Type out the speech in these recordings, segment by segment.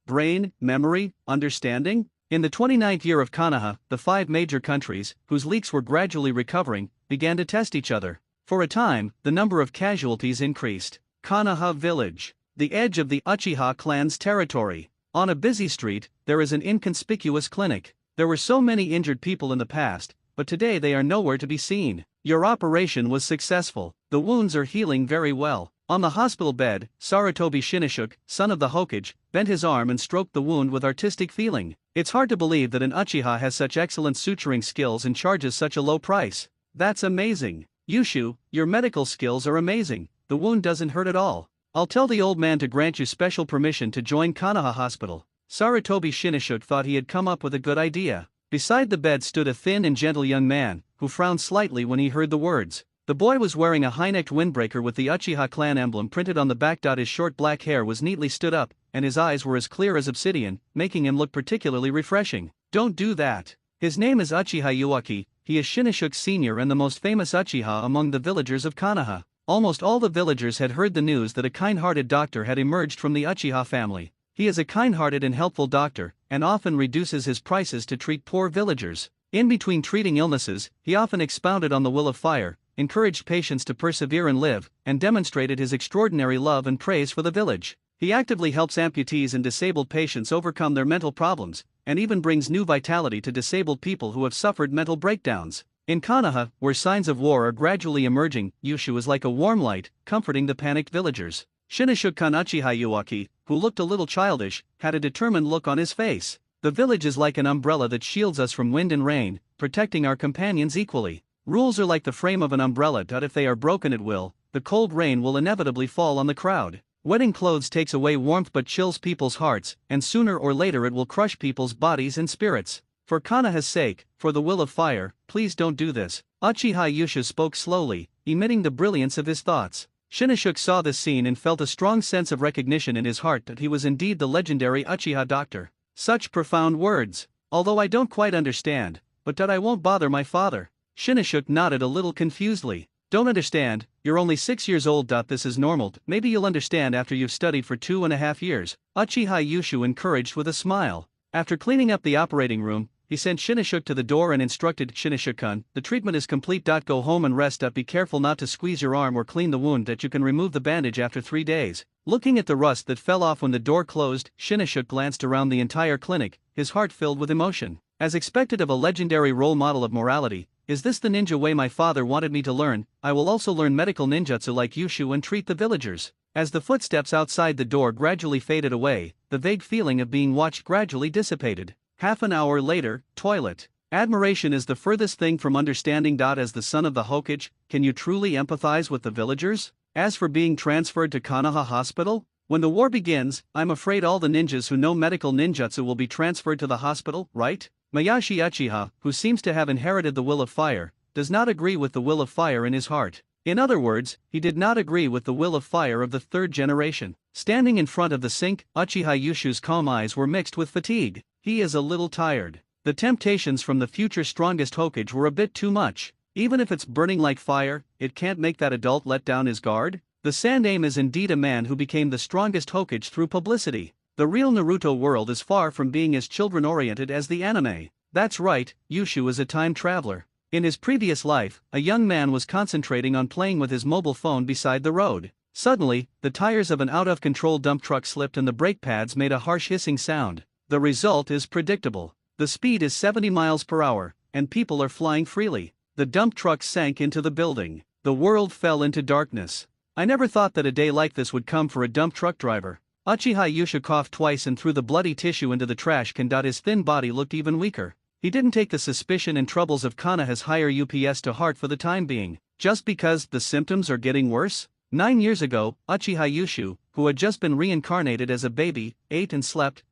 brain, memory, understanding? In the 29th year of Konoha, the 5 major countries, whose leaks were gradually recovering, began to test each other. For a time, the number of casualties increased. Konoha Village, the edge of the Uchiha clan's territory. On a busy street, there is an inconspicuous clinic. There were so many injured people in the past, but today they are nowhere to be seen. Your operation was successful. The wounds are healing very well. On the hospital bed, Sarutobi Shinoshuke, son of the Hokage, bent his arm and stroked the wound with artistic feeling. It's hard to believe that an Uchiha has such excellent suturing skills and charges such a low price. That's amazing. Yushu, your medical skills are amazing. The wound doesn't hurt at all. I'll tell the old man to grant you special permission to join Konoha Hospital. Sarutobi Shinoshuke thought he had come up with a good idea. Beside the bed stood a thin and gentle young man, who frowned slightly when he heard the words. The boy was wearing a high-necked windbreaker with the Uchiha clan emblem printed on the back. His short black hair was neatly stood up, and his eyes were as clear as obsidian, making him look particularly refreshing. Don't do that. His name is Uchiha Yuaki. He is Shinoshuke's senior and the most famous Uchiha among the villagers of Konoha. Almost all the villagers had heard the news that a kind-hearted doctor had emerged from the Uchiha family. He is a kind-hearted and helpful doctor, and often reduces his prices to treat poor villagers. In between treating illnesses, he often expounded on the will of fire, encouraged patients to persevere and live, and demonstrated his extraordinary love and praise for the village. He actively helps amputees and disabled patients overcome their mental problems, and even brings new vitality to disabled people who have suffered mental breakdowns. In Konoha, where signs of war are gradually emerging, Yushu is like a warm light, comforting the panicked villagers. Shinoshuke-kun Uchiha Yuaki, who looked a little childish, had a determined look on his face. The village is like an umbrella that shields us from wind and rain, protecting our companions equally. Rules are like the frame of an umbrella. If they are broken at will, the cold rain will inevitably fall on the crowd. Wedding clothes takes away warmth but chills people's hearts, and sooner or later it will crush people's bodies and spirits. For Konoha's sake, for the will of fire, please don't do this. Uchiha Yusha spoke slowly, emitting the brilliance of his thoughts. Shinoshuke saw this scene and felt a strong sense of recognition in his heart that he was indeed the legendary Uchiha doctor. Such profound words. Although I don't quite understand, but that I won't bother my father. Shinoshuke nodded a little confusedly. Don't understand, you're only 6 years old. This is normal. Maybe you'll understand after you've studied for 2.5 years. Uchiha Yushu encouraged with a smile. After cleaning up the operating room, he sent Shinoshuke to the door and instructed Shinoshuke-kun, the treatment is complete. Go home and rest up. Be careful not to squeeze your arm or clean the wound. That you can remove the bandage after 3 days. Looking at the rust that fell off when the door closed, Shinoshuke glanced around the entire clinic, his heart filled with emotion. As expected of a legendary role model of morality, is this the ninja way my father wanted me to learn? I will also learn medical ninjutsu like Yushu and treat the villagers. As the footsteps outside the door gradually faded away, the vague feeling of being watched gradually dissipated. Half an hour later, toilet. Admiration is the furthest thing from understanding. As the son of the Hokage, can you truly empathize with the villagers? As for being transferred to Konoha Hospital? When the war begins, I'm afraid all the ninjas who know medical ninjutsu will be transferred to the hospital, right? Mayashi Uchiha, who seems to have inherited the will of fire, does not agree with the will of fire in his heart. In other words, he did not agree with the will of fire of the third generation. Standing in front of the sink, Uchiha Yushu's calm eyes were mixed with fatigue. He is a little tired. The temptations from the future strongest Hokage were a bit too much. Even if it's burning like fire, it can't make that adult let down his guard. The Sandaime is indeed a man who became the strongest Hokage through publicity. The real Naruto world is far from being as children-oriented as the anime. That's right, Yushu is a time traveler. In his previous life, a young man was concentrating on playing with his mobile phone beside the road. Suddenly, the tires of an out-of-control dump truck slipped and the brake pads made a harsh hissing sound. The result is predictable. The speed is 70 miles per hour, and people are flying freely. The dump truck sank into the building. The world fell into darkness. I never thought that a day like this would come for a dump truck driver. Uchiha Yusha coughed twice and threw the bloody tissue into the trash can. His thin body looked even weaker. He didn't take the suspicion and troubles of Konoha's higher UPS to heart for the time being. Just because the symptoms are getting worse? 9 years ago, Uchiha Yushu, who had just been reincarnated as a baby, ate and slept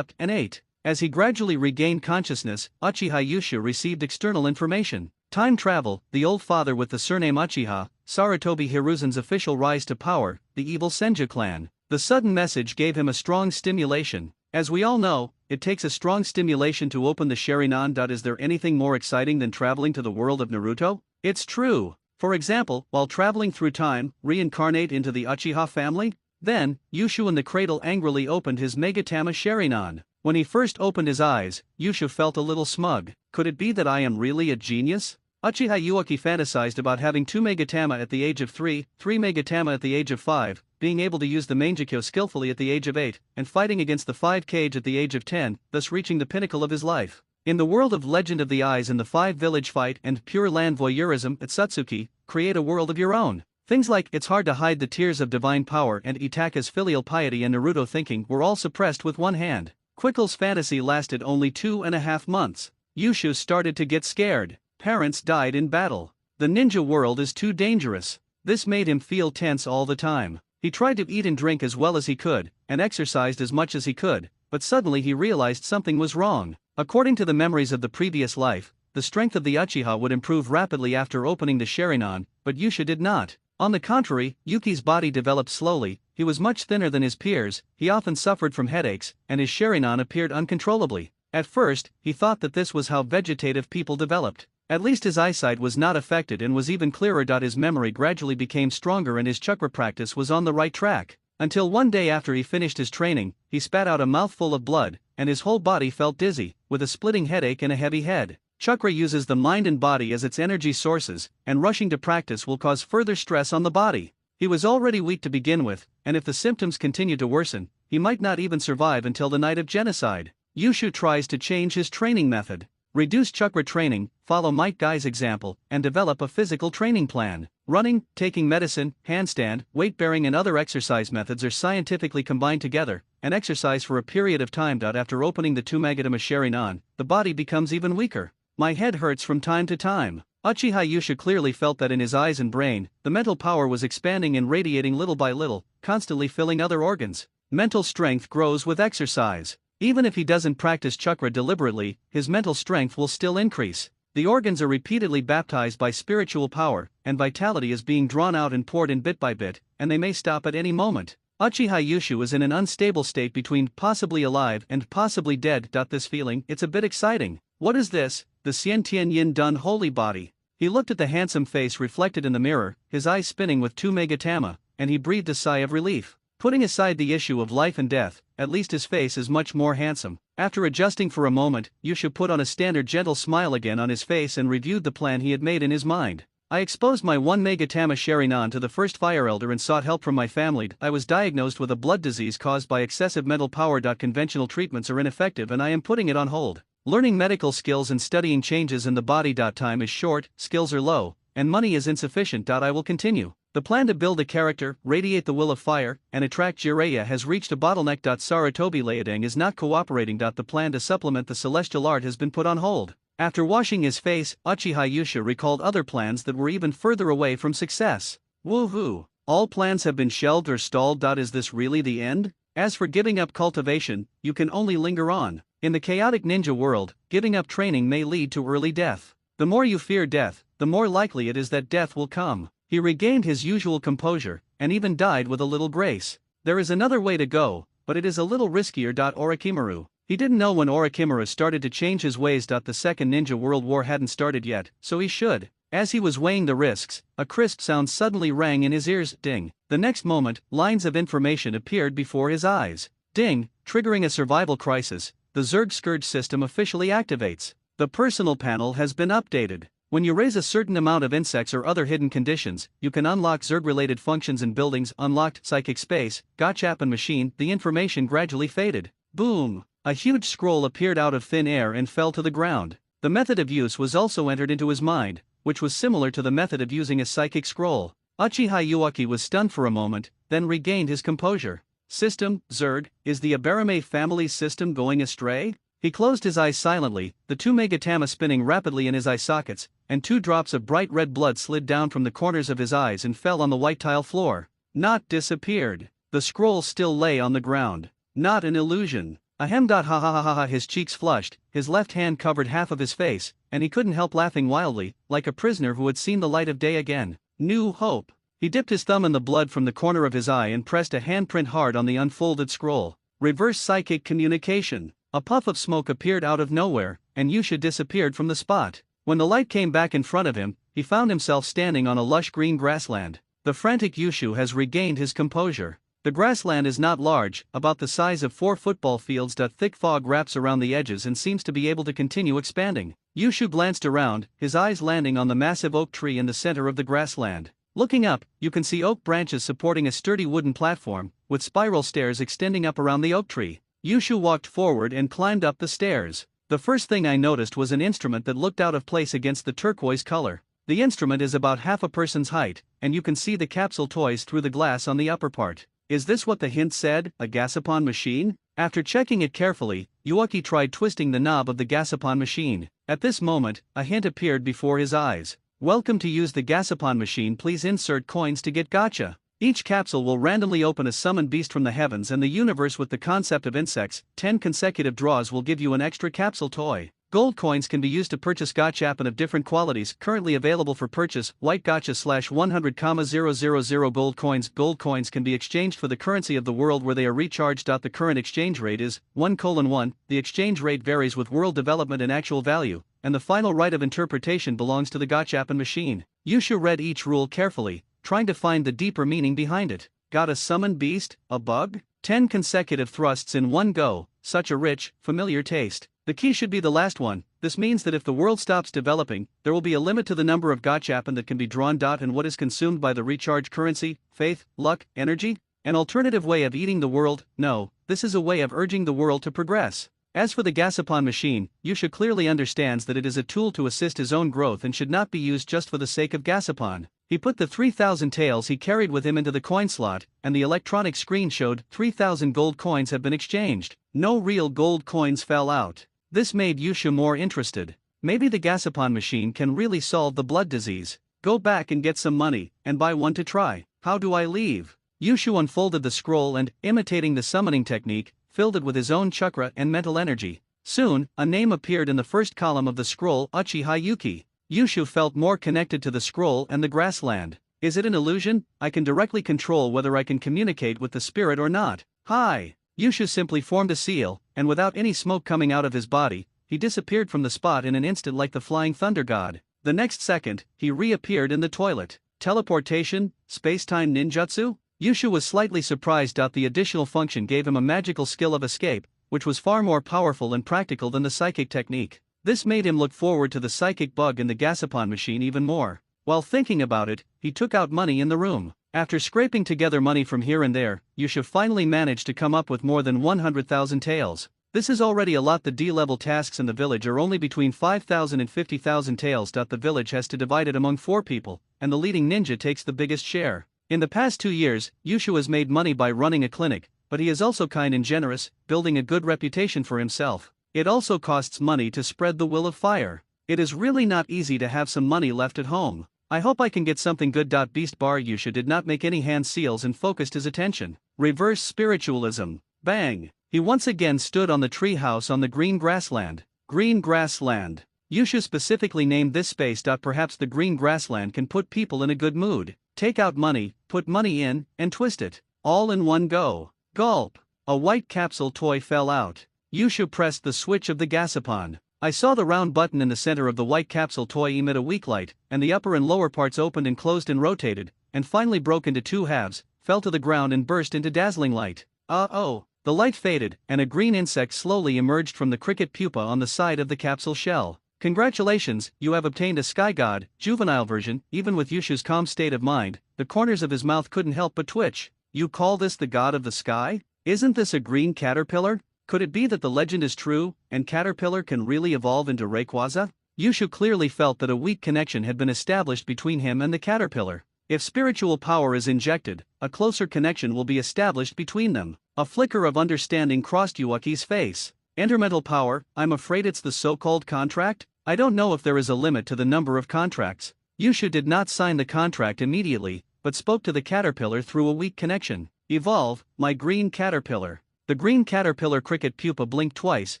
and ate. As he gradually regained consciousness, Uchiha Yushu received external information. Time travel, the old father with the surname Uchiha, Sarutobi Hiruzen's official rise to power, the evil Senju clan. The sudden message gave him a strong stimulation. As we all know, it takes a strong stimulation to open the Sharingan. Is there anything more exciting than traveling to the world of Naruto? It's true. For example, while traveling through time, reincarnate into the Uchiha family? Then, Yushu in the cradle angrily opened his Megatama Sharingan. When he first opened his eyes, Yushu felt a little smug. Could it be that I am really a genius? Uchiha Yuaki fantasized about having 2 Megatama at the age of 3, 3 Megatama at the age of 5, being able to use the Mangekyo skillfully at the age of 8, and fighting against the 5 Kage at the age of 10, thus reaching the pinnacle of his life. In the world of Legend of the Eyes and the 5 Village Fight and Pure Land Voyeurism at Satsuki, create a world of your own. Things like It's Hard to Hide the Tears of Divine Power and Itaka's Filial Piety and Naruto Thinking were all suppressed with one hand. Quickle's fantasy lasted only 2.5 months. Yushu started to get scared. Parents died in battle. The ninja world is too dangerous. This made him feel tense all the time. He tried to eat and drink as well as he could, and exercised as much as he could, but suddenly he realized something was wrong. According to the memories of the previous life, the strength of the Uchiha would improve rapidly after opening the Sharingan, but Yusha did not. On the contrary, Yuki's body developed slowly, he was much thinner than his peers, he often suffered from headaches, and his Sharingan appeared uncontrollably. At first, he thought that this was how vegetative people developed. At least his eyesight was not affected and was even clearer. His memory gradually became stronger and his chakra practice was on the right track. Until one day after he finished his training, he spat out a mouthful of blood, and his whole body felt dizzy, with a splitting headache and a heavy head. Chakra uses the mind and body as its energy sources, and rushing to practice will cause further stress on the body. He was already weak to begin with, and if the symptoms continued to worsen, he might not even survive until the night of genocide. Yushu tries to change his training method. Reduce chakra training, follow Might Guy's example, and develop a physical training plan. Running, taking medicine, handstand, weight-bearing and other exercise methods are scientifically combined together, and exercise for a period of time. After opening the 2 Megatama Sharingan, the body becomes even weaker. My head hurts from time to time. Uchiha Yusha clearly felt that in his eyes and brain, the mental power was expanding and radiating little by little, constantly filling other organs. Mental strength grows with exercise. Even if he doesn't practice chakra deliberately, his mental strength will still increase. The organs are repeatedly baptized by spiritual power, and vitality is being drawn out and poured in bit by bit, and they may stop at any moment. Uchiha Yushu is in an unstable state between possibly alive and possibly dead. This feeling, it's a bit exciting. What is this? The Xian Tian Yin Dun holy body. He looked at the handsome face reflected in the mirror, his eyes spinning with 2 Megatama, and he breathed a sigh of relief. Putting aside the issue of life and death, at least his face is much more handsome. After adjusting for a moment, Yusha put on a standard gentle smile again on his face and reviewed the plan he had made in his mind. I exposed my 1 Megatama Sharingan to the first Fire Elder and sought help from my family. I was diagnosed with a blood disease caused by excessive mental power. Conventional treatments are ineffective and I am putting it on hold. Learning medical skills and studying changes in the body. Time is short, skills are low, and money is insufficient. I will continue. The plan to build a character, radiate the will of fire, and attract Jiraiya has reached a bottleneck. Sarutobi Leodang is not cooperating. The plan to supplement the celestial art has been put on hold. After washing his face, Uchiha Yusha recalled other plans that were even further away from success. Woohoo! All plans have been shelved or stalled. Is this really the end? As for giving up cultivation, you can only linger on. In the chaotic ninja world, giving up training may lead to early death. The more you fear death, the more likely it is that death will come. He regained his usual composure, and even died with a little grace. There is another way to go, but it is a little riskier. Orochimaru. He didn't know when Orochimaru started to change his ways. The Second Ninja World War hadn't started yet, so he should. As he was weighing the risks, a crisp sound suddenly rang in his ears. Ding. The next moment, lines of information appeared before his eyes. Ding, triggering a survival crisis. The Zerg Scourge system officially activates. The personal panel has been updated. When you raise a certain amount of insects or other hidden conditions, you can unlock Zerg-related functions in buildings. Unlocked psychic space, Gachapon machine. The information gradually faded. Boom! A huge scroll appeared out of thin air and fell to the ground. The method of use was also entered into his mind, which was similar to the method of using a psychic scroll. Uchiha Yuaki was stunned for a moment, then regained his composure. System, Zerg, is the Abarame family system going astray? He closed his eyes silently, the 2 Megatama spinning rapidly in his eye sockets, and 2 drops of bright red blood slid down from the corners of his eyes and fell on the white tile floor. Not disappeared. The scroll still lay on the ground. Not an illusion. Ahem. Ha ha ha ha ha. His cheeks flushed, his left hand covered half of his face, and he couldn't help laughing wildly, like a prisoner who had seen the light of day again. New hope. He dipped his thumb in the blood from the corner of his eye and pressed a handprint hard on the unfolded scroll. Reverse psychic communication. A puff of smoke appeared out of nowhere, and Yusha disappeared from the spot. When the light came back in front of him, he found himself standing on a lush green grassland. The frantic Yushu has regained his composure. The grassland is not large, about the size of 4 football fields. Thick fog wraps around the edges and seems to be able to continue expanding. Yushu glanced around, his eyes landing on the massive oak tree in the center of the grassland. Looking up, you can see oak branches supporting a sturdy wooden platform, with spiral stairs extending up around the oak tree. Yushu walked forward and climbed up the stairs. The first thing I noticed was an instrument that looked out of place against the turquoise color. The instrument is about half a person's height, and you can see the capsule toys through the glass on the upper part. Is this what the hint said, a gasopon machine? After checking it carefully, Uchiha tried twisting the knob of the gasopon machine. At this moment, a hint appeared before his eyes. Welcome to use the gasopon machine. Please insert coins to get gacha. Each capsule will randomly open a summoned beast from the heavens and the universe with the concept of insects. 10 consecutive draws will give you an extra capsule toy. Gold coins can be used to purchase gachapon of different qualities, currently available for purchase. White gacha /100,000 gold coins. Gold coins can be exchanged for the currency of the world where they are recharged. The current exchange rate is 1:1. The exchange rate varies with world development and actual value, and the final right of interpretation belongs to the gachapon machine. Yushu read each rule carefully, trying to find the deeper meaning behind it. Got a summoned beast, a bug? 10 consecutive thrusts in one go, such a rich, familiar taste. The key should be the last one. This means that if the world stops developing, there will be a limit to the number of gachapon that can be drawn. And what is consumed by the recharge currency? Faith, luck, energy? An alternative way of eating the world? No, this is a way of urging the world to progress. As for the gasopon machine, Yusha clearly understands that it is a tool to assist his own growth and should not be used just for the sake of gasopon. He put the 3,000 taels he carried with him into the coin slot, and the electronic screen showed 3,000 gold coins have been exchanged. No real gold coins fell out. This made Yusha more interested. Maybe the gasopon machine can really solve the blood disease. Go back and get some money, and buy one to try. How do I leave? Yushu unfolded the scroll and, imitating the summoning technique, filled it with his own chakra and mental energy. Soon, a name appeared in the first column of the scroll, Uchiha Yuki. Yushu felt more connected to the scroll and the grassland. Is it an illusion? I can directly control whether I can communicate with the spirit or not. Hi! Yushu simply formed a seal, and without any smoke coming out of his body, he disappeared from the spot in an instant like the flying thunder god. The next second, he reappeared in the toilet. Teleportation? Space-time ninjutsu? Yushu was slightly surprised. The additional function gave him a magical skill of escape, which was far more powerful and practical than the psychic technique. This made him look forward to the psychic bug in the gasopon machine even more. While thinking about it, he took out money in the room. After scraping together money from here and there, Yusha finally managed to come up with more than 100,000 taels. This is already a lot. The D-level tasks in the village are only between 5,000 and 50,000 taels. The village has to divide it among 4 people, and the leading ninja takes the biggest share. In the past 2 years, Yusha has made money by running a clinic, but he is also kind and generous, building a good reputation for himself. It also costs money to spread the will of fire. It is really not easy to have some money left at home. I hope I can get something good. Beast bar. Yusha did not make any hand seals and focused his attention. Reverse spiritualism. Bang! He once again stood on the tree house on the green grassland. Green grassland. Yusha specifically named this space. Perhaps the green grassland can put people in a good mood. Take out money, put money in, and twist it. All in one go. Gulp! A white capsule toy fell out. Yusha pressed the switch of the gasopon. I saw the round button in the center of the white capsule toy emit a weak light, and the upper and lower parts opened and closed and rotated, and finally broke into 2 halves, fell to the ground and burst into dazzling light. The light faded, and a green insect slowly emerged from the cricket pupa on the side of the capsule shell. Congratulations, you have obtained a sky god, juvenile version. Even with Yushu's calm state of mind, the corners of his mouth couldn't help but twitch. You call this the god of the sky? Isn't this a green caterpillar? Could it be that the legend is true, and Caterpillar can really evolve into Rayquaza? Yushu clearly felt that a weak connection had been established between him and the caterpillar. If spiritual power is injected, a closer connection will be established between them. A flicker of understanding crossed Yuki's face. Endermental power, I'm afraid it's the so-called contract? I don't know if there is a limit to the number of contracts. Yushu did not sign the contract immediately, but spoke to the caterpillar through a weak connection. Evolve, my green caterpillar. The green caterpillar cricket pupa blinked twice,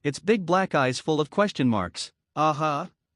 its big black eyes full of question marks.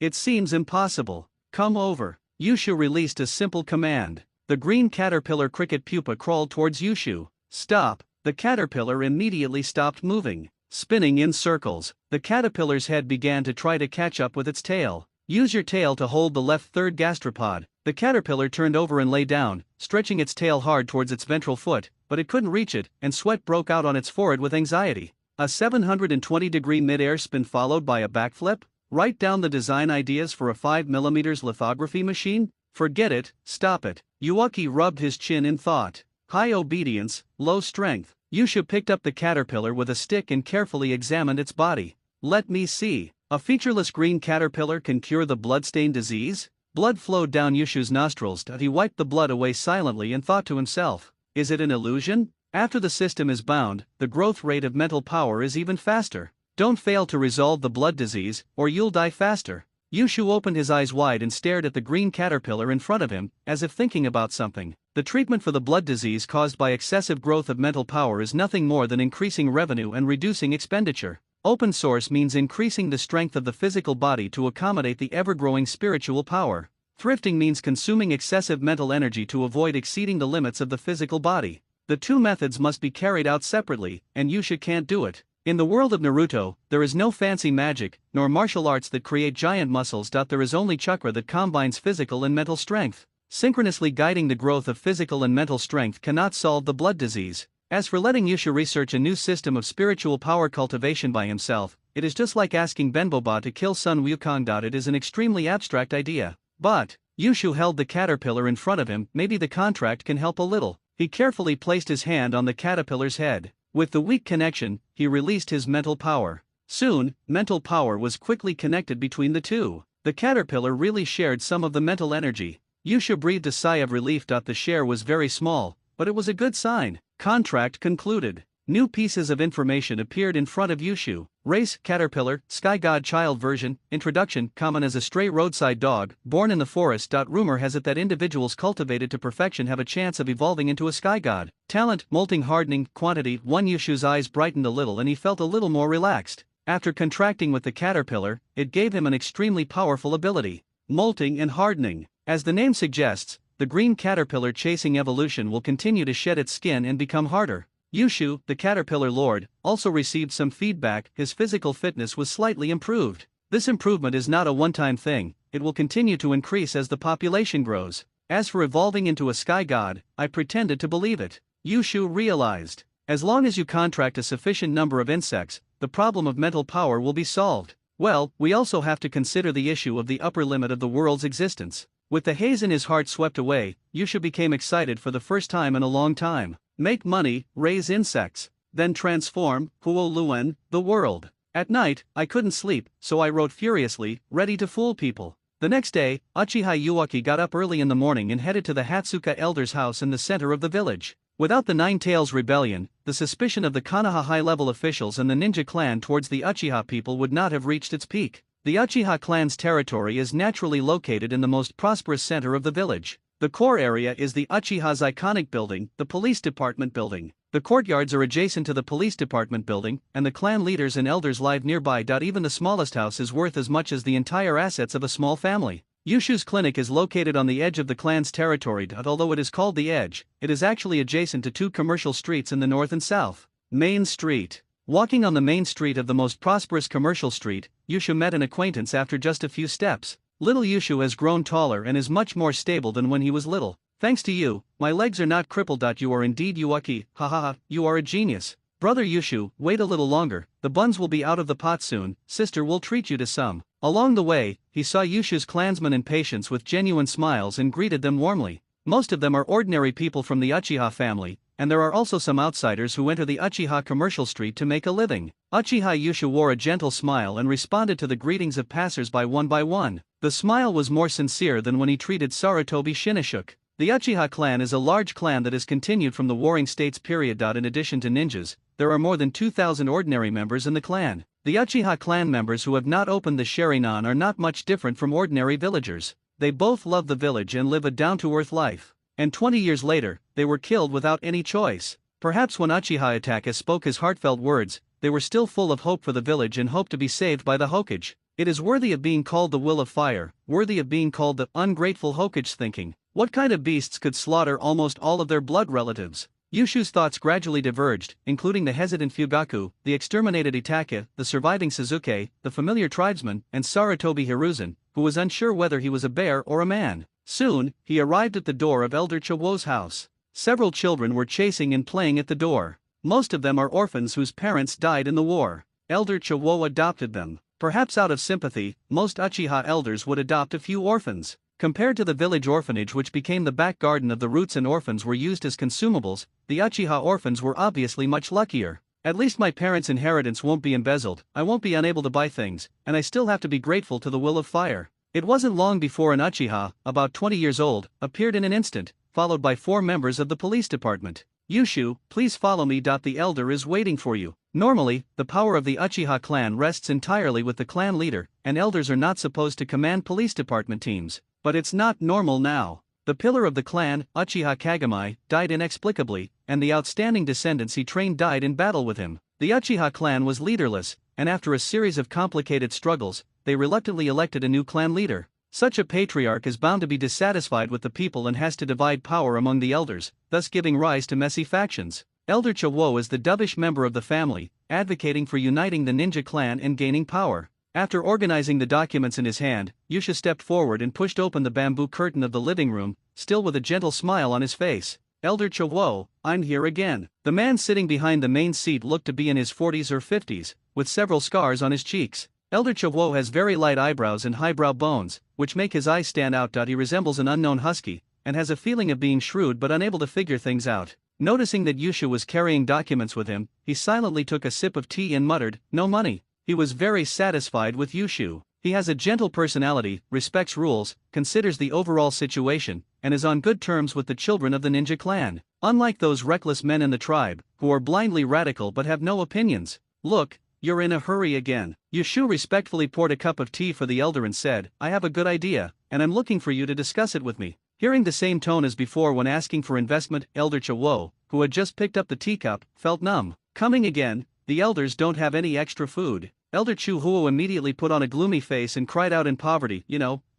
It seems impossible. Come over. Yushu released a simple command. The green caterpillar cricket pupa crawled towards Yushu. Stop. The caterpillar immediately stopped moving. Spinning in circles, the caterpillar's head began to try to catch up with its tail. Use your tail to hold the left third gastropod. The caterpillar turned over and lay down, stretching its tail hard towards its ventral foot, but it couldn't reach it, and sweat broke out on its forehead with anxiety. A 720-degree mid-air spin followed by a backflip? Write down the design ideas for a 5mm lithography machine? Forget it, stop it. Uchiha rubbed his chin in thought. High obedience, low strength. Uchiha picked up the caterpillar with a stick and carefully examined its body. Let me see. A featureless green caterpillar can cure the bloodstained disease? Blood flowed down Uchiha's nostrils. He wiped the blood away silently and thought to himself, is it an illusion? After the system is bound, the growth rate of mental power is even faster. Don't fail to resolve the blood disease, or you'll die faster. Uchiha opened his eyes wide and stared at the green caterpillar in front of him, as if thinking about something. The treatment for the blood disease caused by excessive growth of mental power is nothing more than increasing revenue and reducing expenditure. Open source means increasing the strength of the physical body to accommodate the ever-growing spiritual power. Thrifting means consuming excessive mental energy to avoid exceeding the limits of the physical body. The two methods must be carried out separately, and Uchiha can't do it. In the world of Naruto, there is no fancy magic, nor martial arts that create giant muscles. There is only chakra that combines physical and mental strength. Synchronously guiding the growth of physical and mental strength cannot solve the blood disease. As for letting Uchiha research a new system of spiritual power cultivation by himself, it is just like asking Benboba to kill Sun Wukong. It is an extremely abstract idea. But Uchiha held the caterpillar in front of him. Maybe the contract can help a little. He carefully placed his hand on the caterpillar's head. With the weak connection, he released his mental power. Soon, mental power was quickly connected between the two. The caterpillar really shared some of the mental energy. Uchiha breathed a sigh of relief. The share was very small, but it was a good sign. Contract concluded. New pieces of information appeared in front of Uchiha. Race, caterpillar, sky god child version, introduction, common as a stray roadside dog, born in the forest. Rumor has it that individuals cultivated to perfection have a chance of evolving into a sky god. Talent, molting hardening, quantity, 1. Uchiha's eyes brightened a little and he felt a little more relaxed. After contracting with the caterpillar, it gave him an extremely powerful ability. Molting and hardening. As the name suggests, the green caterpillar chasing evolution will continue to shed its skin and become harder. Uchiha, the caterpillar lord, also received some feedback. His physical fitness was slightly improved. This improvement is not a one-time thing, it will continue to increase as the population grows. As for evolving into a sky god, I pretended to believe it. Uchiha realized, as long as you contract a sufficient number of insects, the problem of mental power will be solved. Well, we also have to consider the issue of the upper limit of the world's existence. With the haze in his heart swept away, Uchiha became excited for the first time in a long time. Make money, raise insects, then transform, Huo Luen, the world. At night, I couldn't sleep, so I wrote furiously, ready to fool people. The next day, Uchiha got up early in the morning and headed to the Hatsuka elder's house in the center of the village. Without the Nine Tails rebellion, the suspicion of the Konoha high-level officials and the ninja clan towards the Uchiha people would not have reached its peak. The Uchiha clan's territory is naturally located in the most prosperous center of the village. The core area is the Uchiha's iconic building, the police department building. The courtyards are adjacent to the police department building, and the clan leaders and elders live nearby. Even the smallest house is worth as much as the entire assets of a small family. Uchiha's clinic is located on the edge of the clan's territory. Although it is called the Edge, it is actually adjacent to two commercial streets in the north and south. Main Street. Walking on the main street of the most prosperous commercial street, Uchiha met an acquaintance after just a few steps. Little Uchiha has grown taller and is much more stable than when he was little. Thanks to you, my legs are not crippled. You are indeed Uchiha, hahaha, you are a genius. Brother Uchiha, wait a little longer, the buns will be out of the pot soon, sister will treat you to some. Along the way, he saw Uchiha's clansmen and patients with genuine smiles and greeted them warmly. Most of them are ordinary people from the Uchiha family, and there are also some outsiders who enter the Uchiha commercial street to make a living. Uchiha Uchiha wore a gentle smile and responded to the greetings of passers-by one by one. The smile was more sincere than when he treated Sarutobi Shinnishuk. The Uchiha clan is a large clan that has continued from the Warring States period. In addition to ninjas, there are more than 2,000 ordinary members in the clan. The Uchiha clan members who have not opened the Sharingan are not much different from ordinary villagers. They both love the village and live a down-to-earth life. And 20 years later, they were killed without any choice. Perhaps when Uchiha Itachi spoke his heartfelt words, they were still full of hope for the village and hope to be saved by the Hokage. It is worthy of being called the will of fire, worthy of being called the ungrateful Hokage thinking. What kind of beasts could slaughter almost all of their blood relatives? Yushu's thoughts gradually diverged, including the hesitant Fugaku, the exterminated Itachi, the surviving Suzuki, the familiar tribesman, and Sarutobi Hiruzen, who was unsure whether he was a bear or a man. Soon, he arrived at the door of Elder Chiwo's house. Several children were chasing and playing at the door. Most of them are orphans whose parents died in the war. Elder Chiwo adopted them. Perhaps out of sympathy, most Uchiha elders would adopt a few orphans. Compared to the village orphanage which became the back garden of the roots and orphans were used as consumables, the Uchiha orphans were obviously much luckier. At least my parents' inheritance won't be embezzled, I won't be unable to buy things, and I still have to be grateful to the will of fire. It wasn't long before an Uchiha, about 20 years old, appeared in an instant, followed by 4 members of the police department. Yushu, please follow me. The elder is waiting for you. Normally, the power of the Uchiha clan rests entirely with the clan leader, and elders are not supposed to command police department teams. But it's not normal now. The pillar of the clan, Uchiha Kagami, died inexplicably, and the outstanding descendants he trained died in battle with him. The Uchiha clan was leaderless, and after a series of complicated struggles, they reluctantly elected a new clan leader. Such a patriarch is bound to be dissatisfied with the people and has to divide power among the elders, thus giving rise to messy factions. Elder Chiwo is the dovish member of the family, advocating for uniting the ninja clan and gaining power. After organizing the documents in his hand, Yusha stepped forward and pushed open the bamboo curtain of the living room, still with a gentle smile on his face. Elder Chiwo, I'm here again. The man sitting behind the main seat looked to be in his 40s or 50s, with several scars on his cheeks. Elder Chiwo has very light eyebrows and highbrow bones, which make his eyes stand out. He resembles an unknown husky, and has a feeling of being shrewd but unable to figure things out. Noticing that Yusha was carrying documents with him, he silently took a sip of tea and muttered, "No money." He was very satisfied with Yushu. He has a gentle personality, respects rules, considers the overall situation, and is on good terms with the children of the ninja clan. Unlike those reckless men in the tribe, who are blindly radical but have no opinions. Look, you're in a hurry again. Yushu respectfully poured a cup of tea for the elder and said, I have a good idea, and I'm looking for you to discuss it with me. Hearing the same tone as before when asking for investment, Elder Chiwo, who had just picked up the teacup, felt numb. Coming again, the elders don't have any extra food. Elder Chihuo immediately put on a gloomy face and cried out in poverty,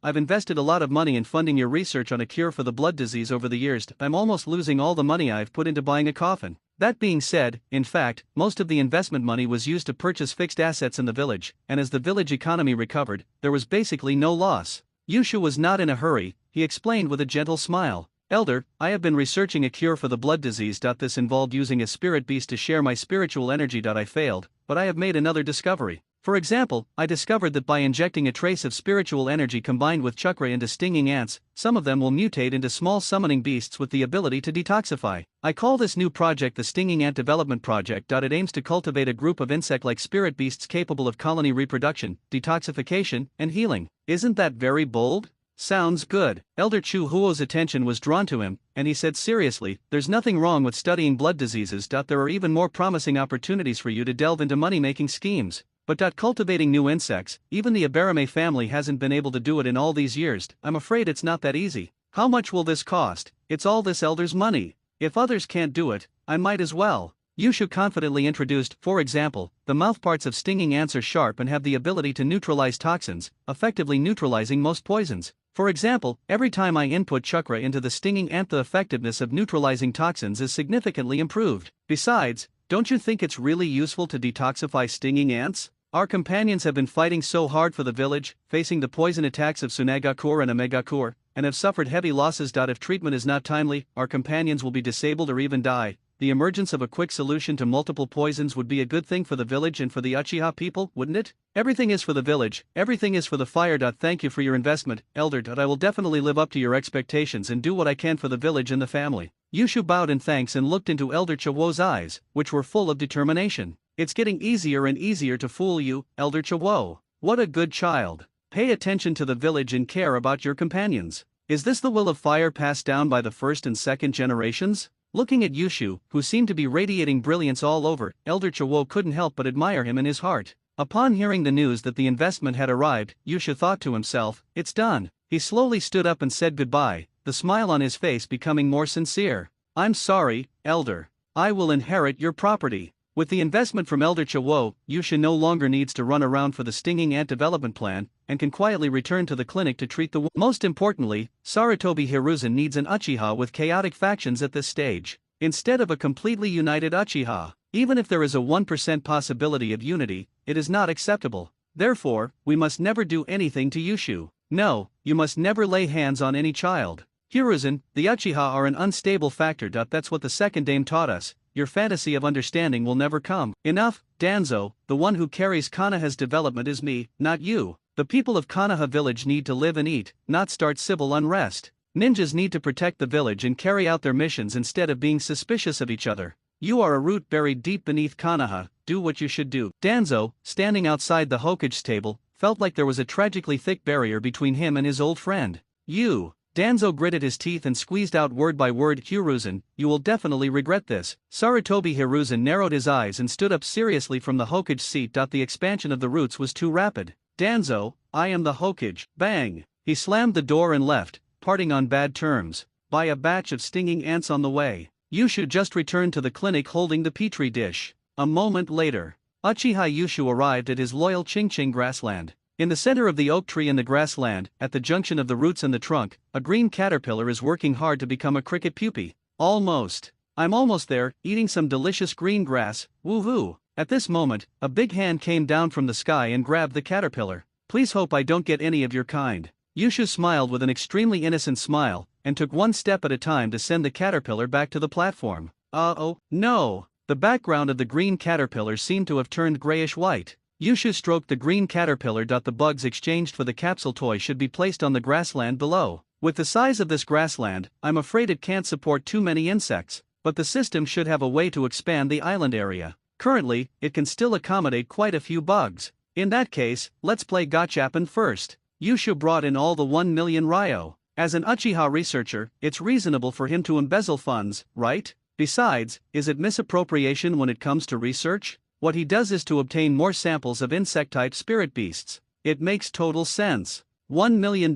I've invested a lot of money in funding your research on a cure for the blood disease over the years. I'm almost losing all the money I've put into buying a coffin. That being said, in fact, most of the investment money was used to purchase fixed assets in the village, and as the village economy recovered, there was basically no loss. Yushu was not in a hurry, he explained with a gentle smile. Elder, I have been researching a cure for the blood disease. This involved using a spirit beast to share my spiritual energy. I failed, but I have made another discovery. For example, I discovered that by injecting a trace of spiritual energy combined with chakra into stinging ants, some of them will mutate into small summoning beasts with the ability to detoxify. I call this new project the Stinging Ant Development Project. It aims to cultivate a group of insect-like spirit beasts capable of colony reproduction, detoxification, and healing. Isn't that very bold? Sounds good. Elder Chu Huo's attention was drawn to him, and he said seriously, there's nothing wrong with studying blood diseases. There are even more promising opportunities for you to delve into money-making schemes. But cultivating new insects, even the Abarame family hasn't been able to do it in all these years. I'm afraid it's not that easy. How much will this cost? It's all this elder's money. If others can't do it, I might as well. Yushu confidently introduced, for example, the mouthparts of stinging ants are sharp and have the ability to neutralize toxins, effectively neutralizing most poisons. For example, every time I input chakra into the stinging ant, the effectiveness of neutralizing toxins is significantly improved. Besides, don't you think it's really useful to detoxify stinging ants? Our companions have been fighting so hard for the village, facing the poison attacks of Tsunagakur and Omegakur, and have suffered heavy losses. If treatment is not timely, our companions will be disabled or even die. The emergence of a quick solution to multiple poisons would be a good thing for the village and for the Uchiha people, wouldn't it? Everything is for the village, everything is for the fire. Thank you for your investment, Elder. I will definitely live up to your expectations and do what I can for the village and the family. Yushu bowed in thanks and looked into Elder Chiwo's eyes, which were full of determination. It's getting easier and easier to fool you, Elder Chiwo. What a good child. Pay attention to the village and care about your companions. Is this the will of fire passed down by the first and second generations? Looking at Yushu, who seemed to be radiating brilliance all over, Elder Chiwo couldn't help but admire him in his heart. Upon hearing the news that the investment had arrived, Yushu thought to himself, it's done. He slowly stood up and said goodbye, the smile on his face becoming more sincere. I'm sorry, Elder. I will inherit your property. With the investment from Elder Chiwo, Yusha no longer needs to run around for the stinging ant development plan, and can quietly return to the clinic to treat the wound. Most importantly, Sarutobi Hiruzen needs an Uchiha with chaotic factions at this stage, instead of a completely united Uchiha. Even if there is a 1% possibility of unity, it is not acceptable. Therefore, we must never do anything to Yushu. No, you must never lay hands on any child. Hiruzen, the Uchiha are an unstable factor. That's what the second dame taught us. Your fantasy of understanding will never come. Enough, Danzo, the one who carries Konoha's development is me, not you. The people of Konoha village need to live and eat, not start civil unrest. Ninjas need to protect the village and carry out their missions instead of being suspicious of each other. You are a root buried deep beneath Konoha, do what you should do. Danzo, standing outside the Hokage's table, felt like there was a tragically thick barrier between him and his old friend. You. Danzo gritted his teeth and squeezed out word by word, Hiruzen, you will definitely regret this. Sarutobi Hiruzen narrowed his eyes and stood up seriously from the Hokage's seat. The expansion of the roots was too rapid. Danzo, I am the Hokage. Bang! He slammed the door and left, parting on bad terms. By a batch of stinging ants on the way. Yushu just returned to the clinic holding the petri dish. A moment later, Uchiha Yushu arrived at his loyal Qingqing grassland. In the center of the oak tree in the grassland, at the junction of the roots and the trunk, a green caterpillar is working hard to become a cricket pupae. Almost. I'm almost there, eating some delicious green grass, woohoo. At this moment, a big hand came down from the sky and grabbed the caterpillar. Please hope I don't get any of your kind. Yushu smiled with an extremely innocent smile, and took one step at a time to send the caterpillar back to the platform. Oh, no! The background of the green caterpillar seemed to have turned grayish-white. Yushu stroked the green caterpillar. The bugs exchanged for the capsule toy should be placed on the grassland below. With the size of this grassland, I'm afraid it can't support too many insects, but the system should have a way to expand the island area. Currently, it can still accommodate quite a few bugs. In that case, let's play Gachapon first. Yushu brought in all the 1 million Ryo. As an Uchiha researcher, it's reasonable for him to embezzle funds, right? Besides, is it misappropriation when it comes to research? What he does is to obtain more samples of insect-type spirit beasts. It makes total sense. $1 million,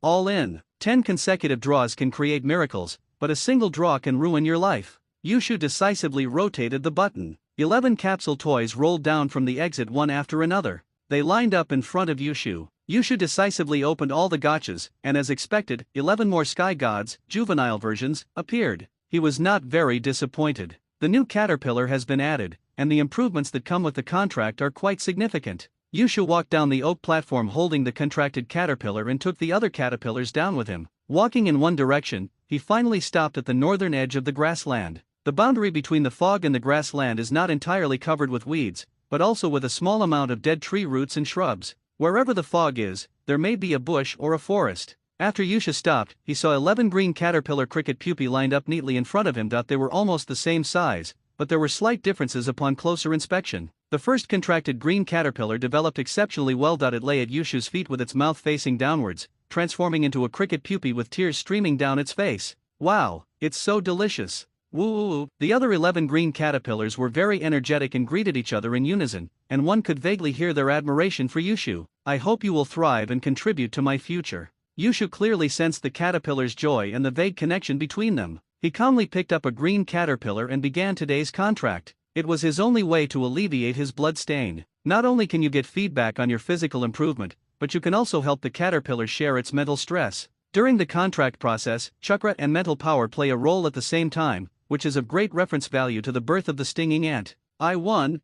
all in. 10 consecutive draws can create miracles, but a single draw can ruin your life. Yushu decisively rotated the button. 11 capsule toys rolled down from the exit one after another. They lined up in front of Yushu. Yushu decisively opened all the gachas, and as expected, 11 more Sky Gods, juvenile versions, appeared. He was not very disappointed. The new caterpillar has been added, and the improvements that come with the contract are quite significant. Yushu walked down the oak platform holding the contracted caterpillar and took the other caterpillars down with him. Walking in one direction, he finally stopped at the northern edge of the grassland. The boundary between the fog and the grassland is not entirely covered with weeds, but also with a small amount of dead tree roots and shrubs. Wherever the fog is, there may be a bush or a forest. After Yusha stopped, he saw 11 green caterpillar cricket pupae lined up neatly in front of him. They were almost the same size, but there were slight differences upon closer inspection. The first contracted green caterpillar developed exceptionally well. It lay at Yushu's feet with its mouth facing downwards, transforming into a cricket pupae with tears streaming down its face. Wow, it's so delicious. Woo! The other 11 green caterpillars were very energetic and greeted each other in unison, and one could vaguely hear their admiration for Yushu. I hope you will thrive and contribute to my future. Yushu clearly sensed the caterpillar's joy and the vague connection between them. He calmly picked up a green caterpillar and began today's contract. It was his only way to alleviate his blood stain. Not only can you get feedback on your physical improvement, but you can also help the caterpillar share its mental stress. During the contract process, chakra and mental power play a role at the same time, which is of great reference value to the birth of the stinging ant. I won.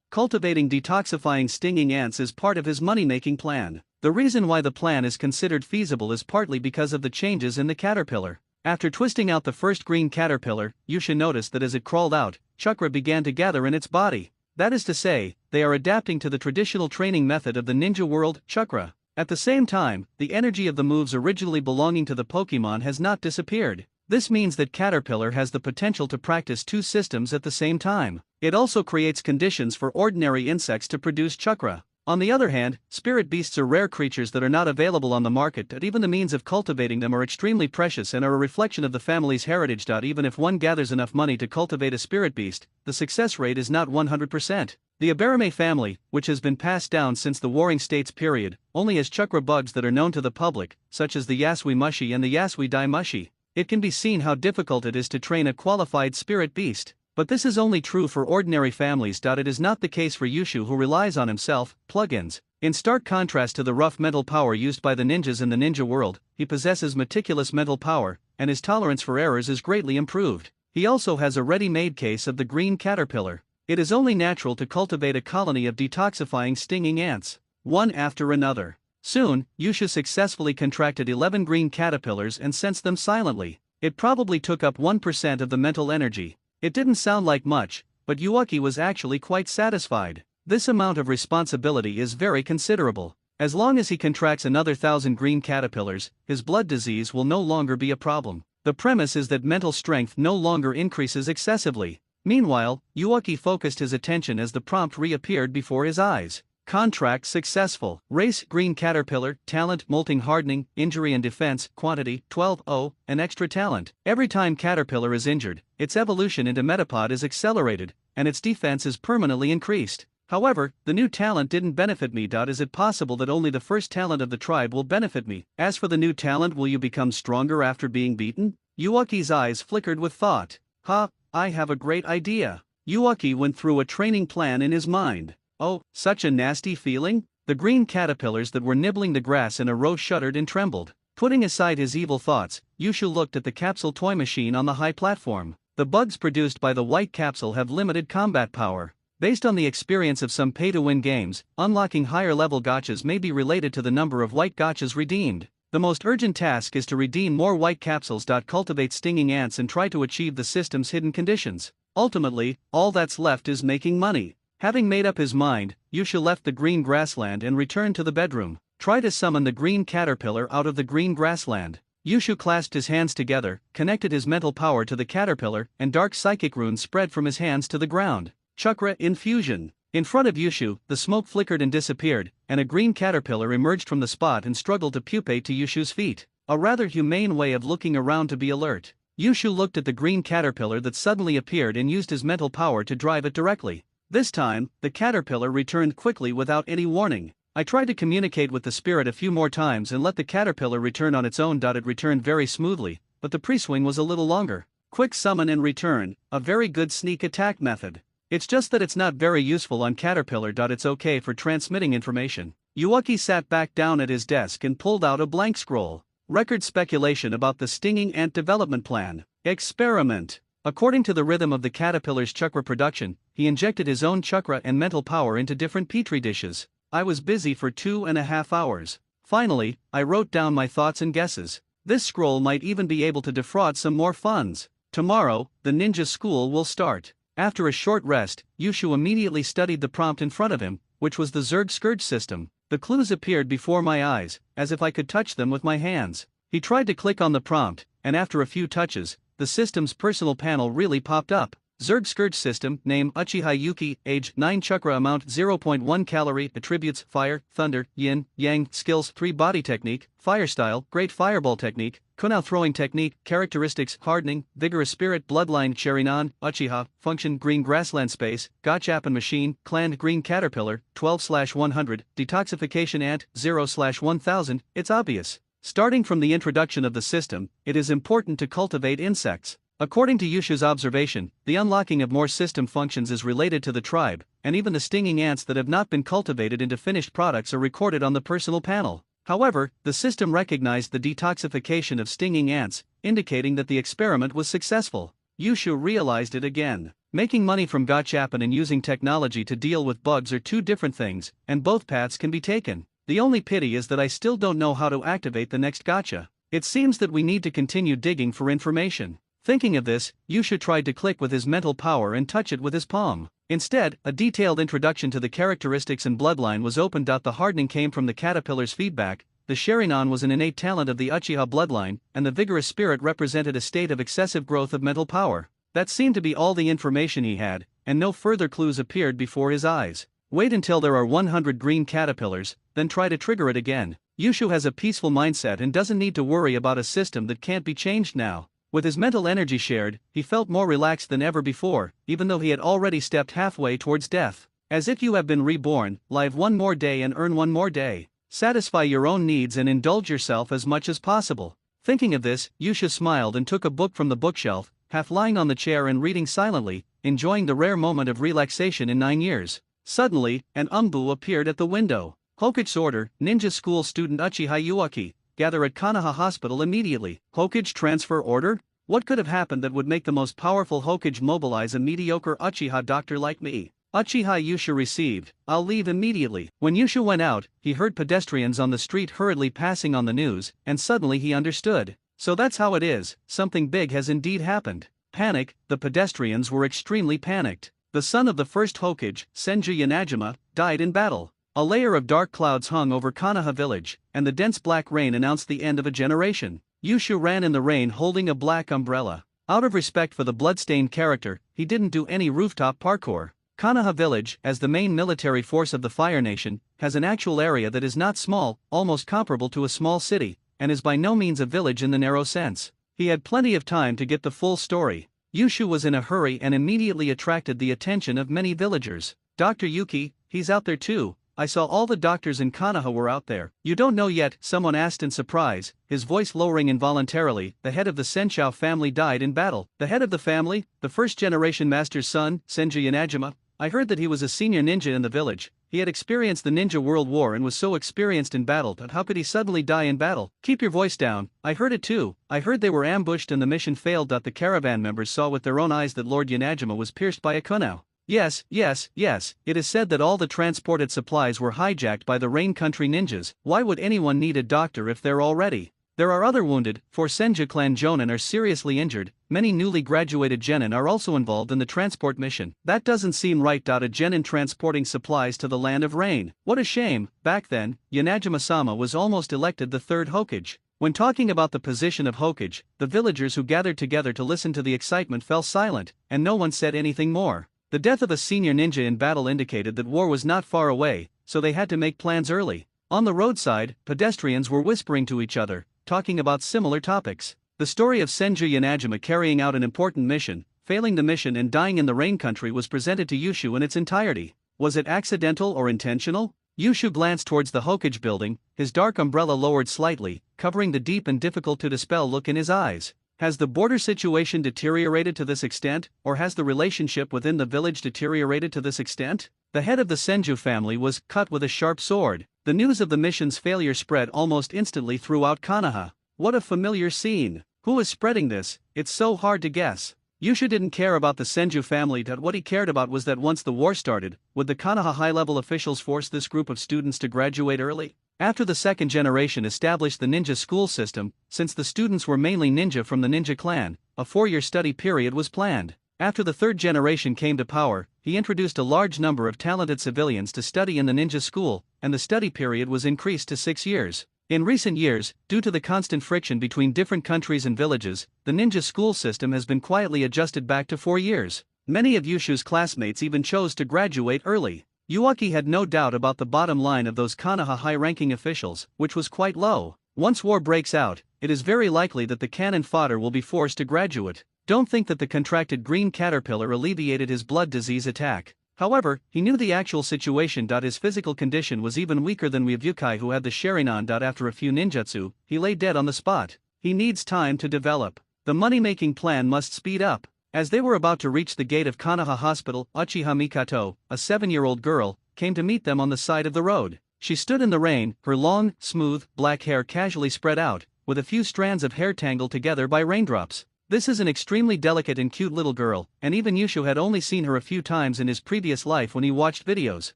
Cultivating detoxifying stinging ants is part of his money-making plan. The reason why the plan is considered feasible is partly because of the changes in the caterpillar. After twisting out the first green caterpillar, Yusha noticed that as it crawled out, chakra began to gather in its body. That is to say, they are adapting to the traditional training method of the ninja world, chakra. At the same time, the energy of the moves originally belonging to the Pokemon has not disappeared. This means that Caterpillar has the potential to practice two systems at the same time. It also creates conditions for ordinary insects to produce chakra. On the other hand, spirit beasts are rare creatures that are not available on the market, and even the means of cultivating them are extremely precious and are a reflection of the family's heritage. Even if one gathers enough money to cultivate a spirit beast, the success rate is not 100%. The Aberame family, which has been passed down since the Warring States period, only has chakra bugs that are known to the public, such as the Yasui Mushi and the Yasui Dai Mushi. It can be seen how difficult it is to train a qualified spirit beast. But this is only true for ordinary families. It is not the case for Yushu, who relies on himself, plugins. In stark contrast to the rough mental power used by the ninjas in the ninja world, he possesses meticulous mental power, and his tolerance for errors is greatly improved. He also has a ready-made case of the green caterpillar. It is only natural to cultivate a colony of detoxifying stinging ants, one after another. Soon, Yushu successfully contracted 11 green caterpillars and sensed them silently. It probably took up 1% of the mental energy. It didn't sound like much, but Uchiha was actually quite satisfied. This amount of responsibility is very considerable. As long as he contracts another 1,000 green caterpillars, his blood disease will no longer be a problem. The premise is that mental strength no longer increases excessively. Meanwhile, Uchiha focused his attention as the prompt reappeared before his eyes. Contract successful. Race green caterpillar, talent molting hardening, injury and defense, quantity 12 an extra talent. Every time caterpillar is injured, its evolution into metapod is accelerated, and its defense is permanently increased. However, the new talent didn't benefit me. Is it possible that only the first talent of the tribe will benefit me? As for the new talent, will you become stronger after being beaten? Uchiha's eyes flickered with thought. I have a great idea. Uchiha went through a training plan in his mind. Oh, such a nasty feeling? The green caterpillars that were nibbling the grass in a row shuddered and trembled. Putting aside his evil thoughts, Yushu looked at the capsule toy machine on the high platform. The bugs produced by the white capsule have limited combat power. Based on the experience of some pay-to-win games, unlocking higher-level gachas may be related to the number of white gachas redeemed. The most urgent task is to redeem more white capsules. Cultivate stinging ants and try to achieve the system's hidden conditions. Ultimately, all that's left is making money. Having made up his mind, Yusha left the green grassland and returned to the bedroom. Try to summon the green caterpillar out of the green grassland. Yushu clasped his hands together, connected his mental power to the caterpillar, and dark psychic runes spread from his hands to the ground. Chakra infusion. In front of Yushu, the smoke flickered and disappeared, and a green caterpillar emerged from the spot and struggled to pupate to Yushu's feet. A rather humane way of looking around to be alert. Yushu looked at the green caterpillar that suddenly appeared and used his mental power to drive it directly. This time, the caterpillar returned quickly without any warning. I tried to communicate with the spirit a few more times and let the caterpillar return on its own. It returned very smoothly, but the pre-swing was a little longer. Quick summon and return, a very good sneak attack method. It's just that it's not very useful on caterpillar. It's okay for transmitting information. Uchiha sat back down at his desk and pulled out a blank scroll. Record speculation about the stinging ant development plan. Experiment. According to the rhythm of the caterpillar's chakra production, he injected his own chakra and mental power into different petri dishes. I was busy for 2.5 hours. Finally, I wrote down my thoughts and guesses. This scroll might even be able to defraud some more funds. Tomorrow, the ninja school will start. After a short rest, Yushu immediately studied the prompt in front of him, which was the Zerg Scourge system. The clues appeared before my eyes, as if I could touch them with my hands. He tried to click on the prompt, and after a few touches, the system's personal panel really popped up. Zerg Scourge system, name Uchiha Yuki, age 9, chakra amount 0.1 calorie, attributes fire, thunder, yin, yang, skills 3, body technique, fire style, great fireball technique, kunao throwing technique, characteristics hardening, vigorous spirit, bloodline, Sherinan, Uchiha, function green grassland space, gachapon machine, clan green caterpillar, 12/100, detoxification ant, 0/1000. It's obvious. Starting from the introduction of the system, it is important to cultivate insects. According to Yushu's observation, the unlocking of more system functions is related to the tribe, and even the stinging ants that have not been cultivated into finished products are recorded on the personal panel. However, the system recognized the detoxification of stinging ants, indicating that the experiment was successful. Yushu realized it again. Making money from gachapon and using technology to deal with bugs are two different things, and both paths can be taken. The only pity is that I still don't know how to activate the next gacha. It seems that we need to continue digging for information. Thinking of this, Yushu tried to click with his mental power and touch it with his palm. Instead, a detailed introduction to the characteristics and bloodline was opened. The hardening came from the caterpillar's feedback, the Sherinan was an innate talent of the Uchiha bloodline, and the vigorous spirit represented a state of excessive growth of mental power. That seemed to be all the information he had, and no further clues appeared before his eyes. Wait until there are 100 green caterpillars, then try to trigger it again. Yushu has a peaceful mindset and doesn't need to worry about a system that can't be changed now. With his mental energy shared, he felt more relaxed than ever before, even though he had already stepped halfway towards death. As if you have been reborn, live one more day and earn one more day. Satisfy your own needs and indulge yourself as much as possible. Thinking of this, Yusha smiled and took a book from the bookshelf, half lying on the chair and reading silently, enjoying the rare moment of relaxation in 9 years. Suddenly, an umbu appeared at the window. Hokage's order, ninja school student Uchiha Uchiha. Gather at Konoha Hospital immediately. Hokage transfer order? What could have happened that would make the most powerful Hokage mobilize a mediocre Uchiha doctor like me? Uchiha Yusha received, I'll leave immediately. When Yusha went out, he heard pedestrians on the street hurriedly passing on the news, and suddenly he understood. So that's how it is, something big has indeed happened. Panic, the pedestrians were extremely panicked. The son of the first Hokage, Senju Yanagima, died in battle. A layer of dark clouds hung over Konoha village, and the dense black rain announced the end of a generation. Yusha ran in the rain holding a black umbrella. Out of respect for the bloodstained character, he didn't do any rooftop parkour. Konoha village, as the main military force of the Fire Nation, has an actual area that is not small, almost comparable to a small city, and is by no means a village in the narrow sense. He had plenty of time to get the full story. Yusha was in a hurry and immediately attracted the attention of many villagers. Dr. Yuki, he's out there too. I saw all the doctors in Konoha were out there. You don't know yet, someone asked in surprise, his voice lowering involuntarily. The head of the Senshou family died in battle. The head of the family, the first-generation master's son, Senju Yanagima. I heard that he was a senior ninja in the village. He had experienced the Ninja World War and was so experienced in battle, but how could he suddenly die in battle? Keep your voice down. I heard it too. I heard they were ambushed and the mission failed. The caravan members saw with their own eyes that Lord Yanagima was pierced by a kunao. Yes. It is said that all the transported supplies were hijacked by the Rain Country ninjas. Why would anyone need a doctor if they're already? There are other wounded, for Senju clan Jonin are seriously injured. Many newly graduated genin are also involved in the transport mission. That doesn't seem right. A genin transporting supplies to the land of rain. What a shame. Back then, Yanagima-sama was almost elected the third Hokage. When talking about the position of Hokage, the villagers who gathered together to listen to the excitement fell silent, and no one said anything more. The death of a senior ninja in battle indicated that war was not far away, so they had to make plans early. On the roadside, pedestrians were whispering to each other, talking about similar topics. The story of Senju Yanagima carrying out an important mission, failing the mission and dying in the Rain Country was presented to Yushu in its entirety. Was it accidental or intentional? Yushu glanced towards the Hokage building, his dark umbrella lowered slightly, covering the deep and difficult-to-dispel look in his eyes. Has the border situation deteriorated to this extent, or has the relationship within the village deteriorated to this extent? The head of the Senju family was cut with a sharp sword. The news of the mission's failure spread almost instantly throughout Konoha. What a familiar scene. Who is spreading this? It's so hard to guess. Yusha didn't care about the Senju family. What he cared about was that once the war started, would the Konoha high-level officials force this group of students to graduate early? After the second generation established the ninja school system, since the students were mainly ninja from the ninja clan, a 4-year study period was planned. After the third generation came to power, he introduced a large number of talented civilians to study in the ninja school, and the study period was increased to 6 years. In recent years, due to the constant friction between different countries and villages, the ninja school system has been quietly adjusted back to 4 years. Many of Yushu's classmates even chose to graduate early. Ueki had no doubt about the bottom line of those Konoha high-ranking officials, which was quite low. Once war breaks out, it is very likely that the cannon fodder will be forced to graduate. Don't think that the contracted green caterpillar alleviated his blood disease attack. However, he knew the actual situation. His physical condition was even weaker than Ryukai, who had the Sharingan. After a few ninjutsu, he lay dead on the spot. He needs time to develop. The money-making plan must speed up. As they were about to reach the gate of Konoha Hospital, Uchiha Mikato, a 7-year-old girl, came to meet them on the side of the road. She stood in the rain, her long, smooth, black hair casually spread out, with a few strands of hair tangled together by raindrops. This is an extremely delicate and cute little girl, and even Yushu had only seen her a few times in his previous life when he watched videos.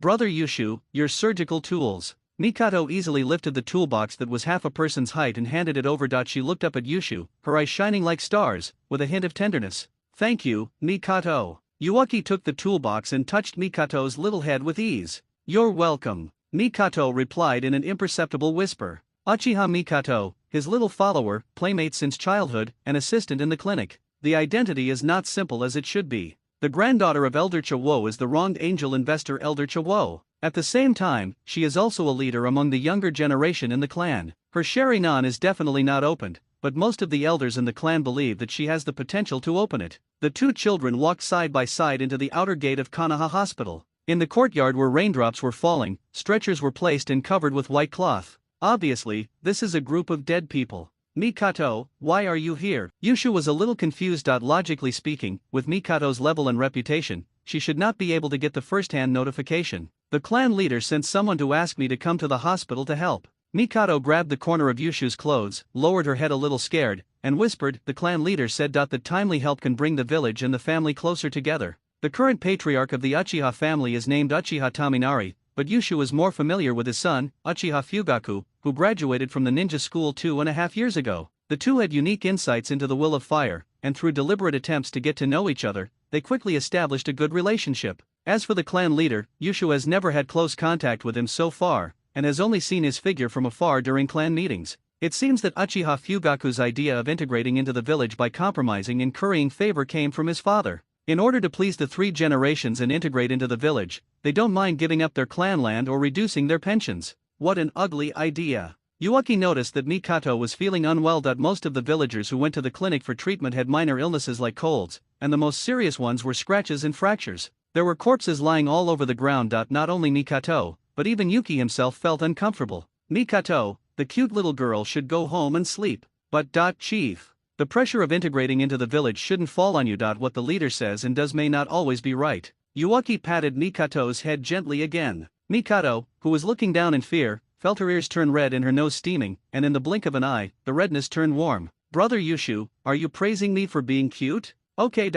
Brother Yushu, your surgical tools. Mikato easily lifted the toolbox that was half a person's height and handed it over. She looked up at Yushu, her eyes shining like stars, with a hint of tenderness. Thank you, Mikato. Ueki took the toolbox and touched Mikato's little head with ease. You're welcome, Mikato replied in an imperceptible whisper. Uchiha Mikato, his little follower, playmate since childhood, and assistant in the clinic. The identity is not simple as it should be. The granddaughter of Elder Chawo is the wronged angel investor Elder Chawo. At the same time, she is also a leader among the younger generation in the clan. Her Sharingan is definitely not opened, but most of the elders in the clan believe that she has the potential to open it. The two children walked side by side into the outer gate of Konoha Hospital. In the courtyard where raindrops were falling, stretchers were placed and covered with white cloth. Obviously, this is a group of dead people. Mikato, why are you here? Yushu was a little confused. Logically speaking, with Mikato's level and reputation, she should not be able to get the first-hand notification. The clan leader sent someone to ask me to come to the hospital to help. Mikato grabbed the corner of Yushu's clothes, lowered her head a little scared, and whispered. The clan leader said that timely help can bring the village and the family closer together. The current patriarch of the Uchiha family is named Uchiha Taminari, but Yushu is more familiar with his son, Uchiha Fugaku, who graduated from the ninja school 2.5 years ago. The two had unique insights into the will of fire, and through deliberate attempts to get to know each other, they quickly established a good relationship. As for the clan leader, Yushu has never had close contact with him so far, and has only seen his figure from afar during clan meetings. It seems that Uchiha Fugaku's idea of integrating into the village by compromising and currying favor came from his father. In order to please the 3 generations and integrate into the village, they don't mind giving up their clan land or reducing their pensions. What an ugly idea. Uchi noticed that Mikato was feeling unwell. Most of the villagers who went to the clinic for treatment had minor illnesses like colds, and the most serious ones were scratches and fractures. There were corpses lying all over the ground. Not only Mikato, but even Yuki himself felt uncomfortable. Mikato, the cute little girl, should go home and sleep. But Chief, the pressure of integrating into the village shouldn't fall on you. What the leader says and does may not always be right. Uchi patted Mikato's head gently again. Mikato, who was looking down in fear, felt her ears turn red and her nose steaming, and in the blink of an eye, the redness turned warm. Brother Yushu, are you praising me for being cute? Okay,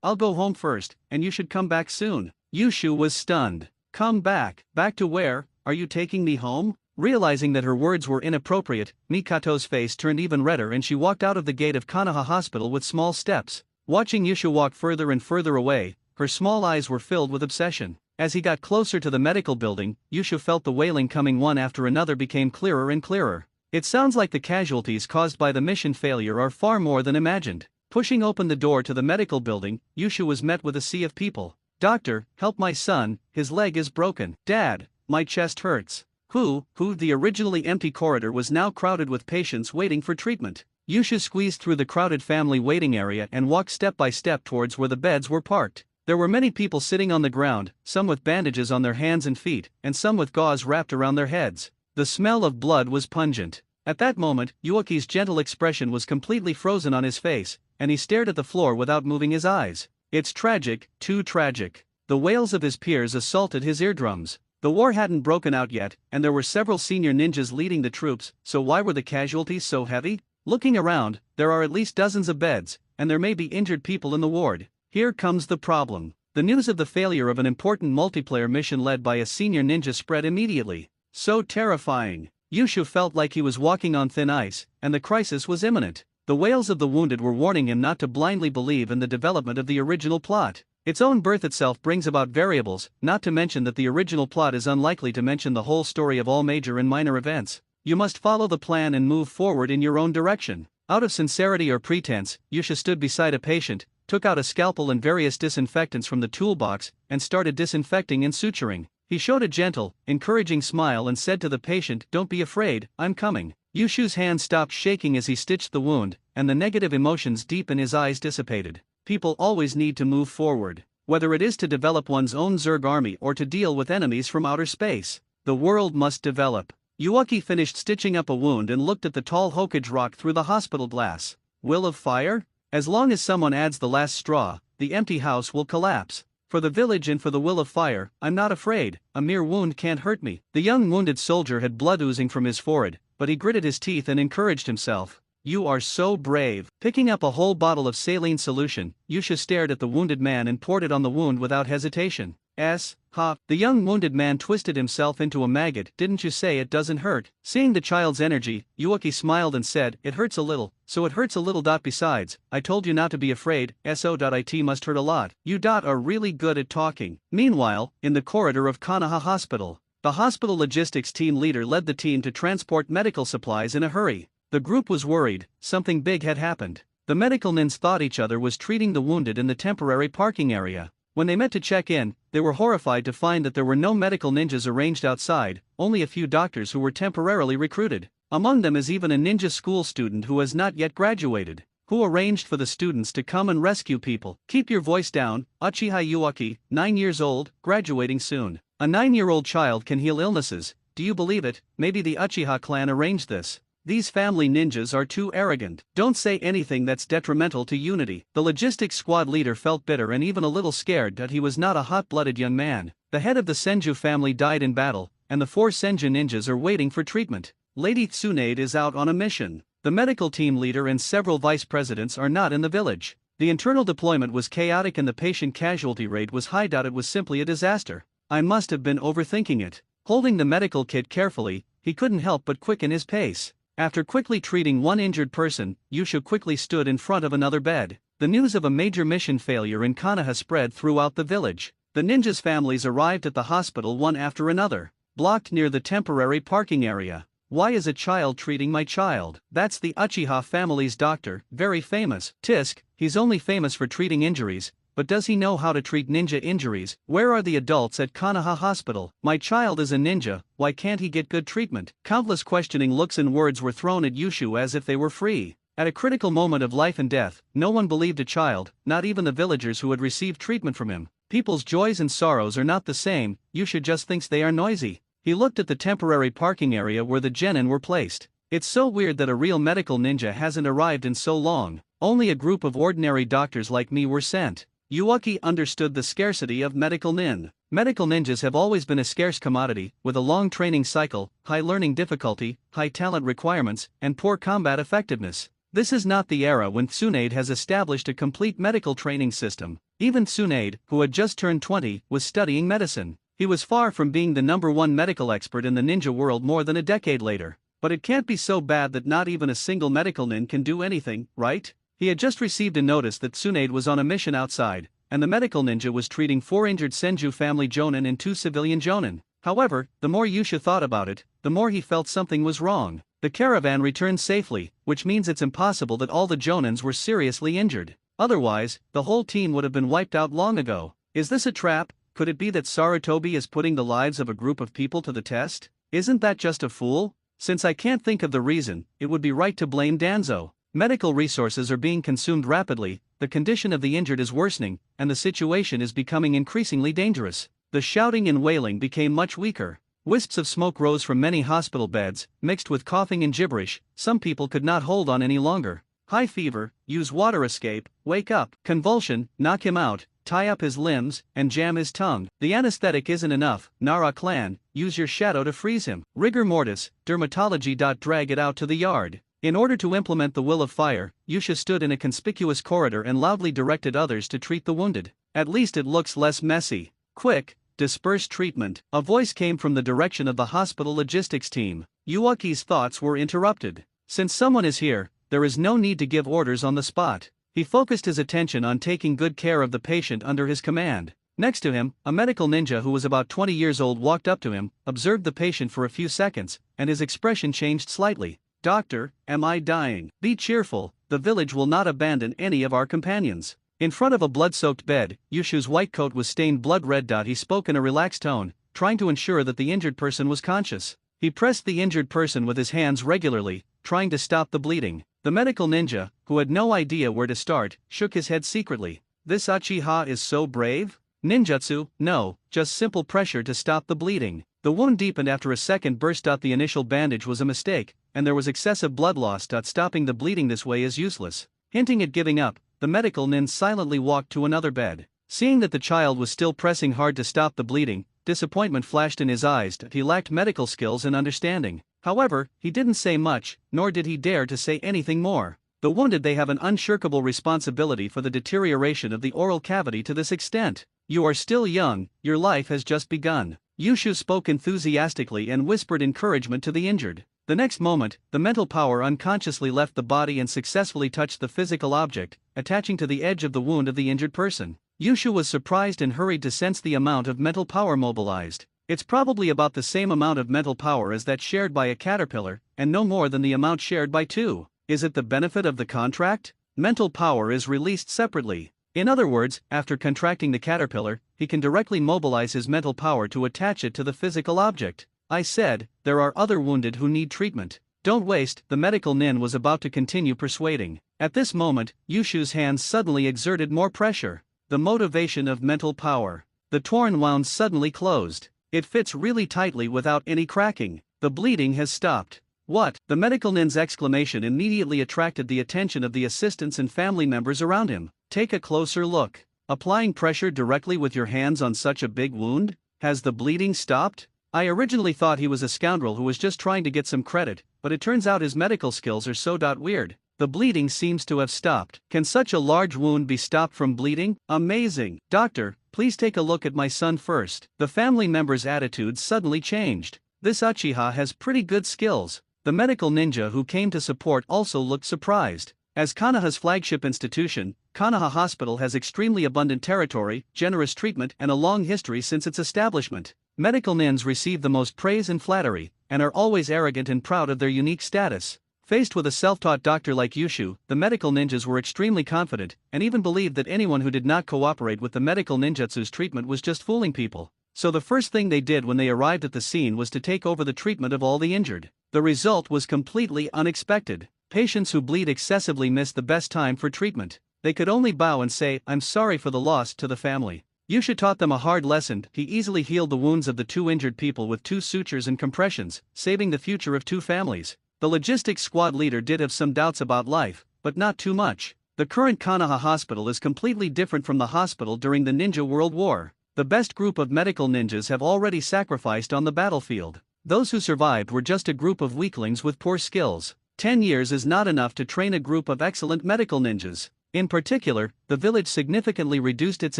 I'll go home first, and you should come back soon. Yushu was stunned. Come back? Back to where? Are you taking me home? Realizing that her words were inappropriate, Mikato's face turned even redder and she walked out of the gate of Konoha Hospital with small steps. Watching Yushu walk further and further away, her small eyes were filled with obsession. As he got closer to the medical building, Yushu felt the wailing coming one after another became clearer and clearer. It sounds like the casualties caused by the mission failure are far more than imagined. Pushing open the door to the medical building, Yushu was met with a sea of people. Doctor, help my son, his leg is broken. Dad, my chest hurts. The originally empty corridor was now crowded with patients waiting for treatment. Yushu squeezed through the crowded family waiting area and walked step by step towards where the beds were parked. There were many people sitting on the ground, some with bandages on their hands and feet, and some with gauze wrapped around their heads. The smell of blood was pungent. At that moment, Uchi's gentle expression was completely frozen on his face, and he stared at the floor without moving his eyes. It's tragic, too tragic. The wails of his peers assaulted his eardrums. The war hadn't broken out yet, and there were several senior ninjas leading the troops, so why were the casualties so heavy? Looking around, there are at least dozens of beds, and there may be injured people in the ward. Here comes the problem. The news of the failure of an important multiplayer mission led by a senior ninja spread immediately. So terrifying. Yushu felt like he was walking on thin ice, and the crisis was imminent. The wails of the wounded were warning him not to blindly believe in the development of the original plot. Its own birth itself brings about variables, not to mention that the original plot is unlikely to mention the whole story of all major and minor events. You must follow the plan and move forward in your own direction. Out of sincerity or pretense, Yushu stood beside a patient, took out a scalpel and various disinfectants from the toolbox, and started disinfecting and suturing. He showed a gentle, encouraging smile and said to the patient, "Don't be afraid, I'm coming." Yushu's hand stopped shaking as he stitched the wound, and the negative emotions deep in his eyes dissipated. People always need to move forward, whether it is to develop one's own Zerg army or to deal with enemies from outer space. The world must develop. Uchi finished stitching up a wound and looked at the tall Hokage rock through the hospital glass. Will of fire? As long as someone adds the last straw, the empty house will collapse. For the village and for the will of fire, I'm not afraid, a mere wound can't hurt me. The young wounded soldier had blood oozing from his forehead, but he gritted his teeth and encouraged himself. You are so brave. Picking up a whole bottle of saline solution, Yushu stared at the wounded man and poured it on the wound without hesitation. The young wounded man twisted himself into a maggot. Didn't you say it doesn't hurt? Seeing the child's energy, Uchi smiled and said, it hurts a little, so it hurts a little. Besides, I told you not to be afraid, it must hurt a lot. You are really good at talking. Meanwhile, in the corridor of Konoha Hospital, the hospital logistics team leader led the team to transport medical supplies in a hurry. The group was worried, something big had happened. The medical nins thought each other was treating the wounded in the temporary parking area. When they met to check in, they were horrified to find that there were no medical ninjas arranged outside, only a few doctors who were temporarily recruited. Among them is even a ninja school student who has not yet graduated, who arranged for the students to come and rescue people. Keep your voice down, Uchiha Uchi, 9 years old, graduating soon. A 9-year-old child can heal illnesses, do you believe it? Maybe the Uchiha clan arranged this. These family ninjas are too arrogant. Don't say anything that's detrimental to unity. The logistics squad leader felt bitter and even a little scared that he was not a hot-blooded young man. The head of the Senju family died in battle, and the 4 Senju ninjas are waiting for treatment. Lady Tsunade is out on a mission. The medical team leader and several vice presidents are not in the village. The internal deployment was chaotic and the patient casualty rate was high. It was simply a disaster. I must have been overthinking it. Holding the medical kit carefully, he couldn't help but quicken his pace. After quickly treating one injured person, Yushu quickly stood in front of another bed. The news of a major mission failure in Konoha spread throughout the village. The ninjas' families arrived at the hospital one after another, blocked near the temporary parking area. Why is a child treating my child? That's the Uchiha family's doctor, very famous. Tisk, he's only famous for treating injuries, but does he know how to treat ninja injuries? Where are the adults at Konoha Hospital? My child is a ninja, why can't he get good treatment? Countless questioning looks and words were thrown at Yushu as if they were free. At a critical moment of life and death, no one believed a child, not even the villagers who had received treatment from him. People's joys and sorrows are not the same. Yushu just thinks they are noisy. He looked at the temporary parking area where the genin were placed. It's so weird that a real medical ninja hasn't arrived in so long. Only a group of ordinary doctors like me were sent. Uchiha understood the scarcity of medical nin. Medical ninjas have always been a scarce commodity, with a long training cycle, high learning difficulty, high talent requirements, and poor combat effectiveness. This is not the era when Tsunade has established a complete medical training system. Even Tsunade, who had just turned 20, was studying medicine. He was far from being the #1 medical expert in the ninja world more than a decade later. But it can't be so bad that not even a single medical nin can do anything, right? He had just received a notice that Tsunade was on a mission outside, and the medical ninja was treating 4 injured Senju family jonin and 2 civilian jonin. However, the more Yusha thought about it, the more he felt something was wrong. The caravan returned safely, which means it's impossible that all the jonins were seriously injured. Otherwise, the whole team would have been wiped out long ago. Is this a trap? Could it be that Sarutobi is putting the lives of a group of people to the test? Isn't that just a fool? Since I can't think of the reason, it would be right to blame Danzo. Medical resources are being consumed rapidly, the condition of the injured is worsening, and the situation is becoming increasingly dangerous. The shouting and wailing became much weaker. Wisps of smoke rose from many hospital beds, mixed with coughing and gibberish. Some people could not hold on any longer. High fever, use water escape, wake up. Convulsion, knock him out, tie up his limbs, and jam his tongue. The anesthetic isn't enough. Nara clan, use your shadow to freeze him. Rigor mortis, dermatology. Drag it out to the yard. In order to implement the will of fire, Yusha stood in a conspicuous corridor and loudly directed others to treat the wounded. At least it looks less messy. Quick, disperse treatment. A voice came from the direction of the hospital logistics team. Yuaki's thoughts were interrupted. Since someone is here, there is no need to give orders on the spot. He focused his attention on taking good care of the patient under his command. Next to him, a medical ninja who was about 20 years old walked up to him, observed the patient for a few seconds, and his expression changed slightly. Doctor, am I dying? Be cheerful, the village will not abandon any of our companions. In front of a blood-soaked bed, Yushu's white coat was stained blood red. He spoke in a relaxed tone, trying to ensure that the injured person was conscious. He pressed the injured person with his hands regularly, trying to stop the bleeding. The medical ninja, who had no idea where to start, shook his head secretly. This Uchiha is so brave? Ninjutsu? No, just simple pressure to stop the bleeding. The wound deepened after a second burst. The initial bandage was a mistake, and there was excessive blood loss. Stopping the bleeding this way is useless. Hinting at giving up, the medical nin silently walked to another bed. Seeing that the child was still pressing hard to stop the bleeding, disappointment flashed in his eyes. He lacked medical skills and understanding. However, he didn't say much, nor did he dare to say anything more. The wounded, they have an unshirkable responsibility for the deterioration of the oral cavity to this extent. You are still young, your life has just begun. Yushu spoke enthusiastically and whispered encouragement to the injured. The next moment, the mental power unconsciously left the body and successfully touched the physical object, attaching to the edge of the wound of the injured person. Yushu was surprised and hurried to sense the amount of mental power mobilized. It's probably about the same amount of mental power as that shared by a caterpillar, and no more than the amount shared by 2. Is it the benefit of the contract? Mental power is released separately. In other words, after contracting the caterpillar, he can directly mobilize his mental power to attach it to the physical object. I said, there are other wounded who need treatment. Don't waste. The medical nin was about to continue persuading. At this moment, Yushu's hands suddenly exerted more pressure. The motivation of mental power. The torn wound suddenly closed. It fits really tightly without any cracking. The bleeding has stopped. What? The medical nin's exclamation immediately attracted the attention of the assistants and family members around him. Take a closer look. Applying pressure directly with your hands on such a big wound? Has the bleeding stopped? I originally thought he was a scoundrel who was just trying to get some credit, but it turns out his medical skills are so weird. The bleeding seems to have stopped. Can such a large wound be stopped from bleeding? Amazing. Doctor, please take a look at my son first. The family member's attitude suddenly changed. This Uchiha has pretty good skills. The medical ninja who came to support also looked surprised. As Konoha's flagship institution, Konoha Hospital has extremely abundant territory, generous treatment, and a long history since its establishment. Medical nins receive the most praise and flattery, and are always arrogant and proud of their unique status. Faced with a self-taught doctor like Yushu, the medical ninjas were extremely confident, and even believed that anyone who did not cooperate with the medical ninjutsu's treatment was just fooling people. So the first thing they did when they arrived at the scene was to take over the treatment of all the injured. The result was completely unexpected. Patients who bleed excessively missed the best time for treatment. They could only bow and say, "I'm sorry for the loss," to the family. Yushu taught them a hard lesson. He easily healed the wounds of the two injured people with 2 sutures and compressions, saving the future of 2 families. The logistics squad leader did have some doubts about life, but not too much. The current Konoha hospital is completely different from the hospital during the Ninja World War. The best group of medical ninjas have already sacrificed on the battlefield. Those who survived were just a group of weaklings with poor skills. 10 years is not enough to train a group of excellent medical ninjas. In particular, the village significantly reduced its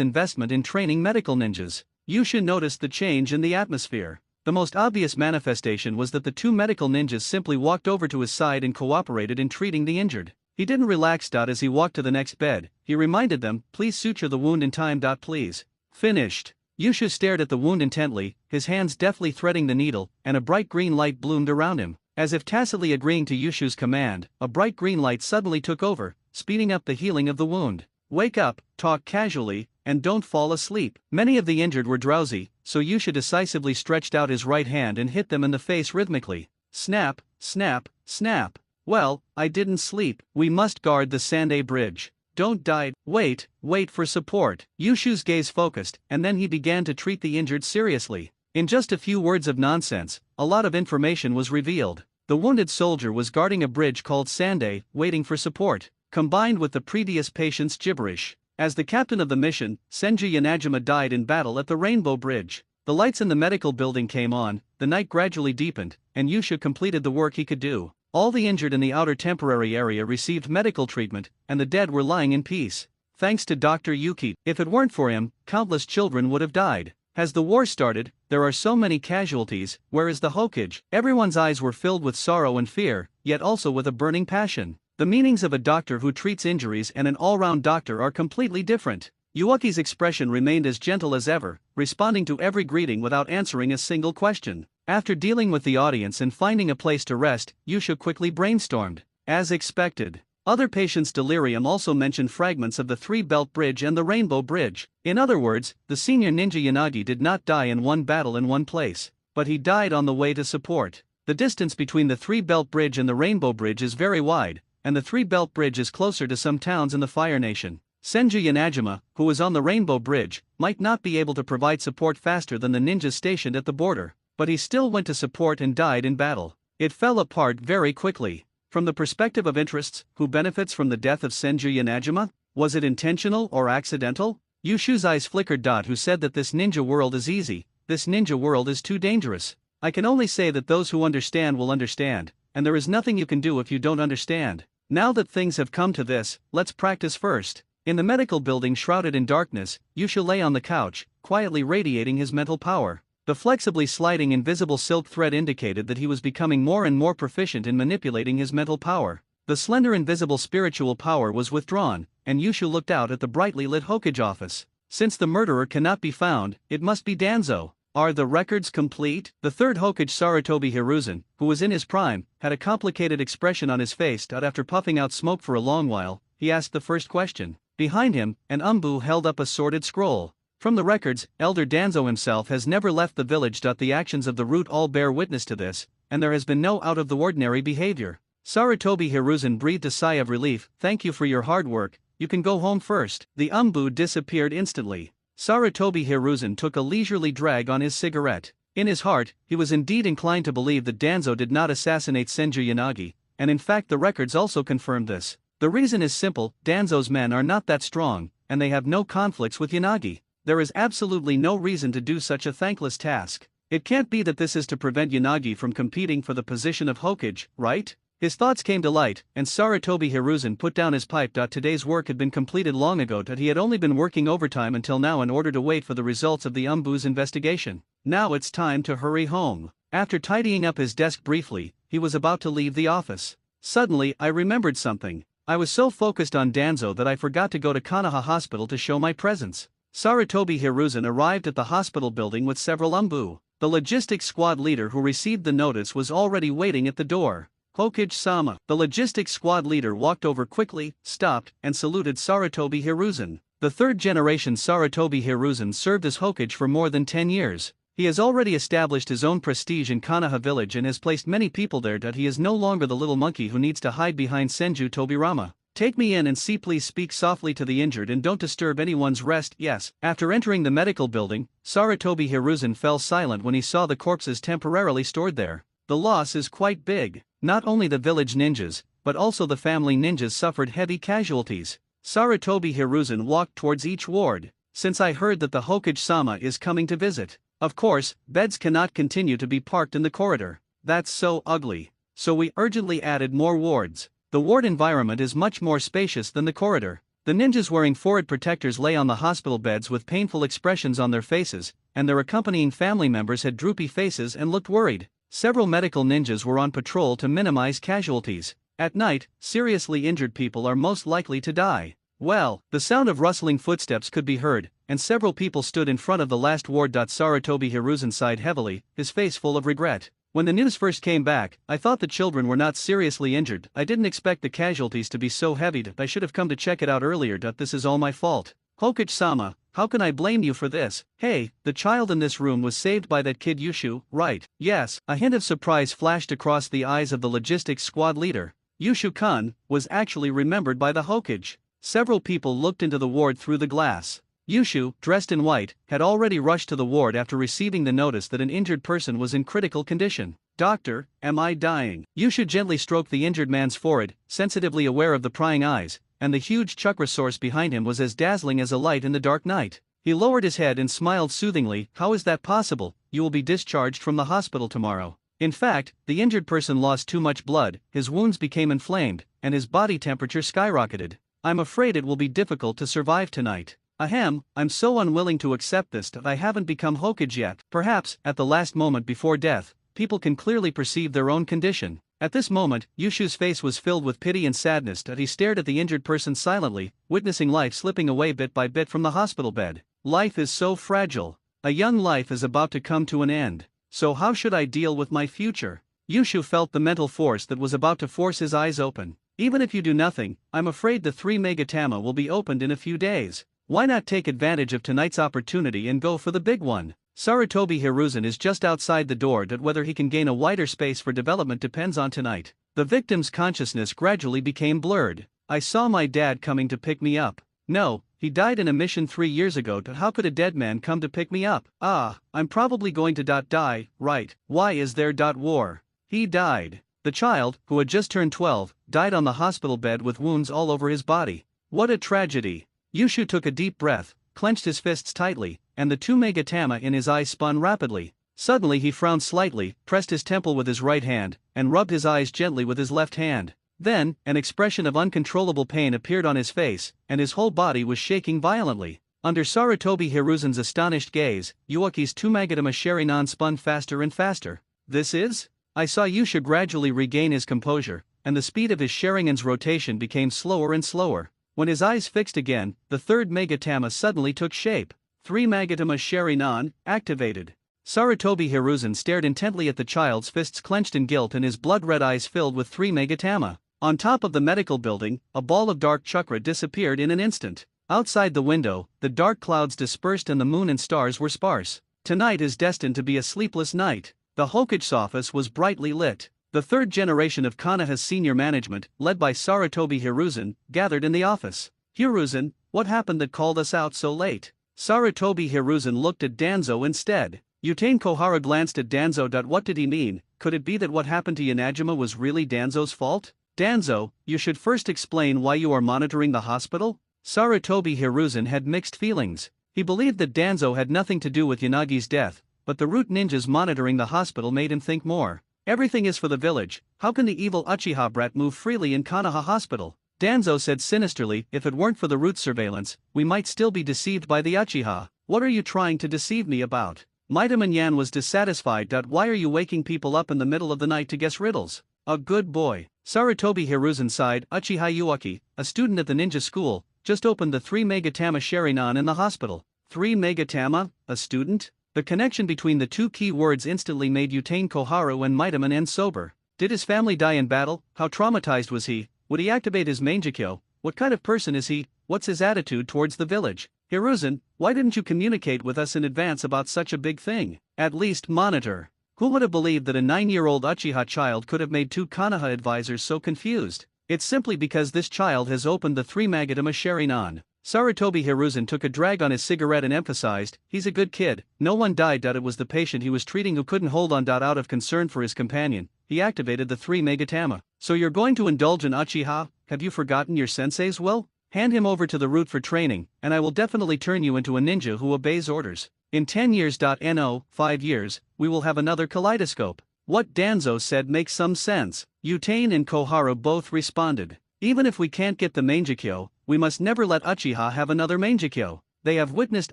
investment in training medical ninjas. Yusha noticed the change in the atmosphere. The most obvious manifestation was that the 2 medical ninjas simply walked over to his side and cooperated in treating the injured. He didn't relax. As he walked to the next bed, he reminded them, "Please suture the wound in time. Please." Finished. Yusha stared at the wound intently, his hands deftly threading the needle, and a bright green light bloomed around him. As if tacitly agreeing to Yushu's command, a bright green light suddenly took over, speeding up the healing of the wound. Wake up, talk casually, and don't fall asleep. Many of the injured were drowsy, so Yusha decisively stretched out his right hand and hit them in the face rhythmically. Snap, snap, snap. Well, I didn't sleep. We must guard the Sandai Bridge. Don't die. Wait for support. Yushu's gaze focused, and then he began to treat the injured seriously. In just a few words of nonsense, a lot of information was revealed. The wounded soldier was guarding a bridge called Sandai, waiting for support, combined with the previous patient's gibberish. As the captain of the mission, Senju Yanagima died in battle at the Rainbow Bridge. The lights in the medical building came on, the night gradually deepened, and Yusha completed the work he could do. All the injured in the outer temporary area received medical treatment, and the dead were lying in peace. Thanks to Dr. Yuki. If it weren't for him, countless children would have died. As the war started, there are so many casualties. Where is the Hokage? Everyone's eyes were filled with sorrow and fear, yet also with a burning passion. The meanings of a doctor who treats injuries and an all-round doctor are completely different. Yuki's expression remained as gentle as ever, responding to every greeting without answering a single question. After dealing with the audience and finding a place to rest, Yusha quickly brainstormed. As expected, other patients' delirium also mentioned fragments of the 3-Belt Bridge and the Rainbow Bridge. In other words, the senior ninja Yanagi did not die in one battle in one place, but he died on the way to support. The distance between the 3-Belt Bridge and the Rainbow Bridge is very wide, and the 3-Belt Bridge is closer to some towns in the Fire Nation. Senju Yanagima, who was on the Rainbow Bridge, might not be able to provide support faster than the ninjas stationed at the border, but he still went to support and died in battle. It fell apart very quickly. From the perspective of interests, who benefits from the death of Senju Yanagima? Was it intentional or accidental? Yushu's eyes flickered. Who said that this ninja world is easy? This ninja world is too dangerous. I can only say that those who understand will understand, and there is nothing you can do if you don't understand. Now that things have come to this, let's practice first. In the medical building shrouded in darkness, Yusha lay on the couch, quietly radiating his mental power. The flexibly sliding invisible silk thread indicated that he was becoming more and more proficient in manipulating his mental power. The slender invisible spiritual power was withdrawn, and Yusha looked out at the brightly lit Hokage office. Since the murderer cannot be found, it must be Danzo. Are the records complete? The third Hokage, Sarutobi Hiruzen, who was in his prime, had a complicated expression on his face. After puffing out smoke for a long while, he asked the first question. Behind him, an Umbu held up a sordid scroll. From the records, Elder Danzo himself has never left the village. The actions of the root all bear witness to this, and there has been no out-of-the-ordinary behavior. Sarutobi Hiruzen breathed a sigh of relief. Thank you for your hard work, you can go home first. The Umbu disappeared instantly. Sarutobi Hiruzen took a leisurely drag on his cigarette. In his heart, he was indeed inclined to believe that Danzo did not assassinate Senju Yanagi, and in fact the records also confirmed this. The reason is simple, Danzo's men are not that strong, and they have no conflicts with Yanagi. There is absolutely no reason to do such a thankless task. It can't be that this is to prevent Yanagi from competing for the position of Hokage, right? His thoughts came to light, and Saratobi Hiruzen put down his pipe. Today's work had been completed long ago. He had only been working overtime until now in order to wait for the results of the Umbu's investigation. Now it's time to hurry home. After tidying up his desk briefly, he was about to leave the office. Suddenly, I remembered something. I was so focused on Danzo that I forgot to go to Konoha Hospital to show my presence. Saratobi Hiruzen arrived at the hospital building with several Umbu. The logistics squad leader who received the notice was already waiting at the door. Hokage-sama. The logistics squad leader walked over quickly, stopped, and saluted Saratobi Hiruzen. The third-generation Saratobi Hiruzen served as Hokage for more than 10 years. He has already established his own prestige in Konoha village and has placed many people there. He is no longer the little monkey who needs to hide behind Senju Tobirama. Take me in and see. Please speak softly to the injured and don't disturb anyone's rest. Yes. After entering the medical building, Saratobi Hiruzen fell silent when he saw the corpses temporarily stored there. The loss is quite big. Not only the village ninjas, but also the family ninjas suffered heavy casualties. Saratobi Hiruzen walked towards each ward. Since I heard that the Hokage-sama is coming to visit. Of course, beds cannot continue to be parked in the corridor. That's so ugly. So we urgently added more wards. The ward environment is much more spacious than the corridor. The ninjas wearing forehead protectors lay on the hospital beds with painful expressions on their faces, and their accompanying family members had droopy faces and looked worried. Several medical ninjas were on patrol to minimize casualties. At night, seriously injured people are most likely to die. Well, the sound of rustling footsteps could be heard, and several people stood in front of the last ward. Saratobi Hiruzen sighed heavily, his face full of regret. When the news first came back, I thought the children were not seriously injured. I didn't expect the casualties to be so heavy. I should have come to check it out earlier. This is all my fault. Hokage-sama, how can I blame you for this? Hey, the child in this room was saved by that kid Yushu, right? Yes. A hint of surprise flashed across the eyes of the logistics squad leader. Yushu-kun was actually remembered by the Hokage. Several people looked into the ward through the glass. Yushu, dressed in white, had already rushed to the ward after receiving the notice that an injured person was in critical condition. Doctor, am I dying? Yushu gently stroked the injured man's forehead, sensitively aware of the prying eyes, and the huge chakra source behind him was as dazzling as a light in the dark night. He lowered his head and smiled soothingly. How is that possible? You will be discharged from the hospital tomorrow. In fact, the injured person lost too much blood, his wounds became inflamed, and his body temperature skyrocketed. I'm afraid it will be difficult to survive tonight. Ahem, I'm so unwilling to accept this that I haven't become Hokage yet. Perhaps, at the last moment before death, people can clearly perceive their own condition. At this moment, Yushu's face was filled with pity and sadness that he stared at the injured person silently, witnessing life slipping away bit by bit from the hospital bed. Life is so fragile. A young life is about to come to an end. So how should I deal with my future? Yushu felt the mental force that was about to force his eyes open. Even if you do nothing, I'm afraid the 3 Megatama will be opened in a few days. Why not take advantage of tonight's opportunity and go for the big one? Saratobi Hiruzen is just outside the door. Whether he can gain a wider space for development depends on tonight. The victim's consciousness gradually became blurred. I saw my dad coming to pick me up. No, he died in a mission 3 years ago. How could a dead man come to pick me up? I'm probably going to die, right? Why is there war? He died. The child, who had just turned 12, died on the hospital bed with wounds all over his body. What a tragedy. Yushu took a deep breath, clenched his fists tightly, and the 2 Megatama in his eyes spun rapidly. Suddenly he frowned slightly, pressed his temple with his right hand, and rubbed his eyes gently with his left hand. Then, an expression of uncontrollable pain appeared on his face, and his whole body was shaking violently. Under Saratobi Hiruzen's astonished gaze, Yuuki's 2 Megatama Sharingan spun faster and faster. This is? I saw Yushu gradually regain his composure, and the speed of his Sharingan's rotation became slower and slower. When his eyes fixed again, the 3rd Megatama suddenly took shape. 3 Megatama Sharingan, activated. Saratobi Hiruzen stared intently at the child's fists clenched in guilt and his blood-red eyes filled with 3 Megatama. On top of the medical building, a ball of dark chakra disappeared in an instant. Outside the window, the dark clouds dispersed and the moon and stars were sparse. Tonight is destined to be a sleepless night. The Hokage's office was brightly lit. The 3rd generation of Konoha's senior management, led by Saratobi Hiruzen, gathered in the office. Hiruzen, what happened that called us out so late? Saratobi Hiruzen looked at Danzo instead. Utane Kohara glanced at Danzo. What did he mean? Could it be that what happened to Yanajima was really Danzo's fault? Danzo, you should first explain why you are monitoring the hospital? Saratobi Hiruzen had mixed feelings. He believed that Danzo had nothing to do with Yanagi's death, but the root ninjas monitoring the hospital made him think more. Everything is for the village. How can the evil Uchiha brat move freely in Konoha Hospital? Danzo said sinisterly, if it weren't for the root surveillance, we might still be deceived by the Uchiha. What are you trying to deceive me about? Maitaman Yan was dissatisfied. Why are you waking people up in the middle of the night to guess riddles? A good boy. Sarutobi Hiruzen sighed. Uchiha Yuaki, a student at the ninja school, just opened the 3 Megatama Sharinan in the hospital. 3 Megatama, a student? The connection between the two key words instantly made Utane Koharu and Maitaman N sober. Did his family die in battle? How traumatized was he? Would he activate his Mangekyo? What kind of person is he? What's his attitude towards the village? Hiruzen, why didn't you communicate with us in advance about such a big thing? At least monitor. Who would have believed that a 9-year-old Uchiha child could have made 2 Konoha advisors so confused? It's simply because this child has opened the 3 Magatama Sharinan. Sarutobi Hiruzen took a drag on his cigarette and emphasized, he's a good kid, no one died. It was the patient he was treating who couldn't hold on. Out of concern for his companion, he activated the 3 Megatama. So you're going to indulge in Uchiha? Have you forgotten your sensei's will? Hand him over to the root for training, and I will definitely turn you into a ninja who obeys orders. In 10 years. 5 years, we will have another kaleidoscope. What Danzo said makes some sense. Utane and Koharu both responded. Even if we can't get the Mangekyo, we must never let Uchiha have another Mangekyo. They have witnessed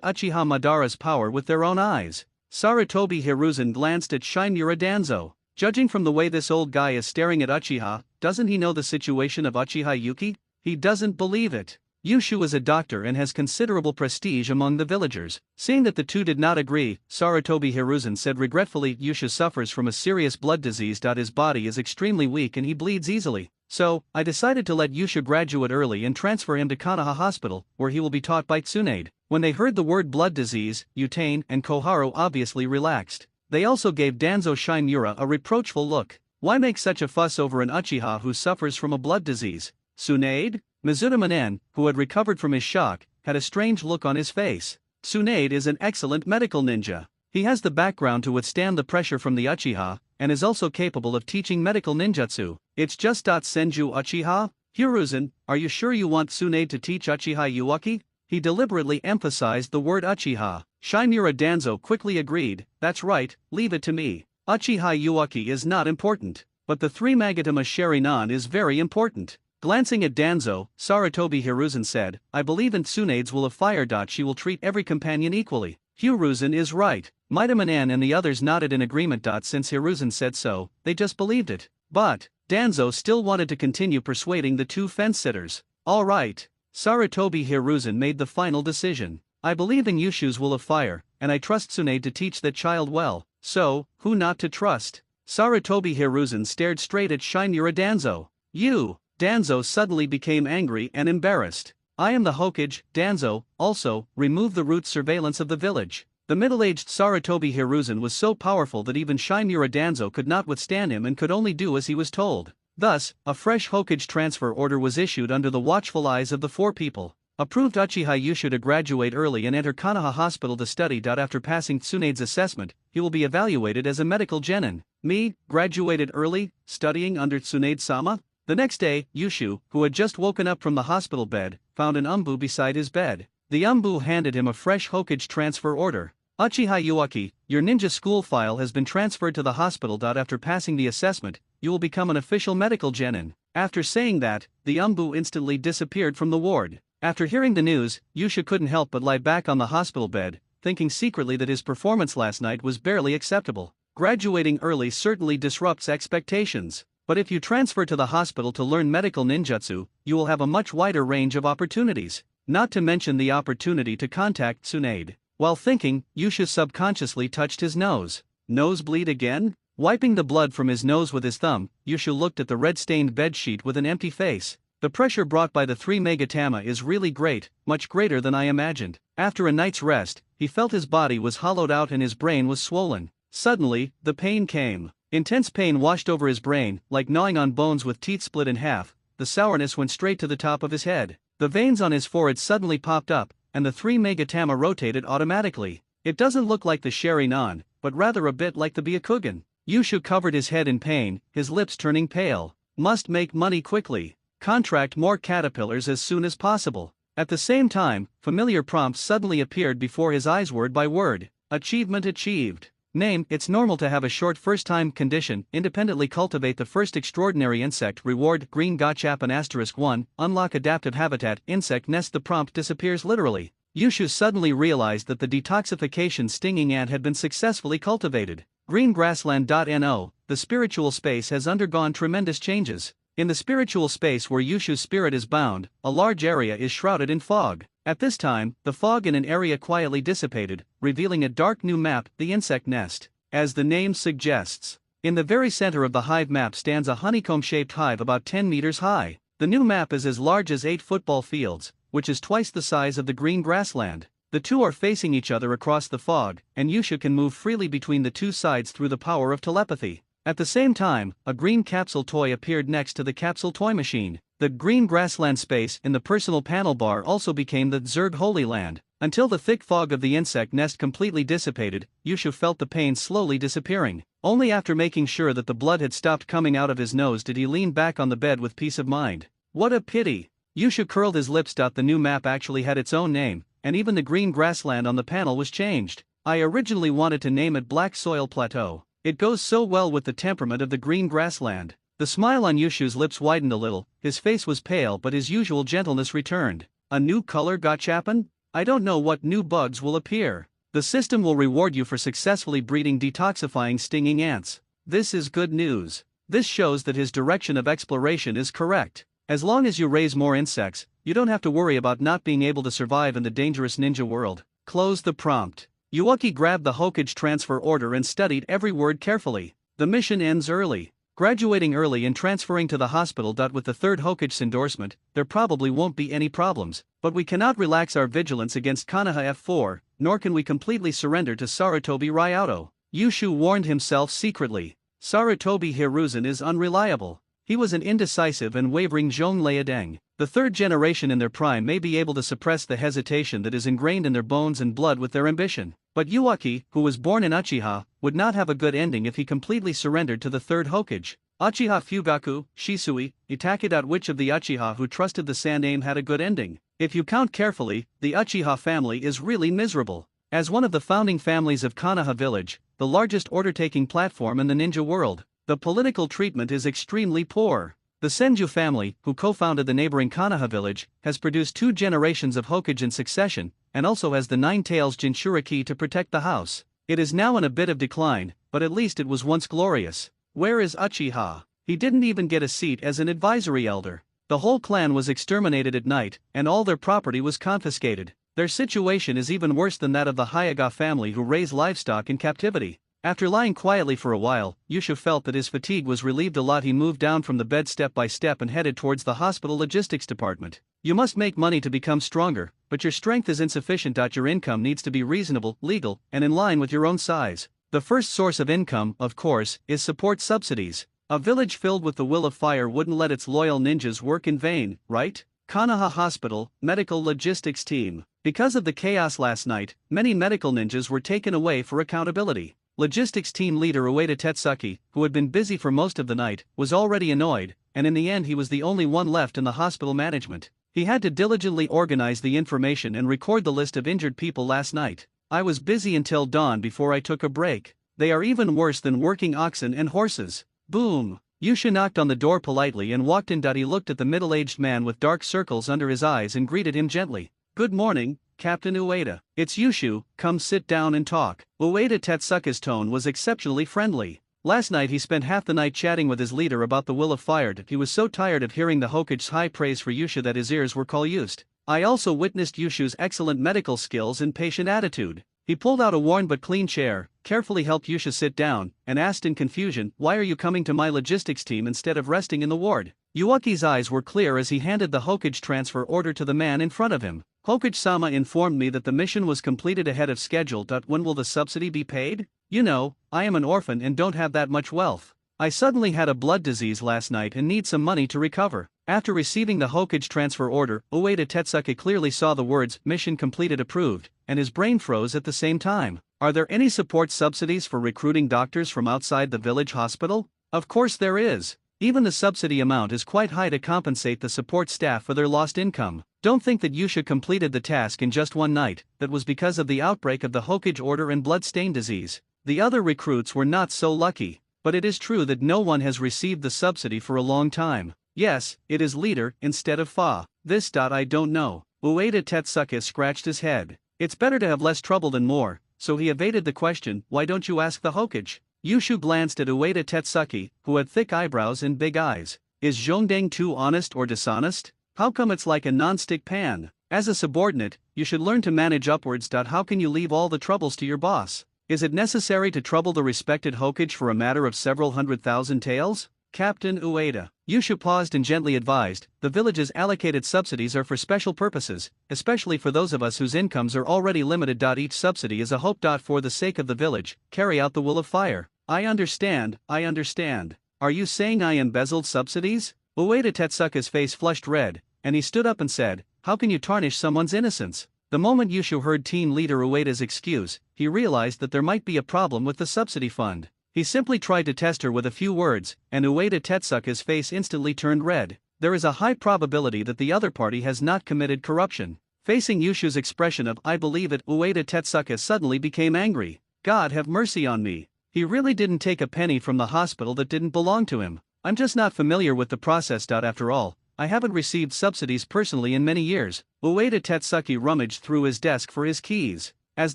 Uchiha Madara's power with their own eyes. Sarutobi Hiruzen glanced at Shinmura Danzo. Judging from the way this old guy is staring at Uchiha, doesn't he know the situation of Uchiha Yuki? He doesn't believe it. Yushu is a doctor and has considerable prestige among the villagers. Seeing that the two did not agree, Sarutobi Hiruzen said regretfully, Yushu suffers from a serious blood disease. His body is extremely weak and he bleeds easily. So, I decided to let Yushu graduate early and transfer him to Konoha Hospital, where he will be taught by Tsunade. When they heard the word blood disease, Utane and Koharu obviously relaxed. They also gave Danzo Shinmura a reproachful look. Why make such a fuss over an Uchiha who suffers from a blood disease? Tsunade? Mizuta Manen, who had recovered from his shock, had a strange look on his face. Tsunade is an excellent medical ninja. He has the background to withstand the pressure from the Uchiha, and is also capable of teaching medical ninjutsu. It's just Senju Uchiha? Hiruzen, are you sure you want Tsunade to teach Uchiha Yuaki? He deliberately emphasized the word Uchiha. Shinmura Danzo quickly agreed, that's right, leave it to me. Uchiha Yuaki is not important, but the 3 Magatama Sharinan is very important. Glancing at Danzo, Sarutobi Hiruzen said, I believe in Tsunade's will of fire. She will treat every companion equally. Hiruzen is right. Maitaman and the others nodded in agreement. Since Hiruzen said so, they just believed it. But Danzo still wanted to continue persuading the 2 fence-sitters. Alright. Sarutobi Hiruzen made the final decision. I believe in Yushu's will of fire, and I trust Tsunade to teach that child well, so, who not to trust? Sarutobi Hiruzen stared straight at Shinmura Danzo. You! Danzo suddenly became angry and embarrassed. I am the Hokage, Danzo, also, remove the root surveillance of the village. The middle-aged Sarutobi Hiruzen was so powerful that even Shinmura Danzo could not withstand him and could only do as he was told. Thus, a fresh Hokage transfer order was issued under the watchful eyes of the 4 people. Approved Uchiha Yushu to graduate early and enter Konoha Hospital to study. After passing Tsunade's assessment, he will be evaluated as a medical genin. Me, graduated early, studying under Tsunade-sama? The next day, Yushu, who had just woken up from the hospital bed, found an umbu beside his bed. The umbu handed him a fresh Hokage transfer order. Uchiha Yuaki, your ninja school file has been transferred to the hospital. After passing the assessment, you will become an official medical genin. After saying that, the umbu instantly disappeared from the ward. After hearing the news, Yushu couldn't help but lie back on the hospital bed, thinking secretly that his performance last night was barely acceptable. Graduating early certainly disrupts expectations. But if you transfer to the hospital to learn medical ninjutsu, you will have a much wider range of opportunities, not to mention the opportunity to contact Tsunade. While thinking, Yushu subconsciously touched his nose. Nosebleed again? Wiping the blood from his nose with his thumb, Yushu looked at the red-stained bedsheet with an empty face. The pressure brought by the 3 Megatama is really great, much greater than I imagined. After a night's rest, he felt his body was hollowed out and his brain was swollen. Suddenly, the pain came. Intense pain washed over his brain, like gnawing on bones with teeth split in half. The sourness went straight to the top of his head. The veins on his forehead suddenly popped up, and the 3 Megatama rotated automatically. It doesn't look like the Sharinan, but rather a bit like the Byakugan. Yushu covered his head in pain, his lips turning pale. Must make money quickly. Contract more caterpillars as soon as possible. At the same time, familiar prompts suddenly appeared before his eyes word by word. Achievement achieved. Name: it's normal to have a short first-time condition. Independently cultivate the first extraordinary insect. Reward: green gachapon *1, unlock adaptive habitat, insect nest. The prompt disappears literally. Yushu suddenly realized that the detoxification stinging ant had been successfully cultivated. Green grassland.no, the spiritual space has undergone tremendous changes. In the spiritual space where Yushu's spirit is bound, a large area is shrouded in fog. At this time, the fog in an area quietly dissipated, revealing a dark new map, the insect nest. As the name suggests, in the very center of the hive map stands a honeycomb-shaped hive about 10 meters high. The new map is as large as 8 football fields, which is twice the size of the green grassland. The two are facing each other across the fog, and Yushu can move freely between the two sides through the power of telepathy. At the same time, a green capsule toy appeared next to the capsule toy machine. The green grassland space in the personal panel bar also became the Zerg Holy Land. Until the thick fog of the insect nest completely dissipated, Yushu felt the pain slowly disappearing. Only after making sure that the blood had stopped coming out of his nose did he lean back on the bed with peace of mind. What a pity! Yushu curled his lips. The new map actually had its own name, and even the green grassland on the panel was changed. I originally wanted to name it Black Soil Plateau. It goes so well with the temperament of the green grassland. The smile on Yushu's lips widened a little, his face was pale but his usual gentleness returned. A new color gachapon? I don't know what new bugs will appear. The system will reward you for successfully breeding detoxifying stinging ants. This is good news. This shows that his direction of exploration is correct. As long as you raise more insects, you don't have to worry about not being able to survive in the dangerous ninja world. Close the prompt. Uchiha grabbed the Hokage transfer order and studied every word carefully. The mission ends early. Graduating early and transferring to the hospital. With the third Hokage's endorsement, there probably won't be any problems, but we cannot relax our vigilance against Konoha F4, nor can we completely surrender to Sarutobi Ryauto. Yushu warned himself secretly. Sarutobi Hiruzen is unreliable. He was an indecisive and wavering Zhongleadeng. The third generation in their prime may be able to suppress the hesitation that is ingrained in their bones and blood with their ambition. But Uchiha, who was born in Uchiha, would not have a good ending if he completely surrendered to the third Hokage. Uchiha Fugaku, Shisui, Itachi. Which of the Uchiha who trusted the Saname had a good ending? If you count carefully, the Uchiha family is really miserable. As one of the founding families of Konoha Village, the largest order-taking platform in the ninja world, the political treatment is extremely poor. The Senju family, who co-founded the neighboring Konoha village, has produced 2 generations of Hokage in succession, and also has the 9 Tails Jinchuriki to protect the house. It is now in a bit of decline, but at least it was once glorious. Where is Uchiha? He didn't even get a seat as an advisory elder. The whole clan was exterminated at night, and all their property was confiscated. Their situation is even worse than that of the Hyuga family who raise livestock in captivity. After lying quietly for a while, Yushu felt that his fatigue was relieved a lot. He moved down from the bed step by step and headed towards the hospital logistics department. You must make money to become stronger, but your strength is insufficient. Your income needs to be reasonable, legal, and in line with your own size. The first source of income, of course, is support subsidies. A village filled with the will of fire wouldn't let its loyal ninjas work in vain, right? Konoha Hospital, Medical Logistics Team. Because of the chaos last night, many medical ninjas were taken away for accountability. Logistics team leader Ueda Tetsuki, who had been busy for most of the night, was already annoyed, and in the end he was the only one left in the hospital management. He had to diligently organize the information and record the list of injured people last night. I was busy until dawn before I took a break. They are even worse than working oxen and horses. Boom! Yusha knocked on the door politely and walked in. He looked at the middle-aged man with dark circles under his eyes and greeted him gently. Good morning, Captain Ueda. It's Yushu, come sit down and talk. Ueda Tetsuka's tone was exceptionally friendly. Last night he spent half the night chatting with his leader about the will of fire. He was so tired of hearing the Hokage's high praise for Yusha that his ears were used. I also witnessed Yushu's excellent medical skills and patient attitude. He pulled out a worn but clean chair, carefully helped Yusha sit down, and asked in confusion, "Why are you coming to my logistics team instead of resting in the ward?" Uchiha's eyes were clear as he handed the Hokage transfer order to the man in front of him. Hokage-sama informed me that the mission was completed ahead of schedule. When will the subsidy be paid? You know, I am an orphan and don't have that much wealth. I suddenly had a blood disease last night and need some money to recover. After receiving the Hokage transfer order, Ueda Tetsuka clearly saw the words, "Mission completed approved," and his brain froze at the same time. Are there any support subsidies for recruiting doctors from outside the village hospital? Of course there is. Even the subsidy amount is quite high to compensate the support staff for their lost income. Don't think that Yusha completed the task in just one night. That was because of the outbreak of the Hokage order and blood-stain disease. The other recruits were not so lucky. But it is true that no one has received the subsidy for a long time. Yes, it is leader instead of fa. This. I don't know. Ueda Tetsuke scratched his head. It's better to have less trouble than more, so he evaded the question, why don't you ask the Hokage? Yushu glanced at Ueda Tetsuke, who had thick eyebrows and big eyes. Is Zhongdeng too honest or dishonest? How come it's like a non-stick pan? As a subordinate, you should learn to manage upwards. How can you leave all the troubles to your boss? Is it necessary to trouble the respected Hokage for a matter of several 100,000 taels? Captain Ueda. Yushu paused and gently advised, the village's allocated subsidies are for special purposes, especially for those of us whose incomes are already limited. Each subsidy is a hope. For the sake of the village, carry out the will of fire. I understand. Are you saying I embezzled subsidies? Ueda Tetsuke's face flushed red, and he stood up and said, how can you tarnish someone's innocence? The moment Yushu heard team leader Ueda's excuse, he realized that there might be a problem with the subsidy fund. He simply tried to test her with a few words, and Ueda Tetsuke's face instantly turned red. There is a high probability that the other party has not committed corruption. Facing Yushu's expression of I believe it, Ueda Tetsuke suddenly became angry. God have mercy on me. He really didn't take a penny from the hospital that didn't belong to him. I'm just not familiar with the process. After all, I haven't received subsidies personally in many years. Ueda Tetsuke rummaged through his desk for his keys. As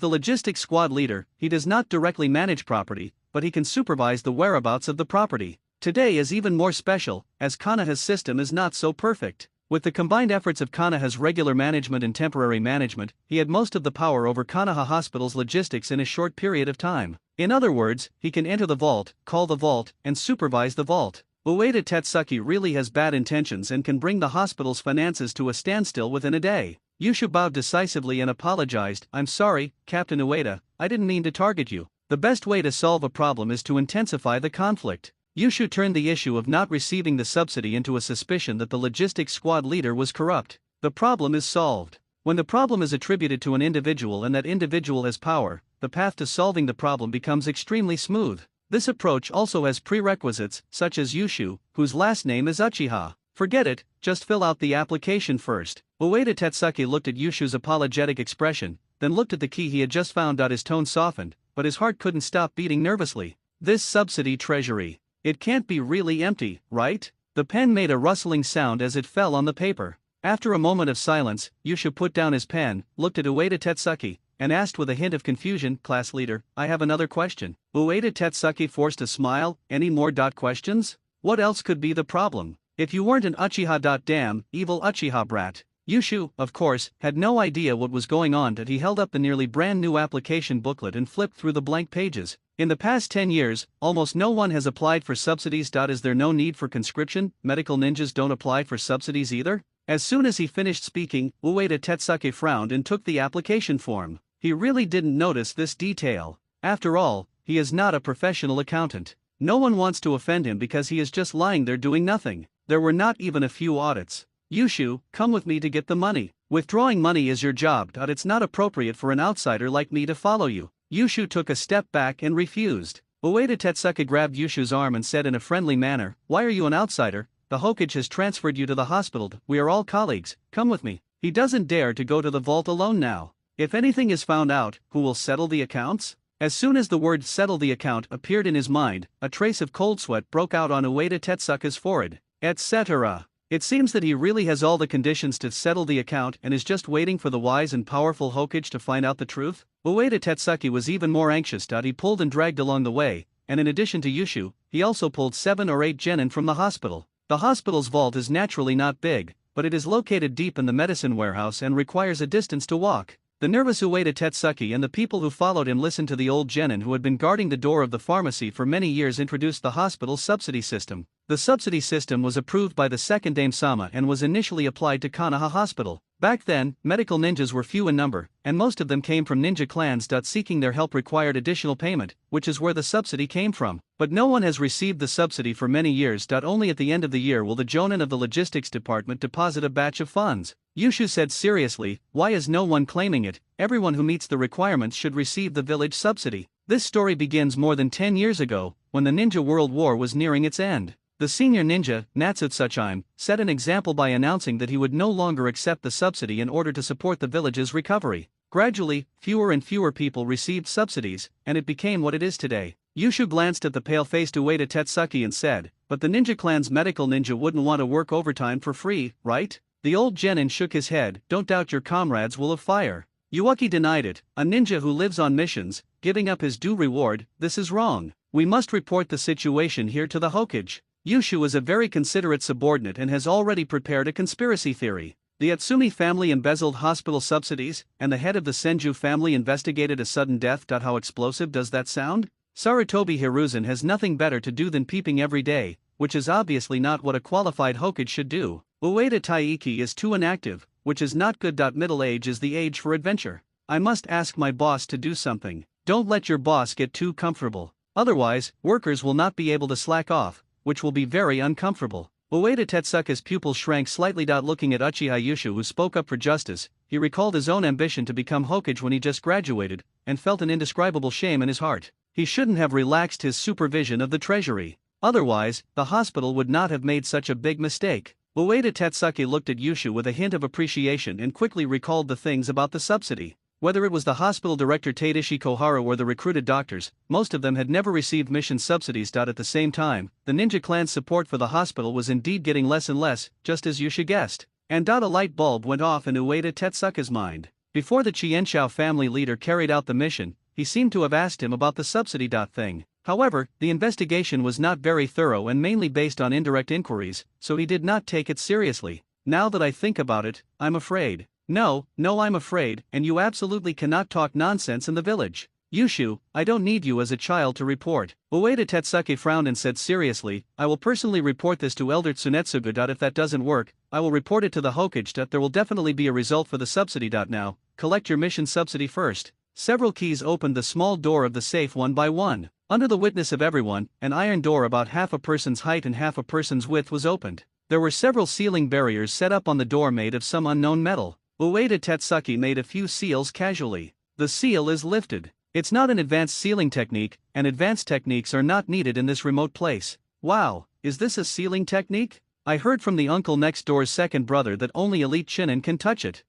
the logistics squad leader, he does not directly manage property, but he can supervise the whereabouts of the property. Today is even more special, as Konoha's system is not so perfect. With the combined efforts of Konoha's regular management and temporary management, he had most of the power over Konoha Hospital's logistics in a short period of time. In other words, he can enter the vault, call the vault, and supervise the vault. Ueda Tetsuke really has bad intentions and can bring the hospital's finances to a standstill within a day. Yushu bowed decisively and apologized. I'm sorry, Captain Ueda, I didn't mean to target you. The best way to solve a problem is to intensify the conflict. Yushu turned the issue of not receiving the subsidy into a suspicion that the logistics squad leader was corrupt. The problem is solved. When the problem is attributed to an individual and that individual has power, the path to solving the problem becomes extremely smooth. This approach also has prerequisites, such as Yushu, whose last name is Uchiha. Forget it, just fill out the application first. Ueda Tetsuke looked at Yushu's apologetic expression, then looked at the key he had just found. His tone softened, but his heart couldn't stop beating nervously. This subsidy treasury. It can't be really empty, right? The pen made a rustling sound as it fell on the paper. After a moment of silence, Yushu put down his pen, looked at Ueda Tetsuke, and asked with a hint of confusion, Class leader, I have another question. Ueda Tetsuke forced a smile. Any more questions? What else could be the problem? If you weren't an Uchiha. Damn, evil Uchiha brat. Yushu, of course, had no idea what was going on. He held up the nearly brand new application booklet and flipped through the blank pages. In the past 10 years, almost no one has applied for subsidies. Is there no need for conscription? Medical ninjas don't apply for subsidies either? As soon as he finished speaking, Ueda Tetsuke frowned and took the application form. He really didn't notice this detail. After all, he is not a professional accountant. No one wants to offend him because he is just lying there doing nothing. There were not even a few audits. Yushu, come with me to get the money. Withdrawing money is your job. It's not appropriate for an outsider like me to follow you. Yushu took a step back and refused. Ueda Tetsuke grabbed Yushu's arm and said in a friendly manner, why are you an outsider? The Hokage has transferred you to the hospital. We are all colleagues. Come with me. He doesn't dare to go to the vault alone now. If anything is found out, who will settle the accounts? As soon as the word settle the account appeared in his mind, a trace of cold sweat broke out on Ueda Tetsuke's forehead, etc. It seems that he really has all the conditions to settle the account and is just waiting for the wise and powerful Hokage to find out the truth. Ueda Tetsuke was even more anxious. He pulled and dragged along the way, and in addition to Yushu, he also pulled 7 or 8 genin from the hospital. The hospital's vault is naturally not big, but it is located deep in the medicine warehouse and requires a distance to walk. The nervous Ueda Tetsuke and the people who followed him listened to the old genin who had been guarding the door of the pharmacy for many years introduced the hospital's subsidy system. The subsidy system was approved by the second Dame-sama and was initially applied to Konoha Hospital. Back then, medical ninjas were few in number, and most of them came from ninja clans. Seeking their help required additional payment, which is where the subsidy came from. But no one has received the subsidy for many years. Only at the end of the year will the jonin of the logistics department deposit a batch of funds. Yushu said seriously, why is no one claiming it? Everyone who meets the requirements should receive the village subsidy. This story begins more than 10 years ago, when the Ninja World War was nearing its end. The senior ninja, Natsutsuchime, set an example by announcing that he would no longer accept the subsidy in order to support the village's recovery. Gradually, fewer and fewer people received subsidies, and it became what it is today. Yushu glanced at the pale-faced Ueda Tetsuki and said, "But the ninja clan's medical ninja wouldn't want to work overtime for free, right?" The old genin shook his head. "Don't doubt your comrades will have fire." Yuaki denied it. "A ninja who lives on missions, giving up his due reward, this is wrong. We must report the situation here to the Hokage." Yushu is a very considerate subordinate and has already prepared a conspiracy theory. The Atsumi family embezzled hospital subsidies, and the head of the Senju family investigated a sudden death. How explosive does that sound? Sarutobi Hiruzen has nothing better to do than peeping every day, which is obviously not what a qualified Hokage should do. Ueda Taiki is too inactive, which is not good. Middle age is the age for adventure. I must ask my boss to do something. Don't let your boss get too comfortable. Otherwise, workers will not be able to slack off, which will be very uncomfortable. Ueda Tetsuka's pupils shrank slightly. Looking at Uchiha Yushu, who spoke up for justice, he recalled his own ambition to become Hokage when he just graduated, and felt an indescribable shame in his heart. He shouldn't have relaxed his supervision of the treasury. Otherwise, the hospital would not have made such a big mistake. Ueda Tetsuki looked at Yushu with a hint of appreciation and quickly recalled the things about the subsidy. Whether it was the hospital director Tadashi Koharu or the recruited doctors, most of them had never received mission subsidies. At the same time, the ninja clan's support for the hospital was indeed getting less and less, just as Yushu guessed. And a light bulb went off in Ueda Tetsuka's mind. Before the Chienshao family leader carried out the mission, he seemed to have asked him about the subsidy thing. However, the investigation was not very thorough and mainly based on indirect inquiries, so he did not take it seriously. Now that I think about it, I'm afraid. No, I'm afraid, and you absolutely cannot talk nonsense in the village. Yushu, I don't need you as a child to report. Ueda Tetsuki frowned and said seriously, I will personally report this to Elder Tsunetsugu. If that doesn't work, I will report it to the Hokage. There will definitely be a result for the subsidy. Now, collect your mission subsidy first. Several keys opened the small door of the safe one by one. Under the witness of everyone, an iron door about half a person's height and half a person's width was opened. There were several sealing barriers set up on the door made of some unknown metal. Ueda Tetsuki made a few seals casually. The seal is lifted. It's not an advanced sealing technique, and advanced techniques are not needed in this remote place. Wow, is this a sealing technique? I heard from the uncle next door's second brother that only elite Chunin can touch it.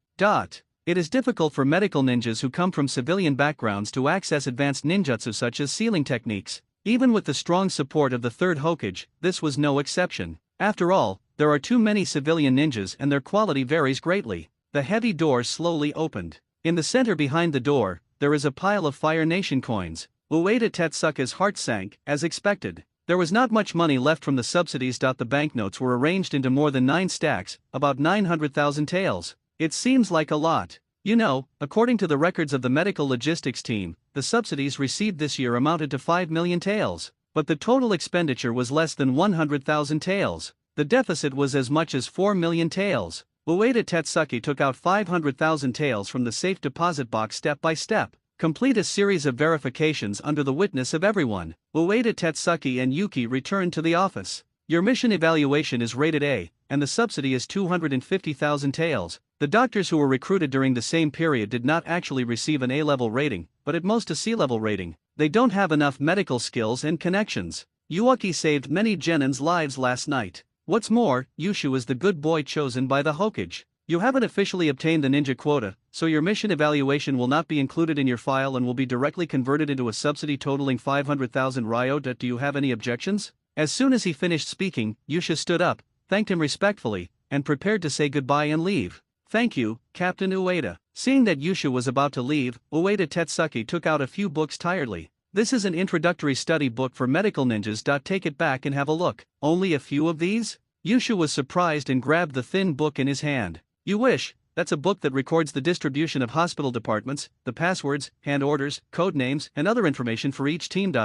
It is difficult for medical ninjas who come from civilian backgrounds to access advanced ninjutsu such as sealing techniques. Even with the strong support of the third Hokage, this was no exception. After all, there are too many civilian ninjas and their quality varies greatly. The heavy door slowly opened. In the center behind the door, there is a pile of Fire Nation coins. Ueda Tetsuka's heart sank, as expected. There was not much money left from the subsidies. The banknotes were arranged into more than 9 stacks, about 900,000 taels. It seems like a lot. You know, according to the records of the medical logistics team, the subsidies received this year amounted to 5 million taels. But the total expenditure was less than 100,000 taels. The deficit was as much as 4 million taels. Ueda Tetsuki took out 500,000 taels from the safe deposit box step by step. Complete a series of verifications under the witness of everyone. Ueda Tetsuki and Yuki returned to the office. Your mission evaluation is rated A, and the subsidy is 250,000 taels. The doctors who were recruited during the same period did not actually receive an A-level rating, but at most a C-level rating. They don't have enough medical skills and connections. Yuaki saved many genins' lives last night. What's more, Yushu is the good boy chosen by the Hokage. You haven't officially obtained the ninja quota, so your mission evaluation will not be included in your file and will be directly converted into a subsidy totaling 500,000 ryo. Do you have any objections? As soon as he finished speaking, Yushu stood up, thanked him respectfully, and prepared to say goodbye and leave. Thank you, Captain Ueda. Seeing that Yushu was about to leave, Ueda Tetsuki took out a few books tiredly. This is an introductory study book for medical ninjas. Take it back and have a look. Only a few of these? Yushu was surprised and grabbed the thin book in his hand. You wish. That's a book that records the distribution of hospital departments, the passwords, hand orders, code names, and other information for each team.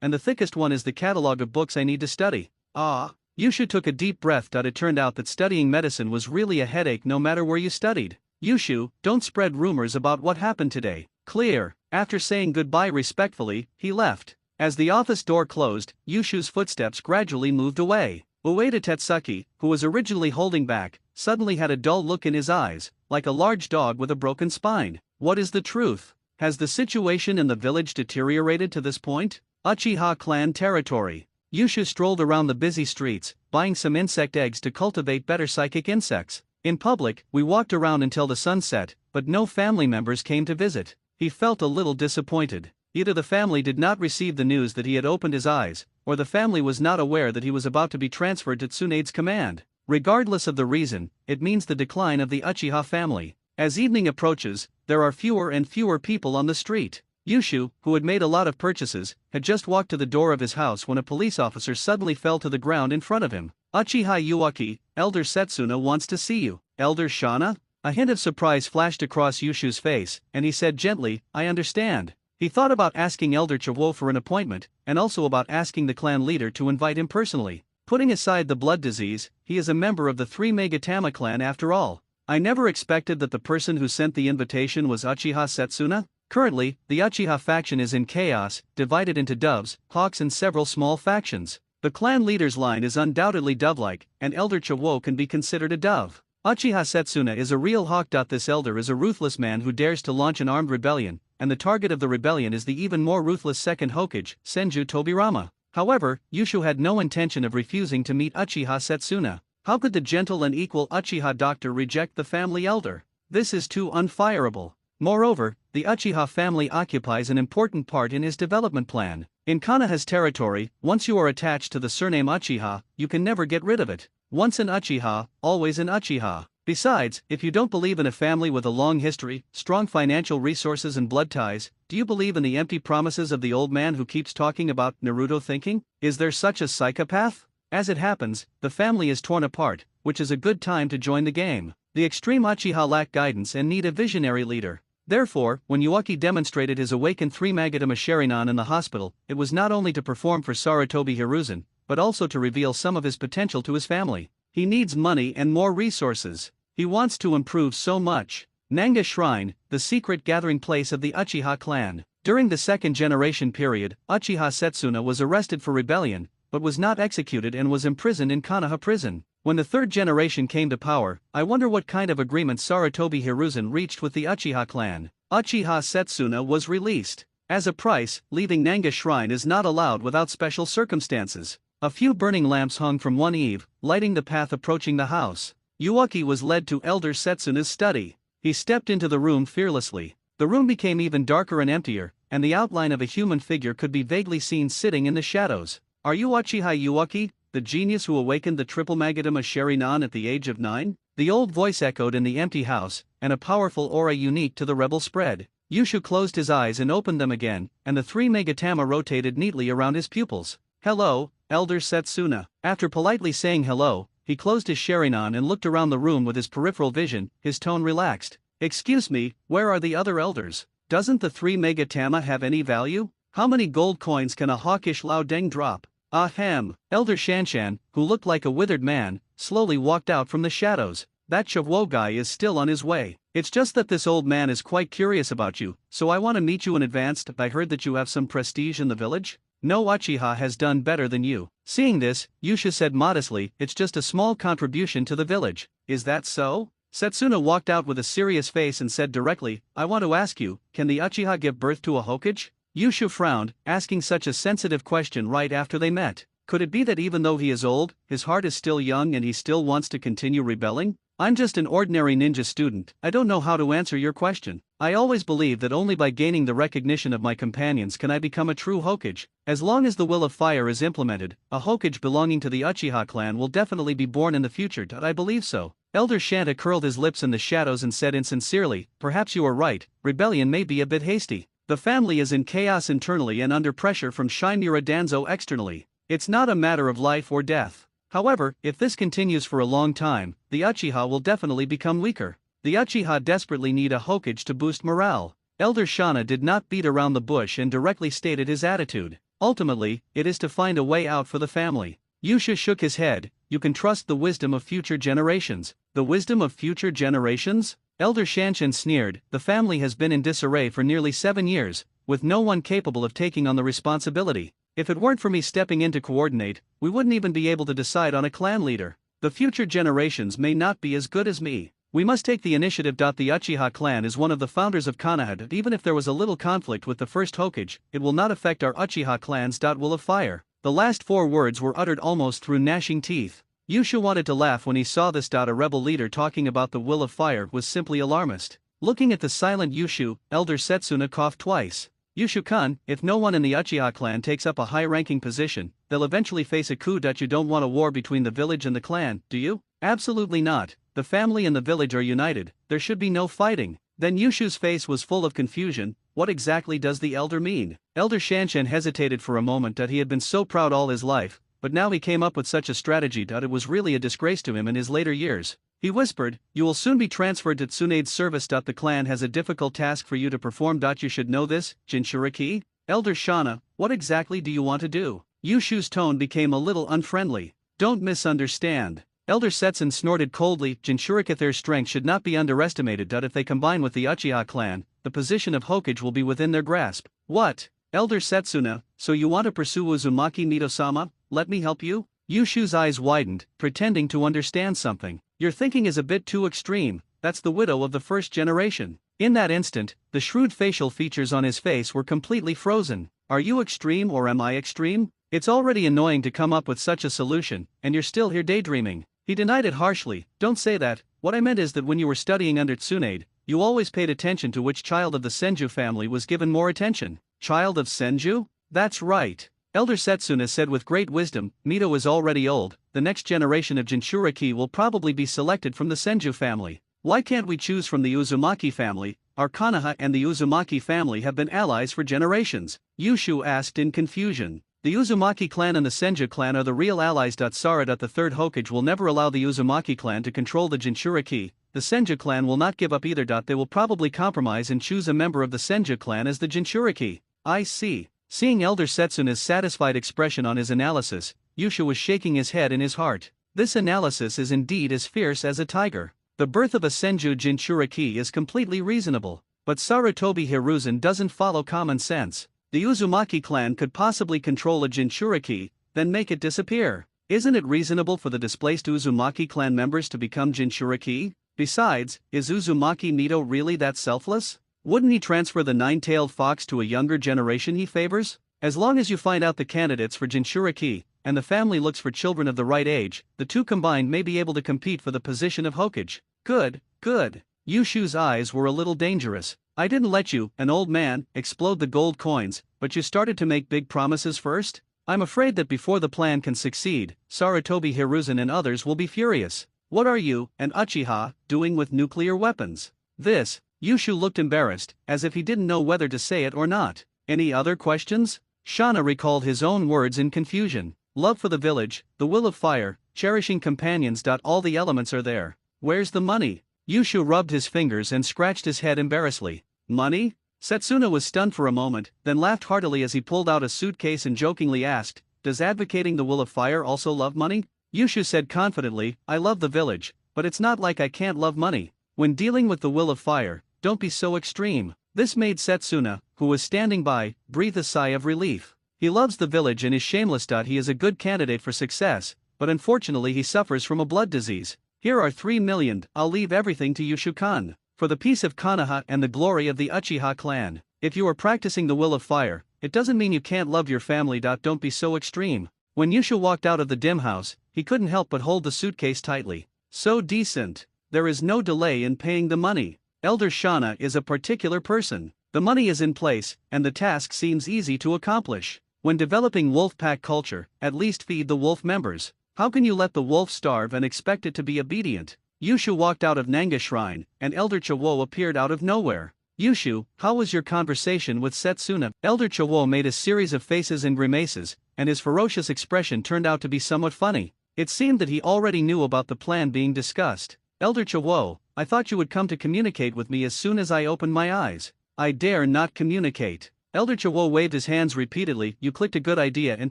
And the thickest one is the catalog of books I need to study. Yushu took a deep breath. It turned out that studying medicine was really a headache no matter where you studied. Yushu, don't spread rumors about what happened today. Clear. After saying goodbye respectfully, he left. As the office door closed, Yushu's footsteps gradually moved away. Ueda Tetsuki, who was originally holding back, suddenly had a dull look in his eyes, like a large dog with a broken spine. What is the truth? Has the situation in the village deteriorated to this point? Uchiha clan territory. Yushu strolled around the busy streets, buying some insect eggs to cultivate better psychic insects. In public, we walked around until the sun set, but no family members came to visit. He felt a little disappointed. Either the family did not receive the news that he had opened his eyes, or the family was not aware that he was about to be transferred to Tsunade's command. Regardless of the reason, it means the decline of the Uchiha family. As evening approaches, there are fewer and fewer people on the street. Yushu, who had made a lot of purchases, had just walked to the door of his house when a police officer suddenly fell to the ground in front of him. "Uchiha Uwaki, Elder Setsuna wants to see you." "Elder Shana?" A hint of surprise flashed across Yushu's face, and he said gently, "I understand." He thought about asking Elder Chiwo for an appointment, and also about asking the clan leader to invite him personally. Putting aside the blood disease, he is a member of the Three Megatama clan after all. "I never expected that the person who sent the invitation was Uchiha Setsuna." Currently, the Uchiha faction is in chaos, divided into doves, hawks and several small factions. The clan leader's line is undoubtedly dove-like, and Elder Chiwo can be considered a dove. Uchiha Setsuna is a real hawk. This elder is a ruthless man who dares to launch an armed rebellion, and the target of the rebellion is the even more ruthless second Hokage, Senju Tobirama. However, Yushu had no intention of refusing to meet Uchiha Setsuna. How could the gentle and equal Uchiha doctor reject the family elder? This is too unfireable. Moreover, the Uchiha family occupies an important part in his development plan. In Konoha's territory, once you are attached to the surname Uchiha, you can never get rid of it. Once an Uchiha, always an Uchiha. Besides, if you don't believe in a family with a long history, strong financial resources and blood ties, do you believe in the empty promises of the old man who keeps talking about Naruto thinking? Is there such a psychopath? As it happens, the family is torn apart, which is a good time to join the game. The extreme Uchiha lack guidance and need a visionary leader. Therefore, when Uwaki demonstrated his awakened Three Magatama Sharingan in the hospital, it was not only to perform for Sarutobi Hiruzen, but also to reveal some of his potential to his family. He needs money and more resources. He wants to improve so much. Nanga Shrine, the secret gathering place of the Uchiha clan. During the second generation period, Uchiha Setsuna was arrested for rebellion, but was not executed and was imprisoned in Konoha prison. When the third generation came to power, I wonder what kind of agreement Sarutobi Hiruzen reached with the Uchiha clan. Uchiha Setsuna was released. As a price, leaving Nanga Shrine is not allowed without special circumstances. A few burning lamps hung from one eave, lighting the path approaching the house. Uwaki was led to Elder Setsuna's study. He stepped into the room fearlessly. The room became even darker and emptier, and the outline of a human figure could be vaguely seen sitting in the shadows. "Are you Uchiha Uwaki, the genius who awakened the triple Magatama Sharingan at the age of 9? The old voice echoed in the empty house, and a powerful aura unique to the rebel spread. Yushu closed his eyes and opened them again, and the Three Megatama rotated neatly around his pupils. "Hello, Elder Setsuna." After politely saying hello, he closed his Sharingan and looked around the room with his peripheral vision, his tone relaxed. "Excuse me, where are the other elders? Doesn't the Three Megatama have any value? How many gold coins can a hawkish Lao Deng drop?" "Ahem." Elder Shanshan, who looked like a withered man, slowly walked out from the shadows. "That Chiwo guy is still on his way. It's just that this old man is quite curious about you, so I want to meet you in advance. I heard that you have some prestige in the village? No Uchiha has done better than you." Seeing this, Yusha said modestly, "It's just a small contribution to the village." "Is that so?" Setsuna walked out with a serious face and said directly, "I want to ask you, can the Uchiha give birth to a Hokage?" Yusha frowned, asking such a sensitive question right after they met. Could it be that even though he is old, his heart is still young and he still wants to continue rebelling? "I'm just an ordinary ninja student. I don't know how to answer your question. I always believe that only by gaining the recognition of my companions can I become a true Hokage. As long as the will of fire is implemented, a Hokage belonging to the Uchiha clan will definitely be born in the future. I believe so." Elder Shanta curled his lips in the shadows and said insincerely, "Perhaps you are right, rebellion may be a bit hasty. The family is in chaos internally and under pressure from Shimura Danzo externally. It's not a matter of life or death. However, if this continues for a long time, the Uchiha will definitely become weaker. The Uchiha desperately need a Hokage to boost morale." Elder Shana did not beat around the bush and directly stated his attitude. Ultimately, it is to find a way out for the family. Yusha shook his head. "You can trust the wisdom of future generations." "The wisdom of future generations?" Elder Shanshan sneered. "The family has been in disarray for nearly 7 years, with no one capable of taking on the responsibility. If it weren't for me stepping in to coordinate, we wouldn't even be able to decide on a clan leader. The future generations may not be as good as me. We must take the initiative. The Uchiha clan is one of the founders of Konoha. Even if there was a little conflict with the first Hokage, it will not affect our Uchiha clan's will of fire." The last 4 words were uttered almost through gnashing teeth. Yusha wanted to laugh when he saw this. A rebel leader talking about the will of fire was simply alarmist. Looking at the silent Yushu, Elder Setsuna coughed twice. Yushu-kun, if no one in the Uchiha clan takes up a high-ranking position, they'll eventually face a coup that you don't want a war between the village and the clan, do you? Absolutely not. The family and the village are united, there should be no fighting. Then Yushu's face was full of confusion. What exactly does the elder mean? Elder Shanshan hesitated for a moment that he had been so proud all his life, but now he came up with such a strategy that it was really a disgrace to him in his later years. He whispered, "You will soon be transferred to Tsunade's service. The clan has a difficult task for you to perform. You should know this, Jinchuriki." Elder Shana, what exactly do you want to do? Yushu's tone became a little unfriendly. Don't misunderstand. Elder Setsun snorted coldly. Jinchuriki, their strength should not be underestimated. If they combine with the Uchiha clan, the position of Hokage will be within their grasp. What? Elder Setsuna, so you want to pursue Uzumaki Nito-sama? Let me help you? Yushu's eyes widened, pretending to understand something. Your thinking is a bit too extreme, that's the widow of the first generation. In that instant, the shrewd facial features on his face were completely frozen. Are you extreme or am I extreme? It's already annoying to come up with such a solution, and you're still here daydreaming. He denied it harshly. Don't say that. What I meant is that when you were studying under Tsunade, you always paid attention to which child of the Senju family was given more attention. Child of Senju? That's right. Elder Setsuna said with great wisdom, Mito is already old, the next generation of Jinchuriki will probably be selected from the Senju family. Why can't we choose from the Uzumaki family? Our Konoha and the Uzumaki family have been allies for generations. Yushu asked in confusion. The Uzumaki clan and the Senju clan are the real allies. Sara. The third Hokage will never allow the Uzumaki clan to control the Jinchuriki. The Senju clan will not give up either. They will probably compromise and choose a member of the Senju clan as the Jinchuriki. I see. Seeing Elder Setsuna's satisfied expression on his analysis, Yushu was shaking his head in his heart. This analysis is indeed as fierce as a tiger. The birth of a Senju Jinchuriki is completely reasonable, but Sarutobi Hiruzen doesn't follow common sense. The Uzumaki clan could possibly control a Jinchuriki, then make it disappear. Isn't it reasonable for the displaced Uzumaki clan members to become Jinchuriki? Besides, is Uzumaki Nito really that selfless? Wouldn't he transfer the nine-tailed fox to a younger generation he favors? As long as you find out the candidates for Jinchuriki, and the family looks for children of the right age, the two combined may be able to compete for the position of Hokage. Good, good. Yushu's eyes were a little dangerous. I didn't let you, an old man, explode the gold coins, but you started to make big promises first? I'm afraid that before the plan can succeed, Sarutobi Hiruzen and others will be furious. What are you, an Uchiha, doing with nuclear weapons? This. Yushu looked embarrassed, as if he didn't know whether to say it or not. Any other questions? Shana recalled his own words in confusion. Love for the village, the will of fire, cherishing companions. All the elements are there. Where's the money? Yushu rubbed his fingers and scratched his head embarrassedly. Money? Setsuna was stunned for a moment, then laughed heartily as he pulled out a suitcase and jokingly asked, Does advocating the will of fire also love money? Yushu said confidently, I love the village, but it's not like I can't love money. When dealing with the will of fire, don't be so extreme. This made Setsuna, who was standing by, breathe a sigh of relief. He loves the village and is shameless. He is a good candidate for success, but unfortunately he suffers from a blood disease. Here are 3 million, I'll leave everything to Yushu-kun. For the peace of Konoha and the glory of the Uchiha clan. If you are practicing the will of fire, it doesn't mean you can't love your family. Don't be so extreme. When Yushu walked out of the dim house, he couldn't help but hold the suitcase tightly. So decent. There is no delay in paying the money. Elder Shana is a particular person. The money is in place, and the task seems easy to accomplish. When developing wolf pack culture, at least feed the wolf members. How can you let the wolf starve and expect it to be obedient? Yushu walked out of Nanga Shrine, and Elder Chawo appeared out of nowhere. Yushu, how was your conversation with Setsuna? Elder Chawo made a series of faces and grimaces, and his ferocious expression turned out to be somewhat funny. It seemed that he already knew about the plan being discussed. Elder Chawo, I thought you would come to communicate with me as soon as I opened my eyes. I dare not communicate. Elder Chawo waved his hands repeatedly. You clicked a good idea and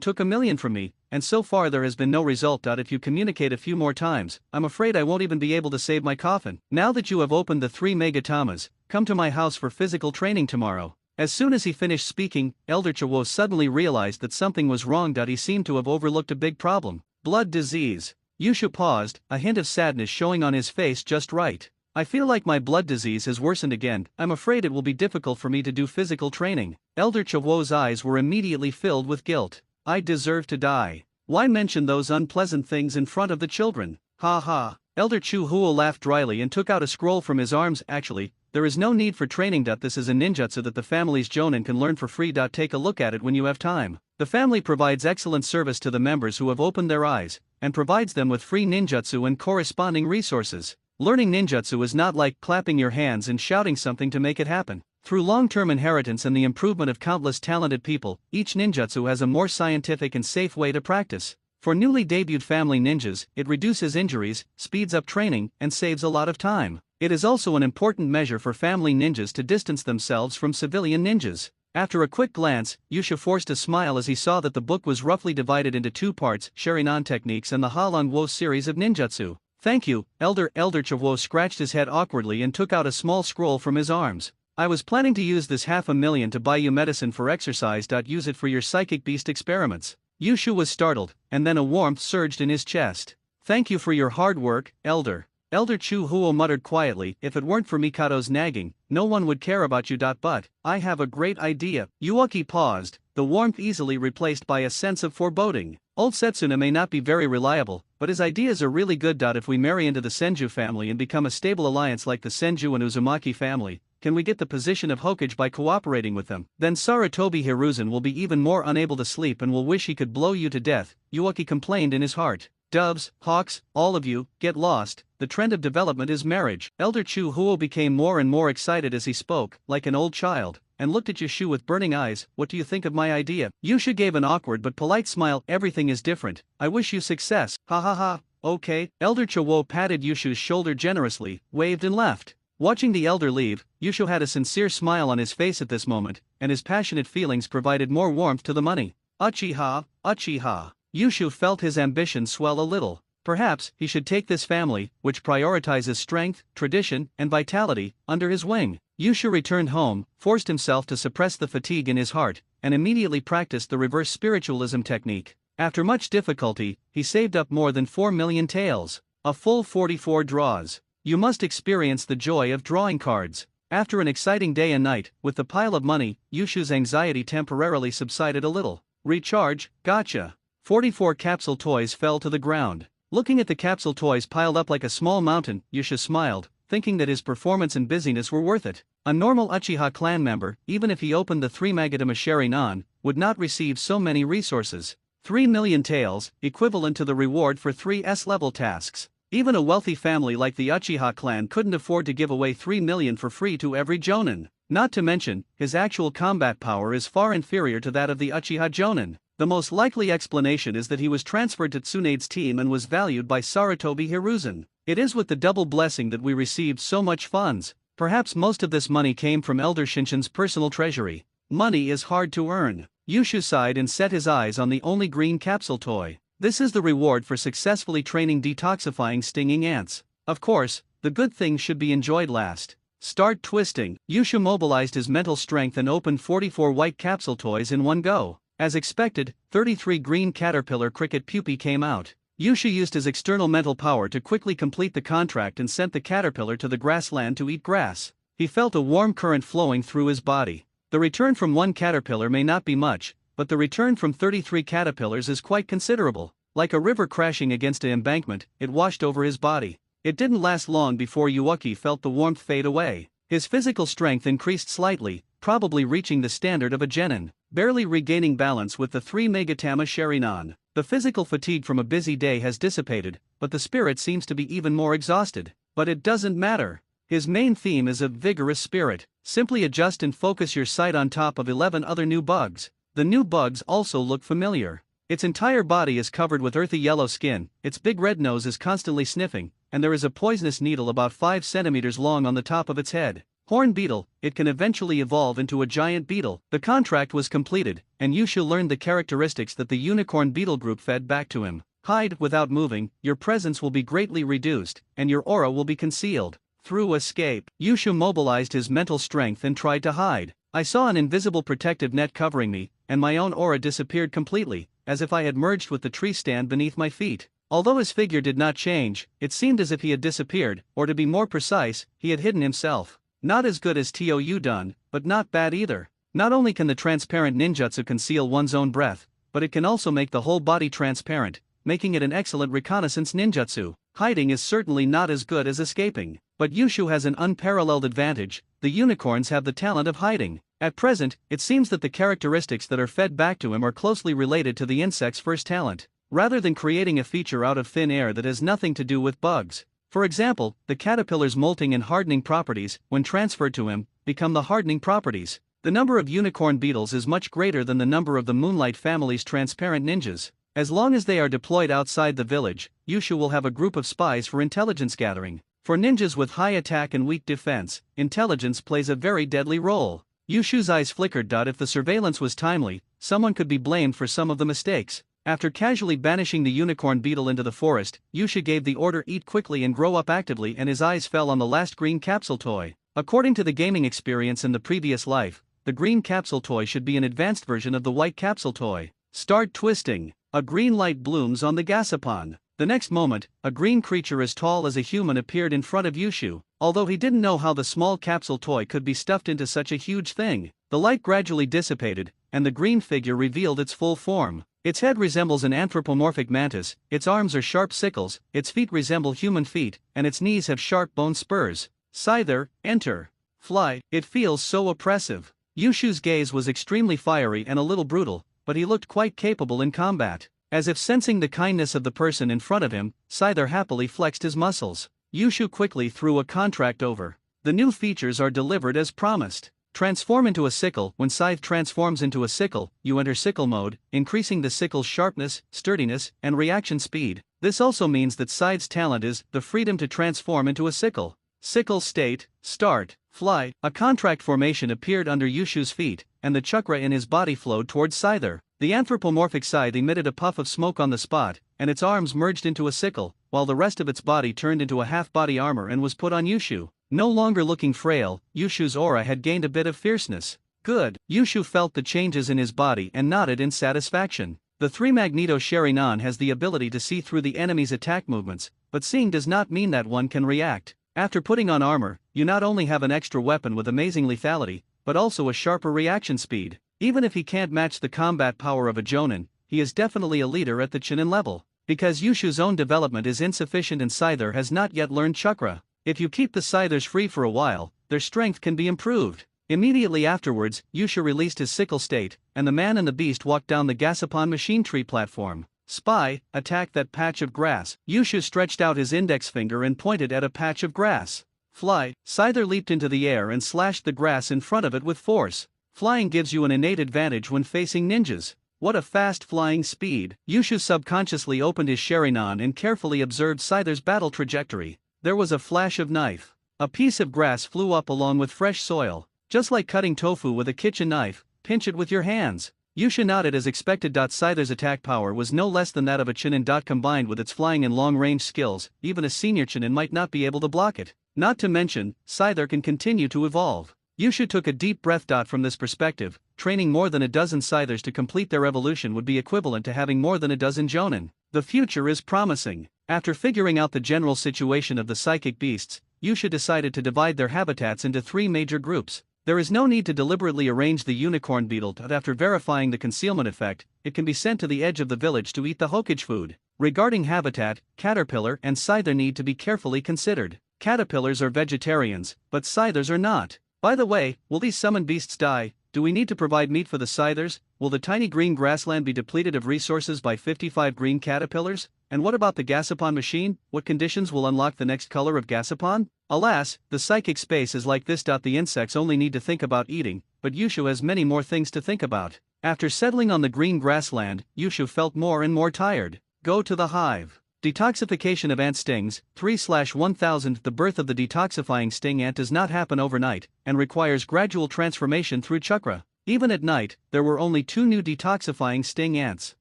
took 1 million from me, and so far there has been no result. If you communicate a few more times, I'm afraid I won't even be able to save my coffin. Now that you have opened the 3 Megatamas, come to my house for physical training tomorrow. As soon as he finished speaking, Elder Chawo suddenly realized that something was wrong. He seemed to have overlooked a big problem. Blood disease. Yushu paused, a hint of sadness showing on his face just right. I feel like my blood disease has worsened again. I'm afraid it will be difficult for me to do physical training. Elder Chawo's eyes were immediately filled with guilt. I deserve to die. Why mention those unpleasant things in front of the children? Ha ha. Elder Chu Huo laughed dryly and took out a scroll from his arms. Actually, There is no need for training. This is a ninjutsu that the family's jonin can learn for free. Take a look at it when you have time. The family provides excellent service to the members who have opened their eyes, and provides them with free ninjutsu and corresponding resources. Learning ninjutsu is not like clapping your hands and shouting something to make it happen. Through long-term inheritance and the improvement of countless talented people, each ninjutsu has a more scientific and safe way to practice. For newly debuted family ninjas, it reduces injuries, speeds up training, and saves a lot of time. It is also an important measure for family ninjas to distance themselves from civilian ninjas. After a quick glance, Yusha forced a smile as he saw that the book was roughly divided into two parts: Sharinan techniques and the Halong Wo series of ninjutsu. Thank you, Elder. Elder Chavo scratched his head awkwardly and took out a small scroll from his arms. I was planning to use this $500,000 to buy you medicine for exercise. Use it for your psychic beast experiments. Yusha was startled, and then a warmth surged in his chest. Thank you for your hard work, Elder. Elder Chu Huo muttered quietly, if it weren't for Mikado's nagging, no one would care about you. But I have a great idea. Yuaki paused, the warmth easily replaced by a sense of foreboding. Old Setsuna may not be very reliable, but his ideas are really good. If we marry into the Senju family and become a stable alliance like the Senju and Uzumaki family, can we get the position of Hokage by cooperating with them? Then Sarutobi Hiruzen will be even more unable to sleep and will wish he could blow you to death, Yuaki complained in his heart. Doves, hawks, all of you, get lost, the trend of development is marriage. Elder Chu Huo became more and more excited as he spoke, like an old child, and looked at Yushu with burning eyes. What do you think of my idea? Yusha gave an awkward but polite smile. Everything is different, I wish you success. Ha ha ha, okay. Elder Chuo patted Yushu's shoulder generously, waved and left. Watching the elder leave, Yushu had a sincere smile on his face at this moment, and his passionate feelings provided more warmth to the money. Uchiha, Uchiha. Yushu felt his ambition swell a little. Perhaps he should take this family, which prioritizes strength, tradition, and vitality, under his wing. Yushu returned home, forced himself to suppress the fatigue in his heart, and immediately practiced the reverse spiritualism technique. After much difficulty, he saved up more than 4 million taels. A full 44 draws. You must experience the joy of drawing cards. After an exciting day and night, with the pile of money, Yushu's anxiety temporarily subsided a little. Recharge, gotcha. 44 capsule toys fell to the ground. Looking at the capsule toys piled up like a small mountain, Yusha smiled, thinking that his performance and busyness were worth it. A normal Uchiha clan member, even if he opened the 3 Magatama Sharinan, would not receive so many resources. 3 million taels, equivalent to the reward for 3 S-level tasks. Even a wealthy family like the Uchiha clan couldn't afford to give away 3 million for free to every jonin. Not to mention, his actual combat power is far inferior to that of the Uchiha jonin. The most likely explanation is that he was transferred to Tsunade's team and was valued by Sarutobi Hiruzen. It is with the double blessing that we received so much funds. Perhaps most of this money came from Elder Shinshin's personal treasury. Money is hard to earn. Yushu sighed and set his eyes on the only green capsule toy. This is the reward for successfully training detoxifying stinging ants. Of course, the good things should be enjoyed last. Start twisting. Yushu mobilized his mental strength and opened 44 white capsule toys in one go. As expected, 33 green caterpillar cricket pupae came out. Yusha used his external mental power to quickly complete the contract and sent the caterpillar to the grassland to eat grass. He felt a warm current flowing through his body. The return from one caterpillar may not be much, but the return from 33 caterpillars is quite considerable. Like a river crashing against an embankment, it washed over his body. It didn't last long before Yuaki felt the warmth fade away. His physical strength increased slightly, probably reaching the standard of a genin. Barely regaining balance with the 3 Magatama Sharinan. The physical fatigue from a busy day has dissipated, but the spirit seems to be even more exhausted. But it doesn't matter. His main theme is a vigorous spirit. Simply adjust and focus your sight on top of 11 other new bugs. The new bugs also look familiar. Its entire body is covered with earthy yellow skin, its big red nose is constantly sniffing, and there is a poisonous needle about 5 centimeters long on the top of its head. Horn beetle, it can eventually evolve into a giant beetle. The contract was completed, and Yusha learned the characteristics that the unicorn beetle group fed back to him. Hide without moving, your presence will be greatly reduced, and your aura will be concealed. Through escape, Yusha mobilized his mental strength and tried to hide. I saw an invisible protective net covering me, and my own aura disappeared completely, as if I had merged with the tree stand beneath my feet. Although his figure did not change, it seemed as if he had disappeared, or to be more precise, he had hidden himself. Not as good as Tou done, but not bad either. Not only can the transparent ninjutsu conceal one's own breath, but it can also make the whole body transparent, making it an excellent reconnaissance ninjutsu. hiding is certainly not as good as escaping. But Yushu has an unparalleled advantage: the unicorns have the talent of hiding. At present, it seems that the characteristics that are fed back to him are closely related to the insect's first talent, rather than creating a feature out of thin air that has nothing to do with bugs. For example, the caterpillar's molting and hardening properties, when transferred to him, become the hardening properties. The number of unicorn beetles is much greater than the number of the Moonlight family's transparent ninjas. As long as they are deployed outside the village, Yushu will have a group of spies for intelligence gathering. For ninjas with high attack and weak defense, intelligence plays a very deadly role. Yushu's eyes flickered. If the surveillance was timely, someone could be blamed for some of the mistakes. After casually banishing the unicorn beetle into the forest, Yushu gave the order eat quickly and grow up actively, and his eyes fell on the last green capsule toy. According to the gaming experience in the previous life, the green capsule toy should be an advanced version of the white capsule toy. Start twisting. A green light blooms on the Gasapon. The next moment, a green creature as tall as a human appeared in front of Yushu. Although he didn't know how the small capsule toy could be stuffed into such a huge thing, the light gradually dissipated, and the green figure revealed its full form. Its head resembles an anthropomorphic mantis, its arms are sharp sickles, its feet resemble human feet, and its knees have sharp bone spurs. Scyther, enter. Fly, it feels so oppressive. Yushu's gaze was extremely fiery and a little brutal, but he looked quite capable in combat. As if sensing the kindness of the person in front of him, Scyther happily flexed his muscles. Yushu quickly threw a contract over. The new features are delivered as promised. Transform into a sickle. When Scythe transforms into a sickle, you enter sickle mode, increasing the sickle's sharpness, sturdiness, and reaction speed. This also means that Scythe's talent is the freedom to transform into a sickle. Sickle state, start, fly. A contract formation appeared under Yushu's feet, and the chakra in his body flowed towards Scyther. The anthropomorphic scythe emitted a puff of smoke on the spot, and its arms merged into a sickle, while the rest of its body turned into a half-body armor and was put on Yushu. No longer looking frail, Yushu's aura had gained a bit of fierceness. Good. Yushu felt the changes in his body and nodded in satisfaction. The 3 Magneto Sharinan has the ability to see through the enemy's attack movements, but seeing does not mean that one can react. After putting on armor, you not only have an extra weapon with amazing lethality, but also a sharper reaction speed. Even if he can't match the combat power of a Jonin, he is definitely a leader at the Chunin level. Because Yushu's own development is insufficient and Scyther has not yet learned chakra, if you keep the Scythers free for a while, their strength can be improved. Immediately afterwards, Yushu released his sickle state, and the man and the beast walked down the Gasapon machine tree platform. Spy, attack that patch of grass. Yushu stretched out his index finger and pointed at a patch of grass. Fly. Scyther leaped into the air and slashed the grass in front of it with force. Flying gives you an innate advantage when facing ninjas. What a fast flying speed. Yushu subconsciously opened his Sharinan and carefully observed Scyther's battle trajectory. There was a flash of knife. A piece of grass flew up along with fresh soil. Just like cutting tofu with a kitchen knife, pinch it with your hands. Yushu nodded as expected. Scyther's attack power was no less than that of a Chunin. Combined with its flying and long-range skills, even a senior Chunin might not be able to block it. Not to mention, Scyther can continue to evolve. Yushu took a deep breath. From this perspective, training more than a dozen Scythers to complete their evolution would be equivalent to having more than a dozen Jonin. The future is promising. After figuring out the general situation of the psychic beasts, Yushu decided to divide their habitats into 3 major groups. There is no need to deliberately arrange the unicorn beetle. After verifying the concealment effect, it can be sent to the edge of the village to eat the Hokage food. Regarding habitat, caterpillar and Scyther need to be carefully considered. Caterpillars are vegetarians, but Scythers are not. By the way, will these summoned beasts die? Do we need to provide meat for the Scythers? Will the tiny green grassland be depleted of resources by 55 green caterpillars? And what about the Gasapon machine? What conditions will unlock the next color of Gasapon? Alas, the psychic space is like this. The insects only need to think about eating, but Yushu has many more things to think about. After settling on the green grassland, Yushu felt more and more tired. Go to the hive. Detoxification of ant stings, 3/1000. The birth of the detoxifying sting ant does not happen overnight, and requires gradual transformation through chakra. Even at night, there were only 2 new detoxifying sting ants.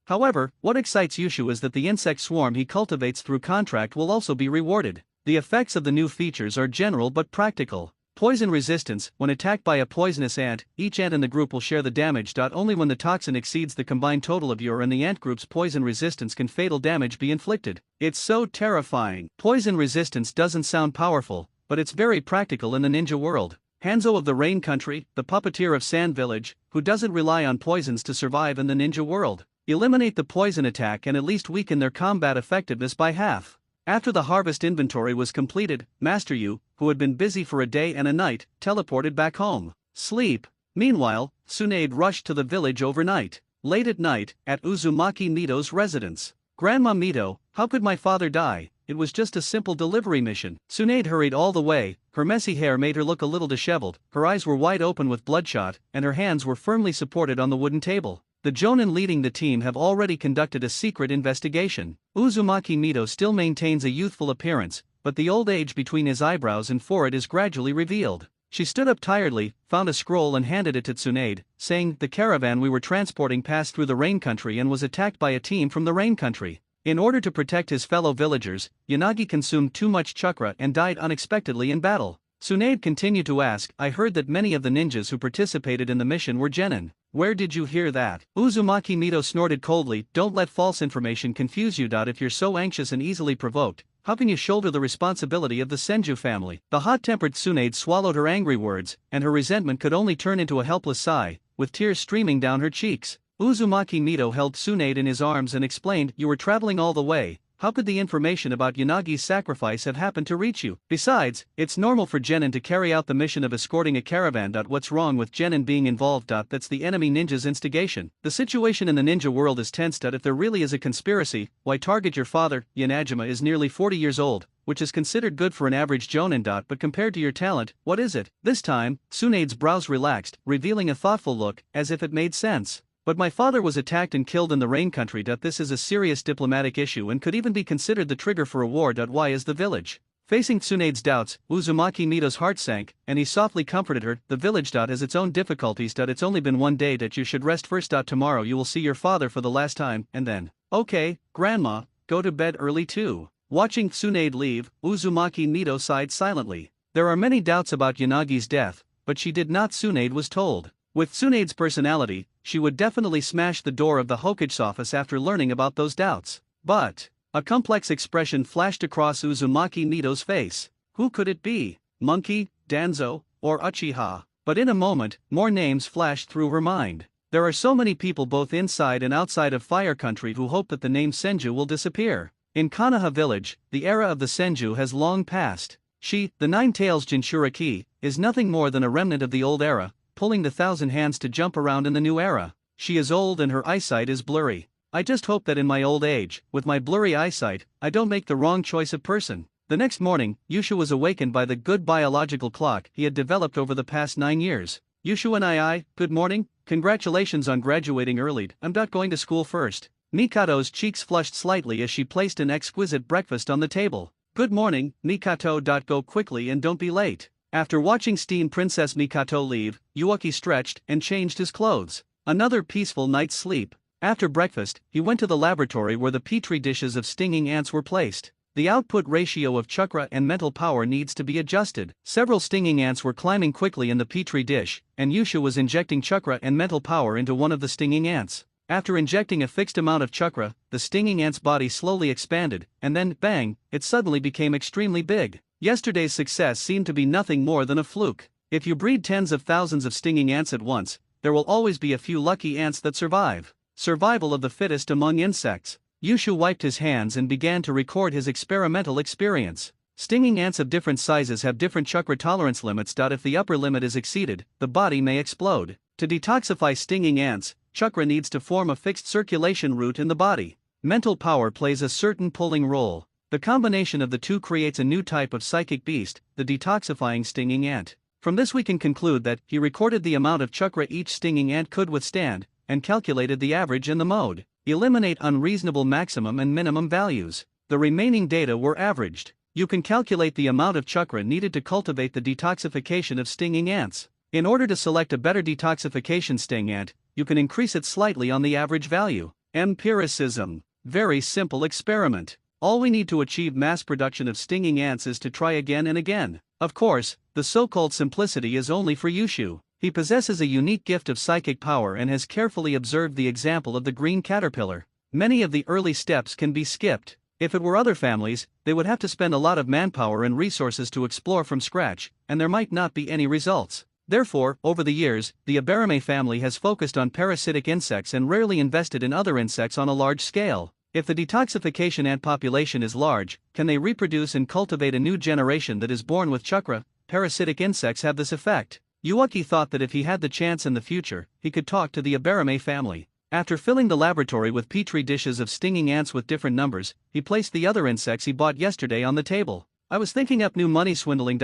However, what excites Yushu is that the insect swarm he cultivates through contract will also be rewarded. The effects of the new features are general but practical. Poison resistance. When attacked by a poisonous ant, each ant in the group will share the damage. Only when the toxin exceeds the combined total of your and the ant group's poison resistance can fatal damage be inflicted. It's so terrifying. Poison resistance doesn't sound powerful, but it's very practical in the ninja world. Hanzo of the Rain Country, the puppeteer of Sand Village, who doesn't rely on poisons to survive in the ninja world. Eliminate the poison attack and at least weaken their combat effectiveness by half. After the harvest inventory was completed, Master Yu, who had been busy for a day and a night, teleported back home. Sleep. Meanwhile, Tsunade rushed to the village overnight. Late at night, at Uzumaki Mito's residence. Grandma Mito, how could my father die? It was just a simple delivery mission. Tsunade hurried all the way, her messy hair made her look a little disheveled, her eyes were wide open with bloodshot, and her hands were firmly supported on the wooden table. The Jonin leading the team have already conducted a secret investigation. Uzumaki Mito still maintains a youthful appearance, but the old age between his eyebrows and forehead is gradually revealed. She stood up tiredly, found a scroll and handed it to Tsunade, saying, "The caravan we were transporting passed through the rain country and was attacked by a team from the rain country. In order to protect his fellow villagers, Yanagi consumed too much chakra and died unexpectedly in battle." Tsunade continued to ask, "I heard that many of the ninjas who participated in the mission were genin. Where did you hear that?" Uzumaki Mito snorted coldly, "Don't let false information confuse you. If you're so anxious and easily provoked, how can you shoulder the responsibility of the Senju family?" The hot-tempered Tsunade swallowed her angry words, and her resentment could only turn into a helpless sigh, with tears streaming down her cheeks. Uzumaki Mito held Tsunade in his arms and explained, "You were traveling all the way. How could the information about Yanagi's sacrifice have happened to reach you? Besides, it's normal for genin to carry out the mission of escorting a caravan. What's wrong with genin being involved? That's the enemy ninja's instigation. The situation in the ninja world is tense. If there really is a conspiracy, why target your father? Yanajima is nearly 40 years old, which is considered good for an average jonin. But compared to your talent, what is it?" This time, Tsunade's brows relaxed, revealing a thoughtful look, as if it made sense. "But my father was attacked and killed in the rain country. This is a serious diplomatic issue and could even be considered the trigger for a war. Why is the village?" Facing Tsunade's doubts, Uzumaki Mito's heart sank, and he softly comforted her, "The village has its own difficulties. It's only been one day. You should rest first. Tomorrow you will see your father for the last time, and then." "Okay, Grandma, go to bed early too." Watching Tsunade leave, Uzumaki Mito sighed silently. There are many doubts about Yanagi's death, but she did not. Tsunade was told. With Tsunade's personality, she would definitely smash the door of the Hokage's office after learning about those doubts. But a complex expression flashed across Uzumaki Mito's face. Who could it be? Monkey, Danzo, or Uchiha? But in a moment, more names flashed through her mind. There are so many people both inside and outside of Fire Country who hope that the name Senju will disappear. In Konoha village, the era of the Senju has long passed. She, the Nine-Tails Jinchuriki, is nothing more than a remnant of the old era, pulling the thousand hands to jump around in the new era. She is old and her eyesight is blurry. I just hope that in my old age, with my blurry eyesight, I don't make the wrong choice of person. The next morning, Yushu was awakened by the good biological clock he had developed over the past 9 years. "Yushu and I, good morning, congratulations on graduating early. I'm not going to school first." Mikato's cheeks flushed slightly as she placed an exquisite breakfast on the table. "Good morning, Mikato. Go quickly and don't be late." After watching Steam Princess Mikato leave, Yuaki stretched and changed his clothes. Another peaceful night's sleep. After breakfast, he went to the laboratory where the petri dishes of stinging ants were placed. The output ratio of chakra and mental power needs to be adjusted. Several stinging ants were climbing quickly in the petri dish, and Yusha was injecting chakra and mental power into one of the stinging ants. After injecting a fixed amount of chakra, the stinging ant's body slowly expanded, and then, bang, it suddenly became extremely big. Yesterday's success seemed to be nothing more than a fluke. If you breed tens of thousands of stinging ants at once, there will always be a few lucky ants that survive. Survival of the fittest among insects. Yushu wiped his hands and began to record his experimental experience. Stinging ants of different sizes have different chakra tolerance limits. If the upper limit is exceeded, the body may explode. To detoxify stinging ants, chakra needs to form a fixed circulation route in the body. Mental power plays a certain pulling role. The combination of the two creates a new type of psychic beast, the detoxifying stinging ant. From this we can conclude that he recorded the amount of chakra each stinging ant could withstand, and calculated the average and the mode. Eliminate unreasonable maximum and minimum values. The remaining data were averaged. You can calculate the amount of chakra needed to cultivate the detoxification of stinging ants. In order to select a better detoxification sting ant, you can increase it slightly on the average value. Empiricism. Very simple experiment. All we need to achieve mass production of stinging ants is to try again and again. Of course, the so-called simplicity is only for Yushu. He possesses a unique gift of psychic power and has carefully observed the example of the green caterpillar. Many of the early steps can be skipped. If it were other families, they would have to spend a lot of manpower and resources to explore from scratch, and there might not be any results. Therefore, over the years, the Aberame family has focused on parasitic insects and rarely invested in other insects on a large scale. If the detoxification ant population is large, can they reproduce and cultivate a new generation that is born with chakra? Parasitic insects have this effect. Uchiha thought that if he had the chance in the future, he could talk to the Aberame family. After filling the laboratory with petri dishes of stinging ants with different numbers, he placed the other insects he bought yesterday on the table. I was thinking up new money swindling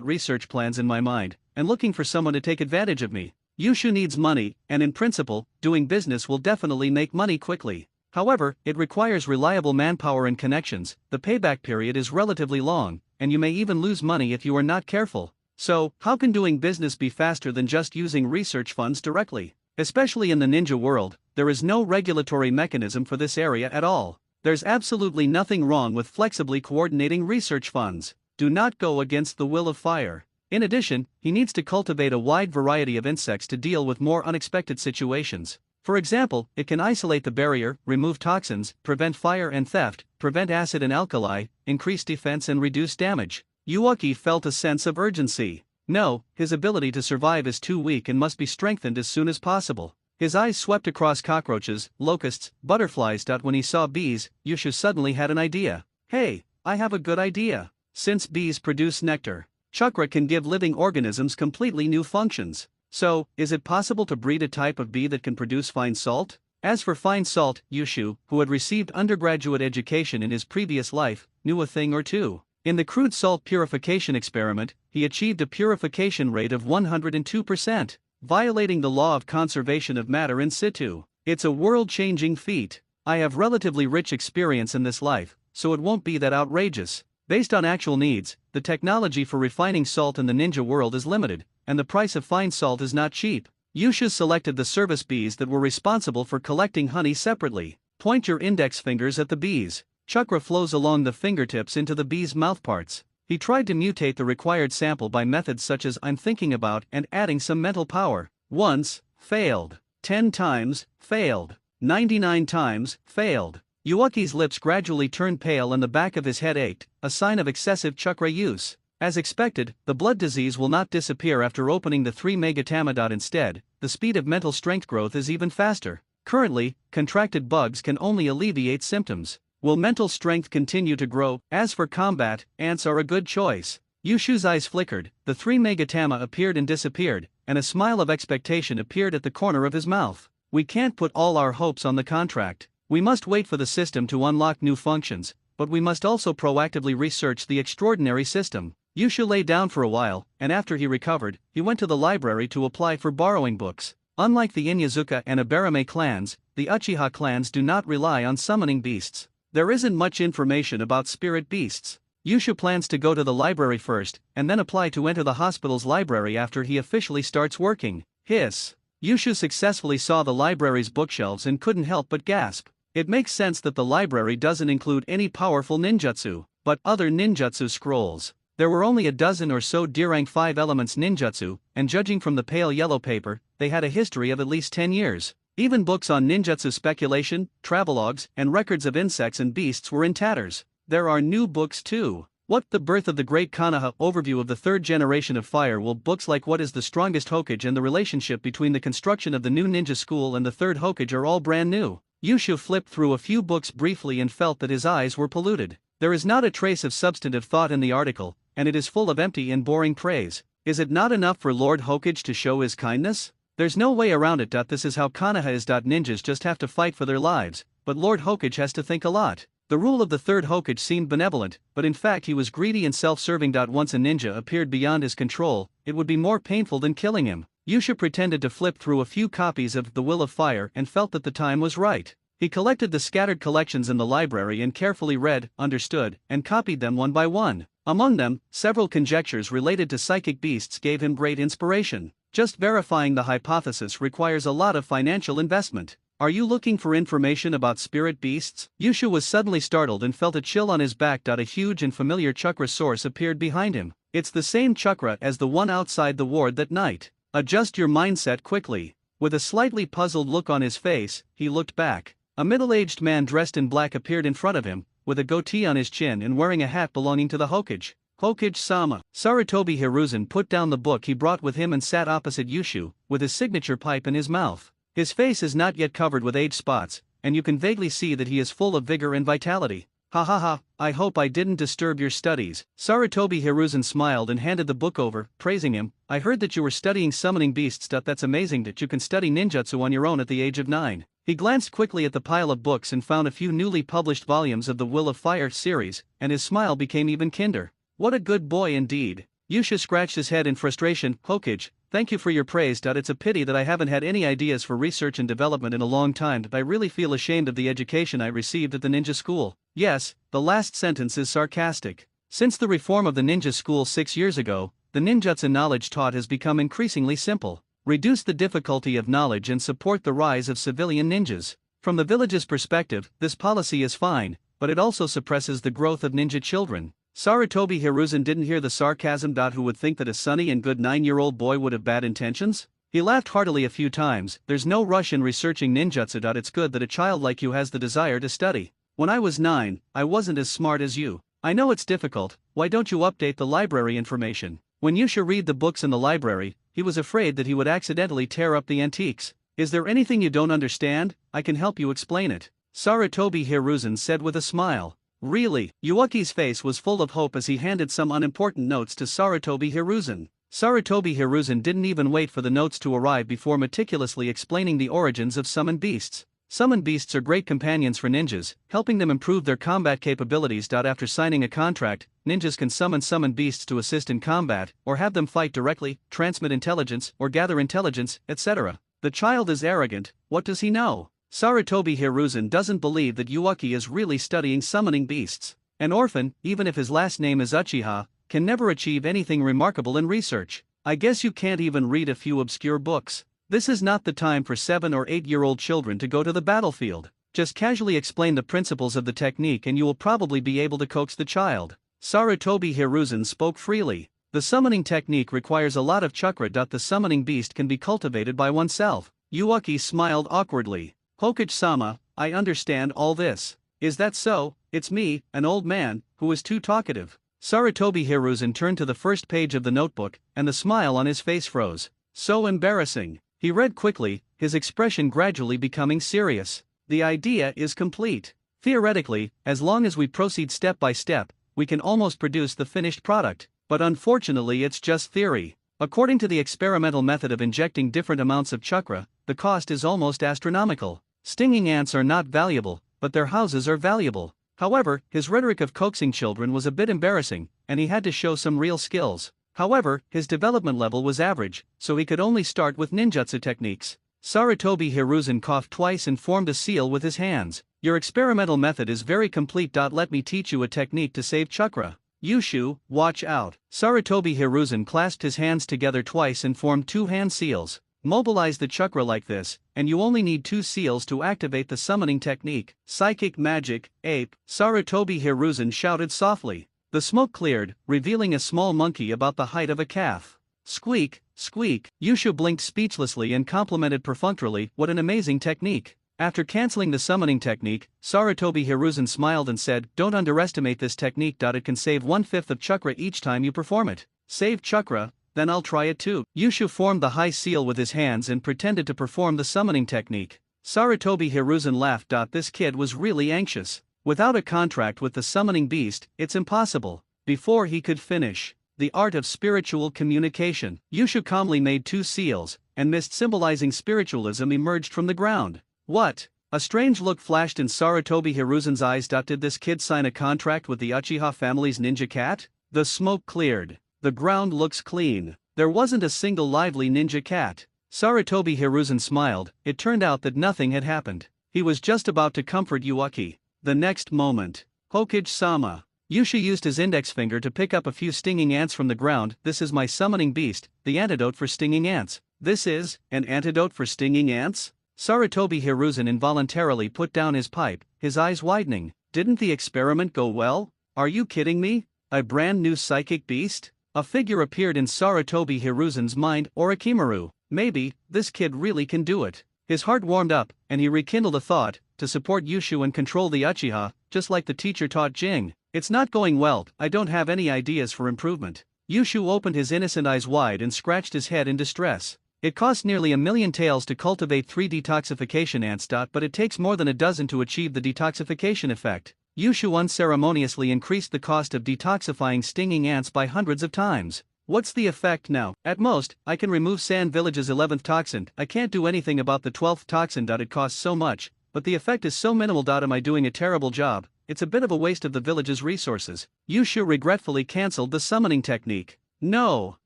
research plans in my mind, and looking for someone to take advantage of me. Yushu needs money, and in principle, doing business will definitely make money quickly. However, it requires reliable manpower and connections, the payback period is relatively long, and you may even lose money if you are not careful. So, how can doing business be faster than just using research funds directly? Especially in the ninja world, there is no regulatory mechanism for this area at all. There's absolutely nothing wrong with flexibly coordinating research funds. Do not go against the will of fire. In addition, he needs to cultivate a wide variety of insects to deal with more unexpected situations. For example, it can isolate the barrier, remove toxins, prevent fire and theft, prevent acid and alkali, increase defense and reduce damage. Uchiha felt a sense of urgency. No, his ability to survive is too weak and must be strengthened as soon as possible. His eyes swept across cockroaches, locusts, butterflies. When he saw bees, Yushu suddenly had an idea. Hey, I have a good idea. Since bees produce nectar, chakra can give living organisms completely new functions. So, is it possible to breed a type of bee that can produce fine salt? As for fine salt, Yushu, who had received undergraduate education in his previous life, knew a thing or two. In the crude salt purification experiment, he achieved a purification rate of 102%, violating the law of conservation of matter in situ. It's a world-changing feat. I have relatively rich experience in this life, so it won't be that outrageous. Based on actual needs, the technology for refining salt in the ninja world is limited, and the price of fine salt is not cheap. Yushu selected the service bees that were responsible for collecting honey separately. Point your index fingers at the bees. Chakra flows along the fingertips into the bees' mouthparts. He tried to mutate the required sample by methods such as I'm thinking about and adding some mental power. Once, failed. 10 times, failed. 99 times, failed. Uchiha's lips gradually turned pale and the back of his head ached, a sign of excessive chakra use. As expected, the blood disease will not disappear after opening the 3 megatama. Instead, the speed of mental strength growth is even faster. Currently, contracted bugs can only alleviate symptoms. Will mental strength continue to grow? As for combat, ants are a good choice. Yushu's eyes flickered, the 3 megatama appeared and disappeared, and a smile of expectation appeared at the corner of his mouth. We can't put all our hopes on the contract. We must wait for the system to unlock new functions, but we must also proactively research the extraordinary system. Yushu lay down for a while, and after he recovered, he went to the library to apply for borrowing books. Unlike the Inyazuka and Aberame clans, the Uchiha clans do not rely on summoning beasts. There isn't much information about spirit beasts. Yushu plans to go to the library first, and then apply to enter the hospital's library after he officially starts working. Hiss. Yushu successfully saw the library's bookshelves and couldn't help but gasp. It makes sense that the library doesn't include any powerful ninjutsu, but other ninjutsu scrolls. There were only a dozen or so D-rank 5 elements ninjutsu, and judging from the pale yellow paper, they had a history of at least 10 years. Even books on ninjutsu speculation, travelogues, and records of insects and beasts were in tatters. There are new books too. What the birth of the great Konoha overview of the third generation of fire will books like what is the strongest Hokage and the relationship between the construction of the new ninja school and the third Hokage are all brand new. Yushu flipped through a few books briefly and felt that his eyes were polluted. There is not a trace of substantive thought in the article, and it is full of empty and boring praise. Is it not enough for Lord Hokage to show his kindness? There's no way around it. This is how Konoha is. Ninjas just have to fight for their lives, but Lord Hokage has to think a lot. The rule of the third Hokage seemed benevolent, but in fact he was greedy and self-serving. Once a ninja appeared beyond his control, it would be more painful than killing him. Yushu pretended to flip through a few copies of The Will of Fire and felt that the time was right. He collected the scattered collections in the library and carefully read, understood, and copied them one by one. Among them, several conjectures related to psychic beasts gave him great inspiration. Just verifying the hypothesis requires a lot of financial investment. Are you looking for information about spirit beasts? Yushu was suddenly startled and felt a chill on his back. A huge and familiar chakra source appeared behind him. It's the same chakra as the one outside the ward that night. Adjust your mindset quickly. With a slightly puzzled look on his face, he looked back. A middle-aged man dressed in black appeared in front of him, with a goatee on his chin and wearing a hat belonging to the Hokage. Hokage-sama. Sarutobi Hiruzen put down the book he brought with him and sat opposite Yushu, with his signature pipe in his mouth. His face is not yet covered with age spots, and you can vaguely see that he is full of vigor and vitality. Ha ha ha, I hope I didn't disturb your studies. Sarutobi Hiruzen smiled and handed the book over, praising him. I heard that you were studying summoning beasts. That's amazing that you can study ninjutsu on your own at the age of 9. He glanced quickly at the pile of books and found a few newly published volumes of the Will of Fire series, and his smile became even kinder. What a good boy indeed. Yusha scratched his head in frustration. Hokage, thank you for your praise. It's a pity that I haven't had any ideas for research and development in a long time. I really feel ashamed of the education I received at the ninja school. Yes, the last sentence is sarcastic. Since the reform of the ninja school 6 years ago, the ninjutsu knowledge taught has become increasingly simple. Reduce the difficulty of knowledge and support the rise of civilian ninjas. From the village's perspective, this policy is fine, but it also suppresses the growth of ninja children. Sarutobi Hiruzen didn't hear the sarcasm. Who would think that a sunny and good 9-year-old boy would have bad intentions? He laughed heartily a few times. There's no rush in researching ninjutsu. It's good that a child like you has the desire to study. When I was 9, I wasn't as smart as you. I know it's difficult. Why don't you update the library information? When Yusha read the books in the library, he was afraid that he would accidentally tear up the antiques. Is there anything you don't understand? I can help you explain it. Sarutobi Hiruzen said with a smile. Really? Yuuki's face was full of hope as he handed some unimportant notes to Sarutobi Hiruzen. Sarutobi Hiruzen didn't even wait for the notes to arrive before meticulously explaining the origins of summoned beasts. Summoned beasts are great companions for ninjas, helping them improve their combat capabilities. After signing a contract, ninjas can summon summoned beasts to assist in combat, or have them fight directly, transmit intelligence, or gather intelligence, etc. The child is arrogant. What does he know? Sarutobi Hiruzen doesn't believe that Yuuki is really studying summoning beasts. An orphan, even if his last name is Uchiha, can never achieve anything remarkable in research. I guess you can't even read a few obscure books. This is not the time for 7 or 8-year-old children to go to the battlefield. Just casually explain the principles of the technique and you will probably be able to coax the child. Sarutobi Hiruzen spoke freely. The summoning technique requires a lot of chakra. The summoning beast can be cultivated by oneself. Yuuki smiled awkwardly. Hokage-sama, I understand all this. Is that so? It's me, an old man, who is too talkative. Sarutobi Hiruzen turned to the first page of the notebook, and the smile on his face froze. So embarrassing. He read quickly, his expression gradually becoming serious. The idea is complete. Theoretically, as long as we proceed step by step, we can almost produce the finished product. But unfortunately it's just theory. According to the experimental method of injecting different amounts of chakra, the cost is almost astronomical. Stinging ants are not valuable, but their houses are valuable. However, his rhetoric of coaxing children was a bit embarrassing, and he had to show some real skills. However, his development level was average, so he could only start with ninjutsu techniques. Sarutobi Hiruzen coughed twice and formed a seal with his hands. Your experimental method is very complete. Let me teach you a technique to save chakra. Yushu, watch out. Sarutobi Hiruzen clasped his hands together twice and formed 2 hand seals. Mobilize the chakra like this, and you only need 2 seals to activate the summoning technique. Psychic magic, ape, Sarutobi Hiruzen shouted softly. The smoke cleared, revealing a small monkey about the height of a calf. Squeak, squeak. Yusha blinked speechlessly and complimented perfunctorily, what an amazing technique. After canceling the summoning technique, Sarutobi Hiruzen smiled and said, don't underestimate this technique. It can save 1/5 of chakra each time you perform it. Save chakra? Then I'll try it too. Yushu formed the high seal with his hands and pretended to perform the summoning technique. Sarutobi Hiruzen laughed. This kid was really anxious. Without a contract with the summoning beast, it's impossible. Before he could finish, the art of spiritual communication. Yushu calmly made 2 seals, and mist symbolizing spiritualism emerged from the ground. What? A strange look flashed in Sarutobi Hiruzen's eyes. Did this kid sign a contract with the Uchiha family's ninja cat? The smoke cleared. The ground looks clean. There wasn't a single lively ninja cat. Sarutobi Hiruzen smiled. It turned out that nothing had happened. He was just about to comfort Yuuki. The next moment, Hokage-sama. Yusha used his index finger to pick up a few stinging ants from the ground. This is my summoning beast, the antidote for stinging ants. This is an antidote for stinging ants? Sarutobi Hiruzen involuntarily put down his pipe, his eyes widening. Didn't the experiment go well? Are you kidding me? A brand new psychic beast? A figure appeared in Sarutobi Hiruzen's mind. Orochimaru. Maybe, this kid really can do it. His heart warmed up, and he rekindled a thought, to support Yushu and control the Uchiha, just like the teacher taught Jing. It's not going well, I don't have any ideas for improvement. Yushu opened his innocent eyes wide and scratched his head in distress. It costs nearly 1,000,000 taels to cultivate 3 detoxification ants. But it takes more than a dozen to achieve the detoxification effect. Yushu unceremoniously increased the cost of detoxifying stinging ants by hundreds of times. What's the effect now? At most, I can remove Sand Village's 11th toxin. I can't do anything about the 12th toxin. It costs so much, but the effect is so minimal. Am I doing a terrible job? It's a bit of a waste of the village's resources. Yushu regretfully cancelled the summoning technique. No!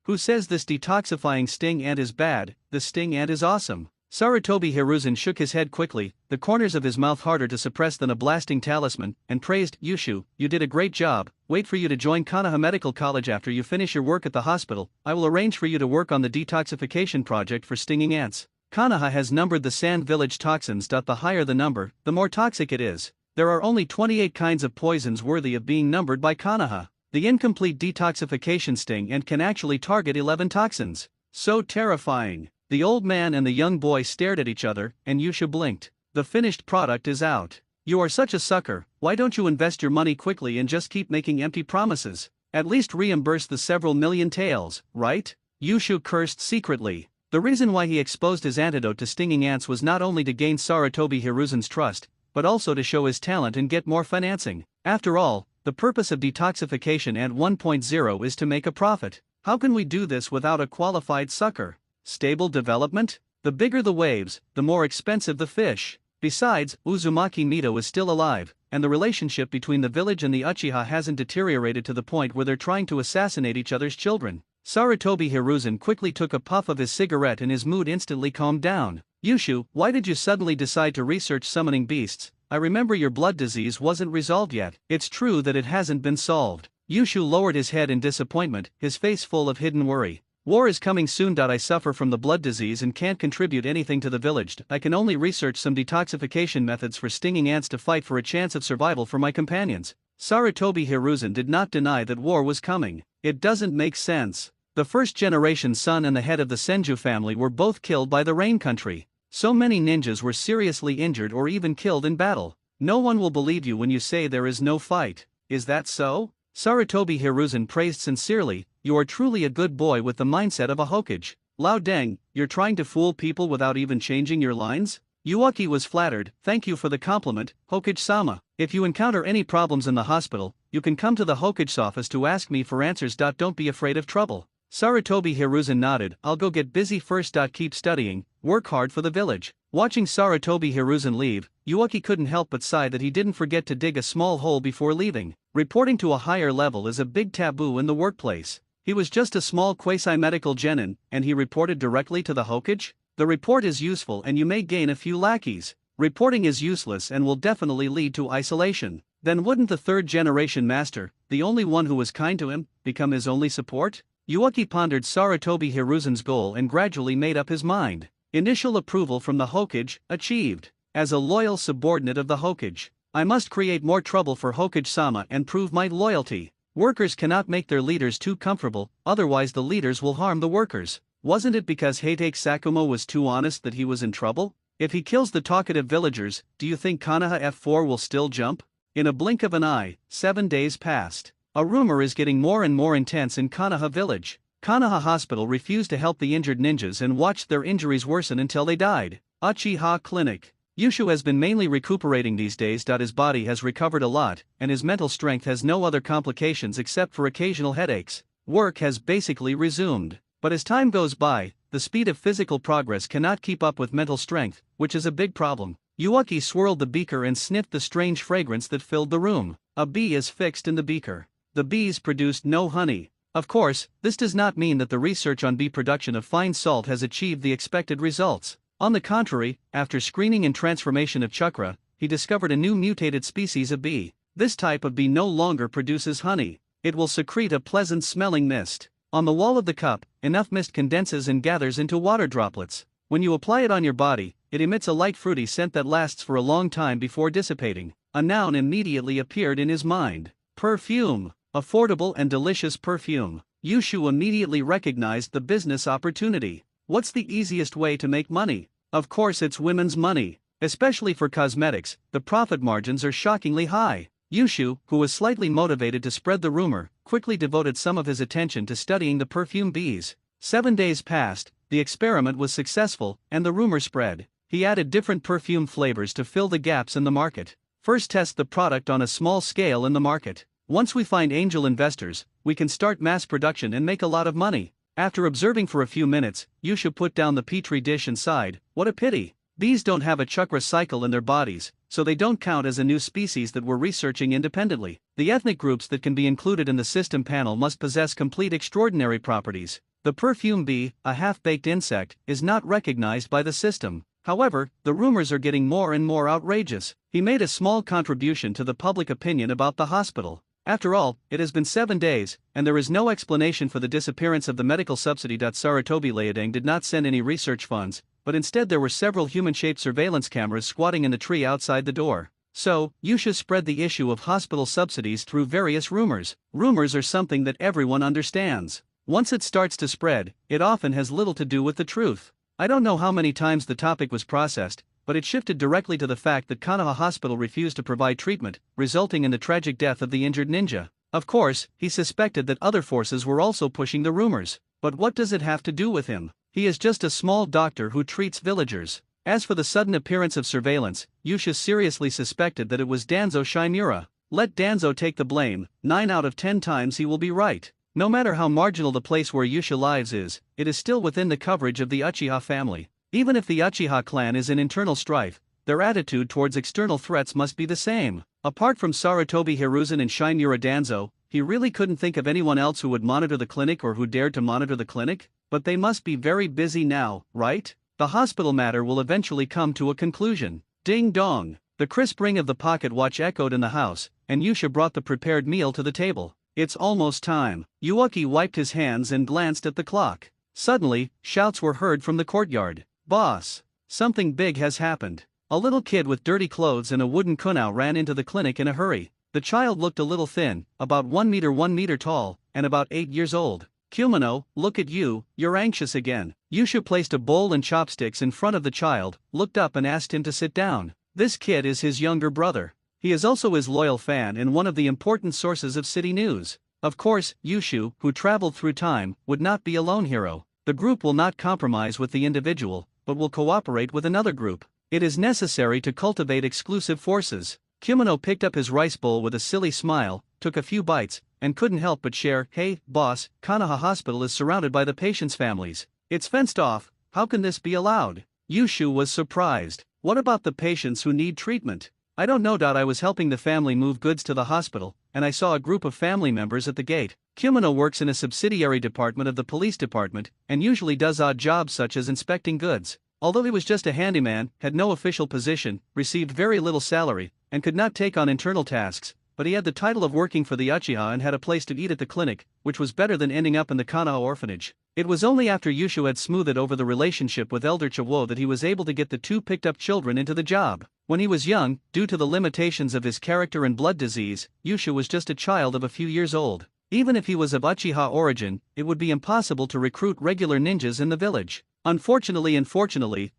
Who says this detoxifying sting ant is bad? The sting ant is awesome. Sarutobi Hiruzen shook his head quickly, the corners of his mouth harder to suppress than a blasting talisman, and praised, Yushu, you did a great job. Wait for you to join Konoha Medical College after you finish your work at the hospital. I will arrange for you to work on the detoxification project for stinging ants. Konoha has numbered the Sand Village toxins. The higher the number, the more toxic it is. There are only 28 kinds of poisons worthy of being numbered by Konoha. The incomplete detoxification sting ant can actually target 11 toxins. So terrifying. The old man and the young boy stared at each other, and Yushu blinked. The finished product is out. You are such a sucker, why don't you invest your money quickly and just keep making empty promises? At least reimburse the several million taels, right? Yushu cursed secretly. The reason why he exposed his antidote to stinging ants was not only to gain Sarutobi Hiruzen's trust, but also to show his talent and get more financing. After all, the purpose of Detoxification Ant 1.0 is to make a profit. How can we do this without a qualified sucker? Stable development? The bigger the waves, the more expensive the fish. Besides, Uzumaki Mito is still alive, and the relationship between the village and the Uchiha hasn't deteriorated to the point where they're trying to assassinate each other's children. Sarutobi Hiruzen quickly took a puff of his cigarette and his mood instantly calmed down. Yushu, why did you suddenly decide to research summoning beasts? I remember your blood disease wasn't resolved yet. It's true that it hasn't been solved. Yushu lowered his head in disappointment, his face full of hidden worry. War is coming soon. I suffer from the blood disease and can't contribute anything to the village. I can only research some detoxification methods for stinging ants to fight for a chance of survival for my companions. Sarutobi Hiruzen did not deny that war was coming. It doesn't make sense. The first-generation son and the head of the Senju family were both killed by the Rain Country. So many ninjas were seriously injured or even killed in battle. No one will believe you when you say there is no fight. Is that so? Sarutobi Hiruzen praised sincerely, you are truly a good boy with the mindset of a Hokage. Lao Deng, you're trying to fool people without even changing your lines? Yuaki was flattered, thank you for the compliment, Hokage-sama. If you encounter any problems in the hospital, you can come to the Hokage's office to ask me for answers. Don't be afraid of trouble. Sarutobi Hiruzen nodded, I'll go get busy first. Keep studying, work hard for the village. Watching Sarutobi Hiruzen leave, Yuaki couldn't help but sigh that he didn't forget to dig a small hole before leaving. Reporting to a higher level is a big taboo in the workplace. He was just a small quasi-medical genin, and he reported directly to the Hokage? The report is useful and you may gain a few lackeys. Reporting is useless and will definitely lead to isolation. Then wouldn't the third-generation master, the only one who was kind to him, become his only support? Yuaki pondered Sarutobi Hiruzen's goal and gradually made up his mind. Initial approval from the Hokage, achieved. As a loyal subordinate of the Hokage, I must create more trouble for Hokage-sama and prove my loyalty. Workers cannot make their leaders too comfortable, otherwise the leaders will harm the workers. Wasn't it because Heitake Sakumo was too honest that he was in trouble? If he kills the talkative villagers, do you think Konoha F4 will still jump? In a blink of an eye, 7 days passed. A rumor is getting more and more intense in Konoha village. Konoha Hospital refused to help the injured ninjas and watched their injuries worsen until they died. Uchiha Clinic. Yushu has been mainly recuperating these days. His body has recovered a lot, and his mental strength has no other complications except for occasional headaches. Work has basically resumed. But as time goes by, the speed of physical progress cannot keep up with mental strength, which is a big problem. Yuaki swirled the beaker and sniffed the strange fragrance that filled the room. A bee is fixed in the beaker. The bees produced no honey. Of course, this does not mean that the research on bee production of fine salt has achieved the expected results. On the contrary, after screening and transformation of chakra, he discovered a new mutated species of bee. This type of bee no longer produces honey. It will secrete a pleasant-smelling mist. On the wall of the cup, enough mist condenses and gathers into water droplets. When you apply it on your body, it emits a light fruity scent that lasts for a long time before dissipating. A noun immediately appeared in his mind. Perfume. Affordable and delicious perfume. Yushu immediately recognized the business opportunity. What's the easiest way to make money? Of course it's women's money. Especially for cosmetics, the profit margins are shockingly high. Yushu, who was slightly motivated to spread the rumor, quickly devoted some of his attention to studying the perfume bees. 7 days passed, the experiment was successful, and the rumor spread. He added different perfume flavors to fill the gaps in the market. First, test the product on a small scale in the market. Once we find angel investors, we can start mass production and make a lot of money. After observing for a few minutes, Uchiha put down the petri dish and sighed. What a pity. Bees don't have a chakra cycle in their bodies, so they don't count as a new species that we're researching independently. The ethnic groups that can be included in the system panel must possess complete extraordinary properties. The perfume bee, a half-baked insect, is not recognized by the system. However, the rumors are getting more and more outrageous. He made a small contribution to the public opinion about the hospital. After all, it has been 7 days, and there is no explanation for the disappearance of the medical subsidy. Saratobi Leodang did not send any research funds, but instead there were several human-shaped surveillance cameras squatting in the tree outside the door. So, Uchiha spread the issue of hospital subsidies through various rumors. Rumors are something that everyone understands. Once it starts to spread, it often has little to do with the truth. I don't know how many times the topic was processed, but it shifted directly to the fact that Konoha Hospital refused to provide treatment, resulting in the tragic death of the injured ninja. Of course, he suspected that other forces were also pushing the rumors. But what does it have to do with him? He is just a small doctor who treats villagers. As for the sudden appearance of surveillance, Uchiha seriously suspected that it was Danzo Shimura. Let Danzo take the blame, 9 out of 10 times he will be right. No matter how marginal the place where Uchiha lives is, it is still within the coverage of the Uchiha family. Even if the Uchiha clan is in internal strife, their attitude towards external threats must be the same. Apart from Saratobi Hiruzen and Shimura Danzo, he really couldn't think of anyone else who would monitor the clinic or who dared to monitor the clinic. But they must be very busy now, right? The hospital matter will eventually come to a conclusion. Ding dong! The crisp ring of the pocket watch echoed in the house, and Uchiha brought the prepared meal to the table. It's almost time. Yuuki wiped his hands and glanced at the clock. Suddenly, shouts were heard from the courtyard. Boss! Something big has happened. A little kid with dirty clothes and a wooden kunao ran into the clinic in a hurry. The child looked a little thin, about 1 meter tall, and about 8 years old. Kumino, look at you, you're anxious again. Uchiha placed a bowl and chopsticks in front of the child, looked up and asked him to sit down. This kid is his younger brother. He is also his loyal fan and one of the important sources of city news. Of course, Uchiha, who traveled through time, would not be a lone hero. The group will not compromise with the individual, but will cooperate with another group. It is necessary to cultivate exclusive forces. Kumino picked up his rice bowl with a silly smile, took a few bites, and couldn't help but share. Hey, boss, Konoha Hospital is surrounded by the patients' families. It's fenced off, how can this be allowed? Uchiha was surprised. What about the patients who need treatment? I don't know. I was helping the family move goods to the hospital, and I saw a group of family members at the gate. Kumino works in a subsidiary department of the police department, and usually does odd jobs such as inspecting goods. Although he was just a handyman, had no official position, received very little salary, and could not take on internal tasks, but he had the title of working for the Uchiha and had a place to eat at the clinic, which was better than ending up in the Konoha orphanage. It was only after Uchiha had smoothed over the relationship with Elder Chawo that he was able to get the 2 picked-up children into the job. When he was young, due to the limitations of his character and blood disease, Uchiha was just a child of a few years old. Even if he was of Uchiha origin, it would be impossible to recruit regular ninjas in the village. Unfortunately,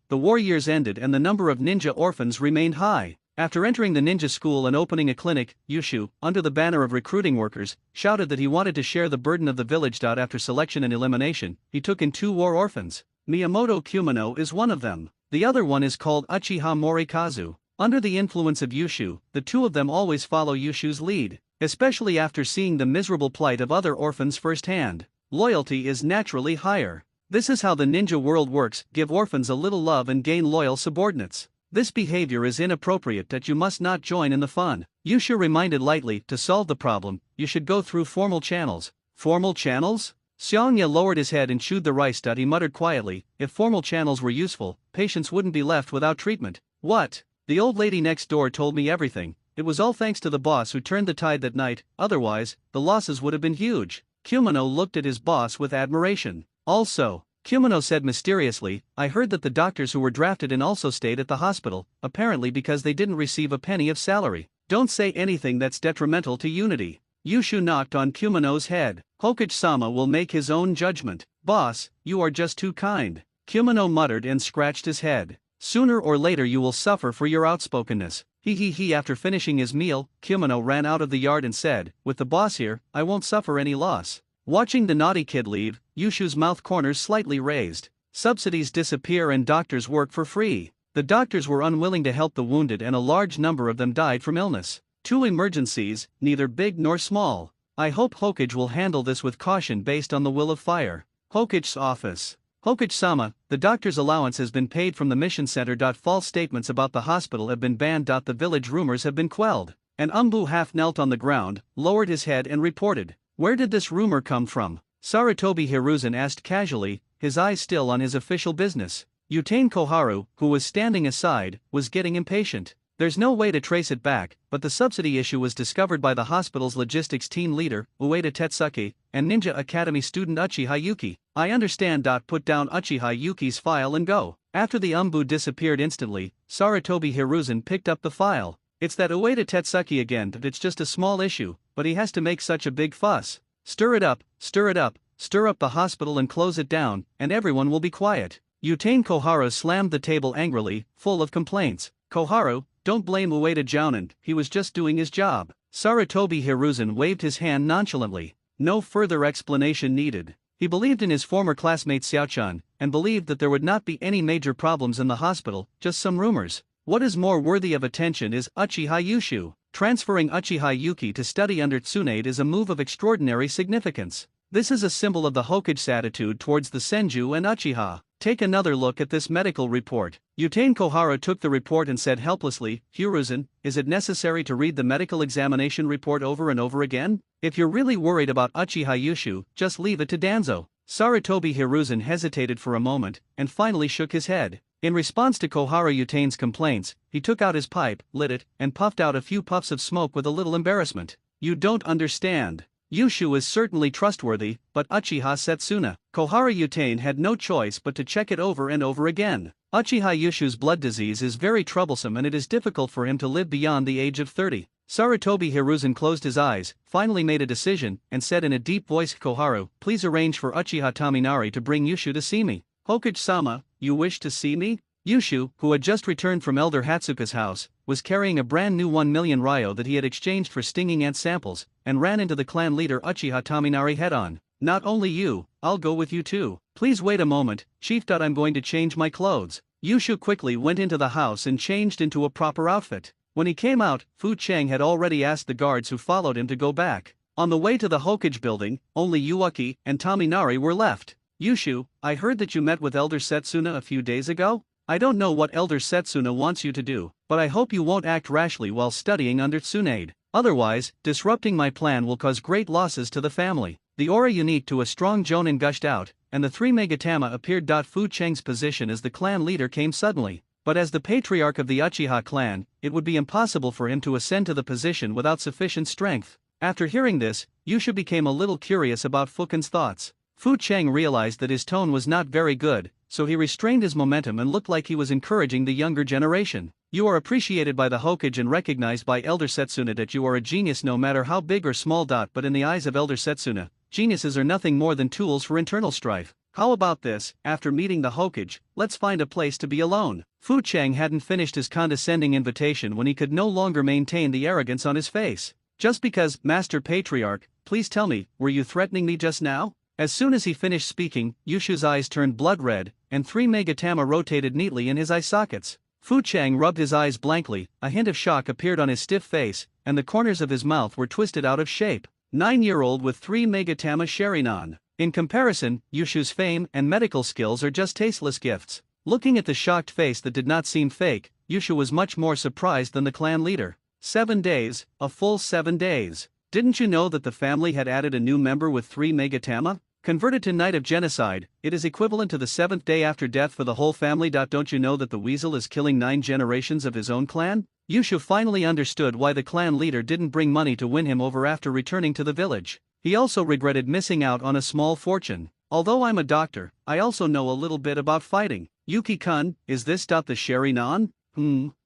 the war years ended and the number of ninja orphans remained high. After entering the ninja school and opening a clinic, Uchiha, under the banner of recruiting workers, shouted that he wanted to share the burden of the village. After selection and elimination, he took in 2 war orphans. Miyamoto Kumino is one of them. The other one is called Uchiha Morikazu. Under the influence of Uchiha, the 2 of them always follow Uchiha's lead, especially after seeing the miserable plight of other orphans firsthand. Loyalty is naturally higher. This is how the ninja world works: give orphans a little love and gain loyal subordinates. This behavior is inappropriate. That you must not join in the fun. Uchiha reminded lightly, to solve the problem, you should go through formal channels. Formal channels? Xiangya lowered his head and chewed the rice. He muttered quietly, if formal channels were useful, patients wouldn't be left without treatment. What? The old lady next door told me everything. It was all thanks to the boss who turned the tide that night, otherwise, the losses would have been huge. Kumino looked at his boss with admiration. Also, Kumino said mysteriously, I heard that the doctors who were drafted in also stayed at the hospital, apparently because they didn't receive a penny of salary. Don't say anything that's detrimental to unity. Uchiha knocked on Kumino's head. Hokage-sama will make his own judgment. Boss, you are just too kind. Kumino muttered and scratched his head. Sooner or later you will suffer for your outspokenness. He. After finishing his meal, Kumino ran out of the yard and said, with the boss here, I won't suffer any loss. Watching the naughty kid leave, Uchiha's mouth corners slightly raised. Subsidies disappear and doctors work for free. The doctors were unwilling to help the wounded and a large number of them died from illness. 2 emergencies, neither big nor small. I hope Hokage will handle this with caution based on the will of fire. Hokage's office. Hokage-sama, the doctor's allowance has been paid from the mission center. False statements about the hospital have been banned. The village rumors have been quelled. And Umbu half knelt on the ground, lowered his head and reported. Where did this rumor come from? Sarutobi Hiruzen asked casually, his eyes still on his official business. Utane Koharu, who was standing aside, was getting impatient. There's no way to trace it back, but the subsidy issue was discovered by the hospital's logistics team leader, Ueda Tetsuki, and Ninja Academy student Uchiha Yuki. I understand. Put down Uchiha Yuki's file and go. After the Umbu disappeared instantly, Sarutobi Hiruzen picked up the file. It's that Ueda Tetsuki again. It's just a small issue, but he has to make such a big fuss. Stir it up, stir it up, stir up the hospital and close it down, and everyone will be quiet. Utane Koharu slammed the table angrily, full of complaints. Koharu, don't blame Ueda Jounin, he was just doing his job. Sarutobi Hiruzen waved his hand nonchalantly. No further explanation needed. He believed in his former classmate Xiaochan, and believed that there would not be any major problems in the hospital, just some rumors. What is more worthy of attention is Uchiha Yushu. Transferring Uchiha Yuki to study under Tsunade is a move of extraordinary significance. This is a symbol of the Hokage's attitude towards the Senju and Uchiha. Take another look at this medical report. Utane Koharu took the report and said helplessly, Hiruzen, is it necessary to read the medical examination report over and over again? If you're really worried about Uchiha Yushu, just leave it to Danzo. Sarutobi Hiruzen hesitated for a moment, and finally shook his head. In response to Koharu Utane's complaints, he took out his pipe, lit it, and puffed out a few puffs of smoke with a little embarrassment. You don't understand. Yushu is certainly trustworthy, but Uchiha Setsuna. Koharu Utane had no choice but to check it over and over again. Uchiha Yushu's blood disease is very troublesome and it is difficult for him to live beyond the age of 30. Sarutobi Hiruzen closed his eyes, finally made a decision, and said in a deep voice, Koharu, please arrange for Uchiha Taminari to bring Yushu to see me. Hokage-sama, you wish to see me? Yushu, who had just returned from Elder Hatsuka's house, was carrying a brand new 1 million ryo that he had exchanged for stinging ant samples, and ran into the clan leader Uchiha Taminari head-on. Not only you, I'll go with you too. Please wait a moment, Chief. I'm going to change my clothes. Yushu quickly went into the house and changed into a proper outfit. When he came out, Fu Cheng had already asked the guards who followed him to go back. On the way to the Hokage building, only Yuaki and Taminari were left. Yushu, I heard that you met with Elder Setsuna a few days ago? I don't know what Elder Setsuna wants you to do, but I hope you won't act rashly while studying under Tsunade. Otherwise, disrupting my plan will cause great losses to the family. The aura unique to a strong Jonin gushed out, and the 3 Megatama appeared. Fu Cheng's position as the clan leader came suddenly, but as the patriarch of the Uchiha clan, it would be impossible for him to ascend to the position without sufficient strength. After hearing this, Yushu became a little curious about Fukin's thoughts. Fu Cheng realized that his tone was not very good, so he restrained his momentum and looked like he was encouraging the younger generation. You are appreciated by the Hokage and recognized by Elder Setsuna that you are a genius no matter how big or small. But in the eyes of Elder Setsuna, geniuses are nothing more than tools for internal strife. How about this, after meeting the Hokage, let's find a place to be alone. Fu Cheng hadn't finished his condescending invitation when he could no longer maintain the arrogance on his face. Just because, Master Patriarch, please tell me, were you threatening me just now? As soon as he finished speaking, Yushu's eyes turned blood red, and 3 Megatama rotated neatly in his eye sockets. Fu Cheng rubbed his eyes blankly, a hint of shock appeared on his stiff face, and the corners of his mouth were twisted out of shape. 9-year-old with 3 Megatama Sharingan. In comparison, Yushu's fame and medical skills are just tasteless gifts. Looking at the shocked face that did not seem fake, Yushu was much more surprised than the clan leader. 7 days, a full 7 days. Didn't you know that the family had added a new member with 3 Megatama? Converted to Knight of Genocide, it is equivalent to the 7th day after death for the whole family. Don't you know that the weasel is killing 9 generations of his own clan? Yushu finally understood why the clan leader didn't bring money to win him over after returning to the village. He also regretted missing out on a small fortune. Although I'm a doctor, I also know a little bit about fighting. Yuki-kun, is this the Sharingan?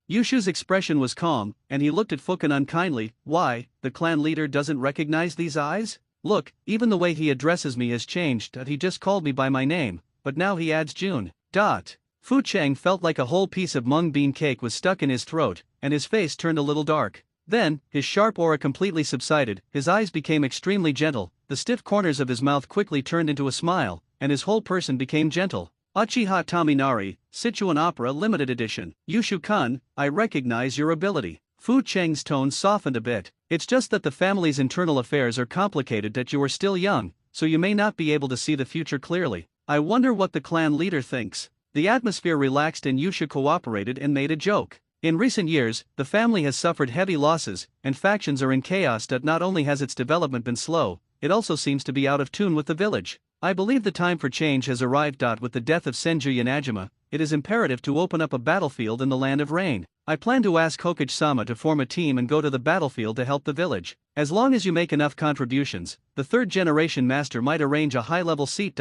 Yushu's expression was calm, and he looked at Fukin unkindly. Why, the clan leader doesn't recognize these eyes? Look, even the way he addresses me has changed. He just called me by my name, but now he adds June. Fu Cheng felt like a whole piece of mung bean cake was stuck in his throat, and his face turned a little dark. Then, his sharp aura completely subsided, his eyes became extremely gentle, the stiff corners of his mouth quickly turned into a smile, and his whole person became gentle. Uchiha Taminari, Sichuan Opera Limited Edition. Yushu-kun, I recognize your ability. Fu Cheng's tone softened a bit. It's just that the family's internal affairs are complicated, that you are still young, so you may not be able to see the future clearly. I wonder what the clan leader thinks. The atmosphere relaxed and Yushu cooperated and made a joke. In recent years, the family has suffered heavy losses, and factions are in chaos. That not only has its development been slow, it also seems to be out of tune with the village. I believe the time for change has arrived. With the death of Senju Yanajima, it is imperative to open up a battlefield in the Land of Rain. I plan to ask Hokage-sama to form a team and go to the battlefield to help the village. As long as you make enough contributions, the third-generation master might arrange a high-level seat.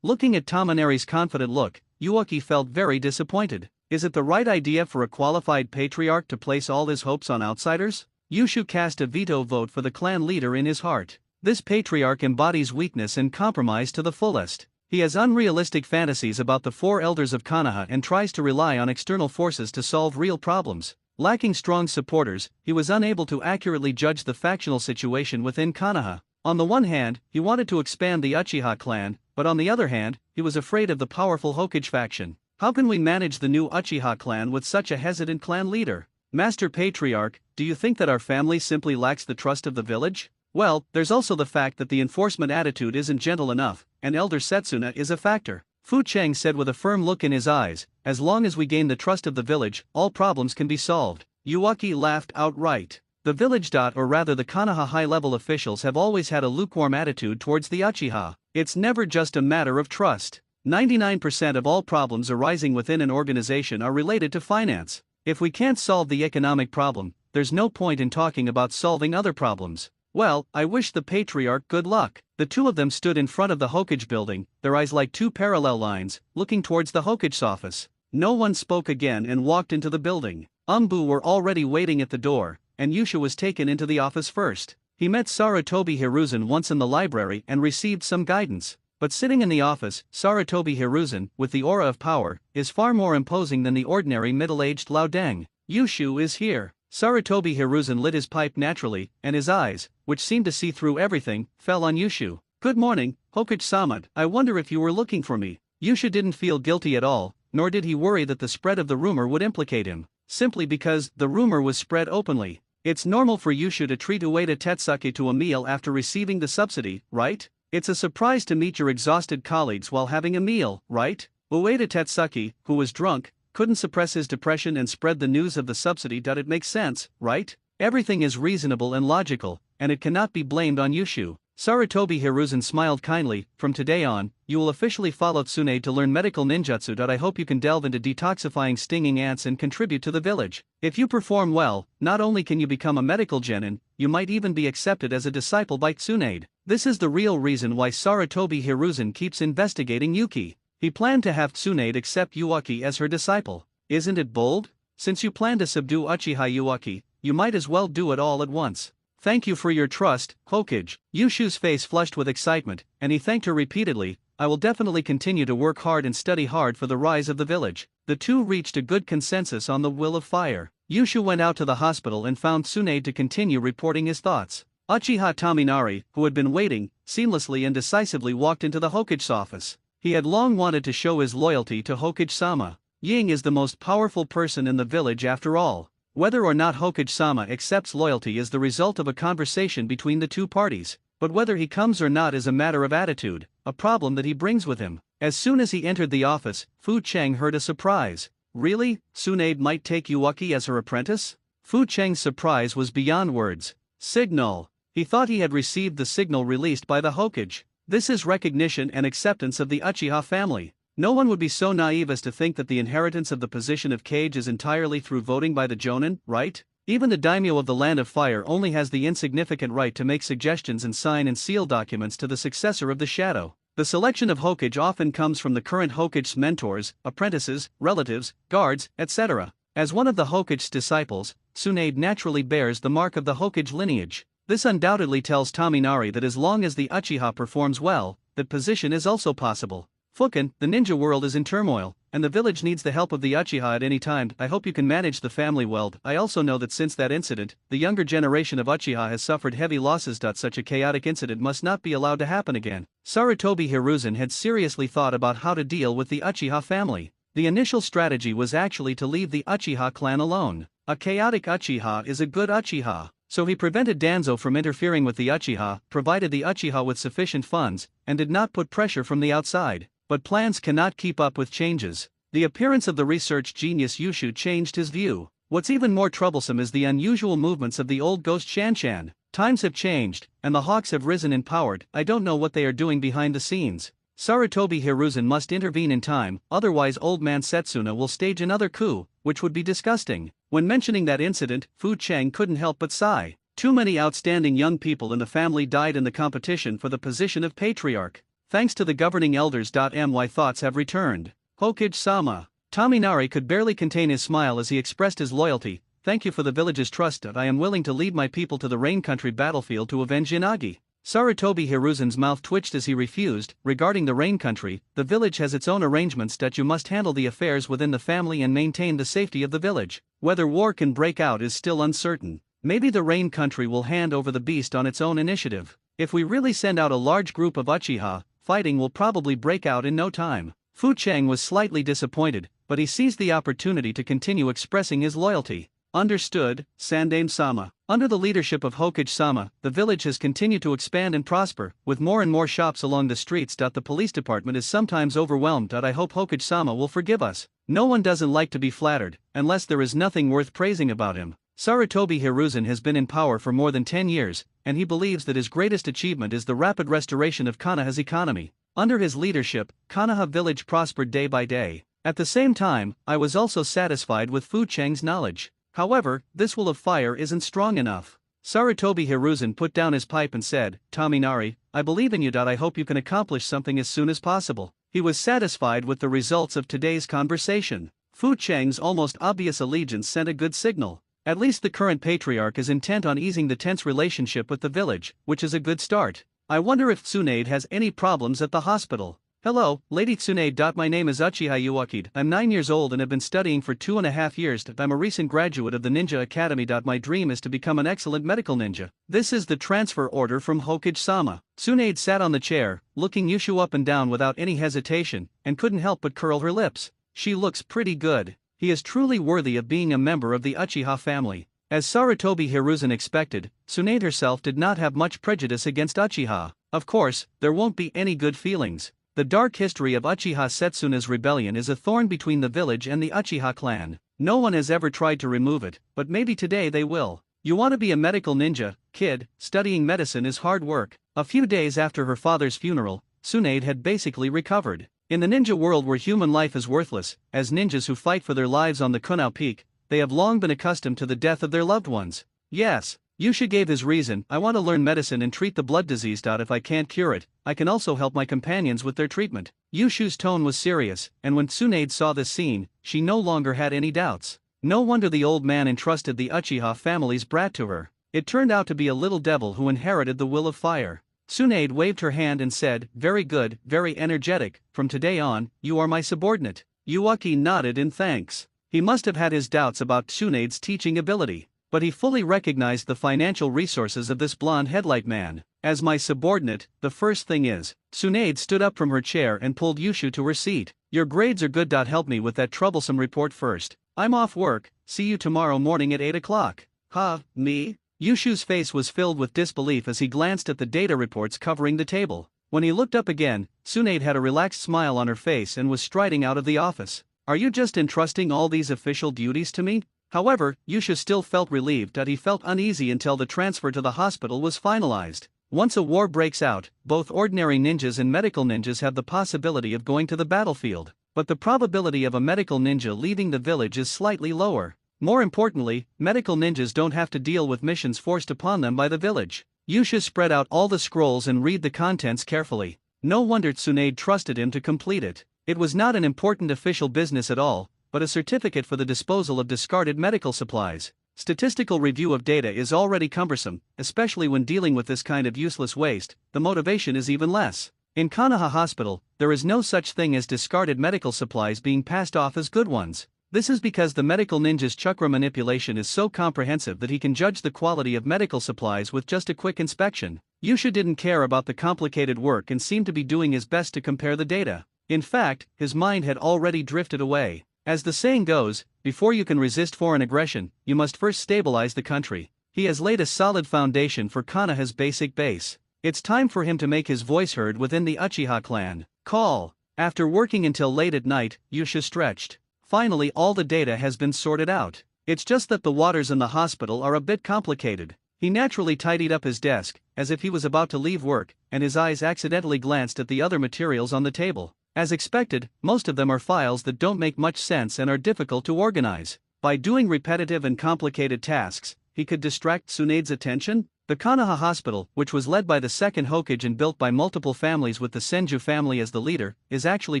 Looking at Taminari's confident look, Yuaki felt very disappointed. Is it the right idea for a qualified patriarch to place all his hopes on outsiders? Yushu cast a veto vote for the clan leader in his heart. This patriarch embodies weakness and compromise to the fullest. He has unrealistic fantasies about the four elders of Konoha and tries to rely on external forces to solve real problems. Lacking strong supporters, he was unable to accurately judge the factional situation within Konoha. On the one hand, he wanted to expand the Uchiha clan, but on the other hand, he was afraid of the powerful Hokage faction. How can we manage the new Uchiha clan with such a hesitant clan leader? Master Patriarch, do you think that our family simply lacks the trust of the village? Well, there's also the fact that the enforcement attitude isn't gentle enough, and Elder Setsuna is a factor. Fu Cheng said with a firm look in his eyes, as long as we gain the trust of the village, all problems can be solved. Yuaki laughed outright. The village. Or rather the Konoha high-level officials have always had a lukewarm attitude towards the Uchiha. It's never just a matter of trust. 99% of all problems arising within an organization are related to finance. If we can't solve the economic problem, there's no point in talking about solving other problems. Well, I wish the patriarch good luck. The two of them stood in front of the Hokage building, their eyes like two parallel lines, looking towards the Hokage's office. No one spoke again and walked into the building. Umbu were already waiting at the door, and Yusha was taken into the office first. He met Sarutobi Hiruzen once in the library and received some guidance. But sitting in the office, Sarutobi Hiruzen, with the aura of power, is far more imposing than the ordinary middle-aged Laodeng. Yushu is here. Sarutobi Hiruzen lit his pipe naturally, and his eyes, which seemed to see through everything, fell on Yushu. Good morning, Hokage-sama. I wonder if you were looking for me. Yushu didn't feel guilty at all, nor did he worry that the spread of the rumor would implicate him, simply because the rumor was spread openly. It's normal for Yushu to treat Ueda Tetsuke to a meal after receiving the subsidy, right? It's a surprise to meet your exhausted colleagues while having a meal, right? Ueda Tetsuke, who was drunk, couldn't suppress his depression and spread the news of the subsidy. It makes sense, right? Everything is reasonable and logical, and it cannot be blamed on Yushu. Sarutobi Hiruzen smiled kindly. From today on, you will officially follow Tsunade to learn medical ninjutsu. I hope you can delve into detoxifying stinging ants and contribute to the village. If you perform well, not only can you become a medical genin, you might even be accepted as a disciple by Tsunade. This is the real reason why Sarutobi Hiruzen keeps investigating Yuki. He planned to have Tsunade accept Yuaki as her disciple. Isn't it bold? Since you plan to subdue Uchiha Yuaki, you might as well do it all at once. Thank you for your trust, Hokage. Yushu's face flushed with excitement, and he thanked her repeatedly. I will definitely continue to work hard and study hard for the rise of the village. The two reached a good consensus on the will of fire. Yushu went out to the hospital and found Tsunade to continue reporting his thoughts. Uchiha Taminari, who had been waiting, seamlessly and decisively walked into the Hokage's office. He had long wanted to show his loyalty to Hokage-sama. Ying is the most powerful person in the village after all. Whether or not Hokage-sama accepts loyalty is the result of a conversation between the two parties, but whether he comes or not is a matter of attitude, a problem that he brings with him. As soon as he entered the office, Fu Cheng heard a surprise. Really? Tsunade might take Yuaki as her apprentice? Fu Cheng's surprise was beyond words. Signal. He thought he had received the signal released by the Hokage. This is recognition and acceptance of the Uchiha family. No one would be so naive as to think that the inheritance of the position of Kage is entirely through voting by the Jonin, right? Even the daimyo of the Land of Fire only has the insignificant right to make suggestions and sign and seal documents to the successor of the Shadow. The selection of Hokage often comes from the current Hokage's mentors, apprentices, relatives, guards, etc. As one of the Hokage's disciples, Tsunade naturally bears the mark of the Hokage lineage. This undoubtedly tells Taminari that as long as the Uchiha performs well, that position is also possible. Fuken, the ninja world is in turmoil, and the village needs the help of the Uchiha at any time. I hope you can manage the family well. I also know that since that incident, the younger generation of Uchiha has suffered heavy losses. Such a chaotic incident must not be allowed to happen again. Sarutobi Hiruzen had seriously thought about how to deal with the Uchiha family. The initial strategy was actually to leave the Uchiha clan alone. A chaotic Uchiha is a good Uchiha. So he prevented Danzo from interfering with the Uchiha, provided the Uchiha with sufficient funds, and did not put pressure from the outside. But plans cannot keep up with changes. The appearance of the research genius Yushu changed his view. What's even more troublesome is the unusual movements of the old ghost Shanshan. Times have changed, and the Hawks have risen in power. I don't know what they are doing behind the scenes. Sarutobi Hiruzen must intervene in time, otherwise old man Setsuna will stage another coup, which would be disgusting. When mentioning that incident, Fu Cheng couldn't help but sigh. Too many outstanding young people in the family died in the competition for the position of patriarch. Thanks to the governing elders. My thoughts have returned. Hokage-sama. Tominari could barely contain his smile as he expressed his loyalty. Thank you for the village's trust. I am willing to lead my people to the Rain Country battlefield to avenge Yanagi. Sarutobi Hiruzen's mouth twitched as he refused. Regarding the Rain Country, the village has its own arrangements. You must handle the affairs within the family and maintain the safety of the village. Whether war can break out is still uncertain. Maybe the Rain Country will hand over the beast on its own initiative. If we really send out a large group of Uchiha, fighting will probably break out in no time. Fu Cheng was slightly disappointed, but he seized the opportunity to continue expressing his loyalty. Understood, Sandame-sama. Under the leadership of Hokage-sama, the village has continued to expand and prosper, with more and more shops along the streets. The police department is sometimes overwhelmed. I hope Hokage-sama will forgive us. No one doesn't like to be flattered, unless there is nothing worth praising about him. Sarutobi Hiruzen has been in power for more than 10 years, and he believes that his greatest achievement is the rapid restoration of Konoha's economy. Under his leadership, Konoha village prospered day by day. At the same time, I was also satisfied with Fu Cheng's knowledge. However, this will of fire isn't strong enough. Sarutobi Hiruzen put down his pipe and said, Tominari, I believe in you. I hope you can accomplish something as soon as possible. He was satisfied with the results of today's conversation. Fu Cheng's almost obvious allegiance sent a good signal. At least the current patriarch is intent on easing the tense relationship with the village, which is a good start. I wonder if Tsunade has any problems at the hospital. Hello, Lady Tsunade. My name is Uchiha Uwakid. I'm 9 years old and have been studying for 2.5 years. I'm a recent graduate of the Ninja Academy. My dream is to become an excellent medical ninja. This is the transfer order from Hokage-sama. Tsunade sat on the chair, looking Yushu up and down without any hesitation, and couldn't help but curl her lips. She looks pretty good. He is truly worthy of being a member of the Uchiha family. As Sarutobi Hiruzen expected, Tsunade herself did not have much prejudice against Uchiha. Of course, there won't be any good feelings. The dark history of Uchiha Setsuna's rebellion is a thorn between the village and the Uchiha clan. No one has ever tried to remove it, but maybe today they will. You want to be a medical ninja, kid? Studying medicine is hard work. A few days after her father's funeral, Tsunade had basically recovered. In the ninja world where human life is worthless, as ninjas who fight for their lives on the Kunao Peak, they have long been accustomed to the death of their loved ones. Yes, Yusha gave his reason. I want to learn medicine and treat the blood disease. If I can't cure it, I can also help my companions with their treatment. Yushu's tone was serious, and when Tsunade saw this scene, she no longer had any doubts. No wonder the old man entrusted the Uchiha family's brat to her. It turned out to be a little devil who inherited the will of fire. Tsunade waved her hand and said, very good, very energetic, from today on, you are my subordinate. Uwaki nodded in thanks. He must have had his doubts about Tsunade's teaching ability, but he fully recognized the financial resources of this blonde headlight man. As my subordinate, the first thing is, Tsunade stood up from her chair and pulled Yushu to her seat. Your grades are good. Help me with that troublesome report first. I'm off work, see you tomorrow morning at 8 o'clock. Huh, me? Yushu's face was filled with disbelief as he glanced at the data reports covering the table. When he looked up again, Tsunade had a relaxed smile on her face and was striding out of the office. Are you just entrusting all these official duties to me? However, Yusha still felt relieved. He felt uneasy until the transfer to the hospital was finalized. Once a war breaks out, both ordinary ninjas and medical ninjas have the possibility of going to the battlefield, but the probability of a medical ninja leaving the village is slightly lower. More importantly, medical ninjas don't have to deal with missions forced upon them by the village. Yusha spread out all the scrolls and read the contents carefully. No wonder Tsunade trusted him to complete it. It was not an important official business at all, but a certificate for the disposal of discarded medical supplies. Statistical review of data is already cumbersome, especially when dealing with this kind of useless waste. The motivation is even less. In Kanaha Hospital, there is no such thing as discarded medical supplies being passed off as good ones. This is because the medical ninja's chakra manipulation is so comprehensive that he can judge the quality of medical supplies with just a quick inspection. Yusha didn't care about the complicated work and seemed to be doing his best to compare the data. In fact, his mind had already drifted away. As the saying goes, before you can resist foreign aggression, you must first stabilize the country. He has laid a solid foundation for Kanaha's basic base. It's time for him to make his voice heard within the Uchiha clan. Call. After working until late at night, Yusha stretched. Finally, all the data has been sorted out. It's just that the waters in the hospital are a bit complicated. He naturally tidied up his desk, as if he was about to leave work, and his eyes accidentally glanced at the other materials on the table. As expected, most of them are files that don't make much sense and are difficult to organize. By doing repetitive and complicated tasks, he could distract Tsunade's attention. The Kanaha Hospital, which was led by the second Hokage and built by multiple families with the Senju family as the leader, is actually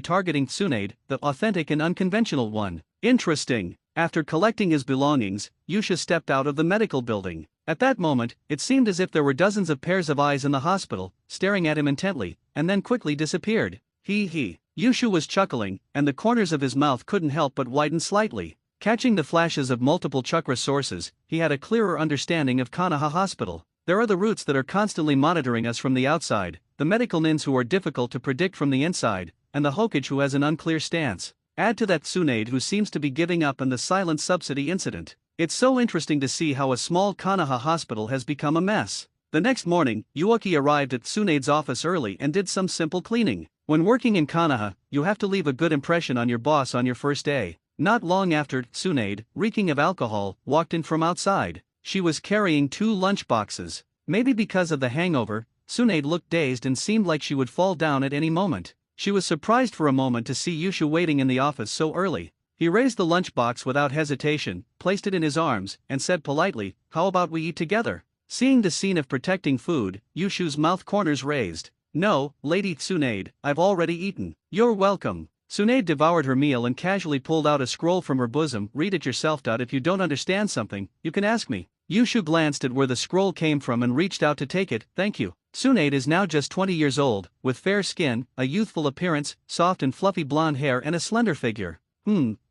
targeting Tsunade, the authentic and unconventional one. Interesting. After collecting his belongings, Yusha stepped out of the medical building. At that moment, it seemed as if there were dozens of pairs of eyes in the hospital, staring at him intently, and then quickly disappeared. Yusha was chuckling, and the corners of his mouth couldn't help but widen slightly. Catching the flashes of multiple chakra sources, he had a clearer understanding of Kanaha Hospital. There are the roots that are constantly monitoring us from the outside, the medical nins who are difficult to predict from the inside, and the Hokage who has an unclear stance. Add to that Tsunade who seems to be giving up and the silent subsidy incident. It's so interesting to see how a small Kanaha hospital has become a mess. The next morning, Uchiha arrived at Tsunade's office early and did some simple cleaning. When working in Kanaha, you have to leave a good impression on your boss on your first day. Not long after, Tsunade, reeking of alcohol, walked in from outside. She was carrying 2 lunch boxes. Maybe because of the hangover, Tsunade looked dazed and seemed like she would fall down at any moment. She was surprised for a moment to see Yusha waiting in the office so early. He raised the lunchbox without hesitation, placed it in his arms, and said politely, "How about we eat together?" Seeing the scene of protecting food, Yushu's mouth corners raised. "No, Lady Tsunade, I've already eaten." "You're welcome." Tsunade devoured her meal and casually pulled out a scroll from her bosom. "Read it yourself. If you don't understand something, you can ask me." Yushu glanced at where the scroll came from and reached out to take it. "Thank you." Tsunade is now just 20 years old, with fair skin, a youthful appearance, soft and fluffy blonde hair and a slender figure.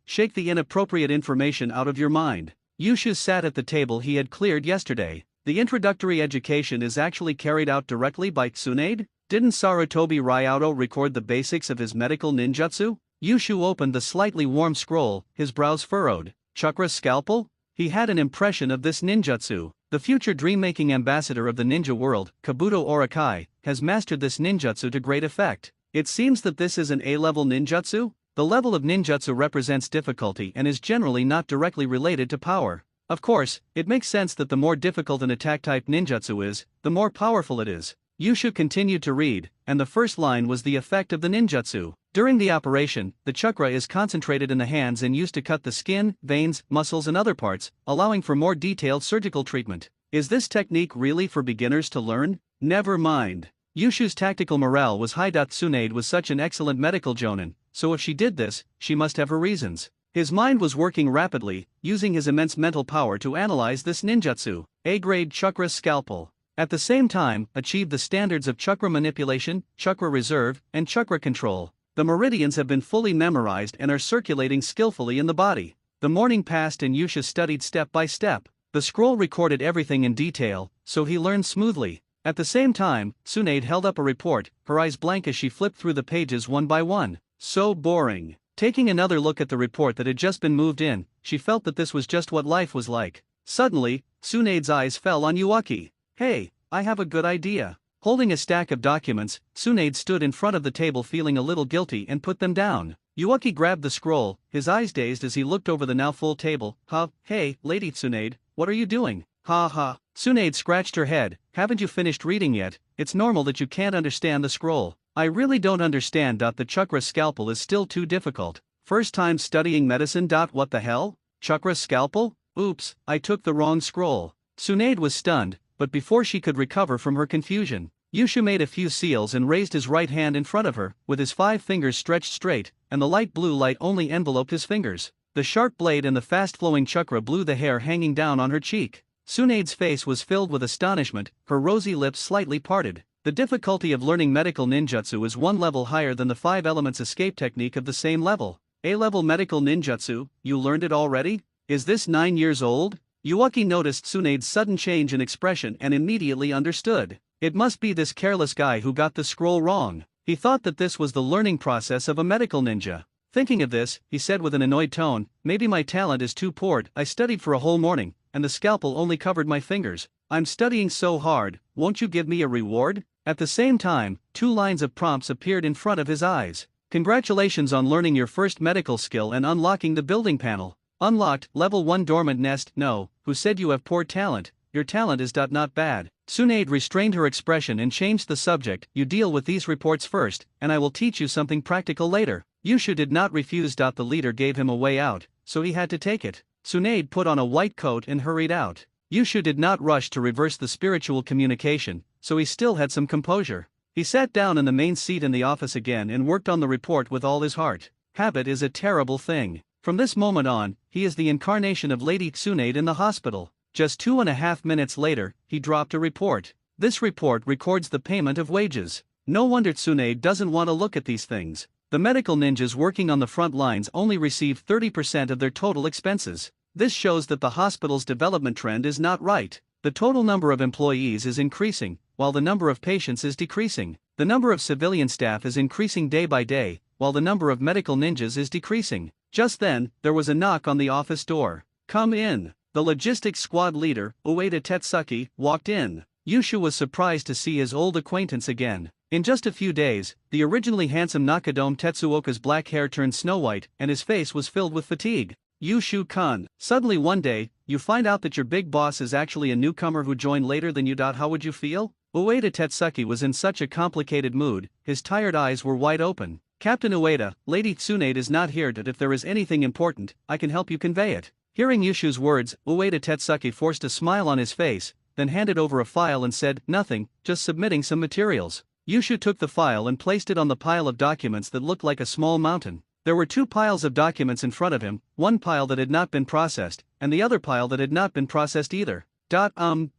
Shake the inappropriate information out of your mind. Yushu sat at the table he had cleared yesterday. The introductory education is actually carried out directly by Tsunade? Didn't Sarutobi Ryauto record the basics of his medical ninjutsu? Yushu opened the slightly warm scroll, his brows furrowed. Chakra scalpel? He had an impression of this ninjutsu. The future dream-making ambassador of the ninja world, Kabuto Orakai, has mastered this ninjutsu to great effect. It seems that this is an A-level ninjutsu? The level of ninjutsu represents difficulty and is generally not directly related to power. Of course, it makes sense that the more difficult an attack-type ninjutsu is, the more powerful it is. Yushu continued to read, and the first line was the effect of the ninjutsu. During the operation, the chakra is concentrated in the hands and used to cut the skin, veins, muscles and other parts, allowing for more detailed surgical treatment. Is this technique really for beginners to learn? Never mind. Yushu's tactical morale was high. Tsunade was such an excellent medical jonin, so if she did this, she must have her reasons. His mind was working rapidly, using his immense mental power to analyze this ninjutsu. A-grade chakra scalpel. At the same time, achieve the standards of chakra manipulation, chakra reserve, and chakra control. The meridians have been fully memorized and are circulating skillfully in the body. The morning passed and Yusha studied step by step. The scroll recorded everything in detail, so he learned smoothly. At the same time, Tsunade held up a report, her eyes blank as she flipped through the pages one by one. So boring. Taking another look at the report that had just been moved in, she felt that this was just what life was like. Suddenly, Tsunade's eyes fell on Uchiha. "Hey, I have a good idea." Holding a stack of documents, Tsunade stood in front of the table feeling a little guilty and put them down. Uchiha grabbed the scroll, his eyes dazed as he looked over the now full table. Hey, Lady Tsunade, what are you doing?" Tsunade scratched her head. "Haven't you finished reading yet? It's normal that you can't understand the scroll." "I really don't understand. The chakra scalpel is still too difficult. First time studying medicine. What the hell? Chakra scalpel? Oops, I took the wrong scroll." Tsunade was stunned, but before she could recover from her confusion, Yusha made a few seals and raised his right hand in front of her, with his 5 fingers stretched straight, and the light blue light only enveloped his fingers. The sharp blade and the fast-flowing chakra blew the hair hanging down on her cheek. Tsunade's face was filled with astonishment, her rosy lips slightly parted. The difficulty of learning medical ninjutsu is one level higher than the 5 elements escape technique of the same level. A-level medical ninjutsu, you learned it already? Is this 9 years old? Yuuki noticed Tsunade's sudden change in expression and immediately understood. It must be this careless guy who got the scroll wrong. He thought that this was the learning process of a medical ninja. Thinking of this, he said with an annoyed tone, maybe my talent is too poor. I studied for a whole morning, and the scalpel only covered my fingers. I'm studying so hard, won't you give me a reward? At the same time, 2 lines of prompts appeared in front of his eyes. Congratulations on learning your first medical skill and unlocking the building panel. Unlocked, level 1 dormant nest. No, who said you have poor talent? Your talent is not bad. Tsunade restrained her expression and changed the subject. You deal with these reports first, and I will teach you something practical later. Yushu did not refuse. The leader gave him a way out, so he had to take it. Tsunade put on a white coat and hurried out. Yushu did not rush to reverse the spiritual communication, so he still had some composure. He sat down in the main seat in the office again and worked on the report with all his heart. Habit is a terrible thing. From this moment on, he is the incarnation of Lady Tsunade in the hospital. Just 2.5 minutes later, he dropped a report. This report records the payment of wages. No wonder Tsunade doesn't want to look at these things. The medical ninjas working on the front lines only receive 30% of their total expenses. This shows that the hospital's development trend is not right. The total number of employees is increasing, while the number of patients is decreasing. The number of civilian staff is increasing day by day, while the number of medical ninjas is decreasing. Just then, there was a knock on the office door. Come in. The logistics squad leader, Ueda Tetsuki, walked in. Yushu was surprised to see his old acquaintance again. In just a few days, the originally handsome Nakadome Tetsuoka's black hair turned snow-white and his face was filled with fatigue. Yushu-kun. Suddenly one day, you find out that your big boss is actually a newcomer who joined later than you. How would you feel? Ueda Tetsuki was in such a complicated mood, his tired eyes were wide open. Captain Ueda, Lady Tsunade is not here. If there is anything important, I can help you convey it. Hearing Yushu's words, Ueda Tetsuki forced a smile on his face, then handed over a file and said, nothing, just submitting some materials. Yushu took the file and placed it on the pile of documents that looked like a small mountain. There were 2 piles of documents in front of him, one pile that had not been processed, and the other pile that had not been processed either.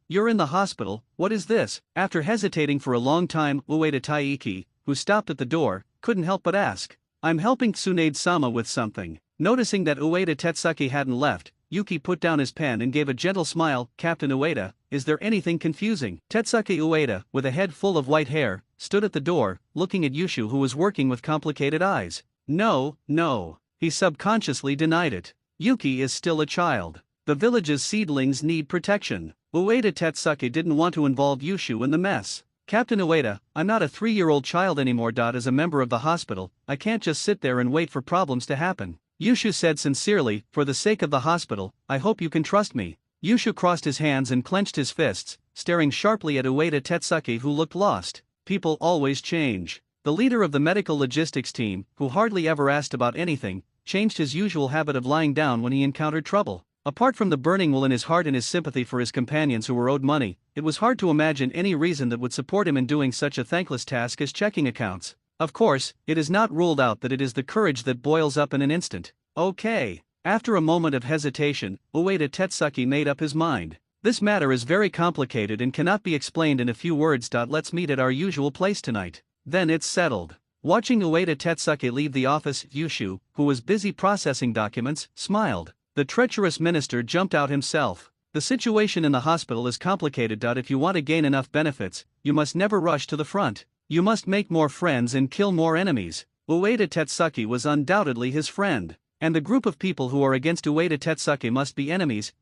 You're in the hospital, what is this? After hesitating for a long time, Ueda Taiki, who stopped at the door, couldn't help but ask. I'm helping Tsunade-sama with something. Noticing that Ueda Tetsuki hadn't left, Yuki put down his pen and gave a gentle smile. Captain Ueda, is there anything confusing? Tetsuki Ueda, with a head full of white hair, stood at the door, looking at Yushu who was working with complicated eyes. No. He subconsciously denied it. Yuki is still a child. The village's seedlings need protection. Ueda Tetsuki didn't want to involve Yushu in the mess. Captain Ueda, I'm not a 3-year-old child anymore. As a member of the hospital, I can't just sit there and wait for problems to happen. Yushu said sincerely, for the sake of the hospital, I hope you can trust me. Yushu crossed his hands and clenched his fists, staring sharply at Ueda Tetsuki who looked lost. People always change. The leader of the medical logistics team, who hardly ever asked about anything, changed his usual habit of lying down when he encountered trouble. Apart from the burning will in his heart and his sympathy for his companions who were owed money, it was hard to imagine any reason that would support him in doing such a thankless task as checking accounts. Of course, it is not ruled out that it is the courage that boils up in an instant. Okay. After a moment of hesitation, Ueda Tetsuki made up his mind. This matter is very complicated and cannot be explained in a few words. Let's meet at our usual place tonight. Then it's settled. Watching Ueda Tetsuki leave the office, Yushu, who was busy processing documents, smiled. The treacherous minister jumped out himself. The situation in the hospital is complicated. If you want to gain enough benefits, you must never rush to the front. You must make more friends and kill more enemies. Ueda Tetsuki was undoubtedly his friend. And the group of people who are against Ueda Tetsuki must be enemies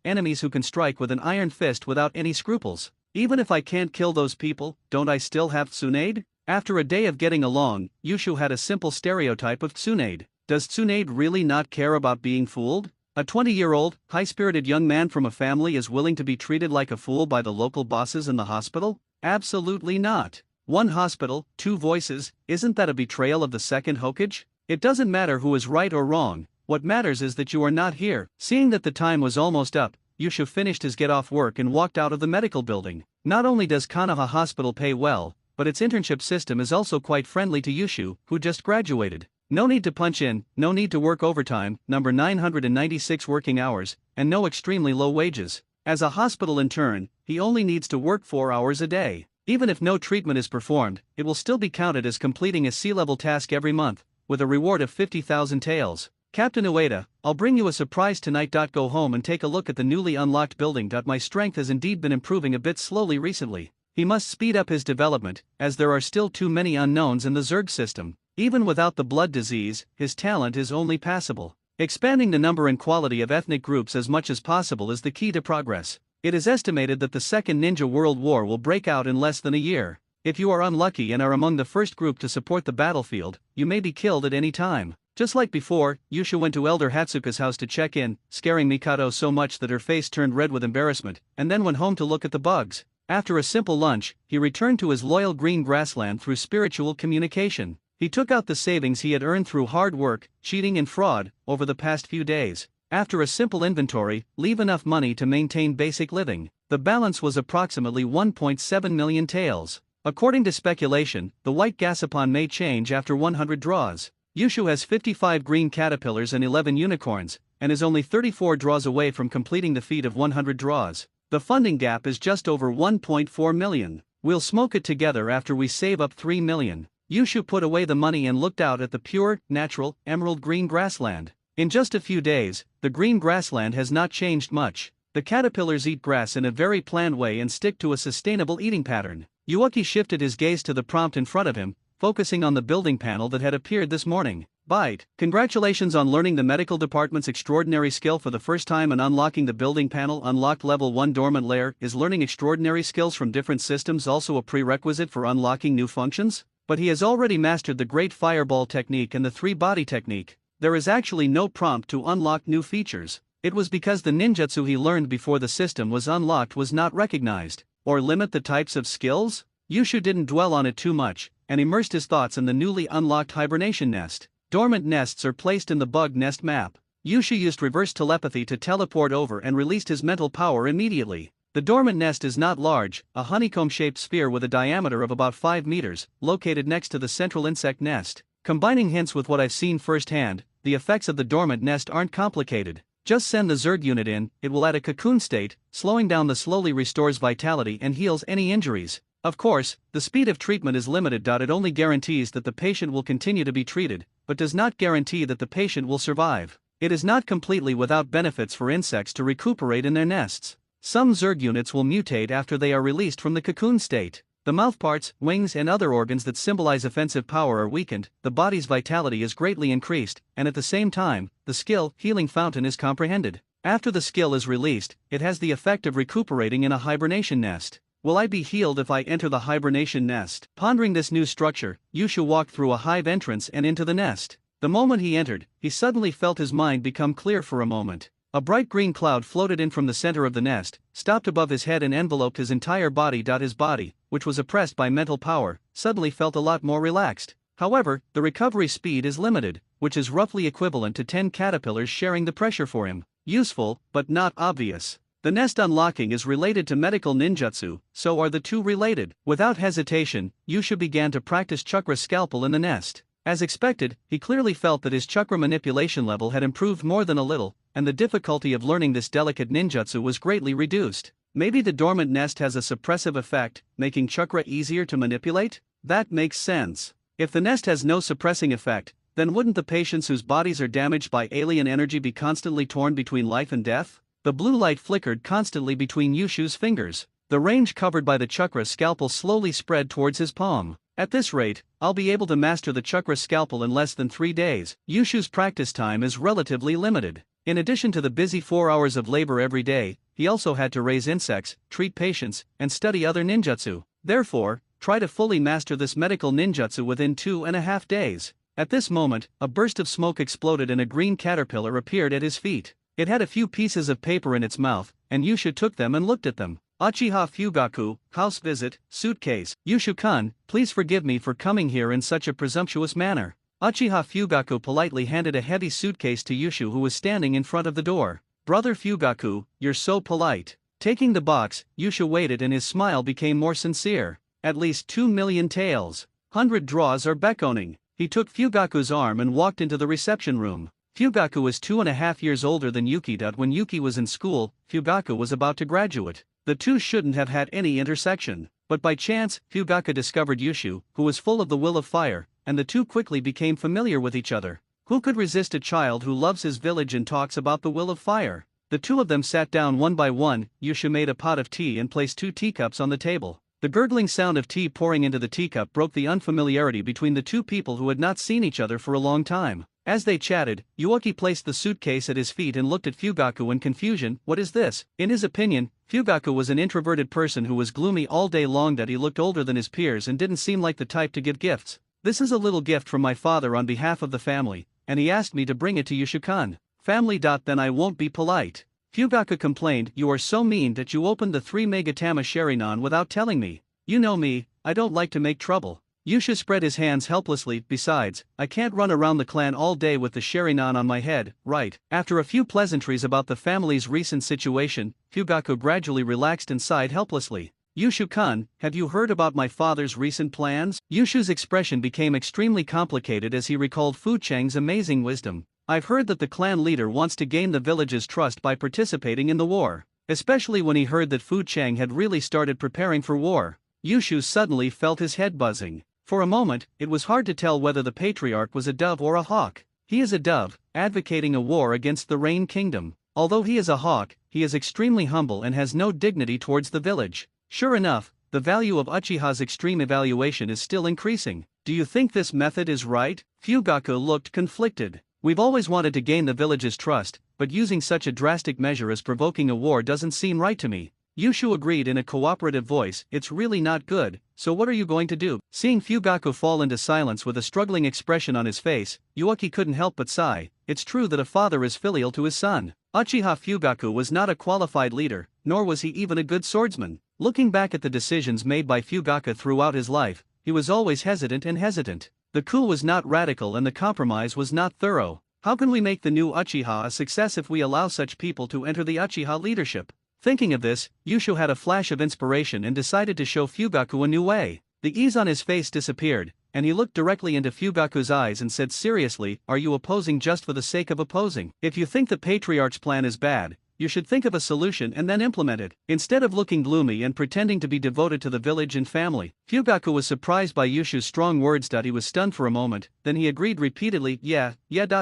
who can strike with an iron fist without any scruples. Even if I can't kill those people, don't I still have Tsunade? After a day of getting along, Yushu had a simple stereotype of Tsunade. Does Tsunade really not care about being fooled? A 20-year-old, high-spirited young man from a family is willing to be treated like a fool by the local bosses in the hospital? Absolutely not. One hospital, 2 voices, isn't that a betrayal of the second Hokage? It doesn't matter who is right or wrong, what matters is that you are not here. Seeing that the time was almost up, Yushu finished his get-off work and walked out of the medical building. Not only does Konoha Hospital pay well, but its internship system is also quite friendly to Yushu, who just graduated. No need to punch in, no need to work overtime, number 996 working hours, and no extremely low wages. As a hospital intern, he only needs to work 4 hours a day. Even if no treatment is performed, it will still be counted as completing a sea-level task every month, with a reward of 50,000 taels. Captain Ueda, I'll bring you a surprise tonight. Go home and take a look at the newly unlocked building. My strength has indeed been improving a bit slowly recently. He must speed up his development, as there are still too many unknowns in the Zerg system. Even without the blood disease, his talent is only passable. Expanding the number and quality of ethnic groups as much as possible is the key to progress. It is estimated that the Second Ninja World War will break out in less than a year. If you are unlucky and are among the first group to support the battlefield, you may be killed at any time. Just like before, Yusha went to Elder Hatsuka's house to check in, scaring Mikado so much that her face turned red with embarrassment, and then went home to look at the bugs. After a simple lunch, he returned to his loyal green grassland through spiritual communication. He took out the savings he had earned through hard work, cheating and fraud, over the past few days. After a simple inventory, leave enough money to maintain basic living. The balance was approximately 1.7 million taels. According to speculation, the white Gasapon may change after 100 draws. Yushu has 55 green caterpillars and 11 unicorns, and is only 34 draws away from completing the feat of 100 draws. The funding gap is just over 1.4 million. We'll smoke it together after we save up 3 million. Yushu put away the money and looked out at the pure, natural, emerald green grassland. In just a few days, the green grassland has not changed much. The caterpillars eat grass in a very planned way and stick to a sustainable eating pattern. Yuuki shifted his gaze to the prompt in front of him, focusing on the building panel that had appeared this morning. Byte. Congratulations on learning the medical department's extraordinary skill for the first time and unlocking the building panel. Unlocked level 1 dormant layer. Is learning extraordinary skills from different systems also a prerequisite for unlocking new functions? But he has already mastered the Great Fireball technique and the 3-body technique. There is actually no prompt to unlock new features. It was because the ninjutsu he learned before the system was unlocked was not recognized. Or limit the types of skills? Yushu didn't dwell on it too much, and immersed his thoughts in the newly unlocked hibernation nest. Dormant nests are placed in the bug nest map. Yushu used reverse telepathy to teleport over and released his mental power immediately. The dormant nest is not large, a honeycomb-shaped sphere with a diameter of about 5 meters, located next to the central insect nest. Combining hints with what I've seen firsthand, the effects of the dormant nest aren't complicated. Just send the Zerg unit in, it will add a cocoon state, slowing down the slowly restores vitality and heals any injuries. Of course, the speed of treatment is limited. It only guarantees that the patient will continue to be treated, but does not guarantee that the patient will survive. It is not completely without benefits for insects to recuperate in their nests. Some Zerg units will mutate after they are released from the cocoon state. The mouthparts, wings and other organs that symbolize offensive power are weakened, the body's vitality is greatly increased, and at the same time, the skill healing fountain is comprehended. After the skill is released, it has the effect of recuperating in a hibernation nest. Will I be healed if I enter the hibernation nest? Pondering this new structure, Yushu walked through a hive entrance and into the nest. The moment he entered, he suddenly felt his mind become clear for a moment. A bright green cloud floated in from the center of the nest, stopped above his head and enveloped his entire body. His body, which was oppressed by mental power, suddenly felt a lot more relaxed. However, the recovery speed is limited, which is roughly equivalent to 10 caterpillars sharing the pressure for him. Useful, but not obvious. The nest unlocking is related to medical ninjutsu, so are the two related. Without hesitation, Yusha began to practice chakra scalpel in the nest. As expected, he clearly felt that his chakra manipulation level had improved more than a little, and the difficulty of learning this delicate ninjutsu was greatly reduced. Maybe the dormant nest has a suppressive effect, making chakra easier to manipulate? That makes sense. If the nest has no suppressing effect, then wouldn't the patients whose bodies are damaged by alien energy be constantly torn between life and death? The blue light flickered constantly between Yushu's fingers. The range covered by the chakra scalpel slowly spread towards his palm. At this rate, I'll be able to master the chakra scalpel in less than 3 days. Yushu's practice time is relatively limited. In addition to the busy 4 hours of labor every day, he also had to raise insects, treat patients, and study other ninjutsu. Therefore, try to fully master this medical ninjutsu within 2.5 days. At this moment, a burst of smoke exploded and a green caterpillar appeared at his feet. It had a few pieces of paper in its mouth, and Yusha took them and looked at them. Uchiha Fugaku, house visit, suitcase. Yushu-kun, please forgive me for coming here in such a presumptuous manner. Uchiha Fugaku politely handed a heavy suitcase to Yushu, who was standing in front of the door. Brother Fugaku, you're so polite. Taking the box, Yusha waited and his smile became more sincere. At least 2 million taels. 100 draws are beckoning. He took Fugaku's arm and walked into the reception room. Fugaku was 2.5 years older than Yuki. When Yuki was in school, Fugaku was about to graduate. The two shouldn't have had any intersection. But by chance, Fugaku discovered Yushu, who was full of the will of fire, and the two quickly became familiar with each other. Who could resist a child who loves his village and talks about the will of fire? The two of them sat down one by one. Yushu made a pot of tea and placed 2 teacups on the table. The gurgling sound of tea pouring into the teacup broke the unfamiliarity between the two people who had not seen each other for a long time. As they chatted, Yuaki placed the suitcase at his feet and looked at Fugaku in confusion. What is this? In his opinion, Fugaku was an introverted person who was gloomy all day long, that he looked older than his peers and didn't seem like the type to give gifts. This is a little gift from my father on behalf of the family, and he asked me to bring it to Yushu-kun. Family. Then I won't be polite. Fugaku complained. You are so mean that you opened the 3 Megatama Sharinon without telling me. You know me, I don't like to make trouble. Yushu spread his hands helplessly. Besides, I can't run around the clan all day with the Sharinon on my head, right? After a few pleasantries about the family's recent situation, Fugaku gradually relaxed and sighed helplessly. Yushu-kun, have you heard about my father's recent plans? Yushu's expression became extremely complicated as he recalled Fu Cheng's amazing wisdom. I've heard that the clan leader wants to gain the village's trust by participating in the war. Especially when he heard that Fu Cheng had really started preparing for war. Yushu suddenly felt his head buzzing. For a moment, it was hard to tell whether the patriarch was a dove or a hawk. He is a dove, advocating a war against the Rain Kingdom. Although he is a hawk, he is extremely humble and has no dignity towards the village. Sure enough, the value of Uchiha's extreme evaluation is still increasing. Do you think this method is right? Fugaku looked conflicted. We've always wanted to gain the village's trust, but using such a drastic measure as provoking a war doesn't seem right to me. Yushu agreed in a cooperative voice. It's really not good, so what are you going to do? Seeing Fugaku fall into silence with a struggling expression on his face, Yuaki couldn't help but sigh. It's true that a father is filial to his son. Uchiha Fugaku was not a qualified leader, nor was he even a good swordsman. Looking back at the decisions made by Fugaku throughout his life, he was always hesitant. The coup was not radical and the compromise was not thorough. How can we make the new Uchiha a success if we allow such people to enter the Uchiha leadership? Thinking of this, Yushu had a flash of inspiration and decided to show Fugaku a new way. The ease on his face disappeared, and he looked directly into Fugaku's eyes and said seriously, are you opposing just for the sake of opposing? If you think the patriarch's plan is bad, you should think of a solution and then implement it. Instead of looking gloomy and pretending to be devoted to the village and family, Fugaku was surprised by Yushu's strong words. He was stunned for a moment, then he agreed repeatedly, yeah.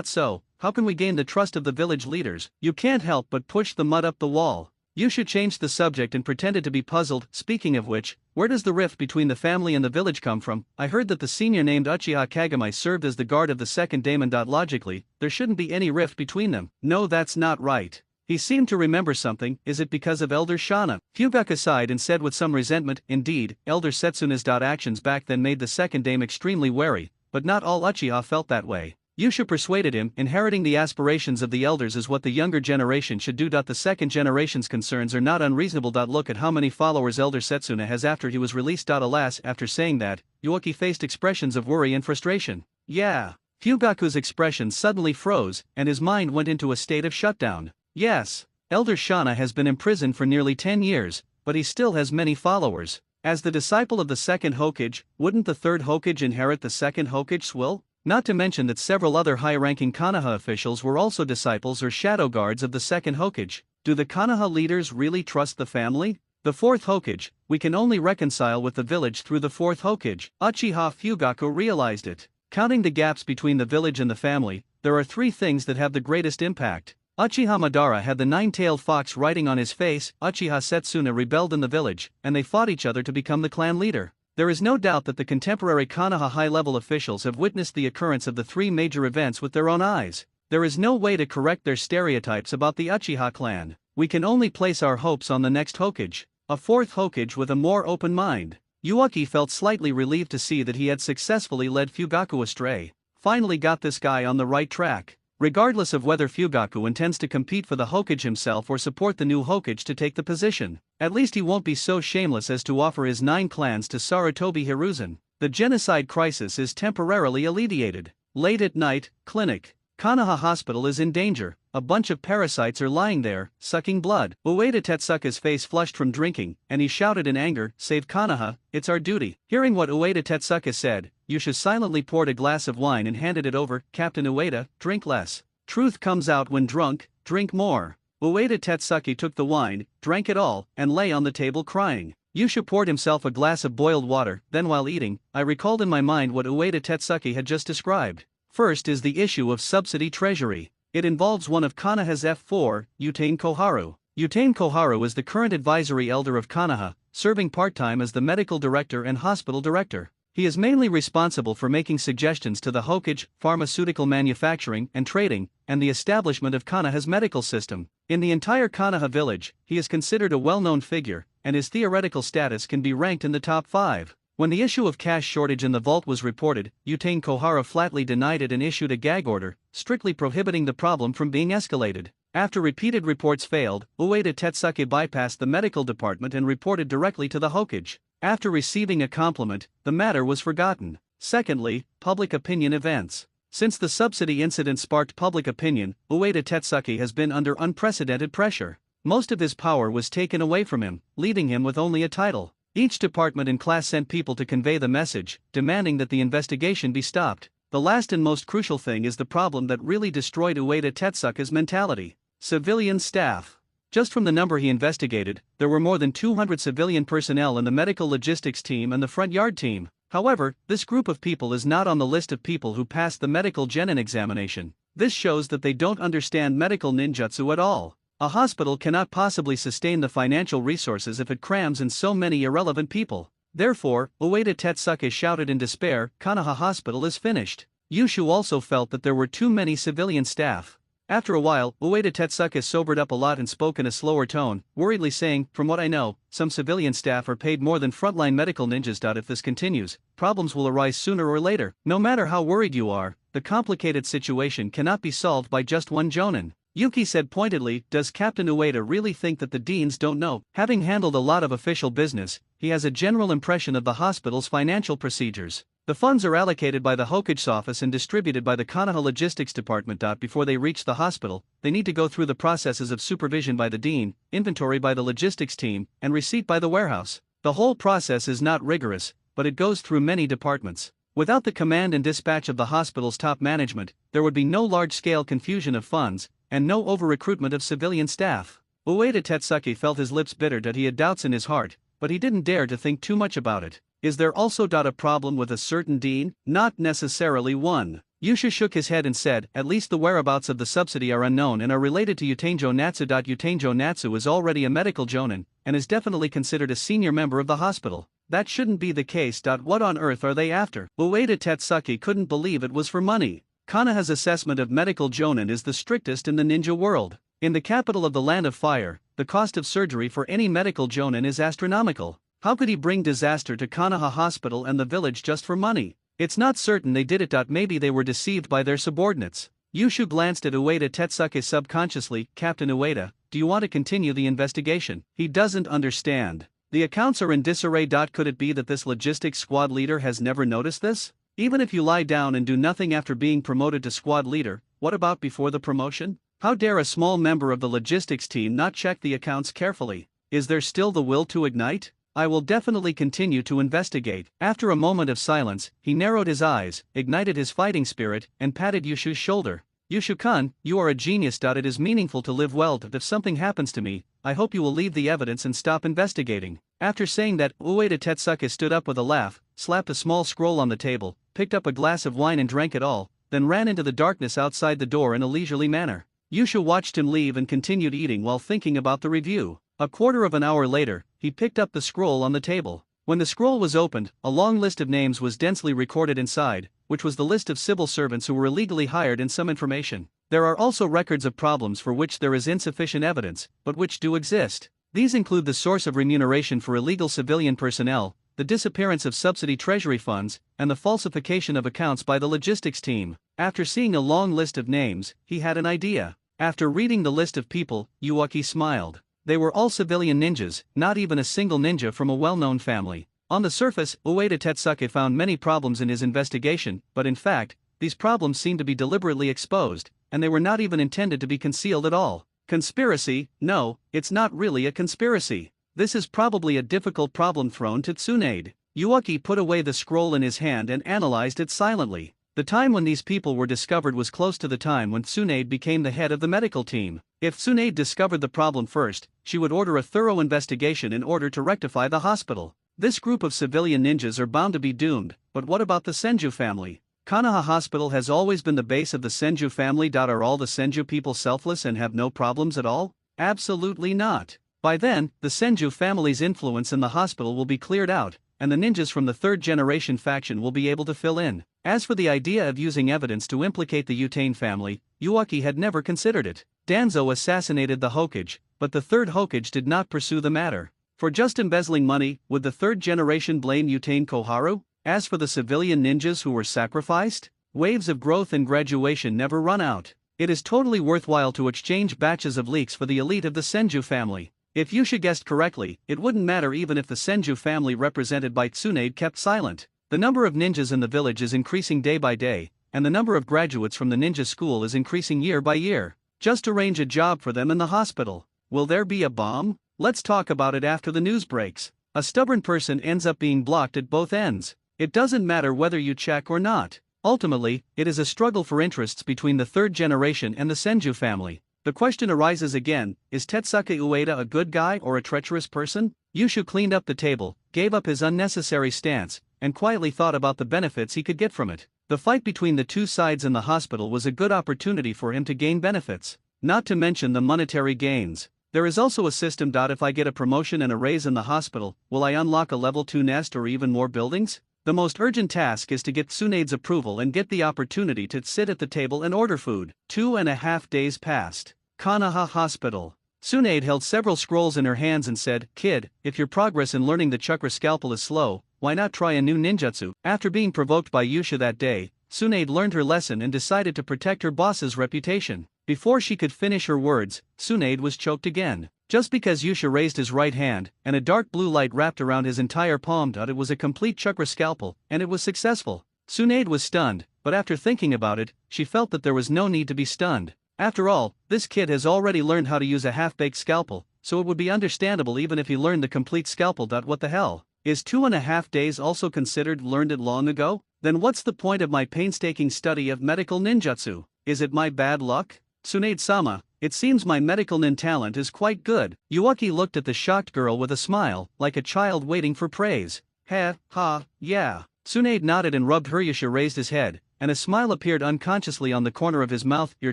So, how can we gain the trust of the village leaders? You can't help but push the mud up the wall. Yushu changed the subject and pretended to be puzzled. Speaking of which, where does the rift between the family and the village come from? I heard that the senior named Uchiha Kagami served as the guard of the second daemon. Logically, there shouldn't be any rift between them. No, that's not right. He seemed to remember something. Is it because of Elder Shana? Fugaku sighed and said with some resentment, indeed, Elder Setsuna's actions back then made the second dame extremely wary, but not all Uchiha felt that way. Yushu persuaded him, inheriting the aspirations of the elders is what the younger generation should do. The second generation's concerns are not unreasonable. Look at how many followers Elder Setsuna has after he was released. Alas, after saying that, Yuaki faced expressions of worry and frustration. Yeah. Fugaku's expression suddenly froze, and his mind went into a state of shutdown. Yes, Elder Shana has been imprisoned for nearly 10 years, but he still has many followers. As the disciple of the second Hokage, wouldn't the third Hokage inherit the second Hokage's will? Not to mention that several other high-ranking Konoha officials were also disciples or shadow guards of the second Hokage. Do the Konoha leaders really trust the family? The fourth Hokage, we can only reconcile with the village through the fourth Hokage. Uchiha Fugaku realized it. Counting the gaps between the village and the family, there are 3 things that have the greatest impact. Uchiha Madara had the 9-tailed fox riding on his face, Uchiha Setsuna rebelled in the village, and they fought each other to become the clan leader. There is no doubt that the contemporary Konoha high-level officials have witnessed the occurrence of the 3 major events with their own eyes. There is no way to correct their stereotypes about the Uchiha clan. We can only place our hopes on the next Hokage, a fourth Hokage with a more open mind. Yuaki felt slightly relieved to see that he had successfully led Fugaku astray. Finally got this guy on the right track. Regardless of whether Fugaku intends to compete for the Hokage himself or support the new Hokage to take the position, at least he won't be so shameless as to offer his 9 clans to Sarutobi Hiruzen. The genocide crisis is temporarily alleviated. Late at night, clinic. Konoha Hospital is in danger. A bunch of parasites are lying there, sucking blood. Ueda Tetsuka's face flushed from drinking, and he shouted in anger, "Save Konoha, it's our duty." Hearing what Ueda Tetsuka said, Yusha silently poured a glass of wine and handed it over. Captain Ueda, drink less. Truth comes out when drunk, drink more. Ueda Tetsuki took the wine, drank it all, and lay on the table crying. Yusha poured himself a glass of boiled water, then while eating, I recalled in my mind what Ueda Tetsuki had just described. First is the issue of subsidy treasury. It involves one of Konoha's F4, Utane Koharu. Utane Koharu is the current advisory elder of Konoha, serving part-time as the medical director and hospital director. He is mainly responsible for making suggestions to the Hokage, pharmaceutical manufacturing and trading, and the establishment of Konoha's medical system. In the entire Konoha village, he is considered a well-known figure, and his theoretical status can be ranked in the top 5. When the issue of cash shortage in the vault was reported, Utane Koharu flatly denied it and issued a gag order, strictly prohibiting the problem from being escalated. After repeated reports failed, Ueda Tetsuki bypassed the medical department and reported directly to the Hokage. After receiving a compliment, the matter was forgotten. Secondly, public opinion events. Since the subsidy incident sparked public opinion, Ueda Tetsuki has been under unprecedented pressure. Most of his power was taken away from him, leaving him with only a title. Each department and class sent people to convey the message, demanding that the investigation be stopped. The last and most crucial thing is the problem that really destroyed Ueda Tetsuki's mentality: civilian staff. Just from the number he investigated, there were more than 200 civilian personnel in the medical logistics team and the front yard team. However, this group of people is not on the list of people who passed the medical genin examination. This shows that they don't understand medical ninjutsu at all. A hospital cannot possibly sustain the financial resources if it crams in so many irrelevant people. Therefore, Ueda Tetsuki shouted in despair, "Konoha Hospital is finished." Yushu also felt that there were too many civilian staff. After a while, Ueda Tetsuki sobered up a lot and spoke in a slower tone, worriedly saying, "From what I know, some civilian staff are paid more than frontline medical ninjas. If this continues, problems will arise sooner or later. No matter how worried you are, the complicated situation cannot be solved by just one jonin." Yuki said pointedly, "Does Captain Ueda really think that the deans don't know?" Having handled a lot of official business, he has a general impression of the hospital's financial procedures. The funds are allocated by the Hokage's office and distributed by the Konoha Logistics Department. Before they reach the hospital, they need to go through the processes of supervision by the dean, inventory by the logistics team, and receipt by the warehouse. The whole process is not rigorous, but it goes through many departments. Without the command and dispatch of the hospital's top management, there would be no large-scale confusion of funds, and no over-recruitment of civilian staff. Ueda Tetsuki felt his lips bitter that he had doubts in his heart, but he didn't dare to think too much about it. Is there also a problem with a certain dean? Not necessarily one. Yusha shook his head and said, "At least the whereabouts of the subsidy are unknown and are related to Utanjo Natsu. Utanjo Natsu is already a medical jonin, and is definitely considered a senior member of the hospital. That shouldn't be the case. What on earth are they after?" Ueda Tetsuki couldn't believe it was for money. Konoha's assessment of medical jonin is the strictest in the ninja world. In the capital of the Land of Fire, the cost of surgery for any medical jonin is astronomical. How could he bring disaster to Konoha Hospital and the village just for money? It's not certain they did it. Maybe they were deceived by their subordinates. Yushu glanced at Ueda Tetsuki subconsciously. "Captain Ueda, do you want to continue the investigation?" He doesn't understand. The accounts are in disarray. Could it be that this logistics squad leader has never noticed this? Even if you lie down and do nothing after being promoted to squad leader, what about before the promotion? How dare a small member of the logistics team not check the accounts carefully? Is there still the will to ignite? I will definitely continue to investigate. After a moment of silence, he narrowed his eyes, ignited his fighting spirit, and patted Yushu's shoulder. "Yushu-kun, you are a genius. It is meaningful to live well. If something happens to me, I hope you will leave the evidence and stop investigating." After saying that, Ueda Tetsuki stood up with a laugh, slapped a small scroll on the table, picked up a glass of wine and drank it all, then ran into the darkness outside the door in a leisurely manner. Yusha watched him leave and continued eating while thinking about the review. A quarter of an hour later, he picked up the scroll on the table. When the scroll was opened, a long list of names was densely recorded inside, which was the list of civil servants who were illegally hired and some information. There are also records of problems for which there is insufficient evidence, but which do exist. These include the source of remuneration for illegal civilian personnel, the disappearance of subsidy treasury funds, and the falsification of accounts by the logistics team. After seeing a long list of names, he had an idea. After reading the list of people, Yuaki smiled. They were all civilian ninjas, not even a single ninja from a well-known family. On the surface, Ueda Tetsuki found many problems in his investigation, but in fact, these problems seemed to be deliberately exposed, and they were not even intended to be concealed at all. Conspiracy? No, it's not really a conspiracy. This is probably a difficult problem thrown to Tsunade. Yuaki put away the scroll in his hand and analyzed it silently. The time when these people were discovered was close to the time when Tsunade became the head of the medical team. If Tsunade discovered the problem first, she would order a thorough investigation in order to rectify the hospital. This group of civilian ninjas are bound to be doomed, but what about the Senju family? Konoha Hospital has always been the base of the Senju family. Are all the Senju people selfless and have no problems at all? Absolutely not. By then, the Senju family's influence in the hospital will be cleared out, and the ninjas from the third generation faction will be able to fill in. As for the idea of using evidence to implicate the Utain family, Uchi had never considered it. Danzo assassinated the Hokage, but the third Hokage did not pursue the matter. For just embezzling money, would the third generation blame Utain Koharu? As for the civilian ninjas who were sacrificed, waves of growth and graduation never run out. It is totally worthwhile to exchange batches of leaks for the elite of the Senju family. If Yusha guessed correctly, it wouldn't matter even if the Senju family represented by Tsunade kept silent. The number of ninjas in the village is increasing day by day, and the number of graduates from the ninja school is increasing year by year. Just arrange a job for them in the hospital. Will there be a bomb? Let's talk about it after the news breaks. A stubborn person ends up being blocked at both ends. It doesn't matter whether you check or not. Ultimately, it is a struggle for interests between the third generation and the Senju family. The question arises again, is Tetsuka Ueda a good guy or a treacherous person? Yushu cleaned up the table, gave up his unnecessary stance, and quietly thought about the benefits he could get from it. The fight between the two sides in the hospital was a good opportunity for him to gain benefits, not to mention the monetary gains. There is also a system. If I get a promotion and a raise in the hospital, will I unlock a level 2 nest or even more buildings? The most urgent task is to get Tsunade's approval and get the opportunity to sit at the table and order food. 2.5 days passed. Konoha Hospital. Tsunade held several scrolls in her hands and said, "Kid, if your progress in learning the chakra scalpel is slow, why not try a new ninjutsu?" After being provoked by Yusha that day, Tsunade learned her lesson and decided to protect her boss's reputation. Before she could finish her words, Tsunade was choked again. Just because Yusha raised his right hand, and a dark blue light wrapped around his entire palm. It was a complete chakra scalpel, and it was successful. Tsunade was stunned, but after thinking about it, she felt that there was no need to be stunned. After all, this kid has already learned how to use a half-baked scalpel, so it would be understandable even if he learned the complete scalpel. What the hell? Is 2.5 days also considered learned it long ago? Then what's the point of my painstaking study of medical ninjutsu? Is it my bad luck? Tsunade-sama, it seems my medical nin talent is quite good. Uchi looked at the shocked girl with a smile, like a child waiting for praise. Ha, yeah. Tsunade nodded and rubbed her. Yusha raised his head, and a smile appeared unconsciously on the corner of his mouth. Your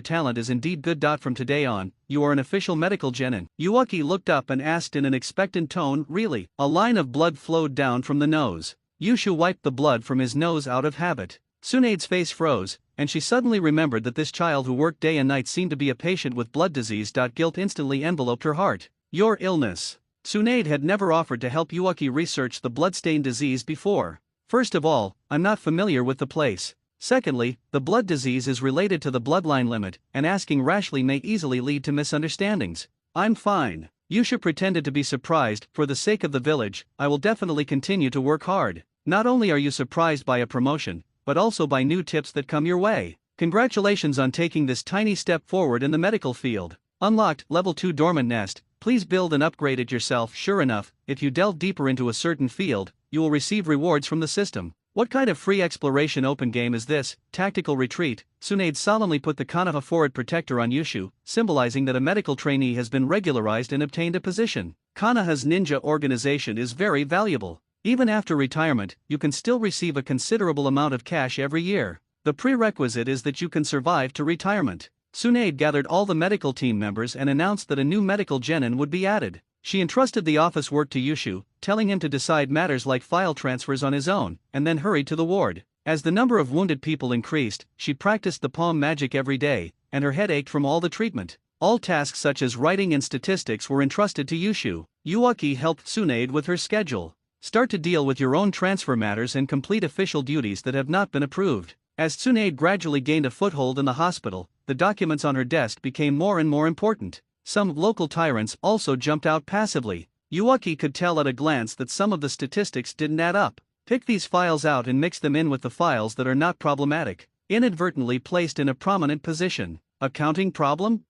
talent is indeed good. From today on, you are an official medical genin. Uchi looked up and asked in an expectant tone, really? A line of blood flowed down from the nose. Yusha wiped the blood from his nose out of habit. Tsunade's face froze, and she suddenly remembered that this child who worked day and night seemed to be a patient with blood disease. Guilt instantly enveloped her heart. Your illness. Tsunade had never offered to help Uchi research the bloodstain disease before. First of all, I'm not familiar with the place. Secondly, the blood disease is related to the bloodline limit, and asking rashly may easily lead to misunderstandings. I'm fine. Yusha pretended to be surprised. For the sake of the village, I will definitely continue to work hard. Not only are you surprised by a promotion, but also by new tips that come your way. Congratulations on taking this tiny step forward in the medical field. Unlocked, level 2 dormant nest. Please build and upgrade it yourself. Sure enough, if you delve deeper into a certain field, you will receive rewards from the system. What kind of free exploration open game is this? Tactical retreat. Tsunade solemnly put the Konoha forward protector on Yushu, symbolizing that a medical trainee has been regularized and obtained a position. Konoha's ninja organization is very valuable. Even after retirement, you can still receive a considerable amount of cash every year. The prerequisite is that you can survive to retirement. Tsunade gathered all the medical team members and announced that a new medical genin would be added. She entrusted the office work to Yushu, telling him to decide matters like file transfers on his own, and then hurried to the ward. As the number of wounded people increased, she practiced the palm magic every day, and her head ached from all the treatment. All tasks such as writing and statistics were entrusted to Yushu. Uchi helped Tsunade with her schedule. Start to deal with your own transfer matters and complete official duties that have not been approved. As Tsunade gradually gained a foothold in the hospital, the documents on her desk became more and more important. Some local tyrants also jumped out passively. Uchi could tell at a glance that some of the statistics didn't add up. Pick these files out and mix them in with the files that are not problematic. Inadvertently placed in a prominent position. Accounting problem?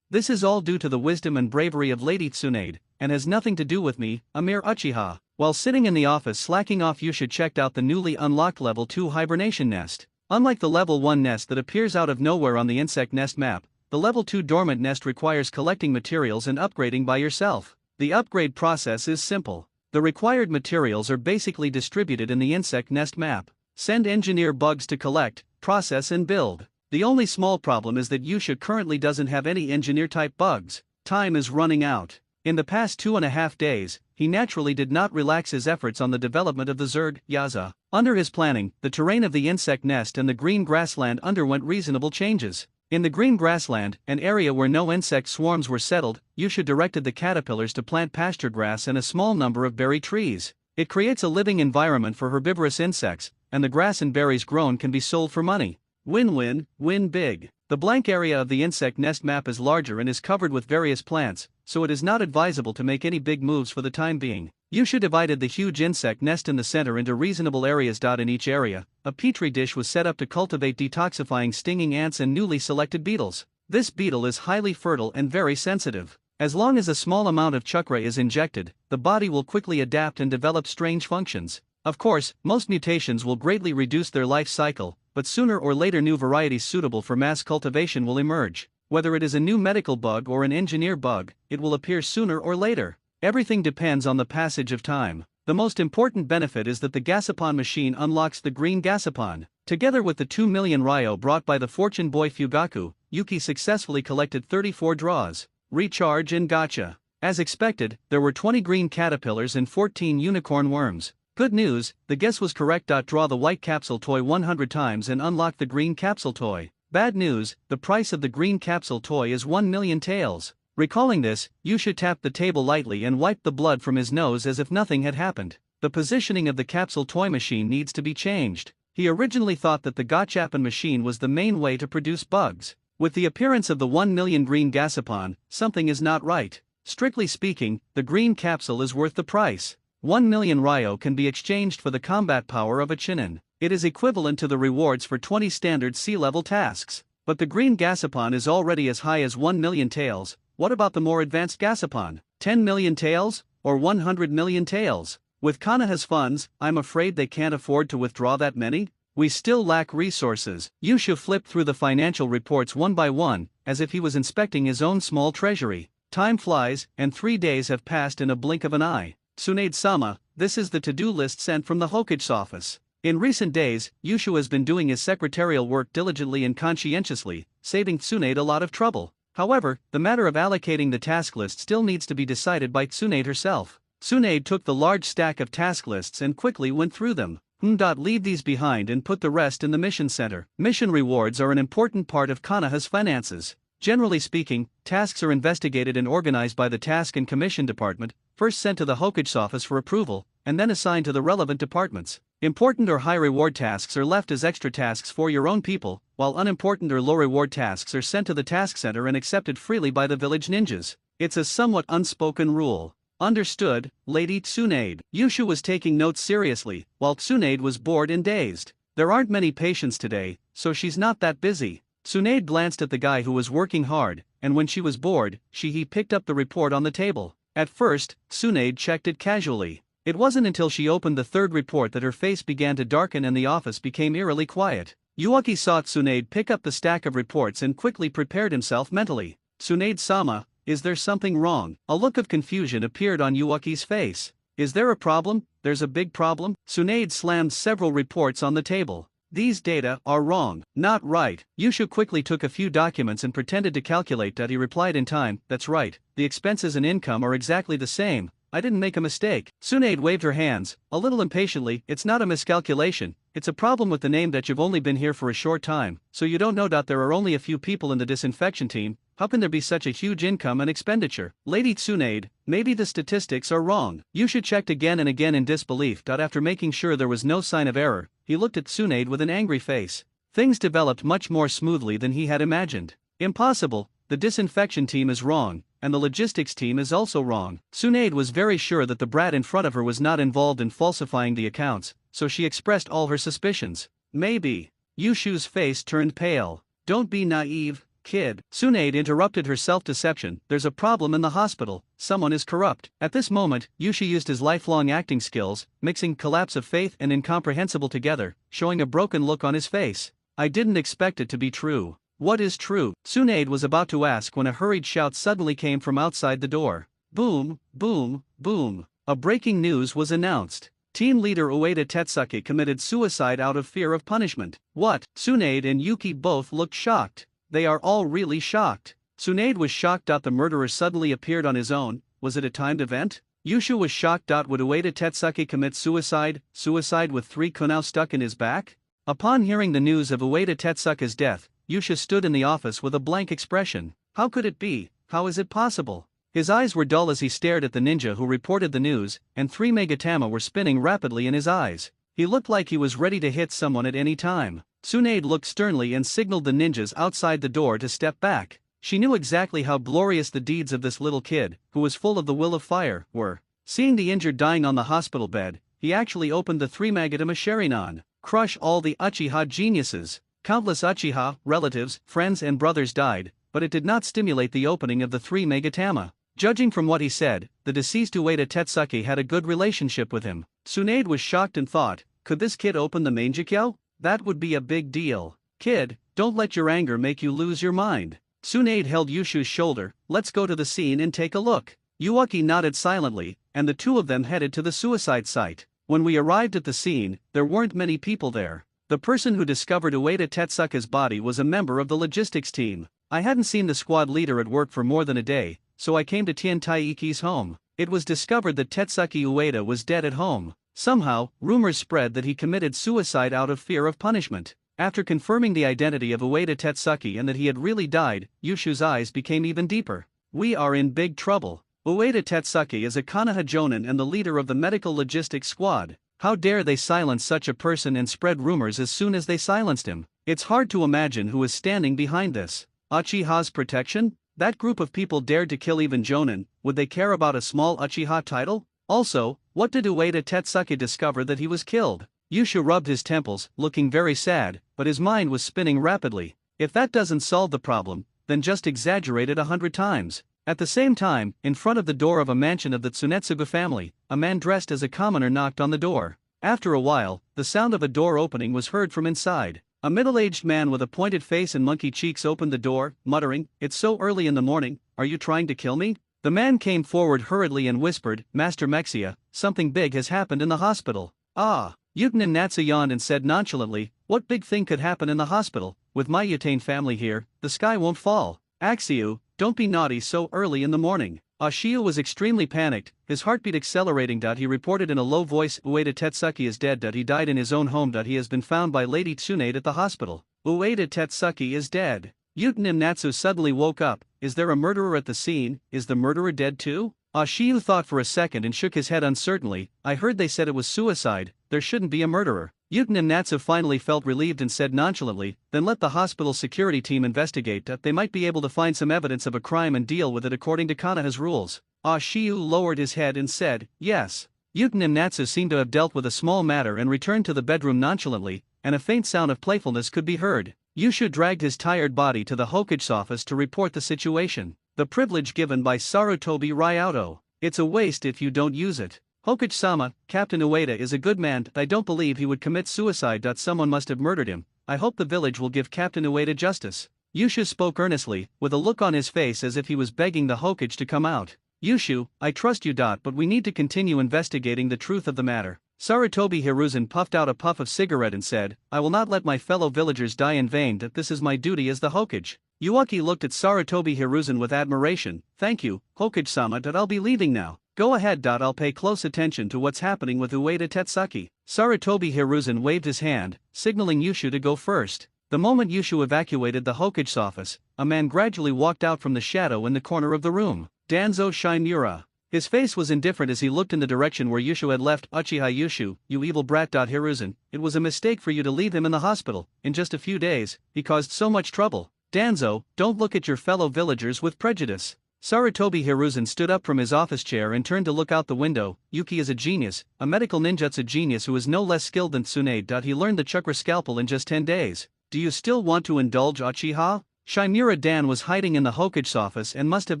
This is all due to the wisdom and bravery of Lady Tsunade, and has nothing to do with me, a mere Uchiha. While sitting in the office slacking off, Yusha checked out the newly unlocked level 2 hibernation nest. Unlike the level 1 nest that appears out of nowhere on the insect nest map, the level 2 dormant nest requires collecting materials and upgrading by yourself. The upgrade process is simple. The required materials are basically distributed in the insect nest map. Send engineer bugs to collect, process and build. The only small problem is that Uchiha currently doesn't have any engineer-type bugs. Time is running out. In the past 2.5 days, he naturally did not relax his efforts on the development of the Zerg, Yaza. Under his planning, the terrain of the insect nest and the green grassland underwent reasonable changes. In the green grassland, an area where no insect swarms were settled, Uchiha directed the caterpillars to plant pasture grass and a small number of berry trees. It creates a living environment for herbivorous insects, and the grass and berries grown can be sold for money. Win-win, win big. The blank area of the insect nest map is larger and is covered with various plants, so it is not advisable to make any big moves for the time being. Uchiha divided the huge insect nest in the center into reasonable areas. In each area, a petri dish was set up to cultivate detoxifying stinging ants and newly selected beetles. This beetle is highly fertile and very sensitive. As long as a small amount of chakra is injected, the body will quickly adapt and develop strange functions. Of course, most mutations will greatly reduce their life cycle, but sooner or later new varieties suitable for mass cultivation will emerge. Whether it is a new medical bug or an engineer bug, it will appear sooner or later. Everything depends on the passage of time. The most important benefit is that the Gasapon machine unlocks the green Gasapon. Together with the 2 million Ryo brought by the fortune boy Fugaku, Yuki successfully collected 34 draws. Recharge and Gacha. As expected, there were 20 green caterpillars and 14 unicorn worms. Good news, the guess was correct. Draw the white capsule toy 100 times and unlock the green capsule toy. Bad news, the price of the green capsule toy is 1 million taels. Recalling this, Uchiha tapped the table lightly and wiped the blood from his nose as if nothing had happened. The positioning of the capsule toy machine needs to be changed. He originally thought that the Gachapon machine was the main way to produce bugs. With the appearance of the 1 million green Gasapon, something is not right. Strictly speaking, the green capsule is worth the price. 1 million Ryo can be exchanged for the combat power of a Chinin. It is equivalent to the rewards for 20 standard sea-level tasks. But the green Gasapon is already as high as 1 million taels. What about the more advanced Gasapon? 10 million taels? Or 100 million taels? With Konoha's funds, I'm afraid they can't afford to withdraw that many. We still lack resources. Uchiha flipped through the financial reports one by one, as if he was inspecting his own small treasury. Time flies, and 3 days have passed in a blink of an eye. Tsunade-sama, this is the to-do list sent from the Hokage's office. In recent days, Uchiha has been doing his secretarial work diligently and conscientiously, saving Tsunade a lot of trouble. However, the matter of allocating the task list still needs to be decided by Tsunade herself. Tsunade took the large stack of task lists and quickly went through them. Leave these behind and put the rest in the mission center. Mission rewards are an important part of Konoha's finances. Generally speaking, tasks are investigated and organized by the Task and Commission Department, first sent to the Hokage's office for approval, and then assigned to the relevant departments. Important or high-reward tasks are left as extra tasks for your own people, while unimportant or low-reward tasks are sent to the task center and accepted freely by the village ninjas. It's a somewhat unspoken rule. Understood, Lady Tsunade. Uchiha was taking notes seriously, while Tsunade was bored and dazed. There aren't many patients today, so she's not that busy. Tsunade glanced at the guy who was working hard, and when she was bored, he picked up the report on the table. At first, Tsunade checked it casually. It wasn't until she opened the third report that her face began to darken and the office became eerily quiet. Yuaki saw Tsunade pick up the stack of reports and quickly prepared himself mentally. Tsunade-sama, is there something wrong? A look of confusion appeared on Yuaki's face. Is there a problem? There's a big problem? Tsunade slammed several reports on the table. These data are wrong. Not right. Uchiha quickly took a few documents and pretended to calculate that. He replied in time, that's right, the expenses and income are exactly the same. I didn't make a mistake. Tsunade waved her hands, a little impatiently. It's not a miscalculation, it's a problem with the name that you've only been here for a short time, so you don't know that there are only a few people in the disinfection team. How can there be such a huge income and expenditure? Lady Tsunade, maybe the statistics are wrong. Uchiha checked again and again in disbelief. After making sure there was no sign of error, he looked at Tsunade with an angry face. Things developed much more smoothly than he had imagined. Impossible, the disinfection team is wrong, and the logistics team is also wrong. Tsunade was very sure that the brat in front of her was not involved in falsifying the accounts, so she expressed all her suspicions. Maybe. Yushu's face turned pale. Don't be naive, kid. Tsunade interrupted her self-deception. There's a problem in the hospital, someone is corrupt. At this moment, Yushi used his lifelong acting skills, mixing collapse of faith and incomprehensible together, showing a broken look on his face. I didn't expect it to be true. What is true? Tsunade was about to ask when a hurried shout suddenly came from outside the door. Boom, boom, boom. A breaking news was announced. Team leader Ueda Tetsuke committed suicide out of fear of punishment. What? Tsunade and Yuki both looked shocked. They are all really shocked. Tsunade was shocked. The murderer suddenly appeared on his own. Was it a timed event? Yushu was shocked. Would Ueda Tetsuke commit suicide? Suicide with 3 kunai stuck in his back? Upon hearing the news of Ueda Tetsuke's death, Yusha stood in the office with a blank expression. How could it be? How is it possible? His eyes were dull as he stared at the ninja who reported the news, and 3 megatama were spinning rapidly in his eyes. He looked like he was ready to hit someone at any time. Tsunade looked sternly and signaled the ninjas outside the door to step back. She knew exactly how glorious the deeds of this little kid, who was full of the will of fire, were. Seeing the injured dying on the hospital bed, he actually opened the 3 megatama Sharingan. Crush all the Uchiha geniuses. Countless Uchiha, relatives, friends and brothers died, but it did not stimulate the opening of the 3 megatama. Judging from what he said, the deceased Ueda Tetsuke had a good relationship with him. Tsunade was shocked and thought, could this kid open the Mangekyo? That would be a big deal. Kid, don't let your anger make you lose your mind. Tsunade held Yushu's shoulder. Let's go to the scene and take a look. Yuaki nodded silently, and the two of them headed to the suicide site. When we arrived at the scene, there weren't many people there. The person who discovered Ueda Tetsuke's body was a member of the logistics team. I hadn't seen the squad leader at work for more than a day, so I came to Tien Taiki's home. It was discovered that Tetsuke Ueda was dead at home. Somehow, rumors spread that he committed suicide out of fear of punishment. After confirming the identity of Ueda Tetsuke and that he had really died, Yushu's eyes became even deeper. We are in big trouble. Ueda Tetsuke is a Konoha Jonin and the leader of the medical logistics squad. How dare they silence such a person and spread rumors as soon as they silenced him? It's hard to imagine who is standing behind this. Uchiha's protection? That group of people dared to kill even Jonin. Would they care about a small Uchiha title? Also, what did Ueda Tetsuke discover that he was killed? Yushu rubbed his temples, looking very sad, but his mind was spinning rapidly. If that doesn't solve the problem, then just exaggerate it 100 times. At the same time, in front of the door of a mansion of the Tsunetsugu family, a man dressed as a commoner knocked on the door. After a while, the sound of a door opening was heard from inside. A middle-aged man with a pointed face and monkey cheeks opened the door, muttering, "It's so early in the morning, are you trying to kill me?" The man came forward hurriedly and whispered, "Master Mexia, something big has happened in the hospital." Ah! Yuten Natsu yawned and said nonchalantly, "What big thing could happen in the hospital? With my Yutane family here, the sky won't fall." Axiu, don't be naughty so early in the morning. Ashiu was extremely panicked, his heartbeat accelerating. He reported in a low voice, "Ueda Tetsuke is dead. He died in his own home. He has been found by Lady Tsunade at the hospital." Ueda Tetsuke is dead. Yuten Natsu suddenly woke up. Is there a murderer at the scene? Is the murderer dead too? Ashiu thought for a second and shook his head uncertainly. I heard they said it was suicide, there shouldn't be a murderer. Yuten Natsu finally felt relieved and said nonchalantly, then let the hospital security team investigate. They might be able to find some evidence of a crime and deal with it according to Konoha's rules. Ashiu lowered his head and said, yes. Yuten Natsu seemed to have dealt with a small matter and returned to the bedroom nonchalantly, and a faint sound of playfulness could be heard. Yushu dragged his tired body to the Hokage's office to report the situation. The privilege given by Sarutobi Ryauto. It's a waste if you don't use it. Hokage-sama, Captain Ueda is a good man. I don't believe he would commit suicide. Someone must have murdered him. I hope the village will give Captain Ueda justice. Yushu spoke earnestly, with a look on his face as if he was begging the Hokage to come out. Yushu, I trust you. But we need to continue investigating the truth of the matter. Sarutobi Hiruzen puffed out a puff of cigarette and said, I will not let my fellow villagers die in vain. This is my duty as the Hokage. Yuaki looked at Sarutobi Hiruzen with admiration. Thank you, Hokage-sama. I'll be leaving now. Go ahead. I'll pay close attention to what's happening with Ueda Tetsuke. Sarutobi Hiruzen waved his hand, signaling Yushu to go first. The moment Yushu evacuated the Hokage's office, a man gradually walked out from the shadow in the corner of the room. Danzo Shinmura. His face was indifferent as he looked in the direction where Yushu had left. Uchiha Yushu, you evil brat. Hiruzen, it was a mistake for you to leave him in the hospital. In just a few days, he caused so much trouble. Danzo, don't look at your fellow villagers with prejudice. Sarutobi Hiruzen stood up from his office chair and turned to look out the window. Yuki is a genius, a medical ninjutsu genius who is no less skilled than Tsunade. He learned the chakra scalpel in just 10 days. Do you still want to indulge Uchiha? Shinmura Dan was hiding in the Hokage's office and must have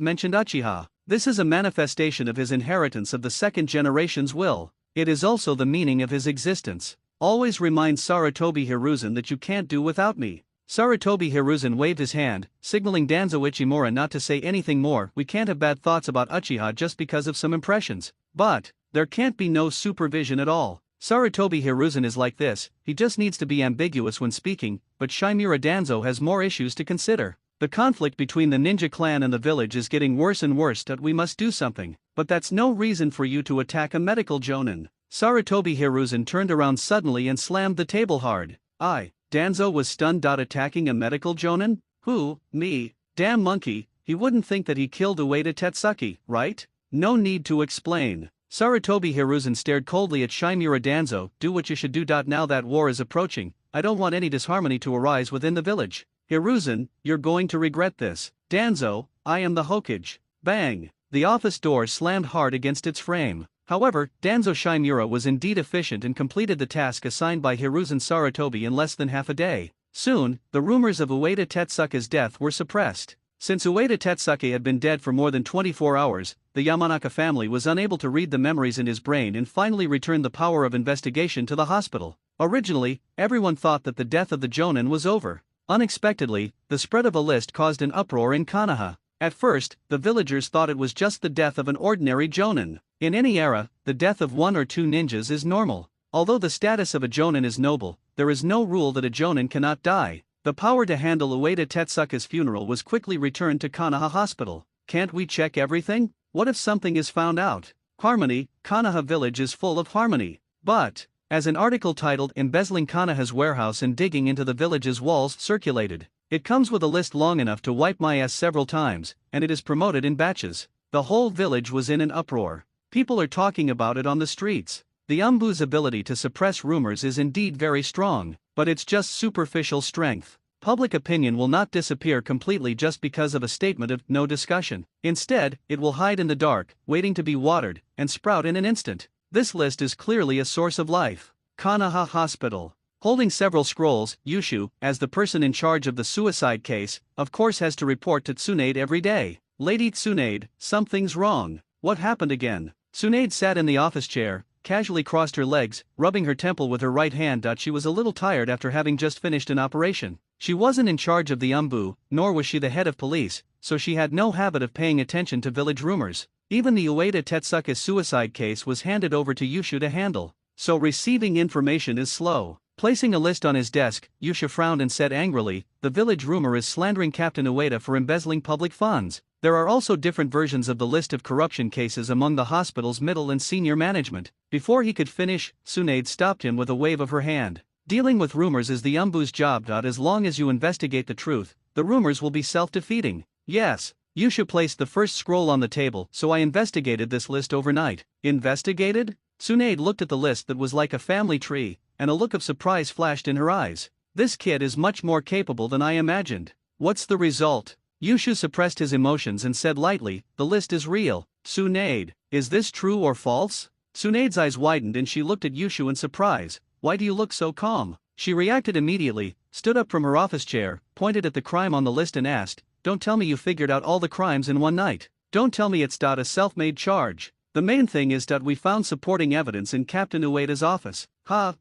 mentioned Uchiha. This is a manifestation of his inheritance of the second generation's will. It is also the meaning of his existence. Always remind Sarutobi Hiruzen that you can't do without me. Sarutobi Hiruzen waved his hand, signaling Danzo Ichimura not to say anything more. We can't have bad thoughts about Uchiha just because of some impressions. But there can't be no supervision at all. Sarutobi Hiruzen is like this, he just needs to be ambiguous when speaking, but Shimura Danzo has more issues to consider. The conflict between the ninja clan and the village is getting worse and worse. We must do something, but that's no reason for you to attack a medical jonin. Sarutobi Hiruzen turned around suddenly and slammed the table hard. Danzo was stunned. Attacking a medical jonin? Who, me? Damn monkey, he wouldn't think that he killed Ueda Tetsuki, right? No need to explain. Sarutobi Hiruzen stared coldly at Shimura Danzo. Do what you should do. Now that war is approaching, I don't want any disharmony to arise within the village. Hiruzen, you're going to regret this. Danzo, I am the Hokage. Bang! The office door slammed hard against its frame. However, Danzo Shimura was indeed efficient and completed the task assigned by Hiruzen Sarutobi in less than half a day. Soon, the rumors of Ueda Tetsuka's death were suppressed. Since Ueda Tetsuke had been dead for more than 24 hours, the Yamanaka family was unable to read the memories in his brain and finally returned the power of investigation to the hospital. Originally, everyone thought that the death of the jonin was over. Unexpectedly, the spread of a list caused an uproar in Konoha. At first, the villagers thought it was just the death of an ordinary jonin. In any era, the death of one or two ninjas is normal. Although the status of a jonin is noble, there is no rule that a jonin cannot die. The power to handle Ueda Tetsuka's funeral was quickly returned to Konoha Hospital. Can't we check everything? What if something is found out? Harmony, Konoha village is full of harmony. But, as an article titled Embezzling Konoha's Warehouse and Digging into the Village's Walls circulated, it comes with a list long enough to wipe my ass several times, and it is promoted in batches. The whole village was in an uproar. People are talking about it on the streets. The Umbu's ability to suppress rumors is indeed very strong, but it's just superficial strength. Public opinion will not disappear completely just because of a statement of no discussion. Instead, it will hide in the dark, waiting to be watered, and sprout in an instant. This list is clearly a source of life. Konoha Hospital. Holding several scrolls, Yushu, as the person in charge of the suicide case, of course has to report to Tsunade every day. Lady Tsunade, something's wrong. What happened again? Tsunade sat in the office chair, casually crossed her legs, rubbing her temple with her right hand. She was a little tired after having just finished an operation. She wasn't in charge of the Umbu, nor was she the head of police, so she had no habit of paying attention to village rumors. Even the Ueda Tetsuka suicide case was handed over to Yushu to handle, so receiving information is slow. Placing a list on his desk, Yusha frowned and said angrily, "The village rumor is slandering Captain Ueda for embezzling public funds. There are also different versions of the list of corruption cases among the hospital's middle and senior management." Before he could finish, Tsunade stopped him with a wave of her hand. "Dealing with rumors is the Umbu's job. As long as you investigate the truth, the rumors will be self-defeating." Yes. Yusha placed the first scroll on the table. "So I investigated this list overnight." Investigated? Tsunade looked at the list that was like a family tree, and a look of surprise flashed in her eyes. "This kid is much more capable than I imagined. What's the result?" Yushu suppressed his emotions and said lightly, "The list is real." "Tsunade, is this true or false?" Tsunade's eyes widened and she looked at Yushu in surprise. "Why do you look so calm?" She reacted immediately, stood up from her office chair, pointed at the crime on the list and asked, "Don't tell me you figured out all the crimes in one night. Don't tell me it's a self-made charge. The main thing is we found supporting evidence in Captain Ueda's office." Ha.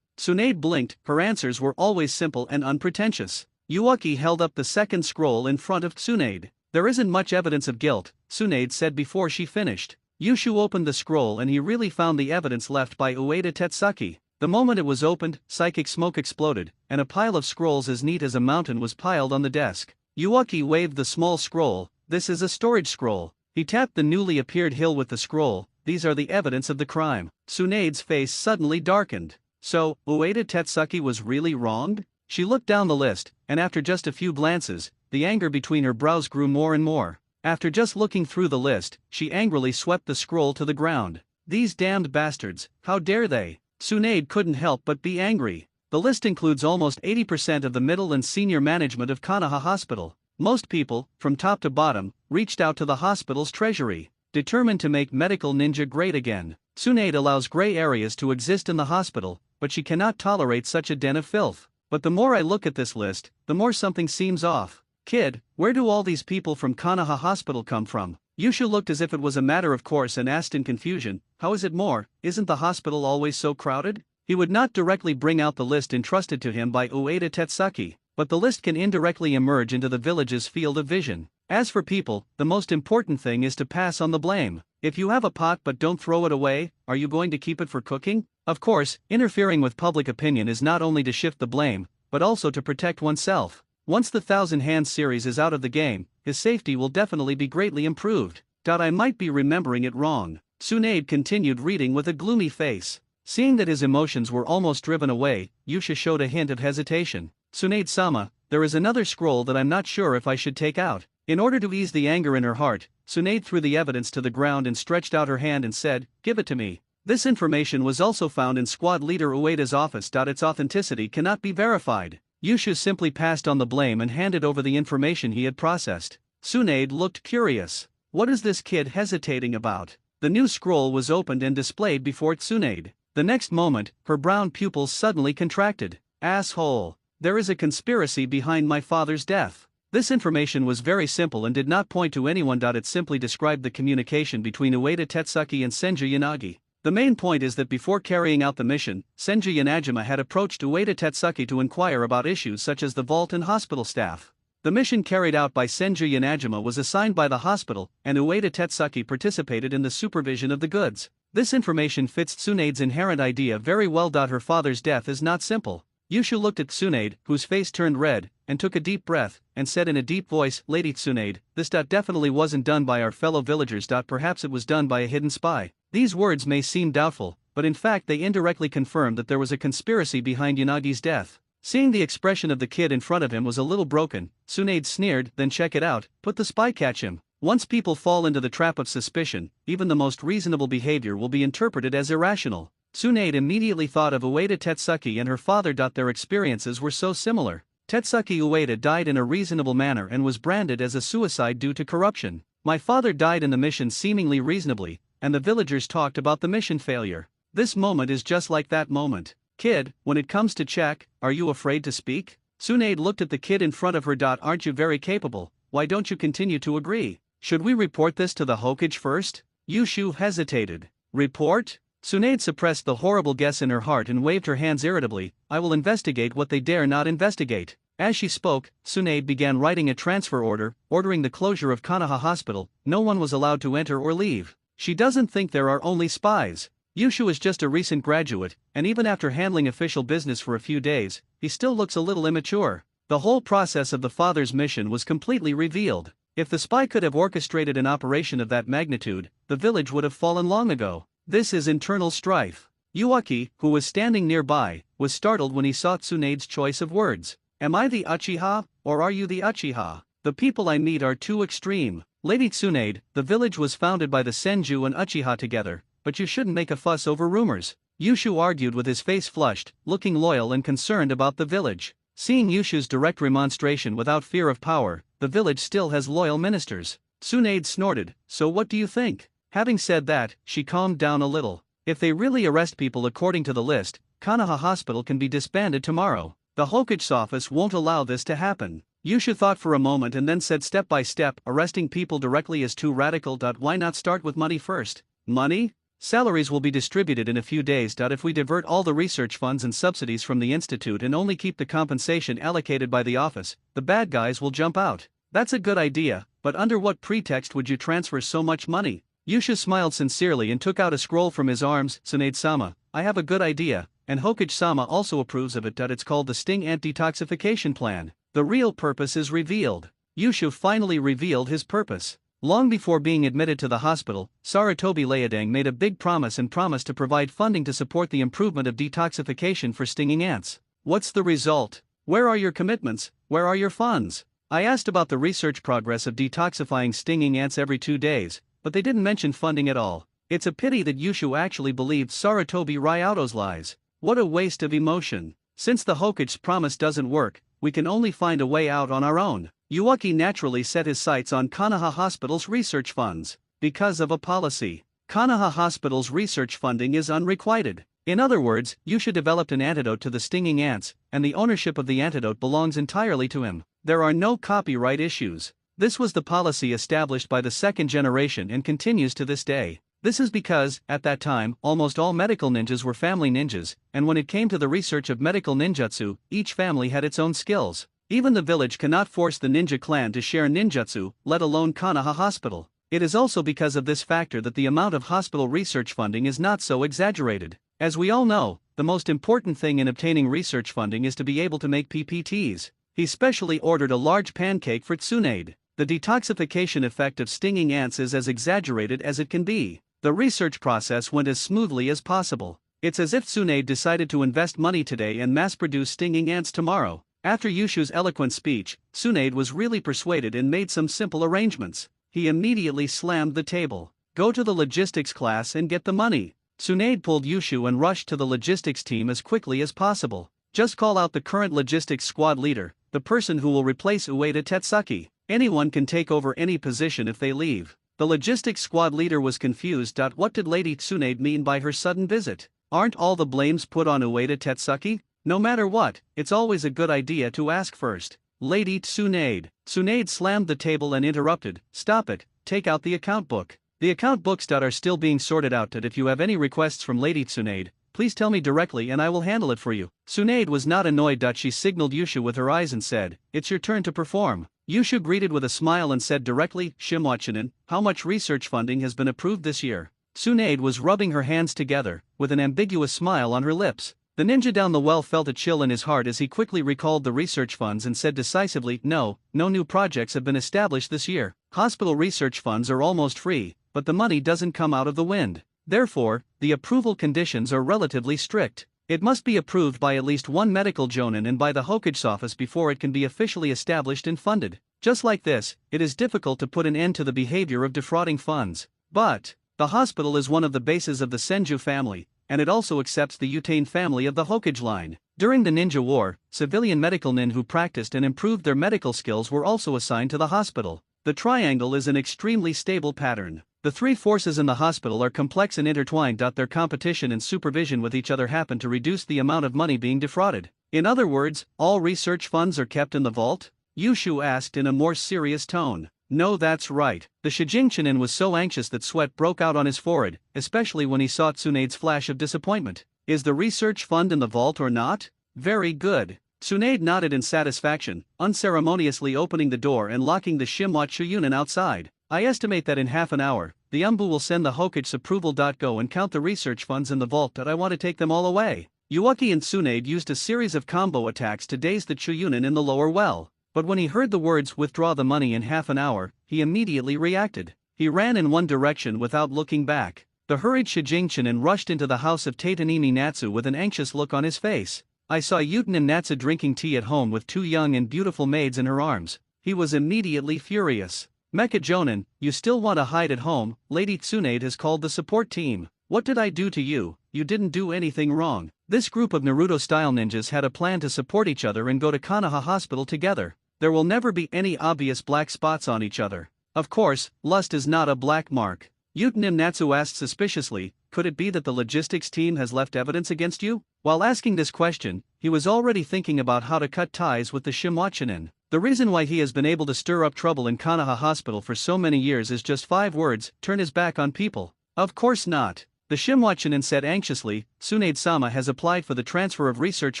Tsunade blinked. Her answers were always simple and unpretentious. Yuaki held up the second scroll in front of Tsunade. "There isn't much evidence of guilt," Tsunade said before she finished. Yushu opened the scroll and he really found the evidence left by Ueda Tetsuki. The moment it was opened, psychic smoke exploded, and a pile of scrolls as neat as a mountain was piled on the desk. Yuaki waved the small scroll. "This is a storage scroll." He tapped the newly appeared hill with the scroll. "These are the evidence of the crime." Tsunade's face suddenly darkened. So, Ueda Tetsuki was really wronged? She looked down the list, and after just a few glances, the anger between her brows grew more and more. After just looking through the list, she angrily swept the scroll to the ground. "These damned bastards, how dare they?" Tsunade couldn't help but be angry. The list includes almost 80% of the middle and senior management of Konoha Hospital. Most people, from top to bottom, reached out to the hospital's treasury, determined to make medical ninja great again. Tsunade allows gray areas to exist in the hospital, but she cannot tolerate such a den of filth. "But the more I look at this list, the more something seems off. Kid, where do all these people from Konoha Hospital come from?" Yushu looked as if it was a matter of course and asked in confusion, "How is it more? Isn't the hospital always so crowded?" He would not directly bring out the list entrusted to him by Ueda Tetsuki, but the list can indirectly emerge into the village's field of vision. As for people, the most important thing is to pass on the blame. If you have a pot but don't throw it away, are you going to keep it for cooking? Of course, interfering with public opinion is not only to shift the blame, but also to protect oneself. Once the Thousand Hands series is out of the game, his safety will definitely be greatly improved. I might be remembering it wrong. Tsunade continued reading with a gloomy face. Seeing that his emotions were almost driven away, Yusha showed a hint of hesitation. Tsunade-sama, there is another scroll that I'm not sure if I should take out. In order to ease the anger in her heart, Tsunade threw the evidence to the ground and stretched out her hand and said, "Give it to me." This information was also found in Squad Leader Ueda's office. Its authenticity cannot be verified. Yusha simply passed on the blame and handed over the information he had processed. Tsunade looked curious. What is this kid hesitating about? The new scroll was opened and displayed before Tsunade. The next moment, her brown pupils suddenly contracted. Asshole. There is a conspiracy behind my father's death. This information was very simple and did not point to anyone. It simply described the communication between Ueda Tetsuki and Senju Yanagi. The main point is that before carrying out the mission, Senju Yanajima had approached Ueda Tetsuki to inquire about issues such as the vault and hospital staff. The mission carried out by Senju Yanajima was assigned by the hospital, and Ueda Tetsuki participated in the supervision of the goods. This information fits Tsunade's inherent idea very well. Her father's death is not simple. Yusha looked at Tsunade, whose face turned red, and took a deep breath, and said in a deep voice, "Lady Tsunade, this definitely wasn't done by our fellow villagers. Perhaps it was done by a hidden spy." These words may seem doubtful, but in fact they indirectly confirmed that there was a conspiracy behind Yanagi's death. Seeing the expression of the kid in front of him was a little broken, Tsunade sneered, "Then check it out, put the spy, catch him." Once people fall into the trap of suspicion, even the most reasonable behavior will be interpreted as irrational. Tsunade immediately thought of Ueda Tetsuki and her father. Their experiences were so similar. Tetsuki Ueda died in a reasonable manner and was branded as a suicide due to corruption. My father died in the mission seemingly reasonably, and the villagers talked about the mission failure. This moment is just like that moment. Kid, when it comes to check, are you afraid to speak? Tsunade looked at the kid in front of her. Aren't you very capable? Why don't you continue to agree? Should we report this to the Hokage first? Yushu hesitated. Report? Tsunade suppressed the horrible guess in her heart and waved her hands irritably. "I will investigate what they dare not investigate." As she spoke, Tsunade began writing a transfer order, ordering the closure of Konoha Hospital. No one was allowed to enter or leave. She doesn't think there are only spies. Yushu is just a recent graduate, and even after handling official business for a few days, he still looks a little immature. The whole process of the father's mission was completely revealed. If the spy could have orchestrated an operation of that magnitude, the village would have fallen long ago. This is internal strife. Yuaki, who was standing nearby, was startled when he saw Tsunade's choice of words. Am I the Uchiha, or are you the Uchiha? The people I meet are too extreme. Lady Tsunade, the village was founded by the Senju and Uchiha together, but you shouldn't make a fuss over rumors. Yushu argued with his face flushed, looking loyal and concerned about the village. Seeing Yushu's direct remonstration without fear of power, the village still has loyal ministers. Tsunade snorted, "So what do you think?" Having said that, she calmed down a little. If they really arrest people according to the list, Konoha Hospital can be disbanded tomorrow. The Hokage's office won't allow this to happen. Yusha thought for a moment and then said, step by step, arresting people directly is too radical. Why not start with money first? Money? Salaries will be distributed in a few days. If we divert all the research funds and subsidies from the institute and only keep the compensation allocated by the office, the bad guys will jump out. That's a good idea, but under what pretext would you transfer so much money? Yusha smiled sincerely and took out a scroll from his arms. Tsunade-sama, I have a good idea, and Hokage-sama also approves of it. It's called the Sting Ant Detoxification Plan. The real purpose is revealed. Yusha finally revealed his purpose. Long before being admitted to the hospital, Sarutobi Leodang made a big promise and promised to provide funding to support the improvement of detoxification for stinging ants. What's the result? Where are your commitments? Where are your funds? I asked about the research progress of detoxifying stinging ants every 2 days, but they didn't mention funding at all. It's a pity that Yushu actually believed Sarutobi Ryuto's lies. What a waste of emotion. Since the Hokage's promise doesn't work, we can only find a way out on our own. Yuaki naturally set his sights on Konoha Hospital's research funds. Because of a policy, Konoha Hospital's research funding is unrequited. In other words, Yusha developed an antidote to the stinging ants, and the ownership of the antidote belongs entirely to him. There are no copyright issues. This was the policy established by the second generation and continues to this day. This is because, at that time, almost all medical ninjas were family ninjas, and when it came to the research of medical ninjutsu, each family had its own skills. Even the village cannot force the ninja clan to share ninjutsu, let alone Konoha Hospital. It is also because of this factor that the amount of hospital research funding is not so exaggerated. As we all know, the most important thing in obtaining research funding is to be able to make PPTs. He specially ordered a large pancake for Tsunade. The detoxification effect of stinging ants is as exaggerated as it can be. The research process went as smoothly as possible. It's as if Tsunade decided to invest money today and mass-produce stinging ants tomorrow. After Yushu's eloquent speech, Tsunade was really persuaded and made some simple arrangements. He immediately slammed the table. Go to the logistics class and get the money. Tsunade pulled Yushu and rushed to the logistics team as quickly as possible. Just call out the current logistics squad leader, the person who will replace Ueda Tetsuki. Anyone can take over any position if they leave. The logistics squad leader was confused. What did Lady Tsunade mean by her sudden visit? Aren't all the blames put on Ueda Tetsuki? No matter what, it's always a good idea to ask first. Lady Tsunade. Tsunade slammed the table and interrupted. Stop it, take out the account book. The account books are still being sorted out. If you have any requests from Lady Tsunade, please tell me directly and I will handle it for you. Tsunade was not annoyed. She signaled Yushu with her eyes and said, it's your turn to perform. Yushu greeted with a smile and said directly, Shimwachinen, how much research funding has been approved this year? Tsunade was rubbing her hands together, with an ambiguous smile on her lips. The ninja down the well felt a chill in his heart as he quickly recalled the research funds and said decisively, no new projects have been established this year. Hospital research funds are almost free, but the money doesn't come out of the wind. Therefore, the approval conditions are relatively strict. It must be approved by at least one medical jonin and by the Hokage's office before it can be officially established and funded. Just like this, it is difficult to put an end to the behavior of defrauding funds. But the hospital is one of the bases of the Senju family, and it also accepts the Utane family of the Hokage line. During the Ninja War, civilian medical nin who practiced and improved their medical skills were also assigned to the hospital. The triangle is an extremely stable pattern. The three forces in the hospital are complex and intertwined. Their competition and supervision with each other happen to reduce the amount of money being defrauded. In other words, all research funds are kept in the vault? Yushu asked in a more serious tone. No, that's right. The Shijingshinin was so anxious that sweat broke out on his forehead, especially when he saw Tsunade's flash of disappointment. Is the research fund in the vault or not? Very good. Tsunade nodded in satisfaction, unceremoniously opening the door and locking the Shimwa Chuyunin outside. I estimate that in half an hour, the Umbu will send the Hokage's approval. Go and count the research funds in the vault. I want to take them all away. Yuuki and Tsunade used a series of combo attacks to daze the Chuyunin in the lower well. But when he heard the words withdraw the money in half an hour, he immediately reacted. He ran in one direction without looking back. The hurried Shijingshinin rushed into the house of Tatanimi Natsu with an anxious look on his face. I saw Utanin Natsu drinking tea at home with two young and beautiful maids in her arms. He was immediately furious. Mecha Jonin, you still want to hide at home? Lady Tsunade has called the support team. What did I do to you? You didn't do anything wrong. This group of Naruto-style ninjas had a plan to support each other and go to Konoha Hospital together. There will never be any obvious black spots on each other. Of course, lust is not a black mark. Utanin Natsu asked suspiciously, could it be that the logistics team has left evidence against you? While asking this question, he was already thinking about how to cut ties with the Shimwachinin. The reason why he has been able to stir up trouble in Konoha Hospital for so many years is just 5 words, turn his back on people. Of course not. The Shimwachinin said anxiously, Tsunade-sama has applied for the transfer of research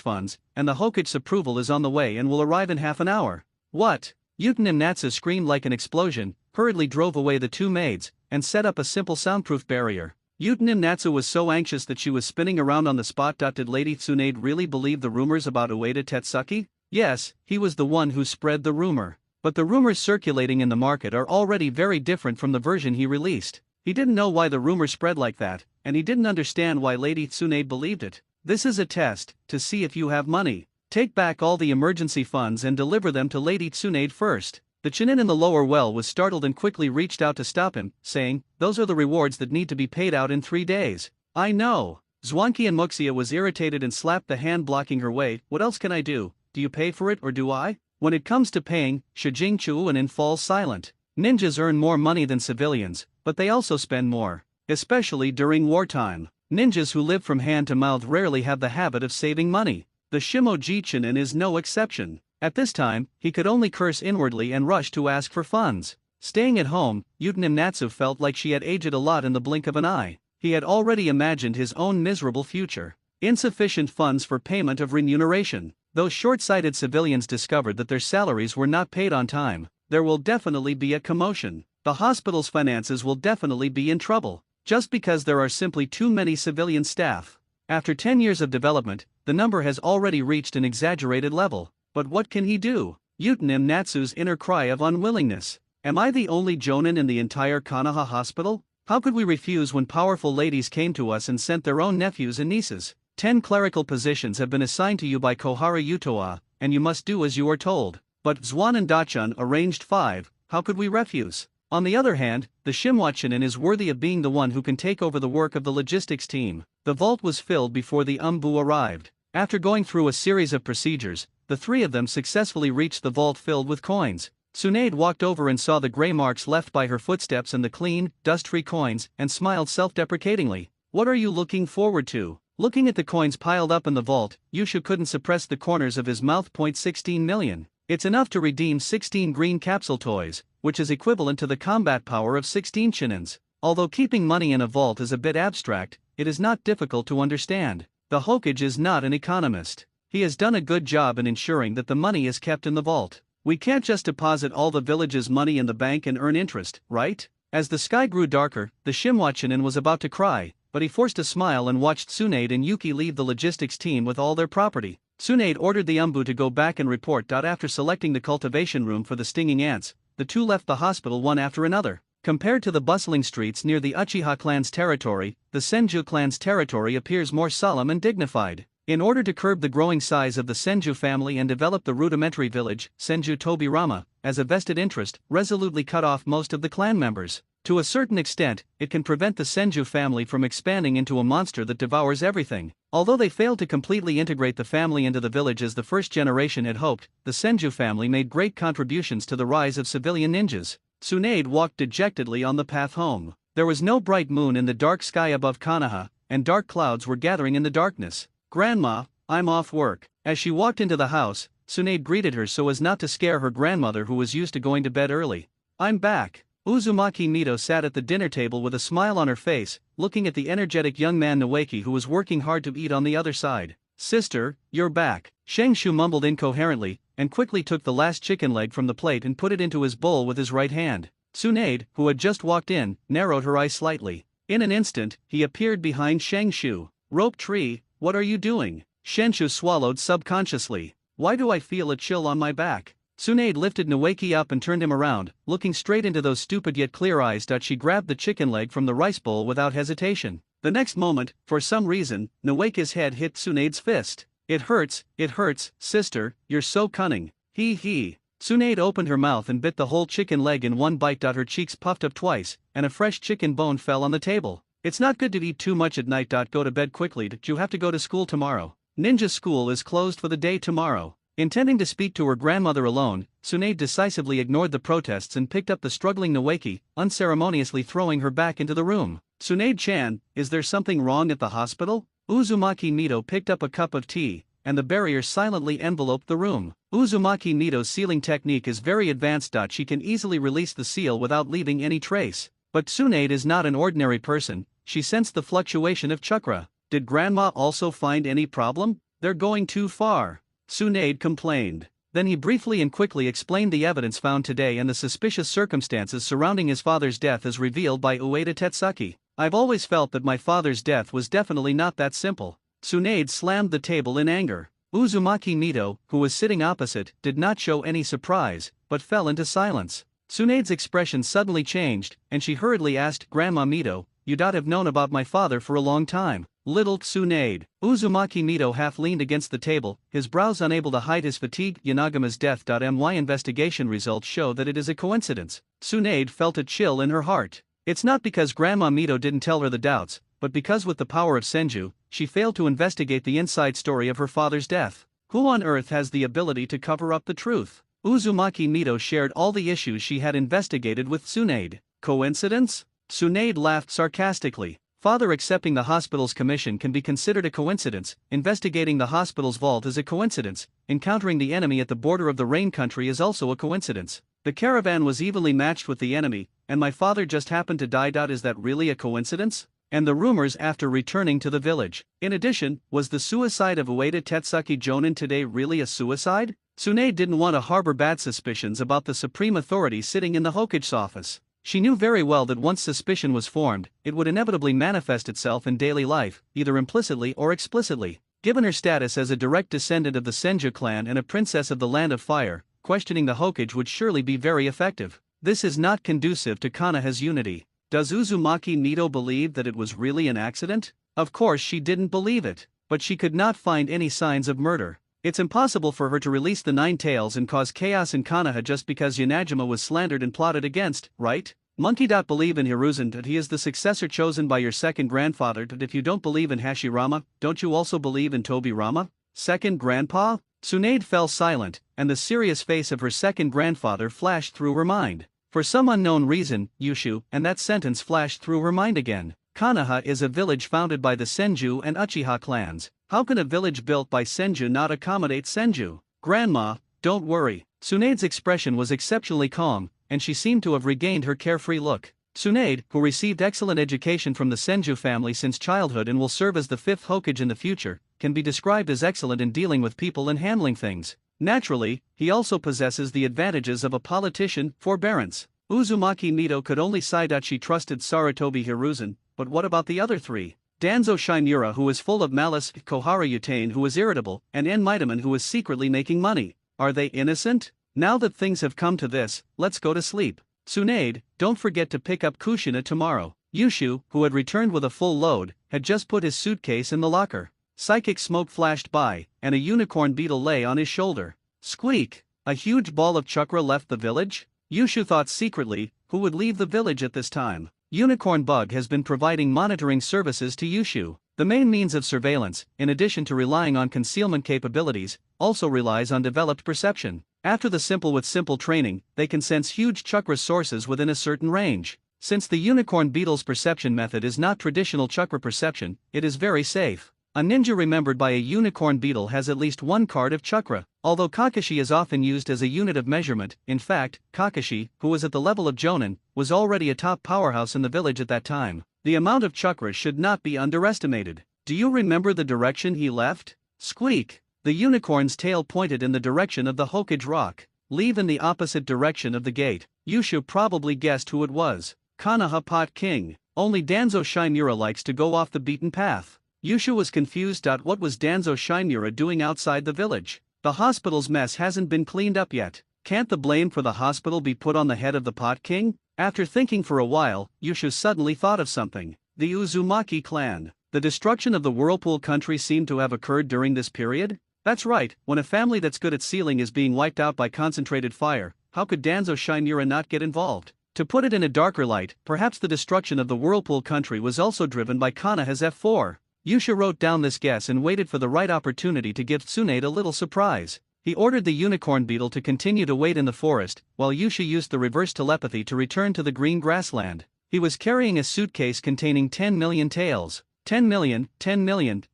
funds, and the Hokage's approval is on the way and will arrive in half an hour. What? Utanin Natsu screamed like an explosion, hurriedly drove away the two maids, and set up a simple soundproof barrier. Utanin Natsu was so anxious that she was spinning around on the spot. Did Lady Tsunade really believe the rumors about Ueda Tetsuki? Yes, he was the one who spread the rumor. But the rumors circulating in the market are already very different from the version he released. He didn't know why the rumor spread like that, and he didn't understand why Lady Tsunade believed it. This is a test, to see if you have money. Take back all the emergency funds and deliver them to Lady Tsunade first. The Chunin in the lower well was startled and quickly reached out to stop him, saying, those are the rewards that need to be paid out in 3 days. I know. Zwanki and Muxia was irritated and slapped the hand blocking her way. What else can I do? Do you pay for it or do I? When it comes to paying, Shijing Chuunin falls silent. Ninjas earn more money than civilians, but they also spend more. Especially during wartime. Ninjas who live from hand to mouth rarely have the habit of saving money. The Shimoji Chunin is no exception. At this time, he could only curse inwardly and rush to ask for funds. Staying at home, Yutenim Natsu felt like she had aged a lot in the blink of an eye. He had already imagined his own miserable future. Insufficient funds for payment of remuneration. Those short-sighted civilians discovered that their salaries were not paid on time. There will definitely be a commotion. The hospital's finances will definitely be in trouble, just because there are simply too many civilian staff. After 10 years of development, the number has already reached an exaggerated level. But what can he do? Yutenim Natsu's inner cry of unwillingness. Am I the only jonin in the entire Konoha hospital? How could we refuse when powerful ladies came to us and sent their own nephews and nieces? 10 clerical positions have been assigned to you by Kohara Utoa, and you must do as you are told. But Zuan and Dachun arranged 5, how could we refuse? On the other hand, the Shimwachinen is worthy of being the one who can take over the work of the logistics team. The vault was filled before the Umbu arrived. After going through a series of procedures, the 3 of them successfully reached the vault filled with coins. Tsunade walked over and saw the gray marks left by her footsteps and the clean, dust-free coins, and smiled self-deprecatingly. What are you looking forward to? Looking at the coins piled up in the vault, Yushu couldn't suppress the corners of his mouth. 16 million. It's enough to redeem 16 green capsule toys, which is equivalent to the combat power of 16 shinins. Although keeping money in a vault is a bit abstract, it is not difficult to understand. The Hokage is not an economist. He has done a good job in ensuring that the money is kept in the vault. We can't just deposit all the village's money in the bank and earn interest, right? As the sky grew darker, the Shimwachinen was about to cry, but he forced a smile and watched Tsunade and Yuki leave the logistics team with all their property. Tsunade ordered the Umbu to go back and report. After selecting the cultivation room for the stinging ants, the 2 left the hospital one after another. Compared to the bustling streets near the Uchiha clan's territory, the Senju clan's territory appears more solemn and dignified. In order to curb the growing size of the Senju family and develop the rudimentary village, Senju Tobirama, as a vested interest, resolutely cut off most of the clan members. To a certain extent, it can prevent the Senju family from expanding into a monster that devours everything. Although they failed to completely integrate the family into the village as the first generation had hoped, the Senju family made great contributions to the rise of civilian ninjas. Tsunade walked dejectedly on the path home. There was no bright moon in the dark sky above Konoha, and dark clouds were gathering in the darkness. Grandma, I'm off work. As she walked into the house, Tsunade greeted her so as not to scare her grandmother, who was used to going to bed early. I'm back. Uzumaki Mito sat at the dinner table with a smile on her face, looking at the energetic young man Noeki, who was working hard to eat on the other side. Sister, you're back. Shengshu mumbled incoherently, and quickly took the last chicken leg from the plate and put it into his bowl with his right hand. Tsunade, who had just walked in, narrowed her eyes slightly. In an instant, he appeared behind Shengshu. Rope tree, what are you doing? Shengshu swallowed subconsciously. Why do I feel a chill on my back? Tsunade lifted Noeki up and turned him around, looking straight into those stupid yet clear eyes. She grabbed the chicken leg from the rice bowl without hesitation. The next moment, for some reason, Noeki's head hit Tsunade's fist. It hurts, sister, you're so cunning. He. Tsunade opened her mouth and bit the whole chicken leg in one bite. Her cheeks puffed up twice, and a fresh chicken bone fell on the table. It's not good to eat too much at night. Go to bed quickly. You have to go to school tomorrow. Ninja school is closed for the day tomorrow. Intending to speak to her grandmother alone, Tsunade decisively ignored the protests and picked up the struggling Noeki, unceremoniously throwing her back into the room. Tsunade-chan, is there something wrong at the hospital? Uzumaki Mito picked up a cup of tea, and the barrier silently enveloped the room. Uzumaki Mito's sealing technique is very advanced. She can easily release the seal without leaving any trace. But Tsunade is not an ordinary person. She sensed the fluctuation of chakra. Did Grandma also find any problem? They're going too far, Tsunade complained. Then he briefly and quickly explained the evidence found today and the suspicious circumstances surrounding his father's death as revealed by Ueda Tetsaki. I've always felt that my father's death was definitely not that simple. Tsunade slammed the table in anger. Uzumaki Mito, who was sitting opposite, did not show any surprise, but fell into silence. Tsunade's expression suddenly changed, and she hurriedly asked, Grandma Mito, you'd have known about my father for a long time. Little Tsunade. Uzumaki Mito half leaned against the table, his brows unable to hide his fatigue. Yanagama's death. My investigation results show that it is a coincidence. Tsunade felt a chill in her heart. It's not because Grandma Mito didn't tell her the doubts, but because with the power of Senju, she failed to investigate the inside story of her father's death. Who on earth has the ability to cover up the truth? Uzumaki Mito shared all the issues she had investigated with Tsunade. Coincidence? Tsunade laughed sarcastically. Father accepting the hospital's commission can be considered a coincidence, investigating the hospital's vault is a coincidence, encountering the enemy at the border of the rain country is also a coincidence. The caravan was evenly matched with the enemy, and my father just happened to die. Is that really a coincidence? And the rumors after returning to the village. In addition, was the suicide of Ueda Tetsuki Jonin today really a suicide? Tsunade didn't want to harbor bad suspicions about the supreme authority sitting in the Hokage's office. She knew very well that once suspicion was formed, it would inevitably manifest itself in daily life, either implicitly or explicitly. Given her status as a direct descendant of the Senju clan and a princess of the Land of Fire, questioning the Hokage would surely be very effective. This is not conducive to Konoha's unity. Does Uzumaki Mito believe that it was really an accident? Of course she didn't believe it, but she could not find any signs of murder. It's impossible for her to release the Nine Tails and cause chaos in Konoha just because Yanajima was slandered and plotted against, right? Monkey. Believe in Hiruzen that he is the successor chosen by your second grandfather. That if you don't believe in Hashirama, don't you also believe in Tobirama? Second grandpa? Tsunade fell silent, and the serious face of her second grandfather flashed through her mind. For some unknown reason, Yushu, and that sentence flashed through her mind again. Konoha is a village founded by the Senju and Uchiha clans. How can a village built by Senju not accommodate Senju? Grandma, don't worry. Tsunade's expression was exceptionally calm, and she seemed to have regained her carefree look. Tsunade, who received excellent education from the Senju family since childhood and will serve as the fifth Hokage in the future, can be described as excellent in dealing with people and handling things. Naturally, he also possesses the advantages of a politician, forbearance. Uzumaki Mito could only sigh that she trusted Sarutobi Hiruzen, but what about the other three? Danzo Shinura, who is full of malice, Kohara Utane, who is irritable, and En Mitaman, who is secretly making money. Are they innocent? Now that things have come to this, let's go to sleep. Tsunade, don't forget to pick up Kushina tomorrow. Yushu, who had returned with a full load, had just put his suitcase in the locker. Psychic smoke flashed by, and a unicorn beetle lay on his shoulder. Squeak! A huge ball of chakra left the village? Yushu thought secretly, who would leave the village at this time? Unicorn Bug has been providing monitoring services to Yushu. The main means of surveillance, in addition to relying on concealment capabilities, also relies on developed perception. After the simple training, they can sense huge chakra sources within a certain range. Since the unicorn beetle's perception method is not traditional chakra perception, it is very safe. A ninja remembered by a unicorn beetle has at least one card of chakra. Although Kakashi is often used as a unit of measurement, in fact, Kakashi, who was at the level of Jonin, was already a top powerhouse in the village at that time. The amount of chakra should not be underestimated. Do you remember the direction he left? Squeak! The unicorn's tail pointed in the direction of the Hokage rock. Leave in the opposite direction of the gate. Yushu probably guessed who it was. Konoha Pot King. Only Danzo Shinura likes to go off the beaten path. Yushu was confused. What was Danzo Shinura doing outside the village? The hospital's mess hasn't been cleaned up yet. Can't the blame for the hospital be put on the head of the Pot King? After thinking for a while, Yushu suddenly thought of something. The Uzumaki clan. The destruction of the Whirlpool country seemed to have occurred during this period? That's right, when a family that's good at sealing is being wiped out by concentrated fire, how could Danzo Shinura not get involved? To put it in a darker light, perhaps the destruction of the Whirlpool country was also driven by Konoha's F4. Yusha wrote down this guess and waited for the right opportunity to give Tsunade a little surprise. He ordered the unicorn beetle to continue to wait in the forest, while Yusha used the reverse telepathy to return to the green grassland. He was carrying a suitcase containing 10 million taels. 10 million,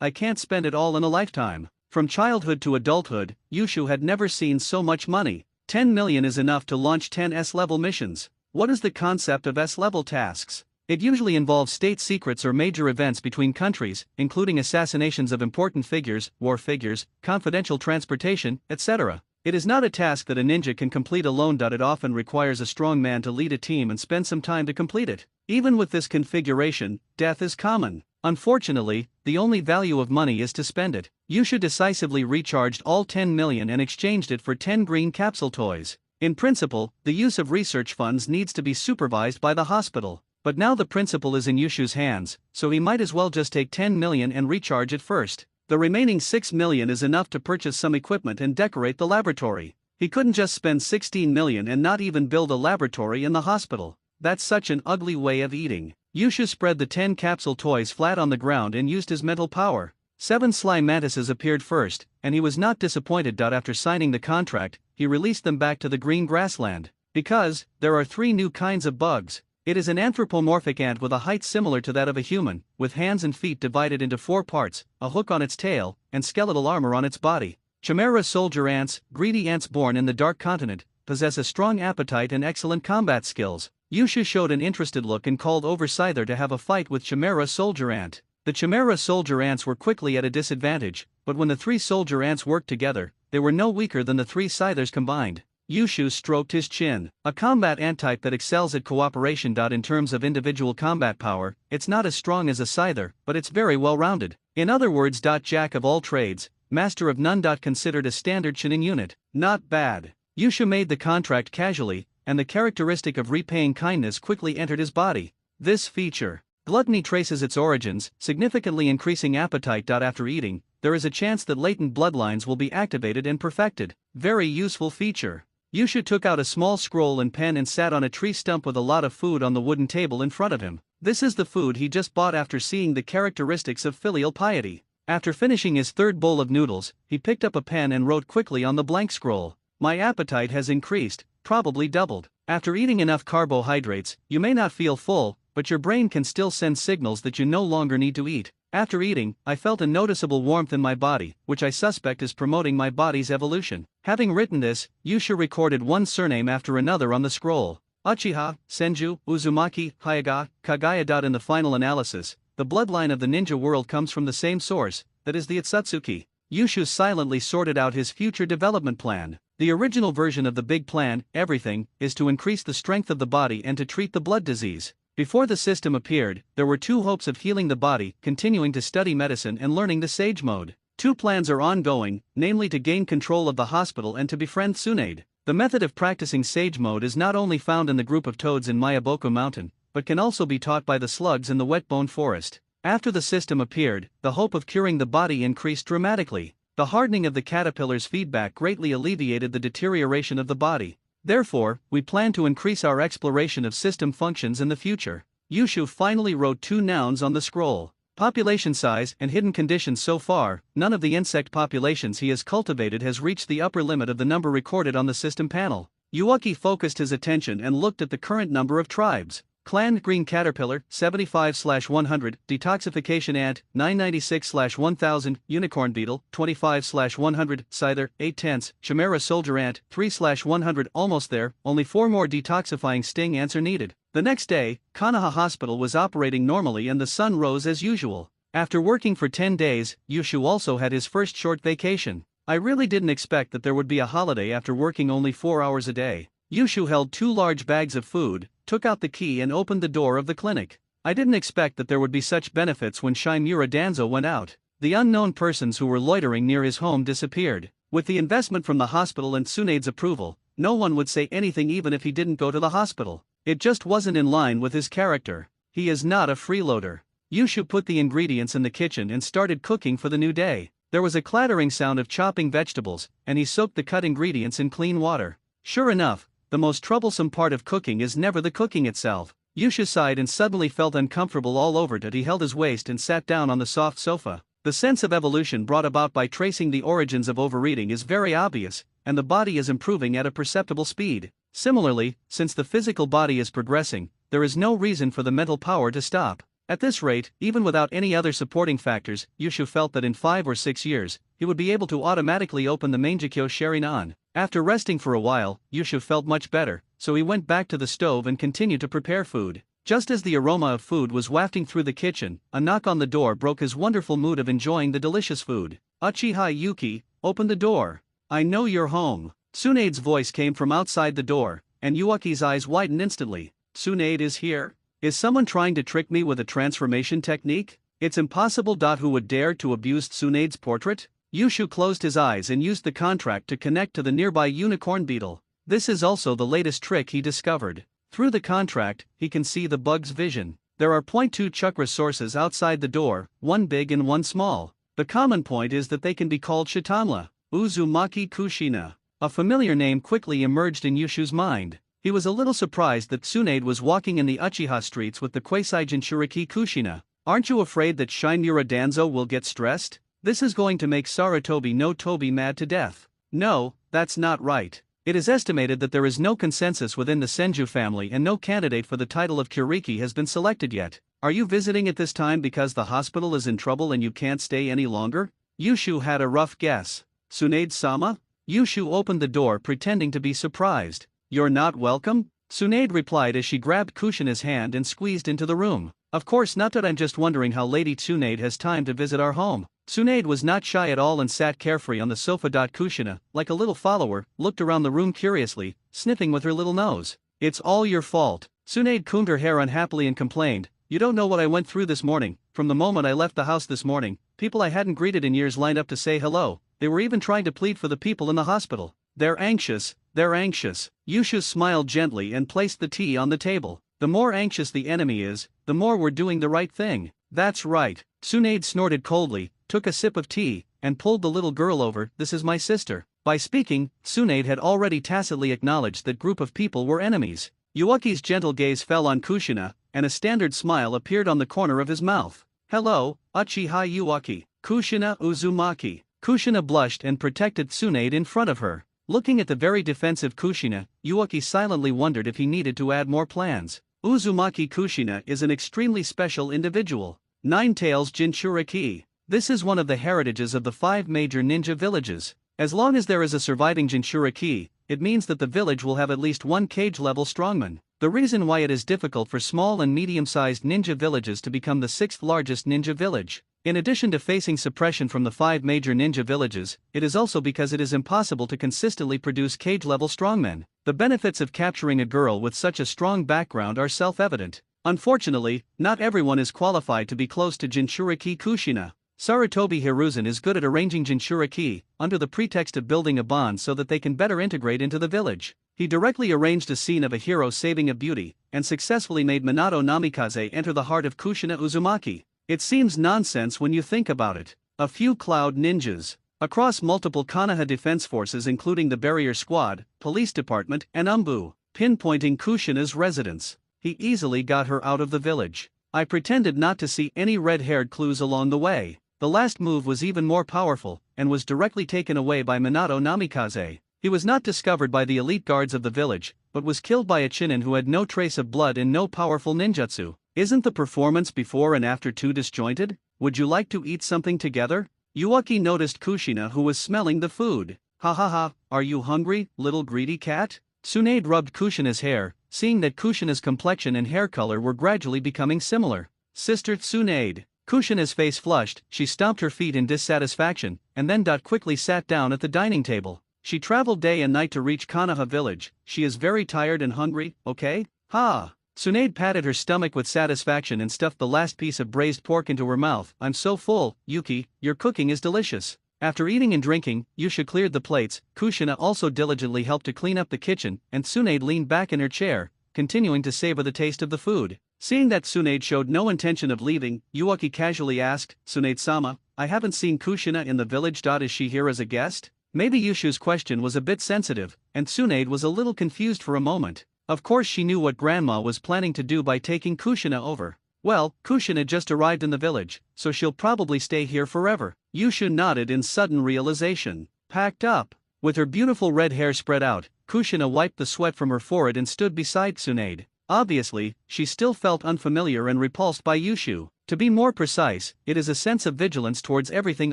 I can't spend it all in a lifetime. From childhood to adulthood, Yushu had never seen so much money. 10 million is enough to launch 10 S-level missions. What is the concept of S-level tasks? It usually involves state secrets or major events between countries, including assassinations of important figures, war figures, confidential transportation, etc. It is not a task that a ninja can complete alone. It often requires a strong man to lead a team and spend some time to complete it. Even with this configuration, death is common. Unfortunately, the only value of money is to spend it. Yusha decisively recharged all 10 million and exchanged it for 10 green capsule toys. In principle, the use of research funds needs to be supervised by the hospital. But now the principle is in Yushu's hands, so he might as well just take 10 million and recharge it first. The remaining 6 million is enough to purchase some equipment and decorate the laboratory. He couldn't just spend 16 million and not even build a laboratory in the hospital. That's such an ugly way of eating. Yushu spread the 10 capsule toys flat on the ground and used his mental power. 7 slime mantises appeared first, and he was not disappointed. After signing the contract, he released them back to the green grassland. Because there are 3 new kinds of bugs. It is an anthropomorphic ant with a height similar to that of a human, with hands and feet divided into 4 parts, a hook on its tail, and skeletal armor on its body. Chimera soldier ants, greedy ants born in the Dark Continent, possess a strong appetite and excellent combat skills. Yushu showed an interested look and called over Scyther to have a fight with Chimera Soldier Ant. The Chimera Soldier Ants were quickly at a disadvantage, but when the 3 Soldier Ants worked together, they were no weaker than the 3 Scythers combined. Yushu stroked his chin. A combat ant type that excels at cooperation. In terms of individual combat power, it's not as strong as a Scyther, but it's very well rounded. In other words, Jack of all trades, master of none. Considered a standard Chunin unit. Not bad. Yushu made the contract casually, and the characteristic of repaying kindness quickly entered his body. This feature, gluttony, traces its origins, significantly increasing appetite. After eating, there is a chance that latent bloodlines will be activated and perfected. Very useful feature. Yushu took out a small scroll and pen and sat on a tree stump with a lot of food on the wooden table in front of him. This is the food he just bought after seeing the characteristics of filial piety. After finishing his 3rd bowl of noodles, he picked up a pen and wrote quickly on the blank scroll. My appetite has increased, probably doubled. After eating enough carbohydrates, you may not feel full, but your brain can still send signals that you no longer need to eat. After eating, I felt a noticeable warmth in my body, which I suspect is promoting my body's evolution. Having written this, Yushu recorded one surname after another on the scroll. Uchiha, Senju, Uzumaki, Hyuga, Kagaya. In the final analysis, the bloodline of the ninja world comes from the same source, that is the Otsutsuki. Yushu silently sorted out his future development plan. The original version of the big plan, everything, is to increase the strength of the body and to treat the blood disease. Before the system appeared, there were 2 hopes of healing the body, continuing to study medicine and learning the sage mode. 2 plans are ongoing, namely to gain control of the hospital and to befriend Tsunade. The method of practicing sage mode is not only found in the group of toads in Mayaboku Mountain, but can also be taught by the slugs in the wet-bone forest. After the system appeared, the hope of curing the body increased dramatically. The hardening of the caterpillar's feedback greatly alleviated the deterioration of the body. Therefore, we plan to increase our exploration of system functions in the future. Yushu finally wrote 2 nouns on the scroll. Population size and hidden conditions. So far, none of the insect populations he has cultivated has reached the upper limit of the number recorded on the system panel. Uchiha focused his attention and looked at the current number of tribes. Clan Green Caterpillar, 75/100, Detoxification Ant, 996/1000, Unicorn Beetle, 25/100, Scyther, 8/10, Chimera Soldier Ant, 3/100. Almost there, only 4 more detoxifying sting ants are needed. The next day, Konoha Hospital was operating normally and the sun rose as usual. After working for 10 days, Yushu also had his first short vacation. I really didn't expect that there would be a holiday after working only 4 hours a day. Yushu held 2 large bags of food, took out the key and opened the door of the clinic. I didn't expect that there would be such benefits when Shimura Danzo went out. The unknown persons who were loitering near his home disappeared. With the investment from the hospital and Tsunade's approval, no one would say anything even if he didn't go to the hospital. It just wasn't in line with his character. He is not a freeloader. Yushu put the ingredients in the kitchen and started cooking for the new day. There was a clattering sound of chopping vegetables, and he soaked the cut ingredients in clean water. Sure enough, the most troublesome part of cooking is never the cooking itself. Yushu sighed and suddenly felt uncomfortable all over. He held his waist and sat down on the soft sofa. The sense of evolution brought about by tracing the origins of overeating is very obvious, and the body is improving at a perceptible speed. Similarly, since the physical body is progressing, there is no reason for the mental power to stop. At this rate, even without any other supporting factors, Yushu felt that in 5 or 6 years, he would be able to automatically open the Mangekyo Sharinan. After resting for a while, Yushu felt much better, so he went back to the stove and continued to prepare food. Just as the aroma of food was wafting through the kitchen, a knock on the door broke his wonderful mood of enjoying the delicious food. Uchiha Yuki, open the door. I know you're home. Tsunade's voice came from outside the door, and Yuki's eyes widened instantly. Tsunade is here? Is someone trying to trick me with a transformation technique? It's impossible. Who would dare to abuse Tsunade's portrait? Yushu closed his eyes and used the contract to connect to the nearby unicorn beetle. This is also the latest trick he discovered. Through the contract, he can see the bug's vision. There are .2 chakra sources outside the door, one big and one small. The common point is that they can be called Shitanla. Uzumaki Kushina. A familiar name quickly emerged in Yushu's mind. He was a little surprised that Tsunade was walking in the Uchiha streets with the Quaisijin Shuriki Kushina. Aren't you afraid that Shimura Danzo will get stressed? This is going to make Sarutobi no Tobi mad to death. No, that's not right. It is estimated that there is no consensus within the Senju family and no candidate for the title of Kuriki has been selected yet. Are you visiting at this time because the hospital is in trouble and you can't stay any longer? Yushu had a rough guess. Tsunade-sama? Yushu opened the door pretending to be surprised. "You're not welcome?" Tsunade replied as she grabbed Kushina's hand and squeezed into the room. "Of course not, that I'm just wondering how Lady Tsunade has time to visit our home." Tsunade was not shy at all and sat carefree on the sofa. Kushina, like a little follower, looked around the room curiously, sniffing with her little nose. "It's all your fault." Tsunade combed her hair unhappily and complained, "You don't know what I went through this morning. From the moment I left the house this morning, people I hadn't greeted in years lined up to say hello. They were even trying to plead for the people in the hospital. They're anxious, they're anxious." Yushu smiled gently and placed the tea on the table. "The more anxious the enemy is, the more we're doing the right thing." "That's right." Tsunade snorted coldly, took a sip of tea, and pulled the little girl over. "This is my sister." By speaking, Tsunade had already tacitly acknowledged that group of people were enemies. Yuuki's gentle gaze fell on Kushina, and a standard smile appeared on the corner of his mouth. "Hello, Uchiha Yuuki." "Kushina Uzumaki." Kushina blushed and protected Tsunade in front of her. Looking at the very defensive Kushina, Yuuki silently wondered if he needed to add more plans. Uzumaki Kushina is an extremely special individual. Nine Tails Jinchuriki. This is one of the heritages of the 5 major ninja villages. As long as there is a surviving Jinchuriki, it means that the village will have at least one cage-level strongman. The reason why it is difficult for small and medium-sized ninja villages to become the 6th largest ninja village. In addition to facing suppression from the 5 major ninja villages, it is also because it is impossible to consistently produce cage-level strongmen. The benefits of capturing a girl with such a strong background are self-evident. Unfortunately, not everyone is qualified to be close to Jinchuriki Kushina. Sarutobi Hiruzen is good at arranging Jinchuriki, under the pretext of building a bond so that they can better integrate into the village. He directly arranged a scene of a hero saving a beauty, and successfully made Minato Namikaze enter the heart of Kushina Uzumaki. It seems nonsense when you think about it. A few cloud ninjas. Across multiple Konoha defense forces including the Barrier Squad, Police Department, and Umbu, pinpointing Kushina's residence. He easily got her out of the village. I pretended not to see any red-haired clues along the way. The last move was even more powerful, and was directly taken away by Minato Namikaze. He was not discovered by the elite guards of the village, but was killed by a Chunin who had no trace of blood and no powerful ninjutsu. Isn't the performance before and after too disjointed? Would you like to eat something together? Yuuki noticed Kushina who was smelling the food. "Ha ha ha, are you hungry, little greedy cat?" Tsunade rubbed Kushina's hair, seeing that Kushina's complexion and hair color were gradually becoming similar. "Sister Tsunade." Kushina's face flushed, she stomped her feet in dissatisfaction, and then quickly sat down at the dining table. She traveled day and night to reach Konoha village. She is very tired and hungry, okay? Ha! Tsunade patted her stomach with satisfaction and stuffed the last piece of braised pork into her mouth. "I'm so full, Yuki, your cooking is delicious." After eating and drinking, Yusha cleared the plates. Kushina also diligently helped to clean up the kitchen, and Tsunade leaned back in her chair, continuing to savor the taste of the food. Seeing that Tsunade showed no intention of leaving, Yuuki casually asked, "Tsunade-sama, I haven't seen Kushina in the village. Is she here as a guest?" Maybe Yushu's question was a bit sensitive, and Tsunade was a little confused for a moment. Of course she knew what Grandma was planning to do by taking Kushina over. Well, Kushina just arrived in the village, so she'll probably stay here forever. Yushu nodded in sudden realization. Packed up. With her beautiful red hair spread out, Kushina wiped the sweat from her forehead and stood beside Tsunade. Obviously, she still felt unfamiliar and repulsed by Yushu. To be more precise, it is a sense of vigilance towards everything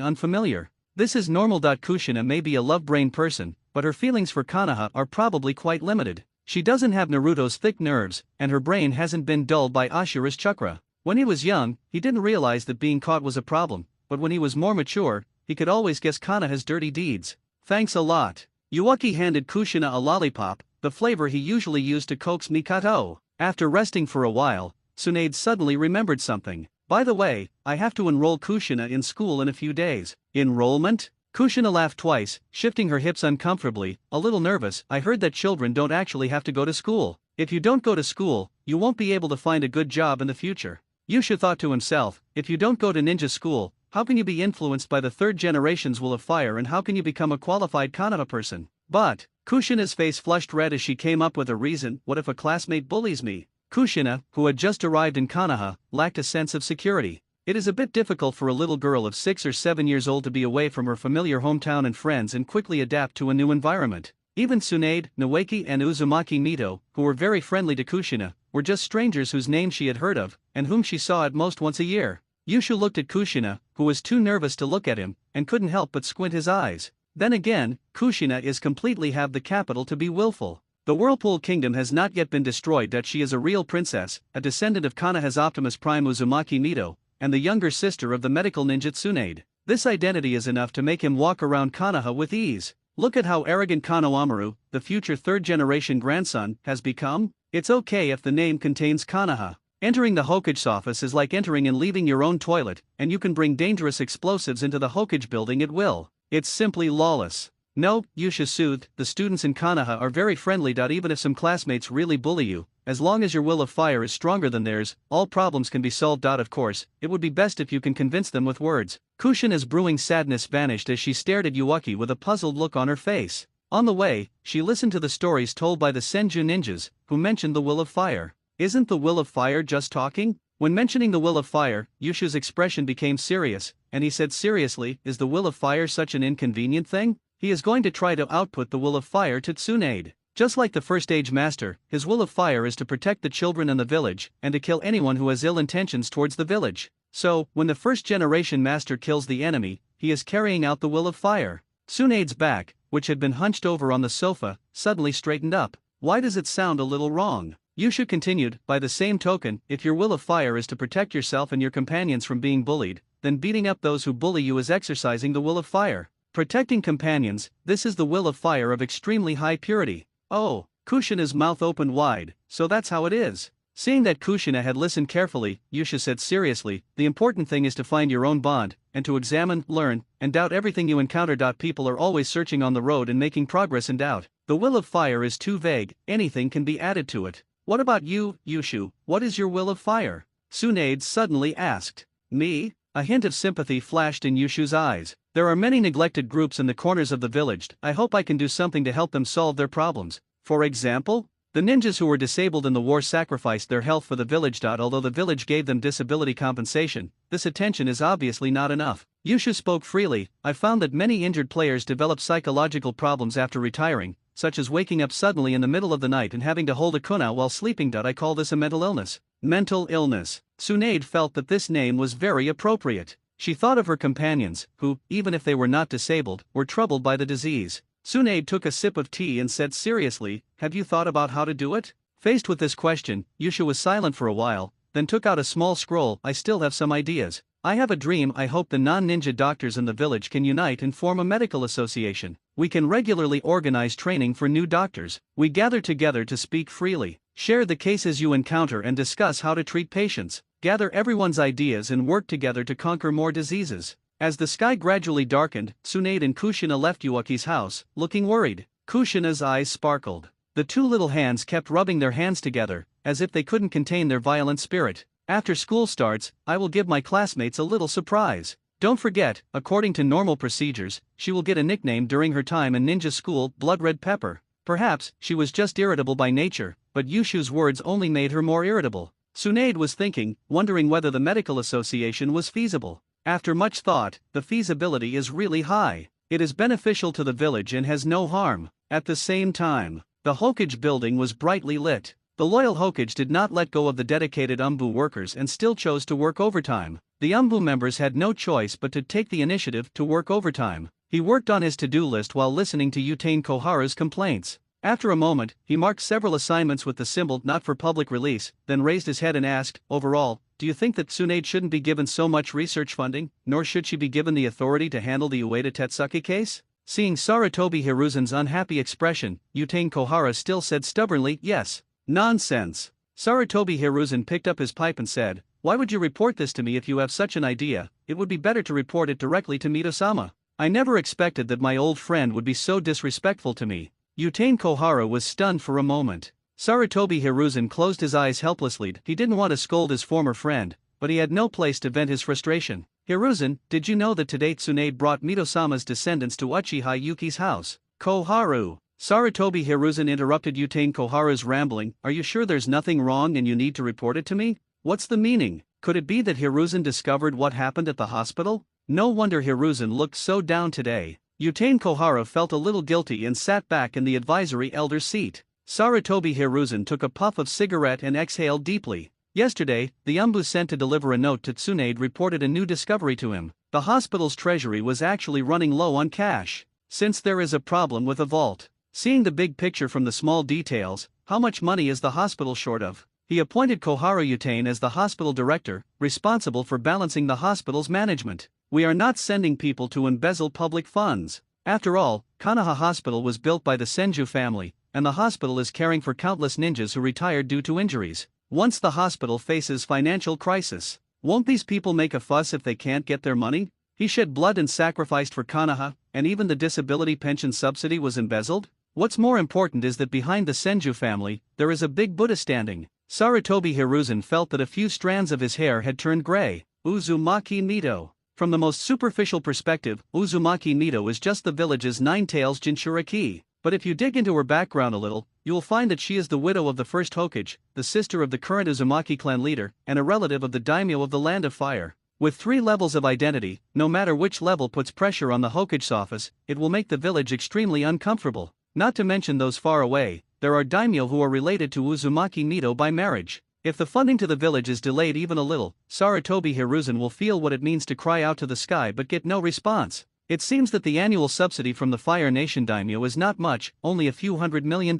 unfamiliar. This is normal. Kushina may be a love-brain person, but her feelings for Konoha are probably quite limited. She doesn't have Naruto's thick nerves, and her brain hasn't been dulled by Ashura's chakra. When he was young, he didn't realize that being caught was a problem, but when he was more mature, he could always guess Konoha's dirty deeds. "Thanks a lot." Yuuki handed Kushina a lollipop, the flavor he usually used to coax Mikato. After resting for a while, Tsunade suddenly remembered something. "By the way, I have to enroll Kushina in school in a few days." "Enrollment?" Kushina laughed twice, shifting her hips uncomfortably, a little nervous. "I heard that children don't actually have to go to school. If you don't go to school, you won't be able to find a good job in the future." Yusha thought to himself, if you don't go to ninja school, how can you be influenced by the third generation's will of fire, and how can you become a qualified Konoha person? But Kushina's face flushed red as she came up with a reason. "What if a classmate bullies me?" Kushina, who had just arrived in Konoha, lacked a sense of security. It is a bit difficult for a little girl of 6 or 7 years old to be away from her familiar hometown and friends and quickly adapt to a new environment. Even Tsunade, Noeki and Uzumaki Mito, who were very friendly to Kushina, were just strangers whose names she had heard of, and whom she saw at most once a year. Yushu looked at Kushina, who was too nervous to look at him, and couldn't help but squint his eyes. Then again, Kushina is completely have the capital to be willful. The Whirlpool Kingdom has not yet been destroyed that she is a real princess, a descendant of Konoha's Optimus Prime Uzumaki Mito, and the younger sister of the medical ninja Tsunade. This identity is enough to make him walk around Konoha with ease. Look at how arrogant Konohamaru, the future third-generation grandson, has become. It's okay if the name contains Konoha. Entering the Hokage office is like entering and leaving your own toilet, and you can bring dangerous explosives into the Hokage building at will. It's simply lawless. No, Yusha soothed, the students in Konoha are very friendly. Even if some classmates really bully you, as long as your will of fire is stronger than theirs, all problems can be solved. Of course, it would be best if you can convince them with words. Kushina's brewing sadness vanished as she stared at Yuaki with a puzzled look on her face. On the way, she listened to the stories told by the Senju ninjas, who mentioned the will of fire. Isn't the will of fire just talking? When mentioning the will of fire, Yusha's expression became serious, and he said seriously, is the will of fire such an inconvenient thing? He is going to try to output the will of fire to Tsunade. Just like the first age master, his will of fire is to protect the children and the village, and to kill anyone who has ill intentions towards the village. So, when the first generation master kills the enemy, he is carrying out the will of fire. Tsunade's back, which had been hunched over on the sofa, suddenly straightened up. Why does it sound a little wrong? Yusha continued, by the same token, if your will of fire is to protect yourself and your companions from being bullied, then beating up those who bully you is exercising the will of fire. Protecting companions, this is the will of fire of extremely high purity. Oh, Kushina's mouth opened wide, so that's how it is. Seeing that Kushina had listened carefully, Yusha said seriously, the important thing is to find your own bond, and to examine, learn, and doubt everything you encounter. People are always searching on the road and making progress in doubt. The will of fire is too vague, anything can be added to it. What about you, Yushu, what is your will of fire? Tsunade suddenly asked. Me? A hint of sympathy flashed in Yushu's eyes. There are many neglected groups in the corners of the village. I hope I can do something to help them solve their problems. For example, the ninjas who were disabled in the war sacrificed their health for the village. Although the village gave them disability compensation, this attention is obviously not enough. Yushu spoke freely. I found that many injured players develop psychological problems after retiring, such as waking up suddenly in the middle of the night and having to hold a kunai while sleeping. I call this a mental illness. Mental illness. Tsunade felt that this name was very appropriate. She thought of her companions, who, even if they were not disabled, were troubled by the disease. Tsunade took a sip of tea and said seriously, have you thought about how to do it? Faced with this question, Yusha was silent for a while, then took out a small scroll. I still have some ideas. I have a dream. I hope the non-ninja doctors in the village can unite and form a medical association. We can regularly organize training for new doctors. We gather together to speak freely, share the cases you encounter and discuss how to treat patients. Gather everyone's ideas and work together to conquer more diseases. As the sky gradually darkened, Tsunade and Kushina left Yuaki's house, looking worried. Kushina's eyes sparkled. The two little hands kept rubbing their hands together, as if they couldn't contain their violent spirit. After school starts, I will give my classmates a little surprise. Don't forget, according to normal procedures, she will get a nickname during her time in ninja school, Blood Red Pepper. Perhaps, she was just irritable by nature, but Yushu's words only made her more irritable. Tsunade was thinking, wondering whether the medical association was feasible. After much thought, the feasibility is really high. It is beneficial to the village and has no harm. At the same time, the Hokage building was brightly lit. The loyal Hokage did not let go of the dedicated Umbu workers and still chose to work overtime. The Umbu members had no choice but to take the initiative to work overtime. He worked on his to-do list while listening to Yutain Kohara's complaints. After a moment, he marked several assignments with the symbol not for public release, then raised his head and asked, overall, do you think that Tsunade shouldn't be given so much research funding, nor should she be given the authority to handle the Ueda Tetsuki case? Seeing Sarutobi Hiruzen's unhappy expression, Yutain Kohara still said stubbornly, yes. Nonsense. Sarutobi Hiruzen picked up his pipe and said, why would you report this to me if you have such an idea? It would be better to report it directly to Mito-sama. I never expected that my old friend would be so disrespectful to me. Yutain Kohara was stunned for a moment. Sarutobi Hiruzen closed his eyes helplessly. He didn't want to scold his former friend, but he had no place to vent his frustration. Hiruzen, did you know that today Tsunade brought Mito-sama's descendants to Uchiha Yuki's house? Koharu. Sarutobi Hiruzen interrupted Yutain Kohara's rambling. Are you sure there's nothing wrong and you need to report it to me? What's the meaning? Could it be that Hiruzen discovered what happened at the hospital? No wonder Hiruzen looked so down today. Yutain Kohara felt a little guilty and sat back in the advisory elder's seat. Sarutobi Hiruzen took a puff of cigarette and exhaled deeply. Yesterday, the Umbu sent to deliver a note to Tsunade reported a new discovery to him. The hospital's treasury was actually running low on cash. since there is a problem with a vault. Seeing the big picture from the small details, how much money is the hospital short of? He appointed Koharu Yutane as the hospital director, responsible for balancing the hospital's management. We are not sending people to embezzle public funds. After all, Kanaha Hospital was built by the Senju family, and the hospital is caring for countless ninjas who retired due to injuries. Once the hospital faces financial crisis, won't these people make a fuss if they can't get their money? He shed blood and sacrificed for Kanaha, and even the disability pension subsidy was embezzled? What's more important is that behind the Senju family, there is a big Buddha standing. Sarutobi Hiruzen felt that a few strands of his hair had turned gray. Uzumaki Nido. From the most superficial perspective, Uzumaki Nido is just the village's nine-tails Jinchuriki. But if you dig into her background a little, you will find that she is the widow of the first Hokage, the sister of the current Uzumaki clan leader, and a relative of the daimyo of the Land of Fire. With 3 levels of identity, no matter which level puts pressure on the Hokage's office, it will make the village extremely uncomfortable. Not to mention those far away, there are daimyo who are related to Uzumaki Nido by marriage. If the funding to the village is delayed even a little, Sarutobi Hiruzen will feel what it means to cry out to the sky but get no response. It seems that the annual subsidy from the Fire Nation daimyo is not much, only a few $100 million.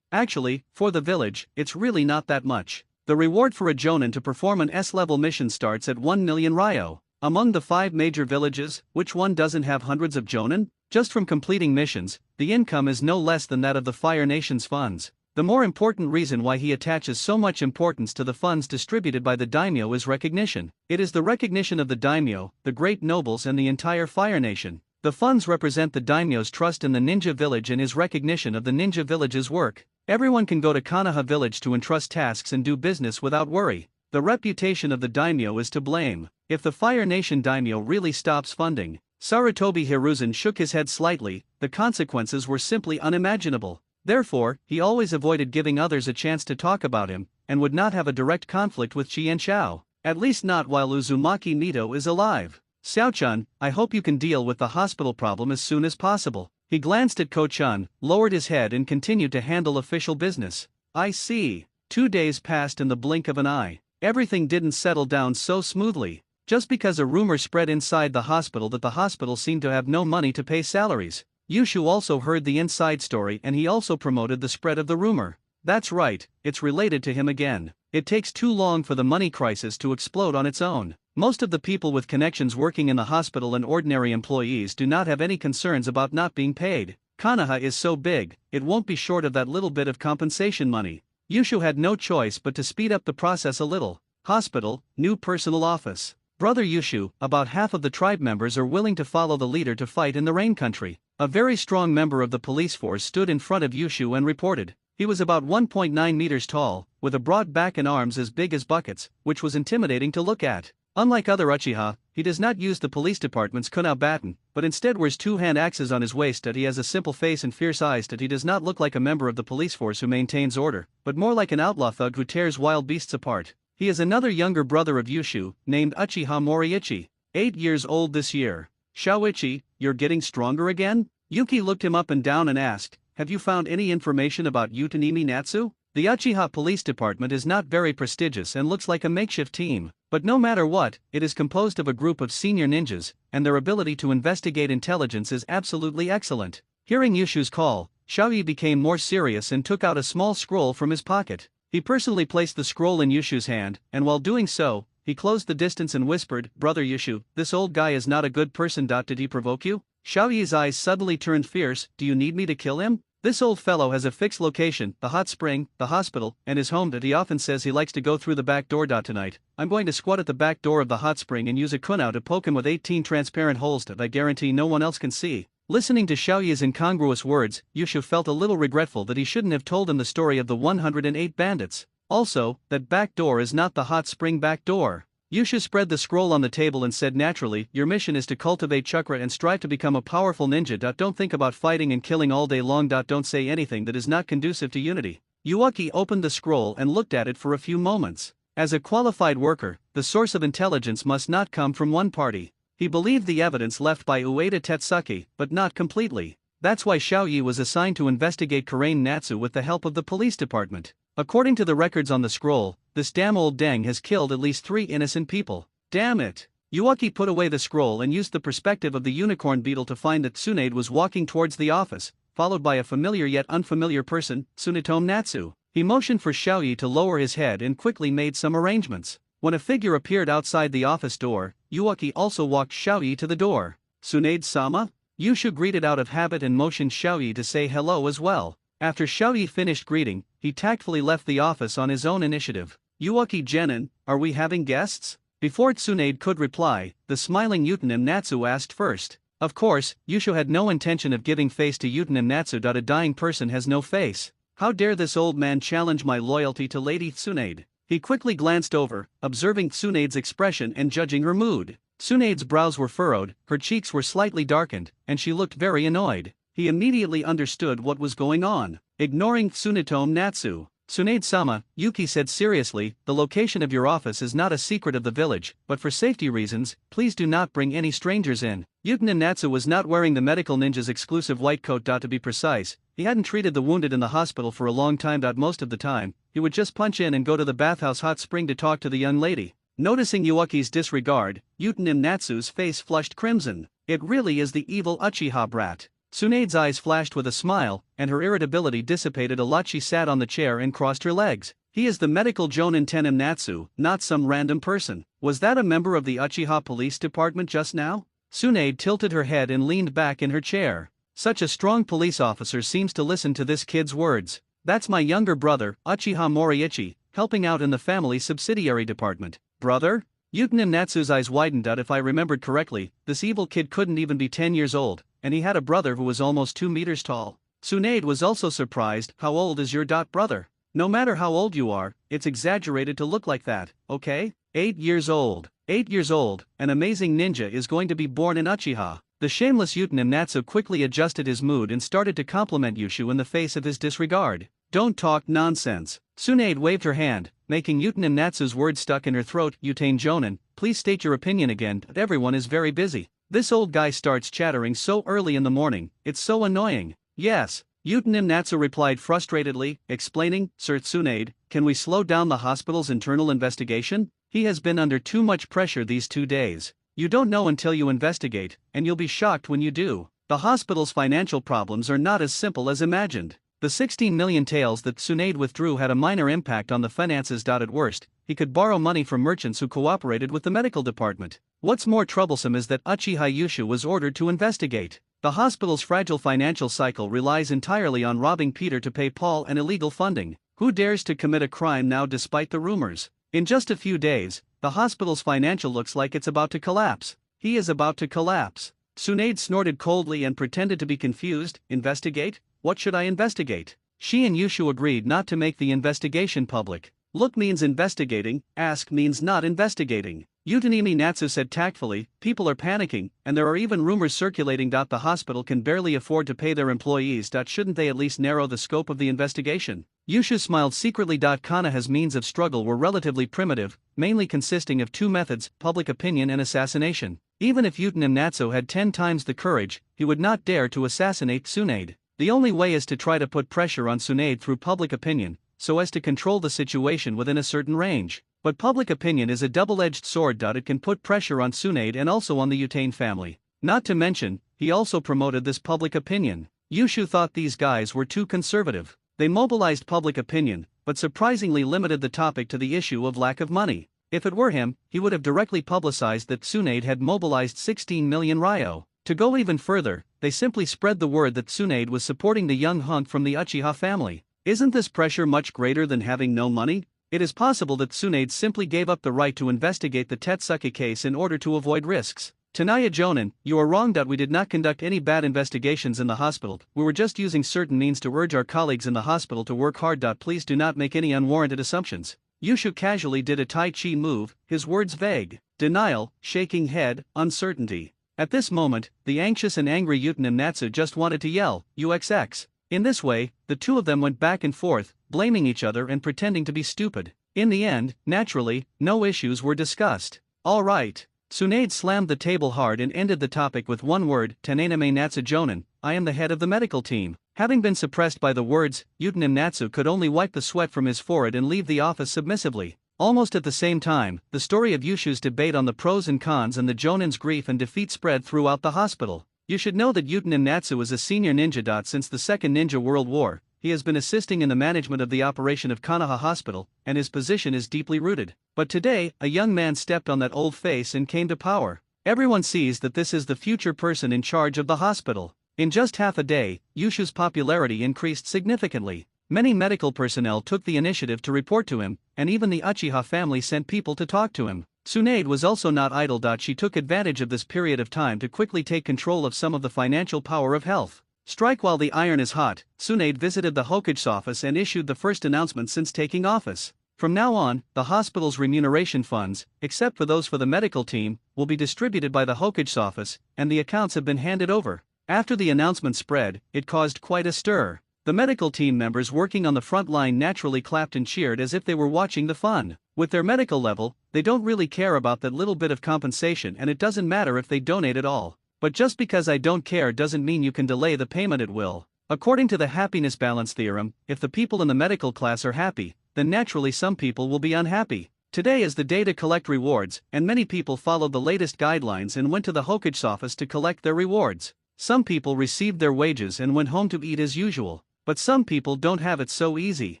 Actually, for the village, it's really not that much. The reward for a jonin to perform an S-level mission starts at 1 million ryo. Among the 5 major villages, which one doesn't have hundreds of jonin? Just from completing missions, the income is no less than that of the Fire Nation's funds. The more important reason why he attaches so much importance to the funds distributed by the daimyo is recognition. It is the recognition of the daimyo, the great nobles and the entire Fire Nation. The funds represent the daimyo's trust in the ninja village and his recognition of the ninja village's work. Everyone can go to Kanaha village to entrust tasks and do business without worry. The reputation of the daimyo is to blame. If the Fire Nation daimyo really stops funding, Sarutobi Hiruzen shook his head slightly, the consequences were simply unimaginable. Therefore, he always avoided giving others a chance to talk about him, and would not have a direct conflict with Chien Shao, at least not while Uzumaki Nido is alive. Xiao-chun, I hope you can deal with the hospital problem as soon as possible. He glanced at Ko-chun, lowered his head and continued to handle official business. I see. 2 days passed in the blink of an eye. Everything didn't settle down so smoothly. Just because a rumor spread inside the hospital that the hospital seemed to have no money to pay salaries. Yushu also heard the inside story and he also promoted the spread of the rumor. That's right, it's related to him again. It takes too long for the money crisis to explode on its own. Most of the people with connections working in the hospital and ordinary employees do not have any concerns about not being paid. Kanaha is so big, it won't be short of that little bit of compensation money. Yushu had no choice but to speed up the process a little. Hospital, new personal office. Brother Yushu, about half of the tribe members are willing to follow the leader to fight in the Rain Country. A very strong member of the police force stood in front of Yushu and reported. He was about 1.9 meters tall, with a broad back and arms as big as buckets, which was intimidating to look at. Unlike other Uchiha, he does not use the police department's kunao baton, but instead wears 2 hand axes on his waist. That he has a simple face and fierce eyes. That he does not look like a member of the police force who maintains order, but more like an outlaw thug who tears wild beasts apart. He is another younger brother of Yushu, named Uchiha Moriichi, 8 years old this year. Shoichi, you're getting stronger again? Yuki looked him up and down and asked, have you found any information about Utanimi Natsu? The Uchiha police department is not very prestigious and looks like a makeshift team, but no matter what, it is composed of a group of senior ninjas, and their ability to investigate intelligence is absolutely excellent. Hearing Yushu's call, Xiaoyi became more serious and took out a small scroll from his pocket. He personally placed the scroll in Yushu's hand, and while doing so, he closed the distance and whispered, Brother Yushu, this old guy is not a good person. Did he provoke you? Xiaoyi's eyes suddenly turned fierce. Do you need me to kill him? This old fellow has a fixed location, the hot spring, the hospital, and his home. That he often says he likes to go through the back door. Tonight, I'm going to squat at the back door of the hot spring and use a kunao to poke him with 18 transparent holes that I guarantee no one else can see. Listening to Xiaoyi's incongruous words, Yushu felt a little regretful that he shouldn't have told him the story of the 108 bandits. Also, that back door is not the hot spring back door. Yushu spread the scroll on the table and said naturally, your mission is to cultivate chakra and strive to become a powerful ninja. Don't think about fighting and killing all day long. Don't say anything that is not conducive to unity. Yuaki opened the scroll and looked at it for a few moments. As a qualified worker, the source of intelligence must not come from one party. He believed the evidence left by Ueda Tetsuki, but not completely. That's why Xiaoyi was assigned to investigate Karain Natsu with the help of the police department. According to the records on the scroll, this damn old Deng has killed at least 3 innocent people. Damn it! Yuaki put away the scroll and used the perspective of the unicorn beetle to find that Tsunade was walking towards the office, followed by a familiar yet unfamiliar person, Tsunetomo Natsu. He motioned for Xiaoyi to lower his head and quickly made some arrangements. When a figure appeared outside the office door, Yuaki also walked Xiaoyi to the door. "Tsunade-sama?" Yushu greeted out of habit and motioned Xiaoyi to say hello as well. After Xiaoyi finished greeting, he tactfully left the office on his own initiative. "Yuaki Genin, are we having guests?" Before Tsunade could reply, the smiling Uchiha Natsu asked first. Of course, Yushu had no intention of giving face to Uchiha Natsu. A dying person has no face. How dare this old man challenge my loyalty to Lady Tsunade? He quickly glanced over, observing Tsunade's expression and judging her mood. Tsunade's brows were furrowed, her cheeks were slightly darkened, and she looked very annoyed. He immediately understood what was going on. Ignoring Tsunetomo Natsu, "Tsunade-sama," Yuki said seriously, "the location of your office is not a secret of the village, but for safety reasons, please do not bring any strangers in." Uchiha Natsu was not wearing the medical ninja's exclusive white coat. To be precise, he hadn't treated the wounded in the hospital for a long time. Most of the time, he would just punch in and go to the bathhouse hot spring to talk to the young lady. Noticing Yuaki's disregard, Uchiha Natsu's face flushed crimson. It really is the evil Uchiha brat. Tsunade's eyes flashed with a smile, and her irritability dissipated a lot. She sat on the chair and crossed her legs. He is the medical Jonin Tenim Natsu, not some random person. Was that a member of the Uchiha police department just now? Tsunade tilted her head and leaned back in her chair. Such a strong police officer seems to listen to this kid's words. That's my younger brother, Uchiha Moriichi, helping out in the family subsidiary department. Brother? Uchiha Natsu's eyes widened. If I remembered correctly, this evil kid couldn't even be 10 years old, and he had a brother who was almost 2 meters tall. Tsunade was also surprised. How old is your brother? No matter how old you are, it's exaggerated to look like that, okay? 8 years old. 8 years old, an amazing ninja is going to be born in Uchiha. The shameless Uchiha Natsu quickly adjusted his mood and started to compliment Yushu in the face of his disregard. Don't talk nonsense. Tsunade waved her hand, making Uchiha Natsu's words stuck in her throat. Utane Jonin, please state your opinion again. Everyone is very busy. This old guy starts chattering so early in the morning, it's so annoying. Yes, Uchiha Natsu replied frustratedly, explaining, Sir Tsunade, can we slow down the hospital's internal investigation? He has been under too much pressure these 2 days. You don't know until you investigate, and you'll be shocked when you do. The hospital's financial problems are not as simple as imagined. The 16 million taels that Tsunade withdrew had a minor impact on the finances. At worst, he could borrow money from merchants who cooperated with the medical department. What's more troublesome is that Uchiha Yushu was ordered to investigate. The hospital's fragile financial cycle relies entirely on robbing Peter to pay Paul and illegal funding. Who dares to commit a crime now despite the rumors? In just a few days, the hospital's financial looks like it's about to collapse. He is about to collapse. Tsunade snorted coldly and pretended to be confused. Investigate? What should I investigate? She and Yushu agreed not to make the investigation public. Look means investigating, ask means not investigating. Uchiha Natsu said tactfully, people are panicking, and there are even rumors circulating. The hospital can barely afford to pay their employees. Shouldn't they at least narrow the scope of the investigation? Yushu smiled secretly. Konoha's means of struggle were relatively primitive, mainly consisting of 2 methods, public opinion and assassination. Even if Uchiha Natsu had 10 times the courage, he would not dare to assassinate Tsunade. The only way is to try to put pressure on Tsunade through public opinion, so as to control the situation within a certain range. But public opinion is a double-edged sword. It can put pressure on Tsunade and also on the Utane family. Not to mention, he also promoted this public opinion. Yushu thought these guys were too conservative. They mobilized public opinion, but surprisingly limited the topic to the issue of lack of money. If it were him, he would have directly publicized that Tsunade had mobilized 16 million ryo. To go even further, they simply spread the word that Tsunade was supporting the young hunk from the Uchiha family. Isn't this pressure much greater than having no money? It is possible that Tsunade simply gave up the right to investigate the Tetsuki case in order to avoid risks. Tanaya Jonin, you are wrong. We did not conduct any bad investigations in the hospital, we were just using certain means to urge our colleagues in the hospital to work hard. Please do not make any unwarranted assumptions. Yushu casually did a Tai Chi move, his words vague. Denial, shaking head, uncertainty. At this moment, the anxious and angry Uchiha Natsu just wanted to yell, UXX. In this way, the two of them went back and forth, blaming each other and pretending to be stupid. In the end, naturally, no issues were discussed. All right. Tsunade slammed the table hard and ended the topic with one word, Tanename Natsu Jonin, I am the head of the medical team. Having been suppressed by the words, Uchiha Natsu could only wipe the sweat from his forehead and leave the office submissively. Almost at the same time, the story of Yushu's debate on the pros and cons and the Jonin's grief and defeat spread throughout the hospital. You should know that Uten Natsu is a senior ninja. Since the Second Ninja World War, he has been assisting in the management of the operation of Kanaha Hospital, and his position is deeply rooted. But today, a young man stepped on that old face and came to power. Everyone sees that this is the future person in charge of the hospital. In just half a day, Yushu's popularity increased significantly. Many medical personnel took the initiative to report to him, and even the Uchiha family sent people to talk to him. Tsunade was also not idle. She took advantage of this period of time to quickly take control of some of the financial power of health. Strike while the iron is hot. Tsunade visited the Hokage's office and issued the first announcement since taking office. From now on, the hospital's remuneration funds, except for those for the medical team, will be distributed by the Hokage's office, and the accounts have been handed over. After the announcement spread, it caused quite a stir. The medical team members working on the front line naturally clapped and cheered as if they were watching the fun. With their medical level, they don't really care about that little bit of compensation, and it doesn't matter if they donate at all. But just because I don't care doesn't mean you can delay the payment at will. According to the happiness balance theorem, if the people in the medical class are happy, then naturally some people will be unhappy. Today is the day to collect rewards, and many people followed the latest guidelines and went to the Hokage's office to collect their rewards. Some people received their wages and went home to eat as usual. But some people don't have it so easy.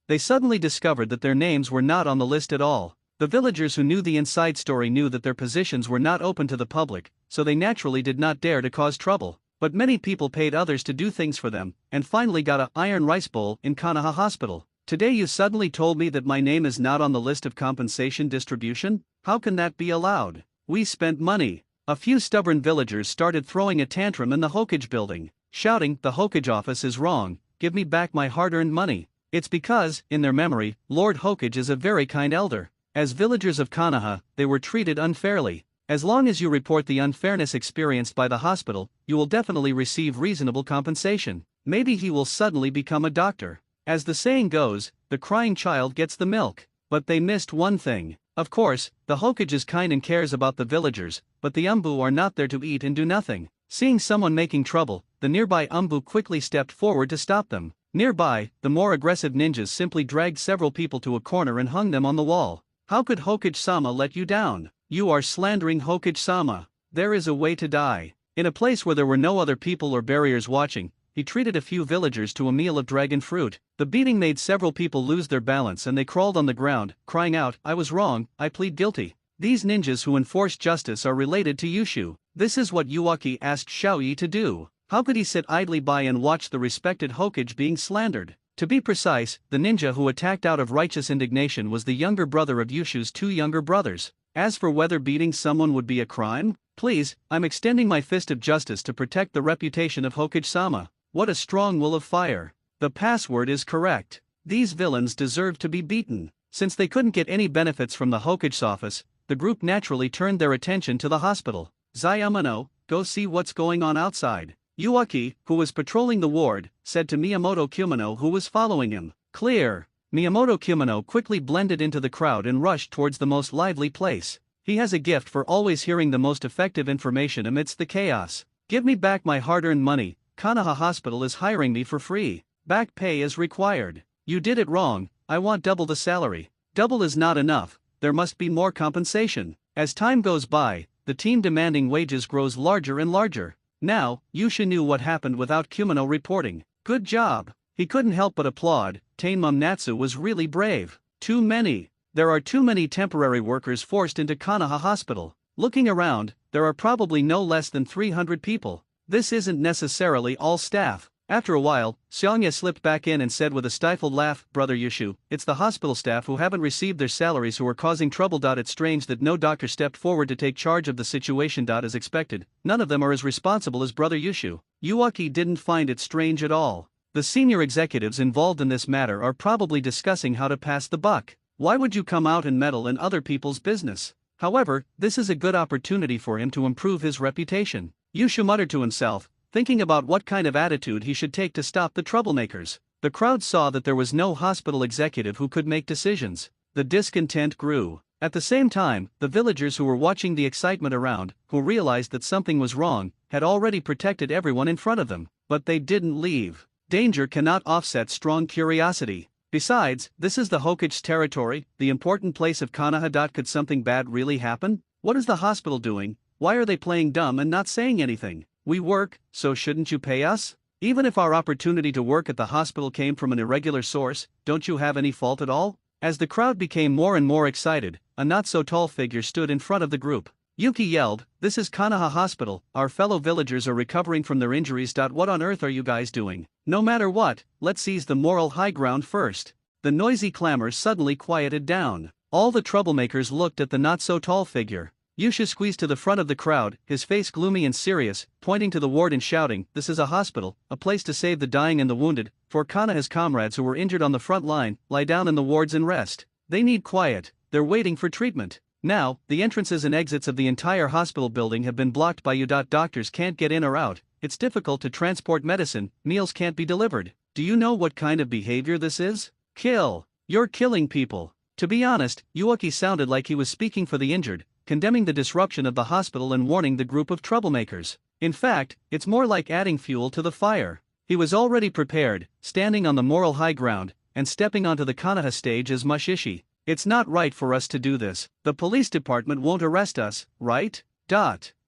They suddenly discovered that their names were not on the list at all. The villagers who knew the inside story knew that their positions were not open to the public, so they naturally did not dare to cause trouble. But many people paid others to do things for them, and finally got a iron rice bowl in Kanaha Hospital. Today you suddenly told me that my name is not on the list of compensation distribution? How can that be allowed? We spent money. A few stubborn villagers started throwing a tantrum in the Hokage building, shouting, "The Hokage office is wrong. Give me back my hard-earned money." It's because, in their memory, Lord Hokage is a very kind elder. As villagers of Kanaha, they were treated unfairly. As long as you report the unfairness experienced by the hospital, you will definitely receive reasonable compensation. Maybe he will suddenly become a doctor. As the saying goes, the crying child gets the milk. But they missed one thing. Of course, the Hokage is kind and cares about the villagers, but the Umbu are not there to eat and do nothing. Seeing someone making trouble, the nearby Umbu quickly stepped forward to stop them. Nearby, the more aggressive ninjas simply dragged several people to a corner and hung them on the wall. How could Hokage-sama let you down? You are slandering Hokage-sama. There is a way to die. In a place where there were no other people or barriers watching, he treated a few villagers to a meal of dragon fruit. The beating made several people lose their balance and they crawled on the ground, crying out, "I was wrong, I plead guilty." These ninjas who enforce justice are related to Yushu. This is what Uwaki asked Xiaoyi to do. How could he sit idly by and watch the respected Hokage being slandered? To be precise, the ninja who attacked out of righteous indignation was the younger brother of Yushu's two younger brothers. As for whether beating someone would be a crime, please, I'm extending my fist of justice to protect the reputation of Hokage-sama. What a strong will of fire. The password is correct. These villains deserve to be beaten. Since they couldn't get any benefits from the Hokage's office, the group naturally turned their attention to the hospital. Zayamano, go see what's going on outside. Uwaki, who was patrolling the ward, said to Miyamoto Kumino who was following him. Clear. Miyamoto Kumino quickly blended into the crowd and rushed towards the most lively place. He has a gift for always hearing the most effective information amidst the chaos. Give me back my hard-earned money. Kanaha Hospital is hiring me for free. Back pay is required. You did it wrong. I want double the salary. Double is not enough. There must be more compensation. As time goes by, the team demanding wages grows larger and larger. Now, Yusha knew what happened without Kumino reporting. Good job. He couldn't help but applaud. Tainmum Natsu was really brave. Too many. There are too many temporary workers forced into Kanaha Hospital. Looking around, there are probably no less than 300 people. This isn't necessarily all staff. After a while, Xiangya slipped back in and said with a stifled laugh, "Brother Yushu, it's the hospital staff who haven't received their salaries who are causing trouble. It's strange that no doctor stepped forward to take charge of the situation. As expected, none of them are as responsible as Brother Yushu." Uwaki didn't find it strange at all. The senior executives involved in this matter are probably discussing how to pass the buck. Why would you come out and meddle in other people's business? However, this is a good opportunity for him to improve his reputation. Yushu muttered to himself, thinking about what kind of attitude he should take to stop the troublemakers. The crowd saw that there was no hospital executive who could make decisions. The discontent grew. At the same time, the villagers who were watching the excitement around, who realized that something was wrong, had already protected everyone in front of them. But they didn't leave. Danger cannot offset strong curiosity. Besides, this is the Hokage's territory, the important place of Konoha. Could something bad really happen? What is the hospital doing? Why are they playing dumb and not saying anything? We work, so shouldn't you pay us? Even if our opportunity to work at the hospital came from an irregular source, don't you have any fault at all? As the crowd became more and more excited, a not-so-tall figure stood in front of the group. Yuki yelled, "This is Konoha Hospital, our fellow villagers are recovering from their injuries. What on earth are you guys doing? No matter what, let's seize the moral high ground first." The noisy clamor suddenly quieted down. All the troublemakers looked at the not-so-tall figure. Yusha squeezed to the front of the crowd, his face gloomy and serious, pointing to the ward and shouting, "This is a hospital, a place to save the dying and the wounded, for Konoha's comrades who were injured on the front line, lie down in the wards and rest. They need quiet, they're waiting for treatment." Now, the entrances and exits of the entire hospital building have been blocked by you. Doctors can't get in or out, it's difficult to transport medicine, meals can't be delivered. Do you know what kind of behavior this is? Kill! You're killing people. To be honest, Uchiha sounded like he was speaking for the injured, condemning the disruption of the hospital and warning the group of troublemakers. In fact, it's more like adding fuel to the fire. He was already prepared, standing on the moral high ground, and stepping onto the Konoha stage as Mushishi. "It's not right for us to do this. The police department won't arrest us, right?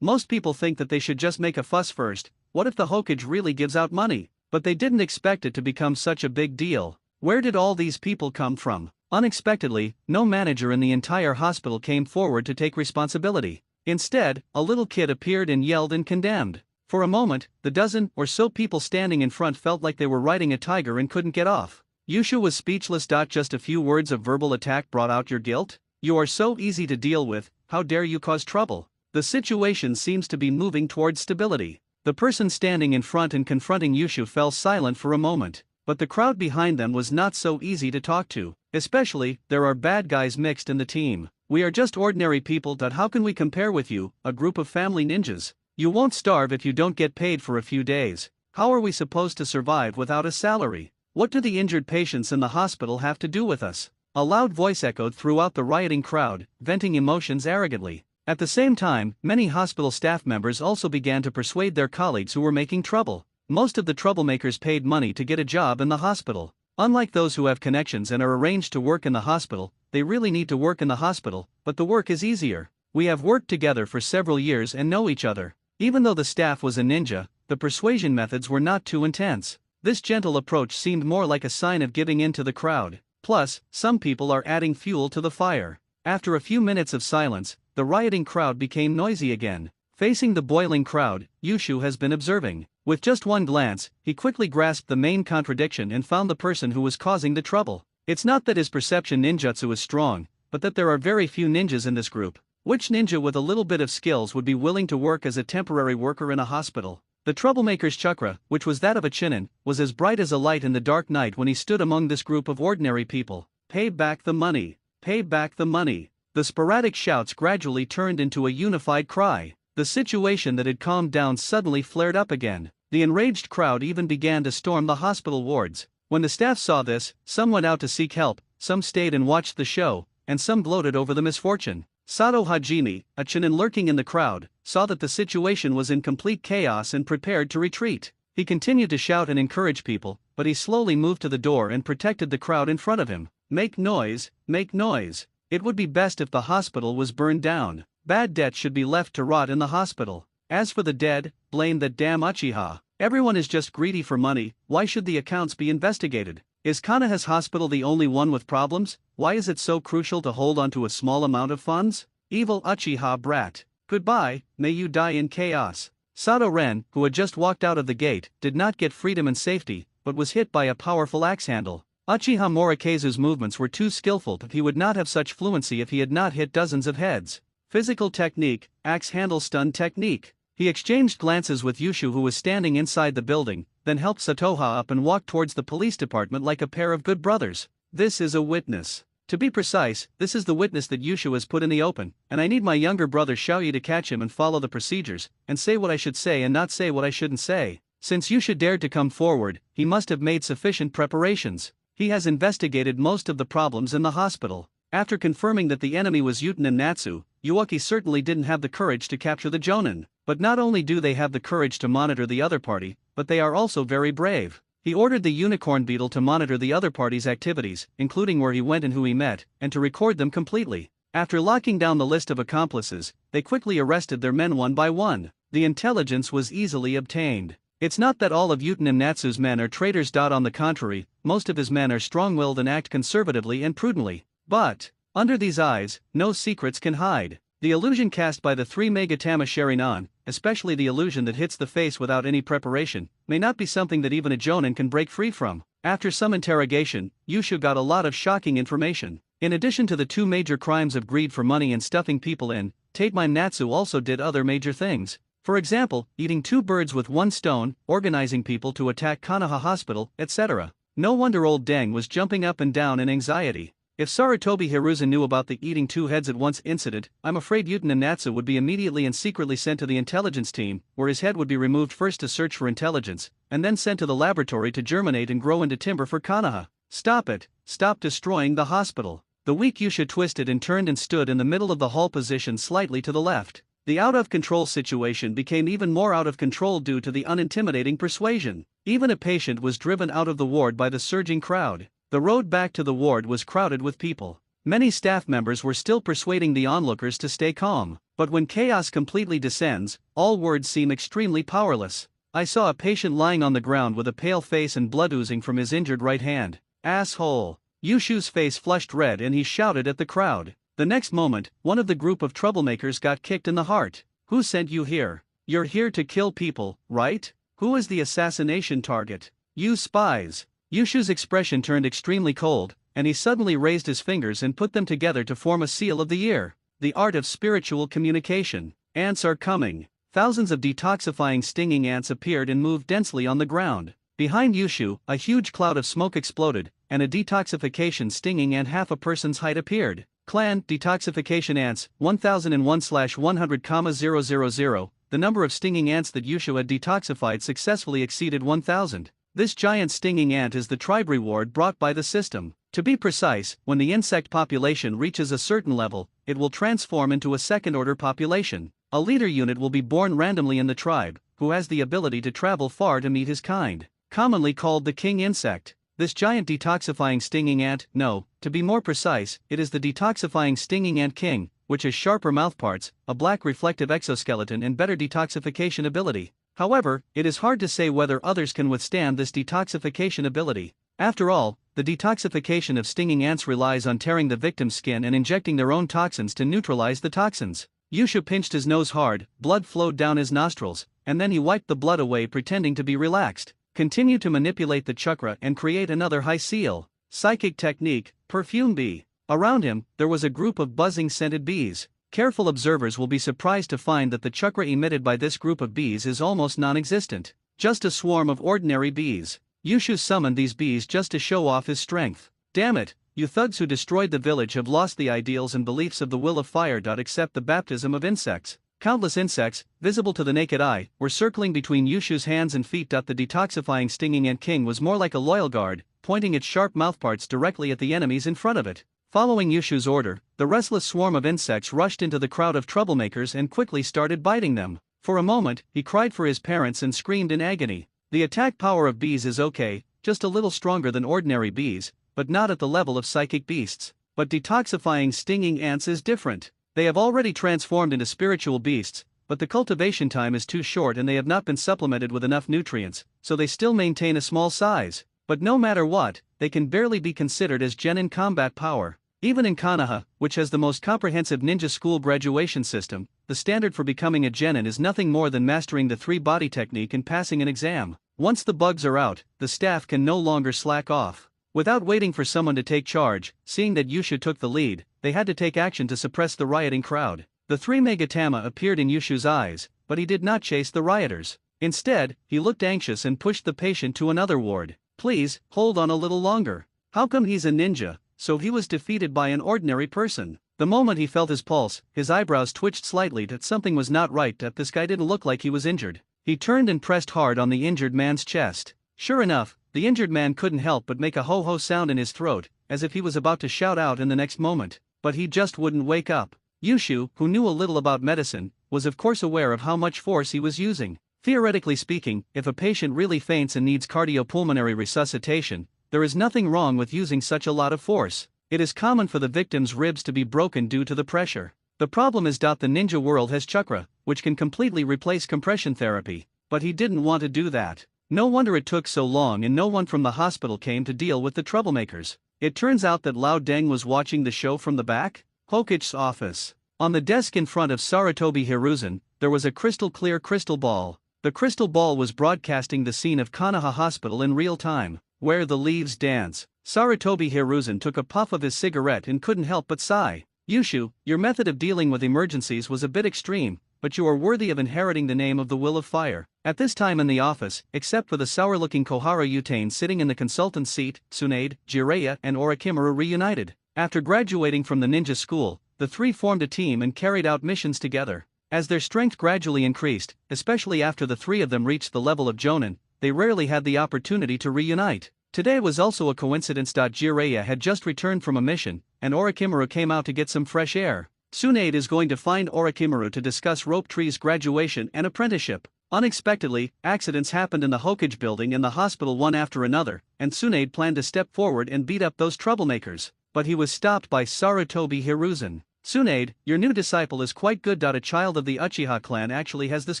Most people think that they should just make a fuss first. What if the Hokage really gives out money?" But they didn't expect it to become such a big deal. Where did all these people come from? Unexpectedly, no manager in the entire hospital came forward to take responsibility. Instead, a little kid appeared and yelled and condemned. For a moment, the dozen or so people standing in front felt like they were riding a tiger and couldn't get off. Yusha was speechless. Just a few words of verbal attack brought out your guilt? You are so easy to deal with, how dare you cause trouble? The situation seems to be moving towards stability. The person standing in front and confronting Yusha fell silent for a moment, but the crowd behind them was not so easy to talk to, especially, there are bad guys mixed in the team. "We are just ordinary people. How can we compare with you, a group of family ninjas? You won't starve if you don't get paid for a few days. How are we supposed to survive without a salary? What do the injured patients in the hospital have to do with us?" A loud voice echoed throughout the rioting crowd, venting emotions arrogantly. At the same time, many hospital staff members also began to persuade their colleagues who were making trouble. Most of the troublemakers paid money to get a job in the hospital. Unlike those who have connections and are arranged to work in the hospital, they really need to work in the hospital, but the work is easier. "We have worked together for several years and know each other." Even though the staff was a ninja, the persuasion methods were not too intense. This gentle approach seemed more like a sign of giving in to the crowd. Plus, some people are adding fuel to the fire. After a few minutes of silence, the rioting crowd became noisy again. Facing the boiling crowd, Yushu has been observing. With just one glance, he quickly grasped the main contradiction and found the person who was causing the trouble. It's not that his perception ninjutsu is strong, but that there are very few ninjas in this group. Which ninja with a little bit of skills would be willing to work as a temporary worker in a hospital? The troublemaker's chakra, which was that of a Chunin, was as bright as a light in the dark night when he stood among this group of ordinary people. "Pay back the money! Pay back the money!" The sporadic shouts gradually turned into a unified cry. The situation that had calmed down suddenly flared up again. The enraged crowd even began to storm the hospital wards. When the staff saw this, some went out to seek help, some stayed and watched the show, and some gloated over the misfortune. Sato Hajime, a Chunin lurking in the crowd, saw that the situation was in complete chaos and prepared to retreat. He continued to shout and encourage people, but he slowly moved to the door and protected the crowd in front of him. "Make noise, make noise. It would be best if the hospital was burned down. Bad debt should be left to rot in the hospital. As for the dead, blame that damn Uchiha. Everyone is just greedy for money. Why should the accounts be investigated? Is Konoha's hospital the only one with problems? Why is it so crucial to hold on to a small amount of funds? Evil Uchiha brat. Goodbye, may you die in chaos." Sato Ren, who had just walked out of the gate, did not get freedom and safety, but was hit by a powerful axe handle. Uchiha Morikazu's movements were too skillful, but he would not have such fluency if he had not hit dozens of heads. Physical technique, axe handle stun technique. He exchanged glances with Yushu, who was standing inside the building, then helped Satoha up and walked towards the police department like a pair of good brothers. "This is a witness. To be precise, this is the witness that Yushu has put in the open, and I need my younger brother Xiaoyi to catch him and follow the procedures, and say what I should say and not say what I shouldn't say. Since Yushu dared to come forward, he must have made sufficient preparations. He has investigated most of the problems in the hospital. After confirming that the enemy was Uten and Natsu, Uchiha certainly didn't have the courage to capture the Jonin. But not only do they have the courage to monitor the other party, but they are also very brave. He ordered the unicorn beetle to monitor the other party's activities, including where he went and who he met, and to record them completely. After locking down the list of accomplices, they quickly arrested their men one by one. The intelligence was easily obtained. It's not that all of Uten Natsu's men are traitors. On the contrary, most of his men are strong-willed and act conservatively and prudently. But, under these eyes, no secrets can hide. The illusion cast by the three Megatama Sharingan, especially the illusion that hits the face without any preparation, may not be something that even a jonin can break free from. After some interrogation, Yushu got a lot of shocking information. In addition to the two major crimes of greed for money and stuffing people in, Tatemine Natsu also did other major things. For example, eating two birds with one stone, organizing people to attack Konoha Hospital, etc. No wonder old Deng was jumping up and down in anxiety. If Sarutobi Hiruzen knew about the eating two heads at once incident, I'm afraid Uten Natsu would be immediately and secretly sent to the intelligence team, where his head would be removed first to search for intelligence, and then sent to the laboratory to germinate and grow into timber for Konoha. Stop it, stop destroying the hospital. The weak Yusha twisted and turned and stood in the middle of the hall position slightly to the left. The out-of-control situation became even more out of control due to the unintimidating persuasion. Even a patient was driven out of the ward by the surging crowd. The road back to the ward was crowded with people. Many staff members were still persuading the onlookers to stay calm. But when chaos completely descends, all words seem extremely powerless. I saw a patient lying on the ground with a pale face and blood oozing from his injured right hand. Asshole! Yushu's face flushed red and he shouted at the crowd. The next moment, one of the group of troublemakers got kicked in the heart. Who sent you here? You're here to kill people, right? Who is the assassination target? You spies. Yushu's expression turned extremely cold, and he suddenly raised his fingers and put them together to form a seal of the year. The art of spiritual communication. Ants are coming. Thousands of detoxifying stinging ants appeared and moved densely on the ground. Behind Yushu, a huge cloud of smoke exploded, and a detoxification stinging ant half a person's height appeared. Clan Detoxification Ants 1001/100,000. The number of stinging ants that Yushu had detoxified successfully exceeded 1,000. This giant stinging ant is the tribe reward brought by the system. To be precise, when the insect population reaches a certain level, it will transform into a second-order population. A leader unit will be born randomly in the tribe, who has the ability to travel far to meet his kind, commonly called the king insect. This giant detoxifying stinging ant, no, to be more precise, it is the detoxifying stinging ant king, which has sharper mouthparts, a black reflective exoskeleton and better detoxification ability. However, it is hard to say whether others can withstand this detoxification ability. After all, the detoxification of stinging ants relies on tearing the victim's skin and injecting their own toxins to neutralize the toxins. Yushu pinched his nose hard, blood flowed down his nostrils, and then he wiped the blood away pretending to be relaxed. Continue to manipulate the chakra and create another high seal. Psychic technique, perfume bee. Around him, there was a group of buzzing scented bees. Careful observers will be surprised to find that the chakra emitted by this group of bees is almost non-existent. Just a swarm of ordinary bees. Yushu summoned these bees just to show off his strength. Damn it, you thugs who destroyed the village have lost the ideals and beliefs of the will of fire. Accept the baptism of insects. Countless insects, visible to the naked eye, were circling between Yushu's hands and feet. The detoxifying stinging ant king was more like a loyal guard, pointing its sharp mouthparts directly at the enemies in front of it. Following Yushu's order, the restless swarm of insects rushed into the crowd of troublemakers and quickly started biting them. For a moment, he cried for his parents and screamed in agony. The attack power of bees is okay, just a little stronger than ordinary bees, but not at the level of psychic beasts. But detoxifying stinging ants is different. They have already transformed into spiritual beasts, but the cultivation time is too short and they have not been supplemented with enough nutrients, so they still maintain a small size. But no matter what, they can barely be considered as genin combat power. Even in Konoha, which has the most comprehensive ninja school graduation system, the standard for becoming a genin is nothing more than mastering the three-body technique and passing an exam. Once the bugs are out, the staff can no longer slack off. Without waiting for someone to take charge, seeing that Yushu took the lead, they had to take action to suppress the rioting crowd. The three Megatama appeared in Yushu's eyes, but he did not chase the rioters. Instead, he looked anxious and pushed the patient to another ward. Please, hold on a little longer. How come he's a ninja? So he was defeated by an ordinary person. The moment he felt his pulse, his eyebrows twitched slightly that something was not right. That this guy didn't look like he was injured. He turned and pressed hard on the injured man's chest. Sure enough, the injured man couldn't help but make a ho-ho sound in his throat, as if he was about to shout out in the next moment. But he just wouldn't wake up. Yushu, who knew a little about medicine, was of course aware of how much force he was using. Theoretically speaking, if a patient really faints and needs cardiopulmonary resuscitation, there is nothing wrong with using such a lot of force. It is common for the victim's ribs to be broken due to the pressure. The problem is that the ninja world has chakra, which can completely replace compression therapy, but he didn't want to do that. No wonder it took so long and no one from the hospital came to deal with the troublemakers. It turns out that Lao Deng was watching the show from the back. Hokich's office. On the desk in front of Sarutobi Hiruzen, there was a crystal-clear crystal ball. The crystal ball was broadcasting the scene of Kanaha Hospital in real time, where the leaves dance. Sarutobi Hiruzen took a puff of his cigarette and couldn't help but sigh. Yushu, your method of dealing with emergencies was a bit extreme, but you are worthy of inheriting the name of the Will of Fire. At this time in the office, except for the sour-looking Kohara Utane sitting in the consultant's seat, Tsunade, Jiraiya and Orochimaru reunited. After graduating from the ninja school, the three formed a team and carried out missions together. As their strength gradually increased, especially after the three of them reached the level of Jonin, they rarely had the opportunity to reunite. Today was also a coincidence. Jiraiya had just returned from a mission, and Orochimaru came out to get some fresh air. Tsunade is going to find Orochimaru to discuss Rope Tree's graduation and apprenticeship. Unexpectedly, accidents happened in the Hokage building and the hospital one after another, and Tsunade planned to step forward and beat up those troublemakers, but he was stopped by Sarutobi Hiruzen. Tsunade, your new disciple is quite good. A child of the Uchiha clan actually has this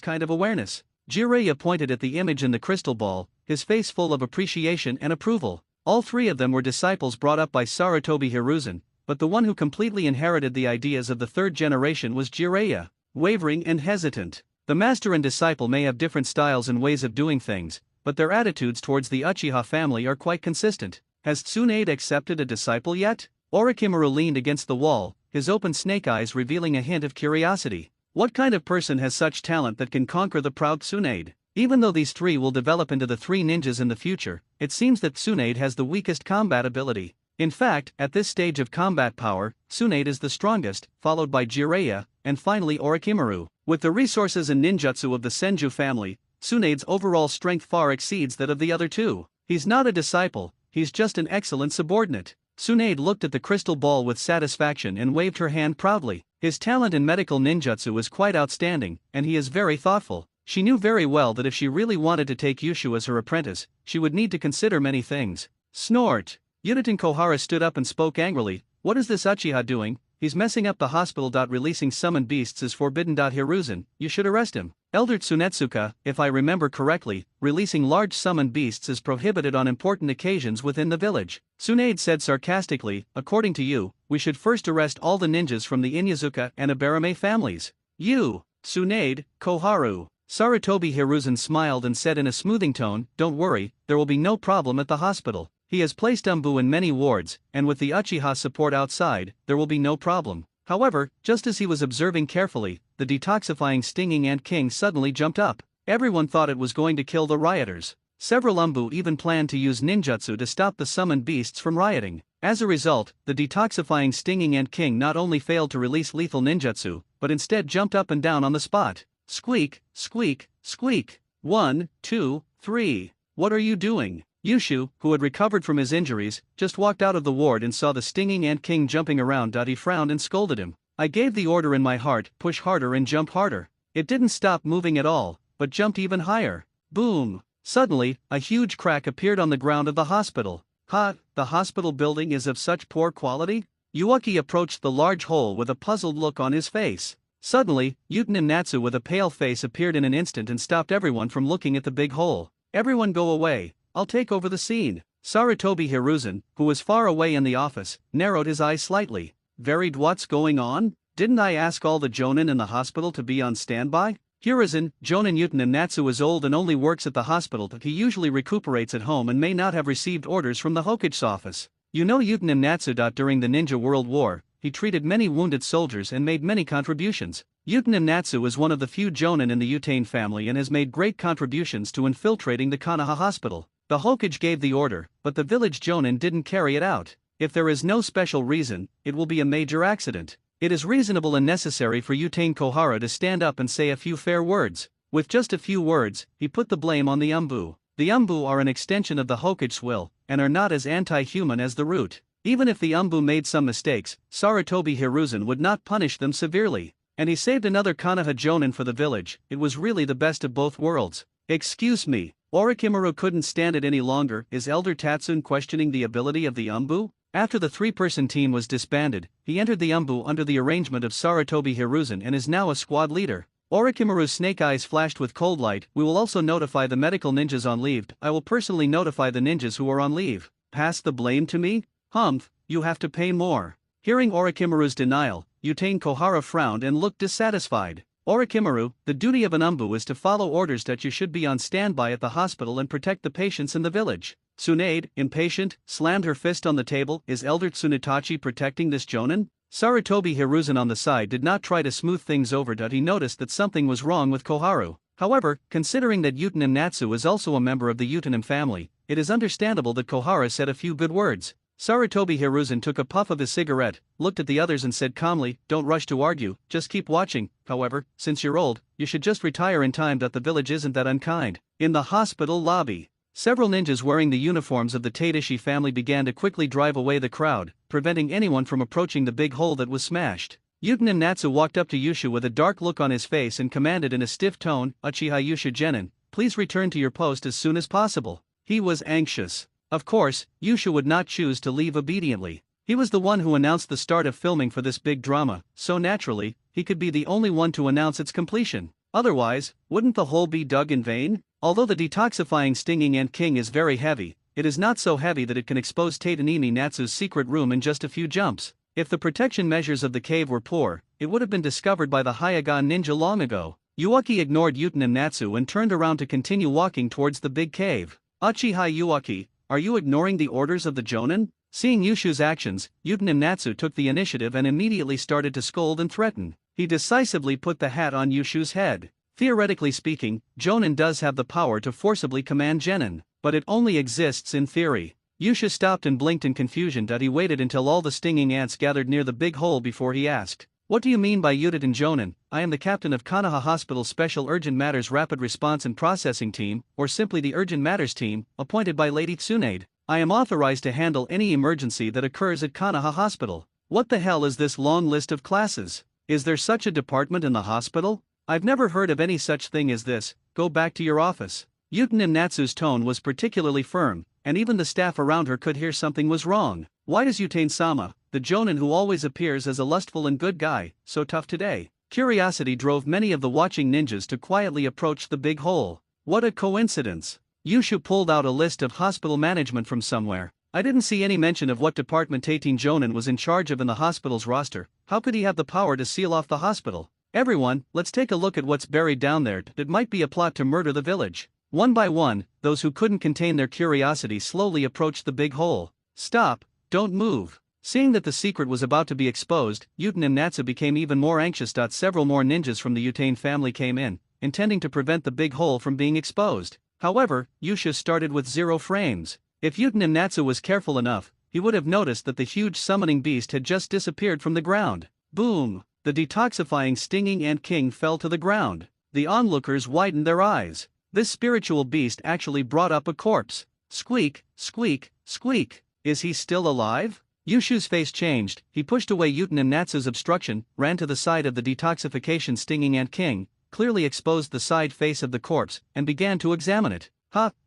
kind of awareness. Jiraiya pointed at the image in the crystal ball, his face full of appreciation and approval. All three of them were disciples brought up by Sarutobi Hiruzen, but the one who completely inherited the ideas of the third generation was Jiraiya. Wavering and hesitant. The master and disciple may have different styles and ways of doing things, but their attitudes towards the Uchiha family are quite consistent. Has Tsunade accepted a disciple yet? Orochimaru leaned against the wall, his open snake eyes revealing a hint of curiosity. What kind of person has such talent that can conquer the proud Tsunade? Even though these three will develop into the three ninjas in the future, it seems that Tsunade has the weakest combat ability. In fact, at this stage of combat power, Tsunade is the strongest, followed by Jiraiya, and finally Orochimaru. With the resources and ninjutsu of the Senju family, Tsunade's overall strength far exceeds that of the other two. He's not a disciple, he's just an excellent subordinate. Tsunade looked at the crystal ball with satisfaction and waved her hand proudly. His talent in medical ninjutsu is quite outstanding, and he is very thoughtful. She knew very well that if she really wanted to take Yushu as her apprentice, she would need to consider many things. Snort! Uniten Kohara stood up and spoke angrily. What is this Uchiha doing? He's messing up the hospital. Releasing summoned beasts is forbidden. Hiruzen, you should arrest him. Elder Tsunetsuka, if I remember correctly, releasing large summoned beasts is prohibited on important occasions within the village. Tsunade said sarcastically, according to you, we should first arrest all the ninjas from the Inyazuka and Abarame families. You, Tsunade, Koharu. Sarutobi Hiruzen smiled and said in a smoothing tone, don't worry, there will be no problem at the hospital. He has placed Umbu in many wards, and with the Uchiha support outside, there will be no problem. However, just as he was observing carefully, the detoxifying stinging ant king suddenly jumped up. Everyone thought it was going to kill the rioters. Several Umbu even planned to use ninjutsu to stop the summoned beasts from rioting. As a result, the detoxifying stinging ant king not only failed to release lethal ninjutsu, but instead jumped up and down on the spot. Squeak, squeak, squeak. 1, 2, 3. What are you doing? Yushu, who had recovered from his injuries, just walked out of the ward and saw the stinging ant king jumping around. He frowned and scolded him. I gave the order in my heart, push harder and jump harder. It didn't stop moving at all, but jumped even higher. Boom! Suddenly, a huge crack appeared on the ground of the hospital. Ha, the hospital building is of such poor quality? Yuaki approached the large hole with a puzzled look on his face. Suddenly, Uten Natsu with a pale face appeared in an instant and stopped everyone from looking at the big hole. Everyone go away. I'll take over the scene. Sarutobi Hiruzen, who was far away in the office, narrowed his eyes slightly. Varied, what's going on? Didn't I ask all the Jonin in the hospital to be on standby? Hiruzen, Jonin Uten Natsu is old and only works at the hospital. He usually recuperates at home and may not have received orders from the Hokage's office. You know Uten Natsu. During the Ninja World War, he treated many wounded soldiers and made many contributions. Uten Natsu is one of the few Jonin in the Utane family and has made great contributions to infiltrating the Kanaha hospital. The Hokage gave the order, but the village Jonin didn't carry it out. If there is no special reason, it will be a major accident. It is reasonable and necessary for Utane Kohara to stand up and say a few fair words. With just a few words, he put the blame on the Umbu. The Umbu are an extension of the Hokage's will, and are not as anti-human as the root. Even if the Umbu made some mistakes, Sarutobi Hiruzen would not punish them severely. And he saved another Konoha Jonin for the village. It was really the best of both worlds. Excuse me, Orochimaru couldn't stand it any longer. Is Elder Tatsune questioning the ability of the Umbu? After the three-person team was disbanded, he entered the Umbu under the arrangement of Sarutobi Hiruzen and is now a squad leader. Orochimaru's snake eyes flashed with cold light. We will also notify the medical ninjas on leave. I will personally notify the ninjas who are on leave. Pass the blame to me? Humph, you have to pay more. Hearing Orochimaru's denial, Utane Kohara frowned and looked dissatisfied. Orochimaru, the duty of an Umbu is to follow orders that you should be on standby at the hospital and protect the patients in the village. Tsunade, impatient, slammed her fist on the table. Is Elder Tsunetachi protecting this Jonin? Sarutobi Hiruzen on the side did not try to smooth things over, but he noticed that something was wrong with Koharu. However, considering that Utanim Natsu is also a member of the Utanim family, it is understandable that Kohara said a few good words. Sarutobi Hiruzen took a puff of his cigarette, looked at the others and said calmly, "Don't rush to argue, just keep watching. However, since you're old, you should just retire in time. That the village isn't that unkind." In the hospital lobby, several ninjas wearing the uniforms of the Tadashi family began to quickly drive away the crowd, preventing anyone from approaching the big hole that was smashed. Utanim Natsu walked up to Yushu with a dark look on his face and commanded in a stiff tone, "Uchiha Yushu Genin, please return to your post as soon as possible." He was anxious. Of course, Yushu would not choose to leave obediently. He was the one who announced the start of filming for this big drama, so naturally, he could be the only one to announce its completion. Otherwise, wouldn't the hole be dug in vain? Although the detoxifying stinging ant king is very heavy, it is not so heavy that it can expose Taitanimi Natsu's secret room in just a few jumps. If the protection measures of the cave were poor, it would have been discovered by the Hyagon ninja long ago. Yuaki ignored Utanim Natsu and turned around to continue walking towards the big cave. "Uchiha Yuaki, are you ignoring the orders of the Jonin?" Seeing Yushu's actions, Utanim Natsu took the initiative and immediately started to scold and threaten. He decisively put the hat on Yushu's head. Theoretically speaking, Jonin does have the power to forcibly command Genin, but it only exists in theory. Yushu stopped and blinked in confusion, that he waited until all the stinging ants gathered near the big hole before he asked, "What do you mean by Utanin Jonin? I am the captain of Konoha Hospital's Special Urgent Matters Rapid Response and Processing Team, or simply the Urgent Matters Team, appointed by Lady Tsunade. I am authorized to handle any emergency that occurs at Konoha Hospital." What the hell is this long list of classes? Is there such a department in the hospital? I've never heard of any such thing as this. Go back to your office. Utanim Natsu's tone was particularly firm, and even the staff around her could hear something was wrong. Why does Utane-sama, the Jonin who always appears as a lustful and good guy, so tough today? Curiosity drove many of the watching ninjas to quietly approach the big hole. What a coincidence. Yushu pulled out a list of hospital management from somewhere. I didn't see any mention of what department Taitin Jonin was in charge of in the hospital's roster. How could he have the power to seal off the hospital? Everyone, let's take a look at what's buried down there. It might be a plot to murder the village. One by one, those who couldn't contain their curiosity slowly approached the big hole. Stop, don't move. Seeing that the secret was about to be exposed, Utanim Natsu became even more anxious. Several more ninjas from the Utane family came in, intending to prevent the big hole from being exposed. However, Yushu started with 0 frames. If Utanim Natsu was careful enough, he would have noticed that the huge summoning beast had just disappeared from the ground. Boom! The detoxifying stinging ant king fell to the ground. The onlookers widened their eyes. This spiritual beast actually brought up a corpse. Squeak, squeak, squeak. Is he still alive? Yushu's face changed. He pushed away Utanim Natsu's obstruction, ran to the side of the detoxification stinging ant king, clearly exposed the side face of the corpse, and began to examine it.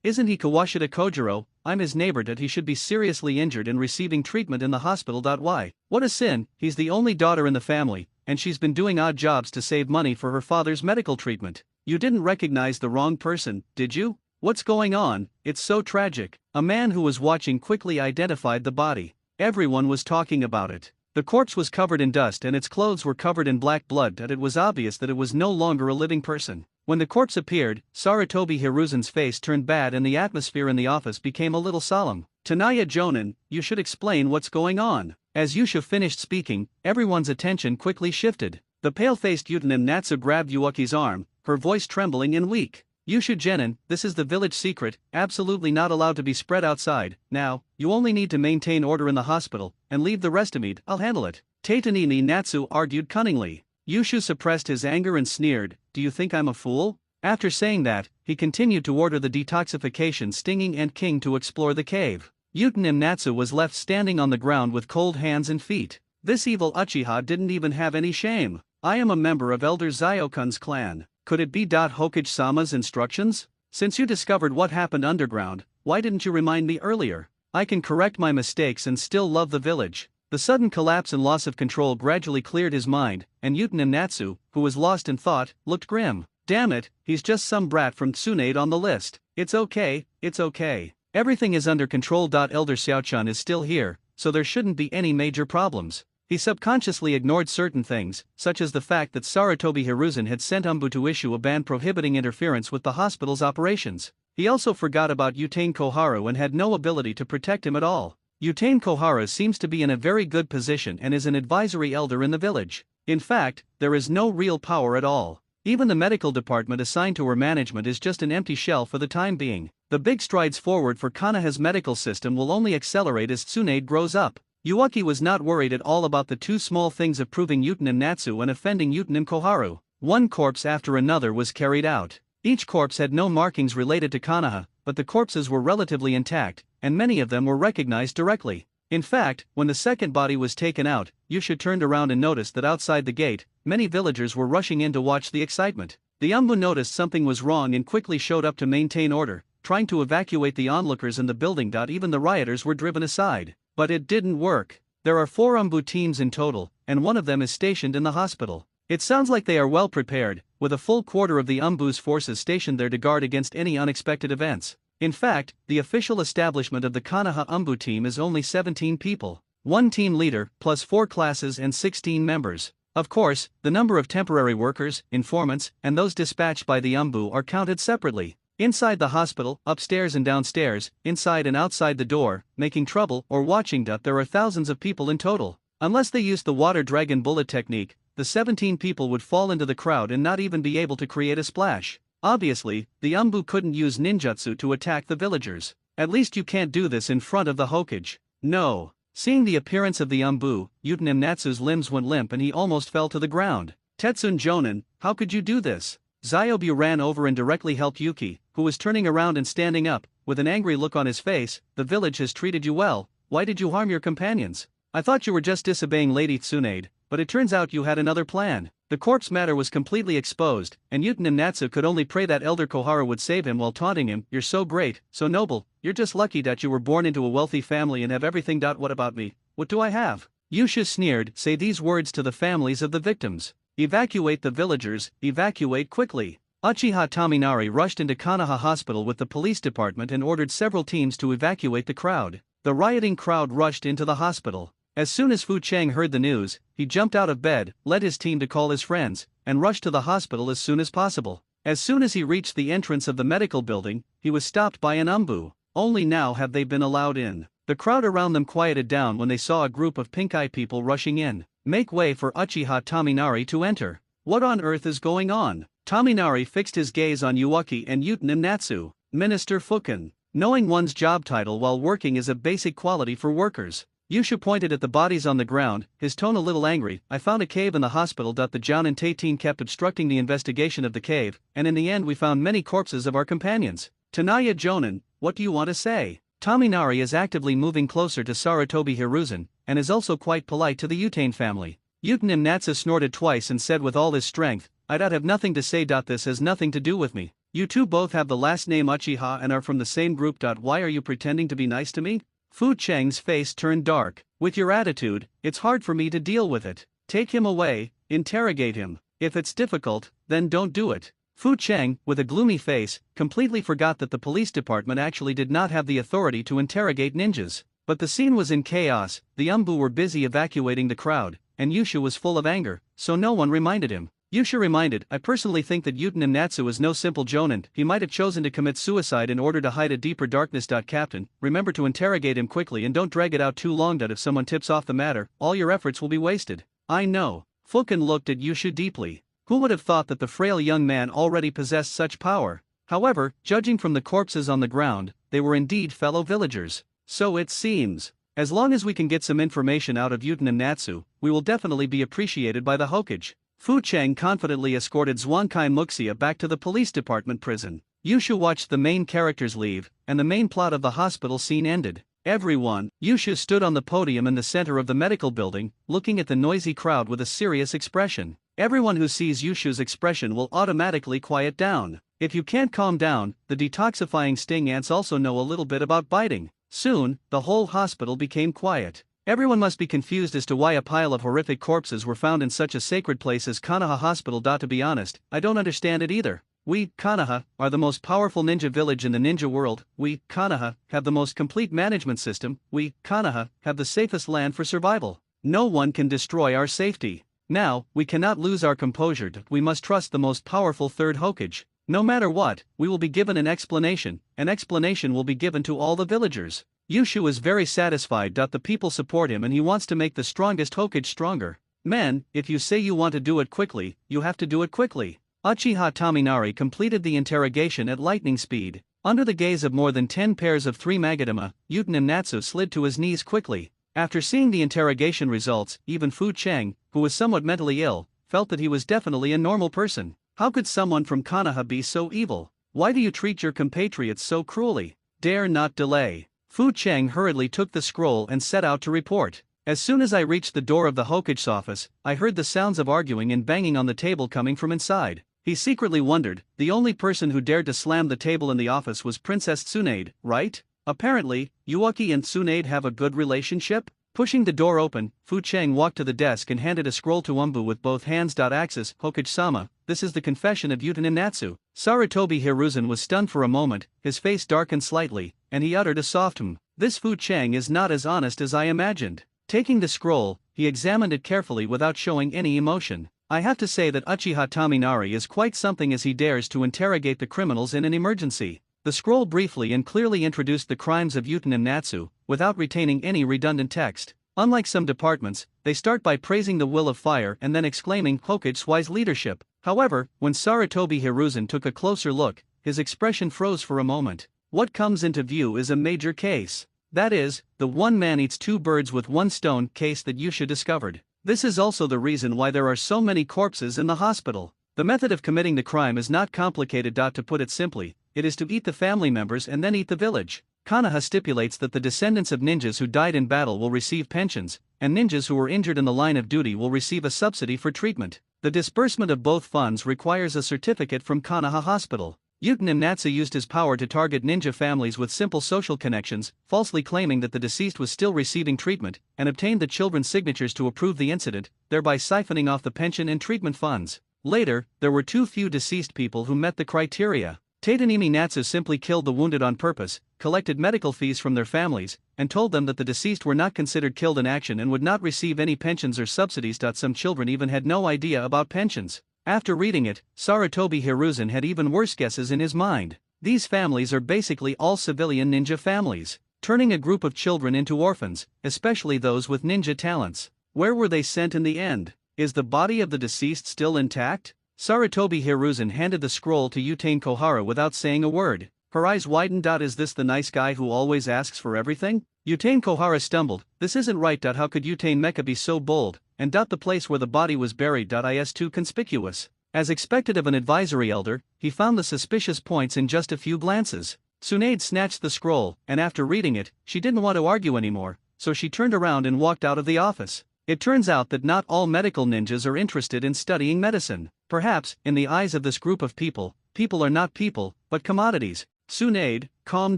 Isn't he Kawashita Kojiro? I'm his neighbor. That he should be seriously injured and receiving treatment in the hospital. Why? What a sin. He's the only daughter in the family, and she's been doing odd jobs to save money for her father's medical treatment. You didn't recognize the wrong person, did you? What's going on? It's so tragic. A man who was watching quickly identified the body. Everyone was talking about it. The corpse was covered in dust and its clothes were covered in black blood, and it was obvious that it was no longer a living person. When the corpse appeared, Sarutobi Hiruzen's face turned bad and the atmosphere in the office became a little solemn. "Tanaya Jonin, you should explain what's going on." As Yushu finished speaking, everyone's attention quickly shifted. The pale-faced Utanim Natsu grabbed Yuaki's arm, her voice trembling and weak. "Yushu Genin, this is the village secret, absolutely not allowed to be spread outside. Now, you only need to maintain order in the hospital, and leave the rest to me. I'll handle it." Taitanimi Natsu argued cunningly. Yushu suppressed his anger and sneered, "Do you think I'm a fool?" After saying that, he continued to order the detoxification stinging ant king to explore the cave. Utanim Natsu was left standing on the ground with cold hands and feet. This evil Uchiha didn't even have any shame. I am a member of Elder Zyokun's clan. Could it be Hokage-sama's instructions? Since you discovered what happened underground, why didn't you remind me earlier? I can correct my mistakes and still love the village. The sudden collapse and loss of control gradually cleared his mind, and Uten Natsu, who was lost in thought, looked grim. Damn it, he's just some brat from Tsunade on the list. It's okay, it's okay. Everything is under control. Elder Xiaochan is still here, so there shouldn't be any major problems. He subconsciously ignored certain things, such as the fact that Sarutobi Hiruzen had sent Umbu to issue a ban prohibiting interference with the hospital's operations. He also forgot about Utane Koharu and had no ability to protect him at all. Utane Koharu seems to be in a very good position and is an advisory elder in the village. In fact, there is no real power at all. Even the medical department assigned to her management is just an empty shell for the time being. The big strides forward for Konoha's medical system will only accelerate as Tsunade grows up. Yuaki was not worried at all about the two small things of proving Uten and Natsu and offending Uten and Koharu. One corpse after another was carried out. Each corpse had no markings related to Konoha, but the corpses were relatively intact, and many of them were recognized directly. In fact, when the second body was taken out, Yusha turned around and noticed that outside the gate, many villagers were rushing in to watch the excitement. The Umbu noticed something was wrong and quickly showed up to maintain order, trying to evacuate the onlookers in the building. Even the rioters were driven aside. But it didn't work. There are 4 Umbu teams in total, and one of them is stationed in the hospital. It sounds like they are well prepared, with a full quarter of the Umbu's forces stationed there to guard against any unexpected events. In fact, the official establishment of the Konoha Umbu team is only 17 people. 1 team leader, plus 4 classes and 16 members. Of course, the number of temporary workers, informants, and those dispatched by the Umbu are counted separately. Inside the hospital, upstairs and downstairs, inside and outside the door, making trouble or watching. There are thousands of people in total. Unless they used the water dragon bullet technique, the 17 people would fall into the crowd and not even be able to create a splash. Obviously, the Umbu couldn't use ninjutsu to attack the villagers. At least you can't do this in front of the Hokage. No. Seeing the appearance of the Umbu, Uten Natsu's limbs went limp and he almost fell to the ground. Tetsun Jonin, how could you do this? Zyobu ran over and directly helped Yuki, who was turning around and standing up, with an angry look on his face. The village has treated you well, why did you harm your companions? I thought you were just disobeying Lady Tsunade, but it turns out you had another plan. The corpse matter was completely exposed, and Uten Natsu could only pray that Elder Koharu would save him while taunting him. You're so great, so noble, you're just lucky that you were born into a wealthy family and have everything. What about me? What do I have? Yusha sneered. Say these words to the families of the victims. Evacuate the villagers, evacuate quickly. Uchiha Tominari rushed into Konoha Hospital with the police department and ordered several teams to evacuate the crowd. The rioting crowd rushed into the hospital. As soon as Fu Cheng heard the news, he jumped out of bed, led his team to call his friends, and rushed to the hospital as soon as possible. As soon as he reached the entrance of the medical building, he was stopped by an Umbu. Only now have they been allowed in. The crowd around them quieted down when they saw a group of pink-eye people rushing in. Make way for Uchiha Tominari to enter. What on earth is going on? Tominari fixed his gaze on Yuaki and Uten Natsu. Minister Fuken. Knowing one's job title while working is a basic quality for workers. Yusha pointed at the bodies on the ground, his tone a little angry. I found a cave in the hospital. The Jounin team kept obstructing the investigation of the cave, and in the end we found many corpses of our companions. Tanaya Jonin, what do you want to say? Tominari is actively moving closer to Sarutobi Hiruzen, and is also quite polite to the Utane family. Uten Natsu snorted twice and said with all his strength, I'd have nothing to say. This has nothing to do with me. You two both have the last name Uchiha and are from the same group. Why are you pretending to be nice to me? Fu Cheng's face turned dark. With your attitude, it's hard for me to deal with it. Take him away, interrogate him. If it's difficult, then don't do it. Fu Cheng, with a gloomy face, completely forgot that the police department actually did not have the authority to interrogate ninjas. But the scene was in chaos, the Umbu were busy evacuating the crowd, and Yusha was full of anger, so no one reminded him. Yusha reminded, I personally think that Uten Natsu is no simple jonin. He might have chosen to commit suicide in order to hide a deeper darkness. Captain, remember to interrogate him quickly and don't drag it out too long. If someone tips off the matter, all your efforts will be wasted. I know. Fuken looked at Yusha deeply. Who would have thought that the frail young man already possessed such power? However, judging from the corpses on the ground, they were indeed fellow villagers. So it seems. As long as we can get some information out of Uten Natsu, we will definitely be appreciated by the Hokage. Fu Cheng confidently escorted Zhuangkai Muxia back to the police department prison. Yusha watched the main characters leave, and the main plot of the hospital scene ended. Everyone, Yusha stood on the podium in the center of the medical building, looking at the noisy crowd with a serious expression. Everyone who sees Yushu's expression will automatically quiet down. If you can't calm down, the detoxifying sting ants also know a little bit about biting. Soon, the whole hospital became quiet. Everyone must be confused as to why a pile of horrific corpses were found in such a sacred place as Konoha Hospital. To be honest, I don't understand it either. We, Konoha, are the most powerful ninja village in the ninja world. We, Konoha, have the most complete management system. We, Konoha, have the safest land for survival. No one can destroy our safety. Now, we cannot lose our composure. We must trust the most powerful third Hokage. No matter what, we will be given an explanation. An explanation will be given to all the villagers. Yushu is very satisfied. The people support him and he wants to make the strongest Hokage stronger. Men, if you say you want to do it quickly, you have to do it quickly. Uchiha Tominari completed the interrogation at lightning speed. Under the gaze of more than 10 pairs of 3 Magadama, Uten Natsu slid to his knees quickly. After seeing the interrogation results, even Fu Cheng, who was somewhat mentally ill, felt that he was definitely a normal person. How could someone from Konoha be so evil? Why do you treat your compatriots so cruelly? Dare not delay. Fu Cheng hurriedly took the scroll and set out to report. As soon as I reached the door of the Hokage's office, I heard the sounds of arguing and banging on the table coming from inside. He secretly wondered, the only person who dared to slam the table in the office was Princess Tsunade, right? Apparently, Yuaki and Tsunade have a good relationship? Pushing the door open, Fu Cheng walked to the desk and handed a scroll to Umbu with both hands. Axis, Hokage-sama, this is the confession of Uten Natsu. Sarutobi Hiruzen was stunned for a moment, his face darkened slightly, and he uttered a soft This Fu Cheng is not as honest as I imagined. Taking the scroll, he examined it carefully without showing any emotion. I have to say that Uchiha Tominari is quite something as he dares to interrogate the criminals in an emergency. The scroll briefly and clearly introduced the crimes of Uten Natsu, without retaining any redundant text. Unlike some departments, they start by praising the will of fire and then exclaiming Hokage's wise leadership. However, when Sarutobi Hiruzen took a closer look, his expression froze for a moment. What comes into view is a major case. That is, the one man eats 2 birds with 1 stone case that Yusha discovered. This is also the reason why there are so many corpses in the hospital. The method of committing the crime is not complicated. To put it simply, it is to eat the family members and then eat the village. Konoha stipulates that the descendants of ninjas who died in battle will receive pensions, and ninjas who were injured in the line of duty will receive a subsidy for treatment. The disbursement of both funds requires a certificate from Konoha Hospital. Uten Natsu used his power to target ninja families with simple social connections, falsely claiming that the deceased was still receiving treatment, and obtained the children's signatures to approve the incident, thereby siphoning off the pension and treatment funds. Later, there were too few deceased people who met the criteria. Taitanimi Natsu simply killed the wounded on purpose, collected medical fees from their families, and told them that the deceased were not considered killed in action and would not receive any pensions or subsidies. Some children even had no idea about pensions. After reading it, Sarutobi Hiruzen had even worse guesses in his mind. These families are basically all civilian ninja families, turning a group of children into orphans, especially those with ninja talents. Where were they sent in the end? Is the body of the deceased still intact? Sarutobi Hiruzen handed the scroll to Utane Kohara without saying a word. Her eyes widened. Is this the nice guy who always asks for everything? Utane Kohara stumbled. This isn't right. How could Utane Mecha be so bold? And the place where the body was buried is too conspicuous. As expected of an advisory elder, he found the suspicious points in just a few glances. Tsunade snatched the scroll, and after reading it, she didn't want to argue anymore, so she turned around and walked out of the office. It turns out that not all medical ninjas are interested in studying medicine. Perhaps, in the eyes of this group of people, people are not people, but commodities. Tsunade, calm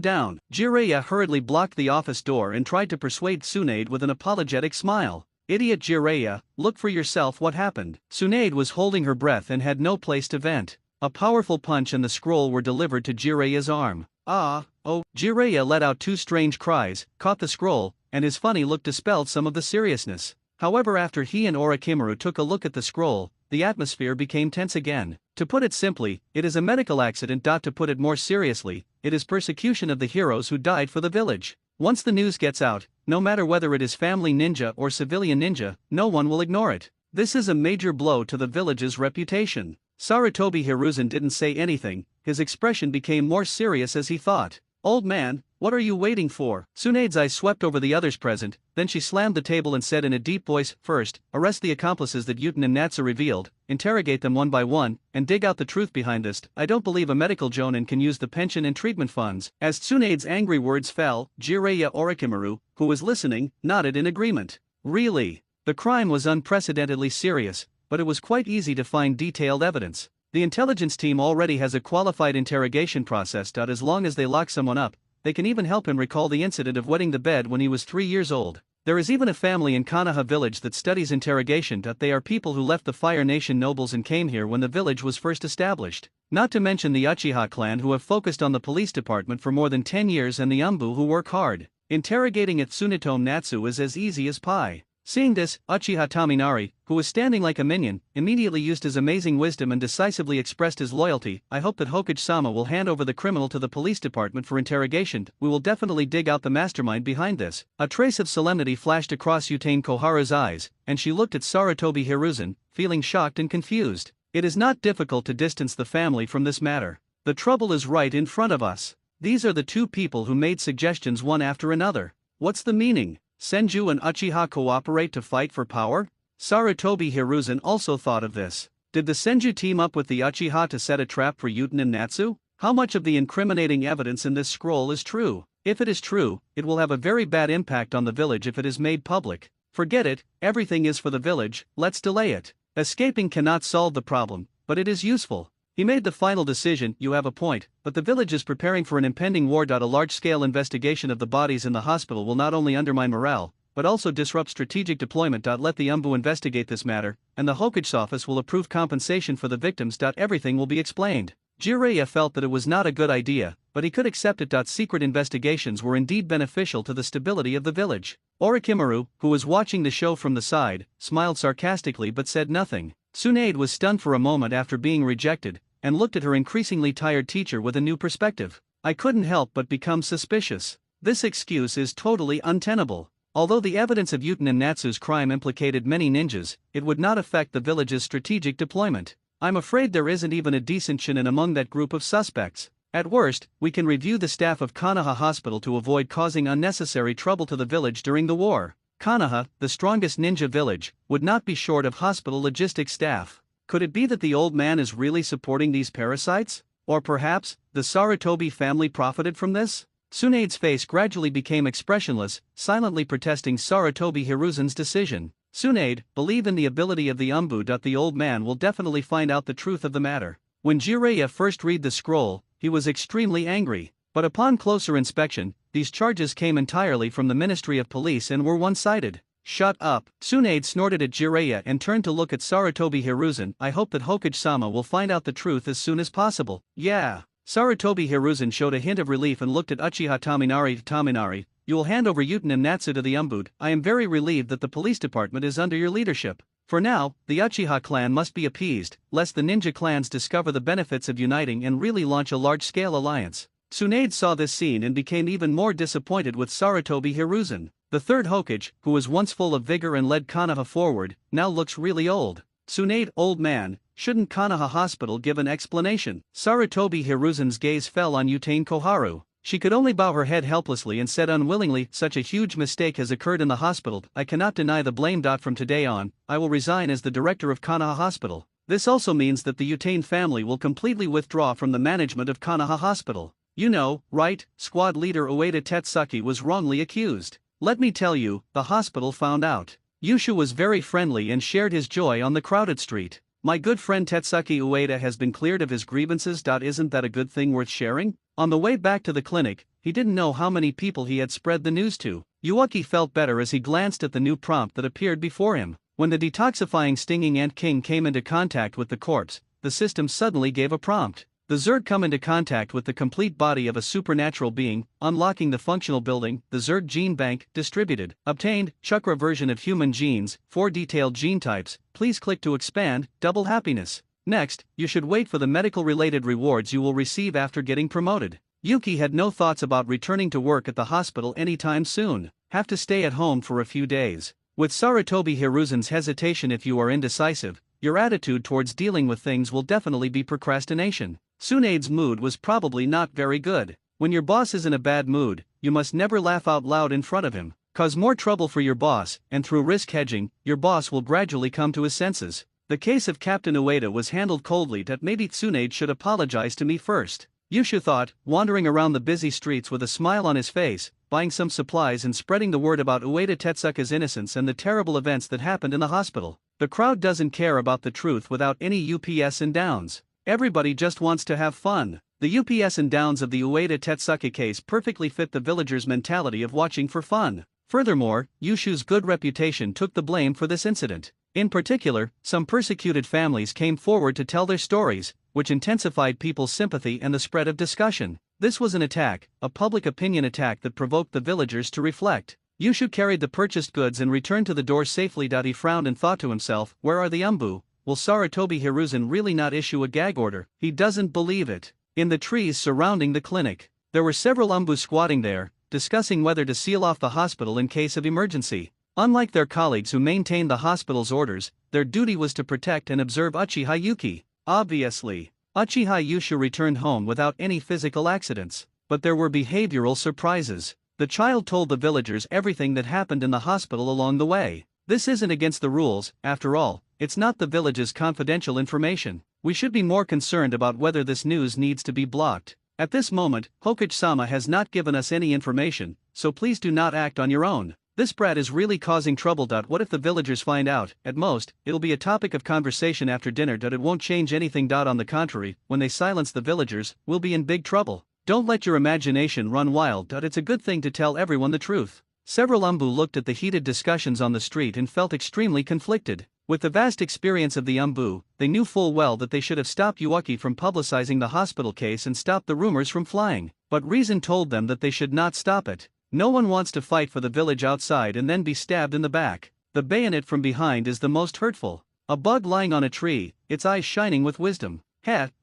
down. Jiraiya hurriedly blocked the office door and tried to persuade Tsunade with an apologetic smile. Idiot Jiraiya, look for yourself what happened. Tsunade was holding her breath and had no place to vent. A powerful punch and the scroll were delivered to Jiraiya's arm. Ah, oh, Jiraiya let out 2 strange cries, caught the scroll, and his funny look dispelled some of the seriousness. However, after he and Orochimaru took a look at the scroll, the atmosphere became tense again. To put it simply, it is a medical accident. To put it more seriously, it is persecution of the heroes who died for the village. Once the news gets out, no matter whether it is family ninja or civilian ninja, no one will ignore it. This is a major blow to the village's reputation. Sarutobi Hiruzen didn't say anything, his expression became more serious as he thought. Old man, what are you waiting for? Tsunade's eyes swept over the others present, then she slammed the table and said in a deep voice, first, arrest the accomplices that Uten and Natsu revealed, interrogate them one by one, and dig out the truth behind this. I don't believe a medical jonin can use the pension and treatment funds. As Tsunade's angry words fell, Jiraiya Orochimaru, who was listening, nodded in agreement. Really? The crime was unprecedentedly serious, but it was quite easy to find detailed evidence. The intelligence team already has a qualified interrogation process. As long as they lock someone up, they can even help him recall the incident of wetting the bed when he was 3 years old. There is even a family in Konoha village that studies interrogation. They are people who left the Fire Nation nobles and came here when the village was first established. Not to mention the Uchiha clan who have focused on the police department for more than 10 years and the Umbu who work hard. Interrogating at Tsunetomo Natsu is as easy as pie. Seeing this, Uchiha Taminari, who was standing like a minion, immediately used his amazing wisdom and decisively expressed his loyalty. I hope that Hokage-sama will hand over the criminal to the police department for interrogation. We will definitely dig out the mastermind behind this. A trace of solemnity flashed across Utane Koharu's eyes, and she looked at Sarutobi Hiruzen, feeling shocked and confused. It is not difficult to distance the family from this matter. The trouble is right in front of us. These are the two people who made suggestions one after another. What's the meaning? Senju and Uchiha cooperate to fight for power? Sarutobi Hiruzen also thought of this. Did the Senju team up with the Uchiha to set a trap for Uten and Natsu? How much of the incriminating evidence in this scroll is true? If it is true, it will have a very bad impact on the village if it is made public. Forget it, everything is for the village, let's delay it. Escaping cannot solve the problem, but it is useful. He made the final decision. You have a point, but the village is preparing for an impending war. A large-scale investigation of the bodies in the hospital will not only undermine morale, but also disrupt strategic deployment. Let the Umbu investigate this matter, and the Hokage's office will approve compensation for the victims. Everything will be explained. Jiraiya felt that it was not a good idea, but he could accept it. Secret investigations were indeed beneficial to the stability of the village. Orochimaru, who was watching the show from the side, smiled sarcastically but said nothing. Tsunade was stunned for a moment after being rejected, and looked at her increasingly tired teacher with a new perspective. I couldn't help but become suspicious. This excuse is totally untenable. Although the evidence of Uten and Natsu's crime implicated many ninjas, it would not affect the village's strategic deployment. I'm afraid there isn't even a decent shinin among that group of suspects. At worst, we can review the staff of Konoha Hospital to avoid causing unnecessary trouble to the village during the war. Konoha, the strongest ninja village, would not be short of hospital logistics staff. Could it be that the old man is really supporting these parasites? Or perhaps, the Sarutobi family profited from this? Tsunade's face gradually became expressionless, silently protesting Sarutobi Hiruzen's decision. Tsunade, believe in the ability of the Umbu. The old man will definitely find out the truth of the matter. When Jiraiya first read the scroll, he was extremely angry. But upon closer inspection, these charges came entirely from the Ministry of Police and were one-sided. Shut up. Tsunade snorted at Jiraiya and turned to look at Sarutobi Hiruzen. I hope that Hokage-sama will find out the truth as soon as possible. Yeah. Sarutobi Hiruzen showed a hint of relief and looked at Uchiha Taminari. Taminari, you will hand over Uten and Natsu to the Umbud. I am very relieved that the police department is under your leadership. For now, the Uchiha clan must be appeased, lest the ninja clans discover the benefits of uniting and really launch a large-scale alliance. Tsunade saw this scene and became even more disappointed with Sarutobi Hiruzen. The third Hokage, who was once full of vigor and led Konoha forward, now looks really old. Tsunade, old man, shouldn't Konoha Hospital give an explanation? Sarutobi Hiruzen's gaze fell on Utane Koharu. She could only bow her head helplessly and said unwillingly, such a huge mistake has occurred in the hospital. I cannot deny the blame. From today on, I will resign as the director of Konoha Hospital. This also means that the Utane family will completely withdraw from the management of Konoha Hospital. You know, right, squad leader Ueda Tetsuki was wrongly accused. Let me tell you, the hospital found out. Yushu was very friendly and shared his joy on the crowded street. My good friend Tetsuki Ueda has been cleared of his grievances. Isn't that a good thing worth sharing? On the way back to the clinic, he didn't know how many people he had spread the news to. Yuaki felt better as he glanced at the new prompt that appeared before him. When the detoxifying stinging ant king came into contact with the corpse, the system suddenly gave a prompt. The Zerg come into contact with the complete body of a supernatural being, unlocking the functional building, the Zerg gene bank, distributed, obtained, chakra version of human genes, 4 detailed gene types, please click to expand, double happiness. Next, you should wait for the medical-related rewards you will receive after getting promoted. Yuki had no thoughts about returning to work at the hospital anytime soon, have to stay at home for a few days. With Sarutobi Hiruzen's hesitation, if you are indecisive, your attitude towards dealing with things will definitely be procrastination. Tsunade's mood was probably not very good. When your boss is in a bad mood, you must never laugh out loud in front of him. Cause more trouble for your boss, and through risk hedging, your boss will gradually come to his senses. The case of Captain Ueda was handled coldly. Maybe Tsunade should apologize to me first. Yushu thought, wandering around the busy streets with a smile on his face, buying some supplies and spreading the word about Ueda Tetsuka's innocence and the terrible events that happened in the hospital. The crowd doesn't care about the truth without any ups and downs. Everybody just wants to have fun. The ups and downs of the Ueda Tetsuke case perfectly fit the villagers' mentality of watching for fun. Furthermore, Yushu's good reputation took the blame for this incident. In particular, some persecuted families came forward to tell their stories, which intensified people's sympathy and the spread of discussion. This was an attack, a public opinion attack that provoked the villagers to reflect. Yushu carried the purchased goods and returned to the door safely. He frowned and thought to himself, where are the umbu? Will Saratobi Hiruzen really not issue a gag order? He doesn't believe it. In the trees surrounding the clinic, there were several umbu squatting there, discussing whether to seal off the hospital in case of emergency. Unlike their colleagues who maintained the hospital's orders, their duty was to protect and observe Uchiha Yuki. Obviously, Uchiha Yushu returned home without any physical accidents. But there were behavioral surprises. The child told the villagers everything that happened in the hospital along the way. This isn't against the rules, after all, it's not the village's confidential information. We should be more concerned about whether this news needs to be blocked. At this moment, Hokage-sama has not given us any information, so please do not act on your own. This brat is really causing trouble. What if the villagers find out? At most, it'll be a topic of conversation after dinner. It won't change anything. On the contrary, when they silence the villagers, we'll be in big trouble. Don't let your imagination run wild. It's a good thing to tell everyone the truth. Several umbu looked at the heated discussions on the street and felt extremely conflicted. With the vast experience of the umbu, they knew full well that they should have stopped Yuaki from publicizing the hospital case and stopped the rumors from flying. But reason told them that they should not stop it. No one wants to fight for the village outside and then be stabbed in the back. The bayonet from behind is the most hurtful. A bug lying on a tree, its eyes shining with wisdom.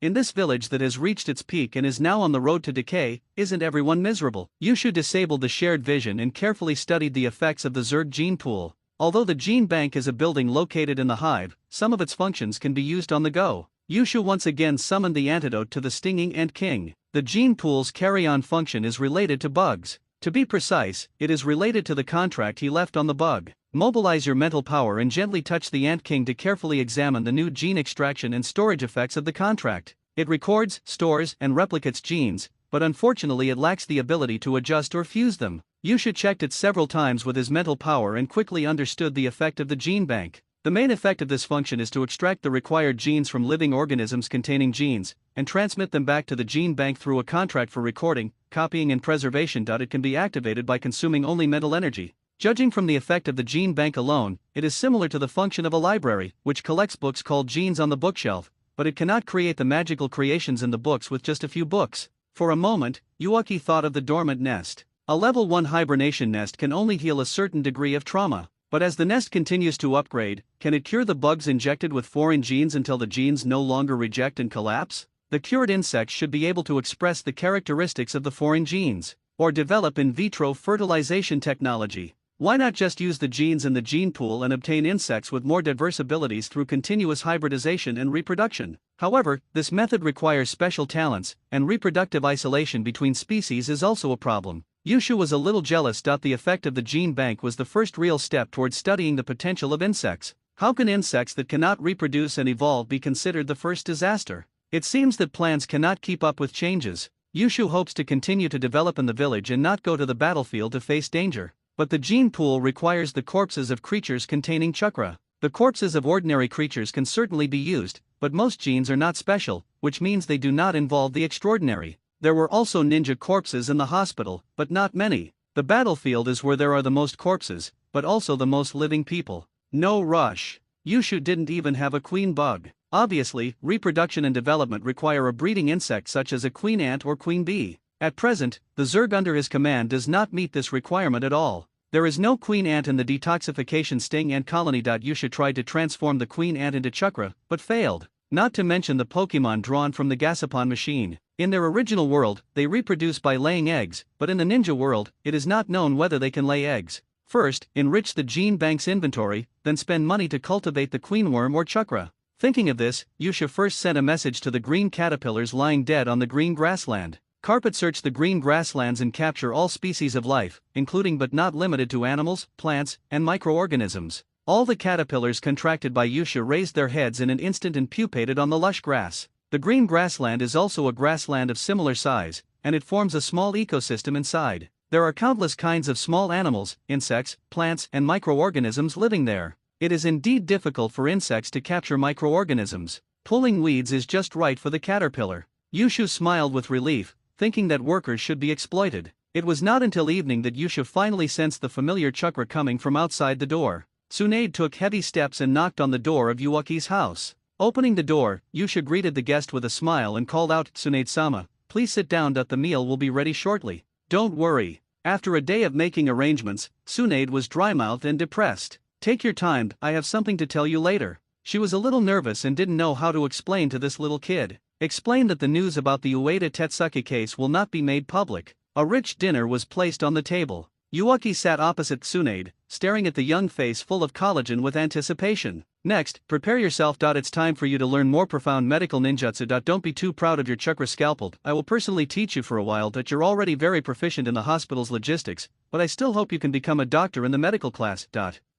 In this village that has reached its peak and is now on the road to decay, isn't everyone miserable? Yushu disabled the shared vision and carefully studied the effects of the Zerg gene pool. Although the gene bank is a building located in the hive, some of its functions can be used on the go. Yushu once again summoned the antidote to the stinging ant king. The gene pool's carry-on function is related to bugs. To be precise, it is related to the contract he left on the bug. Mobilize your mental power and gently touch the Ant King to carefully examine the new gene extraction and storage effects of the contract. It records, stores, and replicates genes, but unfortunately it lacks the ability to adjust or fuse them. Yushu checked it several times with his mental power and quickly understood the effect of the gene bank. The main effect of this function is to extract the required genes from living organisms containing genes, and transmit them back to the gene bank through a contract for recording, copying and preservation. It can be activated by consuming only mental energy. Judging from the effect of the gene bank alone, it is similar to the function of a library, which collects books called genes on the bookshelf, but it cannot create the magical creations in the books with just a few books. For a moment, Yuaki thought of the dormant nest. A level 1 hibernation nest can only heal a certain degree of trauma. But as the nest continues to upgrade, can it cure the bugs injected with foreign genes until the genes no longer reject and collapse? The cured insects should be able to express the characteristics of the foreign genes, or develop in vitro fertilization technology. Why not just use the genes in the gene pool and obtain insects with more diverse abilities through continuous hybridization and reproduction? However, this method requires special talents, and reproductive isolation between species is also a problem. Yushu was a little jealous. The effect of the gene bank was the first real step towards studying the potential of insects. How can insects that cannot reproduce and evolve be considered the first disaster? It seems that plants cannot keep up with changes. Yushu hopes to continue to develop in the village and not go to the battlefield to face danger. But the gene pool requires the corpses of creatures containing chakra. The corpses of ordinary creatures can certainly be used, but most genes are not special, which means they do not involve the extraordinary. There were also ninja corpses in the hospital, but not many. The battlefield is where there are the most corpses, but also the most living people. No rush. Yushu didn't even have a queen bug. Obviously, reproduction and development require a breeding insect such as a queen ant or queen bee. At present, the Zerg under his command does not meet this requirement at all. There is no queen ant in the detoxification sting ant colony. Yushu tried to transform the queen ant into chakra, but failed. Not to mention the Pokemon drawn from the Gasapon machine. In their original world, they reproduce by laying eggs, but in the ninja world, it is not known whether they can lay eggs. First, enrich the gene bank's inventory, then spend money to cultivate the queen worm or chakra. Thinking of this, Yusha first sent a message to the green caterpillars lying dead on the green grassland. Carpet search the green grasslands and capture all species of life, including but not limited to animals, plants, and microorganisms. All the caterpillars contracted by Yusha raised their heads in an instant and pupated on the lush grass. The green grassland is also a grassland of similar size, and it forms a small ecosystem inside. There are countless kinds of small animals, insects, plants, and microorganisms living there. It is indeed difficult for insects to capture microorganisms. Pulling weeds is just right for the caterpillar. Yushu smiled with relief, thinking that workers should be exploited. It was not until evening that Yushu finally sensed the familiar chakra coming from outside the door. Tsunade took heavy steps and knocked on the door of Yuuki's house. Opening the door, Yushu greeted the guest with a smile and called out, "Tsunade-sama, please sit down. The meal will be ready shortly." "Don't worry." After a day of making arrangements, Tsunade was dry-mouthed and depressed. "Take your time, I have something to tell you later." She was a little nervous and didn't know how to explain to this little kid. Explain that the news about the Ueda Tetsuki case will not be made public. A rich dinner was placed on the table. Yuuki sat opposite Tsunade, staring at the young face full of collagen with anticipation. "Next, prepare yourself. It's time for you to learn more profound medical ninjutsu. Don't be too proud of your chakra scalpel. I will personally teach you for a while. You're already very proficient in the hospital's logistics, but I still hope you can become a doctor in the medical class.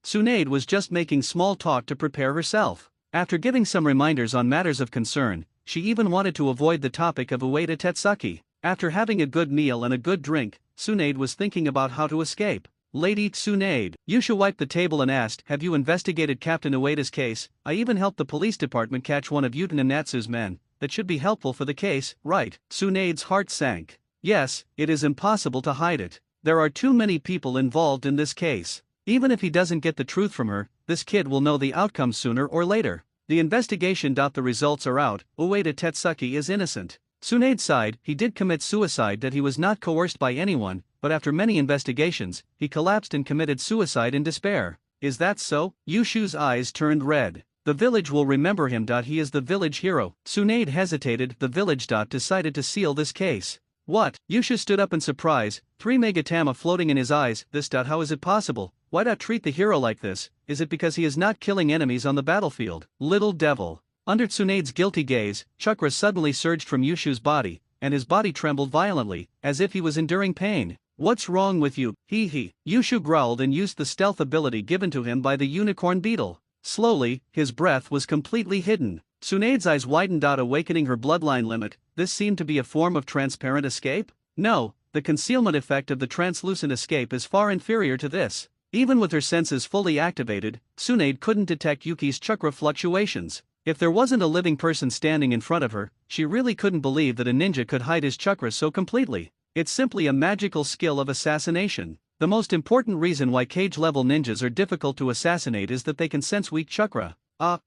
Tsunade was just making small talk to prepare herself. After giving some reminders on matters of concern, she even wanted to avoid the topic of Ueda Tetsuki. After having a good meal and a good drink, Tsunade was thinking about how to escape. "Lady Tsunade," Yusha wiped the table and asked, "have you investigated Captain Ueda's case? I even helped the police department catch one of Yuta Natsu's men. That should be helpful for the case, right?" Tsunade's heart sank. "Yes, it is impossible to hide it. There are too many people involved in this case. Even if he doesn't get the truth from her, this kid will know the outcome sooner or later. The investigation. The results are out. Ueda Tetsuki is innocent." Tsunade sighed. He did commit suicide. He was not coerced by anyone, but after many investigations, he collapsed and committed suicide in despair. "Is that so?" Yushu's eyes turned red. "The village will remember him. He is the village hero." Tsunade hesitated. "The village. Decided to seal this case." "What?" Yushu stood up in surprise, 3 megatama floating in his eyes. "This. How is it possible? Why treat the hero like this? Is it because he is not killing enemies on the battlefield?" "Little devil." Under Tsunade's guilty gaze, chakra suddenly surged from Yushu's body, and his body trembled violently, as if he was enduring pain. "What's wrong with you? He. Yushu growled and used the stealth ability given to him by the unicorn beetle. Slowly, his breath was completely hidden. Tsunade's eyes widened. Awakening her bloodline limit. This seemed to be a form of transparent escape? No, the concealment effect of the translucent escape is far inferior to this. Even with her senses fully activated, Tsunade couldn't detect Yuki's chakra fluctuations. If there wasn't a living person standing in front of her, she really couldn't believe that a ninja could hide his chakra so completely. It's simply a magical skill of assassination. The most important reason why cage-level ninjas are difficult to assassinate is that they can sense weak chakra.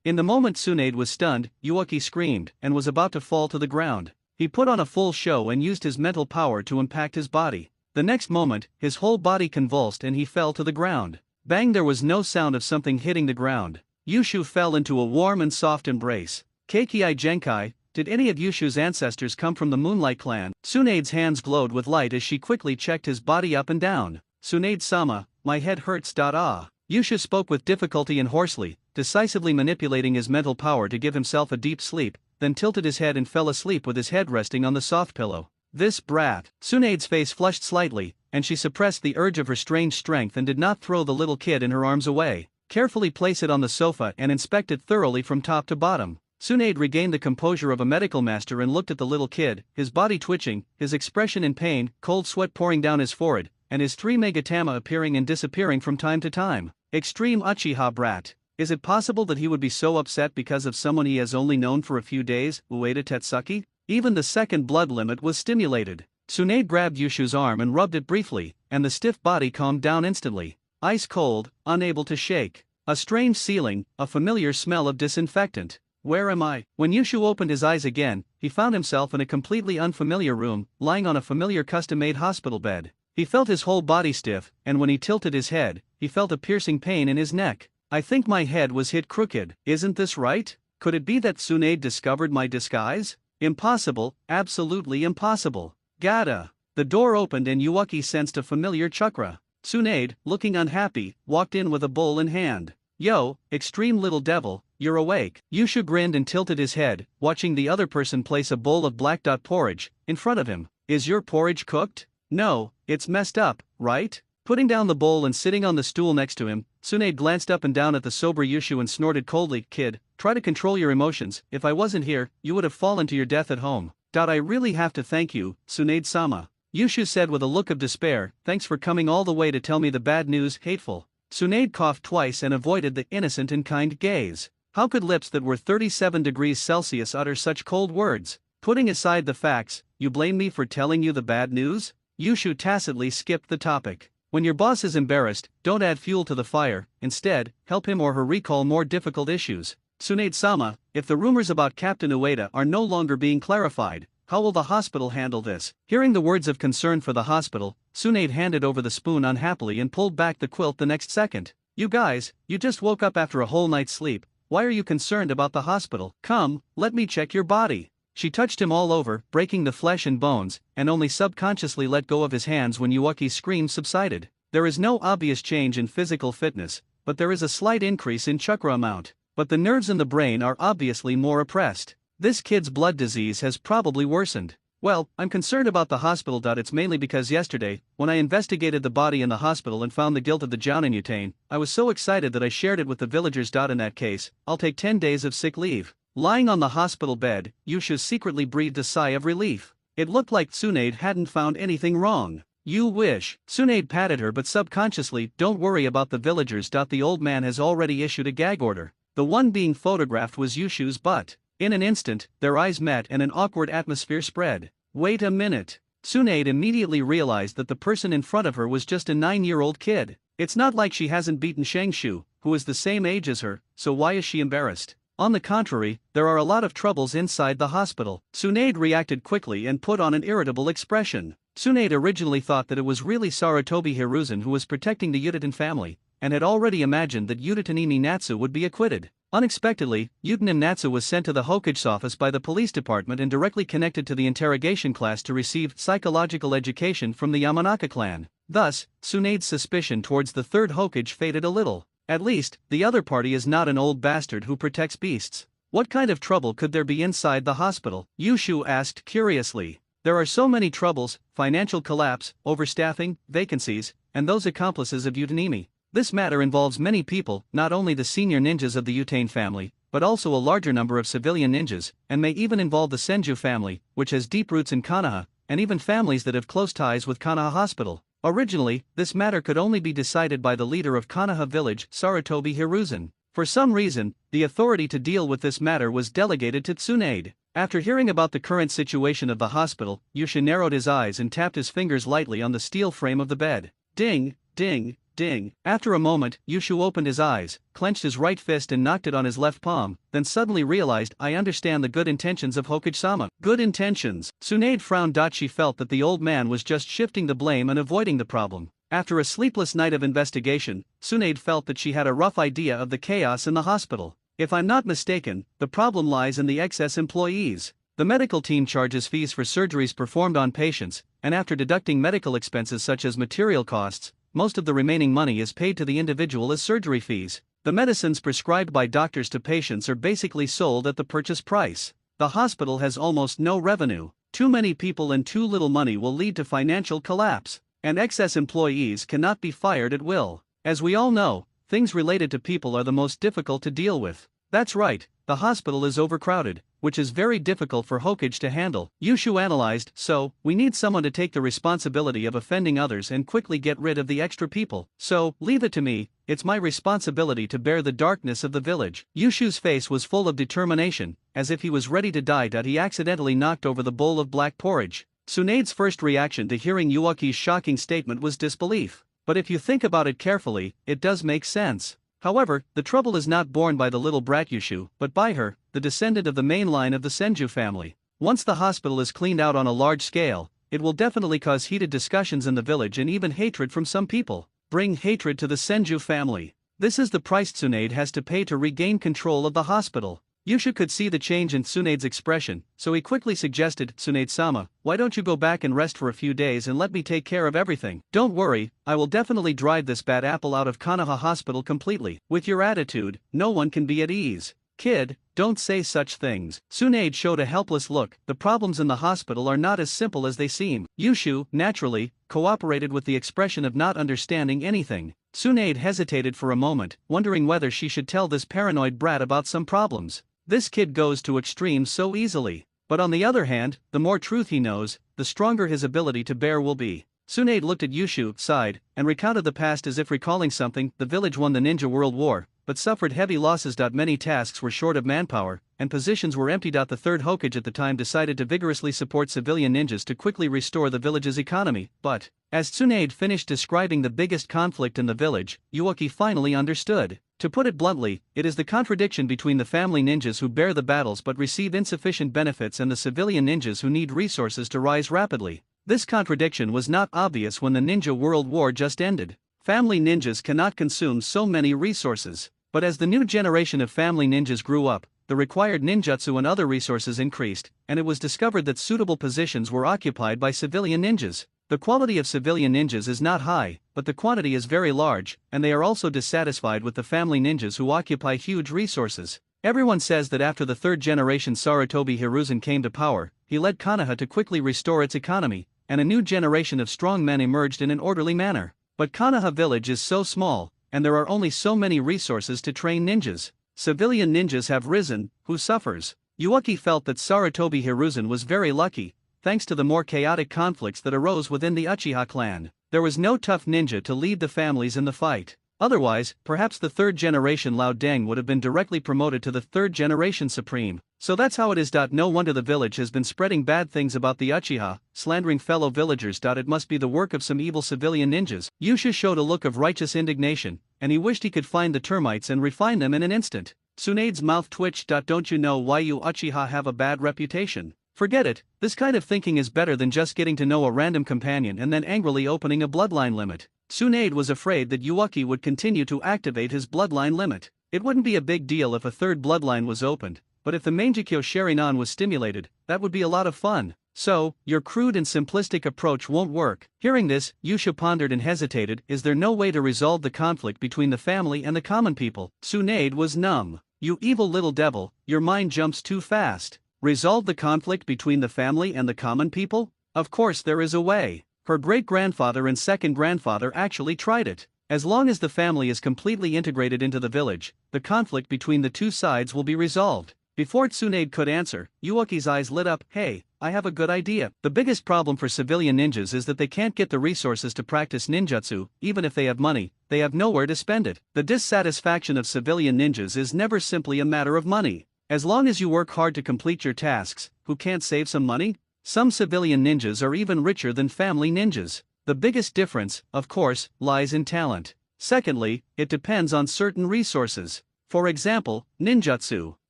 In the moment Tsunade was stunned, Yuuki screamed, and was about to fall to the ground. He put on a full show and used his mental power to impact his body. The next moment, his whole body convulsed and he fell to the ground. Bang! There was no sound of something hitting the ground. Yushu fell into a warm and soft embrace. "Keikei Genkai, did any of Yushu's ancestors come from the Moonlight Clan?" Tsunade's hands glowed with light as she quickly checked his body up and down. "Tsunade-sama, my head hurts. Yushu spoke with difficulty and hoarsely, decisively manipulating his mental power to give himself a deep sleep, then tilted his head and fell asleep with his head resting on the soft pillow. "This brat." Tsunade's face flushed slightly, and she suppressed the urge of her strange strength and did not throw the little kid in her arms away. "Carefully place it on the sofa and inspect it thoroughly from top to bottom." Tsunade regained the composure of a medical master and looked at the little kid, his body twitching, his expression in pain, cold sweat pouring down his forehead, and his 3 megatama appearing and disappearing from time to time. Extreme Uchiha brat. Is it possible that he would be so upset because of someone he has only known for a few days, Ueda Tetsuki? Even the second blood limit was stimulated. Tsunade grabbed Yushu's arm and rubbed it briefly, and the stiff body calmed down instantly. Ice cold, unable to shake. A strange ceiling, a familiar smell of disinfectant. "Where am I?" When Yushu opened his eyes again, he found himself in a completely unfamiliar room, lying on a familiar custom-made hospital bed. He felt his whole body stiff, and when he tilted his head, he felt a piercing pain in his neck. "I think my head was hit crooked. Isn't this right? Could it be that Tsunade discovered my disguise? Impossible, absolutely impossible." "Gada." The door opened and Yuuki sensed a familiar chakra. Tsunade, looking unhappy, walked in with a bowl in hand. "Yo, extreme little devil, you're awake." Yushu grinned and tilted his head, watching the other person place a bowl of black porridge in front of him. "Is your porridge cooked?" "No, it's messed up, right?" Putting down the bowl and sitting on the stool next to him, Tsunade glanced up and down at the sober Yushu and snorted coldly, "Kid, try to control your emotions. If I wasn't here, you would have fallen to your death at home." "I really have to thank you, Tsunade-sama," Yushu said with a look of despair. "Thanks for coming all the way to tell me the bad news, hateful." Tsunade coughed twice and avoided the innocent and kind gaze. How could lips that were 37 degrees Celsius utter such cold words? Putting aside the facts, you blame me for telling you the bad news? Yushu tacitly skipped the topic. When your boss is embarrassed, don't add fuel to the fire, instead, help him or her recall more difficult issues. Tsunade-sama, if the rumors about Captain Ueda are no longer being clarified, how will the hospital handle this? Hearing the words of concern for the hospital, Tsunade handed over the spoon unhappily and pulled back the quilt the next second. You guys, you just woke up after a whole night's sleep. Why are you concerned about the hospital? Come, let me check your body. She touched him all over, breaking the flesh and bones, and only subconsciously let go of his hands when Yuuki's screams subsided. There is no obvious change in physical fitness, but there is a slight increase in chakra amount. But the nerves in the brain are obviously more oppressed. This kid's blood disease has probably worsened. Well, I'm concerned about the hospital. It's mainly because yesterday, when I investigated the body in the hospital and found the guilt of the Jounin Yutane, I was so excited that I shared it with the villagers. In that case, I'll take 10 days of sick leave. Lying on the hospital bed, Yushu secretly breathed a sigh of relief. It looked like Tsunade hadn't found anything wrong. You wish. Tsunade patted her, but subconsciously, don't worry about the villagers. The old man has already issued a gag order. The one being photographed was Yushu's butt. In an instant, their eyes met and an awkward atmosphere spread. Wait a minute. Tsunade immediately realized that the person in front of her was just a 9-year-old kid. It's not like she hasn't beaten Shengshu, who is the same age as her, so why is she embarrassed? On the contrary, there are a lot of troubles inside the hospital. Tsunade reacted quickly and put on an irritable expression. Tsunade originally thought that it was really Sarutobi Hiruzen who was protecting the Uchiha family, and had already imagined that Uchiha Natsu would be acquitted. Unexpectedly, Uchiha Natsu was sent to the Hokage's office by the police department and directly connected to the interrogation class to receive psychological education from the Yamanaka clan. Thus, Tsunade's suspicion towards the third Hokage faded a little. At least, the other party is not an old bastard who protects beasts. What kind of trouble could there be inside the hospital? Yushu asked curiously. There are so many troubles: financial collapse, overstaffing, vacancies, and those accomplices of Uchiha. This matter involves many people, not only the senior ninjas of the Yutane family, but also a larger number of civilian ninjas, and may even involve the Senju family, which has deep roots in Konoha, and even families that have close ties with Konoha Hospital. Originally, this matter could only be decided by the leader of Konoha village, Sarutobi Hiruzen. For some reason, the authority to deal with this matter was delegated to Tsunade. After hearing about the current situation of the hospital, Yusha narrowed his eyes and tapped his fingers lightly on the steel frame of the bed. Ding, ding, ding. After a moment, Yushu opened his eyes, clenched his right fist and knocked it on his left palm, then suddenly realized, I understand the good intentions of Hokage-sama. Good intentions. Tsunade frowned. She felt that the old man was just shifting the blame and avoiding the problem. After a sleepless night of investigation, Tsunade felt that she had a rough idea of the chaos in the hospital. If I'm not mistaken, the problem lies in the excess employees. The medical team charges fees for surgeries performed on patients, and after deducting medical expenses such as material costs, most of the remaining money is paid to the individual as surgery fees. The medicines prescribed by doctors to patients are basically sold at the purchase price. The hospital has almost no revenue. Too many people and too little money will lead to financial collapse, and excess employees cannot be fired at will. As we all know, things related to people are the most difficult to deal with. That's right, the hospital is overcrowded, which is very difficult for Hokage to handle. Yushu analyzed, so, we need someone to take the responsibility of offending others and quickly get rid of the extra people. So, leave it to me, it's my responsibility to bear the darkness of the village. Yushu's face was full of determination, as if he was ready to die. He accidentally knocked over the bowl of black porridge. Tsunade's first reaction to hearing Yuuki's shocking statement was disbelief. But if you think about it carefully, it does make sense. However, the trouble is not borne by the little brat Yushu, but by her, the descendant of the main line of the Senju family. Once the hospital is cleaned out on a large scale, it will definitely cause heated discussions in the village and even hatred from some people. Bring hatred to the Senju family. This is the price Tsunade has to pay to regain control of the hospital. Yushu could see the change in Tsunade's expression, so he quickly suggested, Tsunade-sama, why don't you go back and rest for a few days and let me take care of everything? Don't worry, I will definitely drive this bad apple out of Konoha Hospital completely. With your attitude, no one can be at ease. Kid, don't say such things. Tsunade showed a helpless look. The problems in the hospital are not as simple as they seem. Yushu, naturally, cooperated with the expression of not understanding anything. Tsunade hesitated for a moment, wondering whether she should tell this paranoid brat about some problems. This kid goes to extremes so easily. But on the other hand, the more truth he knows, the stronger his ability to bear will be. Tsunade looked at Yushu, sighed, and recounted the past as if recalling something. The village won the Ninja World War, but suffered heavy losses. Many tasks were short of manpower, and positions were empty. The third Hokage at the time decided to vigorously support civilian ninjas to quickly restore the village's economy. But, as Tsunade finished describing the biggest conflict in the village, Yuuki finally understood. To put it bluntly, it is the contradiction between the family ninjas who bear the battles but receive insufficient benefits and the civilian ninjas who need resources to rise rapidly. This contradiction was not obvious when the Ninja World War just ended. Family ninjas cannot consume so many resources. But as the new generation of family ninjas grew up, the required ninjutsu and other resources increased, and it was discovered that suitable positions were occupied by civilian ninjas. The quality of civilian ninjas is not high, but the quantity is very large, and they are also dissatisfied with the family ninjas who occupy huge resources. Everyone says that after the third generation Sarutobi Hiruzen came to power, he led Konoha to quickly restore its economy, and a new generation of strong men emerged in an orderly manner. But Konoha village is so small, and there are only so many resources to train ninjas. Civilian ninjas have risen, who suffers? Yuuki felt that Sarutobi Hiruzen was very lucky, thanks to the more chaotic conflicts that arose within the Uchiha clan. There was no tough ninja to lead the families in the fight. Otherwise, perhaps the third generation Lao Deng would have been directly promoted to the third generation supreme. So that's how it is. No wonder the village has been spreading bad things about the Uchiha, slandering fellow villagers. It must be the work of some evil civilian ninjas. Yusha showed a look of righteous indignation, and he wished he could find the termites and refine them in an instant. Tsunade's mouth twitched. Don't you know why you Uchiha have a bad reputation? Forget it, this kind of thinking is better than just getting to know a random companion and then angrily opening a bloodline limit. Tsunade was afraid that Yuuki would continue to activate his bloodline limit. It wouldn't be a big deal if a third bloodline was opened, but if the Mangekyo Sharinan was stimulated, that would be a lot of fun. So, your crude and simplistic approach won't work. Hearing this, Yusha pondered and hesitated. Is there no way to resolve the conflict between the family and the common people? Tsunade was numb. You evil little devil, your mind jumps too fast. Resolve the conflict between the family and the common people? Of course there is a way. Her great-grandfather and second-grandfather actually tried it. As long as the family is completely integrated into the village, the conflict between the two sides will be resolved. Before Tsunade could answer, Yuuki's eyes lit up. Hey, I have a good idea. The biggest problem for civilian ninjas is that they can't get the resources to practice ninjutsu. Even if they have money, they have nowhere to spend it. The dissatisfaction of civilian ninjas is never simply a matter of money. As long as you work hard to complete your tasks, who can't save some money? Some civilian ninjas are even richer than family ninjas. The biggest difference, of course, lies in talent. Secondly, it depends on certain resources. For example, ninjutsu.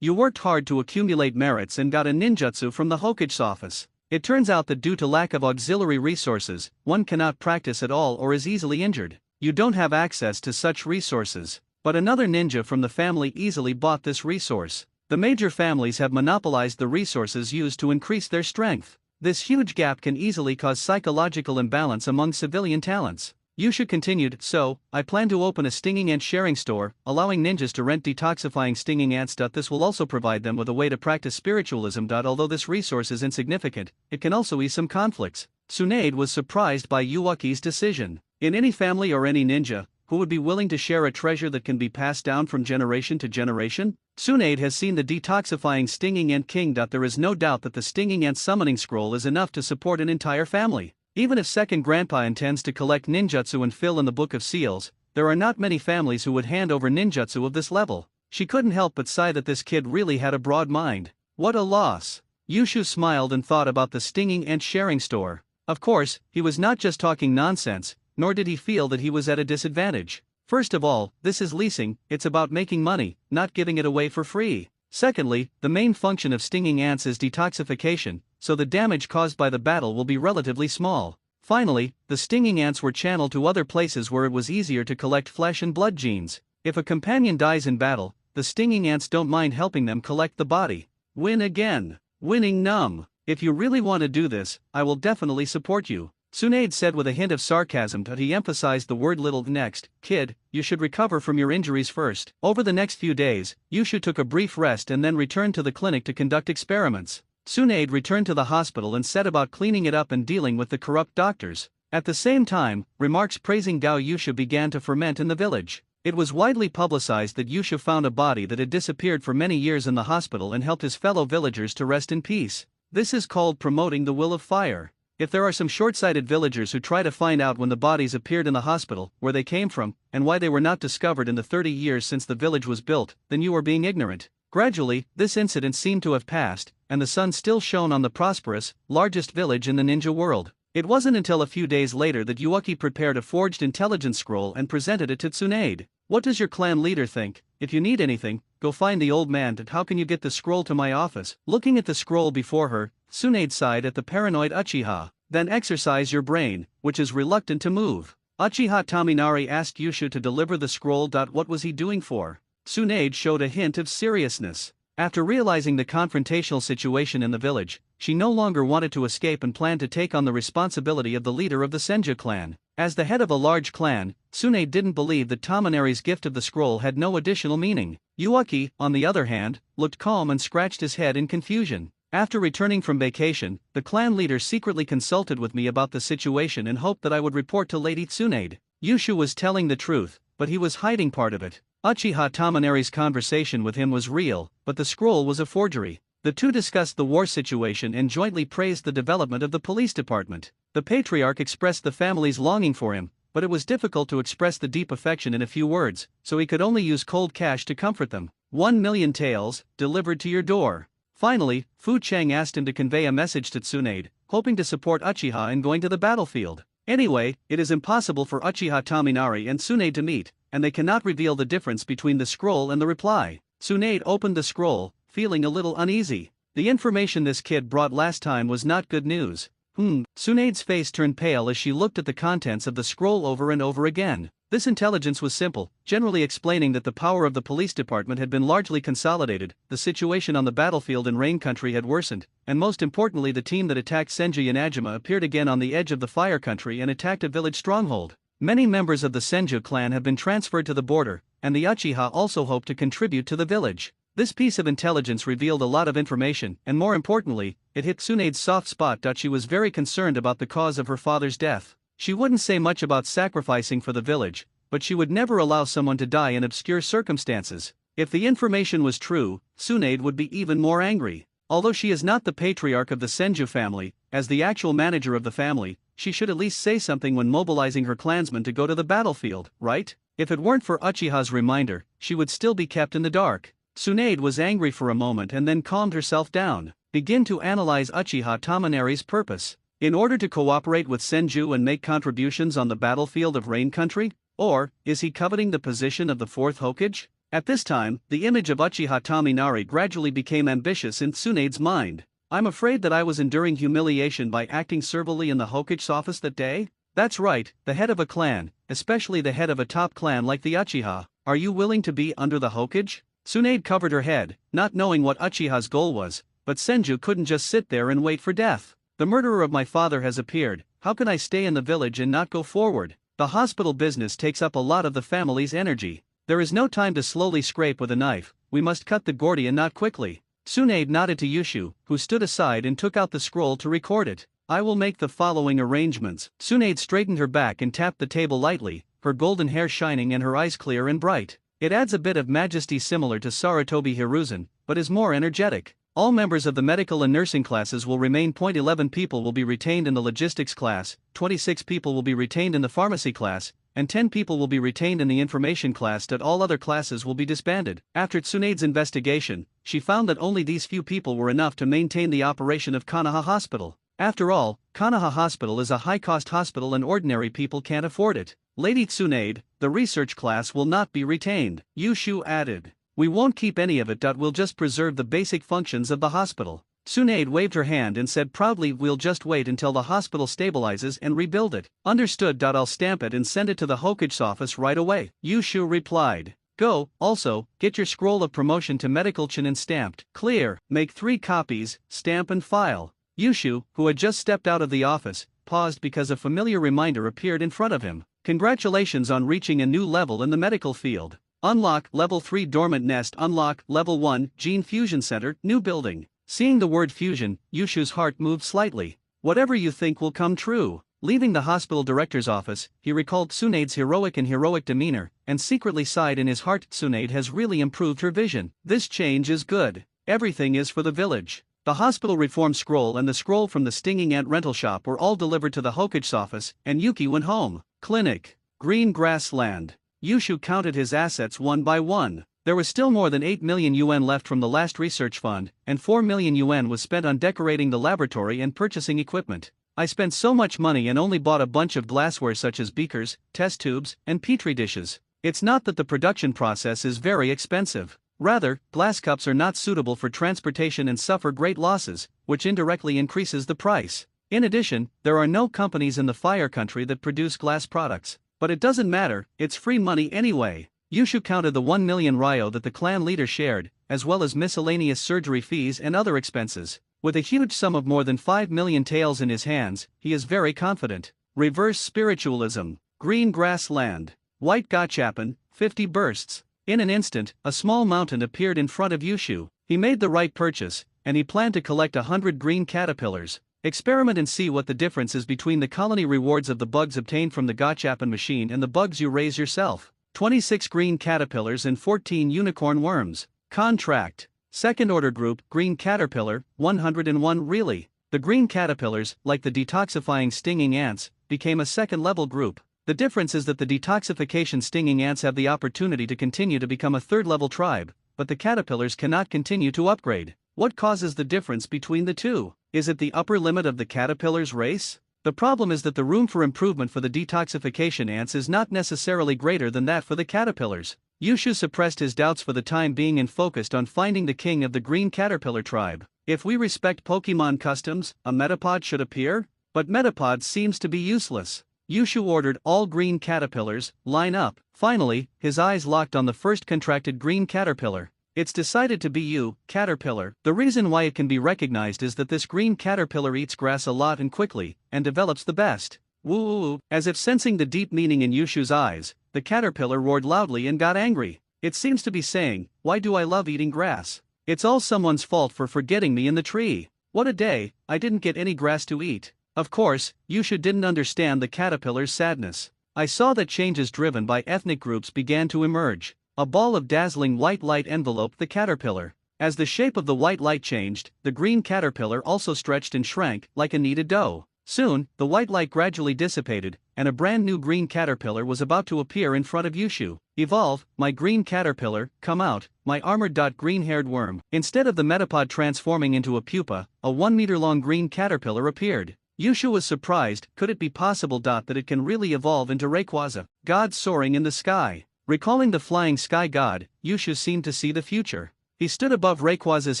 You worked hard to accumulate merits and got a ninjutsu from the Hokage's office. It turns out that due to lack of auxiliary resources, one cannot practice at all or is easily injured. You don't have access to such resources. But another ninja from the family easily bought this resource. The major families have monopolized the resources used to increase their strength. This huge gap can easily cause psychological imbalance among civilian talents. Yusha continued, so, I plan to open a stinging ant sharing store, allowing ninjas to rent detoxifying stinging ants. This will also provide them with a way to practice spiritualism. Although this resource is insignificant, it can also ease some conflicts. Tsunade was surprised by Yuuki's decision. In any family or any ninja, who would be willing to share a treasure that can be passed down from generation to generation? Tsunade has seen the detoxifying stinging ant king. There is no doubt that the stinging ant summoning scroll is enough to support an entire family. Even if second grandpa intends to collect ninjutsu and fill in the book of seals, there are not many families who would hand over ninjutsu of this level. She couldn't help but sigh that this kid really had a broad mind. What a loss. Yushu smiled and thought about the stinging ant sharing store. Of course, he was not just talking nonsense, nor did he feel that he was at a disadvantage. First of all, this is leasing, it's about making money, not giving it away for free. Secondly, the main function of stinging ants is detoxification, so the damage caused by the battle will be relatively small. Finally, the stinging ants were channeled to other places where it was easier to collect flesh and blood genes. If a companion dies in battle, the stinging ants don't mind helping them collect the body. Win again. Winning numb. If you really want to do this, I will definitely support you. Tsunade said with a hint of sarcasm, but he emphasized the word little. Next, kid, you should recover from your injuries first. Over the next few days, Yushu took a brief rest and then returned to the clinic to conduct experiments. Tsunade returned to the hospital and set about cleaning it up and dealing with the corrupt doctors. At the same time, remarks praising Gao Yusha began to ferment in the village. It was widely publicized that Yusha found a body that had disappeared for many years in the hospital and helped his fellow villagers to rest in peace. This is called promoting the will of fire. If there are some short-sighted villagers who try to find out when the bodies appeared in the hospital, where they came from, and why they were not discovered in the 30 years since the village was built, then you are being ignorant. Gradually, this incident seemed to have passed, and the sun still shone on the prosperous, largest village in the ninja world. It wasn't until a few days later that Uchiha prepared a forged intelligence scroll and presented it to Tsunade. What does your clan leader think? If you need anything, go find the old man. How can you get the scroll to my office? Looking at the scroll before her, Tsunade sighed at the paranoid Uchiha. Then exercise your brain, which is reluctant to move. Uchiha Taminari asked Yushu to deliver the scroll. What was he doing for? Tsunade showed a hint of seriousness. After realizing the confrontational situation in the village, she no longer wanted to escape and planned to take on the responsibility of the leader of the Senju clan. As the head of a large clan, Tsunade didn't believe that Taminari's gift of the scroll had no additional meaning. Uchiha, on the other hand, looked calm and scratched his head in confusion. After returning from vacation, the clan leader secretly consulted with me about the situation and hoped that I would report to Lady Tsunade. Yushu was telling the truth, but he was hiding part of it. Uchiha Taminari's conversation with him was real, but the scroll was a forgery. The two discussed the war situation and jointly praised the development of the police department. The patriarch expressed the family's longing for him, but it was difficult to express the deep affection in a few words, so he could only use cold cash to comfort them. 1,000,000 taels, delivered to your door. Finally, Fu Cheng asked him to convey a message to Tsunade, hoping to support Uchiha in going to the battlefield. Anyway, it is impossible for Uchiha Taminari and Tsunade to meet, and they cannot reveal the difference between the scroll and the reply. Tsunade opened the scroll, feeling a little uneasy. The information this kid brought last time was not good news. Tsunade's face turned pale as she looked at the contents of the scroll over and over again. This intelligence was simple, generally explaining that the power of the police department had been largely consolidated, the situation on the battlefield in Rain Country had worsened, and most importantly the team that attacked Senju Yanajima appeared again on the edge of the Fire Country and attacked a village stronghold. Many members of the Senju clan have been transferred to the border, and the Uchiha also hope to contribute to the village. This piece of intelligence revealed a lot of information, and more importantly, it hit Tsunade's soft spot. She was very concerned about the cause of her father's death. She wouldn't say much about sacrificing for the village, but she would never allow someone to die in obscure circumstances. If the information was true, Tsunade would be even more angry. Although she is not the patriarch of the Senju family, as the actual manager of the family, she should at least say something when mobilizing her clansmen to go to the battlefield, right? If it weren't for Uchiha's reminder, she would still be kept in the dark. Tsunade was angry for a moment and then calmed herself down. Begin to analyze Uchiha Taminari's purpose. In order to cooperate with Senju and make contributions on the battlefield of Rain Country? Or, is he coveting the position of the fourth Hokage? At this time, the image of Uchiha Taminari gradually became ambitious in Tsunade's mind. I'm afraid that I was enduring humiliation by acting servilely in the Hokage's office that day? That's right, the head of a clan, especially the head of a top clan like the Uchiha. Are you willing to be under the Hokage? Tsunade covered her head, not knowing what Uchiha's goal was, but Senju couldn't just sit there and wait for death. The murderer of my father has appeared. How can I stay in the village and not go forward? The hospital business takes up a lot of the family's energy. There is no time to slowly scrape with a knife, we must cut the Gordian knot quickly. Tsunade nodded to Yushu, who stood aside and took out the scroll to record it. I will make the following arrangements. Tsunade straightened her back and tapped the table lightly, her golden hair shining and her eyes clear and bright. It adds a bit of majesty similar to Sarutobi Hiruzen, but is more energetic. All members of the medical and nursing classes will remain. 11 people will be retained in the logistics class, 26 people will be retained in the pharmacy class, and 10 people will be retained in the information class. All other classes will be disbanded. After Tsunade's investigation, she found that only these few people were enough to maintain the operation of Konoha Hospital. After all, Konoha Hospital is a high-cost hospital and ordinary people can't afford it. Lady Tsunade, the research class will not be retained, Yushu added. We won't keep any of it. We'll just preserve the basic functions of the hospital. Tsunade waved her hand and said proudly, we'll just wait until the hospital stabilizes and rebuild it. Understood. I'll stamp it and send it to the Hokage's office right away, Yushu replied. Go, also, get your scroll of promotion to medical chin and stamped. Clear, make 3 copies, stamp and file. Yushu, who had just stepped out of the office, paused because a familiar reminder appeared in front of him. Congratulations on reaching a new level in the medical field. Unlock Level 3 Dormant Nest. Unlock Level 1 Gene Fusion Center, New Building. Seeing the word fusion, Yushu's heart moved slightly. Whatever you think will come true. Leaving the hospital director's office, he recalled Tsunade's heroic demeanor, and secretly sighed in his heart. Tsunade has really improved her vision. This change is good. Everything is for the village. The hospital reform scroll and the scroll from the stinging ant rental shop were all delivered to the Hokage's office, and Yuki went home. Clinic. Green grassland. Yushu counted his assets one by one. There was still more than 8 million yuan left from the last research fund, and 4 million yuan was spent on decorating the laboratory and purchasing equipment. I spent so much money and only bought a bunch of glassware such as beakers, test tubes, and petri dishes. It's not that the production process is very expensive. Rather, glass cups are not suitable for transportation and suffer great losses, which indirectly increases the price. In addition, there are no companies in the fire country that produce glass products. But it doesn't matter, it's free money anyway. Yushu counted the 1 million ryo that the clan leader shared, as well as miscellaneous surgery fees and other expenses. With a huge sum of more than 5 million taels in his hands, he is very confident. Reverse spiritualism. Green grassland. White gachapon, 50 bursts. In an instant, a small mountain appeared in front of Yushu. He made the right purchase, and he planned to collect 100 green caterpillars. Experiment and see what the difference is between the colony rewards of the bugs obtained from the gachapon machine and the bugs you raise yourself. 26 green caterpillars and 14 unicorn worms. Contract. Second order group, green caterpillar, 101 really. The green caterpillars, like the detoxifying stinging ants, became a second level group. The difference is that the detoxification stinging ants have the opportunity to continue to become a third-level tribe, but the caterpillars cannot continue to upgrade. What causes the difference between the two? Is it the upper limit of the caterpillar's race? The problem is that the room for improvement for the detoxification ants is not necessarily greater than that for the caterpillars. Yushu suppressed his doubts for the time being and focused on finding the king of the green caterpillar tribe. If we respect Pokemon customs, a Metapod should appear? But Metapod seems to be useless. Yushu ordered all green caterpillars, line up. Finally, his eyes locked on the first contracted green caterpillar. It's decided to be you, caterpillar. The reason why it can be recognized is that this green caterpillar eats grass a lot and quickly, and develops the best. Woo! As if sensing the deep meaning in Yushu's eyes, the caterpillar roared loudly and got angry. It seems to be saying, why do I love eating grass? It's all someone's fault for forgetting me in the tree. What a day, I didn't get any grass to eat. Of course, Yushu didn't understand the caterpillar's sadness. I saw that changes driven by ethnic groups began to emerge. A ball of dazzling white light enveloped the caterpillar. As the shape of the white light changed, the green caterpillar also stretched and shrank like a kneaded dough. Soon, the white light gradually dissipated, and a brand new green caterpillar was about to appear in front of Yushu. Evolve, my green caterpillar, come out, my armored green-haired worm. Instead of the Metapod transforming into a pupa, a 1-meter-long green caterpillar appeared. Yushu was surprised, could it be possible that it can really evolve into Rayquaza, god soaring in the sky? Recalling the flying sky god, Yushu seemed to see the future. He stood above Rayquaza's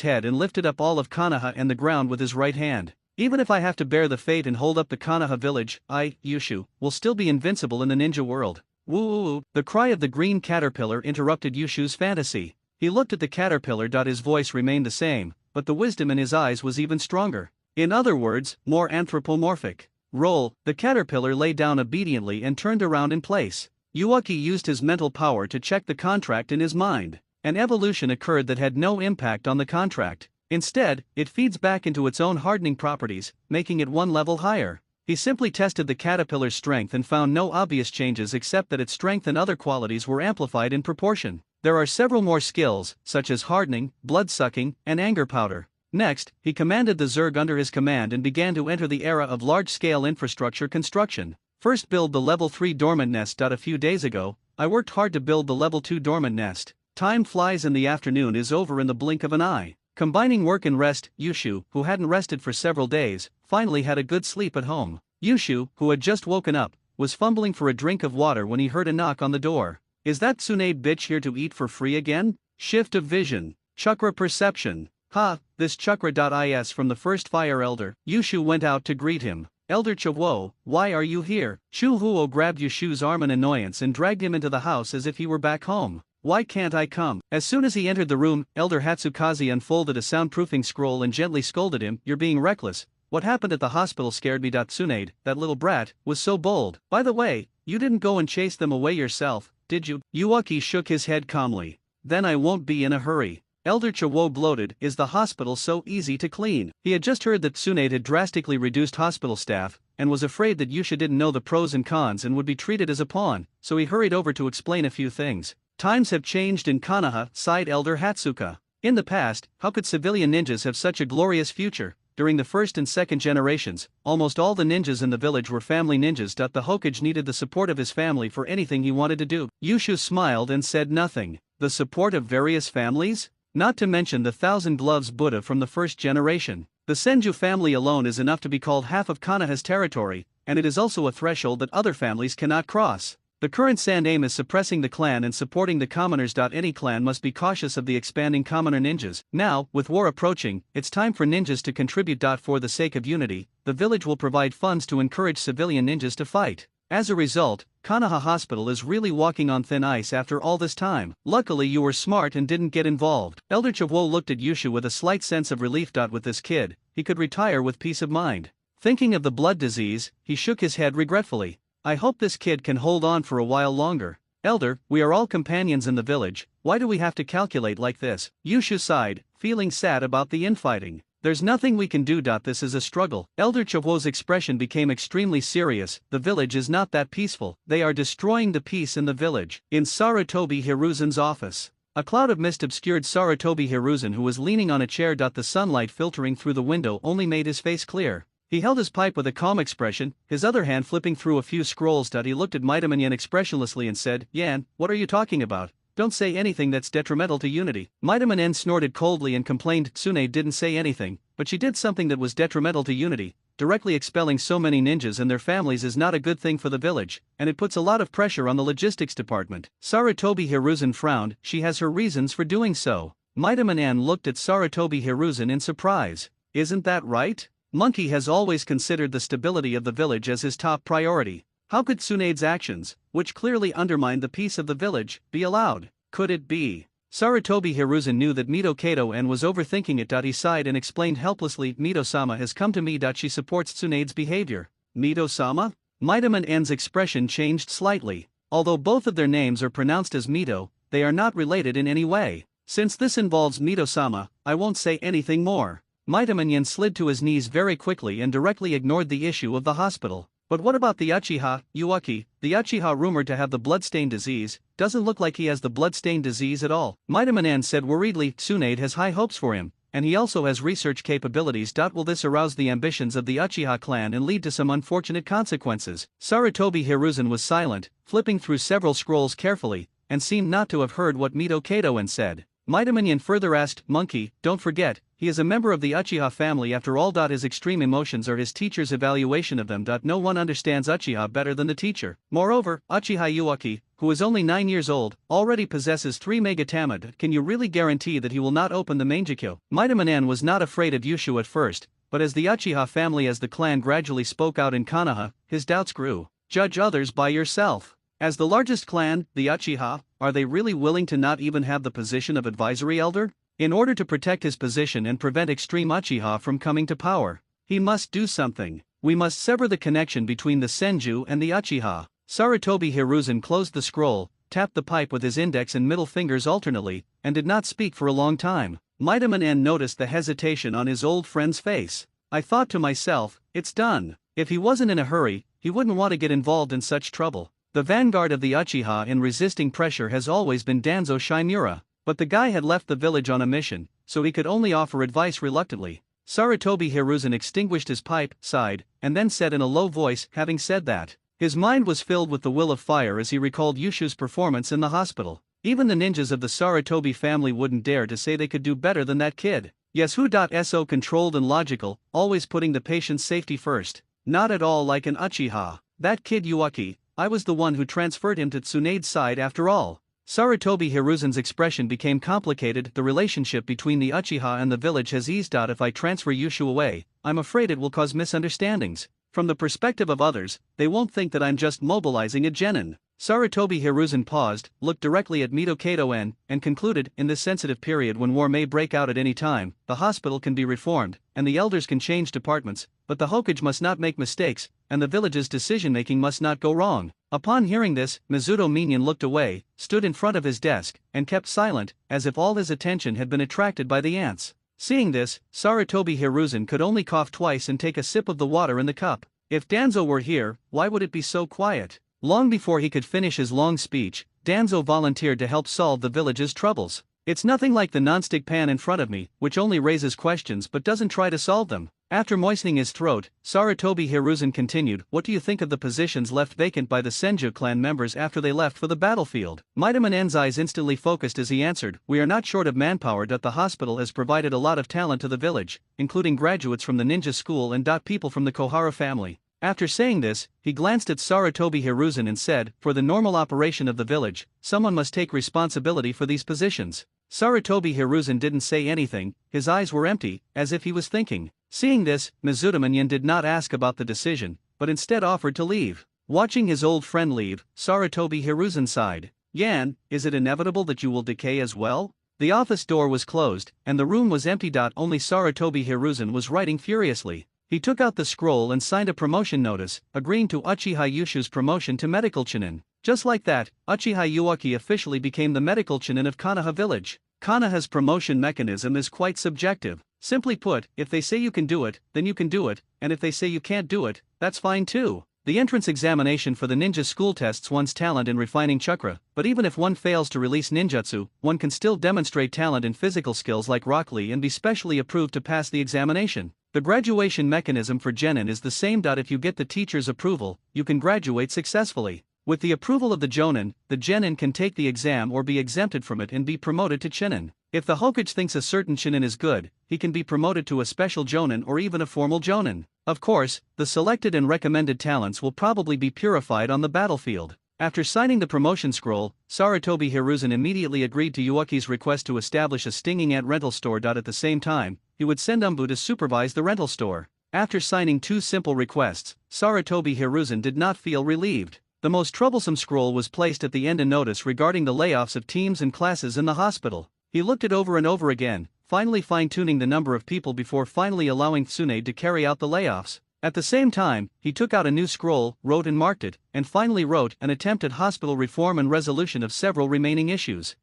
head and lifted up all of Konoha and the ground with his right hand. Even if I have to bear the fate and hold up the Konoha village, I, Yushu, will still be invincible in the ninja world. Woo! The cry of the green caterpillar interrupted Yushu's fantasy. He looked at the caterpillar. His voice remained the same, but the wisdom in his eyes was even stronger. In other words, more anthropomorphic. Roll. The caterpillar lay down obediently and turned around in place. Uchiha used his mental power to check the contract in his mind. An evolution occurred that had no impact on the contract. Instead, it feeds back into its own hardening properties, making it one level higher. He simply tested the caterpillar's strength and found no obvious changes except that its strength and other qualities were amplified in proportion. There are several more skills, such as hardening, blood-sucking, and anger powder. Next, he commanded the Zerg under his command and began to enter the era of large-scale infrastructure construction. First, build the level 3 dormant nest. A few days ago, I worked hard to build the level 2 dormant nest. Time flies and the afternoon is over in the blink of an eye. Combining work and rest, Yushu, who hadn't rested for several days, finally had a good sleep at home. Yushu, who had just woken up, was fumbling for a drink of water when he heard a knock on the door. Is that Tsunade bitch here to eat for free again? Shift of vision. Chakra perception. Ha, this chakra.is from the first fire elder. Yushu went out to greet him. Elder Chawo, why are you here? Chu Huo grabbed Yushu's arm in annoyance and dragged him into the house as if he were back home. Why can't I come? As soon as he entered the room, Elder Hatsukaze unfolded a soundproofing scroll and gently scolded him. You're being reckless. What happened at the hospital scared me. Tsunade, that little brat, was so bold. By the way, you didn't go and chase them away yourself, did you? Uchiha shook his head calmly. Then I won't be in a hurry. Elder Chawo bloated. Is the hospital so easy to clean? He had just heard that Tsunade had drastically reduced hospital staff, and was afraid that Yusha didn't know the pros and cons and would be treated as a pawn, so he hurried over to explain a few things. Times have changed in Konoha, sighed Elder Hatsuka. In the past, how could civilian ninjas have such a glorious future? During the first and second generations, almost all the ninjas in the village were family ninjas. The Hokage needed the support of his family for anything he wanted to do. Yushu smiled and said nothing. The support of various families? Not to mention the Thousand Gloves Buddha from the first generation. The Senju family alone is enough to be called half of Konoha's territory, and it is also a threshold that other families cannot cross. The current Sand aim is suppressing the clan and supporting the commoners. Any clan must be cautious of the expanding commoner ninjas. Now, with war approaching, it's time for ninjas to contribute. For the sake of unity, the village will provide funds to encourage civilian ninjas to fight. As a result, Konoha Hospital is really walking on thin ice after all this time. Luckily you were smart and didn't get involved. Elder Chavo looked at Yushu with a slight sense of relief. With this kid, he could retire with peace of mind. Thinking of the blood disease, he shook his head regretfully. I hope this kid can hold on for a while longer. Elder, we are all companions in the village, why do we have to calculate like this? Yushu sighed, feeling sad about the infighting. There's nothing we can do. This is a struggle. Elder Chavo's expression became extremely serious. The village is not that peaceful. They are destroying the peace in the village. In Sarutobi Hiruzen's office, a cloud of mist obscured Sarutobi Hiruzen, who was leaning on a chair. The sunlight filtering through the window only made his face clear. He held his pipe with a calm expression, his other hand flipping through a few scrolls. He looked at Midaman Yan expressionlessly and said, Yan, what are you talking about? Don't say anything that's detrimental to unity. Midaman Yan snorted coldly and complained. Tsunade didn't say anything, but she did something that was detrimental to unity. Directly expelling so many ninjas and their families is not a good thing for the village, and it puts a lot of pressure on the logistics department. Sarutobi Hiruzen frowned. She has her reasons for doing so. Midaman Yan looked at Sarutobi Hiruzen in surprise. Isn't that right? Monkey has always considered the stability of the village as his top priority. How could Tsunade's actions, which clearly undermined the peace of the village, be allowed? Could it be? Sarutobi Hiruzen knew that Mito Kato and was overthinking it. He sighed and explained helplessly, Mito-sama has come to me. She supports Tsunade's behavior. Mito-sama? Midaman N's expression changed slightly. Although both of their names are pronounced as Mito, they are not related in any way. Since this involves Mito-sama, I won't say anything more. Midaman Yan slid to his knees very quickly and directly ignored the issue of the hospital. But what about the Uchiha, Ueki? The Uchiha rumored to have the bloodstained disease, doesn't look like he has the bloodstained disease at all. Midaman Yan said worriedly, Tsunade has high hopes for him, and he also has research capabilities. Will this arouse the ambitions of the Uchiha clan and lead to some unfortunate consequences? Sarutobi Hiruzen was silent, flipping through several scrolls carefully, and seemed not to have heard what Mito Kato said. Midaman Yan further asked, Monkey, don't forget, he is a member of the Uchiha family after all. His extreme emotions are his teacher's evaluation of them. No one understands Uchiha better than the teacher. Moreover, Uchiha Ueki, who is only 9 years old, already possesses 3 Megatama. Can you really guarantee that he will not open the Mangekyo? Midaman Yan was not afraid of Yushu at first, but as the Uchiha family as the clan gradually spoke out in Konoha, his doubts grew. Judge others by yourself. As the largest clan, the Uchiha, are they really willing to not even have the position of advisory elder? In order to protect his position and prevent extreme Uchiha from coming to power, he must do something. We must sever the connection between the Senju and the Uchiha. Sarutobi Hiruzen closed the scroll, tapped the pipe with his index and middle fingers alternately, and did not speak for a long time. Midaman N noticed the hesitation on his old friend's face. I thought to myself, it's done. If he wasn't in a hurry, he wouldn't want to get involved in such trouble. The vanguard of the Uchiha in resisting pressure has always been Danzo Shimura, but the guy had left the village on a mission, so he could only offer advice reluctantly. Sarutobi Hiruzen extinguished his pipe, sighed, and then said in a low voice, having said that, his mind was filled with the will of fire as he recalled Yushu's performance in the hospital. Even the ninjas of the Sarutobi family wouldn't dare to say they could do better than that kid. Yes, who.so controlled and logical, always putting the patient's safety first. Not at all like an Uchiha. That kid Ueki, I was the one who transferred him to Tsunade's side after all. Sarutobi Hiruzen's expression became complicated. The relationship between the Uchiha and the village has eased. If I transfer Yushu away, I'm afraid it will cause misunderstandings. From the perspective of others, they won't think that I'm just mobilizing a genin. Sarutobi Hiruzen paused, looked directly at Mito Kato and concluded, in this sensitive period when war may break out at any time, the hospital can be reformed, and the elders can change departments, but the Hokage must not make mistakes, and the village's decision-making must not go wrong. Upon hearing this, Mizuto Minion looked away, stood in front of his desk, and kept silent, as if all his attention had been attracted by the ants. Seeing this, Sarutobi Hiruzen could only cough twice and take a sip of the water in the cup. If Danzo were here, why would it be so quiet? Long before he could finish his long speech, Danzo volunteered to help solve the village's troubles. It's nothing like the nonstick pan in front of me, which only raises questions but doesn't try to solve them. After moistening his throat, Sarutobi Hiruzen continued, "What do you think of the positions left vacant by the Senju clan members after they left for the battlefield?" Midaman N's eyes instantly focused as he answered, "We are not short of manpower. The hospital has provided a lot of talent to the village, including graduates from the ninja school and people from the Kohara family." After saying this, he glanced at Sarutobi Hiruzen and said, "For the normal operation of the village, someone must take responsibility for these positions." Sarutobi Hiruzen didn't say anything, his eyes were empty, as if he was thinking. Seeing this, Mizuta did not ask about the decision, but instead offered to leave. Watching his old friend leave, Sarutobi Hiruzen sighed. "Yan, is it inevitable that you will decay as well?" The office door was closed, and the room was empty. Only Sarutobi Hiruzen was writing furiously. He took out the scroll and signed a promotion notice, agreeing to Uchiha Yushu's promotion to medical chunin. Just like that, Uchiha Yuaki officially became the medical chunin of Konoha village. Konoha's promotion mechanism is quite subjective. Simply put, if they say you can do it, then you can do it, and if they say you can't do it, that's fine too. The entrance examination for the ninja school tests one's talent in refining chakra, but even if one fails to release ninjutsu, one can still demonstrate talent in physical skills like Rock Lee and be specially approved to pass the examination. The graduation mechanism for Genin is the same. If you get the teacher's approval, you can graduate successfully. With the approval of the Jonin, the Genin can take the exam or be exempted from it and be promoted to Chinin. If the Hokage thinks a certain Chinin is good, he can be promoted to a special Jonin or even a formal Jonin. Of course, the selected and recommended talents will probably be purified on the battlefield. After signing the promotion scroll, Sarutobi Hiruzen immediately agreed to Yuaki's request to establish a stinging ant rental store. At the same time, he would send Umbu to supervise the rental store. After signing two simple requests, Sarutobi Hiruzen did not feel relieved. The most troublesome scroll was placed at the end, a notice regarding the layoffs of teams and classes in the hospital. He looked it over and over again, finally fine-tuning the number of people before finally allowing Tsunade to carry out the layoffs. At the same time, he took out a new scroll, wrote and marked it, and finally wrote an attempt at hospital reform and resolution of several remaining issues.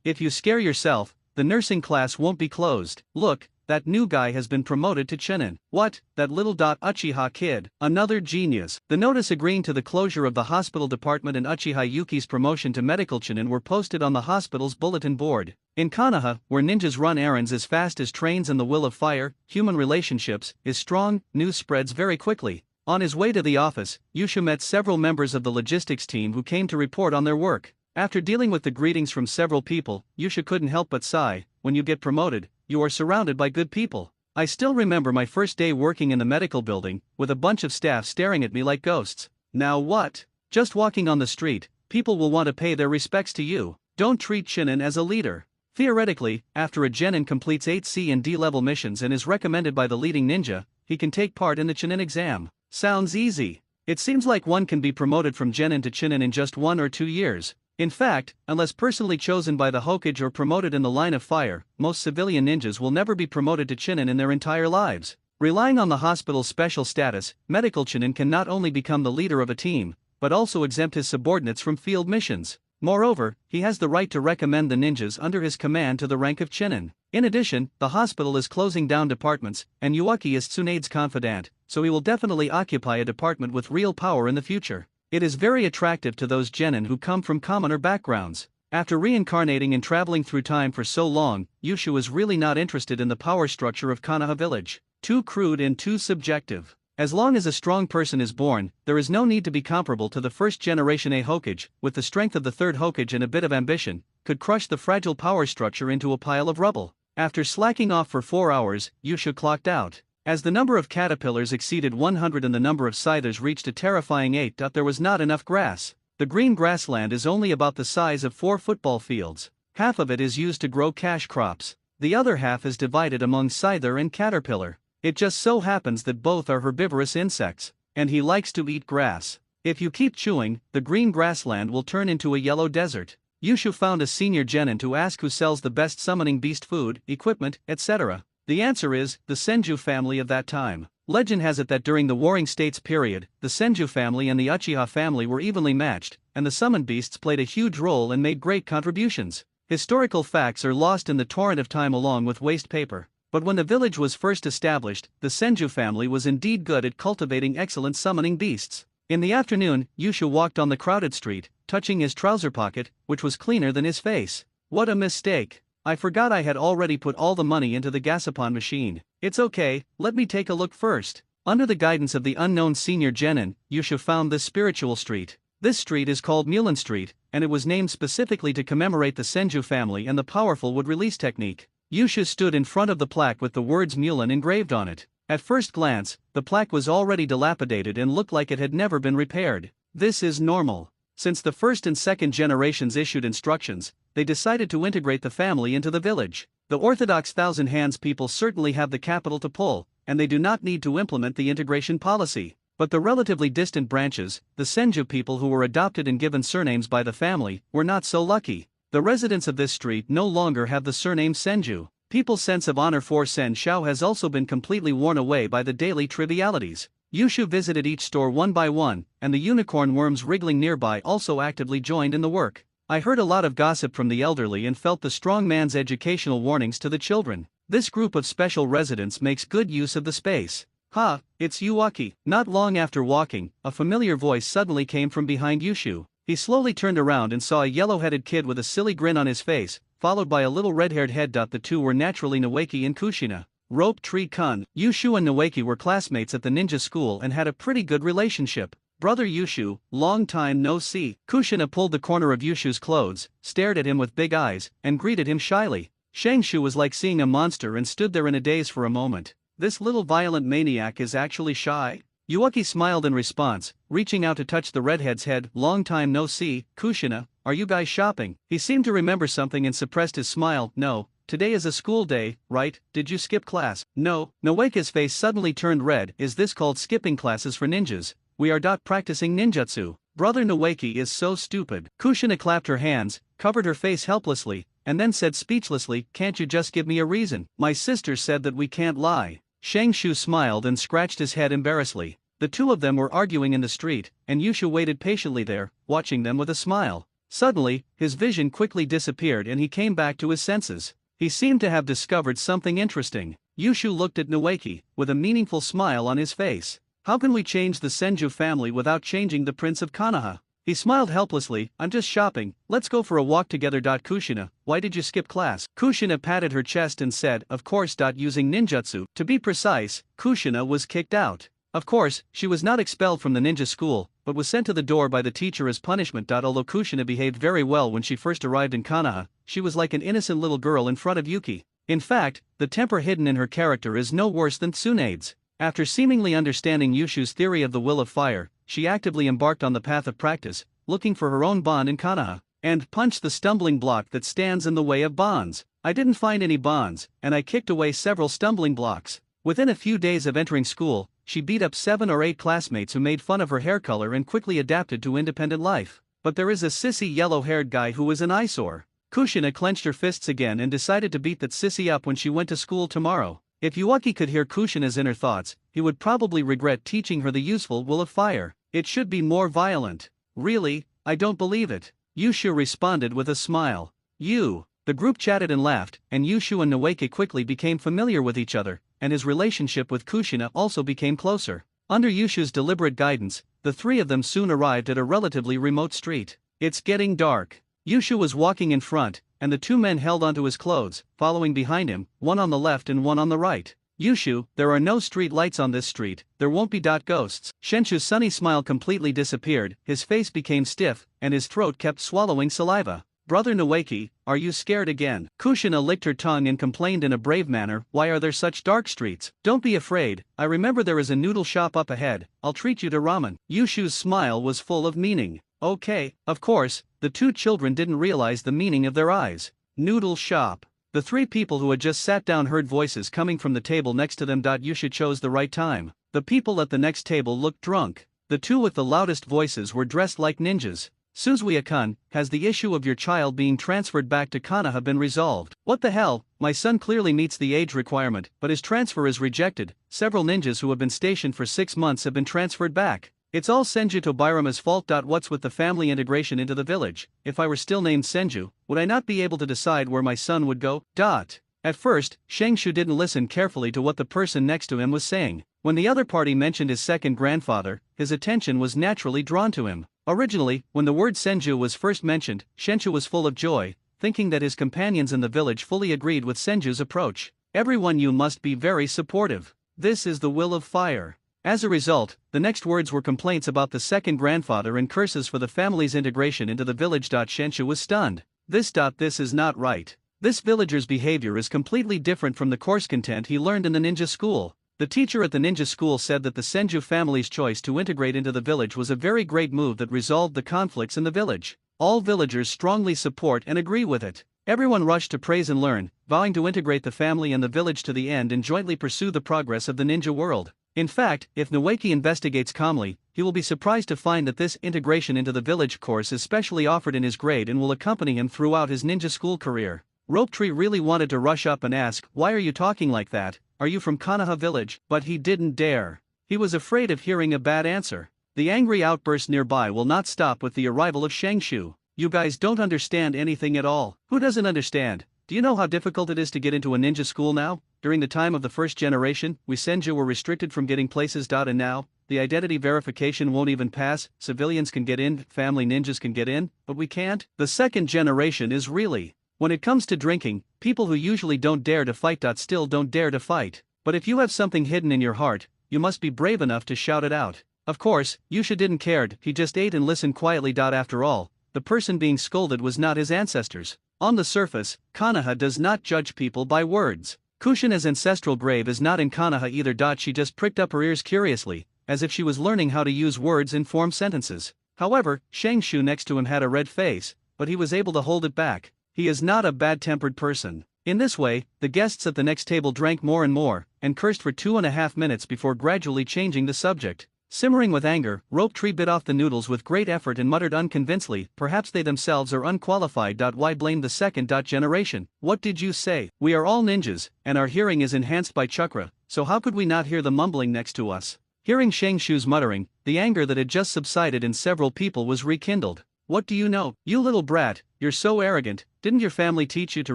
If you scare yourself, the nursing class won't be closed. Look, that new guy has been promoted to Chunin. What, that little Uchiha kid, another genius. The notice agreeing to the closure of the hospital department and Uchiha Yuki's promotion to medical Chunin were posted on the hospital's bulletin board. In Konoha, where ninjas run errands as fast as trains and the will of fire, human relationships, is strong, news spreads very quickly. On his way to the office, Yushu met several members of the logistics team who came to report on their work. After dealing with the greetings from several people, Yushu couldn't help but sigh. When you get promoted, you are surrounded by good people. I still remember my first day working in the medical building, with a bunch of staff staring at me like ghosts. Now what? Just walking on the street, people will want to pay their respects to you. Don't treat Chunin as a leader. Theoretically, after a Genin completes 8 C and D level missions and is recommended by the leading ninja, he can take part in the Chunin exam. Sounds easy. It seems like one can be promoted from Genin to Chunin in just 1 or 2 years. In fact, unless personally chosen by the Hokage or promoted in the line of fire, most civilian ninjas will never be promoted to Chunin in their entire lives. Relying on the hospital's special status, medical Chunin can not only become the leader of a team, but also exempt his subordinates from field missions. Moreover, he has the right to recommend the ninjas under his command to the rank of Chunin. In addition, the hospital is closing down departments, and Yuaki is Tsunade's confidant, so he will definitely occupy a department with real power in the future. It is very attractive to those Genin who come from commoner backgrounds. After reincarnating and traveling through time for so long, Yushu is really not interested in the power structure of Konoha village. Too crude and too subjective. As long as a strong person is born, there is no need to be comparable to the first generation. A Hokage, with the strength of the third Hokage and a bit of ambition, could crush the fragile power structure into a pile of rubble. After slacking off for 4 hours, Yushu clocked out. As the number of caterpillars exceeded 100 and the number of scythers reached a terrifying 8, there was not enough grass. The green grassland is only about the size of 4 football fields. Half of it is used to grow cash crops. The other half is divided among scyther and caterpillar. It just so happens that both are herbivorous insects, and he likes to eat grass. If you keep chewing, the green grassland will turn into a yellow desert. Yushu found a senior Genin to ask who sells the best summoning beast food, equipment, etc. The answer is the Senju family of that time. Legend has it that during the Warring States period, the Senju family and the Uchiha family were evenly matched, and the summoned beasts played a huge role and made great contributions. Historical facts are lost in the torrent of time along with waste paper. But when the village was first established, the Senju family was indeed good at cultivating excellent summoning beasts. In the afternoon, Yushu walked on the crowded street, touching his trouser pocket, which was cleaner than his face. What a mistake! I forgot I had already put all the money into the gasapon machine. It's okay, let me take a look first. Under the guidance of the unknown senior genin, Yushu found this spiritual street. This street is called Mulan Street, and it was named specifically to commemorate the Senju family and the powerful wood-release technique. Yushu stood in front of the plaque with the words Mulan engraved on it. At first glance, the plaque was already dilapidated and looked like it had never been repaired. This is normal. Since the first and second generations issued instructions, they decided to integrate the family into the village. The orthodox Thousand Hands people certainly have the capital to pull, and they do not need to implement the integration policy. But the relatively distant branches, the Senju people who were adopted and given surnames by the family, were not so lucky. The residents of this street no longer have the surname Senju. People's sense of honor for Sen Shao has also been completely worn away by the daily trivialities. Yushu visited each store one by one, and the unicorn worms wriggling nearby also actively joined in the work. I heard a lot of gossip from the elderly and felt the strong man's educational warnings to the children. This group of special residents makes good use of the space. Ha, it's Uchiha. Not long after walking, a familiar voice suddenly came from behind Yushu. He slowly turned around and saw a yellow-headed kid with a silly grin on his face, followed by a little red-haired head. The two were naturally Noeki and Kushina. Rope Tree Kun. Yushu and Noeki were classmates at the ninja school and had a pretty good relationship. Brother Yushu, long time no see. Kushina pulled the corner of Yushu's clothes, stared at him with big eyes, and greeted him shyly. Shangshu was like seeing a monster and stood there in a daze for a moment. This little violent maniac is actually shy? Uchiha smiled in response, reaching out to touch the redhead's head. Long time no see, Kushina, are you guys shopping? He seemed to remember something and suppressed his smile. No, today is a school day, right? Did you skip class? No. Noeki's face suddenly turned red. Is this called skipping classes for ninjas? We are practicing ninjutsu. Brother Noeki is so stupid. Kushina clapped her hands, covered her face helplessly, and then said speechlessly, can't you just give me a reason? My sister said that we can't lie. Shangshu smiled and scratched his head embarrassedly. The two of them were arguing in the street, and Yushu waited patiently there, watching them with a smile. Suddenly, his vision quickly disappeared and he came back to his senses. He seemed to have discovered something interesting. Yushu looked at Noeki, with a meaningful smile on his face. How can we change the Senju family without changing the Prince of Konoha? He smiled helplessly. I'm just shopping, let's go for a walk together. Kushina, why did you skip class? Kushina patted her chest and said, of course. Using ninjutsu. To be precise, Kushina was kicked out. Of course, she was not expelled from the ninja school, but was sent to the door by the teacher as punishment. Although Kushina behaved very well when she first arrived in Konoha, she was like an innocent little girl in front of Yuki. In fact, the temper hidden in her character is no worse than Tsunade's. After seemingly understanding Yushu's theory of the will of fire, she actively embarked on the path of practice, looking for her own bond in Konoha, and punched the stumbling block that stands in the way of bonds. I didn't find any bonds, and I kicked away several stumbling blocks. Within a few days of entering school, she beat up 7 or 8 classmates who made fun of her hair color and quickly adapted to independent life. But there is a sissy yellow-haired guy who is an eyesore. Kushina clenched her fists again and decided to beat that sissy up when she went to school tomorrow. If Uchiha could hear Kushina's inner thoughts, he would probably regret teaching her the useful will of fire. It should be more violent. Really, I don't believe it. Yushu responded with a smile. The group chatted and laughed, and Yushu and Noeki quickly became familiar with each other, and his relationship with Kushina also became closer. Under Yushu's deliberate guidance, the three of them soon arrived at a relatively remote street. It's getting dark. Yushu was walking in front, and the two men held onto his clothes, following behind him, one on the left and one on the right. Yushu, there are no street lights on this street, there won't be ghosts. Shenshu's sunny smile completely disappeared, his face became stiff, and his throat kept swallowing saliva. Brother Noeki, are you scared again? Kushina licked her tongue and complained in a brave manner, why are there such dark streets? Don't be afraid, I remember there is a noodle shop up ahead, I'll treat you to ramen. Yushu's smile was full of meaning. Okay, of course, the two children didn't realize the meaning of their eyes. Noodle shop. The three people who had just sat down heard voices coming from the table next to them. Yushu chose the right time. The people at the next table looked drunk. The two with the loudest voices were dressed like ninjas. Suzuya-kun, has the issue of your child being transferred back to Konoha been resolved? What the hell, my son clearly meets the age requirement, but his transfer is rejected. Several ninjas who have been stationed for 6 months have been transferred back. It's all Senju Tobirama's fault. What's with the family integration into the village? If I were still named Senju, would I not be able to decide where my son would go? At first, Shangshu didn't listen carefully to what the person next to him was saying. When the other party mentioned his second grandfather, his attention was naturally drawn to him. Originally, when the word Senju was first mentioned, Shenshu was full of joy, thinking that his companions in the village fully agreed with Senju's approach. Everyone, you must be very supportive. This is the will of fire. As a result, the next words were complaints about the second grandfather and curses for the family's integration into the village. Shenshu was stunned. This is not right. This villager's behavior is completely different from the course content he learned in the ninja school. The teacher at the ninja school said that the Senju family's choice to integrate into the village was a very great move that resolved the conflicts in the village. All villagers strongly support and agree with it. Everyone rushed to praise and learn, vowing to integrate the family and the village to the end and jointly pursue the progress of the ninja world. In fact, if Noeki investigates calmly, he will be surprised to find that this integration into the village course is specially offered in his grade and will accompany him throughout his ninja school career. Rope Tree really wanted to rush up and ask, "Why are you talking like that? Are you from Konoha village?" But he didn't dare. He was afraid of hearing a bad answer. The angry outburst nearby will not stop with the arrival of Shengshu. You guys don't understand anything at all. Who doesn't understand? Do you know how difficult it is to get into a ninja school now? During the time of the first generation, we Senju were restricted from getting places. And now, the identity verification won't even pass. Civilians can get in, family ninjas can get in, but we can't. The second generation is really. When it comes to drinking, people who usually don't dare to fight. Still don't dare to fight. But if you have something hidden in your heart, you must be brave enough to shout it out. Of course, Yusha didn't care. He just ate and listened quietly. After all, the person being scolded was not his ancestors. On the surface, Konoha does not judge people by words. Kushina's ancestral grave is not in Konoha either. She just pricked up her ears curiously, as if she was learning how to use words and form sentences. However, Shengshu next to him had a red face, but he was able to hold it back. He is not a bad-tempered person. In this way, the guests at the next table drank more and more, and cursed for 2.5 minutes before gradually changing the subject. Simmering with anger, Rope Tree bit off the noodles with great effort and muttered unconvincingly, "Perhaps they themselves are unqualified. Why blame the second generation? What did you say? We are all ninjas, and our hearing is enhanced by chakra, so how could we not hear the mumbling next to us?" Hearing Shengshu's muttering, the anger that had just subsided in several people was rekindled. "What do you know? You little brat, you're so arrogant. Didn't your family teach you to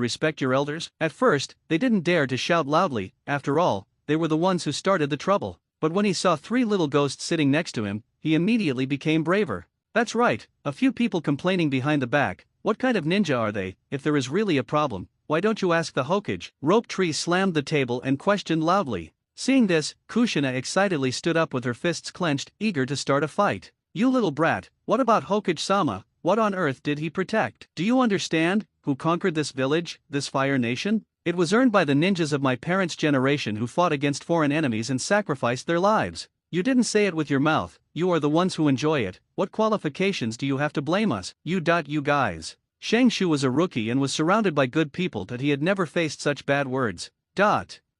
respect your elders?" At first, they didn't dare to shout loudly. After all, they were the ones who started the trouble. But when he saw 3 little ghosts sitting next to him, he immediately became braver. "That's right, a few people complaining behind the back. What kind of ninja are they? If there is really a problem, why don't you ask the Hokage?" Rope Tree slammed the table and questioned loudly. Seeing this, Kushina excitedly stood up with her fists clenched, eager to start a fight. "You little brat, what about Hokage-sama? What on earth did he protect? Do you understand? Who conquered this village, this fire nation? It was earned by the ninjas of my parents' generation who fought against foreign enemies and sacrificed their lives. You didn't say it with your mouth, you are the ones who enjoy it. What qualifications do you have to blame us? You guys." Shengshu was a rookie and was surrounded by good people, but he had never faced such bad words.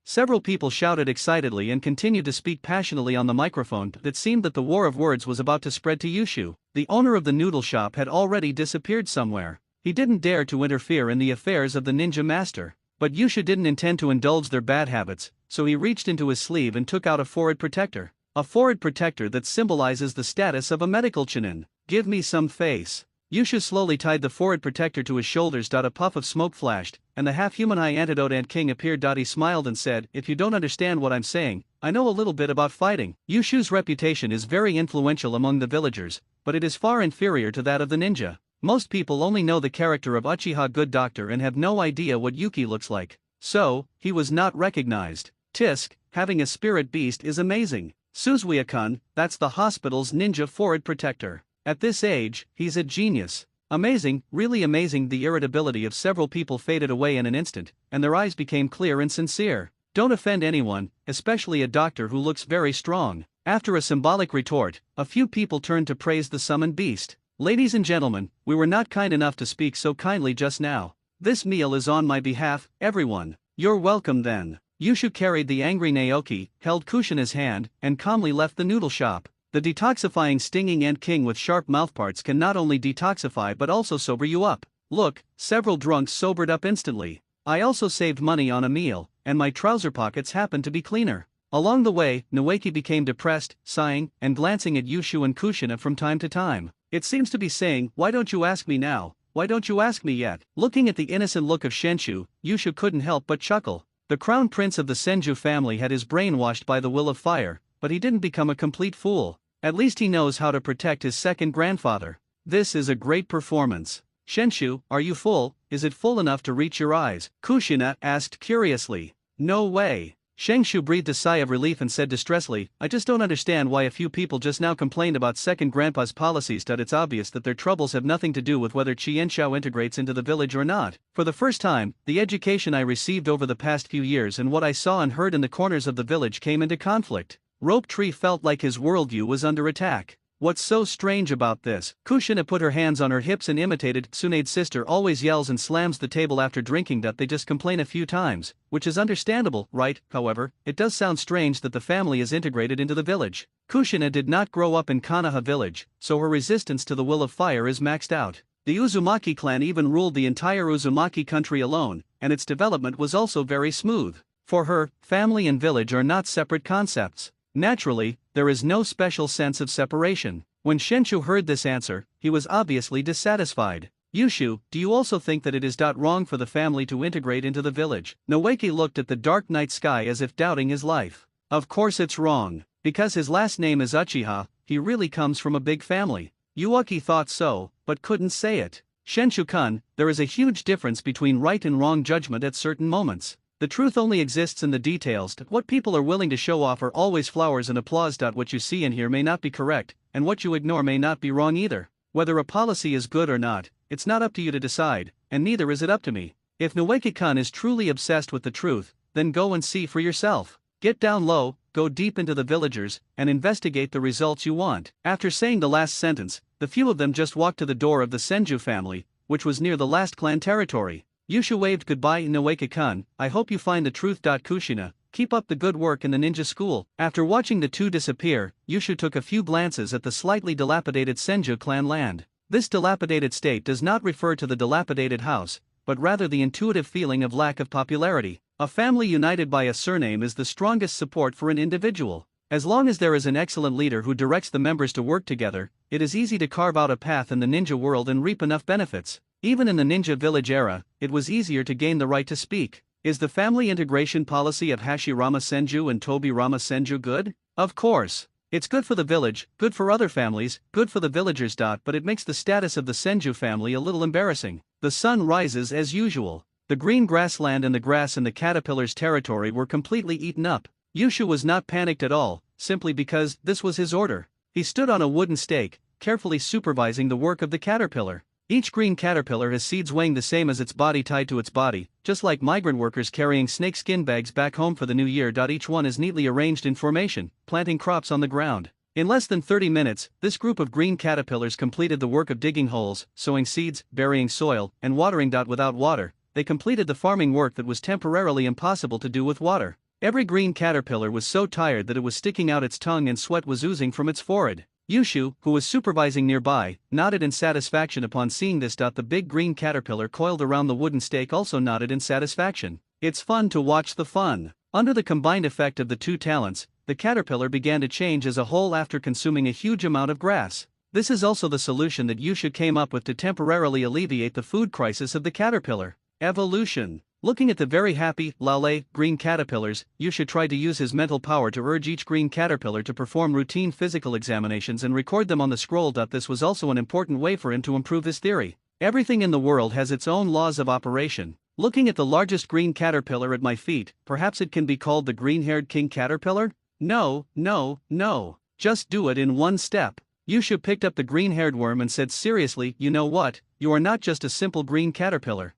Several people shouted excitedly and continued to speak passionately on the microphone. It seemed that the war of words was about to spread to Yushu. The owner of the noodle shop had already disappeared somewhere. He didn't dare to interfere in the affairs of the ninja master. But Yusha didn't intend to indulge their bad habits, so he reached into his sleeve and took out a forehead protector. A forehead protector that symbolizes the status of a medical chunin. "Give me some face." Yusha slowly tied the forehead protector to his shoulders. A puff of smoke flashed, and the half-human high antidote ant king appeared. He smiled and said, "If you don't understand what I'm saying, I know a little bit about fighting." Yushu's reputation is very influential among the villagers, but it is far inferior to that of the ninja. Most people only know the character of Uchiha Good Doctor and have no idea what Yuki looks like. So, he was not recognized. Tisk, having a spirit beast is amazing. Suzuya-kun, that's the hospital's ninja forehead protector. At this age, he's a genius. Amazing, really amazing. The irritability of several people faded away in an instant, and their eyes became clear and sincere. Don't offend anyone, especially a doctor who looks very strong. After a symbolic retort, a few people turned to praise the summoned beast. "Ladies and gentlemen, we were not kind enough to speak so kindly just now. This meal is on my behalf, everyone. You're welcome then." Yushu carried the angry Naoki, held Kushina's hand, and calmly left the noodle shop. The detoxifying stinging ant king with sharp mouthparts can not only detoxify but also sober you up. Look, several drunks sobered up instantly. I also saved money on a meal, and my trouser pockets happened to be cleaner. Along the way, Noeki became depressed, sighing, and glancing at Yushu and Kushina from time to time. It seems to be saying, "Why don't you ask me now? Why don't you ask me yet?" Looking at the innocent look of Shenshu, Yushu couldn't help but chuckle. The crown prince of the Senju family had his brain washed by the will of fire, but he didn't become a complete fool. At least he knows how to protect his second grandfather. This is a great performance. Shenshu, are you full? Is it full enough to reach your eyes? Kushina asked curiously. No way. Shengshu breathed a sigh of relief and said distressfully, I just don't understand why a few people just now complained about second grandpa's policies. It's obvious that their troubles have nothing to do with whether Qianshao integrates into the village or not. For the first time, the education I received over the past few years and what I saw and heard in the corners of the village came into conflict. Rope Tree felt like his worldview was under attack. What's so strange about this? Kushina put her hands on her hips and imitated. Tsunade's sister always yells and slams the table after drinking. They just complain a few times, which is understandable, right? However, it does sound strange that the family is integrated into the village. Kushina did not grow up in Konoha village, so her resistance to the will of fire is maxed out. The Uzumaki clan even ruled the entire Uzumaki country alone, and its development was also very smooth. For her, family and village are not separate concepts. Naturally, there is no special sense of separation. When Shenshu heard this answer, he was obviously dissatisfied. Yushu, do you also think that it is wrong for the family to integrate into the village? Noeki looked at the dark night sky as if doubting his life. Of course it's wrong. Because his last name is Uchiha, he really comes from a big family. Yuaki thought so, but couldn't say it. Shenshu-kun, there is a huge difference between right and wrong judgment at certain moments. The truth only exists in the details. What people are willing to show off are always flowers and applause. What you see and hear may not be correct, and what you ignore may not be wrong either. Whether a policy is good or not, it's not up to you to decide, and neither is it up to me. If Noeki-kun is truly obsessed with the truth, then go and see for yourself. Get down low, go deep into the villagers, and investigate the results you want. After saying the last sentence, the few of them just walked to the door of the Senju family, which was near the last clan territory. Yushu waved goodbye. Noeki-kun, I hope you find the truth. Kushina, keep up the good work in the ninja school. After watching the two disappear, Yushu took a few glances at the slightly dilapidated Senju clan land. This dilapidated state does not refer to the dilapidated house, but rather the intuitive feeling of lack of popularity. A family united by a surname is the strongest support for an individual. As long as there is an excellent leader who directs the members to work together, it is easy to carve out a path in the ninja world and reap enough benefits. Even in the ninja village era, it was easier to gain the right to speak. Is the family integration policy of Hashirama Senju and Tobirama Senju good? Of course. It's good for the village, good for other families, good for the villagers. But it makes the status of the Senju family a little embarrassing. The sun rises as usual. The green grassland and the grass in the caterpillar's territory were completely eaten up. Yushu was not panicked at all, simply because this was his order. He stood on a wooden stake, carefully supervising the work of the caterpillar. Each green caterpillar has seeds weighing the same as its body tied to its body, just like migrant workers carrying snakeskin bags back home for the new year. Each one is neatly arranged in formation, planting crops on the ground. In less than 30 minutes, this group of green caterpillars completed the work of digging holes, sowing seeds, burying soil, and watering. Without water, they completed the farming work that was temporarily impossible to do with water. Every green caterpillar was so tired that it was sticking out its tongue and sweat was oozing from its forehead. Yushu, who was supervising nearby, nodded in satisfaction upon seeing this. The big green caterpillar coiled around the wooden stake also nodded in satisfaction. It's fun to watch the fun. Under the combined effect of the two talents, the caterpillar began to change as a whole after consuming a huge amount of grass. This is also the solution that Yushu came up with to temporarily alleviate the food crisis of the caterpillar. Evolution. Looking at the very happy, lale, green caterpillars, Yushu tried to use his mental power to urge each green caterpillar to perform routine physical examinations and record them on the scroll. This was also an important way for him to improve his theory. Everything in the world has its own laws of operation. Looking at the largest green caterpillar at my feet, perhaps it can be called the green-haired king caterpillar? No. Just do it in one step. Yushu picked up the green-haired worm and said seriously, you know what, you are not just a simple green caterpillar.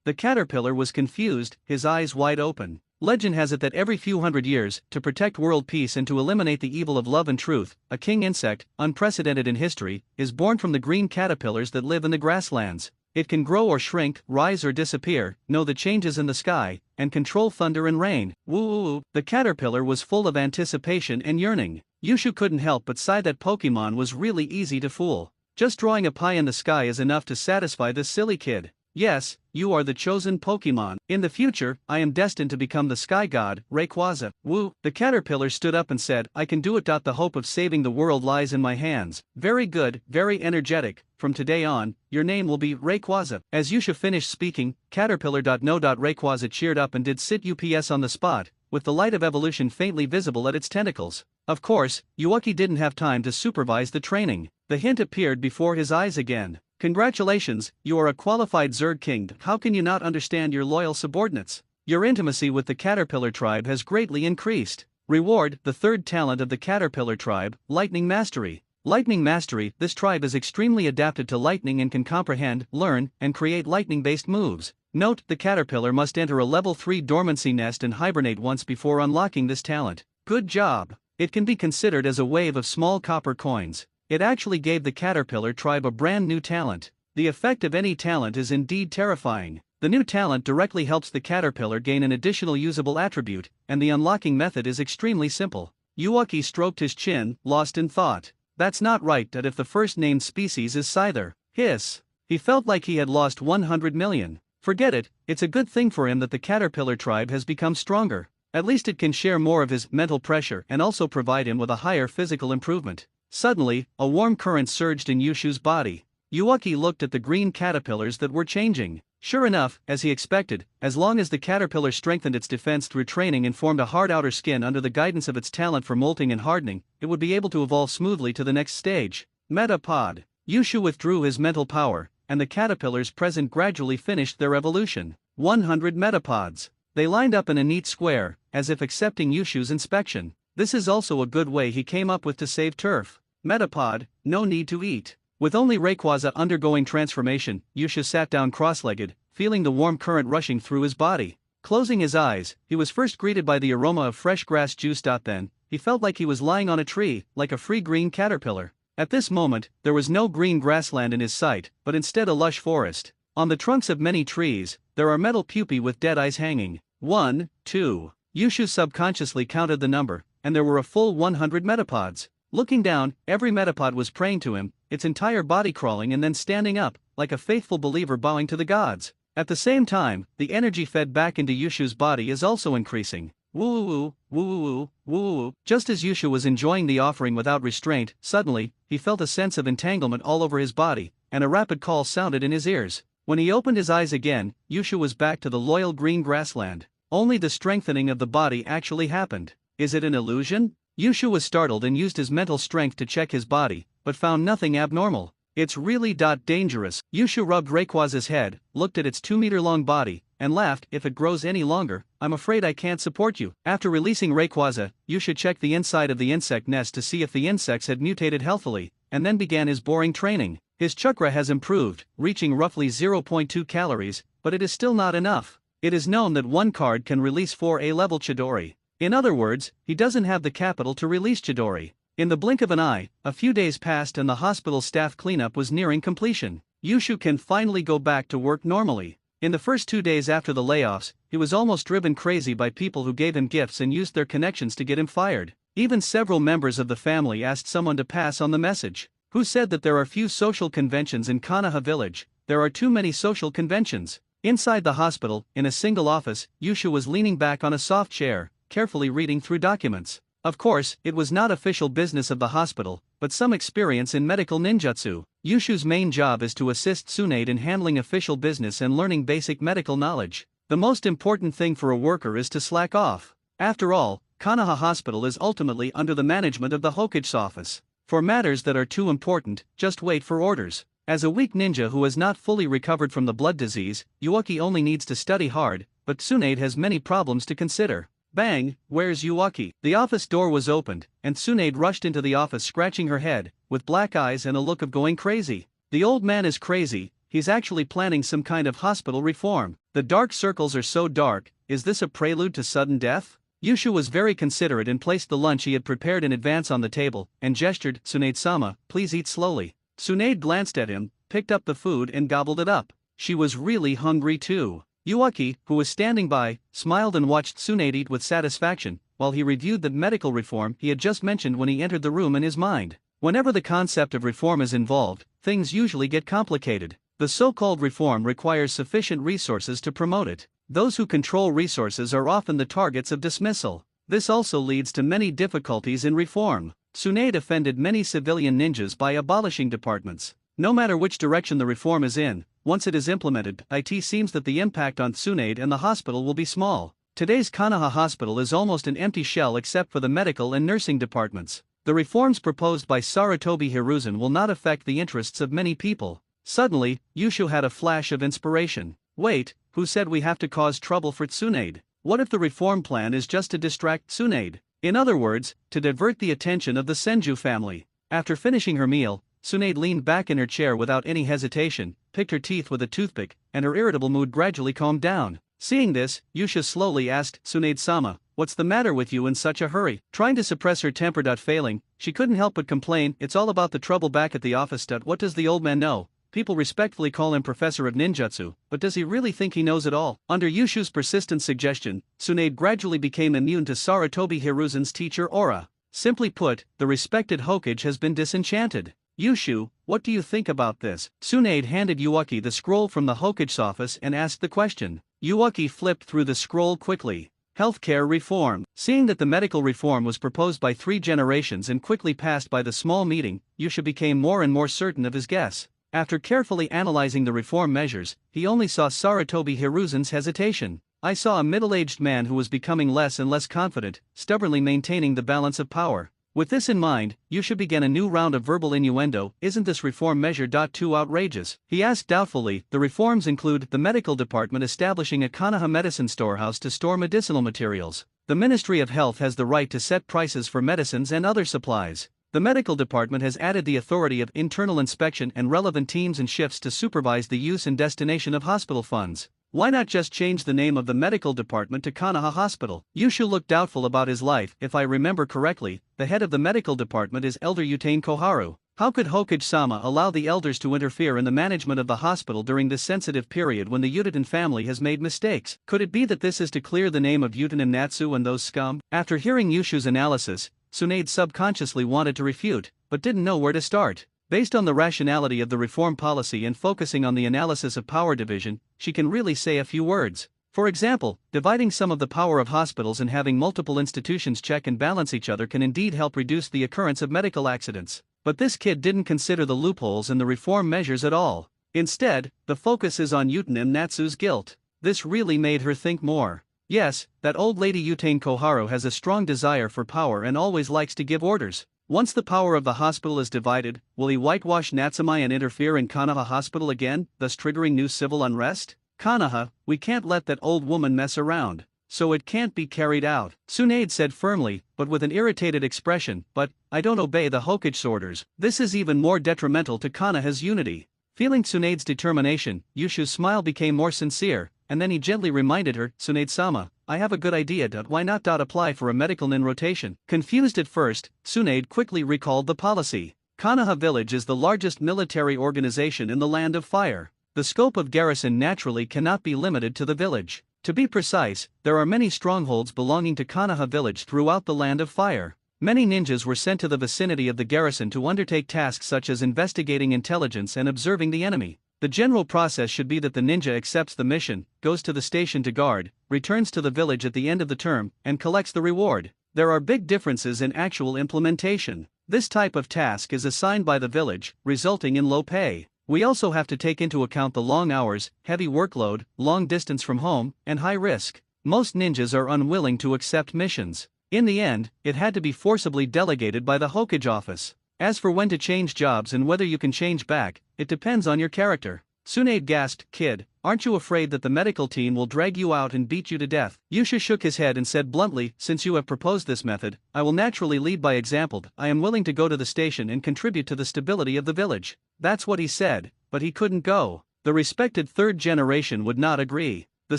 The caterpillar was confused, his eyes wide open. Legend has it that every few hundred years, to protect world peace and to eliminate the evil of love and truth, a king insect, unprecedented in history, is born from the green caterpillars that live in the grasslands. It can grow or shrink, rise or disappear, know the changes in the sky, and control thunder and rain. Woo! The caterpillar was full of anticipation and yearning. Yushu couldn't help but sigh that Pokemon was really easy to fool. Just drawing a pie in the sky is enough to satisfy this silly kid. Yes, you are the chosen Pokemon. In the future, I am destined to become the sky god, Rayquaza. Woo! The caterpillar stood up and said, I can do it. The hope of saving the world lies in my hands. Very good, very energetic. From today on, your name will be Rayquaza. As Yusha finished speaking, Caterpillar. No. Rayquaza cheered up and did sit ups on the spot, with the light of evolution faintly visible at its tentacles. Of course, Yuaki didn't have time to supervise the training. The hint appeared before his eyes again. Congratulations, you are a qualified Zerg King. How can you not understand your loyal subordinates? Your intimacy with the Caterpillar tribe has greatly increased. Reward, the third talent of the Caterpillar tribe, Lightning Mastery. Lightning Mastery, this tribe is extremely adapted to lightning and can comprehend, learn, and create lightning-based moves. Note, the Caterpillar must enter a level 3 dormancy nest and hibernate once before unlocking this talent. Good job! It can be considered as a wave of small copper coins. It actually gave the Caterpillar tribe a brand new talent. The effect of any talent is indeed terrifying. The new talent directly helps the Caterpillar gain an additional usable attribute, and the unlocking method is extremely simple. Uchiha stroked his chin, lost in thought. That's not right. That if the first named species is Scyther. Hiss. He felt like he had lost 100 million. Forget it, it's a good thing for him that the Caterpillar tribe has become stronger. At least it can share more of his mental pressure and also provide him with a higher physical improvement. Suddenly, a warm current surged in Yushu's body. Uchiha looked at the green caterpillars that were changing. Sure enough, as he expected, as long as the caterpillar strengthened its defense through training and formed a hard outer skin under the guidance of its talent for molting and hardening, it would be able to evolve smoothly to the next stage. Metapod. Yushu withdrew his mental power, and the caterpillars present gradually finished their evolution. 100 metapods. They lined up in a neat square, as if accepting Yushu's inspection. This is also a good way he came up with to save turf. Metapod, no need to eat. With only Rayquaza undergoing transformation, Yushu sat down cross-legged, feeling the warm current rushing through his body. Closing his eyes, he was first greeted by the aroma of fresh grass juice. Then, he felt like he was lying on a tree, like a free green caterpillar. At this moment, there was no green grassland in his sight, but instead a lush forest. On the trunks of many trees, there are metal pupae with dead eyes hanging. 1, 2. Yushu subconsciously counted the number, and there were a full 100 metapods. Looking down, every metapod was praying to him, its entire body crawling and then standing up, like a faithful believer bowing to the gods. At the same time, the energy fed back into Yushu's body is also increasing. Woo-woo-woo, woo-woo-woo, woo-woo-woo. Just as Yushu was enjoying the offering without restraint, suddenly, he felt a sense of entanglement all over his body, and a rapid call sounded in his ears. When he opened his eyes again, Yushu was back to the loyal green grassland. Only the strengthening of the body actually happened. Is it an illusion? Yushu was startled and used his mental strength to check his body, but found nothing abnormal. It's really dangerous. Yushu rubbed Rayquaza's head, looked at its 2-meter-long body, and laughed. If it grows any longer, I'm afraid I can't support you. After releasing Rayquaza, Yushu checked the inside of the insect nest to see if the insects had mutated healthily, and then began his boring training. His chakra has improved, reaching roughly 0.2 calories, but it is still not enough. It is known that one card can release 4 A-level Chidori. In other words, he doesn't have the capital to release Chidori. In the blink of an eye, a few days passed and the hospital staff cleanup was nearing completion. Yushu can finally go back to work normally. In the first 2 days after the layoffs, he was almost driven crazy by people who gave him gifts and used their connections to get him fired. Even several members of the family asked someone to pass on the message. Who said that there are few social conventions in Konoha village? There are too many social conventions. Inside the hospital, in a single office, Yushu was leaning back on a soft chair, carefully reading through documents. Of course, it was not official business of the hospital, but some experience in medical ninjutsu. Yushu's main job is to assist Tsunade in handling official business and learning basic medical knowledge. The most important thing for a worker is to slack off. After all, Konoha Hospital is ultimately under the management of the Hokage's office. For matters that are too important, just wait for orders. As a weak ninja who has not fully recovered from the blood disease, Uchiha only needs to study hard, but Tsunade has many problems to consider. Bang, where's Uchiha? The office door was opened, and Tsunade rushed into the office scratching her head, with black eyes and a look of going crazy. The old man is crazy, he's actually planning some kind of hospital reform. The dark circles are so dark, is this a prelude to sudden death? Yushu was very considerate and placed the lunch he had prepared in advance on the table, and gestured, Tsunade-sama, please eat slowly. Tsunade glanced at him, picked up the food and gobbled it up. She was really hungry too. Uchiha, who was standing by, smiled and watched Tsunade eat with satisfaction, while he reviewed the medical reform he had just mentioned when he entered the room in his mind. Whenever the concept of reform is involved, things usually get complicated. The so-called reform requires sufficient resources to promote it. Those who control resources are often the targets of dismissal. This also leads to many difficulties in reform. Tsunade offended many civilian ninjas by abolishing departments. No matter which direction the reform is in, once it is implemented, it seems that the impact on Tsunade and the hospital will be small. Today's Konoha Hospital is almost an empty shell except for the medical and nursing departments. The reforms proposed by Sarutobi Hiruzen will not affect the interests of many people. Suddenly, Yushu had a flash of inspiration. Wait, who said we have to cause trouble for Tsunade? What if the reform plan is just to distract Tsunade? In other words, to divert the attention of the Senju family. After finishing her meal, Tsunade leaned back in her chair without any hesitation, picked her teeth with a toothpick, and her irritable mood gradually calmed down. Seeing this, Yusha slowly asked Tsunade-sama, "What's the matter with you in such a hurry?" Trying to suppress her temper. Failing, she couldn't help but complain, "It's all about the trouble back at the office. What does the old man know? People respectfully call him Professor of Ninjutsu, but does he really think he knows it all?" Under Yushu's persistent suggestion, Tsunade gradually became immune to Sarutobi Hiruzen's teacher aura. Simply put, the respected Hokage has been disenchanted. "Yushu, what do you think about this?" Tsunade handed Yuuki the scroll from the Hokage's office and asked the question. Yuuki flipped through the scroll quickly. Healthcare reform. Seeing that the medical reform was proposed by 3 generations and quickly passed by the small meeting, Yusha became more and more certain of his guess. After carefully analyzing the reform measures, he only saw Sarutobi Hiruzen's hesitation. "I saw a middle-aged man who was becoming less and less confident, stubbornly maintaining the balance of power." With this in mind, Yusha began a new round of verbal innuendo. "Isn't this reform measure too outrageous?" he asked doubtfully. "The reforms include the medical department establishing a Konoha medicine storehouse to store medicinal materials. The Ministry of Health has the right to set prices for medicines and other supplies. The medical department has added the authority of internal inspection and relevant teams and shifts to supervise the use and destination of hospital funds. Why not just change the name of the medical department to Konoha Hospital?" Yushu looked doubtful about his life. "If I remember correctly, the head of the medical department is Elder Utane Koharu. How could Hokage-sama allow the elders to interfere in the management of the hospital during this sensitive period when the Utanen family has made mistakes? Could it be that this is to clear the name of Utanen Natsu and those scum?" After hearing Yushu's analysis, Tsunade subconsciously wanted to refute, but didn't know where to start. Based on the rationality of the reform policy and focusing on the analysis of power division, she can really say a few words. For example, dividing some of the power of hospitals and having multiple institutions check and balance each other can indeed help reduce the occurrence of medical accidents. But this kid didn't consider the loopholes in the reform measures at all. Instead, the focus is on Utanen Natsu's guilt. This really made her think more. Yes, that old lady Utane Koharu has a strong desire for power and always likes to give orders. Once the power of the hospital is divided, will he whitewash Natsumai and interfere in Konoha Hospital again, thus triggering new civil unrest? "Konoha, we can't let that old woman mess around. So it can't be carried out," Tsunade said firmly, but with an irritated expression. "But I don't obey the Hokage's orders. This is even more detrimental to Konoha's unity." Feeling Tsunade's determination, Yushu's smile became more sincere, and then he gently reminded her, "Tsunade-sama, I have a good idea. Why not apply for a medical nin rotation?" Confused at first, Tsunade quickly recalled the policy. Konoha Village is the largest military organization in the Land of Fire. The scope of garrison naturally cannot be limited to the village. To be precise, there are many strongholds belonging to Konoha Village throughout the Land of Fire. Many ninjas were sent to the vicinity of the garrison to undertake tasks such as investigating intelligence and observing the enemy. The general process should be that the ninja accepts the mission, goes to the station to guard, returns to the village at the end of the term, and collects the reward. There are big differences in actual implementation. This type of task is assigned by the village, resulting in low pay. We also have to take into account the long hours, heavy workload, long distance from home, and high risk. Most ninjas are unwilling to accept missions. In the end, it had to be forcibly delegated by the Hokage office. As for when to change jobs and whether you can change back, it depends on your character. Tsunade gasped, "Kid, aren't you afraid that the medical team will drag you out and beat you to death?" Yusha shook his head and said bluntly, "Since you have proposed this method, I will naturally lead by example. I am willing to go to the station and contribute to the stability of the village." That's what he said, but he couldn't go. The respected third generation would not agree. "The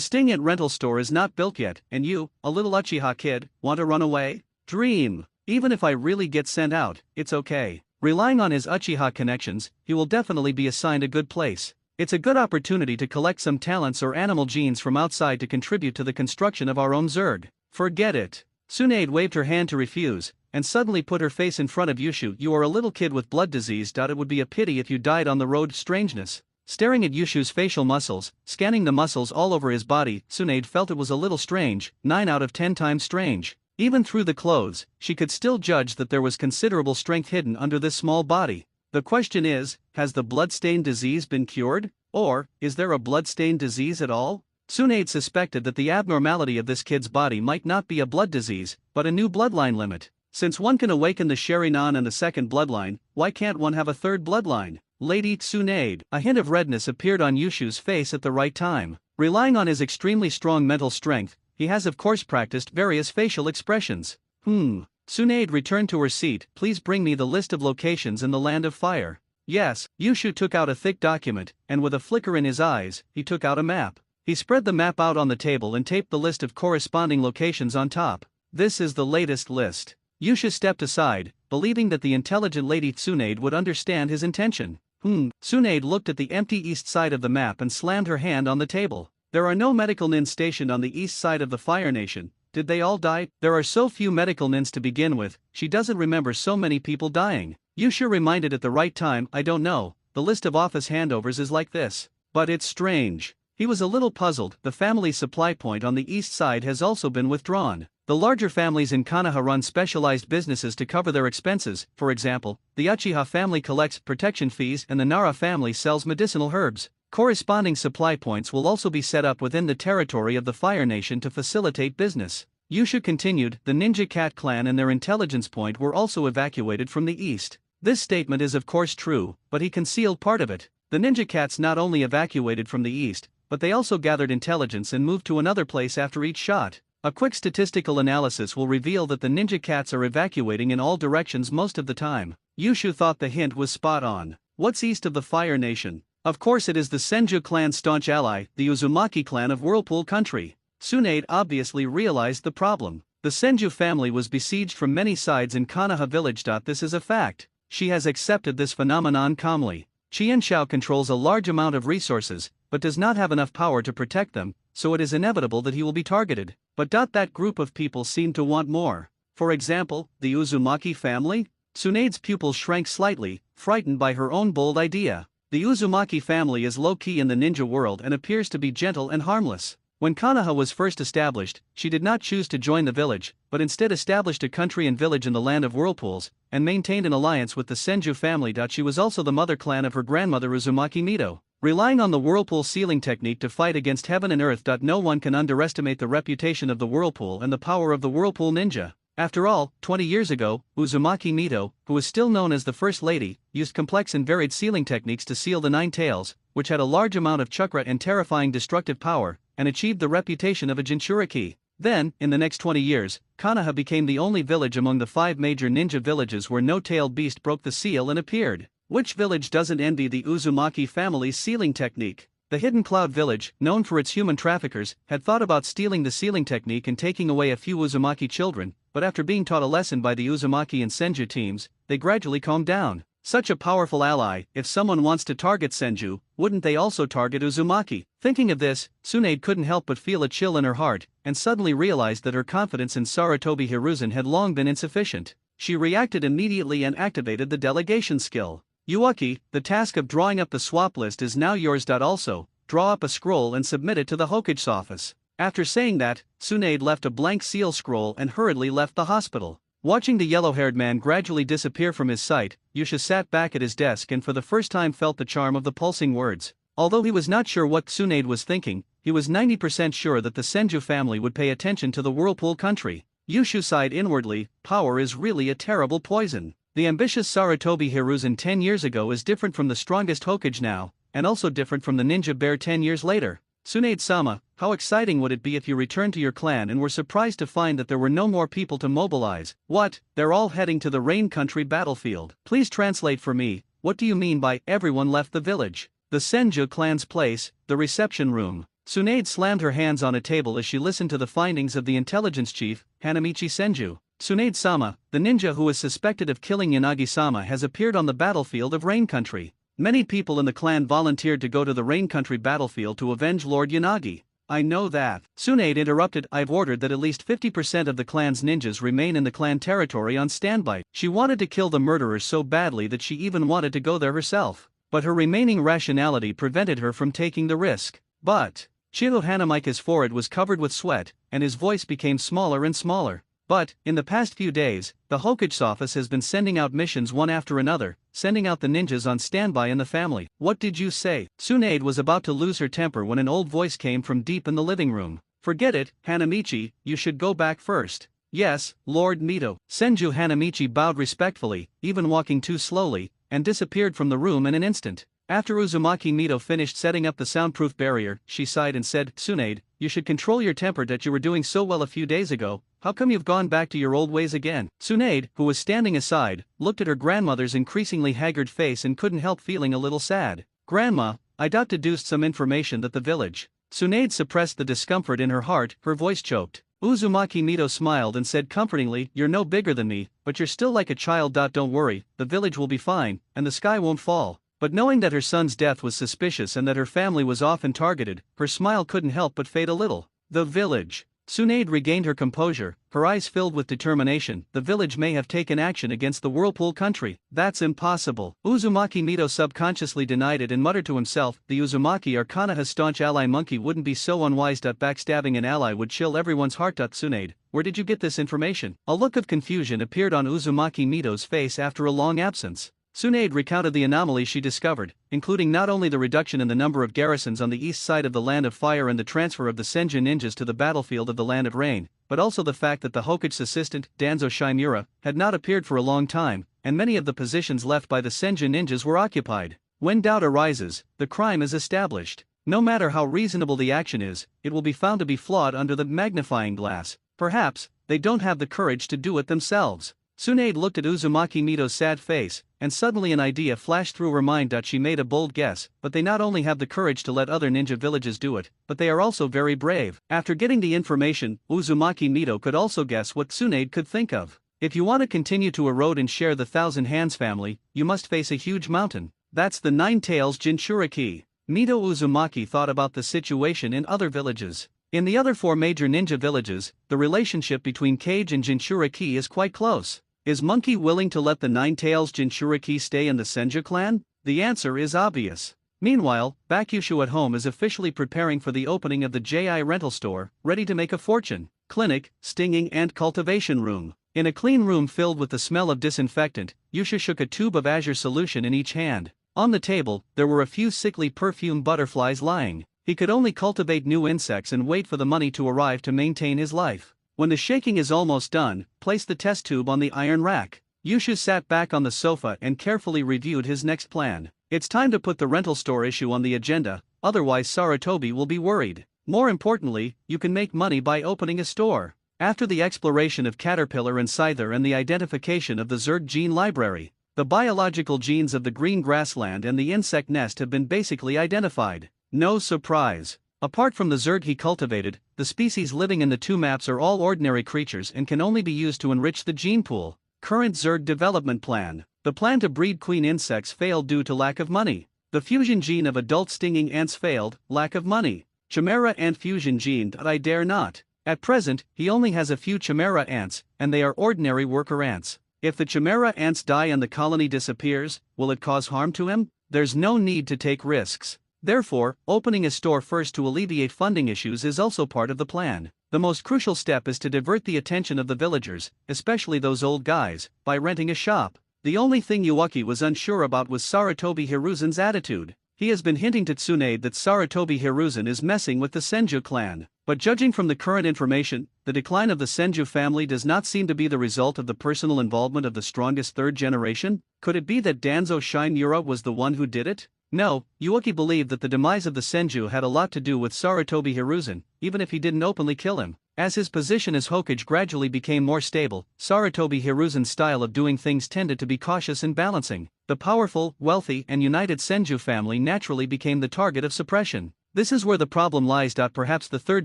Stingent rental store is not built yet, and you, a little Uchiha kid, want to run away? Dream. Even if I really get sent out, it's okay. Relying on his Uchiha connections, he will definitely be assigned a good place. It's a good opportunity to collect some talents or animal genes from outside to contribute to the construction of our own Zerg." "Forget it." Tsunade waved her hand to refuse, and suddenly put her face in front of Yushu. "You are a little kid with blood disease. It would be a pity if you died on the road." Strangeness. Staring at Yushu's facial muscles, scanning the muscles all over his body, Tsunade felt it was a little strange, 9 out of 10 times strange. Even through the clothes, she could still judge that there was considerable strength hidden under this small body. The question is, has the blood-stained disease been cured? Or, is there a blood-stained disease at all? Tsunade suspected that the abnormality of this kid's body might not be a blood disease, but a new bloodline limit. Since one can awaken the Sherinan and the second bloodline, why can't one have a third bloodline? Lady Tsunade. A hint of redness appeared on Yushu's face at the right time. Relying on his extremely strong mental strength, he has of course practiced various facial expressions. Tsunade returned to her seat. Please bring me the list of locations in the Land of Fire. Yes, Yushu took out a thick document, and with a flicker in his eyes, he took out a map. He spread the map out on the table and taped the list of corresponding locations on top. This is the latest list. Yushu stepped aside, believing that the intelligent Lady Tsunade would understand his intention. Tsunade looked at the empty east side of the map and slammed her hand on the table. There are no medical nins stationed on the east side of the Fire Nation. Did they all die? There are so few medical nins to begin with, she doesn't remember so many people dying. Yushu reminded at the right time, I don't know, the list of office handovers is like this. But it's strange. He was a little puzzled. The family supply point on the east side has also been withdrawn. The larger families in Konoha run specialized businesses to cover their expenses. For example, the Uchiha family collects protection fees and the Nara family sells medicinal herbs. Corresponding supply points will also be set up within the territory of the Fire Nation to facilitate business. Yushu continued, the Ninja Cat clan and their intelligence point were also evacuated from the east. This statement is of course true, but he concealed part of it. The Ninja Cats not only evacuated from the east, but they also gathered intelligence and moved to another place after each shot. A quick statistical analysis will reveal that the Ninja Cats are evacuating in all directions most of the time. Yushu thought the hint was spot on. What's east of the Fire Nation? Of course it is the Senju clan's staunch ally, the Uzumaki clan of Whirlpool Country. Tsunade obviously realized the problem. The Senju family was besieged from many sides in Konoha village. This is a fact. She has accepted this phenomenon calmly. Qianshao controls a large amount of resources, but does not have enough power to protect them, so it is inevitable that he will be targeted. But that group of people seem to want more. For example, the Uzumaki family? Tsunade's pupils shrank slightly, frightened by her own bold idea. The Uzumaki family is low-key in the ninja world and appears to be gentle and harmless. When Konoha was first established, she did not choose to join the village, but instead established a country and village in the land of whirlpools, and maintained an alliance with the Senju family. She was also the mother clan of her grandmother Uzumaki Mito. Relying on the whirlpool sealing technique to fight against heaven and earth. No one can underestimate the reputation of the whirlpool and the power of the whirlpool ninja. After all, 20 years ago, Uzumaki Mito, who is still known as the First Lady, used complex and varied sealing techniques to seal the Nine Tails, which had a large amount of chakra and terrifying destructive power, and achieved the reputation of a Jinchuriki. Then, in the next 20 years, Konoha became the only village among the 5 major ninja villages where no tailed beast broke the seal and appeared. Which village doesn't envy the Uzumaki family's sealing technique? The Hidden Cloud village, known for its human traffickers, had thought about stealing the sealing technique and taking away a few Uzumaki children, but after being taught a lesson by the Uzumaki and Senju teams, they gradually calmed down. Such a powerful ally, if someone wants to target Senju, wouldn't they also target Uzumaki? Thinking of this, Tsunade couldn't help but feel a chill in her heart, and suddenly realized that her confidence in Sarutobi Hiruzen had long been insufficient. She reacted immediately and activated the delegation skill. Yuaki, the task of drawing up the swap list is now yours. Also, draw up a scroll and submit it to the Hokage's office. After saying that, Tsunade left a blank seal scroll and hurriedly left the hospital. Watching the yellow-haired man gradually disappear from his sight, Yusha sat back at his desk and for the first time felt the charm of the pulsing words. Although he was not sure what Tsunade was thinking, he was 90% sure that the Senju family would pay attention to the Whirlpool Country. Yushu sighed inwardly, power is really a terrible poison. The ambitious Sarutobi Hiruzen 10 years ago is different from the strongest Hokage now, and also different from the ninja bear 10 years later. Tsunade-sama, how exciting would it be if you returned to your clan and were surprised to find that there were no more people to mobilize? What? They're all heading to the Rain Country battlefield. Please translate for me, what do you mean by everyone left the village? The Senju clan's place, the reception room. Tsunade slammed her hands on a table as she listened to the findings of the intelligence chief, Hanamichi Senju. Tsunade-sama, the ninja who is suspected of killing Yanagi-sama has appeared on the battlefield of Rain Country. Many people in the clan volunteered to go to the Rain Country battlefield to avenge Lord Yanagi. I know that. Tsunade interrupted. I've ordered that at least 50% of the clan's ninjas remain in the clan territory on standby. She wanted to kill the murderers so badly that she even wanted to go there herself. But her remaining rationality prevented her from taking the risk. But Shiro Hanamika's forehead was covered with sweat, and his voice became smaller and smaller. But, in the past few days, the Hokage's office has been sending out missions one after another, sending out the ninjas on standby in the family. What did you say? Tsunade was about to lose her temper when an old voice came from deep in the living room. Forget it, Hanamichi, you should go back first. Yes, Lord Mito. Senju Hanamichi bowed respectfully, even walking too slowly, and disappeared from the room in an instant. After Uzumaki Mito finished setting up the soundproof barrier, she sighed and said, Tsunade, you should control your temper that you were doing so well a few days ago. How come you've gone back to your old ways again? Tsunade, who was standing aside, looked at her grandmother's increasingly haggard face and couldn't help feeling a little sad. Grandma, I deduced some information that the village. Tsunade suppressed the discomfort in her heart, her voice choked. Uzumaki Mito smiled and said comfortingly, you're no bigger than me, but you're still like a child. Don't worry, the village will be fine, and the sky won't fall. But knowing that her son's death was suspicious and that her family was often targeted, her smile couldn't help but fade a little. The village. Tsunade regained her composure, her eyes filled with determination. The village may have taken action against the Whirlpool country. That's impossible. Uzumaki Mito subconsciously denied it and muttered to himself, the Uzumaki are Konoha's staunch ally. Monkey wouldn't be so unwise. Backstabbing an ally would chill everyone's heart. Tsunade, where did you get this information? A look of confusion appeared on Uzumaki Mito's face after a long absence. Tsunade recounted the anomaly she discovered, including not only the reduction in the number of garrisons on the east side of the Land of Fire and the transfer of the Senju ninjas to the battlefield of the Land of Rain, but also the fact that the Hokage's assistant, Danzo Shimura, had not appeared for a long time, and many of the positions left by the Senju ninjas were occupied. When doubt arises, the crime is established. No matter how reasonable the action is, it will be found to be flawed under the magnifying glass. Perhaps, they don't have the courage to do it themselves. Tsunade looked at Uzumaki Mito's sad face, and suddenly an idea flashed through her mind. She made a bold guess, but they not only have the courage to let other ninja villages do it, but they are also very brave. After getting the information, Uzumaki Mito could also guess what Tsunade could think of. If you want to continue to erode and share the Thousand Hands family, you must face a huge mountain. That's the Nine Tails Jinchuriki. Mito Uzumaki thought about the situation in other villages. In the other four major ninja villages, the relationship between Kage and Jinchuriki is quite close. Is Monkey willing to let the Nine Tails Jinchuriki stay in the Senju clan? The answer is obvious. Meanwhile, Bakushu at home is officially preparing for the opening of the JI rental store, ready to make a fortune. Clinic, stinging and cultivation room. In a clean room filled with the smell of disinfectant, Yusha shook a tube of azure solution in each hand. On the table, there were a few sickly perfume butterflies lying. He could only cultivate new insects and wait for the money to arrive to maintain his life. When the shaking is almost done, place the test tube on the iron rack. Yusha sat back on the sofa and carefully reviewed his next plan. It's time to put the rental store issue on the agenda, otherwise Sarutobi will be worried. More importantly, you can make money by opening a store. After the exploration of Caterpillar and Scyther and the identification of the Zerg gene library, the biological genes of the green grassland and the insect nest have been basically identified. No surprise. Apart from the Zerg he cultivated, the species living in the two maps are all ordinary creatures and can only be used to enrich the gene pool. Current Zerg development plan. The plan to breed queen insects failed due to lack of money. The fusion gene of adult stinging ants failed, lack of money. Chimera ant fusion gene. I dare not. At present, he only has a few chimera ants, and they are ordinary worker ants. If the chimera ants die and the colony disappears, will it cause harm to him? There's no need to take risks. Therefore, opening a store first to alleviate funding issues is also part of the plan. The most crucial step is to divert the attention of the villagers, especially those old guys, by renting a shop. The only thing Yuaki was unsure about was Sarutobi Hiruzen's attitude. He has been hinting to Tsunade that Sarutobi Hiruzen is messing with the Senju clan. But judging from the current information, the decline of the Senju family does not seem to be the result of the personal involvement of the strongest third generation. Could it be that Danzo Shimura was the one who did it? No, Yuaki believed that the demise of the Senju had a lot to do with Sarutobi Hiruzen, even if he didn't openly kill him. As his position as Hokage gradually became more stable, Sarutobi Hiruzen's style of doing things tended to be cautious and balancing. The powerful, wealthy, and united Senju family naturally became the target of suppression. This is where the problem lies. Perhaps the third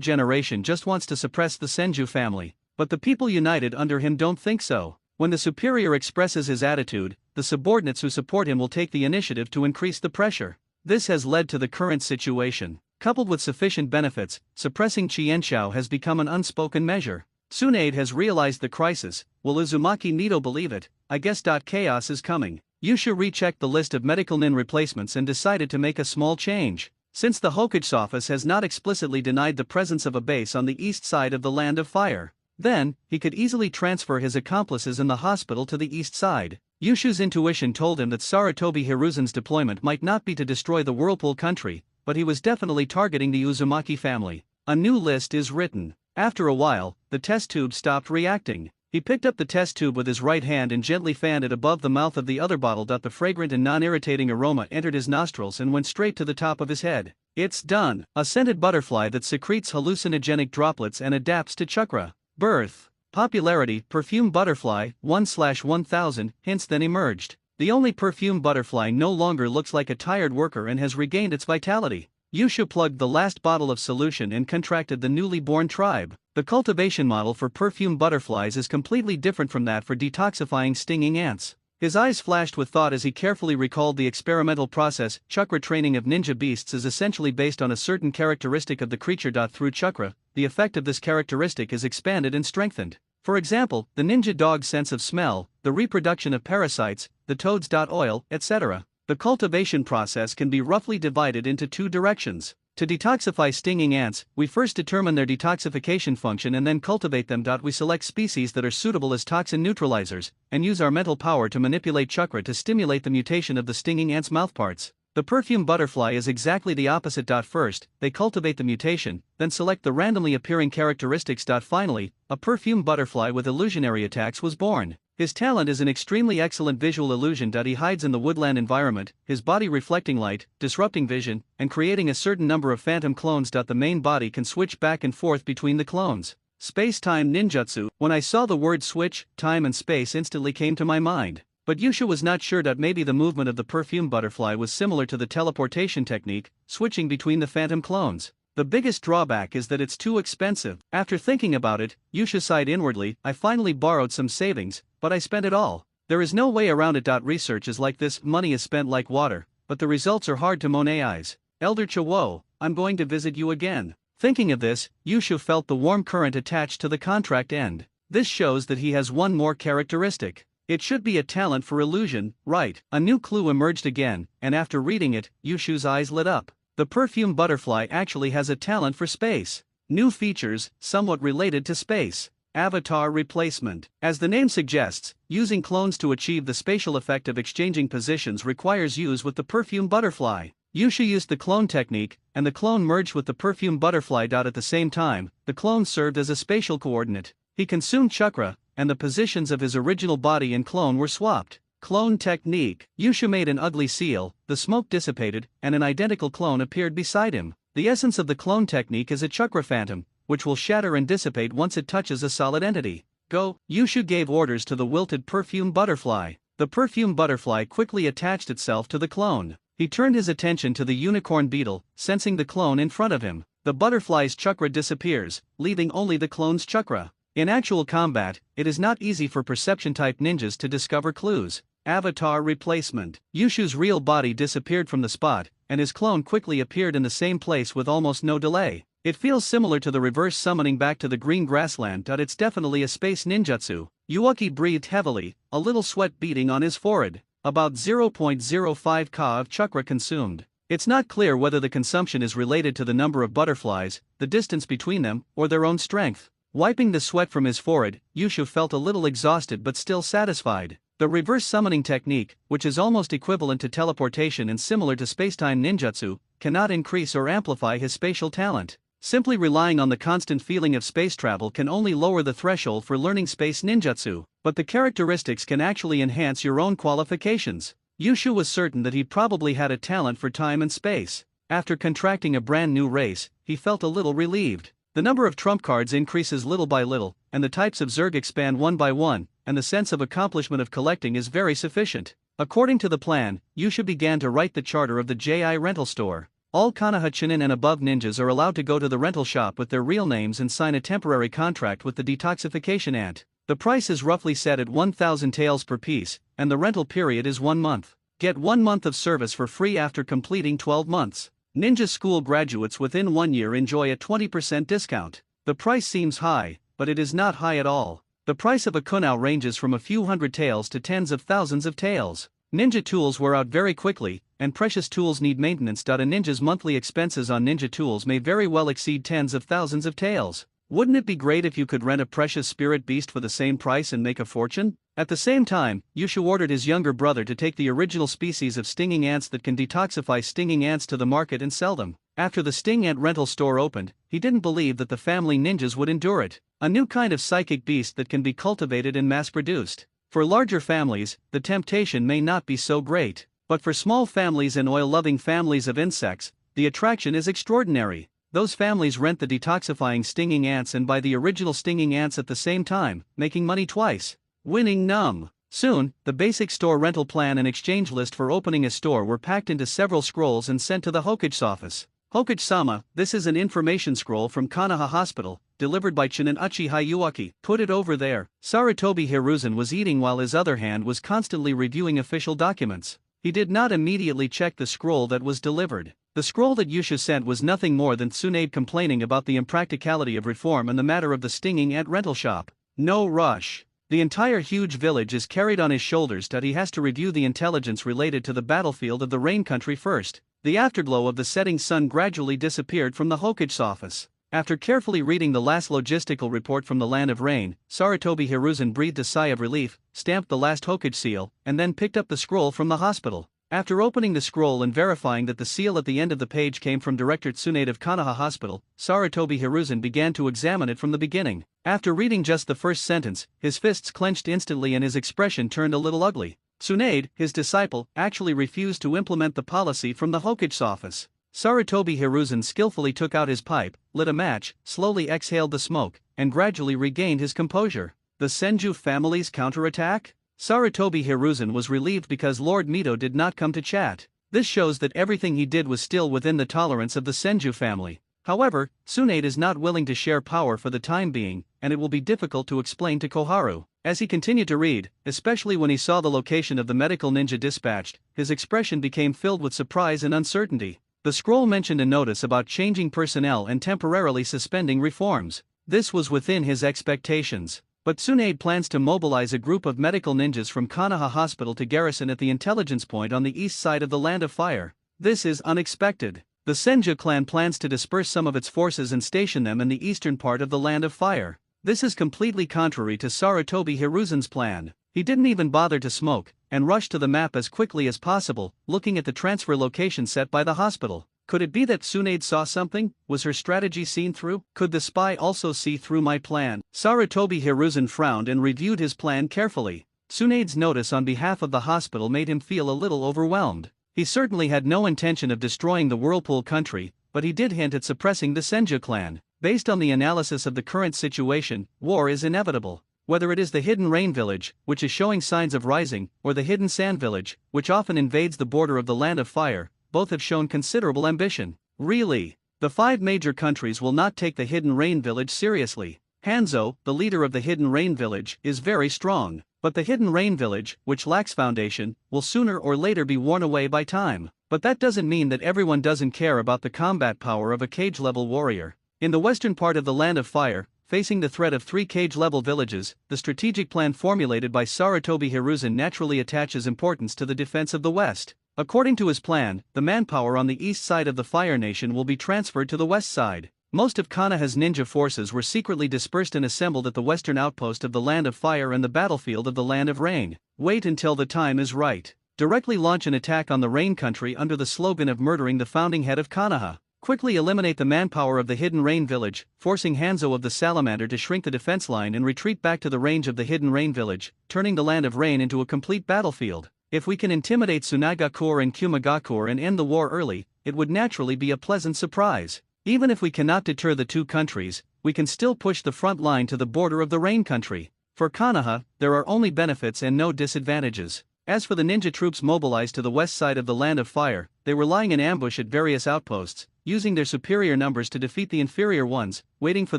generation just wants to suppress the Senju family, but the people united under him don't think so. When the superior expresses his attitude, the subordinates who support him will take the initiative to increase the pressure. This has led to the current situation. Coupled with sufficient benefits, suppressing Qianshao has become an unspoken measure. Tsunade has realized the crisis. Will Uzumaki Mito believe it? I guess. Chaos is coming. Yusha rechecked the list of medical nin replacements and decided to make a small change. Since the Hokage's office has not explicitly denied the presence of a base on the east side of the Land of Fire, then, he could easily transfer his accomplices in the hospital to the east side. Yusha's intuition told him that Sarutobi Hiruzen's deployment might not be to destroy the Whirlpool country, but he was definitely targeting the Uzumaki family. A new list is written. After a while, the test tube stopped reacting. He picked up the test tube with his right hand and gently fanned it above the mouth of the other bottle. The fragrant and non-irritating aroma entered his nostrils and went straight to the top of his head. It's done. A scented butterfly that secretes hallucinogenic droplets and adapts to chakra. Birth. Popularity. Perfume butterfly 1/1000 hints then emerged. The only perfume butterfly no longer looks like a tired worker and has regained its vitality. Yushu plugged the last bottle of solution and contracted the newly born tribe. The cultivation model for perfume butterflies is completely different from that for detoxifying stinging ants. His eyes flashed with thought as he carefully recalled the experimental process. Chakra training of ninja beasts is essentially based on a certain characteristic of the creature. Through chakra, the effect of this characteristic is expanded and strengthened. For example, the ninja dog's sense of smell, the reproduction of parasites, the toad's oil, etc. The cultivation process can be roughly divided into two directions. To detoxify stinging ants, we first determine their detoxification function and then cultivate them. We select species that are suitable as toxin neutralizers, and use our mental power to manipulate chakra to stimulate the mutation of the stinging ant's mouthparts. The perfume butterfly is exactly the opposite. First, they cultivate the mutation, then select the randomly appearing characteristics. Finally, a perfume butterfly with illusionary attacks was born. His talent is an extremely excellent visual illusion. He hides in the woodland environment, his body reflecting light, disrupting vision, and creating a certain number of phantom clones. The main body can switch back and forth between the clones. Space-time ninjutsu. When I saw the word switch, time and space instantly came to my mind. But Yusha was not sure that maybe the movement of the perfume butterfly was similar to the teleportation technique, switching between the phantom clones. The biggest drawback is that it's too expensive. After thinking about it, Yusha sighed inwardly. I finally borrowed some savings, but I spent it all. There is no way around it. Research is like this, money is spent like water, but the results are hard to monetize. Elder Chawo, I'm going to visit you again. Thinking of this, Yusha felt the warm current attached to the contract end. This shows that he has one more characteristic. It should be a talent for illusion, right? A new clue emerged again, and after reading it, Yushu's eyes lit up. The perfume butterfly actually has a talent for space. New features, somewhat related to space. Avatar replacement. As the name suggests, using clones to achieve the spatial effect of exchanging positions requires use with the perfume butterfly. Yusha used the clone technique, and the clone merged with the perfume butterfly. At the same time, the clone served as a spatial coordinate. He consumed chakra, and the positions of his original body and clone were swapped. Clone technique. Yusha made an ugly seal, the smoke dissipated, and an identical clone appeared beside him. The essence of the clone technique is a chakra phantom, which will shatter and dissipate once it touches a solid entity. Go! Yusha gave orders to the wilted perfume butterfly. The perfume butterfly quickly attached itself to the clone. He turned his attention to the unicorn beetle, sensing the clone in front of him. The butterfly's chakra disappears, leaving only the clone's chakra. In actual combat, it is not easy for perception-type ninjas to discover clues. Avatar replacement. Yushu's real body disappeared from the spot, and his clone quickly appeared in the same place with almost no delay. It feels similar to the reverse summoning back to the green grassland. It's definitely a space ninjutsu. Yuuki breathed heavily, a little sweat beading on his forehead. About 0.05 ka of chakra consumed. It's not clear whether the consumption is related to the number of butterflies, the distance between them, or their own strength. Wiping the sweat from his forehead, Yusha felt a little exhausted but still satisfied. The reverse summoning technique, which is almost equivalent to teleportation and similar to spacetime ninjutsu, cannot increase or amplify his spatial talent. Simply relying on the constant feeling of space travel can only lower the threshold for learning space ninjutsu, but the characteristics can actually enhance your own qualifications. Yusha was certain that he probably had a talent for time and space. After contracting a brand new race, he felt a little relieved. The number of trump cards increases little by little, and the types of Zerg expand one by one, and the sense of accomplishment of collecting is very sufficient. According to the plan, Yusha began to write the charter of the JI rental store. All Konoha Chunin and above ninjas are allowed to go to the rental shop with their real names and sign a temporary contract with the detoxification ant. The price is roughly set at 1,000 taels per piece, and the rental period is 1 month. Get 1 month of service for free after completing 12 months. Ninja school graduates within 1 year enjoy a 20% discount. The price seems high, but it is not high at all. The price of a kunao ranges from a few hundred taels to tens of thousands of taels. Ninja tools wear out very quickly, and precious tools need maintenance. A ninja's monthly expenses on ninja tools may very well exceed tens of thousands of taels. Wouldn't it be great if you could rent a precious spirit beast for the same price and make a fortune? At the same time, Yusha ordered his younger brother to take the original species of stinging ants that can detoxify stinging ants to the market and sell them. After the sting ant rental store opened, he didn't believe that the family ninjas would endure it. a new kind of psychic beast that can be cultivated and mass-produced. For larger families, the temptation may not be so great, but for small families and oil-loving families of insects, the attraction is extraordinary. Those families rent the detoxifying stinging ants and buy the original stinging ants at the same time, making money twice. Winning num. Soon, the basic store rental plan and exchange list for opening a store were packed into several scrolls and sent to the Hokage's office. Hokage-sama, this is an information scroll from Kanaha Hospital, delivered by Chinin Uchiha Yuaki. Put it over there. Sarutobi Hiruzen was eating while his other hand was constantly reviewing official documents. He did not immediately check the scroll that was delivered. The scroll that Yusha sent was nothing more than Tsunade complaining about the impracticality of reform and the matter of the stinging ant rental shop. No rush. The entire huge village is carried on his shoulders that he has to review the intelligence related to the battlefield of the Rain Country first. The afterglow of the setting sun gradually disappeared from the Hokage's office. After carefully reading the last logistical report from the Land of Rain, Sarutobi Hiruzen breathed a sigh of relief, stamped the last Hokage seal, and then picked up the scroll from the hospital. After opening the scroll and verifying that the seal at the end of the page came from Director Tsunade of Kanaha Hospital, Sarutobi Hiruzen began to examine it from the beginning. After reading just the first sentence, his fists clenched instantly and his expression turned a little ugly. Tsunade, his disciple, actually refused to implement the policy from the Hokage's office. Sarutobi Hiruzen skillfully took out his pipe, lit a match, slowly exhaled the smoke, and gradually regained his composure. The Senju family's counterattack? Sarutobi Hiruzen was relieved because Lord Mito did not come to chat. This shows that everything he did was still within the tolerance of the Senju family. However, Tsunade is not willing to share power for the time being, and it will be difficult to explain to Koharu. As he continued to read, especially when he saw the location of the medical ninja dispatched, his expression became filled with surprise and uncertainty. The scroll mentioned a notice about changing personnel and temporarily suspending reforms. This was within his expectations. But Tsunade plans to mobilize a group of medical ninjas from Kanaha Hospital to garrison at the intelligence point on the east side of the Land of Fire. This is unexpected. The Senju clan plans to disperse some of its forces and station them in the eastern part of the Land of Fire. This is completely contrary to Sarutobi Hiruzen's plan. He didn't even bother to smoke, and rushed to the map as quickly as possible, looking at the transfer location set by the hospital. Could it be that Tsunade saw something? Was her strategy seen through? Could the spy also see through my plan? Sarutobi Hiruzen frowned and reviewed his plan carefully. Tsunade's notice on behalf of the hospital made him feel a little overwhelmed. He certainly had no intention of destroying the Whirlpool country, but he did hint at suppressing the Senju clan. Based on the analysis of the current situation, war is inevitable. Whether it is the Hidden Rain Village, which is showing signs of rising, or the Hidden Sand Village, which often invades the border of the Land of Fire, both have shown considerable ambition. Really, the 5 major countries will not take the Hidden Rain Village seriously. Hanzo, the leader of the Hidden Rain Village, is very strong, but the Hidden Rain Village, which lacks foundation, will sooner or later be worn away by time. But that doesn't mean that everyone doesn't care about the combat power of a cage-level warrior. In the western part of the Land of Fire, facing the threat of 3 cage-level villages, the strategic plan formulated by Sarutobi Hiruzen naturally attaches importance to the defense of the West. According to his plan, the manpower on the east side of the Fire Nation will be transferred to the west side. Most of Kanaha's ninja forces were secretly dispersed and assembled at the western outpost of the Land of Fire and the battlefield of the Land of Rain. Wait until the time is right. Directly launch an attack on the Rain Country under the slogan of murdering the founding head of Kanaha. Quickly eliminate the manpower of the Hidden Rain Village, forcing Hanzo of the Salamander to shrink the defense line and retreat back to the range of the Hidden Rain Village, turning the Land of Rain into a complete battlefield. If we can intimidate Tsunagakur and Kumagakur and end the war early, it would naturally be a pleasant surprise. Even if we cannot deter the 2 countries, we can still push the front line to the border of the Rain Country. For Kanaha, there are only benefits and no disadvantages. As for the ninja troops mobilized to the west side of the Land of Fire, they were lying in ambush at various outposts, using their superior numbers to defeat the inferior ones, waiting for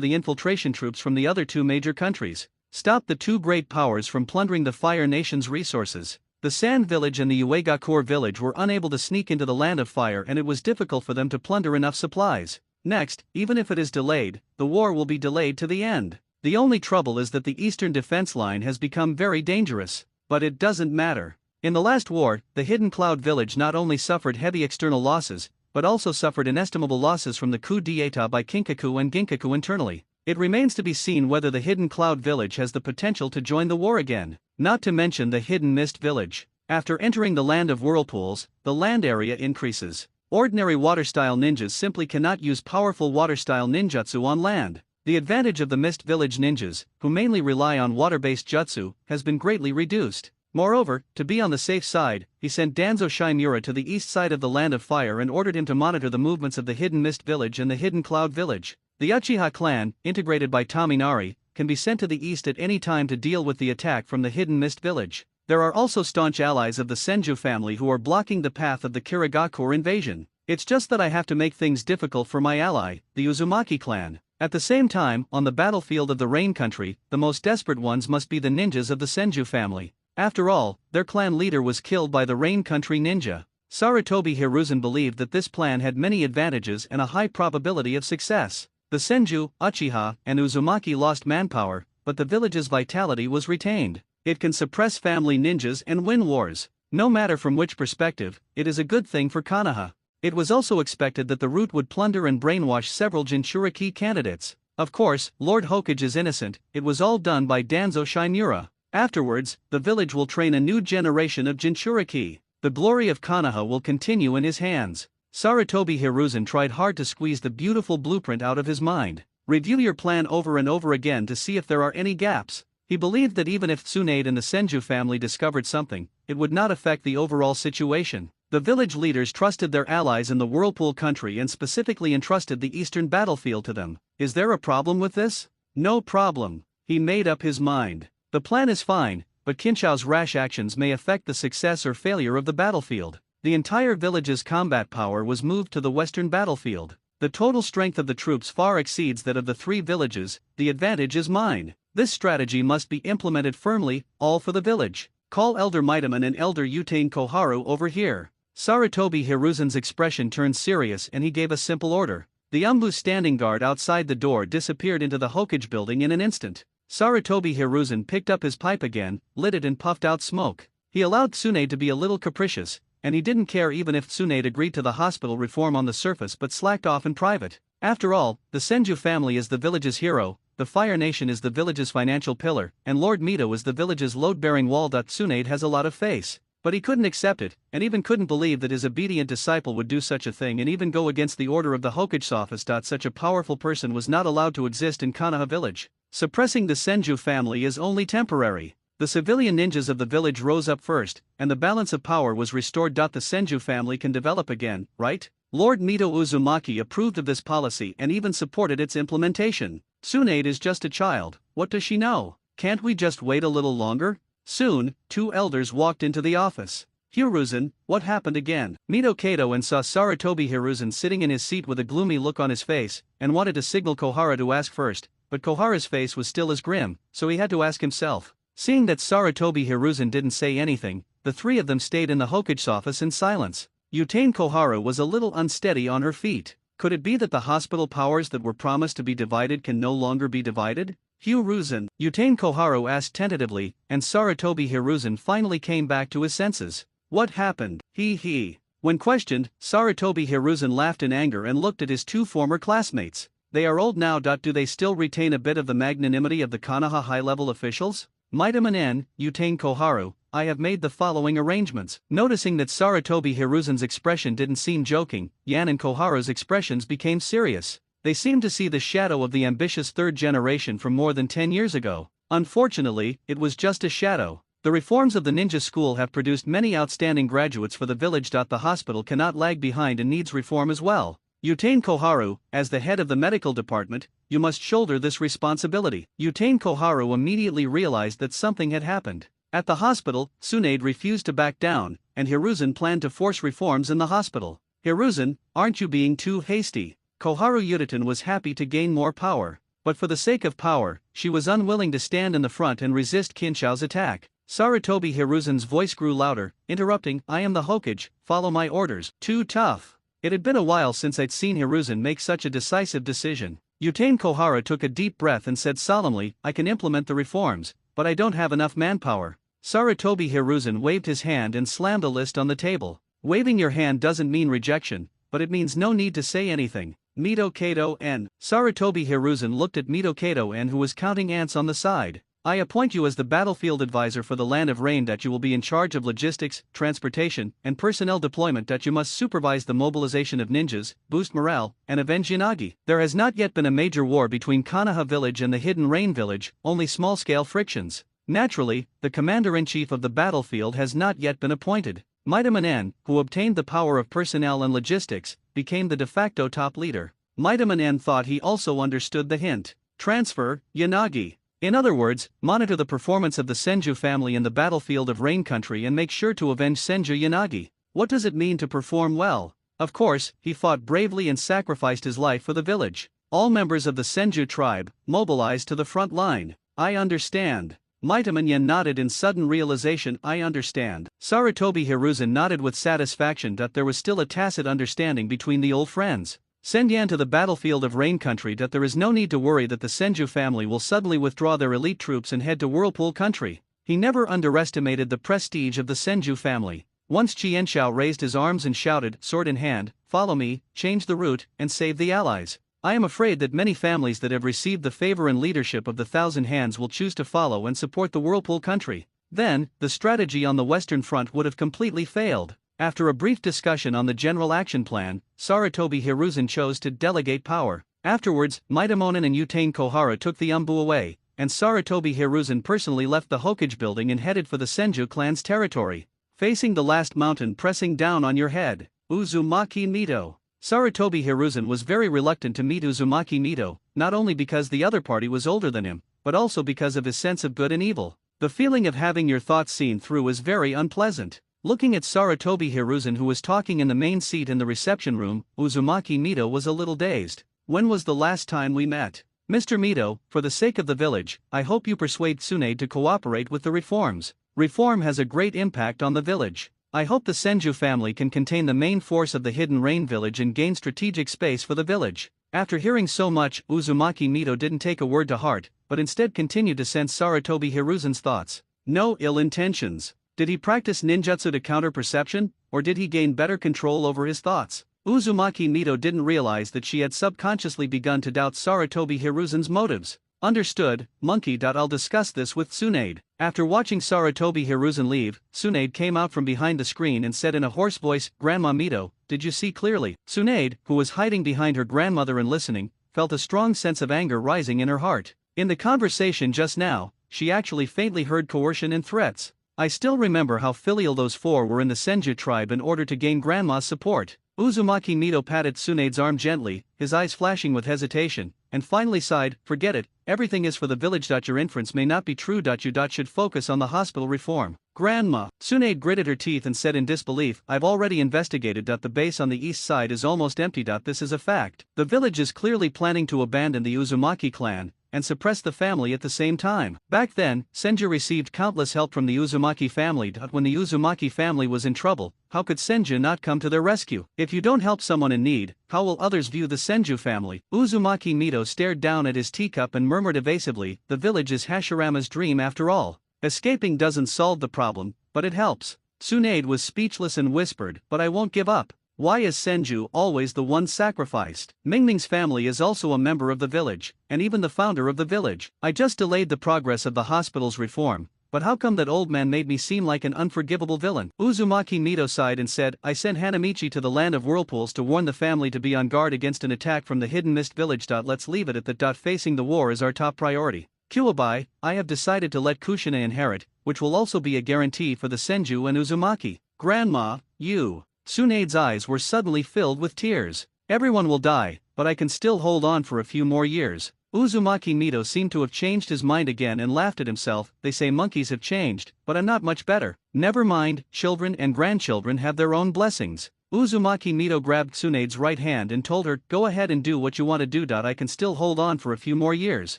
the infiltration troops from the other 2 major countries. Stop the 2 great powers from plundering the Fire Nation's resources. The Sand Village and the Uegakur Village were unable to sneak into the Land of Fire, and it was difficult for them to plunder enough supplies. Next, even if it is delayed, the war will be delayed to the end. The only trouble is that the eastern defense line has become very dangerous. But it doesn't matter. In the last war, the Hidden Cloud Village not only suffered heavy external losses, but also suffered inestimable losses from the coup d'état by Kinkaku and Ginkaku internally. It remains to be seen whether the Hidden Cloud Village has the potential to join the war again. Not to mention the Hidden Mist Village. After entering the Land of Whirlpools, the land area increases. Ordinary water-style ninjas simply cannot use powerful water-style ninjutsu on land. The advantage of the Mist Village ninjas, who mainly rely on water-based jutsu, has been greatly reduced. Moreover, to be on the safe side, he sent Danzo Shimura to the east side of the Land of Fire and ordered him to monitor the movements of the Hidden Mist Village and the Hidden Cloud Village. The Uchiha clan, integrated by Tominari, can be sent to the east at any time to deal with the attack from the Hidden Mist Village. There are also staunch allies of the Senju family who are blocking the path of the Kirigakure invasion. It's just that I have to make things difficult for my ally, the Uzumaki clan. At the same time, on the battlefield of the Rain Country, the most desperate ones must be the ninjas of the Senju family. After all, their clan leader was killed by the Rain Country ninja. Sarutobi Hiruzen believed that this plan had many advantages and a high probability of success. The Senju, Uchiha, and Uzumaki lost manpower, but the village's vitality was retained. It can suppress family ninjas and win wars. No matter from which perspective, it is a good thing for Konoha. It was also expected that the route would plunder and brainwash several Jinchuriki candidates. Of course, Lord Hokage is innocent, it was all done by Danzo Shimura. Afterwards, the village will train a new generation of Jinchuriki. The glory of Konoha will continue in his hands. Sarutobi Hiruzen tried hard to squeeze the beautiful blueprint out of his mind. Review your plan over and over again to see if there are any gaps. He believed that even if Tsunade and the Senju family discovered something, it would not affect the overall situation. The village leaders trusted their allies in the Whirlpool country and specifically entrusted the eastern battlefield to them. Is there a problem with this? No problem. He made up his mind. The plan is fine, but Kinchao's rash actions may affect the success or failure of the battlefield. The entire village's combat power was moved to the western battlefield. The total strength of the troops far exceeds that of the three villages, the advantage is mine. This strategy must be implemented firmly, all for the village. Call Elder Mightaman and Elder Utane Koharu over here. Sarutobi Hiruzen's expression turned serious and he gave a simple order. The Umbu standing guard outside the door disappeared into the Hokage building in an instant. Sarutobi Hiruzen picked up his pipe again, lit it and puffed out smoke. He allowed Tsunade to be a little capricious, and he didn't care even if Tsunade agreed to the hospital reform on the surface but slacked off in private. After all, the Senju family is the village's hero, the Fire Nation is the village's financial pillar, and Lord Mito is the village's load-bearing wall. Tsunade has a lot of face. But he couldn't accept it, and even couldn't believe that his obedient disciple would do such a thing and even go against the order of the Hokage's office. Such a powerful person was not allowed to exist in Konoha village. Suppressing the Senju family is only temporary. The civilian ninjas of the village rose up first, and the balance of power was restored. The Senju family can develop again, right? Lord Mito Uzumaki approved of this policy and even supported its implementation. Tsunade is just a child, what does she know? Can't we just wait a little longer? Soon, two elders walked into the office. Hiruzen, what happened again? Mito Kato and saw Sarutobi Hiruzen sitting in his seat with a gloomy look on his face, and wanted to signal Kohara to ask first, but Kohara's face was still as grim, so he had to ask himself. Seeing that Sarutobi Hiruzen didn't say anything, the three of them stayed in the Hokage's office in silence. Utane Koharu was a little unsteady on her feet. Could it be that the hospital powers that were promised to be divided can no longer be divided? Hiruzen, Utane Koharu asked tentatively, and Sarutobi Hiruzen finally came back to his senses. What happened? He. When questioned, Sarutobi Hiruzen laughed in anger and looked at his two former classmates. They are old now. Do they still retain a bit of the magnanimity of the Konoha high-level officials? Mightaman N, Utane Koharu, I have made the following arrangements. Noticing that Sarutobi Hiruzen's expression didn't seem joking, Yan and Koharu's expressions became serious. They seemed to see the shadow of the ambitious third generation from more than 10 years ago. Unfortunately, it was just a shadow. The reforms of the ninja school have produced many outstanding graduates for the village. The hospital cannot lag behind and needs reform as well. Utane Koharu, as the head of the medical department, you must shoulder this responsibility. Utane Koharu immediately realized that something had happened. At the hospital, Tsunade refused to back down, and Hiruzen planned to force reforms in the hospital. Hiruzen, aren't you being too hasty? Koharu Yutaten was happy to gain more power, but for the sake of power, she was unwilling to stand in the front and resist Kinchao's attack. Sarutobi Hiruzen's voice grew louder, interrupting, I am the Hokage, follow my orders. Too tough. It had been a while since I'd seen Hiruzen make such a decisive decision. Utane Koharu took a deep breath and said solemnly, I can implement the reforms, but I don't have enough manpower. Sarutobi Hiruzen waved his hand and slammed a list on the table. Waving your hand doesn't mean rejection, but it means no need to say anything. Mito Kato N. Sarutobi Hiruzen looked at Mito Kato N, who was counting ants on the side. I appoint you as the battlefield advisor for the land of rain. That you will be in charge of logistics, transportation, and personnel deployment. That you must supervise the mobilization of ninjas, boost morale, and avenge Yanagi. There has not yet been a major war between Konoha village and the Hidden Rain village, only small-scale frictions. Naturally, the commander-in-chief of the battlefield has not yet been appointed. Mightyman, who obtained the power of personnel and logistics, became the de facto top leader. Mightyman thought he also understood the hint. Transfer, Yanagi. In other words, monitor the performance of the Senju family in the battlefield of Rain Country and make sure to avenge Senju Yanagi. What does it mean to perform well? Of course, he fought bravely and sacrificed his life for the village. All members of the Senju tribe, mobilized to the front line. I understand. Mightyman nodded in sudden realization. I understand. Sarutobi Hiruzen nodded with satisfaction that there was still a tacit understanding between the old friends. Send Yan to the battlefield of Rain Country. That there is no need to worry that the Senju family will suddenly withdraw their elite troops and head to Whirlpool Country. He never underestimated the prestige of the Senju family. Once Qianshao raised his arms and shouted, sword in hand, follow me, change the route, and save the allies. I am afraid that many families that have received the favor and leadership of the Thousand Hands will choose to follow and support the Whirlpool Country. Then, the strategy on the Western Front would have completely failed. After a brief discussion on the general action plan, Sarutobi Hiruzen chose to delegate power. Afterwards, Mightymonin and Utane Kohara took the Umbu away, and Sarutobi Hiruzen personally left the Hokage building and headed for the Senju clan's territory. Facing the last mountain pressing down on your head, Uzumaki Mito. Sarutobi Hiruzen was very reluctant to meet Uzumaki Mito, not only because the other party was older than him, but also because of his sense of good and evil. The feeling of having your thoughts seen through is very unpleasant. Looking at Sarutobi Hiruzen, who was talking in the main seat in the reception room, Uzumaki Mito was a little dazed. When was the last time we met? Mr. Mito, for the sake of the village, I hope you persuade Tsunade to cooperate with the reforms. Reform has a great impact on the village. I hope the Senju family can contain the main force of the Hidden Rain village and gain strategic space for the village. After hearing so much, Uzumaki Mito didn't take a word to heart, but instead continued to sense Sarutobi Hiruzen's thoughts. No ill intentions. Did he practice ninjutsu to counter perception, or did he gain better control over his thoughts? Uzumaki Mito didn't realize that she had subconsciously begun to doubt Sarutobi Hiruzen's motives. Understood, monkey. I'll discuss this with Tsunade. After watching Sarutobi Hiruzen leave, Tsunade came out from behind the screen and said in a hoarse voice, Grandma Mito, did you see clearly? Tsunade, who was hiding behind her grandmother and listening, felt a strong sense of anger rising in her heart. In the conversation just now, she actually faintly heard coercion and threats. I still remember how filial those four were in the Senju tribe in order to gain Grandma's support. Uzumaki Mito patted Tsunade's arm gently, his eyes flashing with hesitation, and finally sighed, forget it, everything is for the village. Your inference may not be true. You should focus on the hospital reform. Grandma. Tsunade gritted her teeth and said in disbelief, I've already investigated. The base on the east side is almost empty. This is a fact. The village is clearly planning to abandon the Uzumaki clan and suppress the family at the same time. Back then, Senju received countless help from the Uzumaki family. When the Uzumaki family was in trouble, how could Senju not come to their rescue? If you don't help someone in need, how will others view the Senju family? Uzumaki Mito stared down at his teacup and murmured evasively, the village is Hashirama's dream after all. Escaping doesn't solve the problem, but it helps. Tsunade was speechless and whispered, but I won't give up. Why is Senju always the one sacrificed? Mingning's family is also a member of the village, and even the founder of the village. I just delayed the progress of the hospital's reform, but how come that old man made me seem like an unforgivable villain? Uzumaki Mito sighed and said, I sent Hanamichi to the land of whirlpools to warn the family to be on guard against an attack from the Hidden Mist village. Let's leave it at that. Facing the war is our top priority. Kuwabai, I have decided to let Kushina inherit, which will also be a guarantee for the Senju and Uzumaki. Grandma, you. Tsunade's eyes were suddenly filled with tears. Everyone will die, but I can still hold on for a few more years. Uzumaki Mito seemed to have changed his mind again and laughed at himself. They say monkeys have changed, but I'm not much better. Never mind, children and grandchildren have their own blessings. Uzumaki Mito grabbed Tsunade's right hand and told her, go ahead and do what you want to do. I can still hold on for a few more years.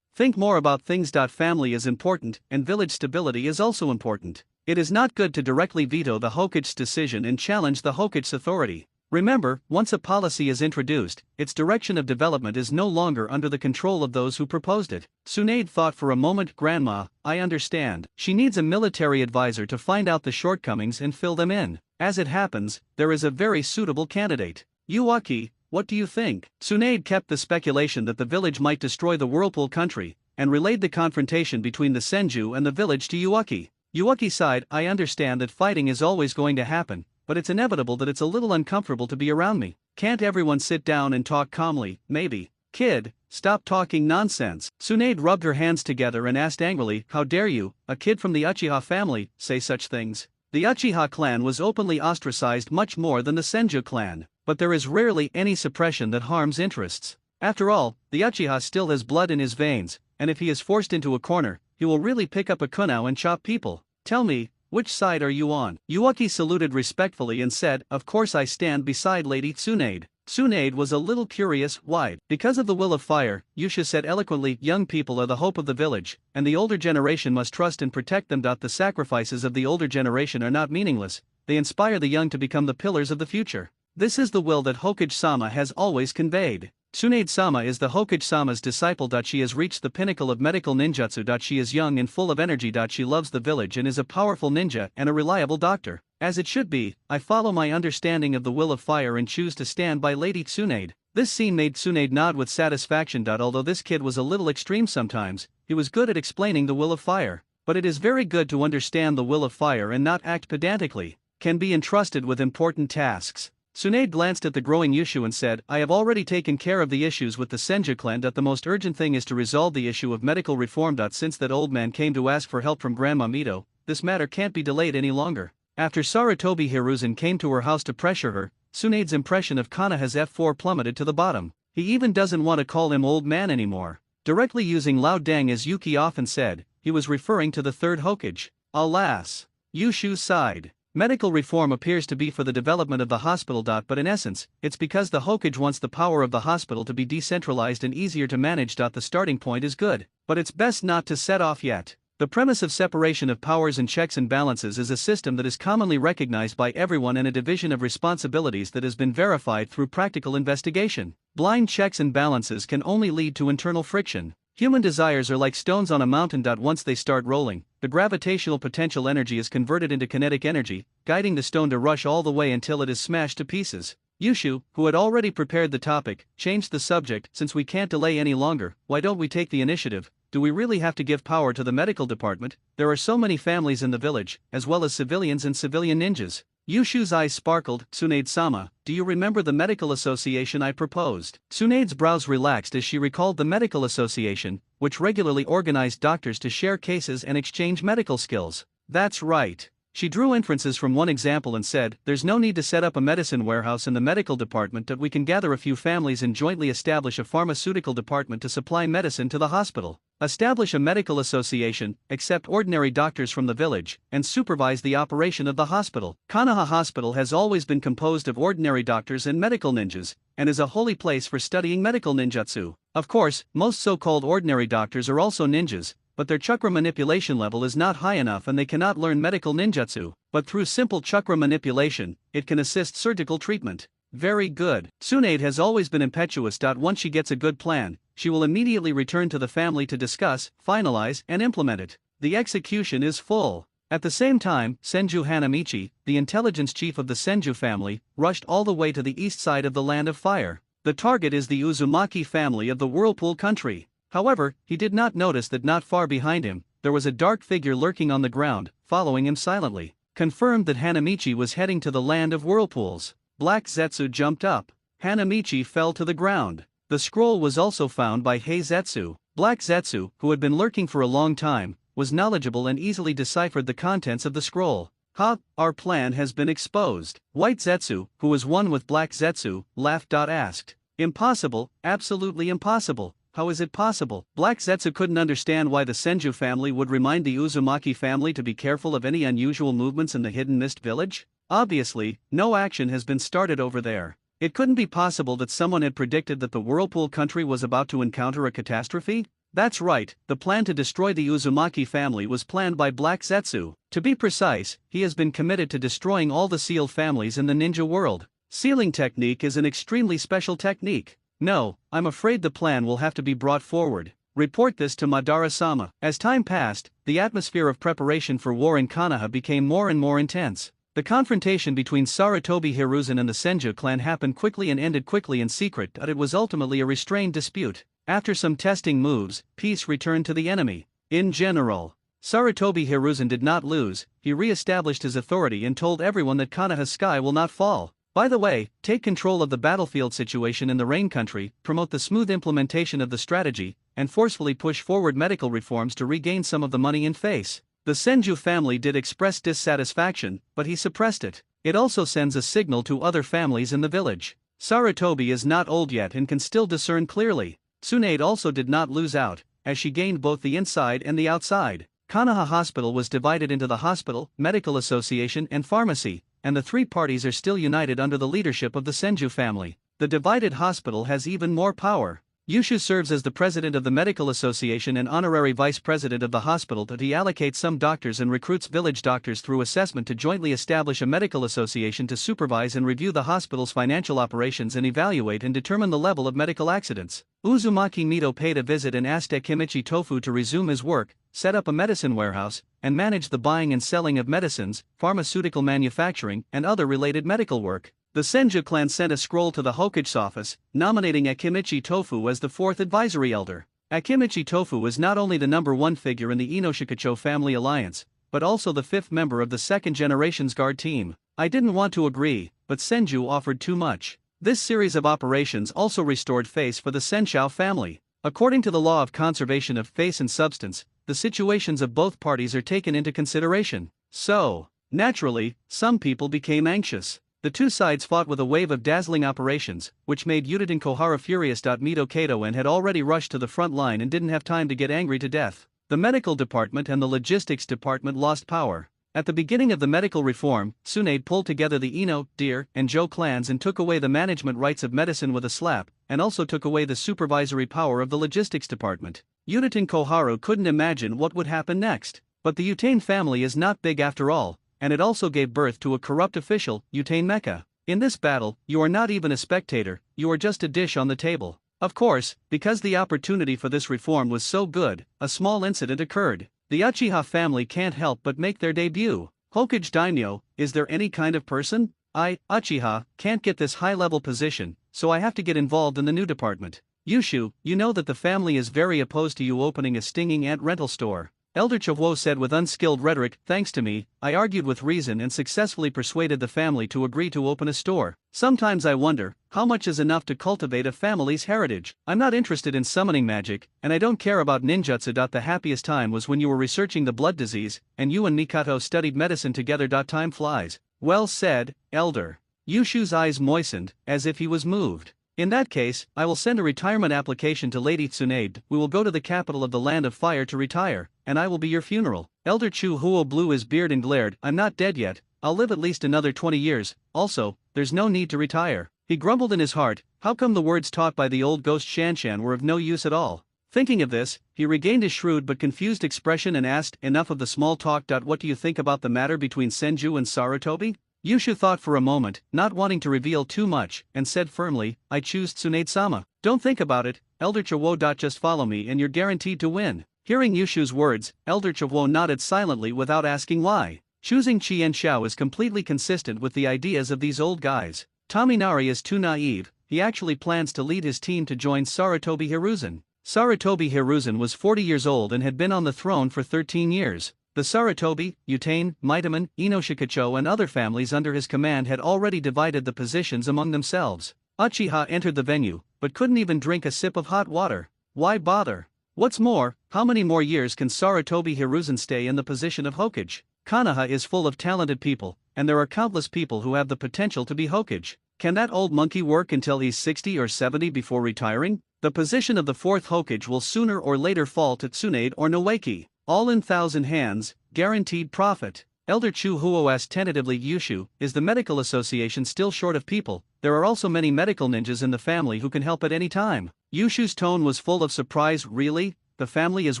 Think more about things. Family is important, and village stability is also important. It is not good to directly veto the Hokage's decision and challenge the Hokage's authority. Remember, once a policy is introduced, its direction of development is no longer under the control of those who proposed it. Tsunade thought for a moment. Grandma, I understand. She needs a military advisor to find out the shortcomings and fill them in. As it happens, there is a very suitable candidate. Uwaki, what do you think? Tsunade kept the speculation that the village might destroy the Whirlpool country, and relayed the confrontation between the Senju and the village to Ueki. Ueki sighed, I understand that fighting is always going to happen, but it's inevitable that it's a little uncomfortable to be around me. Can't everyone sit down and talk calmly, maybe? Kid, stop talking nonsense. Tsunade rubbed her hands together and asked angrily, how dare you, a kid from the Uchiha family, say such things? The Uchiha clan was openly ostracized much more than the Senju clan, but there is rarely any suppression that harms interests. After all, the Uchiha still has blood in his veins, and if he is forced into a corner, he will really pick up a kunao and chop people. Tell me, which side are you on? Ueki saluted respectfully and said, of course I stand beside Lady Tsunade. Tsunade was a little curious, why? Because of the will of fire, Uchiha said eloquently, young people are the hope of the village, and the older generation must trust and protect them. The sacrifices of the older generation are not meaningless, they inspire the young to become the pillars of the future. This is the will that Hokage-sama has always conveyed. Tsunade-sama is the Hokage-sama's disciple. She has reached the pinnacle of medical ninjutsu. She is young and full of energy. She loves the village and is a powerful ninja and a reliable doctor. As it should be, I follow my understanding of the will of fire and choose to stand by Lady Tsunade. This scene made Tsunade nod with satisfaction. Although this kid was a little extreme sometimes, he was good at explaining the will of fire. But it is very good to understand the will of fire and not act pedantically. Can be entrusted with important tasks. Tsunade glanced at the growing Yushu and said, I have already taken care of the issues with the Senju clan. The most urgent thing is to resolve the issue of medical reform. Since that old man came to ask for help from Grandma Mito, this matter can't be delayed any longer. After Sarutobi Hiruzen came to her house to pressure her, Tsunade's impression of Konoha's F4 plummeted to the bottom. He even doesn't want to call him old man anymore. Directly using Lao Dang as Yuki often said, he was referring to the third Hokage. Alas! Yushu sighed. Medical reform appears to be for the development of the hospital. But in essence, it's because the Hokage wants the power of the hospital to be decentralized and easier to manage. The starting point is good, but it's best not to set off yet. The premise of separation of powers and checks and balances is a system that is commonly recognized by everyone and a division of responsibilities that has been verified through practical investigation. Blind checks and balances can only lead to internal friction. Human desires are like stones on a mountain. Once they start rolling, the gravitational potential energy is converted into kinetic energy, guiding the stone to rush all the way until it is smashed to pieces. Yushu, who had already prepared the topic, changed the subject. Since we can't delay any longer, why don't we take the initiative? Do we really have to give power to the medical department? There are so many families in the village, as well as civilians and civilian ninjas. Yushu's eyes sparkled. Tsunade-sama, do you remember the medical association I proposed? Tsunade's brows relaxed as she recalled the medical association, which regularly organized doctors to share cases and exchange medical skills. That's right. She drew inferences from one example and said, there's no need to set up a medicine warehouse in the medical department. We can gather a few families and jointly establish a pharmaceutical department to supply medicine to the hospital. Establish a medical association, accept ordinary doctors from the village, and supervise the operation of the hospital. Konoha Hospital has always been composed of ordinary doctors and medical ninjas, and is a holy place for studying medical ninjutsu. Of course, most so-called ordinary doctors are also ninjas, but their chakra manipulation level is not high enough and they cannot learn medical ninjutsu. But through simple chakra manipulation, it can assist surgical treatment. Very good. Tsunade has always been impetuous. Once she gets a good plan, she will immediately return to the family to discuss, finalize, and implement it. The execution is full. At the same time, Senju Hanamichi, the intelligence chief of the Senju family, rushed all the way to the east side of the Land of Fire. The target is the Uzumaki family of the Whirlpool country. However, he did not notice that not far behind him, there was a dark figure lurking on the ground, following him silently. Confirmed that Hanamichi was heading to the Land of Whirlpools. Black Zetsu jumped up. Hanamichi fell to the ground. The scroll was also found by Hei Zetsu. Black Zetsu, who had been lurking for a long time, was knowledgeable and easily deciphered the contents of the scroll. Ha, our plan has been exposed. White Zetsu, who was one with Black Zetsu, laughed. Asked. Impossible, absolutely impossible. How is it possible? Black Zetsu couldn't understand why the Senju family would remind the Uzumaki family to be careful of any unusual movements in the Hidden Mist village. Obviously, no action has been started over there. It couldn't be possible that someone had predicted that the Whirlpool country was about to encounter a catastrophe? That's right, the plan to destroy the Uzumaki family was planned by Black Zetsu. To be precise, he has been committed to destroying all the sealed families in the ninja world. Sealing technique is an extremely special technique. No, I'm afraid the plan will have to be brought forward. Report this to Madara-sama. As time passed, the atmosphere of preparation for war in Konoha became more and more intense. The confrontation between Sarutobi Hiruzen and the Senju clan happened quickly and ended quickly in secret. It was ultimately a restrained dispute. After some testing moves, peace returned to the enemy. In general, Sarutobi Hiruzen did not lose. He re-established his authority and told everyone that Konoha's sky will not fall. By the way, take control of the battlefield situation in the Rain Country, promote the smooth implementation of the strategy, and forcefully push forward medical reforms to regain some of the money in face. The Senju family did express dissatisfaction, but he suppressed it. It also sends a signal to other families in the village. Sarutobi is not old yet and can still discern clearly. Tsunade also did not lose out, as she gained both the inside and the outside. Konoha Hospital was divided into the hospital, medical association and pharmacy, and the three parties are still united under the leadership of the Senju family. The divided hospital has even more power. Yushu serves as the president of the medical association and honorary vice president of the hospital. That he allocates some doctors and recruits village doctors through assessment to jointly establish a medical association to supervise and review the hospital's financial operations and evaluate and determine the level of medical accidents. Uzumaki Mito paid a visit and asked Akimichi Tofu to resume his work, set up a medicine warehouse, and manage the buying and selling of medicines, pharmaceutical manufacturing, and other related medical work. The Senju clan sent a scroll to the Hokage's office, nominating Akimichi Tofu as the fourth advisory elder. Akimichi Tofu is not only the number one figure in the Inoshikacho family alliance, but also the fifth member of the second generation's guard team. I didn't want to agree, but Senju offered too much. This series of operations also restored face for the Senshou family. According to the law of conservation of face and substance, the situations of both parties are taken into consideration. So, naturally, some people became anxious. The two sides fought with a wave of dazzling operations, which made Yudin Kohara furious. Mito Kato had already rushed to the front line and didn't have time to get angry to death. The medical department and the logistics department lost power. At the beginning of the medical reform, Tsunade pulled together the Ino, Deer, and Jo clans and took away the management rights of medicine with a slap, and also took away the supervisory power of the logistics department. Yudin Koharu couldn't imagine what would happen next. But the Utane family is not big after all, and it also gave birth to a corrupt official, Utane Mecha. In this battle, you are not even a spectator, you are just a dish on the table. Of course, because the opportunity for this reform was so good, a small incident occurred. The Uchiha family can't help but make their debut. Hokage Daimyo, is there any kind of person? Uchiha, can't get this high-level position, so I have to get involved in the new department. Yushu, you know that the family is very opposed to you opening a stinging ant rental store. Elder Chowo said with unskilled rhetoric, thanks to me, I argued with reason and successfully persuaded the family to agree to open a store. Sometimes I wonder, how much is enough to cultivate a family's heritage? I'm not interested in summoning magic, and I don't care about ninjutsu. The happiest time was when you were researching the blood disease, and you and Mikato studied medicine together. Time flies. Well said, Elder. Yushu's eyes moistened, as if he was moved. In that case, I will send a retirement application to Lady Tsunade. We will go to the capital of the Land of Fire to retire, and I will be your funeral. Elder Chu Huo blew his beard and glared, I'm not dead yet, I'll live at least another 20 years, also, there's no need to retire. He grumbled in his heart, how come the words taught by the old ghost Shanshan were of no use at all? Thinking of this, he regained his shrewd but confused expression and asked, enough of the small talk. What do you think about the matter between Senju and Sarutobi? Yushu thought for a moment, not wanting to reveal too much, and said firmly, I choose Tsunade-sama. Don't think about it, Elder Chowo. Just follow me and you're guaranteed to win. Hearing Yushu's words, Elder Chowo nodded silently without asking why. Choosing Chien Xiao is completely consistent with the ideas of these old guys. Tominari is too naive, he actually plans to lead his team to join Sarutobi Hiruzen. Sarutobi Hiruzen was 40 years old and had been on the throne for 13 years. The Sarutobi, Utane, Mitaman, Inoshikacho and other families under his command had already divided the positions among themselves. Uchiha entered the venue, but couldn't even drink a sip of hot water. Why bother? What's more, how many more years can Sarutobi Hiruzen stay in the position of Hokage? Konoha is full of talented people, and there are countless people who have the potential to be Hokage. Can that old monkey work until he's 60 or 70 before retiring? The position of the fourth Hokage will sooner or later fall to Tsunade or Noeki. All in 1,000 hands, guaranteed profit. Elder Chu Huo asked tentatively, Yushu, is the medical association still short of people? There are also many medical ninjas in the family who can help at any time. Yushu's tone was full of surprise. Really? The family is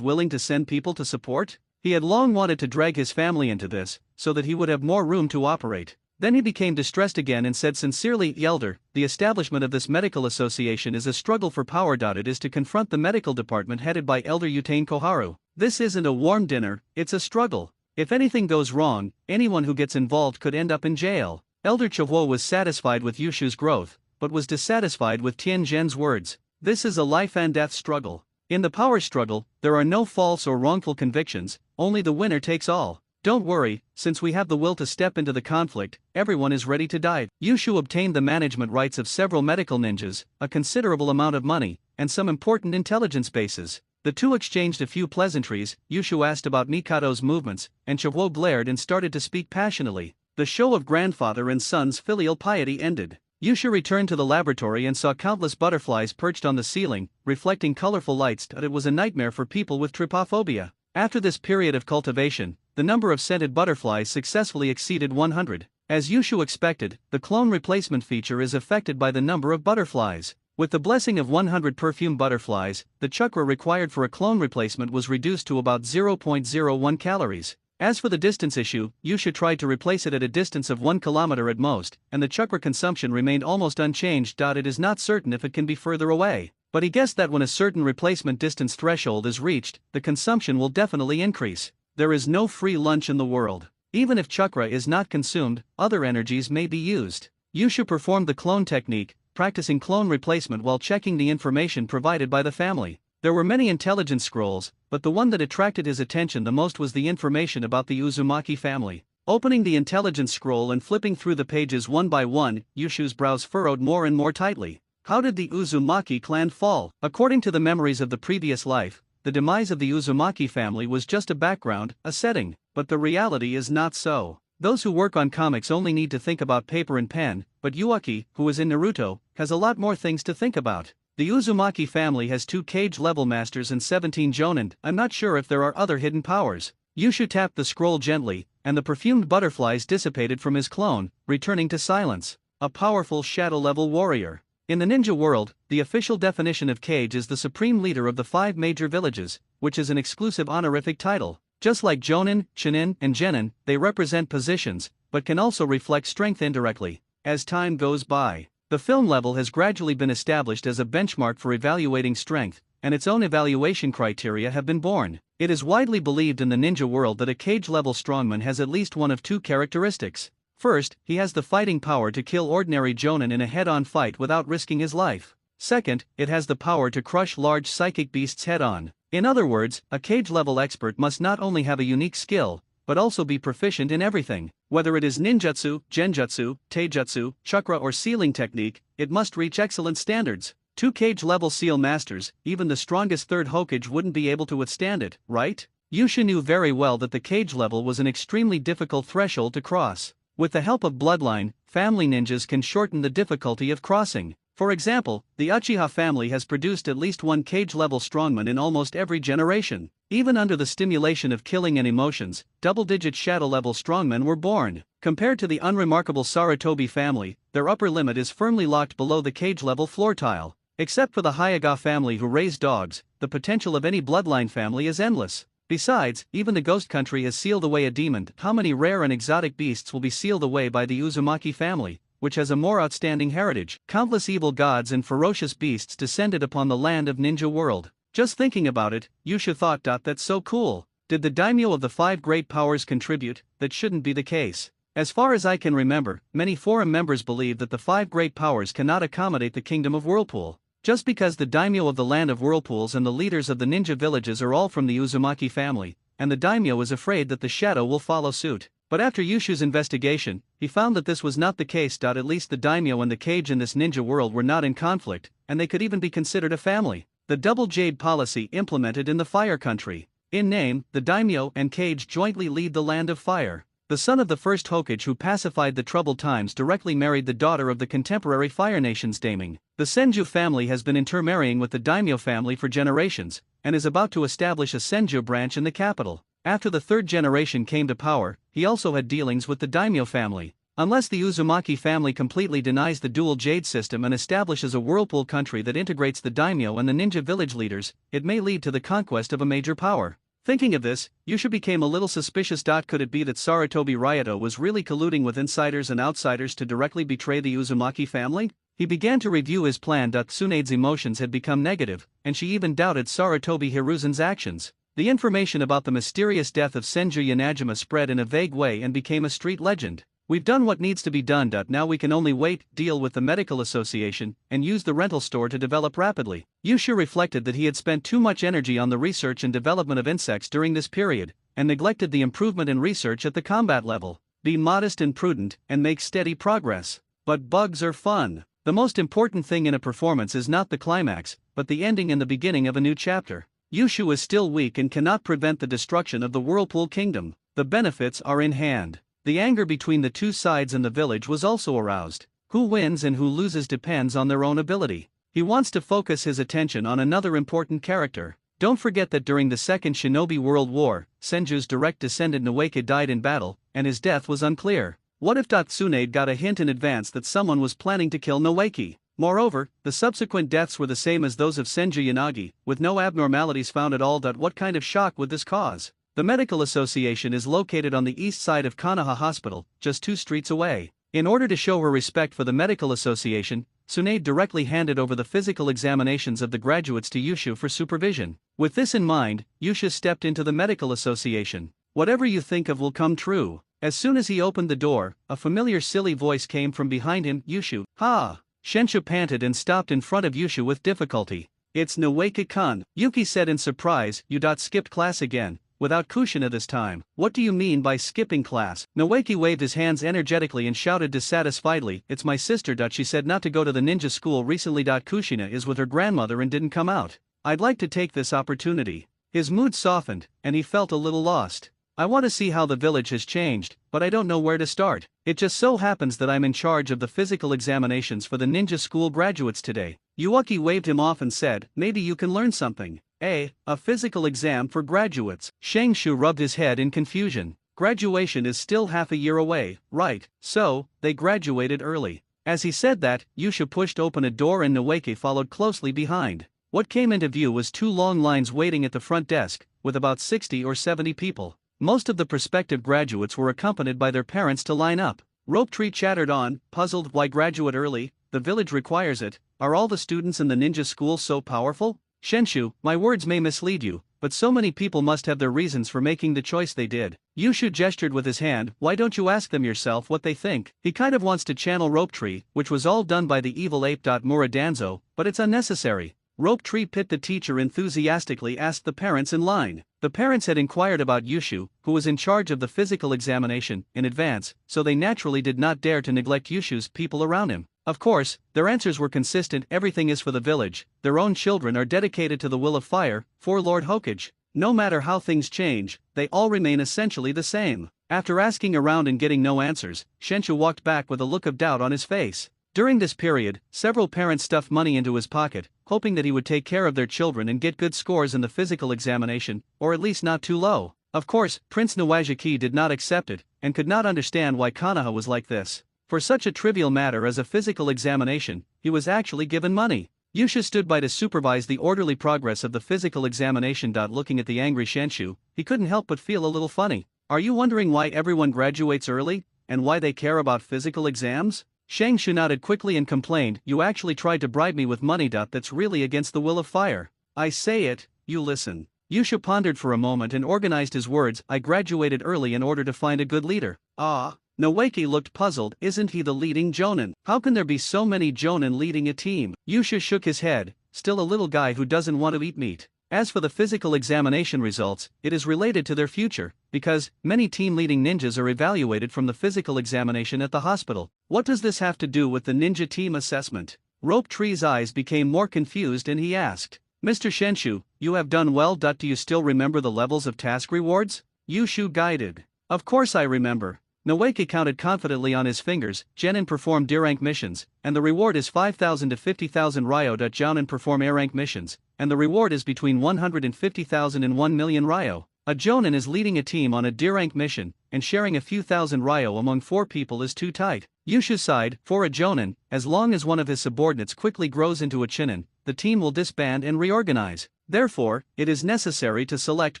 willing to send people to support? He had long wanted to drag his family into this, so that he would have more room to operate. Then he became distressed again and said sincerely, Elder, the establishment of this medical association is a struggle for power. It is to confront the medical department headed by Elder Utane Koharu. This isn't a warm dinner, it's a struggle. If anything goes wrong, anyone who gets involved could end up in jail. Elder Chowo was satisfied with Yushu's growth, but was dissatisfied with Tian Zhen's words. This is a life and death struggle. In the power struggle, there are no false or wrongful convictions, only the winner takes all. Don't worry, since we have the will to step into the conflict, everyone is ready to die. Yushu obtained the management rights of several medical ninjas, a considerable amount of money, and some important intelligence bases. The two exchanged a few pleasantries. Yushu asked about Mikado's movements, and Chihou glared and started to speak passionately. The show of grandfather and son's filial piety ended. Yushu returned to the laboratory and saw countless butterflies perched on the ceiling, reflecting colorful lights. It was a nightmare for people with trypophobia. After this period of cultivation, the number of scented butterflies successfully exceeded 100. As Yushu expected, the clone replacement feature is affected by the number of butterflies. With the blessing of 100 perfume butterflies, the chakra required for a clone replacement was reduced to about 0.01 calories. As for the distance issue, Yushu tried to replace it at a distance of 1 kilometer at most, and the chakra consumption remained almost unchanged. It is not certain if it can be further away, but he guessed that when a certain replacement distance threshold is reached, the consumption will definitely increase. There is no free lunch in the world. Even if chakra is not consumed, other energies may be used. Yushu performed the clone technique, practicing clone replacement while checking the information provided by the family. There were many intelligence scrolls, but the one that attracted his attention the most was the information about the Uzumaki family. Opening the intelligence scroll and flipping through the pages one by one, Yushu's brows furrowed more and more tightly. How did the Uzumaki clan fall? According to the memories of the previous life, the demise of the Uzumaki family was just a background, a setting, but the reality is not so. Those who work on comics only need to think about paper and pen, but Uchiha, who is in Naruto, has a lot more things to think about. The Uzumaki family has 2 cage-level masters and 17 jonin. I'm not sure if there are other hidden powers. Yushu tapped the scroll gently, and the perfumed butterflies dissipated from his clone, returning to silence. A powerful shadow-level warrior. In the ninja world, the official definition of Kage is the supreme leader of the 5 major villages, which is an exclusive honorific title. Just like Jonin, Chunin, and Genin, they represent positions, but can also reflect strength indirectly. As time goes by, the film level has gradually been established as a benchmark for evaluating strength, and its own evaluation criteria have been born. It is widely believed in the ninja world that a cage-level strongman has at least one of 2 characteristics. First, he has the fighting power to kill ordinary jonin in a head-on fight without risking his life. Second, it has the power to crush large psychic beasts head-on. In other words, a cage-level expert must not only have a unique skill, but also be proficient in everything. Whether it is ninjutsu, genjutsu, taijutsu, chakra or sealing technique, it must reach excellent standards. 2 cage-level seal masters, even the strongest third Hokage wouldn't be able to withstand it, right? Yushu knew very well that the cage level was an extremely difficult threshold to cross. With the help of bloodline, family ninjas can shorten the difficulty of crossing. For example, the Uchiha family has produced at least 1 cage-level strongman in almost every generation. Even under the stimulation of killing and emotions, double-digit shadow-level strongmen were born. Compared to the unremarkable Sarutobi family, their upper limit is firmly locked below the cage-level floor tile. Except for the Hyuga family who raise dogs, the potential of any bloodline family is endless. Besides, even the Ghost Country has sealed away a demon. How many rare and exotic beasts will be sealed away by the Uzumaki family, which has a more outstanding heritage? Countless evil gods and ferocious beasts descended upon the land of ninja world. Just thinking about it, Yushu thought, that's so cool. Did the daimyo of the 5 great powers contribute? That shouldn't be the case. As far as I can remember, many forum members believe that the 5 great powers cannot accommodate the kingdom of Whirlpool. Just because the daimyo of the land of whirlpools and the leaders of the ninja villages are all from the Uzumaki family, and the daimyo is afraid that the shadow will follow suit. But after Yushu's investigation, he found that this was not the case. At least the daimyo and the cage in this ninja world were not in conflict, and they could even be considered a family. The double jade policy implemented in the Fire Country. In name, the daimyo and cage jointly lead the land of fire. The son of the first Hokage who pacified the troubled times directly married the daughter of the contemporary Fire Nation's daiming. The Senju family has been intermarrying with the daimyo family for generations, and is about to establish a Senju branch in the capital. After the 3rd generation came to power, he also had dealings with the daimyo family. Unless the Uzumaki family completely denies the dual jade system and establishes a whirlpool country that integrates the daimyo and the ninja village leaders, it may lead to the conquest of a major power. Thinking of this, Yushu became a little suspicious. Could it be that Sarutobi Ryoto was really colluding with insiders and outsiders to directly betray the Uzumaki family? He began to review his plan. Tsunade's emotions had become negative, and she even doubted Sarutobi Hiruzen's actions. The information about the mysterious death of Senju Yanajima spread in a vague way and became a street legend. We've done what needs to be done. Now we can only wait, deal with the medical association, and use the rental store to develop rapidly. Yushu reflected that he had spent too much energy on the research and development of insects during this period, and neglected the improvement in research at the combat level. Be modest and prudent, and make steady progress. But bugs are fun. The most important thing in a performance is not the climax, but the ending and the beginning of a new chapter. Yushu is still weak and cannot prevent the destruction of the Whirlpool Kingdom. The benefits are in hand. The anger between the two sides in the village was also aroused. Who wins and who loses depends on their own ability. He wants to focus his attention on another important character. Don't forget that during the Second Shinobi World War, Senju's direct descendant Noeke died in battle, and his death was unclear. What if Tsunade got a hint in advance that someone was planning to kill Noeke? Moreover, the subsequent deaths were the same as those of Senju Yanagi, with no abnormalities found at all. What kind of shock would this cause? The medical association is located on the east side of Konoha Hospital, just 2 streets away. In order to show her respect for the medical association, Tsunade directly handed over the physical examinations of the graduates to Yushu for supervision. With this in mind, Yushu stepped into the medical association. Whatever you think of will come true. As soon as he opened the door, a familiar silly voice came from behind him. Yushu, ha! Shenshu panted and stopped in front of Yushu with difficulty. It's Noeke-kun, Yuki said in surprise. You skipped class again. Without Kushina this time. What do you mean by skipping class? Noeke waved his hands energetically and shouted dissatisfiedly, it's my sister. She said not to go to the ninja school recently. Kushina is with her grandmother and didn't come out. I'd like to take this opportunity. His mood softened, and he felt a little lost. I want to see how the village has changed, but I don't know where to start. It just so happens that I'm in charge of the physical examinations for the ninja school graduates today. Yuaki waved him off and said, maybe you can learn something. A physical exam for graduates. Shengshu rubbed his head in confusion. Graduation is still half a year away, right? So, they graduated early. As he said that, Yusha pushed open a door and Noeke followed closely behind. What came into view was 2 long lines waiting at the front desk, with about 60 or 70 people. Most of the prospective graduates were accompanied by their parents to line up. Rope Tree chattered on, puzzled. Why graduate early? The village requires it. Are all the students in the ninja school so powerful? Shenshu, my words may mislead you, but so many people must have their reasons for making the choice they did. Yushu gestured with his hand. Why don't you ask them yourself what they think? He kind of wants to channel Rope Tree, which was all done by the evil ape. Muradanzo, but it's unnecessary. Rope Tree Pit, the teacher enthusiastically asked the parents in line. The parents had inquired about Yushu, who was in charge of the physical examination, in advance, so they naturally did not dare to neglect Yushu's people around him. Of course, their answers were consistent. Everything is for the village. Their own children are dedicated to the will of fire, for Lord Hokage. No matter how things change, they all remain essentially the same. After asking around and getting no answers, Shenshu walked back with a look of doubt on his face. During this period, several parents stuffed money into his pocket, hoping that he would take care of their children and get good scores in the physical examination, or at least not too low. Of course, Prince Nawajiki did not accept it, and could not understand why Konoha was like this. For such a trivial matter as a physical examination, he was actually given money. Yusha stood by to supervise the orderly progress of the physical examination. Looking at the angry Shenshu, he couldn't help but feel a little funny. Are you wondering why everyone graduates early, and why they care about physical exams? Shengshu nodded quickly and complained, you actually tried to bribe me with money. That's really against the will of fire. I say it, you listen. Yusha pondered for a moment and organized his words. I graduated early in order to find a good leader. Ah. Noeke looked puzzled. Isn't he the leading jonin? How can there be so many jonin leading a team? Yusha shook his head, still a little guy who doesn't want to eat meat. As for the physical examination results, it is related to their future, because many team-leading ninjas are evaluated from the physical examination at the hospital. What does this have to do with the ninja team assessment? Rope Tree's eyes became more confused and he asked, Mr. Shenshu, you have done well. Do you still remember the levels of task rewards? Yushu guided. Of course I remember. Noeke counted confidently on his fingers. Genin performed D-rank missions, and the reward is 5,000 to 50,000 Ryo. Jounin perform A-rank missions, and the reward is between 150,000 and 1 million Ryo. A Jonin is leading a team on a D-rank mission, and sharing a few thousand Ryo among 4 people is too tight. Yushu sighed. For a Jonin, as long as one of his subordinates quickly grows into a Chinin, the team will disband and reorganize. Therefore, it is necessary to select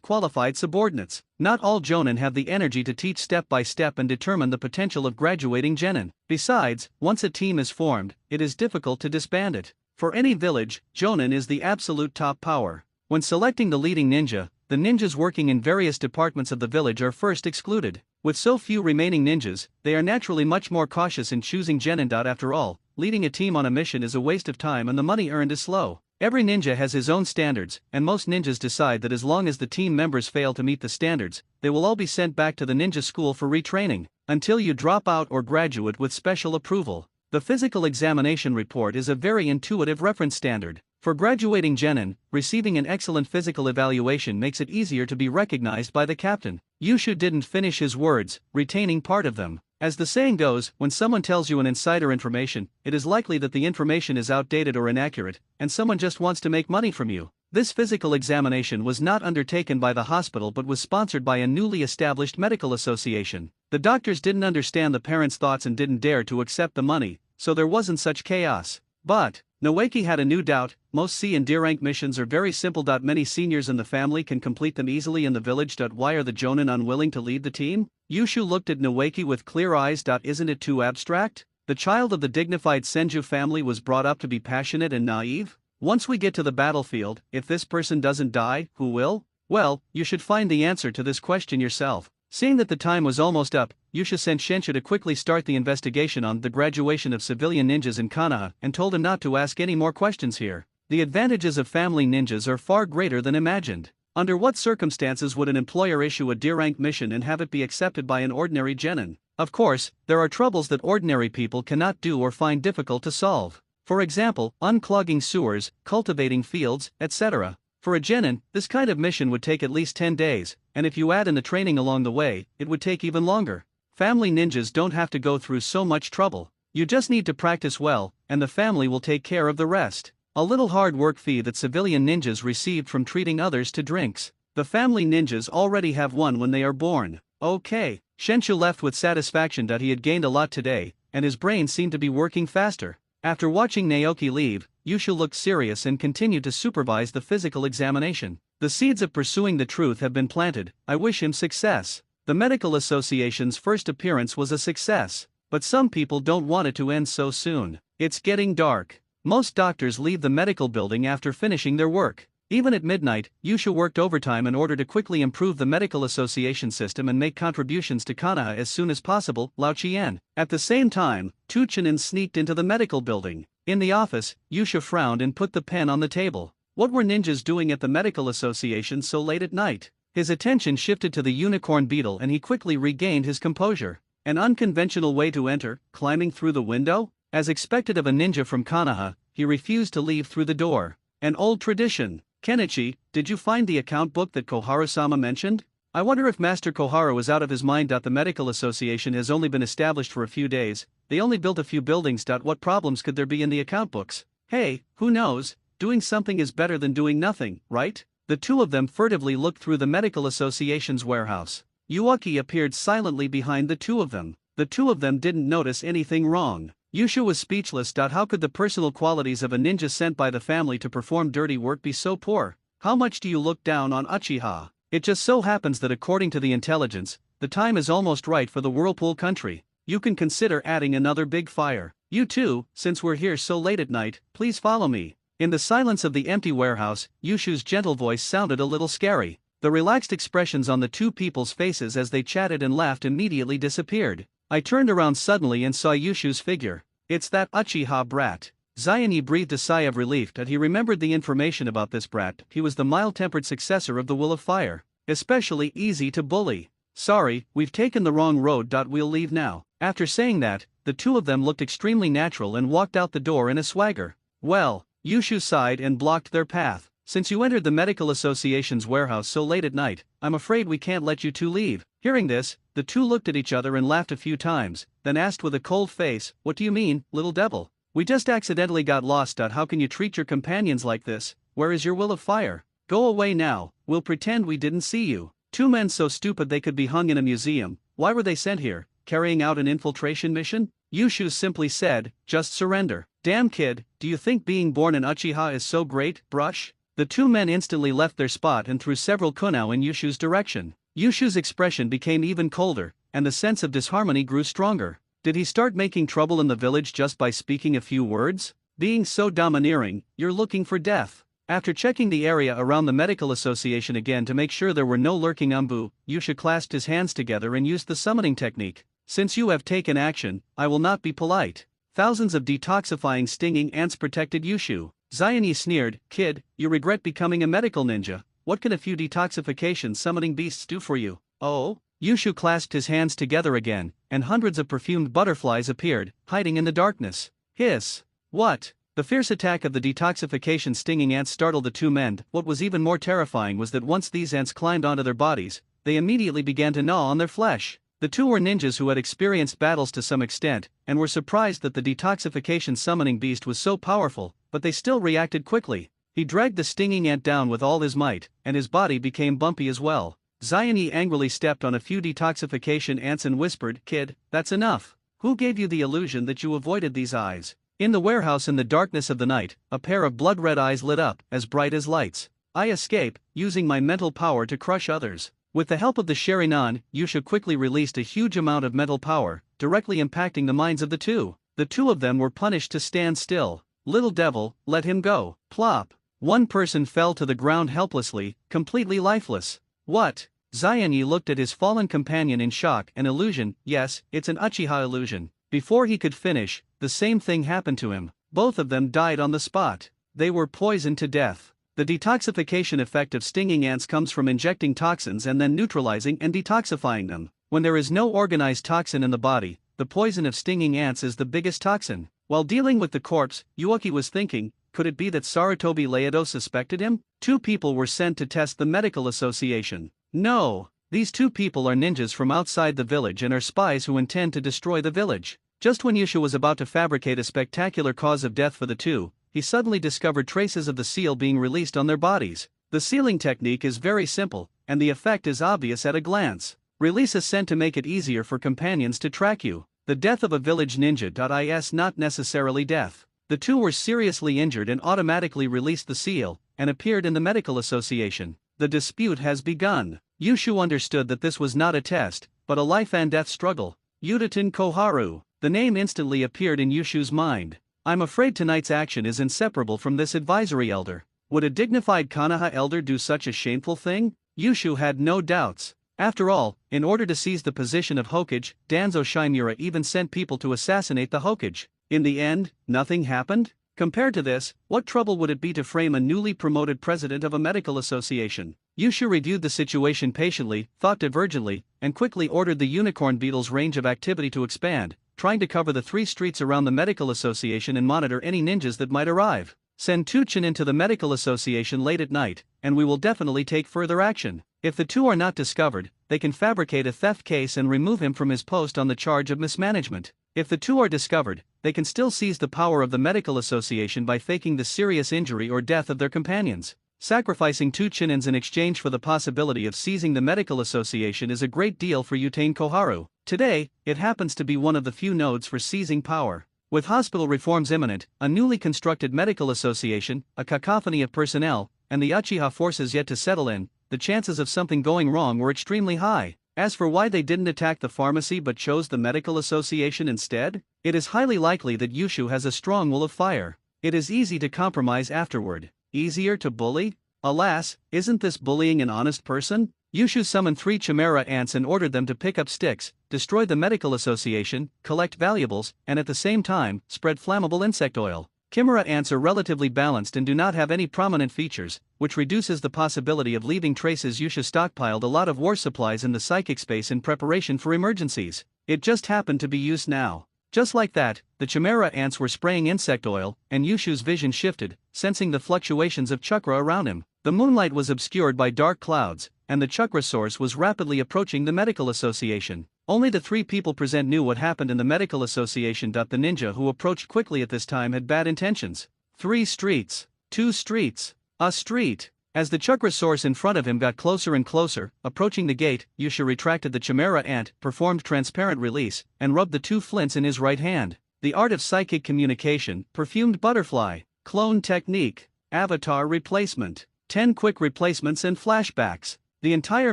qualified subordinates. Not all Jonin have the energy to teach step by step and determine the potential of graduating Genin. Besides, once a team is formed, it is difficult to disband it. For any village, Jonin is the absolute top power. When selecting the leading ninja, the ninjas working in various departments of the village are first excluded. With so few remaining ninjas, they are naturally much more cautious in choosing genin. After all, leading a team on a mission is a waste of time and the money earned is slow. Every ninja has his own standards, and most ninjas decide that as long as the team members fail to meet the standards, they will all be sent back to the ninja school for retraining, until you drop out or graduate with special approval. The physical examination report is a very intuitive reference standard. For graduating genin, receiving an excellent physical evaluation makes it easier to be recognized by the captain. Yushu didn't finish his words, retaining part of them. As the saying goes, when someone tells you an insider information, it is likely that the information is outdated or inaccurate, and someone just wants to make money from you. This physical examination was not undertaken by the hospital but was sponsored by a newly established medical association. The doctors didn't understand the parents' thoughts and didn't dare to accept the money, so there wasn't such chaos. But Noeki had a new doubt. Most C and D rank missions are very simple. Many seniors in the family can complete them easily in the village. Why are the jonin unwilling to lead the team? Yushu looked at Noeki with clear eyes. Isn't it too abstract? The child of the dignified Senju family was brought up to be passionate and naive. Once we get to the battlefield, if this person doesn't die, who will? Well, you should find the answer to this question yourself. Seeing that the time was almost up, Yusha sent Shenshu to quickly start the investigation on the graduation of civilian ninjas in Konoha and told him not to ask any more questions here. The advantages of family ninjas are far greater than imagined. Under what circumstances would an employer issue a D-rank mission and have it be accepted by an ordinary genin? Of course, there are troubles that ordinary people cannot do or find difficult to solve. For example, unclogging sewers, cultivating fields, etc. For a genin, this kind of mission would take at least 10 days, and if you add in the training along the way, it would take even longer. Family ninjas don't have to go through so much trouble. You just need to practice well, and the family will take care of the rest. A little hard work fee that civilian ninjas received from treating others to drinks. The family ninjas already have one when they are born. Okay. Shenshu left with satisfaction that he had gained a lot today, and his brain seemed to be working faster. After watching Naoki leave, Yushu looked serious and continued to supervise the physical examination. The seeds of pursuing the truth have been planted. I wish him success. The medical association's first appearance was a success, but some people don't want it to end so soon. It's getting dark. Most doctors leave the medical building after finishing their work. Even at midnight, Yusha worked overtime in order to quickly improve the medical association system and make contributions to Konoha as soon as possible. Lao Qian. At the same time, two Chunin sneaked into the medical building. In the office, Yusha frowned and put the pen on the table. What were ninjas doing at the medical association so late at night? His attention shifted to the unicorn beetle and he quickly regained his composure. An unconventional way to enter, climbing through the window? As expected of a ninja from Konoha, he refused to leave through the door. An old tradition. Kenichi, did you find the account book that Koharu-sama mentioned? I wonder if Master Koharu was out of his mind. The medical association has only been established for a few days. They only built a few buildings. What problems could there be in the account books? Hey, who knows? Doing something is better than doing nothing, right? The two of them furtively looked through the medical association's warehouse. Yuaki appeared silently behind the two of them. The two of them didn't notice anything wrong. Yusha was speechless. How could the personal qualities of a ninja sent by the family to perform dirty work be so poor? How much do you look down on Uchiha? It just so happens that according to the intelligence, the time is almost right for the Whirlpool country. You can consider adding another big fire. You too, since we're here so late at night, please follow me. In the silence of the empty warehouse, Yushu's gentle voice sounded a little scary. The relaxed expressions on the two people's faces as they chatted and laughed immediately disappeared. I turned around suddenly and saw Yushu's figure. It's that Uchiha brat. Zion breathed a sigh of relief that he remembered the information about this brat. He was the mild-tempered successor of the Will of Fire. Especially easy to bully. Sorry, we've taken the wrong road. We'll leave now. After saying that, the two of them looked extremely natural and walked out the door in a swagger. Well, Yushu sighed and blocked their path. Since you entered the medical association's warehouse so late at night, I'm afraid we can't let you two leave. Hearing this, the two looked at each other and laughed a few times, then asked with a cold face, what do you mean, little devil? We just accidentally got lost. How can you treat your companions like this? Where is your Will of Fire? Go away now, we'll pretend we didn't see you. Two men so stupid they could be hung in a museum. Why were they sent here? Carrying out an infiltration mission? Yushu simply said, just surrender. Damn kid, do you think being born in Uchiha is so great, brush? The two men instantly left their spot and threw several kunao in Yushu's direction. Yushu's expression became even colder, and the sense of disharmony grew stronger. Did he start making trouble in the village just by speaking a few words? Being so domineering, you're looking for death. After checking the area around the medical association again to make sure there were no lurking umbu, Yusha clasped his hands together and used the summoning technique. Since you have taken action, I will not be polite. Thousands of detoxifying stinging ants protected Yushu. Xianyi sneered, kid, you regret becoming a medical ninja. What can a few detoxification summoning beasts do for you? Oh? Yushu clasped his hands together again, and hundreds of perfumed butterflies appeared, hiding in the darkness. Hiss! What? The fierce attack of the detoxification stinging ants startled the two men. What was even more terrifying was that once these ants climbed onto their bodies, they immediately began to gnaw on their flesh. The two were ninjas who had experienced battles to some extent, and were surprised that the detoxification summoning beast was so powerful, but they still reacted quickly. He dragged the stinging ant down with all his might, and his body became bumpy as well. Xianyi angrily stepped on a few detoxification ants and whispered, kid, that's enough. Who gave you the illusion that you avoided these eyes? In the warehouse in the darkness of the night, a pair of blood-red eyes lit up, as bright as lights. I escape, using my mental power to crush others. With the help of the Sherinan, Yusha quickly released a huge amount of mental power, directly impacting the minds of the two. The two of them were punished to stand still. Little devil, let him go. Plop. One person fell to the ground helplessly, completely lifeless. What? Xianyi looked at his fallen companion in shock. An illusion, yes, it's an Uchiha illusion. Before he could finish, the same thing happened to him. Both of them died on the spot. They were poisoned to death. The detoxification effect of stinging ants comes from injecting toxins and then neutralizing and detoxifying them. When there is no organized toxin in the body, the poison of stinging ants is the biggest toxin. While dealing with the corpse, Yuuki was thinking, could it be that Sarutobi Leado suspected him? Two people were sent to test the medical association. No, these two people are ninjas from outside the village and are spies who intend to destroy the village. Just when Yusha was about to fabricate a spectacular cause of death for the two, he suddenly discovered traces of the seal being released on their bodies. The sealing technique is very simple, and the effect is obvious at a glance. Release a scent to make it easier for companions to track you. The death of a village ninja is not necessarily death. The two were seriously injured and automatically released the seal, and appeared in the medical association. The dispute has begun. Yushu understood that this was not a test, but a life and death struggle. Udaten Koharu. The name instantly appeared in Yushu's mind. I'm afraid tonight's action is inseparable from this advisory elder. Would a dignified Konoha elder do such a shameful thing? Yushu had no doubts. After all, in order to seize the position of Hokage, Danzo Shimura even sent people to assassinate the Hokage. In the end, nothing happened? Compared to this, what trouble would it be to frame a newly promoted president of a medical association? Yushu reviewed the situation patiently, thought divergently, and quickly ordered the unicorn beetle's range of activity to expand, trying to cover the 3 streets around the medical association and monitor any ninjas that might arrive. Send Tuchin into the medical association late at night, and we will definitely take further action. If the two are not discovered, they can fabricate a theft case and remove him from his post on the charge of mismanagement. If the two are discovered, they can still seize the power of the medical association by faking the serious injury or death of their companions. Sacrificing 2 Chinins in exchange for the possibility of seizing the medical association is a great deal for Utain Koharu. Today, it happens to be one of the few nodes for seizing power. With hospital reforms imminent, a newly constructed medical association, a cacophony of personnel, and the Uchiha forces yet to settle in, the chances of something going wrong were extremely high. As for why they didn't attack the pharmacy but chose the medical association instead, it is highly likely that Yushu has a strong will of fire. It is easy to compromise afterward. Easier to bully? Alas, isn't this bullying an honest person? Yushu summoned 3 chimera ants and ordered them to pick up sticks, destroy the medical association, collect valuables, and at the same time, spread flammable insect oil. Chimera ants are relatively balanced and do not have any prominent features, which reduces the possibility of leaving traces. Yusha stockpiled a lot of war supplies in the psychic space in preparation for emergencies. It just happened to be used now. Just like that, the chimera ants were spraying insect oil, and Yushu's vision shifted, sensing the fluctuations of chakra around him. The moonlight was obscured by dark clouds, and the chakra source was rapidly approaching the medical association. Only the 3 people present knew what happened in the medical association. The ninja who approached quickly at this time had bad intentions. 3 streets, 2 streets, a street. As the chakra source in front of him got closer and closer, approaching the gate, Yusha retracted the chimera ant, performed transparent release, and rubbed the 2 flints in his right hand. The art of psychic communication, perfumed butterfly, clone technique, avatar replacement, 10 quick replacements and flashbacks. The entire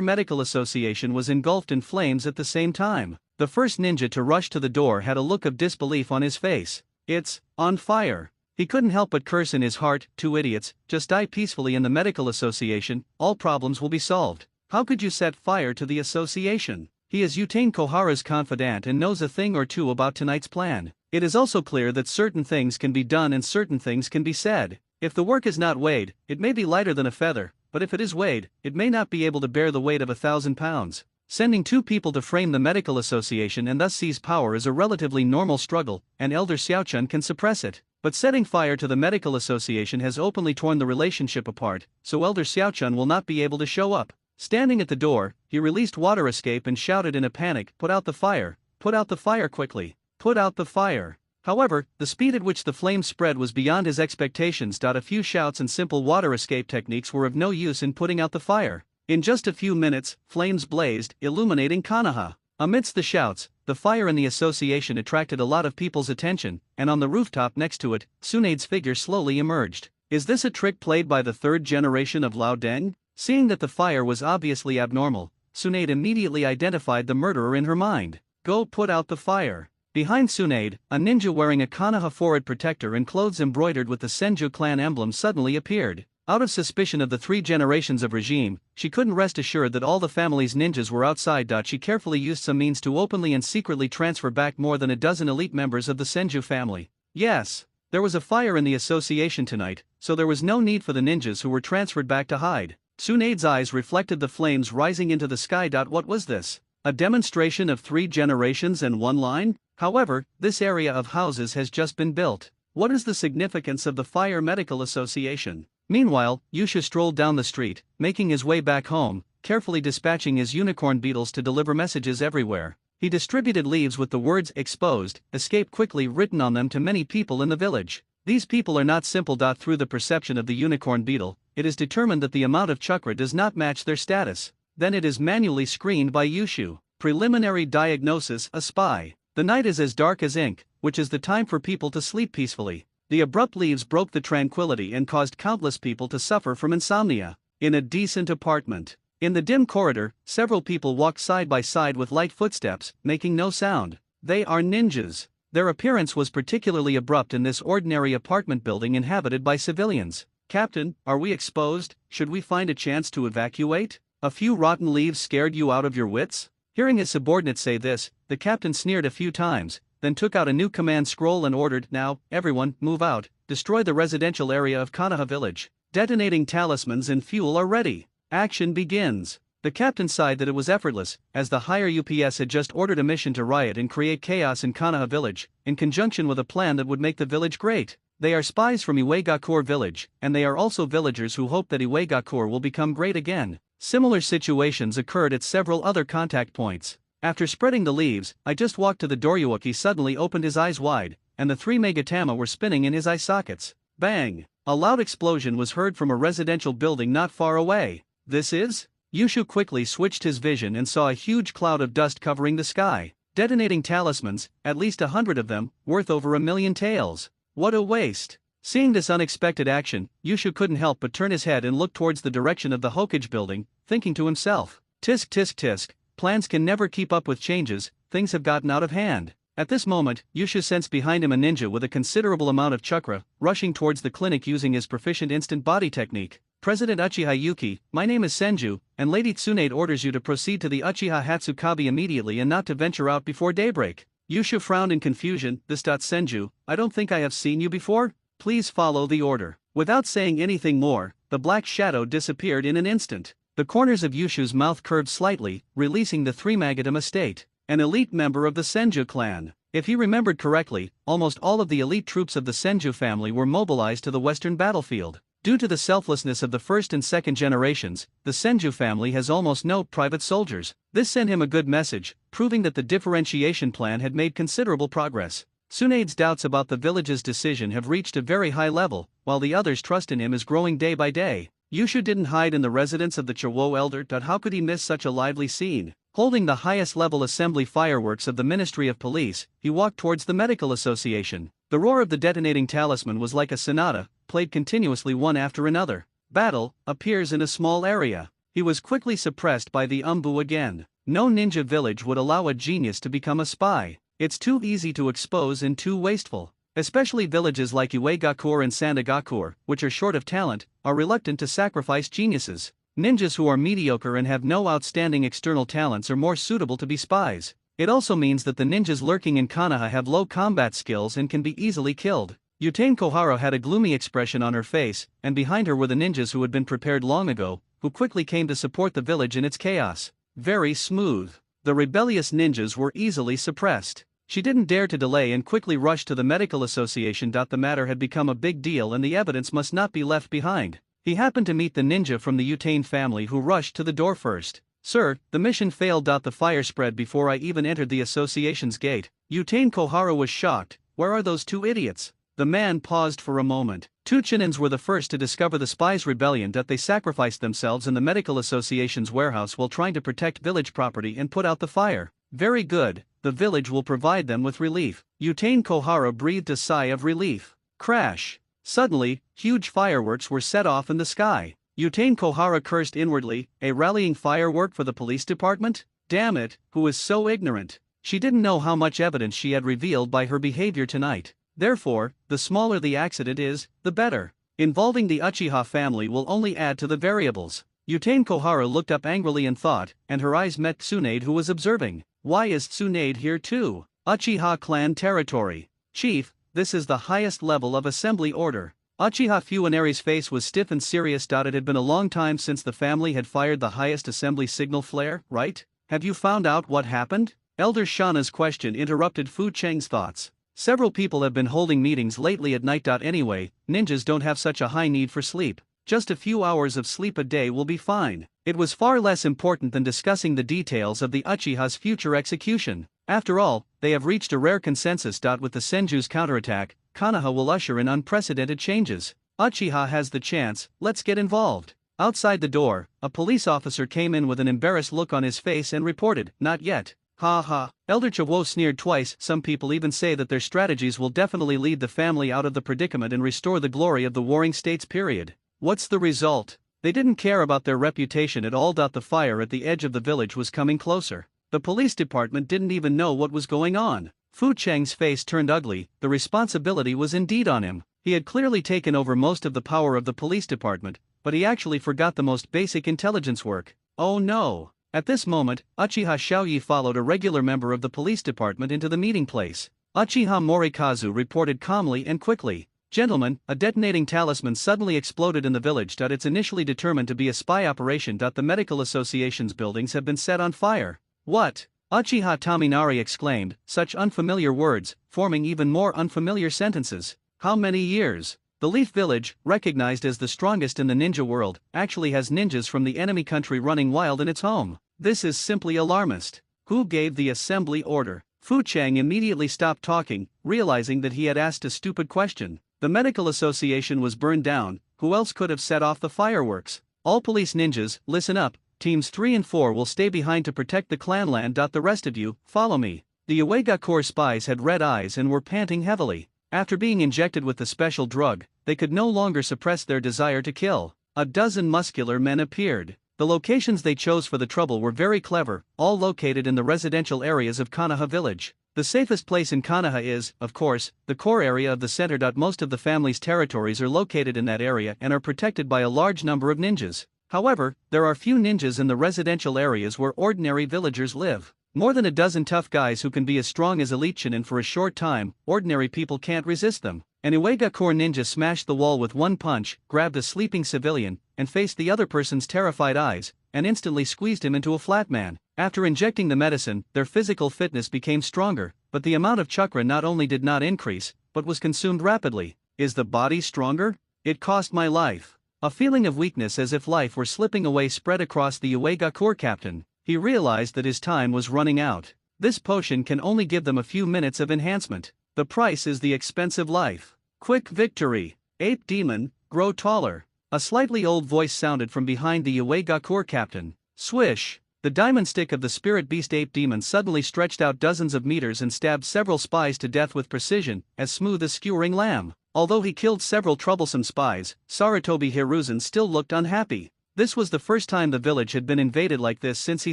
medical association was engulfed in flames at the same time. The first ninja to rush to the door had a look of disbelief on his face. It's on fire. He couldn't help but curse in his heart, "Two idiots, just die peacefully in the medical association, all problems will be solved. How could you set fire to the association?" He is Utane Kohara's confidant and knows a thing or two about tonight's plan. It is also clear that certain things can be done and certain things can be said. If the work is not weighed, it may be lighter than a feather, but if it is weighed, it may not be able to bear the weight of 1,000 pounds. Sending two people to frame the medical association and thus seize power is a relatively normal struggle, and Elder Xiaochun can suppress it. But setting fire to the medical association has openly torn the relationship apart, so Elder Xiaochun will not be able to show up. Standing at the door, he released water escape and shouted in a panic, "Put out the fire! Put out the fire quickly! Put out the fire!" However, the speed at which the flames spread was beyond his expectations. A few shouts and simple water escape techniques were of no use in putting out the fire. In just a few minutes, flames blazed, illuminating Konoha. Amidst the shouts, the fire in the association attracted a lot of people's attention, and on the rooftop next to it, Tsunade's figure slowly emerged. Is this a trick played by the third generation of Lao Deng? Seeing that the fire was obviously abnormal, Tsunade immediately identified the murderer in her mind. Go put out the fire. Behind Tsunade, a ninja wearing a Konoha forehead protector and clothes embroidered with the Senju clan emblem suddenly appeared. Out of suspicion of the three generations of regime, she couldn't rest assured that all the family's ninjas were outside. She carefully used some means to openly and secretly transfer back more than a dozen elite members of the Senju family. Yes, there was a fire in the association tonight, so there was no need for the ninjas who were transferred back to hide. Tsunade's eyes reflected the flames rising into the sky. What was this? A demonstration of 3 generations and 1 line? However, this area of houses has just been built. What is the significance of the Fire Medical Association? Meanwhile, Yusha strolled down the street, making his way back home, carefully dispatching his unicorn beetles to deliver messages everywhere. He distributed leaves with the words "exposed, escape quickly" written on them to many people in the village. These people are not simple. Through the perception of the unicorn beetle, it is determined that the amount of chakra does not match their status. Then it is manually screened by Yushu. Preliminary diagnosis: a spy. The night is as dark as ink, which is the time for people to sleep peacefully. The abrupt leaves broke the tranquility and caused countless people to suffer from insomnia. In a decent apartment. In the dim corridor, several people walked side by side with light footsteps, making no sound. They are ninjas. Their appearance was particularly abrupt in this ordinary apartment building inhabited by civilians. "Captain, are we exposed? Should we find a chance to evacuate? A few rotten leaves scared you out of your wits?" Hearing his subordinate say this, the captain sneered a few times, then took out a new command scroll and ordered, "Now, everyone, move out, destroy the residential area of Konoha village. Detonating talismans and fuel are ready. Action begins." The captain sighed that it was effortless, as the higher UPS had just ordered a mission to riot and create chaos in Konoha village, in conjunction with a plan that would make the village great. They are spies from Iwegakure village, and they are also villagers who hope that Iwegakure will become great again. Similar situations occurred at several other contact points. After spreading the leaves, I just walked to the door. Yuuki suddenly opened his eyes wide, and the 3 Megatama were spinning in his eye sockets. Bang! A loud explosion was heard from a residential building not far away. This is? Yushu quickly switched his vision and saw a huge cloud of dust covering the sky. Detonating talismans, at least 100 of them, worth over 1,000,000 taels. What a waste! Seeing this unexpected action, Yushu couldn't help but turn his head and look towards the direction of the Hokage building, thinking to himself, "Tisk tisk tisk, plans can never keep up with changes, things have gotten out of hand." At this moment, Yushu sensed behind him a ninja with a considerable amount of chakra, rushing towards the clinic using his proficient instant body technique. "President Uchiha Yuki, my name is Senju, and Lady Tsunade orders you to proceed to the Uchiha Hatsukabe immediately and not to venture out before daybreak." Yushu frowned in confusion. "This. Senju, I don't think I have seen you before? Please follow the order." Without saying anything more, the black shadow disappeared in an instant. The corners of Yushu's mouth curved slightly, releasing the 3 Magadama state, an elite member of the Senju clan. If he remembered correctly, almost all of the elite troops of the Senju family were mobilized to the western battlefield. Due to the selflessness of the first and second generations, the Senju family has almost no private soldiers. This sent him a good message, proving that the differentiation plan had made considerable progress. Tsunade's doubts about the village's decision have reached a very high level, while the others' trust in him is growing day by day. Yushu didn't hide in the residence of the Chiwo elder. How could he miss such a lively scene? Holding the highest level assembly fireworks of the Ministry of Police, he walked towards the medical association. The roar of the detonating talisman was like a sonata, played continuously one after another. Battle appears in a small area. He was quickly suppressed by the Umbu again. No ninja village would allow a genius to become a spy. It's too easy to expose and too wasteful. Especially villages like Uegakure and Sandagakure, which are short of talent, are reluctant to sacrifice geniuses. Ninjas who are mediocre and have no outstanding external talents are more suitable to be spies. It also means that the ninjas lurking in Konoha have low combat skills and can be easily killed. Yutane Kohara had a gloomy expression on her face, and behind her were the ninjas who had been prepared long ago, who quickly came to support the village in its chaos. Very smooth. The rebellious ninjas were easily suppressed. She didn't dare to delay and quickly rushed to the medical association. The matter had become a big deal and the evidence must not be left behind. He happened to meet the ninja from the Yutane family who rushed to the door first. Sir, the mission failed. The fire spread before I even entered the association's gate. Yutane Kohara was shocked. Where are those two idiots? The man paused for a moment. Two Chinins were the first to discover the spies' rebellion. They sacrificed themselves in the medical association's warehouse while trying to protect village property and put out the fire. Very good, the village will provide them with relief. Yutane Kohara breathed a sigh of relief. Crash. Suddenly, huge fireworks were set off in the sky. Yutane Kohara cursed inwardly, a rallying firework for the police department? Damn it, who is so ignorant? She didn't know how much evidence she had revealed by her behavior tonight. Therefore, the smaller the accident is, the better. Involving the Uchiha family will only add to the variables. Yutane Kohara looked up angrily and thought, and her eyes met Tsunade who was observing. Why is Tsunade here too? Uchiha clan territory. Chief, this is the highest level of assembly order. Uchiha Fuwanere's face was stiff and serious. It had been a long time since the family had fired the highest assembly signal flare, right? Have you found out what happened? Elder Shana's question interrupted Fu Cheng's thoughts. Several people have been holding meetings lately at night. Anyway, ninjas don't have such a high need for sleep. Just a few hours of sleep a day will be fine. It was far less important than discussing the details of the Uchiha's future execution. After all, they have reached a rare consensus. With the Senju's counterattack, Konoha will usher in unprecedented changes. Uchiha has the chance, let's get involved. Outside the door, a police officer came in with an embarrassed look on his face and reported, not yet. Ha ha. Elder Chawo sneered twice. Some people even say that their strategies will definitely lead the family out of the predicament and restore the glory of the warring states. Period. What's the result? They didn't care about their reputation at all. The fire at the edge of the village was coming closer. The police department didn't even know what was going on. Fu Cheng's face turned ugly. The responsibility was indeed on him. He had clearly taken over most of the power of the police department, but he actually forgot the most basic intelligence work. Oh no. At this moment, Uchiha Xiaoyi followed a regular member of the police department into the meeting place. Uchiha Morikazu reported calmly and quickly. Gentlemen, a detonating talisman suddenly exploded in the village. It's initially determined to be a spy operation. The medical association's buildings have been set on fire. What? Uchiha Taminari exclaimed, such unfamiliar words, forming even more unfamiliar sentences. How many years? The Leaf Village, recognized as the strongest in the ninja world, actually has ninjas from the enemy country running wild in its home. This is simply alarmist. Who gave the assembly order? Fu Cheng immediately stopped talking, realizing that he had asked a stupid question. The medical association was burned down. Who else could have set off the fireworks? All police ninjas, listen up. Teams 3 and 4 will stay behind to protect the clanland. The rest of you, follow me. The Uegakure spies had red eyes and were panting heavily. After being injected with the special drug, they could no longer suppress their desire to kill. A dozen muscular men appeared. The locations they chose for the trouble were very clever, all located in the residential areas of Konoha village. The safest place in Konoha is, of course, the core area of the center. Most of the family's territories are located in that area and are protected by a large number of ninjas. However, there are few ninjas in the residential areas where ordinary villagers live. More than a dozen tough guys who can be as strong as elite Chunin for a short time. Ordinary people can't resist them. An Uegakure ninja smashed the wall with one punch, grabbed a sleeping civilian, and faced the other person's terrified eyes, and instantly squeezed him into a flat man. After injecting the medicine, their physical fitness became stronger, but the amount of chakra not only did not increase, but was consumed rapidly. Is the body stronger? It cost my life. A feeling of weakness as if life were slipping away spread across the Uegakure captain. He realized that his time was running out. This potion can only give them a few minutes of enhancement. The price is the expensive life. Quick victory. Ape demon, grow taller. A slightly old voice sounded from behind the Uegakure captain. Swish. The diamond stick of the spirit beast ape demon suddenly stretched out dozens of meters and stabbed several spies to death with precision, as smooth as skewering lamb. Although he killed several troublesome spies, Sarutobi Hiruzen still looked unhappy. This was the first time the village had been invaded like this since he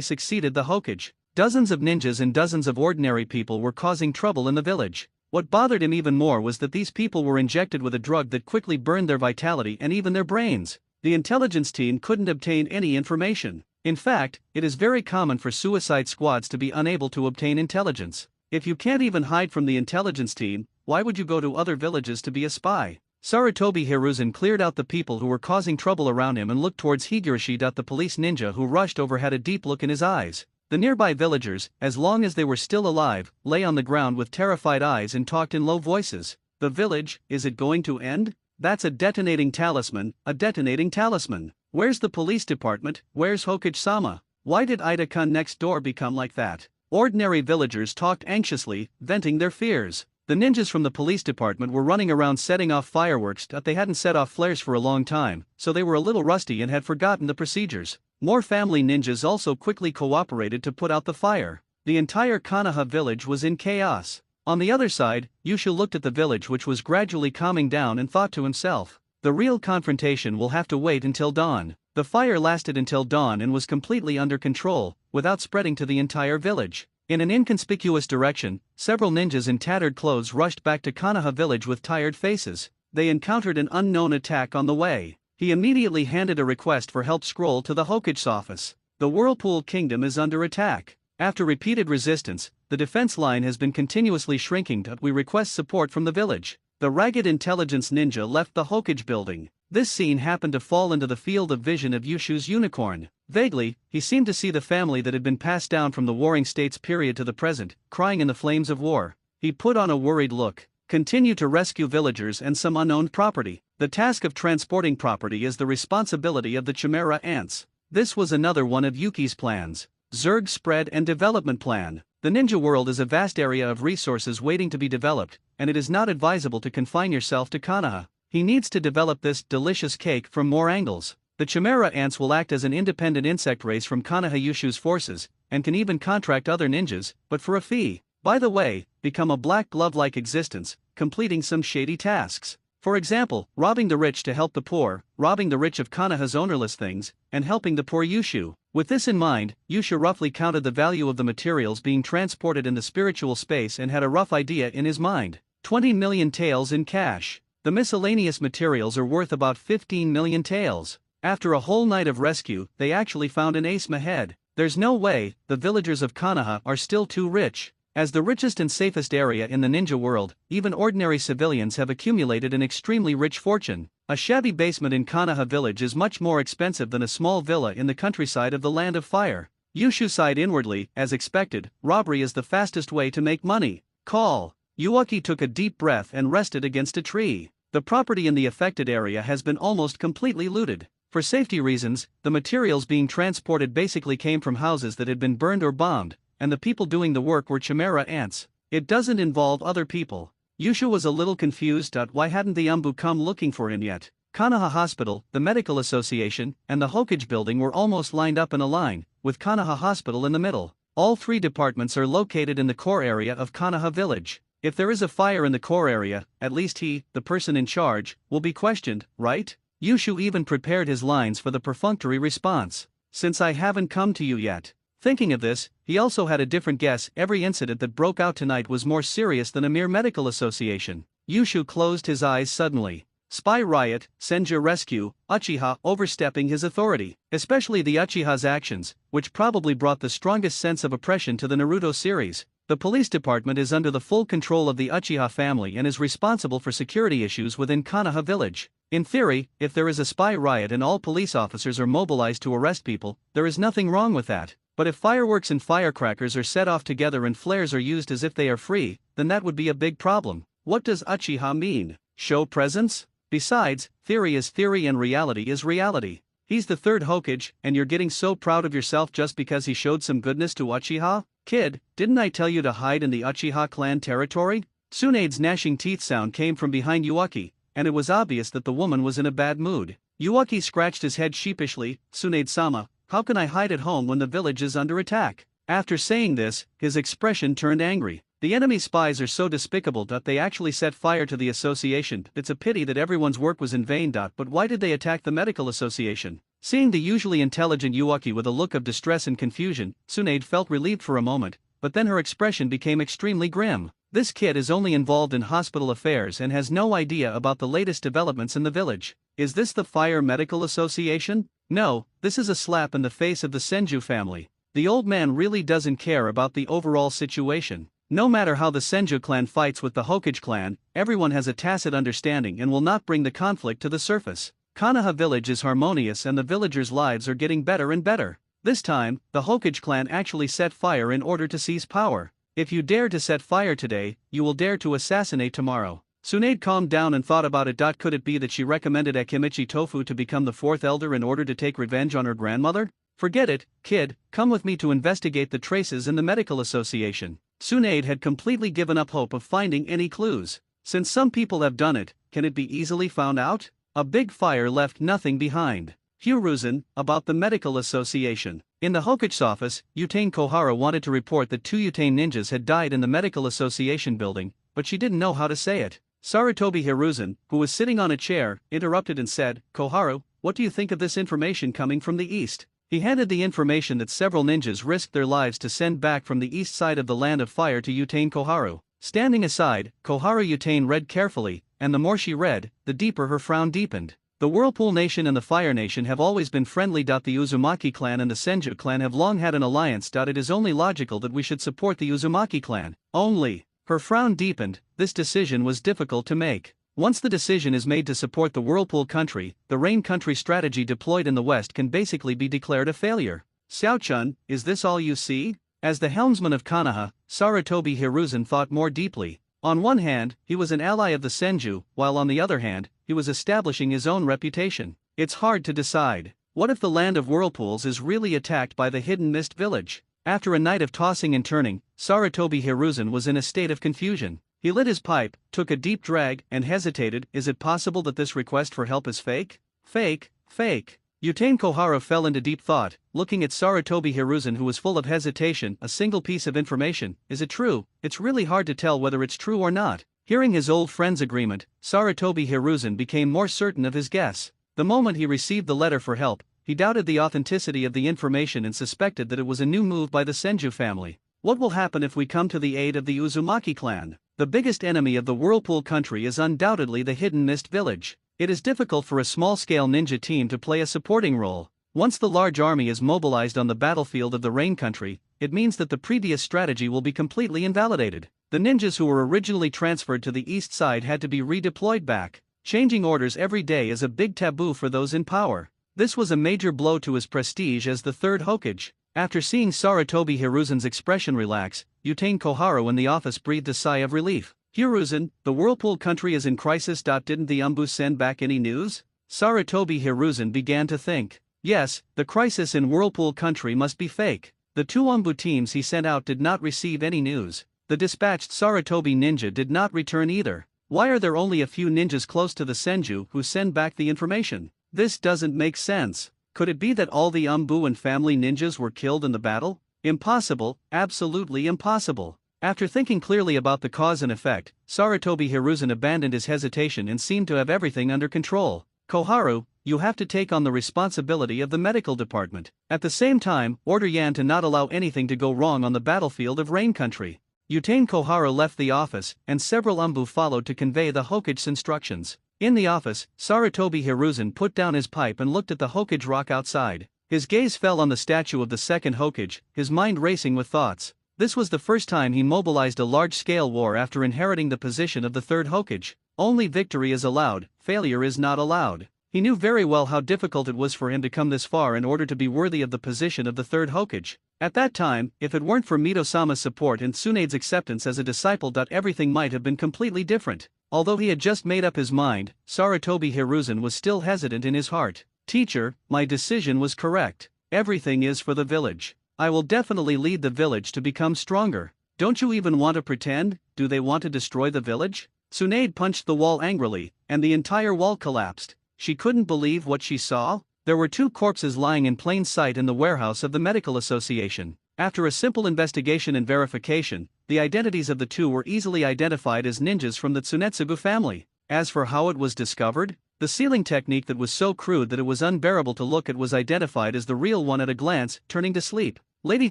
succeeded the Hokage. Dozens of ninjas and dozens of ordinary people were causing trouble in the village. What bothered him even more was that these people were injected with a drug that quickly burned their vitality and even their brains. The intelligence team couldn't obtain any information. In fact, it is very common for suicide squads to be unable to obtain intelligence. If you can't even hide from the intelligence team, why would you go to other villages to be a spy? Sarutobi Hiruzen cleared out the people who were causing trouble around him and looked towards Higurashi. The police ninja who rushed over had a deep look in his eyes. The nearby villagers, as long as they were still alive, lay on the ground with terrified eyes and talked in low voices. The village, is it going to end? That's a detonating talisman, a detonating talisman. Where's the police department? Where's Hokage-sama? Why did Ida-kun next door become like that? Ordinary villagers talked anxiously, venting their fears. The ninjas from the police department were running around setting off fireworks. They hadn't set off flares for a long time, so they were a little rusty and had forgotten the procedures. More family ninjas also quickly cooperated to put out the fire. The entire Konoha village was in chaos. On the other side, Yushu looked at the village, which was gradually calming down, and thought to himself, the real confrontation will have to wait until dawn. The fire lasted until dawn and was completely under control, without spreading to the entire village. In an inconspicuous direction, several ninjas in tattered clothes rushed back to Konoha village with tired faces. They encountered an unknown attack on the way. He immediately handed a request for help scroll to the Hokage's office. The Whirlpool Kingdom is under attack. After repeated resistance, the defense line has been continuously shrinking. We request support from the village. The ragged intelligence ninja left the Hokage building. This scene happened to fall into the field of vision of Yushu's unicorn. Vaguely, he seemed to see the family that had been passed down from the Warring States period to the present, crying in the flames of war. He put on a worried look. Continue to rescue villagers and some unowned property. The task of transporting property is the responsibility of the Chimera ants. This was another one of Yuki's plans. Zerg spread and development plan. The ninja world is a vast area of resources waiting to be developed, and it is not advisable to confine yourself to Konoha. He needs to develop this delicious cake from more angles. The Chimera ants will act as an independent insect race from Konoha Yushu's forces, and can even contract other ninjas, but for a fee. By the way, become a black glove-like existence, completing some shady tasks. For example, robbing the rich to help the poor, robbing the rich of Konoha's ownerless things, and helping the poor Yushu. With this in mind, Yushu roughly counted the value of the materials being transported in the spiritual space and had a rough idea in his mind. 20 million taels in cash. The miscellaneous materials are worth about 15 million taels. After a whole night of rescue, they actually found an ace ahead. There's no way, the villagers of Konoha are still too rich. As the richest and safest area in the ninja world, even ordinary civilians have accumulated an extremely rich fortune. A shabby basement in Konoha village is much more expensive than a small villa in the countryside of the Land of Fire. Yushu sighed inwardly. As expected, robbery is the fastest way to make money. Call. Yuaki took a deep breath and rested against a tree. The property in the affected area has been almost completely looted. For safety reasons, the materials being transported basically came from houses that had been burned or bombed, and the people doing the work were Chimera ants. It doesn't involve other people. Yushu was a little confused. Why hadn't the Umbu come looking for him yet? Konoha Hospital, the Medical Association, and the Hokage building were almost lined up in a line, with Konoha Hospital in the middle. All three departments are located in the core area of Konoha village. If there is a fire in the core area, at least he, the person in charge, will be questioned, right? Yushu even prepared his lines for the perfunctory response. Since I haven't come to you yet. Thinking of this, he also had a different guess. Every incident that broke out tonight was more serious than a mere medical association. Yushu closed his eyes suddenly. Spy riot, Senju rescue, Uchiha overstepping his authority. Especially the Uchiha's actions, which probably brought the strongest sense of oppression to the Naruto series. The police department is under the full control of the Uchiha family and is responsible for security issues within Konoha village. In theory, if there is a spy riot and all police officers are mobilized to arrest people, there is nothing wrong with that. But if fireworks and firecrackers are set off together and flares are used as if they are free, then that would be a big problem. What does Uchiha mean? Show presence? Besides, theory is theory and reality is reality. He's the third Hokage, and you're getting so proud of yourself just because he showed some goodness to Uchiha? Kid, didn't I tell you to hide in the Uchiha clan territory? Tsunade's gnashing teeth sound came from behind Yuaki, and it was obvious that the woman was in a bad mood. Yuaki scratched his head sheepishly. Tsunade-sama, how can I hide at home when the village is under attack? After saying this, his expression turned angry. The enemy spies are so despicable that they actually set fire to the association. It's a pity that everyone's work was in vain. But why did they attack the medical association? Seeing the usually intelligent Yuaki with a look of distress and confusion, Tsunade felt relieved for a moment, but then her expression became extremely grim. This kid is only involved in hospital affairs and has no idea about the latest developments in the village. Is this the Fire Medical Association? No, this is a slap in the face of the Senju family. The old man really doesn't care about the overall situation. No matter how the Senju clan fights with the Hokage clan, everyone has a tacit understanding and will not bring the conflict to the surface. Konoha village is harmonious and the villagers' lives are getting better and better. This time, the Hokage clan actually set fire in order to seize power. If you dare to set fire today, you will dare to assassinate tomorrow. Tsunade calmed down and thought about it. Could it be that she recommended Akimichi Tofu to become the fourth elder in order to take revenge on her grandmother? Forget it, kid, come with me to investigate the traces in the medical association. Tsunade had completely given up hope of finding any clues. Since some people have done it, can it be easily found out? A big fire left nothing behind. Hiruzen, about the medical association. In the Hokage's office, Utane Kohara wanted to report that 2 Utane ninjas had died in the medical association building, but she didn't know how to say it. Sarutobi Hiruzen, who was sitting on a chair, interrupted and said, "Koharu, what do you think of this information coming from the east?" He handed the information that several ninjas risked their lives to send back from the east side of the Land of Fire to Utane Koharu. Standing aside, Koharu Utane read carefully, and the more she read, the deeper her frown deepened. The Whirlpool Nation and the Fire Nation have always been friendly. The Uzumaki clan and the Senju clan have long had an alliance. It is only logical that we should support the Uzumaki clan. Only. Her frown deepened. This decision was difficult to make. Once the decision is made to support the Whirlpool country, the Rain country strategy deployed in the west can basically be declared a failure. Xiaochun, is this all you see? As the helmsman of Konoha, Sarutobi Hiruzen thought more deeply. On one hand, he was an ally of the Senju, while on the other hand, he was establishing his own reputation. It's hard to decide. What if the Land of Whirlpools is really attacked by the Hidden Mist village? After a night of tossing and turning, Sarutobi Hiruzen was in a state of confusion. He lit his pipe, took a deep drag, and hesitated. Is it possible that this request for help is fake? Fake, fake. Utane Kohara fell into deep thought, looking at Sarutobi Hiruzen, who was full of hesitation. A single piece of information, is it true? It's really hard to tell whether it's true or not. Hearing his old friend's agreement, Sarutobi Hiruzen became more certain of his guess. The moment he received the letter for help, he doubted the authenticity of the information and suspected that it was a new move by the Senju family. What will happen if we come to the aid of the Uzumaki clan? The biggest enemy of the Whirlpool country is undoubtedly the Hidden Mist village. It is difficult for a small-scale ninja team to play a supporting role. Once the large army is mobilized on the battlefield of the Rain country, it means that the previous strategy will be completely invalidated. The ninjas who were originally transferred to the east side had to be redeployed back. Changing orders every day is a big taboo for those in power. This was a major blow to his prestige as the third Hokage. After seeing Sarutobi Hiruzen's expression relax, Utane Koharu in the office breathed a sigh of relief. Hiruzen, the Whirlpool country is in crisis. Didn't the Umbu send back any news? Sarutobi Hiruzen began to think. Yes, the crisis in Whirlpool country must be fake. The 2 Umbu teams he sent out did not receive any news. The dispatched Sarutobi ninja did not return either. Why are there only a few ninjas close to the Senju who send back the information? This doesn't make sense. Could it be that all the Umbu and family ninjas were killed in the battle? Impossible, absolutely impossible. After thinking clearly about the cause and effect, Sarutobi Hiruzen abandoned his hesitation and seemed to have everything under control. Koharu, you have to take on the responsibility of the medical department. At the same time, order Yan to not allow anything to go wrong on the battlefield of Rain country. Utane Koharu left the office, and several Umbu followed to convey the Hokage's instructions. In the office, Sarutobi Hiruzen put down his pipe and looked at the Hokage rock outside. His gaze fell on the statue of the second Hokage, his mind racing with thoughts. This was the first time he mobilized a large-scale war after inheriting the position of the third Hokage. Only victory is allowed, failure is not allowed. He knew very well how difficult it was for him to come this far in order to be worthy of the position of the third Hokage. At that time, if it weren't for Mito-sama's support and Tsunade's acceptance as a disciple, everything might have been completely different. Although he had just made up his mind, Sarutobi Hiruzen was still hesitant in his heart. Teacher, my decision was correct. Everything is for the village. I will definitely lead the village to become stronger. Don't you even want to pretend? Do they want to destroy the village? Tsunade punched the wall angrily, and the entire wall collapsed. She couldn't believe what she saw. There were 2 corpses lying in plain sight in the warehouse of the Medical Association. After a simple investigation and verification, the identities of the 2 were easily identified as ninjas from the Tsunetsugu family. As for how it was discovered, the sealing technique that was so crude that it was unbearable to look at was identified as the real one at a glance. Turning to sleep. Lady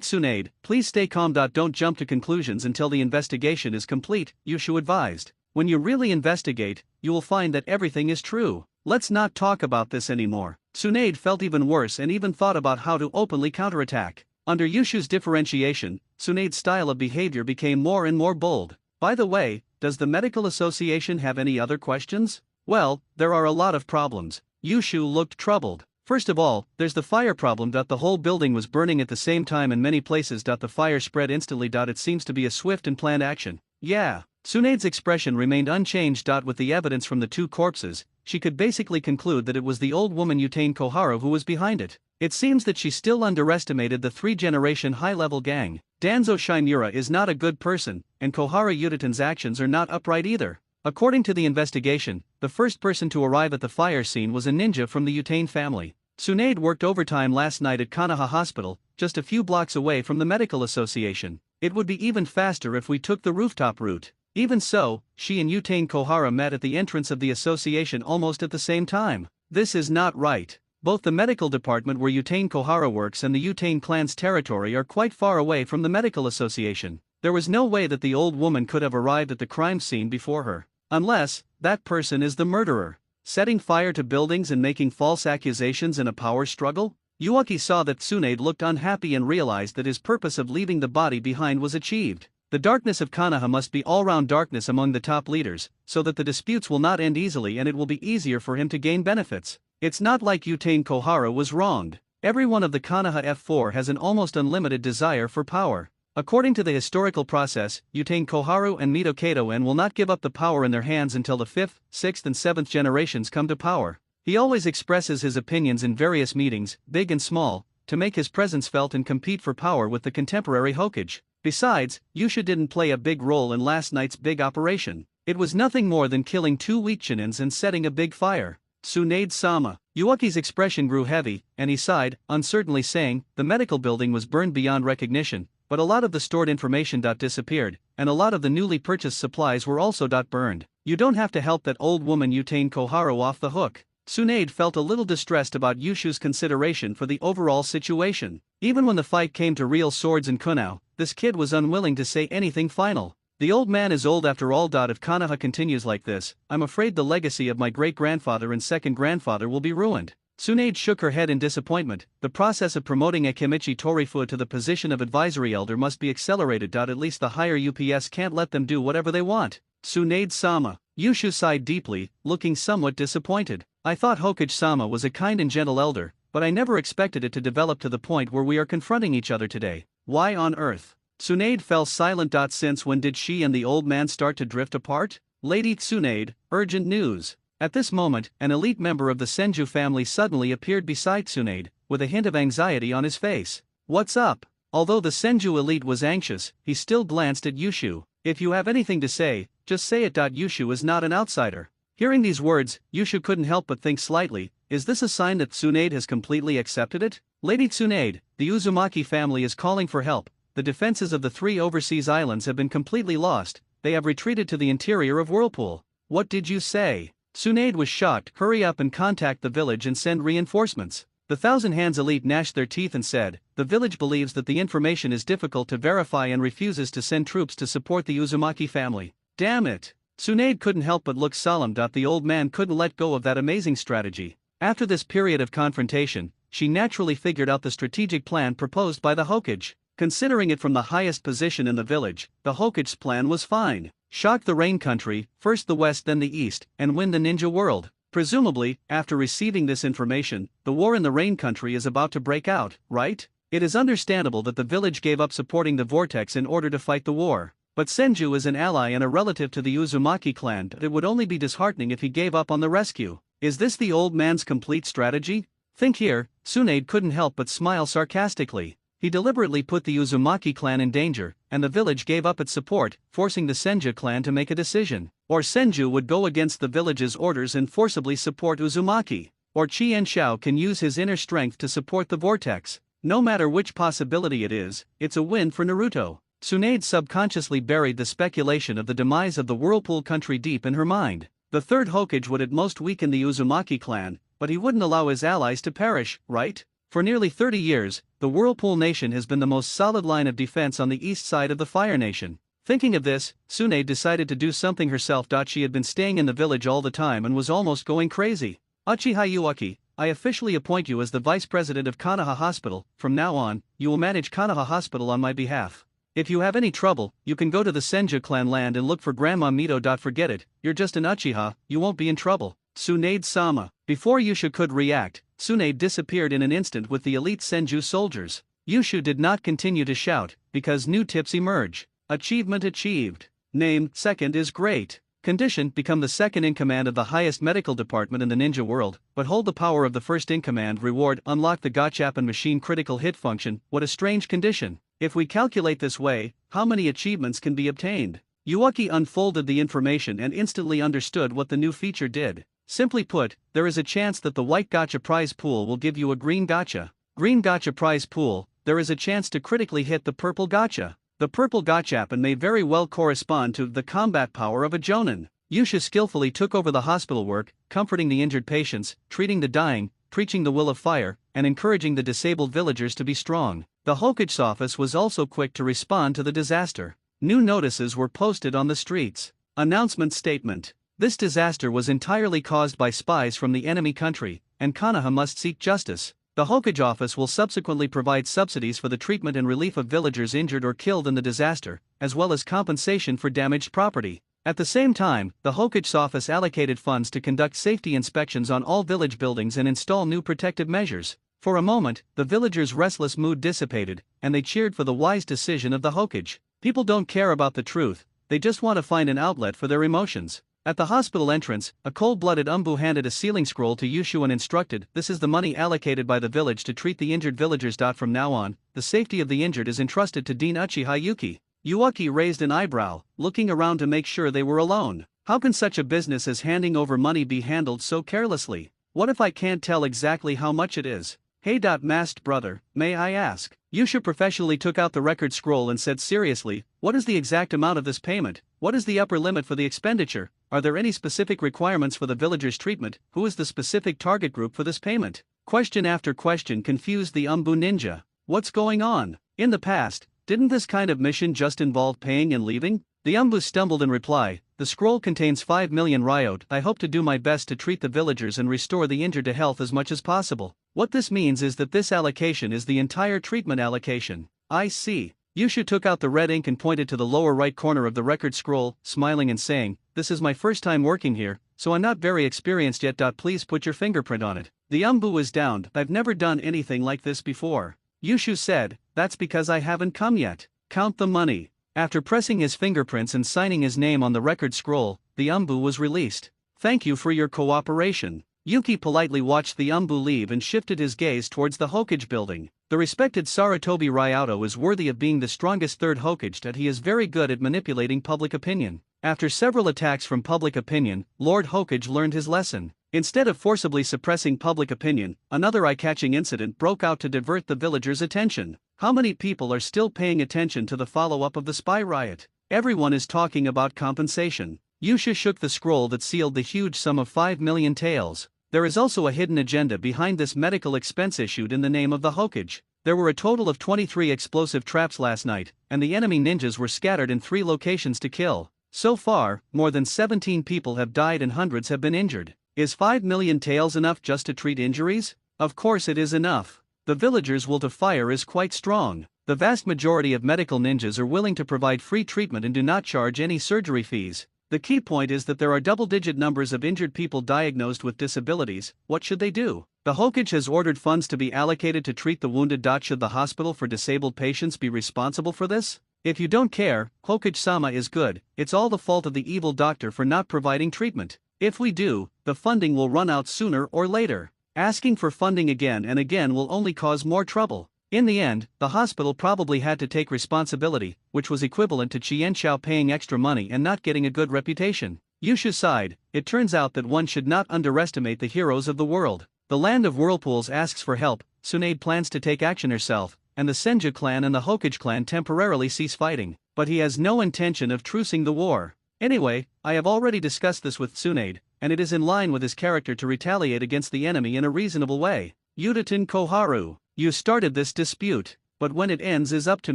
Tsunade, please stay calm. Don't jump to conclusions until the investigation is complete, Yushu advised. When you really investigate, you will find that everything is true. Let's not talk about this anymore. Tsunade felt even worse and even thought about how to openly counterattack. Under Yushu's differentiation, Tsunade's style of behavior became more and more bold. By the way, does the medical association have any other questions? Well, there are a lot of problems. Yushu looked troubled. First of all, there's the fire problem. The whole building was burning at the same time in many places. The fire spread instantly. It seems to be a swift and planned action. Yeah. Tsunade's expression remained unchanged. With the evidence from the two corpses, she could basically conclude that it was the old woman Utain Koharu who was behind it. It seems that she still underestimated the three-generation high-level gang. Danzo Shinura is not a good person, and Koharu Udaten's actions are not upright either. According to the investigation, the first person to arrive at the fire scene was a ninja from the Utain family. Tsunade worked overtime last night at Kanaha Hospital, just a few blocks away from the medical association. It would be even faster if we took the rooftop route. Even so, she and Utain Koharu met at the entrance of the association almost at the same time. This is not right. Both the medical department where Utain Koharu works and the Utain clan's territory are quite far away from the medical association. There was no way that the old woman could have arrived at the crime scene before her. Unless, that person is the murderer. Setting fire to buildings and making false accusations in a power struggle? Yuaki saw that Tsunade looked unhappy and realized that his purpose of leaving the body behind was achieved. The darkness of Kanaha must be all-round darkness among the top leaders, so that the disputes will not end easily and it will be easier for him to gain benefits. It's not like Utain Koharu was wronged. Every one of the Kanaha F4 has an almost unlimited desire for power. According to the historical process, Utain Koharu and Mito Kato-en will not give up the power in their hands until the 5th, 6th and 7th generations come to power. He always expresses his opinions in various meetings, big and small, to make his presence felt and compete for power with the contemporary Hokage. Besides, Yusha didn't play a big role in last night's big operation. It was nothing more than killing 2 weak Chunin's and setting a big fire. Tsunade-sama. Yuaki's expression grew heavy, and he sighed, uncertainly saying, the medical building was burned beyond recognition, but a lot of the stored information disappeared, and a lot of the newly purchased supplies were also burned. You don't have to help that old woman Utain Koharu off the hook. Tsunade felt a little distressed about Yushu's consideration for the overall situation. Even when the fight came to real swords and kunao, this kid was unwilling to say anything final. The old man is old after all. If Kanaha continues like this, I'm afraid the legacy of my great-grandfather and second-grandfather will be ruined. Tsunade shook her head in disappointment. The process of promoting Akimichi Torifu to the position of advisory elder must be accelerated. At least the higher UPS can't let them do whatever they want. Tsunade-sama. Yushu sighed deeply, looking somewhat disappointed. I thought Hokage-sama was a kind and gentle elder, but I never expected it to develop to the point where we are confronting each other today. Why on earth? Tsunade fell silent. Since when did she and the old man start to drift apart? Lady Tsunade, urgent news. At this moment, an elite member of the Senju family suddenly appeared beside Tsunade, with a hint of anxiety on his face. What's up? Although the Senju elite was anxious, he still glanced at Yushu. If you have anything to say, just say it. Yushu is not an outsider. Hearing these words, Yushu couldn't help but think slightly, is this a sign that Tsunade has completely accepted it? Lady Tsunade, the Uzumaki family is calling for help. The defenses of the 3 overseas islands have been completely lost. They have retreated to the interior of Whirlpool. What did you say? Tsunade was shocked. Hurry up and contact the village and send reinforcements. The Thousand Hands elite gnashed their teeth and said, the village believes that the information is difficult to verify and refuses to send troops to support the Uzumaki family. Damn it. Tsunade couldn't help but look solemn. The old man couldn't let go of that amazing strategy. After this period of confrontation, she naturally figured out the strategic plan proposed by the Hokage. Considering it from the highest position in the village, the Hokage's plan was fine. Shock the Rain Country, first the West then the East, and win the ninja world. Presumably, after receiving this information, the war in the Rain Country is about to break out, right? It is understandable that the village gave up supporting the Vortex in order to fight the war. But Senju is an ally and a relative to the Uzumaki clan. It would only be disheartening if he gave up on the rescue. Is this the old man's complete strategy? Think here. Tsunade couldn't help but smile sarcastically. He deliberately put the Uzumaki clan in danger, and the village gave up its support, forcing the Senju clan to make a decision. Or Senju would go against the village's orders and forcibly support Uzumaki. Or Chien Shao can use his inner strength to support the Vortex. No matter which possibility it is, it's a win for Naruto. Tsunade subconsciously buried the speculation of the demise of the Whirlpool country deep in her mind. The third Hokage would at most weaken the Uzumaki clan, but he wouldn't allow his allies to perish, right? For nearly 30 years, the Whirlpool Nation has been the most solid line of defense on the east side of the Fire Nation. Thinking of this, Tsunade decided to do something herself. She had been staying in the village all the time and was almost going crazy. Uchiha Ueki, I officially appoint you as the vice president of Konoha Hospital. From now on, you will manage Konoha Hospital on my behalf. If you have any trouble, you can go to the Senju clan land and look for Grandma Mito. Forget it, you're just an Uchiha, you won't be in trouble. Tsunade-sama. Before Yushu could react, Tsunade disappeared in an instant with the elite Senju soldiers. Yushu did not continue to shout, because new tips emerge. Achievement achieved. Name, second is great. Condition, become the second in command of the highest medical department in the ninja world, but hold the power of the first in command. Reward, unlock the Gachapon machine critical hit function. What a strange condition. If we calculate this way, how many achievements can be obtained? Ueki unfolded the information and instantly understood what the new feature did. Simply put, there is a chance that the white gacha prize pool will give you a green gacha. Green gacha prize pool, there is a chance to critically hit the purple gacha. The purple gachapon may very well correspond to the combat power of a jonin. Yusha skillfully took over the hospital work, comforting the injured patients, treating the dying, preaching the will of fire, and encouraging the disabled villagers to be strong. The Hokage's office was also quick to respond to the disaster. New notices were posted on the streets. Announcement statement. This disaster was entirely caused by spies from the enemy country, and Konoha must seek justice. The Hokage office will subsequently provide subsidies for the treatment and relief of villagers injured or killed in the disaster, as well as compensation for damaged property. At the same time, the Hokage's office allocated funds to conduct safety inspections on all village buildings and install new protective measures. For a moment, the villagers' restless mood dissipated, and they cheered for the wise decision of the Hokage. People don't care about the truth, they just want to find an outlet for their emotions. At the hospital entrance, a cold-blooded Umbu handed a sealing scroll to Yushu and instructed, "This is the money allocated by the village to treat the injured villagers. From now on, the safety of the injured is entrusted to Dean Uchiha Yuki." Ueki raised an eyebrow, looking around to make sure they were alone. How can such a business as handing over money be handled so carelessly? What if I can't tell exactly how much it is? Hey. Masked brother, may I ask? Yusha professionally took out the record scroll and said seriously, "What is the exact amount of this payment? What is the upper limit for the expenditure? Are there any specific requirements for the villagers' treatment? Who is the specific target group for this payment?" Question after question confused the Umbu ninja. What's going on? In the past, didn't this kind of mission just involve paying and leaving? The Umbu stumbled in reply, "The scroll contains 5 million ryot. I hope to do my best to treat the villagers and restore the injured to health as much as possible." What this means is that this allocation is the entire treatment allocation. I see. Yushu took out the red ink and pointed to the lower right corner of the record scroll, smiling and saying, "This is my first time working here, so I'm not very experienced yet. Please put your fingerprint on it." The Umbu was downed. "I've never done anything like this before." Yushu said, "That's because I haven't come yet. Count the money." After pressing his fingerprints and signing his name on the record scroll, the Umbu was released. "Thank you for your cooperation." Yuki politely watched the Umbu leave and shifted his gaze towards the Hokage building. The respected Sarutobi Ryauto is worthy of being the strongest third Hokage. That he is very good at manipulating public opinion. After several attacks from public opinion, Lord Hokage learned his lesson. Instead of forcibly suppressing public opinion, another eye-catching incident broke out to divert the villagers' attention. How many people are still paying attention to the follow-up of the spy riot? Everyone is talking about compensation. Yusha shook the scroll that sealed the huge sum of 5 million taels. There is also a hidden agenda behind this medical expense issued in the name of the Hokage. There were a total of 23 explosive traps last night, and the enemy ninjas were scattered in 3 locations to kill. So far, more than 17 people have died and hundreds have been injured. Is 5 million taels enough just to treat injuries? Of course it is enough. The villagers' will to fire is quite strong. The vast majority of medical ninjas are willing to provide free treatment and do not charge any surgery fees. The key point is that there are double-digit numbers of injured people diagnosed with disabilities. What should they do? The Hokage has ordered funds to be allocated to treat the wounded. Should the hospital for disabled patients be responsible for this? If you don't care, Hokage-sama is good. It's all the fault of the evil doctor for not providing treatment. If we do, the funding will run out sooner or later. Asking for funding again and again will only cause more trouble. In the end, the hospital probably had to take responsibility, which was equivalent to Qianshao paying extra money and not getting a good reputation. Yusha sighed. It turns out that one should not underestimate the heroes of the world. The land of whirlpools asks for help, Tsunade plans to take action herself, and the Senju clan and the Hokage clan temporarily cease fighting, but he has no intention of trucing the war. Anyway, I have already discussed this with Tsunade, and it is in line with his character to retaliate against the enemy in a reasonable way. Udaten Koharu. You started this dispute, but when it ends is up to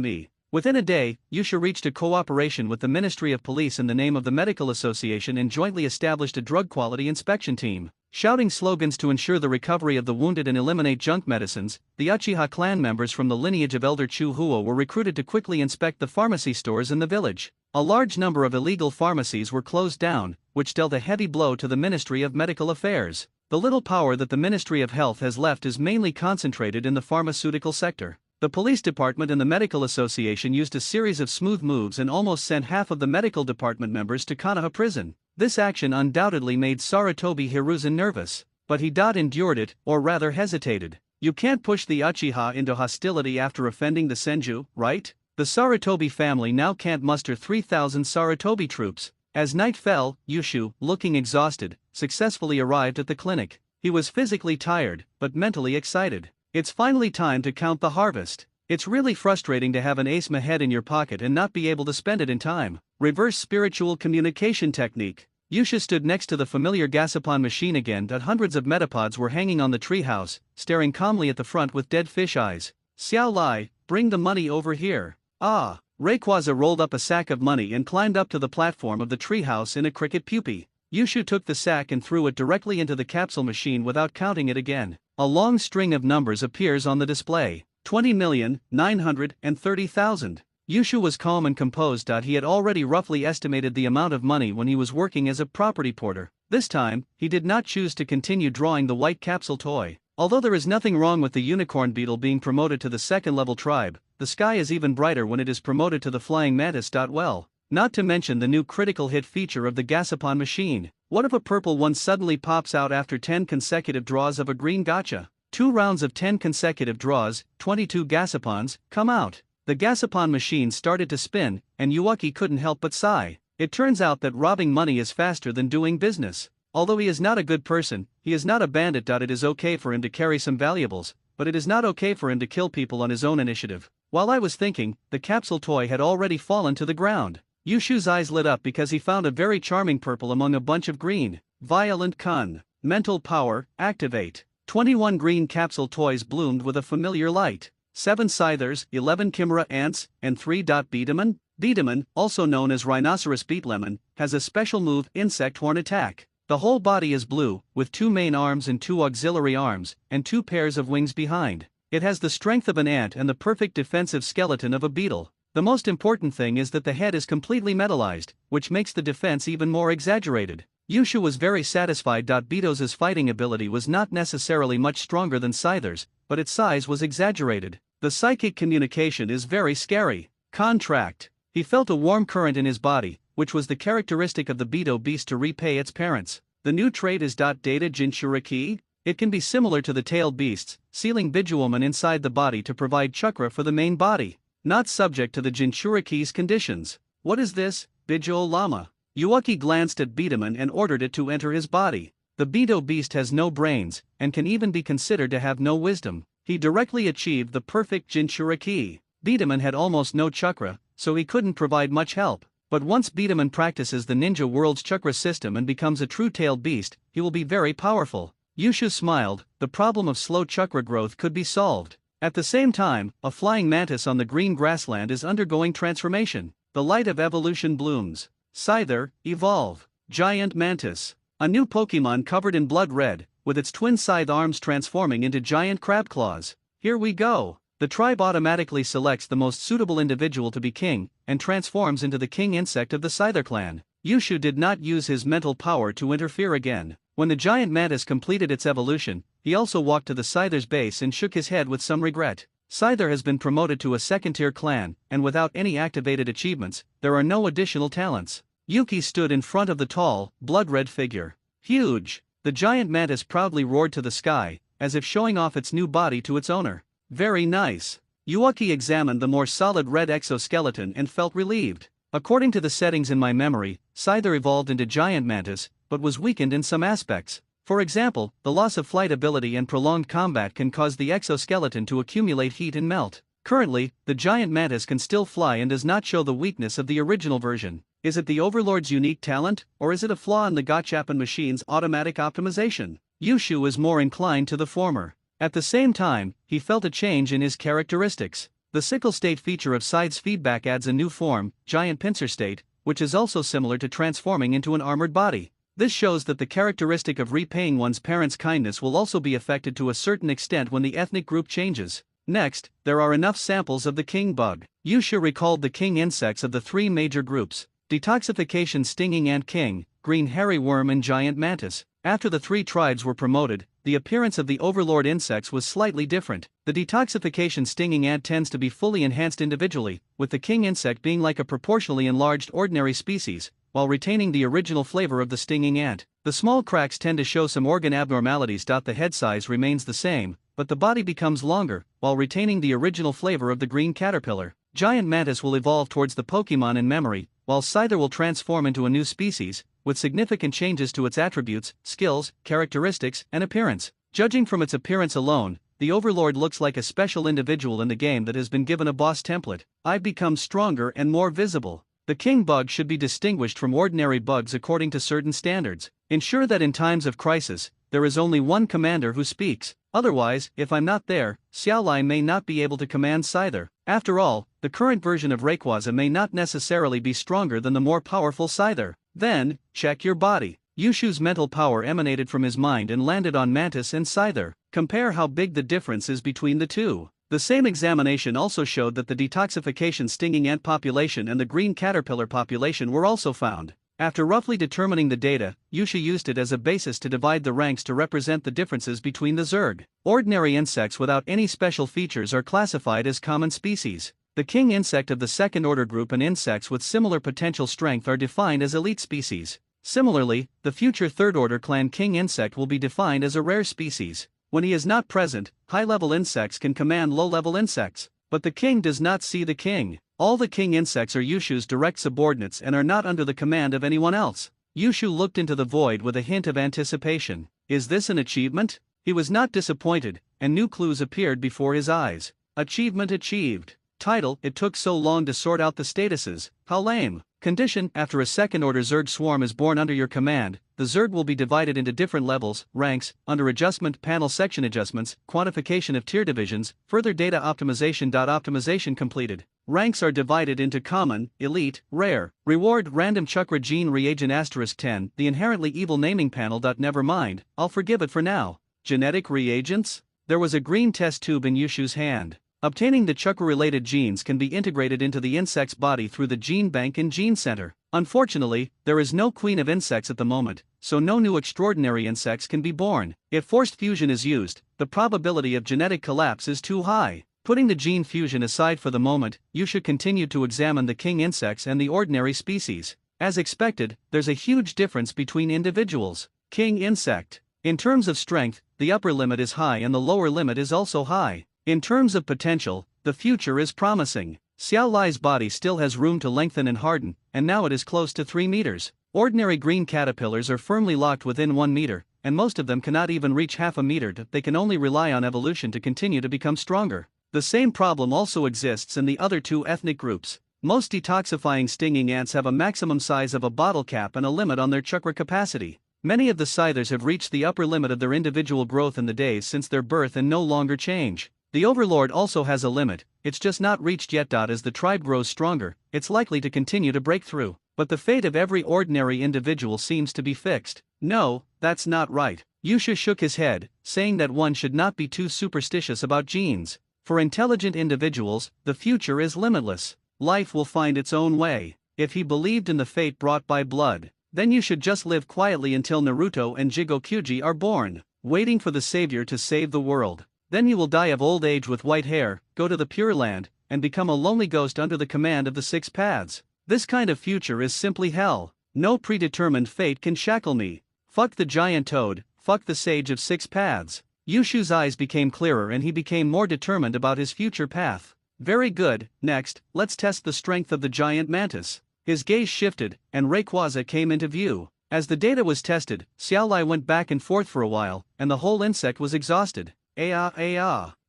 me. Within a day, Uchiha reached a cooperation with the Ministry of Police in the name of the Medical Association and jointly established a drug quality inspection team. Shouting slogans to ensure the recovery of the wounded and eliminate junk medicines, the Uchiha clan members from the lineage of Elder Chu Huo were recruited to quickly inspect the pharmacy stores in the village. A large number of illegal pharmacies were closed down, which dealt a heavy blow to the Ministry of Medical Affairs. The little power that the Ministry of Health has left is mainly concentrated in the pharmaceutical sector. The police department and the medical association used a series of smooth moves and almost sent half of the medical department members to Konoha prison. This action undoubtedly made Sarutobi Hiruzen nervous, but he endured it, or rather hesitated. You can't push the Uchiha into hostility after offending the Senju, right? The Sarutobi family now can't muster 3,000 Sarutobi troops. As night fell, Uchiha, looking exhausted, successfully arrived at the clinic. He was physically tired, but mentally excited. It's finally time to count the harvest. It's really frustrating to have an ace head in your pocket and not be able to spend it in time. Reverse spiritual communication technique. Uchiha stood next to the familiar Gasapon machine again. Hundreds of metapods were hanging on the treehouse, staring calmly at the front with dead fish eyes. Xiao Lai, bring the money over here. Ah. Rayquaza rolled up a sack of money and climbed up to the platform of the treehouse in a cricket pupae. Uchiha took the sack and threw it directly into the capsule machine without counting it again. A long string of numbers appears on the display. 20,930,000. Uchiha was calm and composed. He had already roughly estimated the amount of money when he was working as a property porter. This time, he did not choose to continue drawing the white capsule toy. Although there is nothing wrong with the unicorn beetle being promoted to the second-level tribe, the sky is even brighter when it is promoted to the flying mantis. Well, not to mention the new critical hit feature of the Gasapon machine. What if a purple one suddenly pops out after 10 consecutive draws of a green gacha? 2 rounds of 10 consecutive draws, 22 Gasapons, come out. The Gasapon machine started to spin, and Uchiha couldn't help but sigh. It turns out that robbing money is faster than doing business. Although he is not a good person, he is not a bandit. It is okay for him to carry some valuables, but it is not okay for him to kill people on his own initiative. While I was thinking, the capsule toy had already fallen to the ground. Uchiha's eyes lit up because he found a very charming purple among a bunch of green. Violent Kun. Mental power, activate. 21 green capsule toys bloomed with a familiar light. 7 Scythers, 11 Chimera ants, and 3. Beetleman. Beetleman, also known as Rhinoceros Beetlemon, has a special move, Insect Horn Attack. The whole body is blue, with 2 main arms and 2 auxiliary arms, and 2 pairs of wings behind. It has the strength of an ant and the perfect defensive skeleton of a beetle. The most important thing is that the head is completely metallized, which makes the defense even more exaggerated. Uchiha was very satisfied. Beetle's fighting ability was not necessarily much stronger than Scyther's, but its size was exaggerated. The psychic communication is very scary. Contract. He felt a warm current in his body, which was the characteristic of the Beetle beast to repay its parents. The new trait is Data Jinchuriki. It can be similar to the tailed beasts, sealing Bijuoman inside the body to provide chakra for the main body. Not subject to the Jinchuriki's conditions. What is this, Bijo Lama? Uchiha glanced at Beetleman and ordered it to enter his body. The Beetle beast has no brains, and can even be considered to have no wisdom. He directly achieved the perfect Jinchuriki. Beetleman had almost no chakra, so he couldn't provide much help. But once Beetleman practices the ninja world's chakra system and becomes a true tailed beast, he will be very powerful. Uchiha smiled. The problem of slow chakra growth could be solved. At the same time, a flying mantis on the green grassland is undergoing transformation. The light of evolution blooms. Scyther, evolve. Giant mantis. A new Pokemon covered in blood red, with its twin scythe arms transforming into giant crab claws. Here we go. The tribe automatically selects the most suitable individual to be king, and transforms into the king insect of the Scyther clan. Uchiha did not use his mental power to interfere again. When the giant mantis completed its evolution, he also walked to the Scyther's base and shook his head with some regret. Scyther has been promoted to a second-tier clan, and without any activated achievements, there are no additional talents. Yuki stood in front of the tall, blood-red figure. Huge! The giant mantis proudly roared to the sky, as if showing off its new body to its owner. Very nice. Uchiha examined the more solid red exoskeleton and felt relieved. According to the settings in my memory, Scyther evolved into giant mantis, but was weakened in some aspects. For example, the loss of flight ability and prolonged combat can cause the exoskeleton to accumulate heat and melt. Currently, the giant mantis can still fly and does not show the weakness of the original version. Is it the Overlord's unique talent, or is it a flaw in the Gachapon machine's automatic optimization? Uchiha is more inclined to the former. At the same time, he felt a change in his characteristics. The sickle state feature of side's feedback adds a new form, giant pincer state, which is also similar to transforming into an armored body. This shows that the characteristic of repaying one's parents' kindness will also be affected to a certain extent when the ethnic group changes. Next, there are enough samples of the king bug. Uchiha recalled the king insects of the three major groups: detoxification stinging ant king, green hairy worm and giant mantis. After the three tribes were promoted, the appearance of the overlord insects was slightly different. The detoxification stinging ant tends to be fully enhanced individually, with the king insect being like a proportionally enlarged ordinary species, while retaining the original flavor of the stinging ant. The small cracks tend to show some organ abnormalities. The head size remains the same, but the body becomes longer, while retaining the original flavor of the green caterpillar. Giant mantis will evolve towards the Pokemon in memory, while Scyther will transform into a new species, with significant changes to its attributes, skills, characteristics, and appearance. Judging from its appearance alone, the Overlord looks like a special individual in the game that has been given a boss template. I've become stronger and more visible. The king bug should be distinguished from ordinary bugs according to certain standards. Ensure that in times of crisis, there is only one commander who speaks. Otherwise, if I'm not there, Xiaolai may not be able to command Scyther. After all, the current version of Rayquaza may not necessarily be stronger than the more powerful Scyther. Then, check your body. Yushu's mental power emanated from his mind and landed on Mantis and Scyther. Compare how big the difference is between the two. The same examination also showed that the detoxification stinging ant population and the green caterpillar population were also found. After roughly determining the data, Uchiha used it as a basis to divide the ranks to represent the differences between the Zerg. Ordinary insects without any special features are classified as common species. The king insect of the second order group and insects with similar potential strength are defined as elite species. Similarly, the future third order clan king insect will be defined as a rare species. When he is not present, high-level insects can command low-level insects. But the king does not see the king. All the king insects are Yushu's direct subordinates and are not under the command of anyone else. Yushu looked into the void with a hint of anticipation. Is this an achievement? He was not disappointed, and new clues appeared before his eyes. Achievement achieved. Title: It took so long to sort out the statuses. How lame. Condition: After a second-order Zerg swarm is born under your command, the Zerg will be divided into different levels, ranks, under adjustment, panel section adjustments, quantification of tier divisions, further data optimization. Optimization completed. Ranks are divided into common, elite, rare. Reward: Random Chakra Gene Reagent *10. The inherently evil naming panel. Never mind, I'll forgive it for now. Genetic reagents? There was a green test tube in Yushu's hand. Obtaining the chakra-related genes can be integrated into the insect's body through the gene bank and gene center. Unfortunately, there is no queen of insects at the moment, so no new extraordinary insects can be born. If forced fusion is used, the probability of genetic collapse is too high. Putting the gene fusion aside for the moment, you should continue to examine the king insects and the ordinary species. As expected, there's a huge difference between individuals. King insect. In terms of strength, the upper limit is high and the lower limit is also high. In terms of potential, the future is promising. Xiaolai's body still has room to lengthen and harden, and now it is close to 3 meters. Ordinary green caterpillars are firmly locked within 1 meter, and most of them cannot even reach half a meter. They can only rely on evolution to continue to become stronger. The same problem also exists in the other two ethnic groups. Most detoxifying stinging ants have a maximum size of a bottle cap and a limit on their chakra capacity. Many of the Scythers have reached the upper limit of their individual growth in the days since their birth and no longer change. The Overlord also has a limit, it's just not reached yet. As the tribe grows stronger, it's likely to continue to break through. But the fate of every ordinary individual seems to be fixed. No, that's not right. Yusha shook his head, saying that one should not be too superstitious about genes. For intelligent individuals, the future is limitless. Life will find its own way. If he believed in the fate brought by blood, then you should just live quietly until Naruto and Jigokyuji are born, waiting for the savior to save the world. Then you will die of old age with white hair, go to the Pure Land, and become a lonely ghost under the command of the 6 paths. This kind of future is simply hell. No predetermined fate can shackle me. Fuck the giant toad, fuck the sage of 6 paths. Yushu's eyes became clearer and he became more determined about his future path. Very good, next, let's test the strength of the giant mantis. His gaze shifted, and Rayquaza came into view. As the data was tested, Xiaolai went back and forth for a while, and the whole insect was exhausted.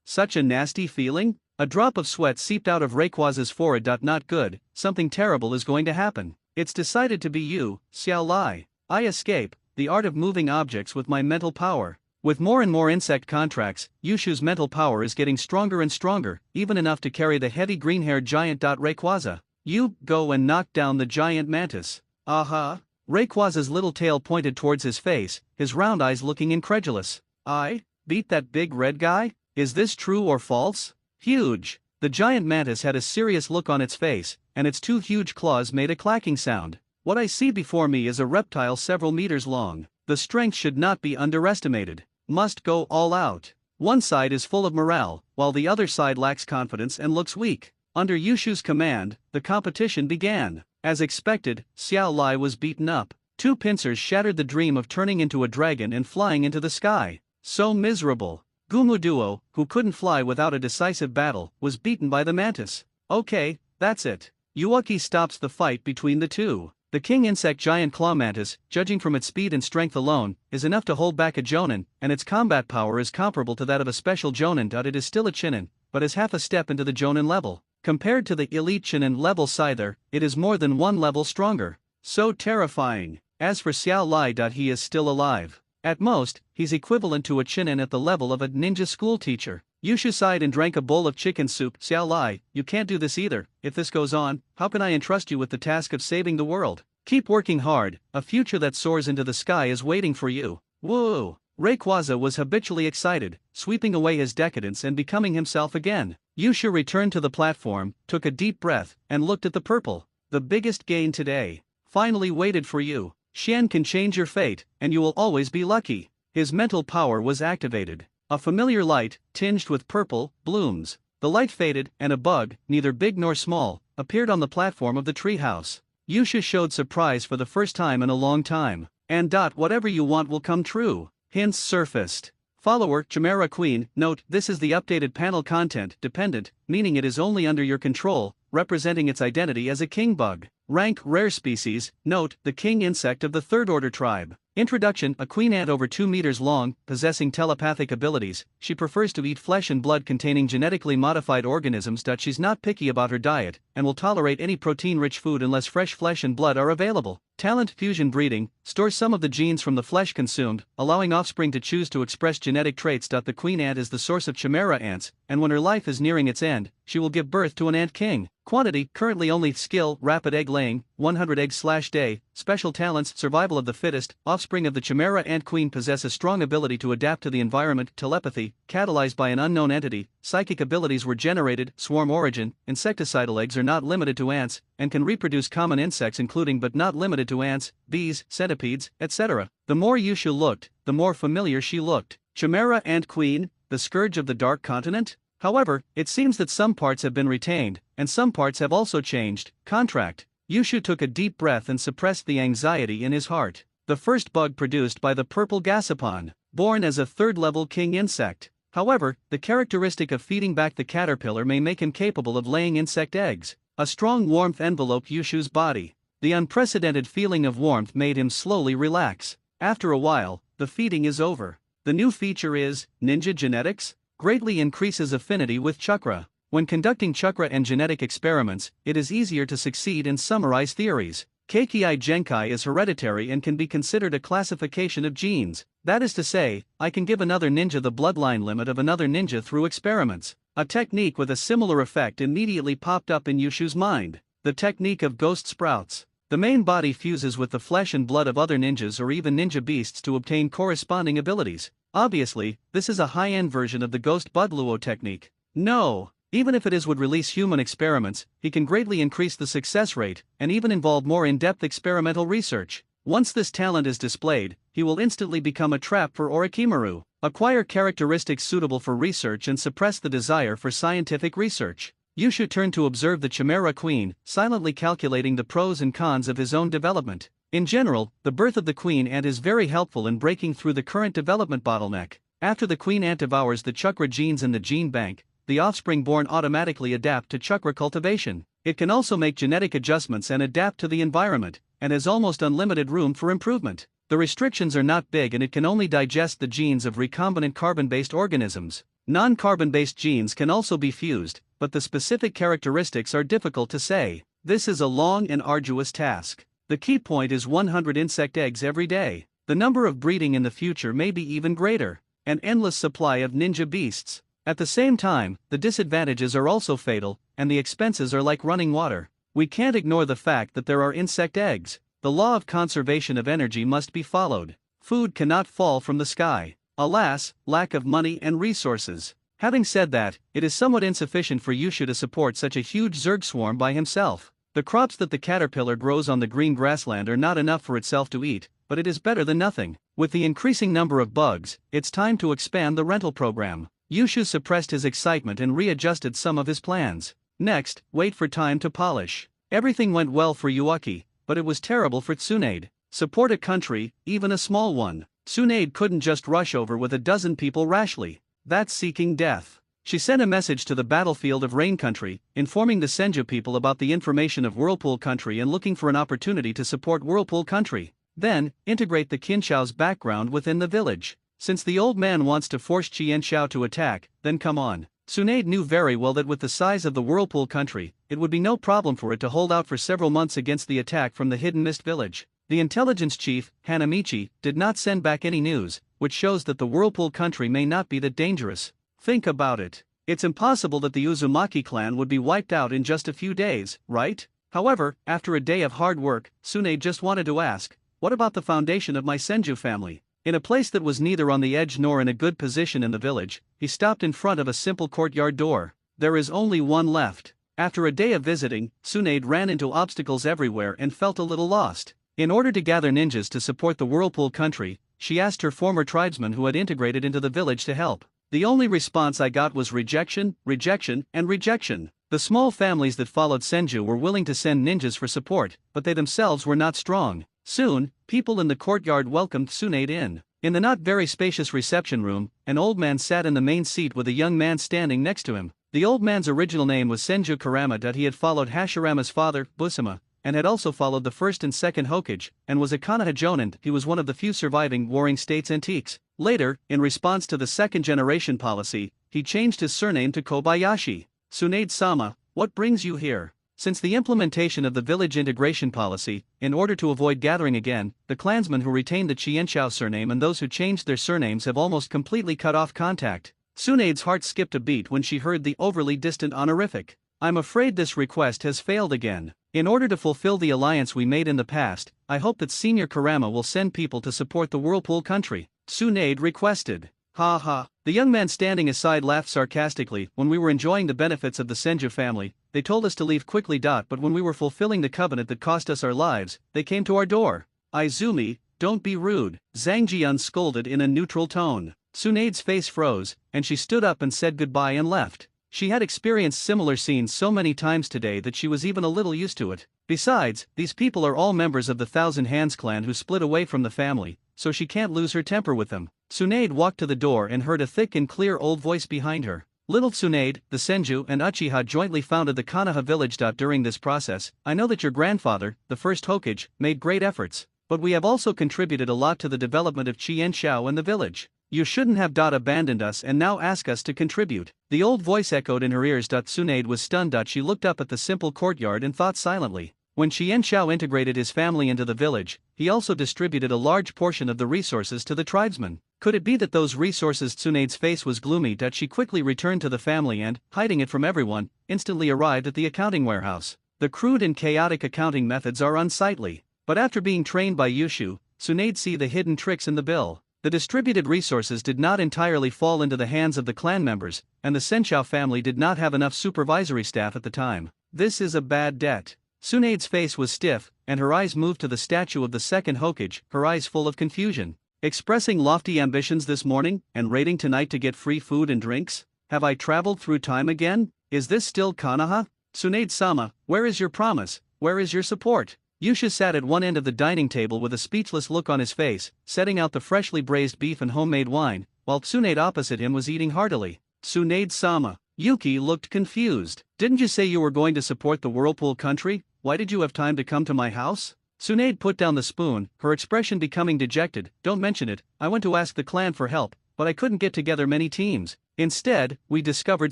Such a nasty feeling? A drop of sweat seeped out of Rayquaza's forehead. Not good, something terrible is going to happen. It's decided to be you, Xiaolai. I escape, the art of moving objects with my mental power. With more and more insect contracts, Yushu's mental power is getting stronger and stronger, even enough to carry the heavy green-haired giant. Rayquaza, you go and knock down the giant mantis. Aha! Rayquaza's little tail pointed towards his face, his round eyes looking incredulous. I beat that big red guy? Is this true or false? Huge! The giant mantis had a serious look on its face, and its two huge claws made a clacking sound. What I see before me is a reptile several meters long. The strength should not be underestimated. Must go all out. One side is full of morale, while the other side lacks confidence and looks weak. Under Yushu's command, the competition began. As expected, Xiao Lai was beaten up. Two pincers shattered the dream of turning into a dragon and flying into the sky. So miserable. Gumu Duo, who couldn't fly without a decisive battle, was beaten by the mantis. Okay, that's it. Yuaki stops the fight between the two. The king insect giant claw mantis, judging from its speed and strength alone, is enough to hold back a Jonin, and its combat power is comparable to that of a special Jonin. It is still a Chinin, but is half a step into the Jonin level. Compared to the elite Chinin level Scyther, it is more than one level stronger. So terrifying. As for Xiao Lai, he is still alive. At most, he's equivalent to a Chinin at the level of a ninja school teacher. Yushu sighed and drank a bowl of chicken soup. Xiao Lai, you can't do this either. If this goes on, how can I entrust you with the task of saving the world? Keep working hard, a future that soars into the sky is waiting for you. Woo! Rayquaza was habitually excited, sweeping away his decadence and becoming himself again. Yushu returned to the platform, took a deep breath, and looked at the purple. The biggest gain today. Finally waited for you. Xian can change your fate, and you will always be lucky. His mental power was activated. A familiar light, tinged with purple, blooms. The light faded, and a bug, neither big nor small, appeared on the platform of the treehouse. Yushu showed surprise for the first time in a long time. And whatever you want will come true. Hints surfaced. Follower, Chimera Queen. Note, this is the updated panel content, dependent, meaning it is only under your control, representing its identity as a king bug. Rank, rare species. Note, the king insect of the third order tribe. Introduction, a queen ant over 2 meters long, possessing telepathic abilities. She prefers to eat flesh and blood containing genetically modified organisms. She's not picky about her diet, and will tolerate any protein-rich food unless fresh flesh and blood are available. Talent, fusion breeding, stores some of the genes from the flesh consumed, allowing offspring to choose to express genetic traits. The queen ant is the source of chimera ants, and when her life is nearing its end, she will give birth to an ant king. Quantity, currently only skill, rapid egg laying, 100 eggs/day, special talents, survival of the fittest. Offspring of the chimera ant queen possess a strong ability to adapt to the environment, telepathy, catalyzed by an unknown entity, psychic abilities were generated, swarm origin, insecticidal eggs are not limited to ants, and can reproduce common insects including but not limited to ants, bees, centipedes, etc. The more Yushu looked, the more familiar she looked. Chimera ant queen, the scourge of the dark continent? However, it seems that some parts have been retained, and some parts have also changed. Contract. Yushu took a deep breath and suppressed the anxiety in his heart. The first bug produced by the purple Gasapon, born as a third-level king insect. However, the characteristic of feeding back the caterpillar may make him capable of laying insect eggs. A strong warmth enveloped Yushu's body. The unprecedented feeling of warmth made him slowly relax. After a while, the feeding is over. The new feature is, Ninja Genetics? Greatly increases affinity with chakra. When conducting chakra and genetic experiments, it is easier to succeed and summarize theories. Keikei Genkai is hereditary and can be considered a classification of genes. That is to say, I can give another ninja the bloodline limit of another ninja through experiments. A technique with a similar effect immediately popped up in Yushu's mind. The technique of ghost sprouts. The main body fuses with the flesh and blood of other ninjas or even ninja beasts to obtain corresponding abilities. Obviously, this is a high-end version of the Ghost Bud Luo technique. No, even if it would release human experiments, he can greatly increase the success rate, and even involve more in-depth experimental research. Once this talent is displayed, he will instantly become a trap for Orochimaru, acquire characteristics suitable for research and suppress the desire for scientific research. Yushu turned to observe the Chimera Queen, silently calculating the pros and cons of his own development. In general, the birth of the queen ant is very helpful in breaking through the current development bottleneck. After the queen ant devours the chakra genes in the gene bank, the offspring born automatically adapt to chakra cultivation. It can also make genetic adjustments and adapt to the environment, and has almost unlimited room for improvement. The restrictions are not big and it can only digest the genes of recombinant carbon-based organisms. Non-carbon-based genes can also be fused, but the specific characteristics are difficult to say. This is a long and arduous task. The key point is 100 insect eggs every day. The number of breeding in the future may be even greater. an endless supply of ninja beasts. At the same time, the disadvantages are also fatal, and the expenses are like running water. We can't ignore the fact that there are insect eggs. The law of conservation of energy must be followed. Food cannot fall from the sky. Alas, lack of money and resources. Having said that, it is somewhat insufficient for Yushu to support such a huge Zerg swarm by himself. The crops that the caterpillar grows on the green grassland are not enough for itself to eat, but it is better than nothing. With the increasing number of bugs, it's time to expand the rental program. Yushu suppressed his excitement and readjusted some of his plans. Next, wait for time to polish. Everything went well for Yuaki, but it was terrible for Tsunade. Support a country, even a small one. Tsunade couldn't just rush over with a dozen people rashly. That's seeking death. She sent a message to the battlefield of Rain Country, informing the Senju people about the information of Whirlpool Country and looking for an opportunity to support Whirlpool Country. Then, integrate the Qinshao's background within the village. Since the old man wants to force Qianshao to attack, then come on. Tsunade knew very well that with the size of the Whirlpool Country, it would be no problem for it to hold out for several months against the attack from the Hidden Mist village. The intelligence chief, Hanamichi, did not send back any news, which shows that the Whirlpool Country may not be that dangerous. Think about it. It's impossible that the Uzumaki clan would be wiped out in just a few days, right? However, after a day of hard work, Tsunade just wanted to ask, what about the foundation of my Senju family? In a place that was neither on the edge nor in a good position in the village, he stopped in front of a simple courtyard door. There is only one left. After a day of visiting, Tsunade ran into obstacles everywhere and felt a little lost. In order to gather ninjas to support the Whirlpool Country, she asked her former tribesmen who had integrated into the village to help. The only response I got was rejection, rejection, and rejection. The small families that followed Senju were willing to send ninjas for support, but they themselves were not strong. Soon, people in the courtyard welcomed Tsunade in. In the not very spacious reception room, an old man sat in the main seat with a young man standing next to him. The old man's original name was Senju Karama. He had followed Hashirama's father, Busama, and had also followed the first and second Hokage, and was a Konoha Jonin. He was one of the few surviving Warring States antiques. Later, in response to the second-generation policy, he changed his surname to Kobayashi. Tsunade-sama, what brings you here? Since the implementation of the village integration policy, in order to avoid gathering again, the clansmen who retained the Qianshao surname and those who changed their surnames have almost completely cut off contact. Tsunade's heart skipped a beat when she heard the overly distant honorific. I'm afraid this request has failed again. In order to fulfill the alliance we made in the past, I hope that Senior Karama will send people to support the Whirlpool Country. Tsunade requested. Ha ha. The young man standing aside laughed sarcastically. When we were enjoying the benefits of the Senju family, they told us to leave quickly. But when we were fulfilling the covenant that cost us our lives, they came to our door. Izumi, don't be rude, Zhang Jian scolded in a neutral tone. Tsunade's face froze, and she stood up and said goodbye and left. She had experienced similar scenes so many times today that she was even a little used to it. Besides, these people are all members of the Thousand Hands clan who split away from the family, so she can't lose her temper with them. Tsunade walked to the door and heard a thick and clear old voice behind her. Little Tsunade, the Senju and Uchiha jointly founded the Konoha village. During this process, I know that your grandfather, the first Hokage, made great efforts, but we have also contributed a lot to the development of Qianshao and the village. You shouldn't have abandoned us and now ask us to contribute. The old voice echoed in her ears. Tsunade was stunned. She looked up at the simple courtyard and thought silently. When Qianshao integrated his family into the village, he also distributed a large portion of the resources to the tribesmen. Could it be that those resources? Tsunade's face was gloomy. She quickly returned to the family and, hiding it from everyone, instantly arrived at the accounting warehouse. The crude and chaotic accounting methods are unsightly, but after being trained by Yushu, Tsunade see the hidden tricks in the bill. The distributed resources did not entirely fall into the hands of the clan members, and the Senshao family did not have enough supervisory staff at the time. This is a bad debt. Tsunade's face was stiff, and her eyes moved to the statue of the second Hokage, her eyes full of confusion. Expressing lofty ambitions this morning, and raiding tonight to get free food and drinks? Have I traveled through time again? Is this still Konoha? Tsunade-sama, where is your promise? Where is your support? Yusha sat at one end of the dining table with a speechless look on his face, setting out the freshly braised beef and homemade wine, while Tsunade opposite him was eating heartily. Tsunade-sama. Yuki looked confused. Didn't you say you were going to support the Whirlpool Country? Why did you have time to come to my house? Tsunade put down the spoon, her expression becoming dejected. Don't mention it, I went to ask the clan for help, but I couldn't get together many teams. Instead, we discovered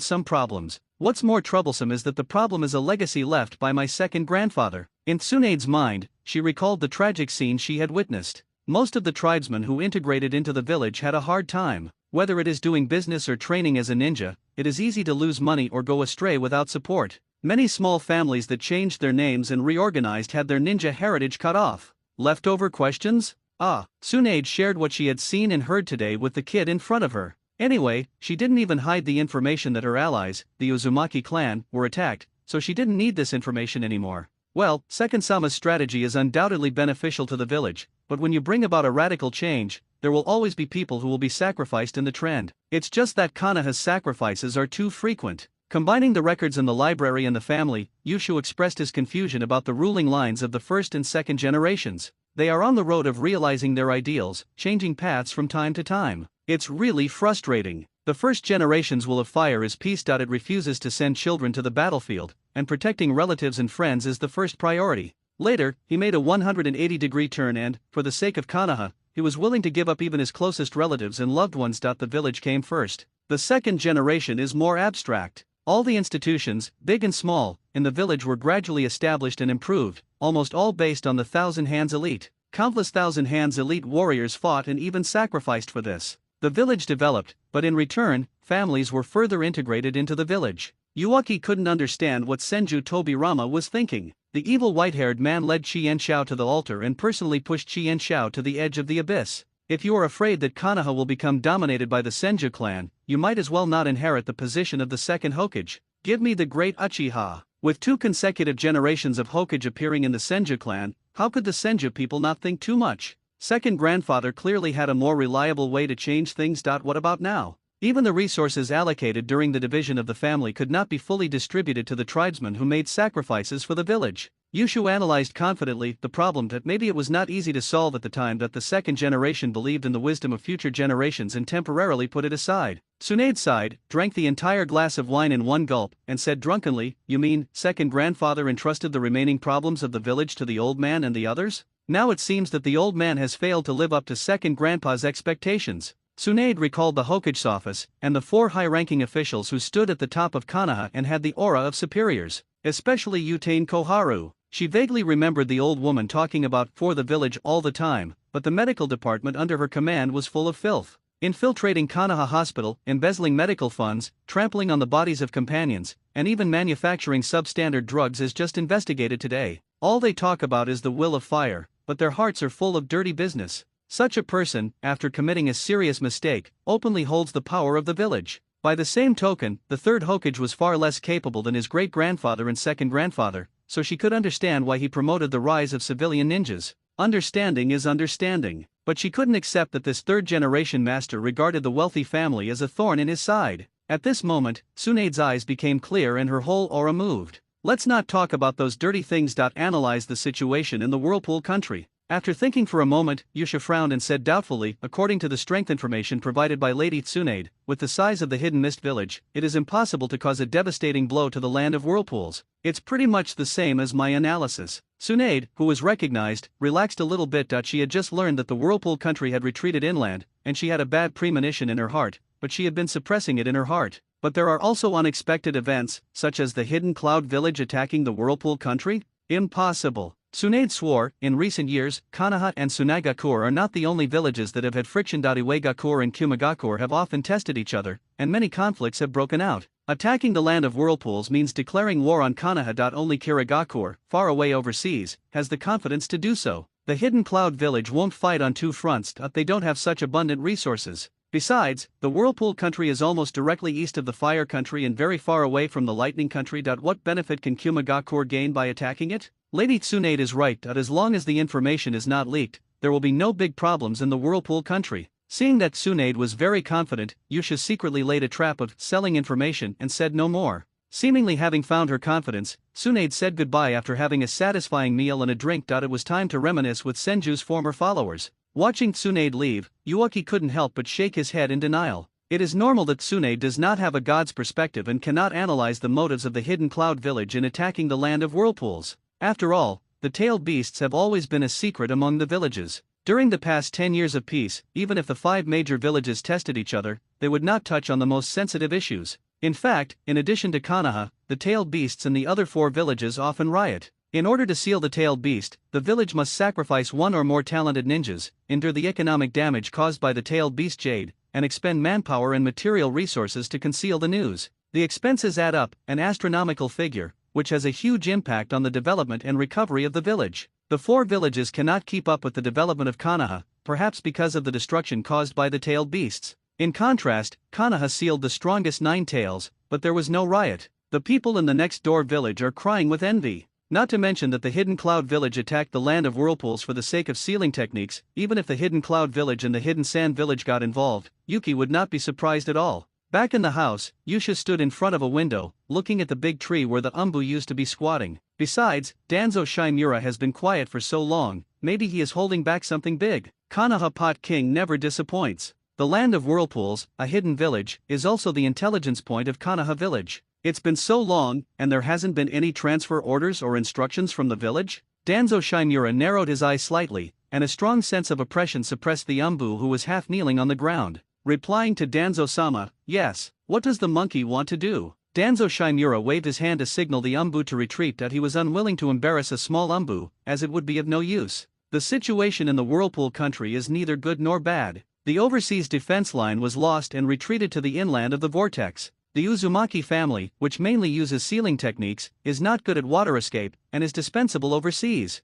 some problems. What's more troublesome is that the problem is a legacy left by my second grandfather. In Tsunade's mind, she recalled the tragic scene she had witnessed. Most of the tribesmen who integrated into the village had a hard time. Whether it is doing business or training as a ninja, it is easy to lose money or go astray without support. Many small families that changed their names and reorganized had their ninja heritage cut off. Leftover questions? Tsunade shared what she had seen and heard today with the kid in front of her. Anyway, she didn't even hide the information that her allies, the Uzumaki clan, were attacked, so she didn't need this information anymore. Well, Second-sama's strategy is undoubtedly beneficial to the village, but when you bring about a radical change, there will always be people who will be sacrificed in the trend. It's just that Konoha's sacrifices are too frequent. Combining the records in the library and the family, Yushu expressed his confusion about the ruling lines of the first and second generations. They are on the road of realizing their ideals, changing paths from time to time. It's really frustrating. The first generations will of fire is peace. It refuses to send children to the battlefield, and protecting relatives and friends is the first priority. Later, he made a 180-degree turn and, for the sake of Konoha, he was willing to give up even his closest relatives and loved ones. The village came first. The second generation is more abstract. All the institutions, big and small, in the village were gradually established and improved, almost all based on the Thousand Hands elite. Countless Thousand Hands elite warriors fought and even sacrificed for this. The village developed, but in return, families were further integrated into the village. Yuaki couldn't understand what Senju Tobirama was thinking. The evil white-haired man led Chien Shao to the altar and personally pushed Chien Shao to the edge of the abyss. If you are afraid that Konoha will become dominated by the Senju clan, you might as well not inherit the position of the second Hokage. Give me the great Uchiha. With 2 consecutive generations of Hokage appearing in the Senju clan, how could the Senju people not think too much? Second grandfather clearly had a more reliable way to change things. What about now? Even the resources allocated during the division of the family could not be fully distributed to the tribesmen who made sacrifices for the village. Yushu analyzed confidently the problem that maybe it was not easy to solve at the time that the second generation believed in the wisdom of future generations and temporarily put it aside. Tsunade sighed, drank the entire glass of wine in one gulp, and said drunkenly, "You mean, second grandfather entrusted the remaining problems of the village to the old man and the others? Now it seems that the old man has failed to live up to second grandpa's expectations." Tsunade recalled the Hokage's office, and the 4 high-ranking officials who stood at the top of Konoha and had the aura of superiors, especially Utane Koharu. She vaguely remembered the old woman talking about for the village all the time, but the medical department under her command was full of filth. Infiltrating Konoha Hospital, embezzling medical funds, trampling on the bodies of companions, and even manufacturing substandard drugs is just investigated today. All they talk about is the will of fire, but their hearts are full of dirty business. Such a person, after committing a serious mistake, openly holds the power of the village. By the same token, the third Hokage was far less capable than his great-grandfather and second grandfather, so she could understand why he promoted the rise of civilian ninjas. Understanding is understanding, but she couldn't accept that this third-generation master regarded the wealthy family as a thorn in his side. At this moment, Tsunade's eyes became clear and her whole aura moved. Let's not talk about those dirty things. Analyze the situation in the Whirlpool country. After thinking for a moment, Yusha frowned and said doubtfully, according to the strength information provided by Lady Tsunade, with the size of the Hidden Mist village, it is impossible to cause a devastating blow to the land of whirlpools. It's pretty much the same as my analysis. Tsunade, who was recognized, relaxed a little bit. She had just learned that the Whirlpool country had retreated inland, and she had a bad premonition in her heart, but she had been suppressing it in her heart. But there are also unexpected events, such as the Hidden Cloud village attacking the Whirlpool country? Impossible. Tsunade swore, in recent years, Konoha and Tsunagakur are not the only villages that have had friction. Iwagakur and Kumagakur have often tested each other, and many conflicts have broken out. Attacking the land of whirlpools means declaring war on Konoha. Only Kiragakur, far away overseas, has the confidence to do so. The Hidden Cloud village won't fight on 2 fronts. They don't have such abundant resources. Besides, the Whirlpool country is almost directly east of the Fire country and very far away from the Lightning country. What benefit can Kumagakur gain by attacking it? Lady Tsunade is right. As long as the information is not leaked, there will be no big problems in the Whirlpool country. Seeing that Tsunade was very confident, Yusha secretly laid a trap of selling information and said no more. Seemingly having found her confidence, Tsunade said goodbye after having a satisfying meal and a drink. It was time to reminisce with Senju's former followers. Watching Tsunade leave, Yuaki couldn't help but shake his head in denial. It is normal that Tsunade does not have a god's perspective and cannot analyze the motives of the Hidden Cloud village in attacking the land of whirlpools. After all, the tailed beasts have always been a secret among the villages. During the past 10 years of peace, even if the 5 major villages tested each other, they would not touch on the most sensitive issues. In fact, in addition to Konoha, the tailed beasts in the other 4 villages often riot. In order to seal the tailed beast, the village must sacrifice 1 or more talented ninjas, endure the economic damage caused by the tailed beast jade, and expend manpower and material resources to conceal the news. The expenses add up, an astronomical figure, which has a huge impact on the development and recovery of the village. The 4 villages cannot keep up with the development of Konoha, perhaps because of the destruction caused by the tailed beasts. In contrast, Konoha sealed the strongest 9 tails, but there was no riot. The people in the next door village are crying with envy. Not to mention that the Hidden Cloud Village attacked the Land of Whirlpools for the sake of sealing techniques. Even if the Hidden Cloud Village and the Hidden Sand Village got involved, Yuki would not be surprised at all. Back in the house, Yusha stood in front of a window, looking at the big tree where the Umbu used to be squatting. Besides, Danzo Shimura has been quiet for so long, maybe he is holding back something big. Konoha Pot King never disappoints. The Land of Whirlpools, a hidden village, is also the intelligence point of Konoha Village. It's been so long, and there hasn't been any transfer orders or instructions from the village? Danzo Shimura narrowed his eyes slightly, and a strong sense of oppression suppressed the Umbu who was half kneeling on the ground. Replying to Danzo-sama, yes, what does the monkey want to do? Danzo Shimura waved his hand to signal the Umbu to retreat, that he was unwilling to embarrass a small Umbu, as it would be of no use. The situation in the Whirlpool country is neither good nor bad. The overseas defense line was lost and retreated to the inland of the vortex. The Uzumaki family, which mainly uses sealing techniques, is not good at water escape, and is dispensable overseas.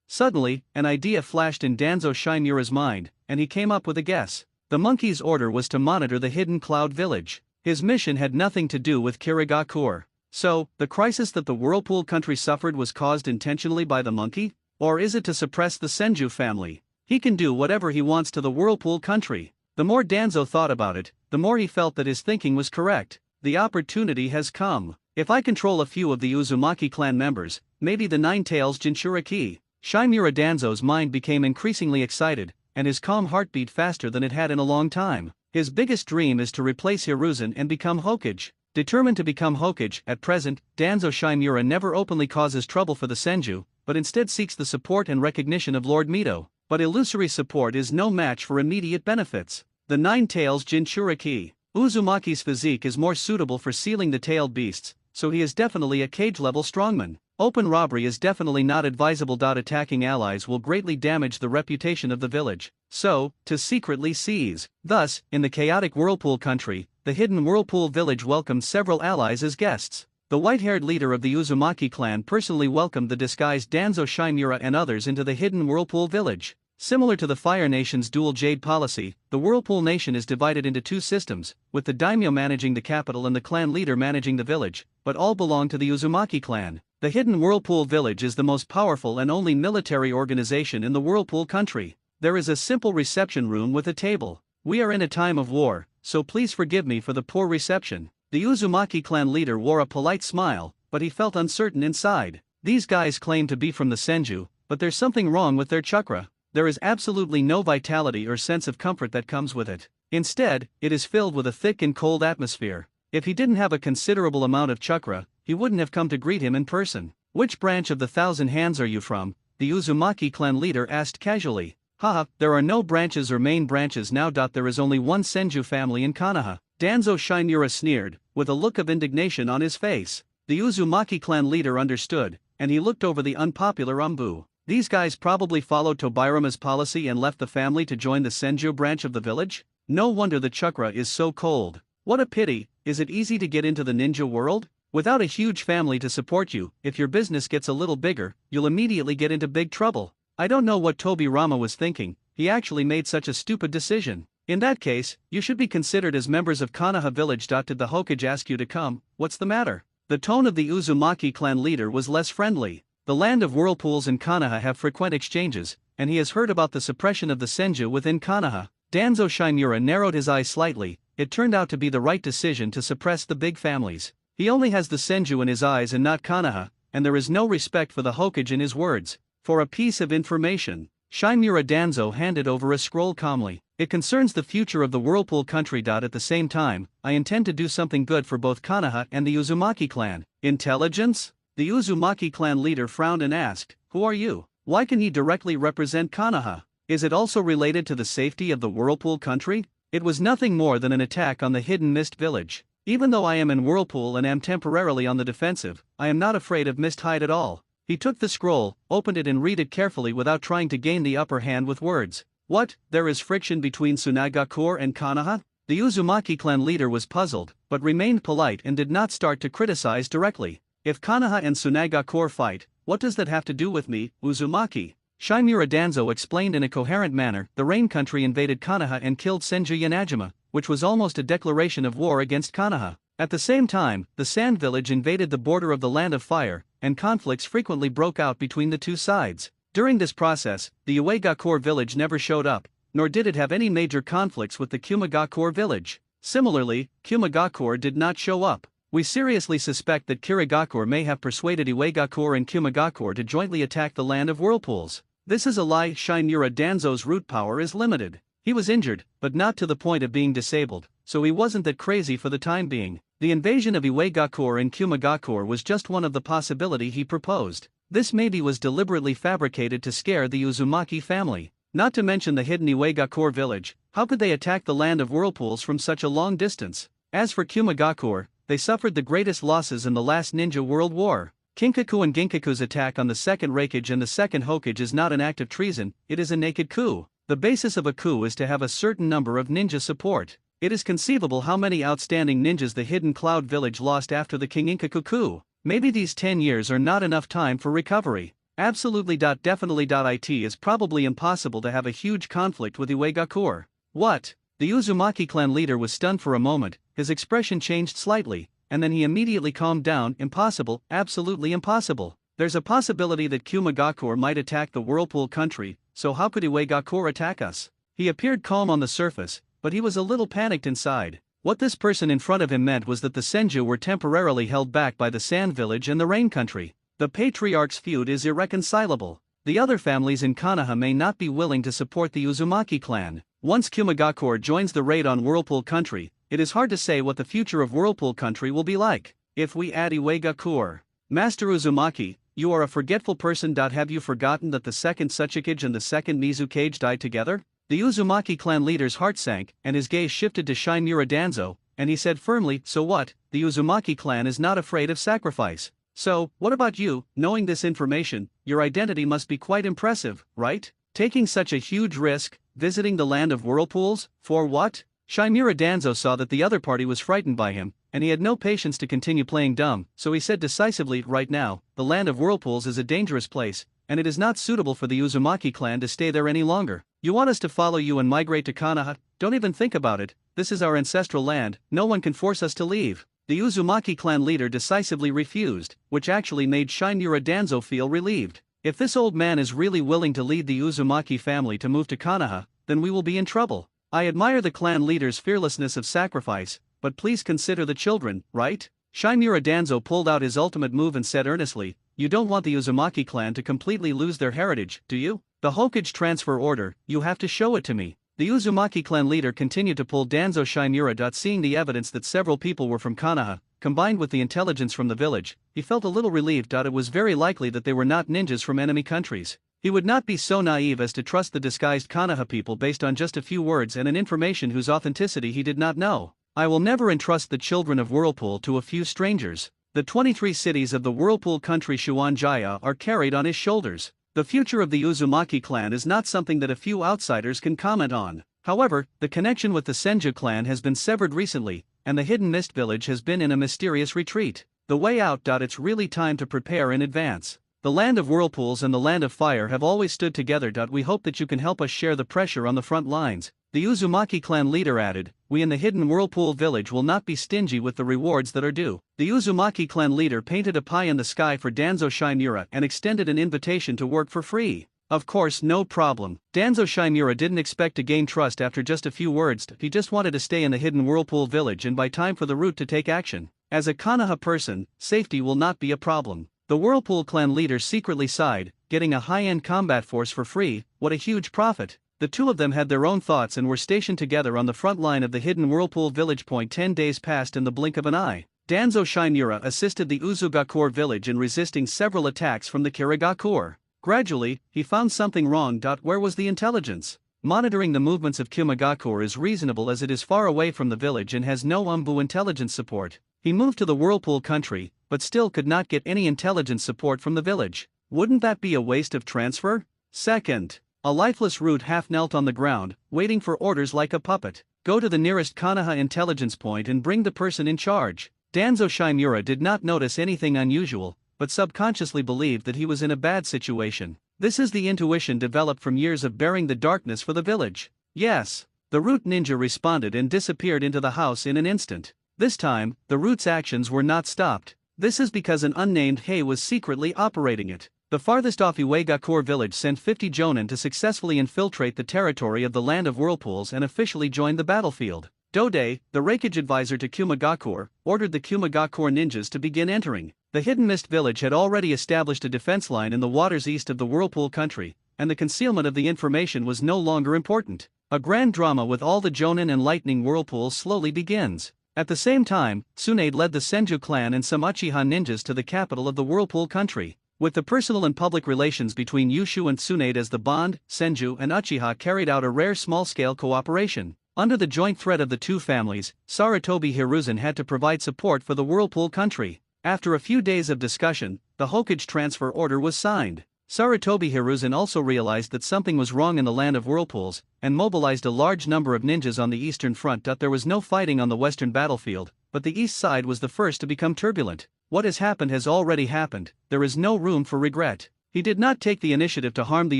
Suddenly, an idea flashed in Danzo Shimura's mind, and he came up with a guess. The monkey's order was to monitor the Hidden Cloud Village. His mission had nothing to do with Kirigakure. So, the crisis that the Whirlpool country suffered was caused intentionally by the monkey? Or is it to suppress the Senju family? He can do whatever he wants to the Whirlpool country. The more Danzo thought about it, the more he felt that his thinking was correct. The opportunity has come. If I control a few of the Uzumaki clan members, maybe the 9 tails Jinchuriki. Shimura Danzo's mind became increasingly excited, and his calm heart beat faster than it had in a long time. His biggest dream is to replace Hiruzen and become Hokage. Determined to become Hokage, at present, Danzo Shimura never openly causes trouble for the Senju, but instead seeks the support and recognition of Lord Mito. But illusory support is no match for immediate benefits. The 9 tails Jinchuriki. Uzumaki's physique is more suitable for sealing the tailed beasts, so he is definitely a cage-level strongman. Open robbery is definitely not advisable. Attacking allies will greatly damage the reputation of the village, so, to secretly seize. Thus, in the chaotic Whirlpool country, the hidden Whirlpool village welcomed several allies as guests. The white-haired leader of the Uzumaki clan personally welcomed the disguised Danzo Shimura and others into the hidden Whirlpool village. Similar to the Fire Nation's dual jade policy, the Whirlpool Nation is divided into 2 systems, with the daimyo managing the capital and the clan leader managing the village, but all belong to the Uzumaki clan. The hidden Whirlpool village is the most powerful and only military organization in the Whirlpool country. There is a simple reception room with a table. We are in a time of war, so please forgive me for the poor reception. The Uzumaki clan leader wore a polite smile, but he felt uncertain inside. These guys claim to be from the Senju, but there's something wrong with their chakra. There is absolutely no vitality or sense of comfort that comes with it. Instead, it is filled with a thick and cold atmosphere. If he didn't have a considerable amount of chakra, he wouldn't have come to greet him in person. Which branch of the 1,000 Hands are you from? The Uzumaki clan leader asked casually. Haha, there are no branches or main branches now. There is only one Senju family in Konoha. Danzo Shimura sneered, with a look of indignation on his face. The Uzumaki clan leader understood, and he looked over the unpopular Umbu. These guys probably followed Tobirama's policy and left the family to join the Senju branch of the village? No wonder the chakra is so cold. What a pity. Is it easy to get into the ninja world? Without a huge family to support you, if your business gets a little bigger, you'll immediately get into big trouble. I don't know what Tobirama was thinking, he actually made such a stupid decision. In that case, you should be considered as members of Konoha village. Did the Hokage ask you to come? What's the matter? The tone of the Uzumaki clan leader was less friendly. The Land of Whirlpools and Konoha have frequent exchanges, and he has heard about the suppression of the Senju within Konoha. Danzo Shimura narrowed his eyes slightly. It turned out to be the right decision to suppress the big families. He only has the Senju in his eyes and not Konoha, and there is no respect for the Hokage in his words. For a piece of information, Shimura Danzo handed over a scroll calmly. It concerns the future of the Whirlpool country. At the same time, I intend to do something good for both Konoha and the Uzumaki clan. Intelligence? The Uzumaki clan leader frowned and asked, who are you? Why can he directly represent Konoha? Is it also related to the safety of the Whirlpool country? It was nothing more than an attack on the Hidden Mist village. Even though I am in Whirlpool and am temporarily on the defensive, I am not afraid of Mist Hide at all. He took the scroll, opened it and read it carefully without trying to gain the upper hand with words. What, there is friction between Tsunagakure and Konoha? The Uzumaki clan leader was puzzled, but remained polite and did not start to criticize directly. If Konoha and Tsunagakure fight, what does that have to do with me, Uzumaki? Shimura Danzo explained in a coherent manner. The Rain Country invaded Konoha and killed Senju Yanajima, which was almost a declaration of war against Konoha. At the same time, the Sand Village invaded the border of the Land of Fire, and conflicts frequently broke out between the two sides. During this process, the Uegakure village never showed up, nor did it have any major conflicts with the Kumagakure village. Similarly, Kumagakure did not show up. We seriously suspect that Kirigakure may have persuaded Uegakure and Kumagakure to jointly attack the Land of Whirlpools. This is a lie. Shinura Danzo's root power is limited. He was injured, but not to the point of being disabled, so he wasn't that crazy for the time being. The invasion of Uegakure and Kumagakure was just one of the possibility he proposed. This maybe was deliberately fabricated to scare the Uzumaki family. Not to mention the hidden Uegakure village. How could they attack the Land of Whirlpools from such a long distance? As for Kumagakure, they suffered the greatest losses in the last Ninja World War. Kinkaku and Ginkaku's attack on the second Raikage and the second Hokage is not an act of treason, it is a naked coup. The basis of a coup is to have a certain number of ninja support. It is conceivable how many outstanding ninjas the hidden Cloud Village lost after the King Inkaku coup. Maybe these 10 years are not enough time for recovery. Absolutely. Definitely. It is probably impossible to have a huge conflict with Uegakure. What? The Uzumaki clan leader was stunned for a moment, his expression changed slightly, and then he immediately calmed down. Impossible, absolutely impossible. There's a possibility that Kumagakure might attack the Whirlpool country, so how could Uegakure attack us? He appeared calm on the surface, but he was a little panicked inside. What this person in front of him meant was that the Senju were temporarily held back by the Sand Village and the Rain Country. The patriarch's feud is irreconcilable. The other families in Konoha may not be willing to support the Uzumaki clan. Once Kumagakure joins the raid on Whirlpool country, it is hard to say what the future of Whirlpool country will be like. If we add Uegakure, Master Uzumaki, you are a forgetful person. Have you forgotten that the second Tsuchikage and the second Mizukage died together? The Uzumaki clan leader's heart sank, and his gaze shifted to Shinura Danzo, and he said firmly, so what? The Uzumaki clan is not afraid of sacrifice. So, what about you? Knowing this information, your identity must be quite impressive, right? Taking such a huge risk, visiting the Land of Whirlpools, for what? Shinura Danzo saw that the other party was frightened by him, and he had no patience to continue playing dumb, so he said decisively, right now, the Land of Whirlpools is a dangerous place, and it is not suitable for the Uzumaki clan to stay there any longer. You want us to follow you and migrate to Konoha? Don't even think about it. This is our ancestral land, no one can force us to leave. The Uzumaki clan leader decisively refused, which actually made Shinura Danzo feel relieved. If this old man is really willing to lead the Uzumaki family to move to Konoha, then we will be in trouble. I admire the clan leader's fearlessness of sacrifice, but please consider the children, right? Shinura Danzo pulled out his ultimate move and said earnestly, you don't want the Uzumaki clan to completely lose their heritage, do you? The Hokage transfer order, you have to show it to me. The Uzumaki clan leader continued to pull Danzo Shinura. Seeing the evidence that several people were from Konoha, combined with the intelligence from the village, he felt a little relieved. It was very likely that they were not ninjas from enemy countries. He would not be so naive as to trust the disguised Konoha people based on just a few words and an information whose authenticity he did not know. I will never entrust the children of Whirlpool to a few strangers. The 23 cities of the Whirlpool country Shuanjaya are carried on his shoulders. The future of the Uzumaki clan is not something that a few outsiders can comment on. However, the connection with the Senju clan has been severed recently, and the Hidden Mist village has been in a mysterious retreat. The way out. It's really time to prepare in advance. The Land of Whirlpools and the Land of Fire have always stood together. We hope that you can help us share the pressure on the front lines. The Uzumaki clan leader added, we in the Hidden Whirlpool village will not be stingy with the rewards that are due. The Uzumaki clan leader painted a pie in the sky for Danzo Shinura and extended an invitation to work for free. Of course, no problem. Danzo Shinura didn't expect to gain trust after just a few words. He just wanted to stay in the Hidden Whirlpool village and buy time for the route to take action. As a Konoha person, safety will not be a problem. The Whirlpool clan leader secretly sighed, getting a high-end combat force for free, what a huge profit. The two of them had their own thoughts and were stationed together on the front line of the Hidden Whirlpool village. 10 days passed in the blink of an eye. Danzo Shinura assisted the Uzugakure village in resisting several attacks from the Kirigakure. Gradually, he found something wrong. Where was the intelligence? Monitoring the movements of Kumagakure is reasonable as it is far away from the village and has no Umbu intelligence support. He moved to the Whirlpool country, but still could not get any intelligence support from the village. Wouldn't that be a waste of transfer? Second, A lifeless root half knelt on the ground, waiting for orders like a puppet. Go to the nearest Konoha intelligence point and bring the person in charge. Danzo Shimura did not notice anything unusual, but subconsciously believed that he was in a bad situation. This is the intuition developed from years of bearing the darkness for the village. Yes. The root ninja responded and disappeared into the house in an instant. This time, the root's actions were not stopped. This is because an unnamed Hei was secretly operating it. The farthest off Iwagakure village sent 50 jonin to successfully infiltrate the territory of the Land of Whirlpools and officially join the battlefield. Dode, the Reikage advisor to Kumagakure, ordered the Kumagakure ninjas to begin entering. The Hidden Mist village had already established a defense line in the waters east of the Whirlpool country, and the concealment of the information was no longer important. A grand drama with all the Jonin and lightning whirlpools slowly begins. At the same time, Tsunade led the Senju clan and some Uchiha ninjas to the capital of the Whirlpool country. With the personal and public relations between Yushu and Tsunade as the bond, Senju and Uchiha carried out a rare small-scale cooperation. Under the joint threat of the two families, Sarutobi Hiruzen had to provide support for the Whirlpool country. After a few days of discussion, the Hokage transfer order was signed. Sarutobi Hiruzen also realized that something was wrong in the Land of Whirlpools, and mobilized a large number of ninjas on the eastern front. There was no fighting on the western battlefield, but the east side was the first to become turbulent. What has already happened, there is no room for regret. He did not take the initiative to harm the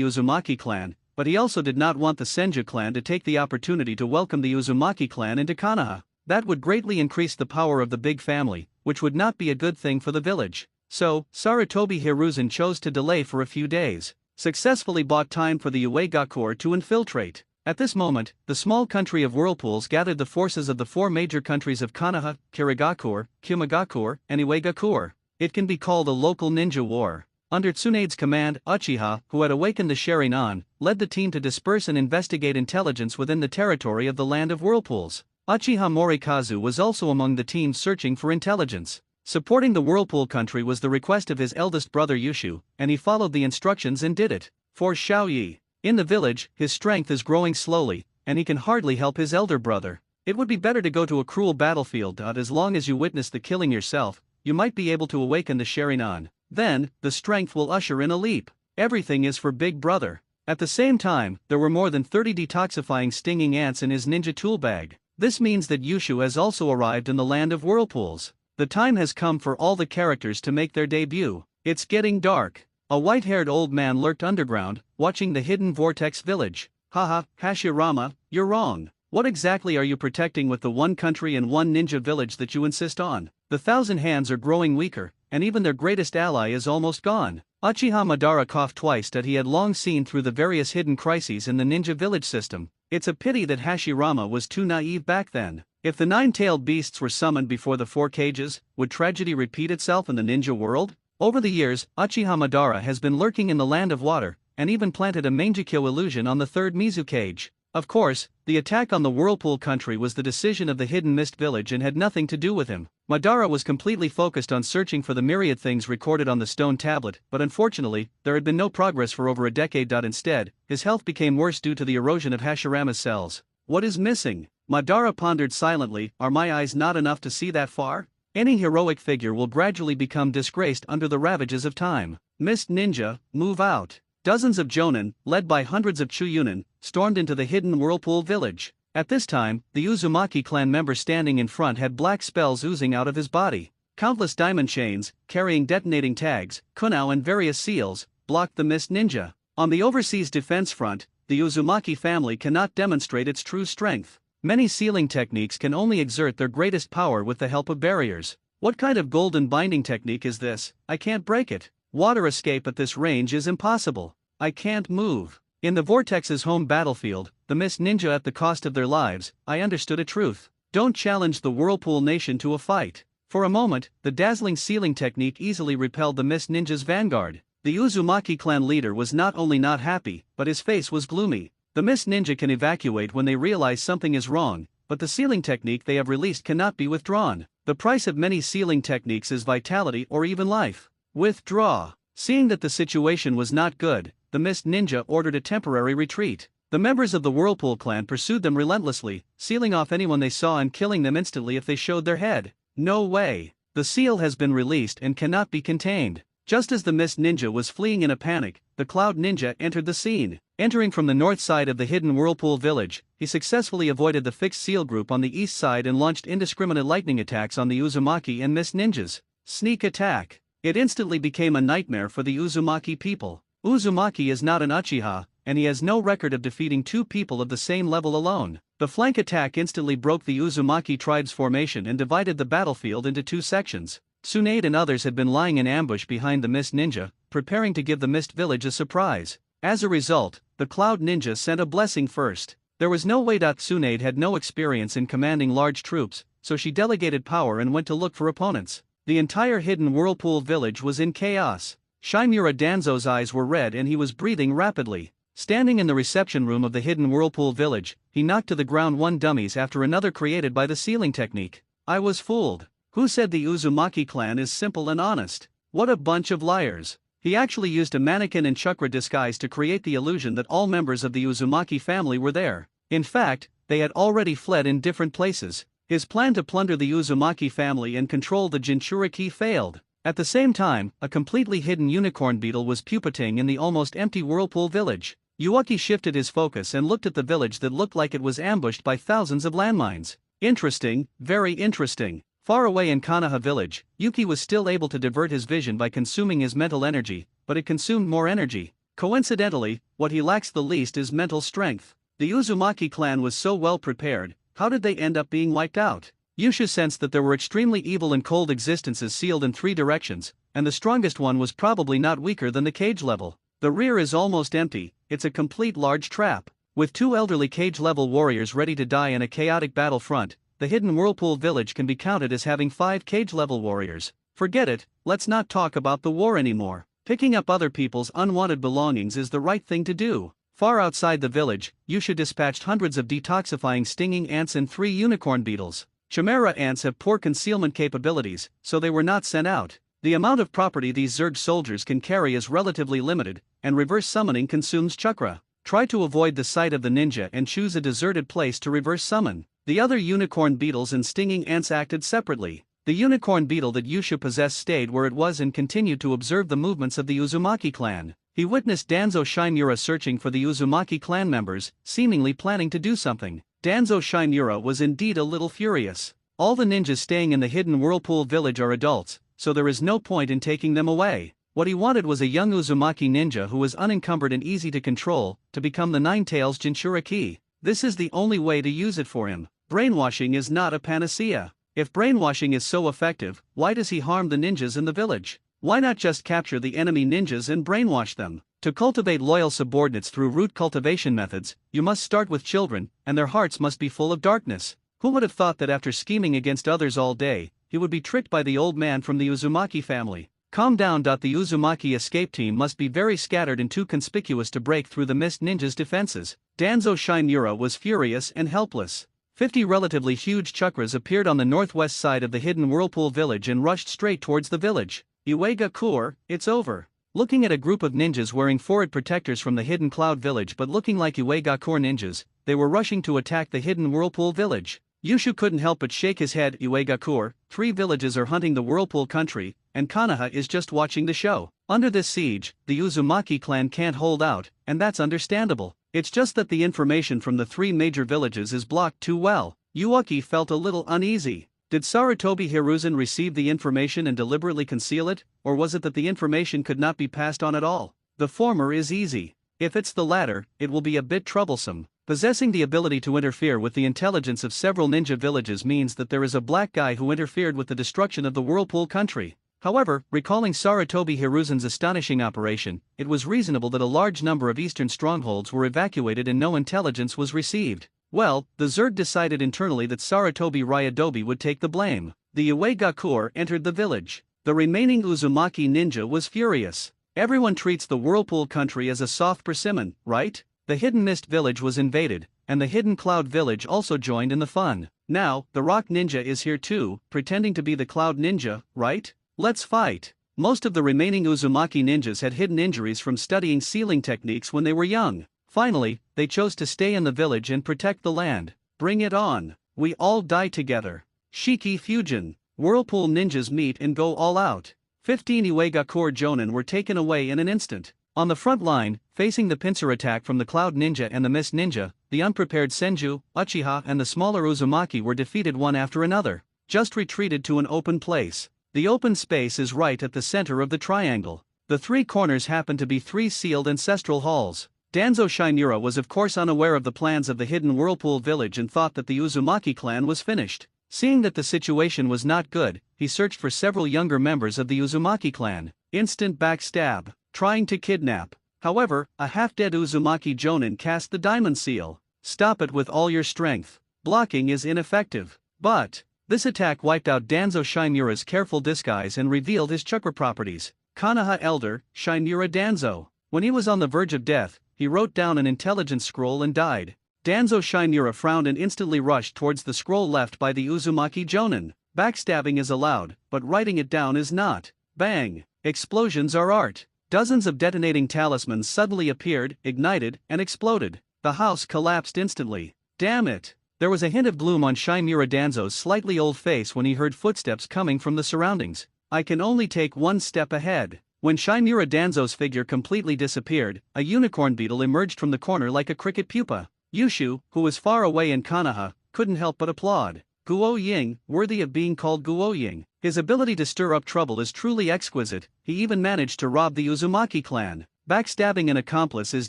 Uzumaki clan, but he also did not want the Senju clan to take the opportunity to welcome the Uzumaki clan into Konoha. That would greatly increase the power of the big family, which would not be a good thing for the village. So, Sarutobi Hiruzen chose to delay for a few days, successfully bought time for the Uegakure to infiltrate. At this moment, the small country of Whirlpools gathered the forces of the four major countries of Konoha, Kirigakure, Kumagakure, and Uegakure. It can be called a local ninja war. Under Tsunade's command, Uchiha, who had awakened the Sharingan, led the team to disperse and investigate intelligence within the territory of the Land of Whirlpools. Uchiha Morikazu was also among the teams searching for intelligence. Supporting the Whirlpool country was the request of his eldest brother Yushu, and he followed the instructions and did it. For Xiaoyi, in the village, his strength is growing slowly, and he can hardly help his elder brother. It would be better to go to a cruel battlefield. As long as you witness the killing yourself, you might be able to awaken the Sharingan. Then, the strength will usher in a leap. Everything is for Big Brother. At the same time, there were more than 30 detoxifying stinging ants in his ninja tool bag. This means that Yushu has also arrived in the Land of Whirlpools. The time has come for all the characters to make their debut. It's getting dark. A white-haired old man lurked underground, watching the hidden vortex village. Haha, Hashirama, you're wrong. What exactly are you protecting with the one country and one ninja village that you insist on? The Thousand Hands are growing weaker, and even their greatest ally is almost gone. Uchiha Madara coughed twice that he had long seen through the various hidden crises in the ninja village system. It's a pity that Hashirama was too naive back then. If the nine-tailed beasts were summoned before the four cages, would tragedy repeat itself in the ninja world? Over the years, Uchiha Madara has been lurking in the Land of Water, and even planted a Mangekyo illusion on the third Mizu cage. Of course, the attack on the Whirlpool country was the decision of the Hidden Mist village and had nothing to do with him. Madara was completely focused on searching for the myriad things recorded on the stone tablet, but unfortunately, there had been no progress for over a decade. Instead, his health became worse due to the erosion of Hashirama's cells. What is missing? Madara pondered silently. Are my eyes not enough to see that far? Any heroic figure will gradually become disgraced under the ravages of time. Mist Ninja, move out. Dozens of Jonin, led by hundreds of Chuyunin, stormed into the hidden Whirlpool village. At this time, the Uzumaki clan member standing in front had black spells oozing out of his body. Countless diamond chains, carrying detonating tags, kunao and various seals, blocked the Mist Ninja. On the overseas defense front, the Uzumaki family cannot demonstrate its true strength. Many sealing techniques can only exert their greatest power with the help of barriers. What kind of golden binding technique is this? I can't break it. Water escape at this range is impossible. I can't move. In the Vortex's home battlefield, the Mist Ninja at the cost of their lives, I understood a truth. Don't challenge the Whirlpool nation to a fight. For a moment, the dazzling sealing technique easily repelled the Mist Ninja's vanguard. The Uzumaki clan leader was not only not happy, but his face was gloomy. The Mist Ninja can evacuate when they realize something is wrong, but the sealing technique they have released cannot be withdrawn. The price of many sealing techniques is vitality or even life. Withdraw. Seeing that the situation was not good, the Mist Ninja ordered a temporary retreat. The members of the Whirlpool clan pursued them relentlessly, sealing off anyone they saw and killing them instantly if they showed their head. No way. The seal has been released and cannot be contained. Just as the Mist Ninja was fleeing in a panic, the Cloud Ninja entered the scene. Entering from the north side of the hidden whirlpool village, he successfully avoided the fixed seal group on the east side and launched indiscriminate lightning attacks on the Uzumaki and mist ninjas. Sneak attack. It instantly became a nightmare for the Uzumaki people. Uzumaki is not an Uchiha, and he has no record of defeating two people of the same level alone. The flank attack instantly broke the Uzumaki tribe's formation and divided the battlefield into two sections. Tsunade and others had been lying in ambush behind the mist ninja, preparing to give the mist village a surprise. As a result, the Cloud Ninja sent a blessing first. There was no way. Tsunade had no experience in commanding large troops, so she delegated power and went to look for opponents. The entire hidden whirlpool village was in chaos. Shimura Danzo's eyes were red and he was breathing rapidly. Standing in the reception room of the hidden whirlpool village, he knocked to the ground one dummies after another created by the sealing technique. I was fooled. Who said the Uzumaki clan is simple and honest? What a bunch of liars. He actually used a mannequin and chakra disguise to create the illusion that all members of the Uzumaki family were there. In fact, they had already fled in different places. His plan to plunder the Uzumaki family and control the Jinchuriki failed. At the same time, a completely hidden unicorn beetle was pupating in the almost empty whirlpool village. Yuaki shifted his focus and looked at the village that looked like it was ambushed by thousands of landmines. Interesting, very interesting. Far away in Konoha village, Yuki was still able to divert his vision by consuming his mental energy, but it consumed more energy. Coincidentally, what he lacks the least is mental strength. The Uzumaki clan was so well prepared, how did they end up being wiped out? Yusha sensed that there were extremely evil and cold existences sealed in three directions, and the strongest one was probably not weaker than the cage level. The rear is almost empty, it's a complete large trap. With two elderly cage-level warriors ready to die in a chaotic battle front, the hidden whirlpool village can be counted as having 5 cage-level warriors. Forget it, let's not talk about the war anymore. Picking up other people's unwanted belongings is the right thing to do. Far outside the village, Yusha dispatched hundreds of detoxifying stinging ants and 3 unicorn beetles. Chimera ants have poor concealment capabilities, so they were not sent out. The amount of property these Zerg soldiers can carry is relatively limited, and reverse summoning consumes chakra. Try to avoid the sight of the ninja and choose a deserted place to reverse summon. The other unicorn beetles and stinging ants acted separately. The unicorn beetle that Yusha possessed stayed where it was and continued to observe the movements of the Uzumaki clan. He witnessed Danzo Shimura searching for the Uzumaki clan members, seemingly planning to do something. Danzo Shimura was indeed a little furious. All the ninjas staying in the hidden whirlpool village are adults, so there is no point in taking them away. What he wanted was a young Uzumaki ninja who was unencumbered and easy to control, to become the Nine-Tails Jinchuriki. This is the only way to use it for him. Brainwashing is not a panacea. If brainwashing is so effective, why does he harm the ninjas in the village? Why not just capture the enemy ninjas and brainwash them? To cultivate loyal subordinates through root cultivation methods, you must start with children, and their hearts must be full of darkness. Who would have thought that after scheming against others all day, he would be tricked by the old man from the Uzumaki family? Calm down. The Uzumaki escape team must be very scattered and too conspicuous to break through the mist ninjas' defenses. Danzo Shimura was furious and helpless. 50 relatively huge chakras appeared on the northwest side of the hidden whirlpool village and rushed straight towards the village. Iwega Kur, it's over. Looking at a group of ninjas wearing forward protectors from the hidden cloud village but looking like Iwega Kur ninjas, they were rushing to attack the hidden whirlpool village. Yushu couldn't help but shake his head. Iwega Kur, 3 villages are hunting the whirlpool country, and Konoha is just watching the show. Under this siege, the Uzumaki clan can't hold out, and that's understandable. It's just that the information from the 3 major villages is blocked too well. Yuaki felt a little uneasy. Did Sarutobi Hiruzen receive the information and deliberately conceal it, or was it that the information could not be passed on at all? The former is easy. If it's the latter, it will be a bit troublesome. Possessing the ability to interfere with the intelligence of several ninja villages means that there is a black guy who interfered with the destruction of the whirlpool country. However, recalling Sarutobi Hiruzen's astonishing operation, it was reasonable that a large number of eastern strongholds were evacuated and no intelligence was received. Well, the Zerg decided internally that Sarutobi Ryadobi would take the blame. The Iwega Kur entered the village. The remaining Uzumaki ninja was furious. Everyone treats the whirlpool country as a soft persimmon, right? The hidden mist village was invaded, and the hidden cloud village also joined in the fun. Now, the rock ninja is here too, pretending to be the cloud ninja, right? Let's fight. Most of the remaining Uzumaki ninjas had hidden injuries from studying sealing techniques when they were young. Finally, they chose to stay in the village and protect the land. Bring it on. We all die together. Shiki Fusion. Whirlpool ninjas meet and go all out. 15 Iwega Core Jonin were taken away in an instant. On the front line, facing the pincer attack from the Cloud Ninja and the Mist Ninja, the unprepared Senju, Uchiha and the smaller Uzumaki were defeated one after another, just retreated to an open place. The open space is right at the center of the triangle. The three corners happen to be three sealed ancestral halls. Danzo Shinura was of course unaware of the plans of the hidden Whirlpool village and thought that the Uzumaki clan was finished. Seeing that the situation was not good, he searched for several younger members of the Uzumaki clan. Instant backstab. Trying to kidnap. However, a half-dead Uzumaki Jonin cast the diamond seal. Stop it with all your strength. Blocking is ineffective. But this attack wiped out Danzo Shinura's careful disguise and revealed his chakra properties. Konoha Elder, Shinura Danzo. When he was on the verge of death, he wrote down an intelligence scroll and died. Danzo Shinura frowned and instantly rushed towards the scroll left by the Uzumaki Jonin. Backstabbing is allowed, but writing it down is not. Bang! Explosions are art. Dozens of detonating talismans suddenly appeared, ignited, and exploded. The house collapsed instantly. Damn it! There was a hint of gloom on Shinura Danzo's slightly old face when he heard footsteps coming from the surroundings. I can only take one step ahead. When Shinura Danzo's figure completely disappeared, a unicorn beetle emerged from the corner like a cricket pupa. Yushu, who was far away in Konoha, couldn't help but applaud. Guo Ying, worthy of being called Guo Ying. His ability to stir up trouble is truly exquisite. He even managed to rob the Uzumaki clan. Backstabbing an accomplice is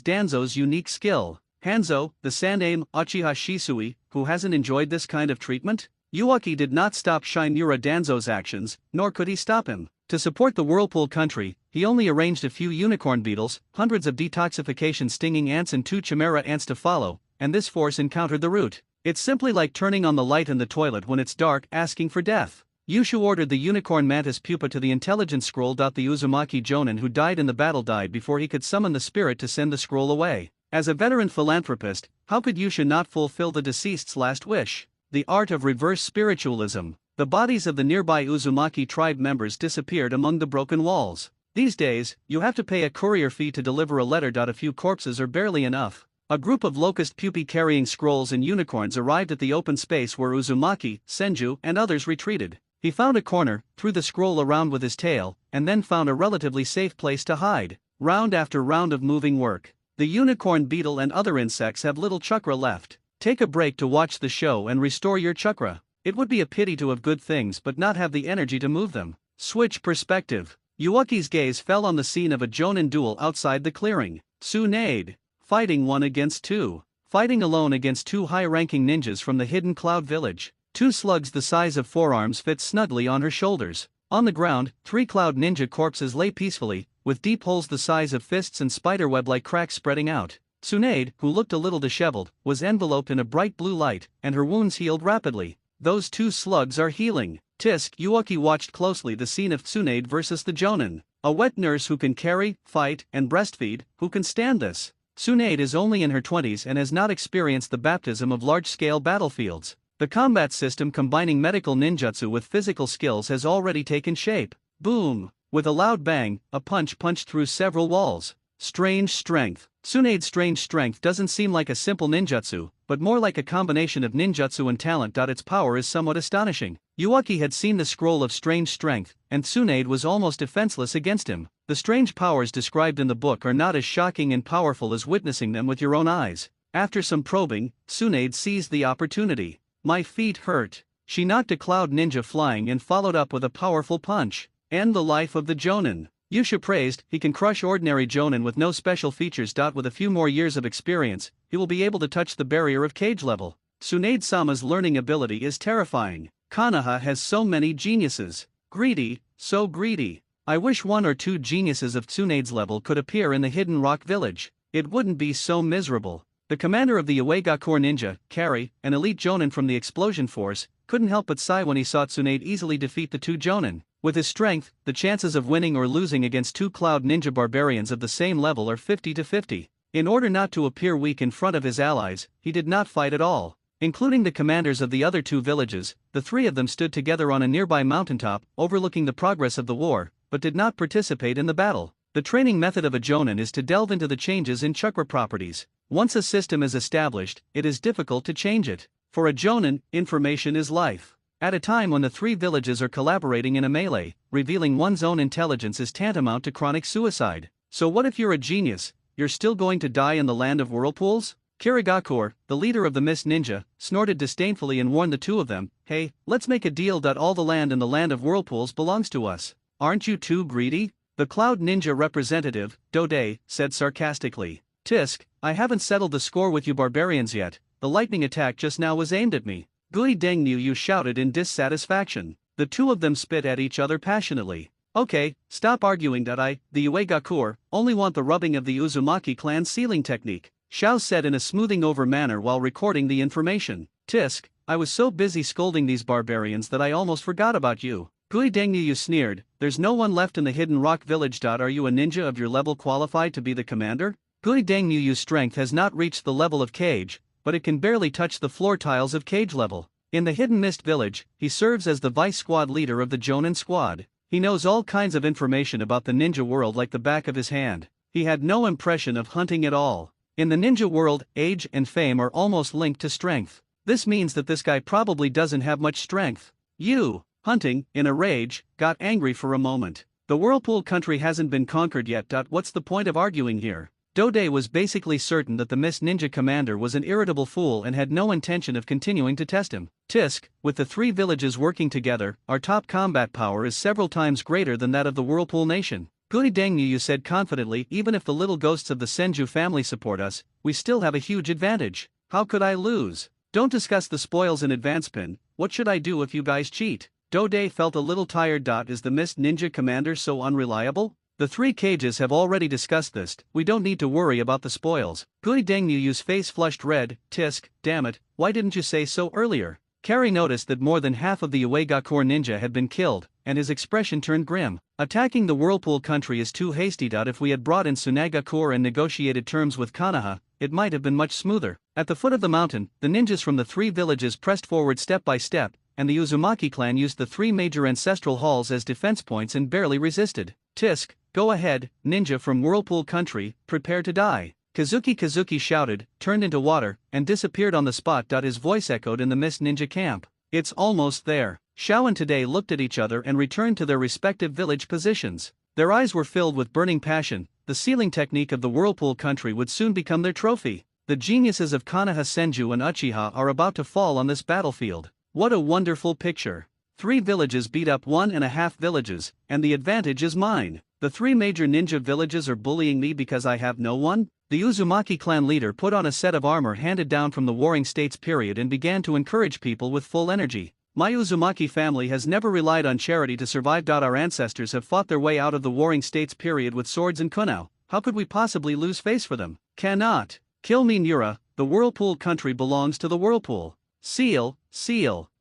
Danzo's unique skill. Hanzo, the Saname Uchiha Shisui, who hasn't enjoyed this kind of treatment? Uchiha did not stop Shinura Danzo's actions, nor could he stop him. To support the Whirlpool country, he only arranged a few unicorn beetles, hundreds of detoxification stinging ants and 2 chimera ants to follow, and this force encountered the route. It's simply like turning on the light in the toilet when it's dark, asking for death. Yushu ordered the unicorn mantis pupa to the intelligence scroll. The Uzumaki Jonin who died in the battle died before he could summon the spirit to send the scroll away. As a veteran philanthropist, how could Yushu not fulfill the deceased's last wish? The art of reverse spiritualism. The bodies of the nearby Uzumaki tribe members disappeared among the broken walls. These days, you have to pay a courier fee to deliver a letter. A few corpses are barely enough. A group of locust pupae carrying scrolls and unicorns arrived at the open space where Uzumaki, Senju, and others retreated. He found a corner, threw the scroll around with his tail, and then found a relatively safe place to hide. Round after round of moving work. The unicorn beetle and other insects have little chakra left. Take a break to watch the show and restore your chakra. It would be a pity to have good things but not have the energy to move them. Switch perspective. Yuuki's gaze fell on the scene of a Jonin duel outside the clearing. Tsunade. Fighting 1 against 2. Fighting alone against 2 high-ranking ninjas from the hidden Cloud Village. 2 slugs the size of forearms fit snugly on her shoulders. On the ground, 3 Cloud Ninja corpses lay peacefully, with deep holes the size of fists and spiderweb-like cracks spreading out. Tsunade, who looked a little disheveled, was enveloped in a bright blue light, and her wounds healed rapidly. Those 2 slugs are healing. Tisk Yuuki watched closely the scene of Tsunade versus the Jonin. A wet nurse who can carry, fight, and breastfeed, who can stand this? Tsunade is only in her 20s and has not experienced the baptism of large-scale battlefields. The combat system combining medical ninjutsu with physical skills has already taken shape. Boom! With a loud bang, a punch punched through several walls. Strange strength. Tsunade's strange strength doesn't seem like a simple ninjutsu, but more like a combination of ninjutsu and talent. Its power is somewhat astonishing. Yuuki had seen the scroll of strange strength, and Tsunade was almost defenseless against him. The strange powers described in the book are not as shocking and powerful as witnessing them with your own eyes. After some probing, Tsunade seized the opportunity. My feet hurt. She knocked a Cloud Ninja flying and followed up with a powerful punch. End the life of the Jonin. Yusha praised, he can crush ordinary Jonin with no special features. With a few more years of experience, he will be able to touch the barrier of cage level. Tsunade-sama's learning ability is terrifying. Konoha has so many geniuses. Greedy, so greedy. I wish 1 or 2 geniuses of Tsunade's level could appear in the hidden rock village. It wouldn't be so miserable. The commander of the Uegakure Ninja, Kari, an elite Jonin from the explosion force, couldn't help but sigh when he saw Tsunade easily defeat the 2 Jonin. With his strength, the chances of winning or losing against 2 Cloud Ninja barbarians of the same level are 50-50. In order not to appear weak in front of his allies, he did not fight at all. Including the commanders of the other 2 villages, the 3 of them stood together on a nearby mountaintop, overlooking the progress of the war, but did not participate in the battle. The training method of a Jonin is to delve into the changes in chakra properties. Once a system is established, it is difficult to change it. For a Jonin, information is life. At a time when the 3 villages are collaborating in a melee, revealing one's own intelligence is tantamount to chronic suicide. So what if you're a genius, you're still going to die in the land of whirlpools? Kirigakure, the leader of the Mist Ninja, snorted disdainfully and warned the two of them, hey, let's make a deal. All the land in the land of whirlpools belongs to us. Aren't you too greedy? The Cloud Ninja representative, Dode, said sarcastically. Tisk, I haven't settled the score with you barbarians yet, the lightning attack just now was aimed at me. Gui Dengnu shouted in dissatisfaction. The two of them spit at each other passionately. Okay, stop arguing. The Uegakure only want the rubbing of the Uzumaki clan's sealing technique, Xiao said in a smoothing over manner while recording the information. Tisk, I was so busy scolding these barbarians that I almost forgot about you. Gui Dengnu sneered, there's no one left in the Hidden Rock Village. Are you a ninja of your level qualified to be the commander? Gui Dengnu's strength has not reached the level of Cage, but it can barely touch the floor tiles of Cage level. In the Hidden Mist Village, he serves as the vice squad leader of the Jonin squad. He knows all kinds of information about the ninja world like the back of his hand. He had no impression of hunting at all. In the ninja world, age and fame are almost linked to strength. This means that this guy probably doesn't have much strength. You, Hunting, in a rage, got angry for a moment. The Whirlpool country hasn't been conquered yet. What's the point of arguing here? Dode was basically certain that the Mist Ninja commander was an irritable fool and had no intention of continuing to test him. Tisk, with the three villages working together, our top combat power is several times greater than that of the Whirlpool nation. Gui Dengnu said confidently, even if the little ghosts of the Senju family support us, we still have a huge advantage. How could I lose? Don't discuss the spoils in advance. Pin, what should I do if you guys cheat? Dode felt a little tired. Is the Mist Ninja commander so unreliable? The three cages have already discussed this, we don't need to worry about the spoils. Gui Dengnu's face flushed red. Tisk, damn it, why didn't you say so earlier? Kari noticed that more than half of the Uegakure ninja had been killed, and his expression turned grim. Attacking the Whirlpool country is too hasty. If we had brought in Tsunagakure and negotiated terms with Konoha, it might have been much smoother. At the foot of the mountain, the ninjas from the three villages pressed forward step by step, and the Uzumaki clan used the three major ancestral halls as defense points and barely resisted. Tisk, go ahead, ninja from Whirlpool country, prepare to die. Kazuki shouted, turned into water, and disappeared on the spot. His voice echoed in the Mist Ninja camp. It's almost there. Xiao and Today looked at each other and returned to their respective village positions. Their eyes were filled with burning passion. The sealing technique of the Whirlpool country would soon become their trophy. The geniuses of Konoha Senju and Uchiha are about to fall on this battlefield. What a wonderful picture. 3 villages beat up 1.5 villages, and the advantage is mine. The 3 major ninja villages are bullying me because I have no one? The Uzumaki clan leader put on a set of armor handed down from the Warring States period and began to encourage people with full energy. My Uzumaki family has never relied on charity to survive. Our ancestors have fought their way out of the Warring States period with swords and kunao. How could we possibly lose face for them? Cannot. Kill me Nura, the Whirlpool country belongs to the Whirlpool. Seal.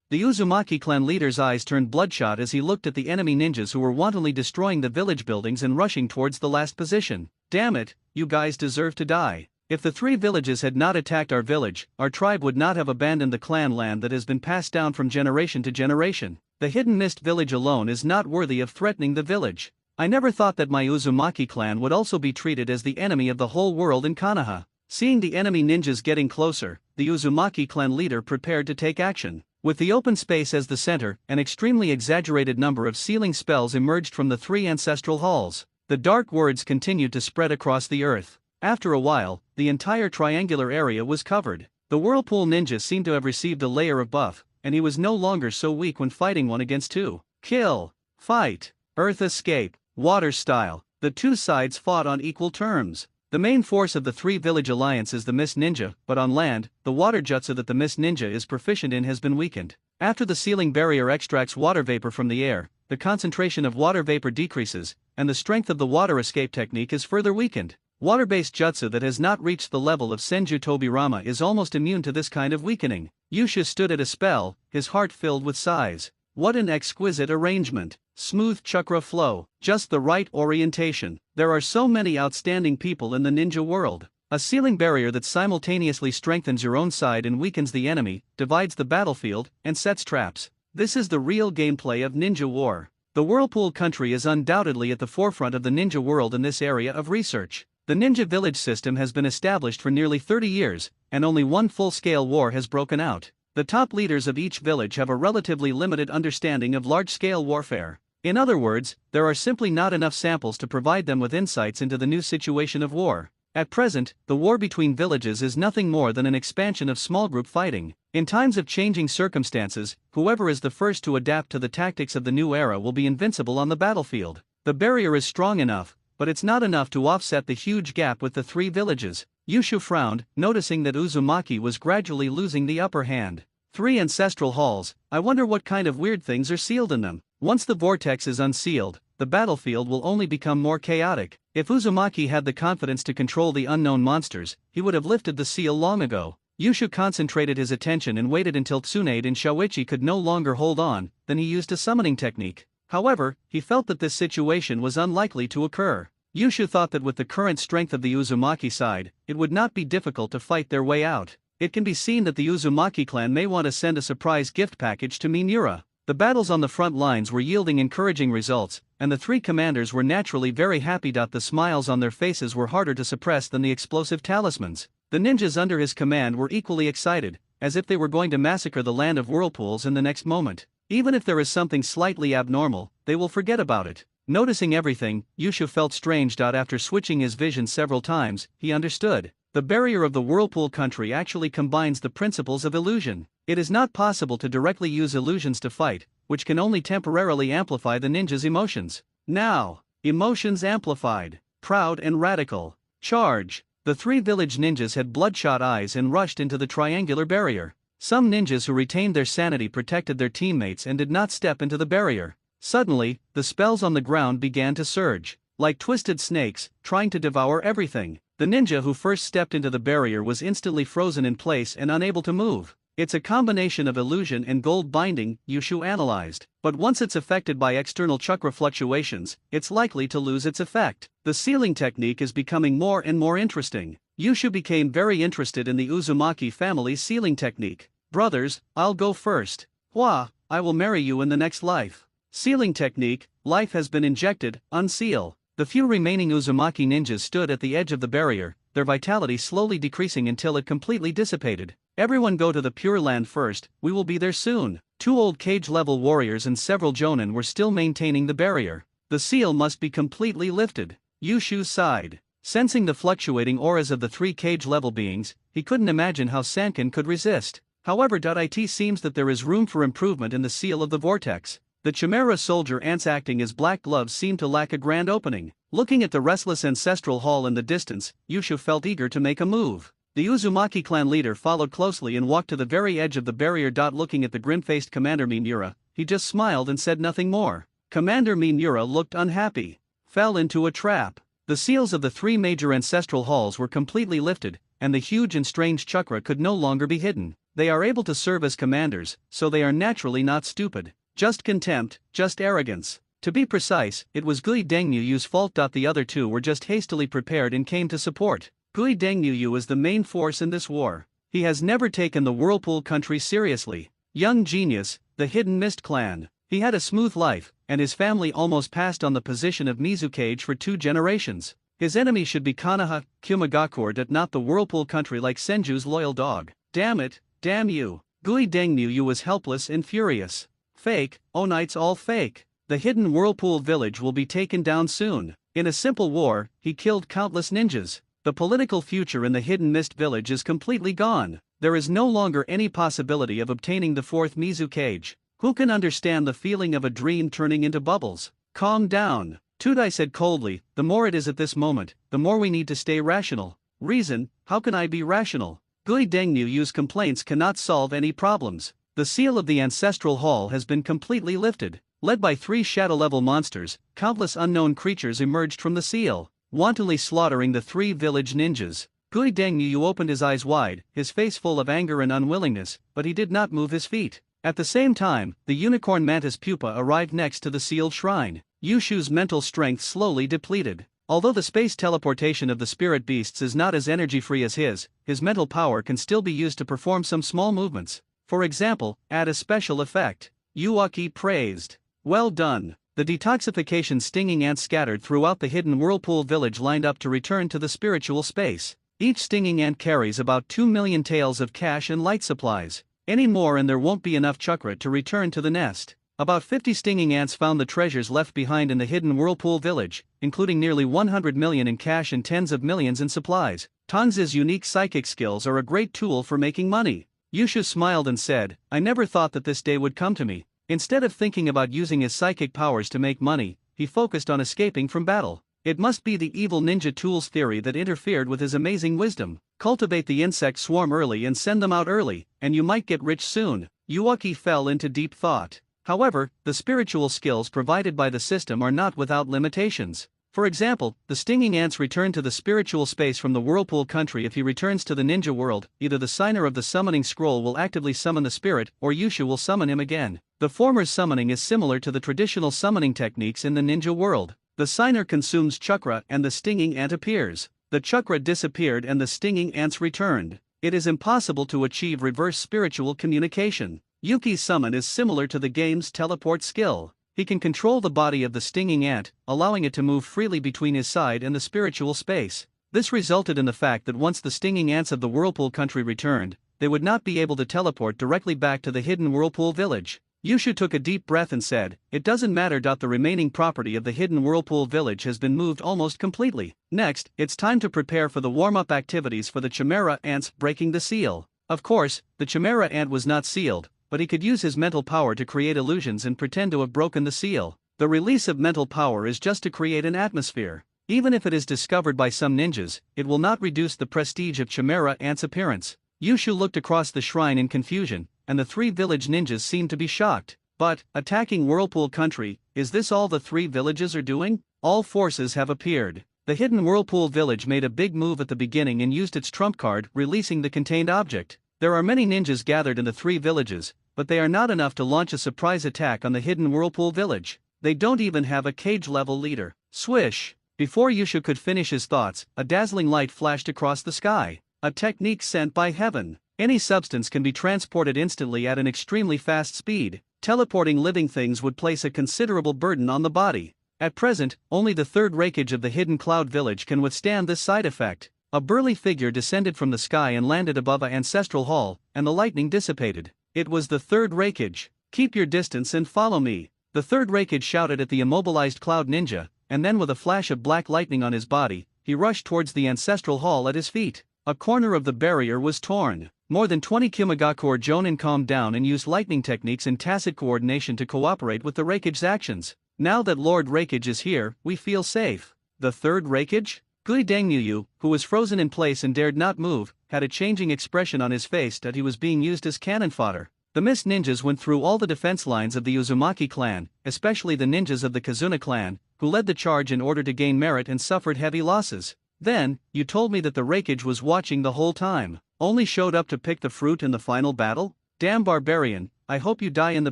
The Uzumaki clan leader's eyes turned bloodshot as he looked at the enemy ninjas who were wantonly destroying the village buildings and rushing towards the last position. Damn it, you guys deserve to die. If the 3 villages had not attacked our village, our tribe would not have abandoned the clan land that has been passed down from generation to generation. The Hidden Mist village alone is not worthy of threatening the village. I never thought that my Uzumaki clan would also be treated as the enemy of the whole world in Konoha. Seeing the enemy ninjas getting closer, the Uzumaki clan leader prepared to take action. With the open space as the center, an extremely exaggerated number of sealing spells emerged from the 3 ancestral halls. The dark words continued to spread across the earth. After a while, the entire triangular area was covered. The Whirlpool ninja seemed to have received a layer of buff, and he was no longer so weak when fighting 1 against 2. Kill, fight, earth escape, water style. The 2 sides fought on equal terms. The main force of the 3 village alliance is the Mist Ninja, but on land, the water jutsu that the Mist Ninja is proficient in has been weakened. After the sealing barrier extracts water vapor from the air, the concentration of water vapor decreases, and the strength of the water escape technique is further weakened. Water-based jutsu that has not reached the level of Senju Tobirama is almost immune to this kind of weakening. Yusha stood at a spell, his heart filled with sighs. What an exquisite arrangement. Smooth chakra flow, just the right orientation. There are so many outstanding people in the ninja world. A sealing barrier that simultaneously strengthens your own side and weakens the enemy, divides the battlefield, and sets traps. This is the real gameplay of ninja war. The Whirlpool country is undoubtedly at the forefront of the ninja world in this area of research. The ninja village system has been established for nearly 30 years, and only 1 full-scale war has broken out. The top leaders of each village have a relatively limited understanding of large-scale warfare. In other words, there are simply not enough samples to provide them with insights into the new situation of war. At present, the war between villages is nothing more than an expansion of small group fighting. In times of changing circumstances, whoever is the first to adapt to the tactics of the new era will be invincible on the battlefield. The barrier is strong enough, but it's not enough to offset the huge gap with the three villages. Yushu frowned, noticing that Uzumaki was gradually losing the upper hand. 3 ancestral halls, I wonder what kind of weird things are sealed in them. Once the vortex is unsealed, the battlefield will only become more chaotic. If Uzumaki had the confidence to control the unknown monsters, he would have lifted the seal long ago. Yushu concentrated his attention and waited until Tsunade and Shoichi could no longer hold on, then he used a summoning technique. However, he felt that this situation was unlikely to occur. Yushu thought that with the current strength of the Uzumaki side, it would not be difficult to fight their way out. It can be seen that the Uzumaki clan may want to send a surprise gift package to Minura. The battles on the front lines were yielding encouraging results, and the three commanders were naturally very happy. The smiles on their faces were harder to suppress than the explosive talismans. The ninjas under his command were equally excited, as if they were going to massacre the land of whirlpools in the next moment. Even if there is something slightly abnormal, they will forget about it. Noticing everything, Yushu felt strange. After switching his vision several times, he understood. The barrier of the whirlpool country actually combines the principles of illusion. It is not possible to directly use illusions to fight, which can only temporarily amplify the ninja's emotions. Now, emotions amplified, proud and radical. Charge! The three village ninjas had bloodshot eyes and rushed into the triangular barrier. Some ninjas who retained their sanity protected their teammates and did not step into the barrier. Suddenly, the spells on the ground began to surge, like twisted snakes, trying to devour everything. The ninja who first stepped into the barrier was instantly frozen in place and unable to move. It's a combination of illusion and gold binding, Yushu analyzed. But once it's affected by external chakra fluctuations, it's likely to lose its effect. The sealing technique is becoming more and more interesting. Yushu became very interested in the Uzumaki family's sealing technique. Brothers, I'll go first. Hua, I will marry you in the next life. Sealing technique, life has been injected, unseal. The few remaining Uzumaki ninjas stood at the edge of the barrier, their vitality slowly decreasing until it completely dissipated. Everyone go to the Pure Land first, we will be there soon. 2 old cage-level warriors and several jonin were still maintaining the barrier. The seal must be completely lifted. Yushu sighed. Sensing the fluctuating auras of the 3 cage-level beings, he couldn't imagine how Sankan could resist. However, it seems that there is room for improvement in the seal of the vortex. The Chimera soldier ants acting as black gloves seemed to lack a grand opening. Looking at the restless ancestral hall in the distance, Yushu felt eager to make a move. The Uzumaki clan leader followed closely and walked to the very edge of the barrier. Looking at the grim-faced Commander Minura, he just smiled and said nothing more. Commander Minura looked unhappy. Fell into a trap. The seals of the 3 major ancestral halls were completely lifted, and the huge and strange chakra could no longer be hidden. They are able to serve as commanders, so they are naturally not stupid. Just contempt, just arrogance. To be precise, it was Gui Dengyu's fault. The other 2 were just hastily prepared and came to support. Gui Dengyu is the main force in this war. He has never taken the Whirlpool country seriously. Young genius, the Hidden Mist clan. He had a smooth life, and his family almost passed on the position of Mizukage for 2 generations. His enemy should be Konoha, Kumagakur, not the Whirlpool country like Senju's loyal dog. Damn it, damn you. Gui Dengyu was helpless and furious. Fake, oh knights all fake. The hidden Whirlpool village will be taken down soon. In a simple war, he killed countless ninjas. The political future in the Hidden Mist village is completely gone. There is no longer any possibility of obtaining the 4th Mizukage. Who can understand the feeling of a dream turning into bubbles? Calm down. Tudai said coldly, the more it is at this moment, the more we need to stay rational. Reason, how can I be rational? Gui Dengyu's complaints cannot solve any problems. The seal of the ancestral hall has been completely lifted. Led by 3 shadow-level monsters, countless unknown creatures emerged from the seal, wantonly slaughtering the 3 village ninjas. Gui Dengyu opened his eyes wide, his face full of anger and unwillingness, but he did not move his feet. At the same time, the unicorn mantis pupa arrived next to the sealed shrine. Yushu's mental strength slowly depleted. Although the space teleportation of the spirit beasts is not as energy-free as his mental power can still be used to perform some small movements. For example, add a special effect. Uchiha praised. Well done. The detoxification stinging ants scattered throughout the hidden Whirlpool village lined up to return to the spiritual space. Each stinging ant carries about 2 million taels of cash and light supplies. Any more and there won't be enough chakra to return to the nest. About 50 stinging ants found the treasures left behind in the hidden whirlpool village, including nearly 100 million in cash and tens of millions in supplies. Tang's unique psychic skills are a great tool for making money. Yushu smiled and said, I never thought that this day would come to me. Instead of thinking about using his psychic powers to make money, he focused on escaping from battle. It must be the evil ninja tools theory that interfered with his amazing wisdom. Cultivate the insect swarm early and send them out early, and you might get rich soon. Uchiha fell into deep thought. However, the spiritual skills provided by the system are not without limitations. For example, the stinging ants return to the spiritual space from the whirlpool country. If he returns to the ninja world, either the signer of the summoning scroll will actively summon the spirit, or Yushu will summon him again. The former's summoning is similar to the traditional summoning techniques in the ninja world. The signer consumes chakra and the stinging ant appears. The chakra disappeared and the stinging ants returned. It is impossible to achieve reverse spiritual communication. Yuki's summon is similar to the game's teleport skill. He can control the body of the stinging ant, allowing it to move freely between his side and the spiritual space. This resulted in the fact that once the stinging ants of the whirlpool country returned, they would not be able to teleport directly back to the hidden whirlpool village. Yushu took a deep breath and said, it doesn't matter. The remaining property of the hidden whirlpool village has been moved almost completely. Next, it's time to prepare for the warm-up activities for the chimera ants breaking the seal. Of course, the chimera ant was not sealed, but he could use his mental power to create illusions and pretend to have broken the seal. The release of mental power is just to create an atmosphere. Even if it is discovered by some ninjas, it will not reduce the prestige of chimera ant's appearance. Yushu looked across the shrine in confusion, and the 3 village ninjas seemed to be shocked. But, attacking whirlpool country, is this all the 3 villages are doing? All forces have appeared. The hidden whirlpool village made a big move at the beginning and used its trump card, releasing the contained object. There are many ninjas gathered in the 3 villages, but they are not enough to launch a surprise attack on the hidden whirlpool village. They don't even have a cage-level leader. Swish! Before Yushu could finish his thoughts, a dazzling light flashed across the sky. A technique sent by heaven. Any substance can be transported instantly at an extremely fast speed. Teleporting living things would place a considerable burden on the body. At present, only the 3rd raikage of the hidden cloud village can withstand this side effect. A burly figure descended from the sky and landed above an ancestral hall, and the lightning dissipated. It was the 3rd raikage. Keep your distance and follow me. The 3rd raikage shouted at the immobilized cloud ninja, and then with a flash of black lightning on his body, he rushed towards the ancestral hall at his feet. A corner of the barrier was torn. More than 20 Kimagakur Jonin calmed down and used lightning techniques in tacit coordination to cooperate with the raikage's actions. Now that Lord Raikage is here, we feel safe. The 3rd raikage? Gui Dengnuyu, who was frozen in place and dared not move, had a changing expression on his face that he was being used as cannon fodder. The mist ninjas went through all the defense lines of the Uzumaki clan, especially the ninjas of the Kazuna clan, who led the charge in order to gain merit and suffered heavy losses. Then, you told me that the raikage was watching the whole time, only showed up to pick the fruit in the final battle? Damn barbarian, I hope you die in the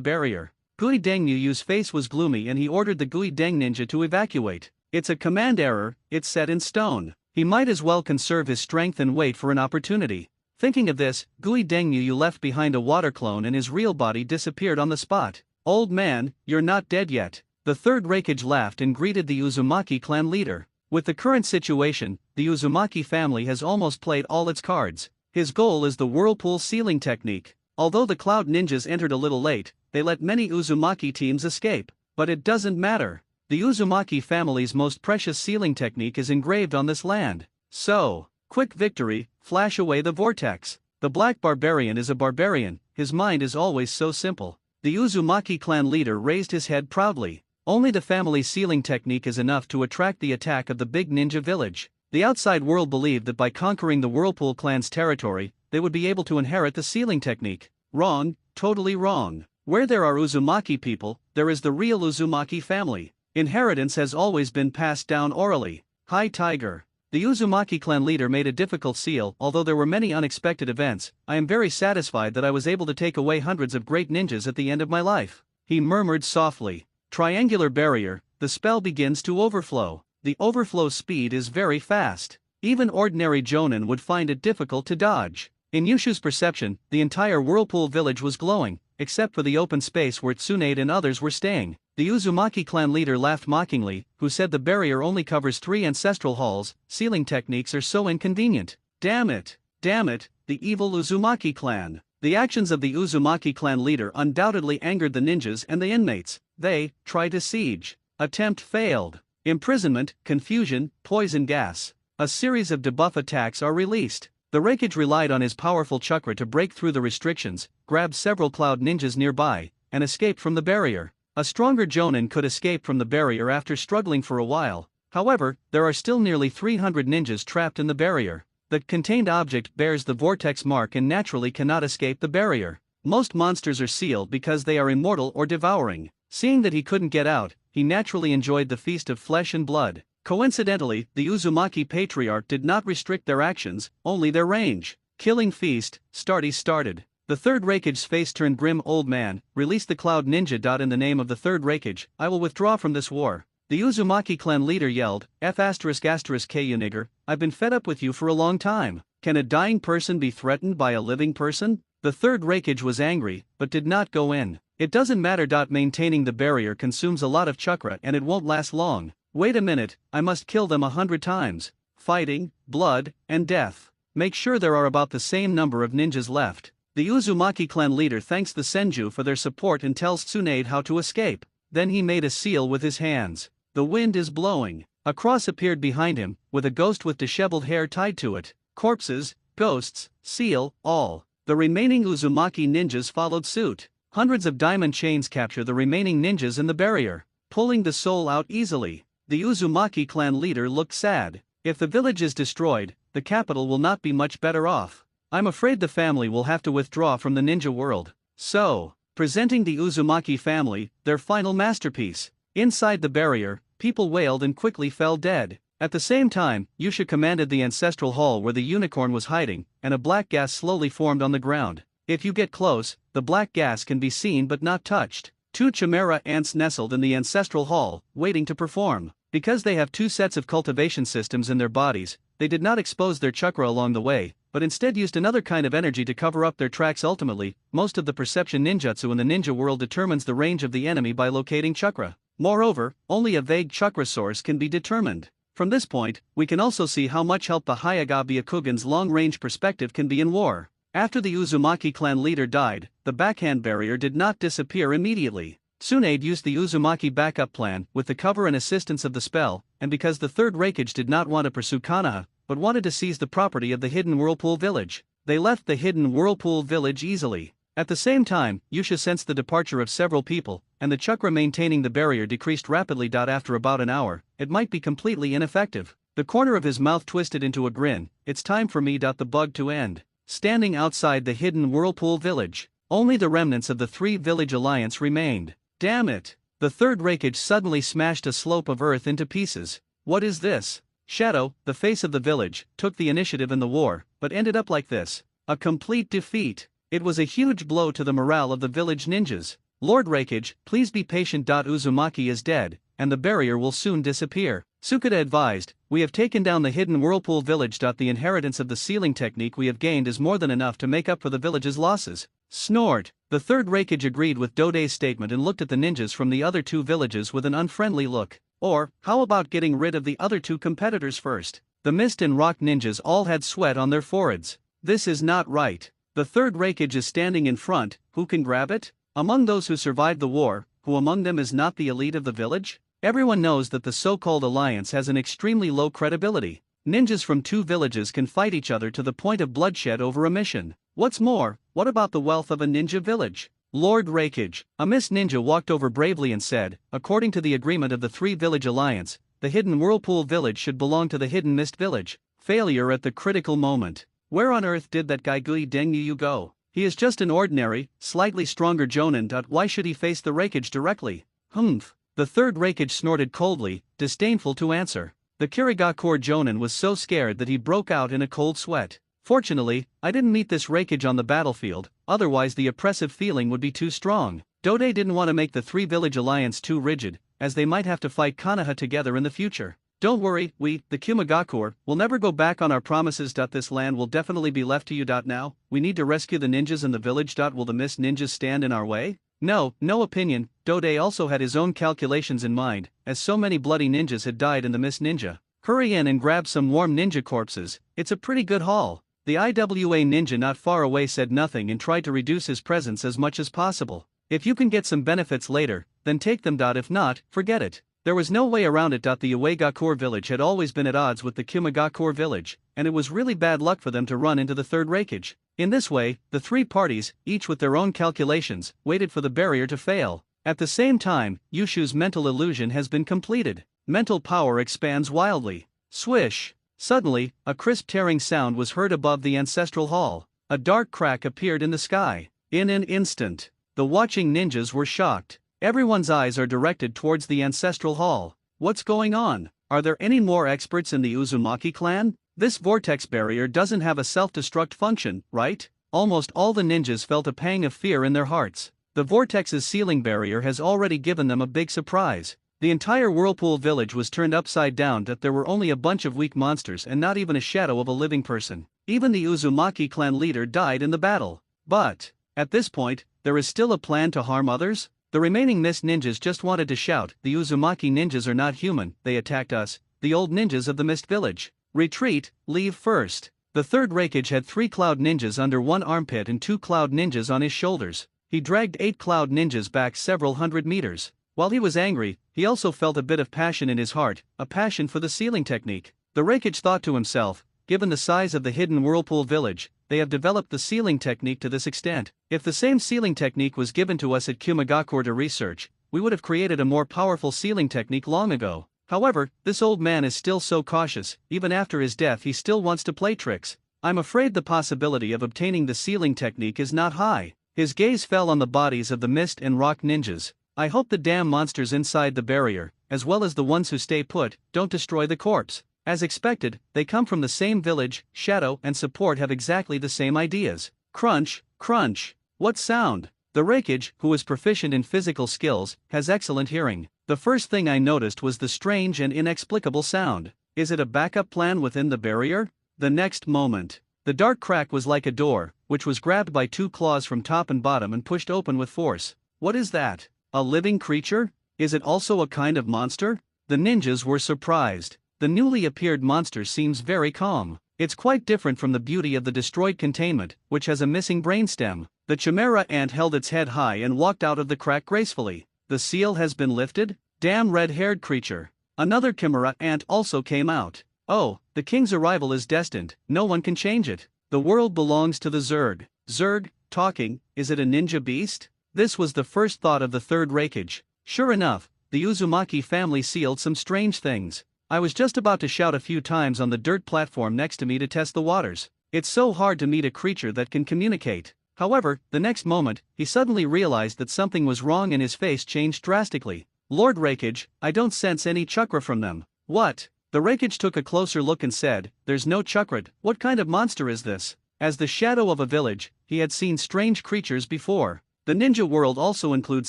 barrier. Gui Dengnuyu's face was gloomy and he ordered the Gui Deng ninja to evacuate. It's a command error, it's set in stone. He might as well conserve his strength and wait for an opportunity. Thinking of this, Gui Dengnuyu left behind a water clone and his real body disappeared on the spot. Old man, you're not dead yet. The 3rd raikage laughed and greeted the Uzumaki clan leader. With the current situation, the Uzumaki family has almost played all its cards. His goal is the whirlpool sealing technique. Although the Cloud Ninjas entered a little late, they let many Uzumaki teams escape. But it doesn't matter. The Uzumaki family's most precious sealing technique is engraved on this land. So, quick victory, flash away the vortex. The black barbarian is a barbarian, his mind is always so simple. The Uzumaki clan leader raised his head proudly. Only the family sealing technique is enough to attract the attack of the big ninja village. The outside world believed that by conquering the Whirlpool clan's territory, they would be able to inherit the sealing technique. Wrong, totally wrong. Where there are Uzumaki people, there is the real Uzumaki family. Inheritance has always been passed down orally. Hi Tiger. The Uzumaki clan leader made a difficult seal. Although there were many unexpected events, I am very satisfied that I was able to take away hundreds of great ninjas at the end of my life. He murmured softly. Triangular barrier, the spell begins to overflow. The overflow speed is very fast. Even ordinary Jonin would find it difficult to dodge. In Yushu's perception, the entire Whirlpool village was glowing, except for the open space where Tsunade and others were staying. The Uzumaki clan leader laughed mockingly, who said the barrier only covers 3 ancestral halls. Sealing techniques are so inconvenient. Damn it, the evil Uzumaki clan. The actions of the Uzumaki clan leader undoubtedly angered the ninjas and the inmates. They tried to siege. Attempt failed. Imprisonment, confusion, poison gas. A series of debuff attacks are released. The Raikage relied on his powerful chakra to break through the restrictions, grab several cloud ninjas nearby, and escape from the barrier. A stronger Jonin could escape from the barrier after struggling for a while. However, there are still nearly 300 ninjas trapped in the barrier. The contained object bears the vortex mark and naturally cannot escape the barrier. Most monsters are sealed because they are immortal or devouring. Seeing that he couldn't get out, he naturally enjoyed the feast of flesh and blood. Coincidentally, the Uzumaki Patriarch did not restrict their actions, only their range. Killing feast, started. The third Raikage's face turned grim old man, release the cloud ninja. In the name of the third Raikage, I will withdraw from this war. The Uzumaki clan leader yelled, F*******, Ku nigger, I've been fed up with you for a long time. Can a dying person be threatened by a living person? The third Raikage was angry, but did not go in. It doesn't matter. Maintaining the barrier consumes a lot of chakra and it won't last long. Wait a minute, I must kill them 100 times. Fighting, blood, and death. Make sure there are about the same number of ninjas left. The Uzumaki clan leader thanks the Senju for their support and tells Tsunade how to escape. Then he made a seal with his hands. The wind is blowing. A cross appeared behind him, with a ghost with disheveled hair tied to it. Corpses, ghosts, seal, all. The remaining Uzumaki ninjas followed suit. Hundreds of diamond chains capture the remaining ninjas in the barrier, pulling the soul out easily. The Uzumaki clan leader looked sad. If the village is destroyed, the capital will not be much better off. I'm afraid the family will have to withdraw from the ninja world. So, presenting the Uzumaki family, their final masterpiece. Inside the barrier, people wailed and quickly fell dead. At the same time, Uchiha commanded the ancestral hall where the unicorn was hiding, and a black gas slowly formed on the ground. If you get close, the black gas can be seen but not touched. 2 chimera ants nestled in the ancestral hall, waiting to perform. Because they have 2 sets of cultivation systems in their bodies, they did not expose their chakra along the way, but instead used another kind of energy to cover up their tracks. Ultimately, most of the perception ninjutsu in the ninja world determines the range of the enemy by locating chakra. Moreover, only a vague chakra source can be determined. From this point, we can also see how much help the Hyuga Byakugan's long-range perspective can be in war. After the Uzumaki clan leader died, the backhand barrier did not disappear immediately. Tsunade used the Uzumaki backup plan with the cover and assistance of the spell, and because the third Raikage did not want to pursue Konoha, but wanted to seize the property of the Hidden Whirlpool Village, they left the Hidden Whirlpool Village easily. At the same time, Uchiha sensed the departure of several people, and the chakra maintaining the barrier decreased rapidly. After about an hour, it might be completely ineffective. The corner of his mouth twisted into a grin. It's time for me. The bug to end. Standing outside the Hidden Whirlpool Village, only the remnants of the 3 village alliance remained. Damn it! The third Raikage suddenly smashed a slope of earth into pieces. What is this? Shadow, the face of the village, took the initiative in the war, but ended up like this. A complete defeat. It was a huge blow to the morale of the village ninjas. Lord Raikage, please be patient. Uzumaki is dead, and the barrier will soon disappear. Sukada advised, we have taken down the Hidden Whirlpool Village. The inheritance of the sealing technique we have gained is more than enough to make up for the village's losses. Snort. The third Raikage agreed with Dode's statement and looked at the ninjas from the other 2 villages with an unfriendly look. Or, how about getting rid of the other 2 competitors first? The Mist and Rock ninjas all had sweat on their foreheads. This is not right. The third Raikage is standing in front, who can grab it? Among those who survived the war, who among them is not the elite of the village? Everyone knows that the so-called alliance has an extremely low credibility. Ninjas from 2 villages can fight each other to the point of bloodshed over a mission. What's more, what about the wealth of a ninja village? Lord Raikage, a Mist ninja walked over bravely and said, according to the agreement of the 3 village alliance, the Hidden Whirlpool Village should belong to the Hidden Mist Village. Failure at the critical moment. Where on earth did that guy Gui Dengyu go? He is just an ordinary, slightly stronger Jonin. Why should he face the Raikage directly? Humph. The third Raikage snorted coldly, disdainful to answer. The Kirigakure Jonin was so scared that he broke out in a cold sweat. Fortunately, I didn't meet this Raikage on the battlefield, otherwise the oppressive feeling would be too strong. Dode didn't want to make the 3 village alliance too rigid, as they might have to fight Konoha together in the future. Don't worry, we, the Kumagakure, will never go back on our promises. This land will definitely be left to you. Now, we need to rescue the ninjas in the village. Will the Mist ninjas stand in our way? No opinion. Dode also had his own calculations in mind, as so many bloody ninjas had died in the Mist ninja. Hurry in and grab some warm ninja corpses, it's a pretty good haul. The IWA ninja not far away said nothing and tried to reduce his presence as much as possible. If you can get some benefits later, then take them. If not, forget it. There was no way around it. The Uegakur village had always been at odds with the Kumigakur village, and it was really bad luck for them to run into the third Reikage. In this way, the three parties, each with their own calculations, waited for the barrier to fail. At the same time, Yushu's mental illusion has been completed. Mental power expands wildly. Swish! Suddenly, a crisp tearing sound was heard above the ancestral hall. A dark crack appeared in the sky. In an instant, the watching ninjas were shocked. Everyone's eyes are directed towards the ancestral hall. What's going on? Are there any more experts in the Uzumaki clan? This vortex barrier doesn't have a self-destruct function, right? Almost all the ninjas felt a pang of fear in their hearts. The vortex's sealing barrier has already given them a big surprise. The entire Whirlpool village was turned upside down. There were only a bunch of weak monsters and not even a shadow of a living person. Even the Uzumaki clan leader died in the battle. But, at this point, there is still a plan to harm others? The remaining mist ninjas just wanted to shout, "The Uzumaki ninjas are not human, they attacked us, the old ninjas of the Mist Village. Retreat, leave first." The third Reikage had 3 cloud ninjas under one armpit and 2 cloud ninjas on his shoulders. He dragged 8 cloud ninjas back several hundred meters. While he was angry, he also felt a bit of passion in his heart, a passion for the sealing technique. The Reikage thought to himself, given the size of the hidden Whirlpool village, they have developed the sealing technique to this extent. If the same sealing technique was given to us at Kumigakur to research, we would have created a more powerful sealing technique long ago. However, this old man is still so cautious. Even after his death he still wants to play tricks. I'm afraid the possibility of obtaining the sealing technique is not high. His gaze fell on the bodies of the mist and rock ninjas. I hope the damn monsters inside the barrier, as well as the ones who stay put, don't destroy the corpse. As expected, they come from the same village. Shadow and Support have exactly the same ideas. Crunch, crunch. What sound? The Reikage, who is proficient in physical skills, has excellent hearing. The first thing I noticed was the strange and inexplicable sound. Is it a backup plan within the barrier? The next moment, the dark crack was like a door, which was grabbed by 2 claws from top and bottom and pushed open with force. What is that? A living creature? Is it also a kind of monster? The ninjas were surprised. The newly appeared monster seems very calm. It's quite different from the beauty of the destroyed containment, which has a missing brainstem. The chimera ant held its head high and walked out of the crack gracefully. The seal has been lifted? Damn red-haired creature. Another chimera ant also came out. Oh, the king's arrival is destined, no one can change it. The world belongs to the Zerg. Zerg, talking, is it a ninja beast? This was the first thought of the third Reikage. Sure enough, the Uzumaki family sealed some strange things. I was just about to shout a few times on the dirt platform next to me to test the waters. It's so hard to meet a creature that can communicate. However, the next moment, he suddenly realized that something was wrong and his face changed drastically. Lord Reikage, I don't sense any chakra from them. What? The Reikage took a closer look and said, there's no chakra. What kind of monster is this? As the shadow of a village, he had seen strange creatures before. The ninja world also includes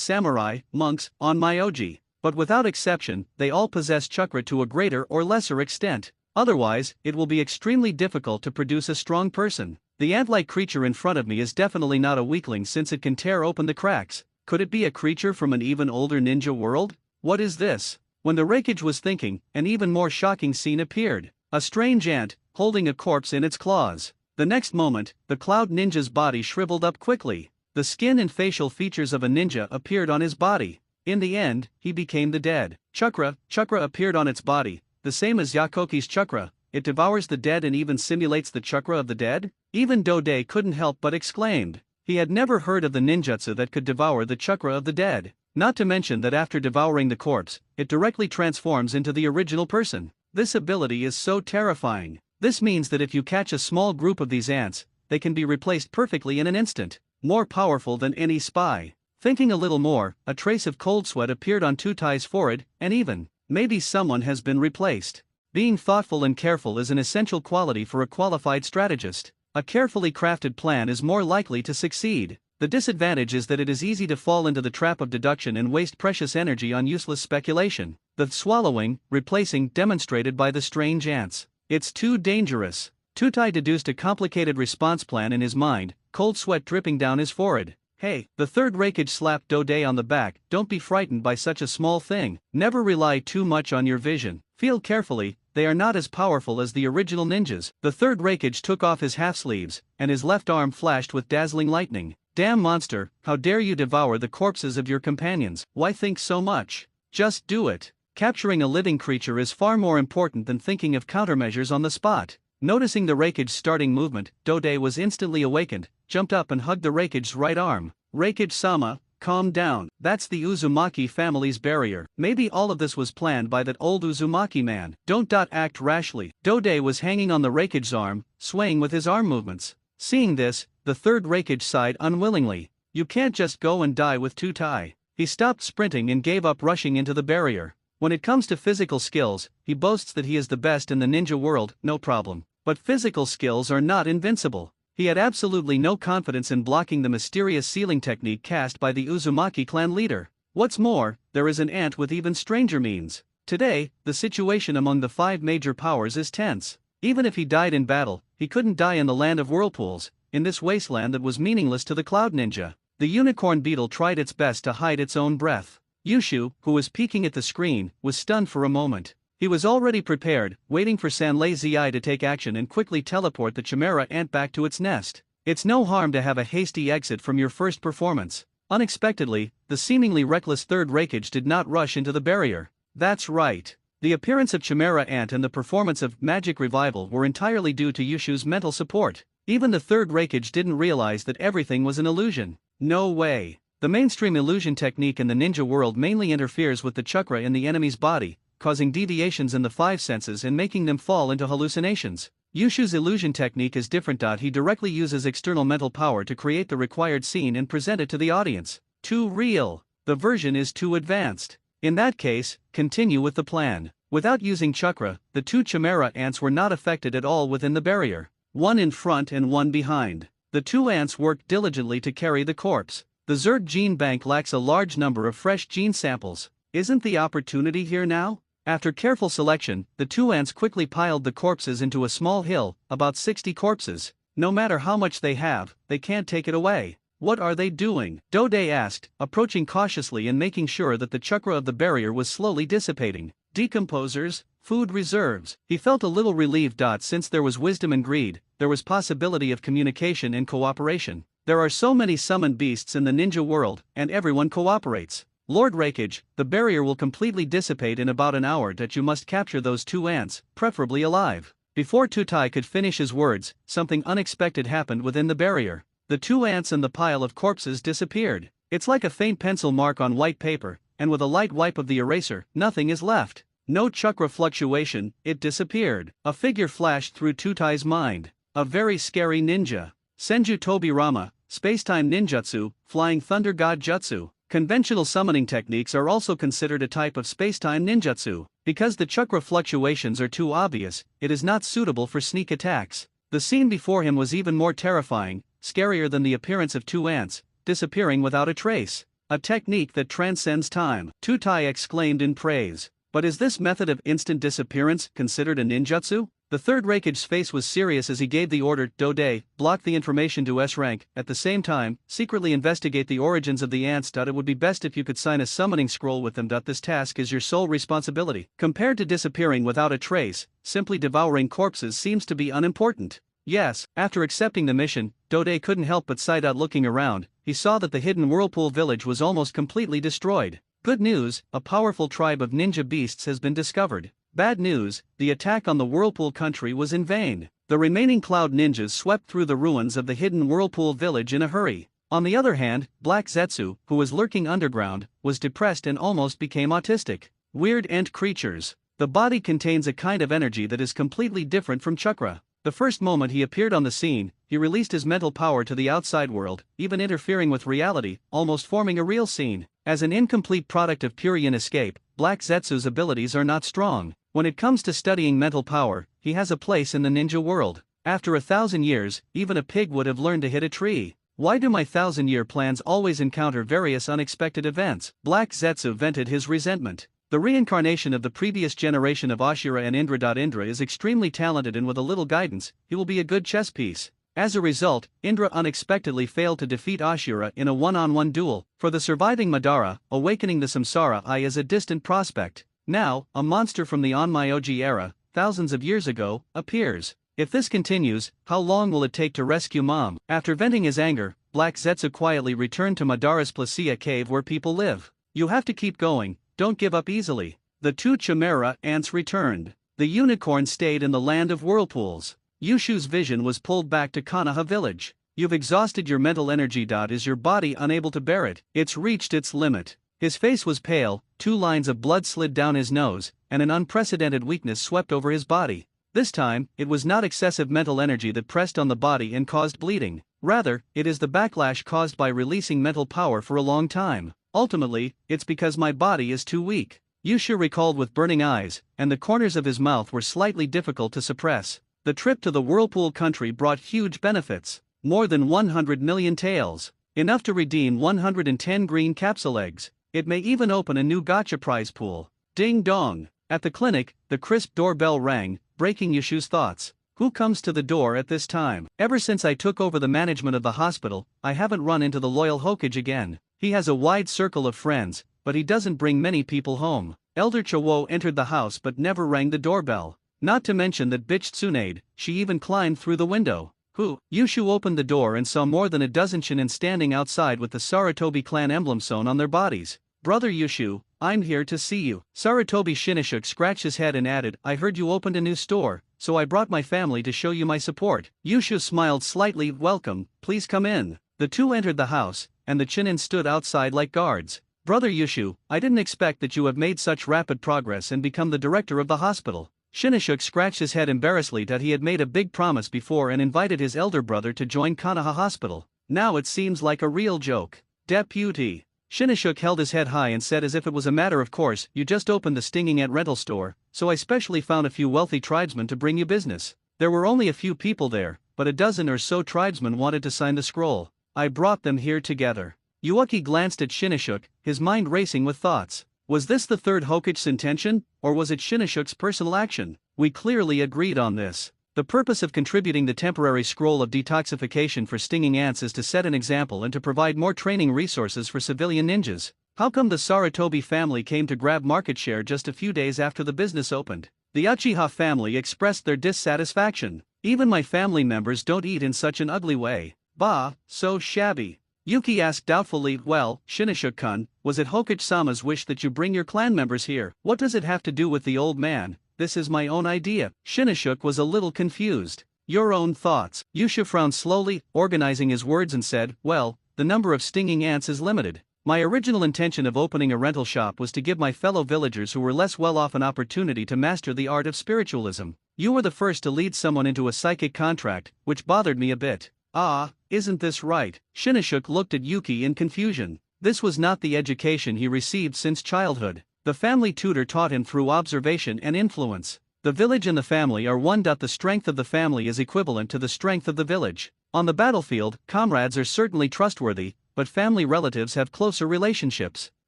samurai, monks, on Myoji. But without exception, they all possess chakra to a greater or lesser extent. Otherwise, it will be extremely difficult to produce a strong person. The ant-like creature in front of me is definitely not a weakling since it can tear open the cracks. Could it be a creature from an even older ninja world? What is this? When the Reikage was thinking, an even more shocking scene appeared. A strange ant, holding a corpse in its claws. The next moment, the cloud ninja's body shriveled up quickly. The skin and facial features of a ninja appeared on his body. In the end, he became the dead. Chakra appeared on its body, the same as Yakoki's chakra. It devours the dead and even simulates the chakra of the dead? Even Dode couldn't help but exclaimed. He had never heard of the ninjutsu that could devour the chakra of the dead. Not to mention that after devouring the corpse, it directly transforms into the original person. This ability is so terrifying. This means that if you catch a small group of these ants, they can be replaced perfectly in an instant. More powerful than any spy. Thinking a little more, a trace of cold sweat appeared on Tutai's forehead, and even, maybe someone has been replaced. Being thoughtful and careful is an essential quality for a qualified strategist. A carefully crafted plan is more likely to succeed. The disadvantage is that it is easy to fall into the trap of deduction and waste precious energy on useless speculation. The swallowing, replacing demonstrated by the strange ants. It's too dangerous. Tutai deduced a complicated response plan in his mind, cold sweat dripping down his forehead. Hey, the third Reikage slapped Dode on the back. Don't be frightened by such a small thing. Never rely too much on your vision. Feel carefully, they are not as powerful as the original ninjas. The third Raikage took off his half-sleeves, and his left arm flashed with dazzling lightning. Damn monster, how dare you devour the corpses of your companions? Why think so much? Just do it. Capturing a living creature is far more important than thinking of countermeasures on the spot. Noticing the Raikage's starting movement, Dode was instantly awakened, jumped up and hugged the Raikage's right arm. Raikage-sama, calm down. That's the Uzumaki family's barrier. Maybe all of this was planned by that old Uzumaki man. Don't act rashly. Dode was hanging on the Raikage's arm, swaying with his arm movements. Seeing this, the third Raikage sighed unwillingly. You can't just go and die with Tutai. He stopped sprinting and gave up rushing into the barrier. When it comes to physical skills, he boasts that he is the best in the ninja world, no problem. But physical skills are not invincible. He had absolutely no confidence in blocking the mysterious sealing technique cast by the Uzumaki clan leader. What's more, there is an ant with even stranger means. Today, the situation among the 5 major powers is tense. Even if he died in battle, he couldn't die in the land of whirlpools, in this wasteland that was meaningless to the Cloud Ninja. The unicorn beetle tried its best to hide its own breath. Yushu, who was peeking at the screen, was stunned for a moment. He was already prepared, waiting for Sanlei Zi to take action and quickly teleport the Chimera ant back to its nest. It's no harm to have a hasty exit from your first performance. Unexpectedly, the seemingly reckless third Raikage did not rush into the barrier. That's right. The appearance of Chimera ant and the performance of Magic Revival were entirely due to Yushu's mental support. Even the third Raikage didn't realize that everything was an illusion. No way. The mainstream illusion technique in the ninja world mainly interferes with the chakra in the enemy's body, causing deviations in the 5 senses and making them fall into hallucinations. Yushu's illusion technique is different. He directly uses external mental power to create the required scene and present it to the audience. Too real. The version is too advanced. In that case, continue with the plan. Without using chakra, the 2 Chimera ants were not affected at all within the barrier. One in front and one behind. The 2 ants worked diligently to carry the corpse. The Zerg gene bank lacks a large number of fresh gene samples. Isn't the opportunity here now? After careful selection, the 2 ants quickly piled the corpses into a small hill, about 60 corpses. No matter how much they have, they can't take it away. What are they doing? Dode asked, approaching cautiously and making sure that the chakra of the barrier was slowly dissipating. Decomposers, food reserves. He felt a little relieved. Since there was wisdom and greed, there was possibility of communication and cooperation. There are so many summoned beasts in the ninja world, and everyone cooperates. Lord Raikage, the barrier will completely dissipate in about an hour. You must capture those 2 ants, preferably alive. Before Tutai could finish his words, something unexpected happened within the barrier. The 2 ants and the pile of corpses disappeared. It's like a faint pencil mark on white paper, and with a light wipe of the eraser, nothing is left. No chakra fluctuation, it disappeared. A figure flashed through Tutai's mind. A very scary ninja. Senju Tobirama, Spacetime Ninjutsu, Flying Thunder God Jutsu. Conventional summoning techniques are also considered a type of spacetime ninjutsu. Because the chakra fluctuations are too obvious, it is not suitable for sneak attacks. The scene before him was even more terrifying, scarier than the appearance of 2 ants, disappearing without a trace. A technique that transcends time. Tutai exclaimed in praise. But is this method of instant disappearance considered a ninjutsu? The third Raikage's face was serious as he gave the order. Dode, block the information to S rank. At the same time, secretly investigate the origins of the ants. It would be best if you could sign a summoning scroll with them. This task is your sole responsibility. Compared to disappearing without a trace, simply devouring corpses seems to be unimportant. Yes, after accepting the mission, Dode couldn't help but sigh. Looking around, he saw that the hidden whirlpool village was almost completely destroyed. Good news, a powerful tribe of ninja beasts has been discovered. Bad news, the attack on the Whirlpool country was in vain. The remaining Cloud Ninjas swept through the ruins of the hidden Whirlpool village in a hurry. On the other hand, Black Zetsu, who was lurking underground, was depressed and almost became autistic. Weird ant creatures. The body contains a kind of energy that is completely different from chakra. The first moment he appeared on the scene, he released his mental power to the outside world, even interfering with reality, almost forming a real scene. As an incomplete product of Purian escape, Black Zetsu's abilities are not strong. When it comes to studying mental power, he has a place in the ninja world. After 1,000 years, even a pig would have learned to hit a tree. Why do my 1,000-year plans always encounter various unexpected events? Black Zetsu vented his resentment. The reincarnation of the previous generation of Ashura and Indra. Indra is extremely talented, and with a little guidance, he will be a good chess piece. As a result, Indra unexpectedly failed to defeat Ashura in a one-on-one duel. For the surviving Madara, awakening the Samsara Eye is a distant prospect. Now, a monster from the Onmyoji era, thousands of years ago, appears. If this continues, how long will it take to rescue Mom? After venting his anger, Black Zetsu quietly returned to Madara's Placia cave where people live. You have to keep going, don't give up easily. The two Chimera ants returned. The unicorn stayed in the land of whirlpools. Yushu's vision was pulled back to Konoha village. You've exhausted your mental energy. Is your body unable to bear it? It's reached its limit. His face was pale, 2 lines of blood slid down his nose, and an unprecedented weakness swept over his body. This time, it was not excessive mental energy that pressed on the body and caused bleeding. Rather, it is the backlash caused by releasing mental power for a long time. Ultimately, it's because my body is too weak. Yushu recalled with burning eyes, and the corners of his mouth were slightly difficult to suppress. The trip to the Whirlpool country brought huge benefits. More than 100 million taels. Enough to redeem 110 green capsule eggs. It may even open a new gacha prize pool. Ding dong. At the clinic, the crisp doorbell rang, breaking Yushu's thoughts. Who comes to the door at this time? Ever since I took over the management of the hospital, I haven't run into the loyal Hokage again. He has a wide circle of friends, but he doesn't bring many people home. Elder Chowo entered the house but never rang the doorbell. Not to mention that bitch Tsunade, she even climbed through the window. Who? Yushu opened the door and saw more than a dozen Chunin standing outside with the Sarutobi clan emblem sewn on their bodies. Brother Yushu, I'm here to see you. Sarutobi Shinishuk scratched his head and added, I heard you opened a new store, so I brought my family to show you my support. Yushu smiled slightly. Welcome, please come in. The two entered the house, and the Chunin stood outside like guards. Brother Yushu, I didn't expect that you have made such rapid progress and become the director of the hospital. Shinishuk scratched his head embarrassedly that he had made a big promise before and invited his elder brother to join Konoha Hospital. Now it seems like a real joke. Deputy. Shinishuk held his head high and said as if it was a matter of course, you just opened the Stinging Ant rental store, so I specially found a few wealthy tribesmen to bring you business. There were only a few people there, but a dozen or so tribesmen wanted to sign the scroll. I brought them here together. Yuuki glanced at Shinishuk, his mind racing with thoughts. Was this the third Hokage's intention, or was it Shinishuk's personal action? We clearly agreed on this. The purpose of contributing the temporary scroll of detoxification for stinging ants is to set an example and to provide more training resources for civilian ninjas. How come the Sarutobi family came to grab market share just a few days after the business opened? The Uchiha family expressed their dissatisfaction. Even my family members don't eat in such an ugly way. Bah, so shabby. Yuki asked doubtfully, well, Shinishuk-kun, was it Hokage-sama's wish that you bring your clan members here? What does it have to do with the old man? This is my own idea. Shinishuk was a little confused. Your own thoughts. Yushu frowned slowly, organizing his words and said, well, the number of stinging ants is limited. My original intention of opening a rental shop was to give my fellow villagers who were less well off an opportunity to master the art of spiritualism. You were the first to lead someone into a psychic contract, which bothered me a bit. Ah, isn't this right? Shinishuk looked at Yuki in confusion. This was not the education he received since childhood. The family tutor taught him through observation and influence. The village and the family are one. The strength of the family is equivalent to the strength of the village. On the battlefield, comrades are certainly trustworthy, but family relatives have closer relationships.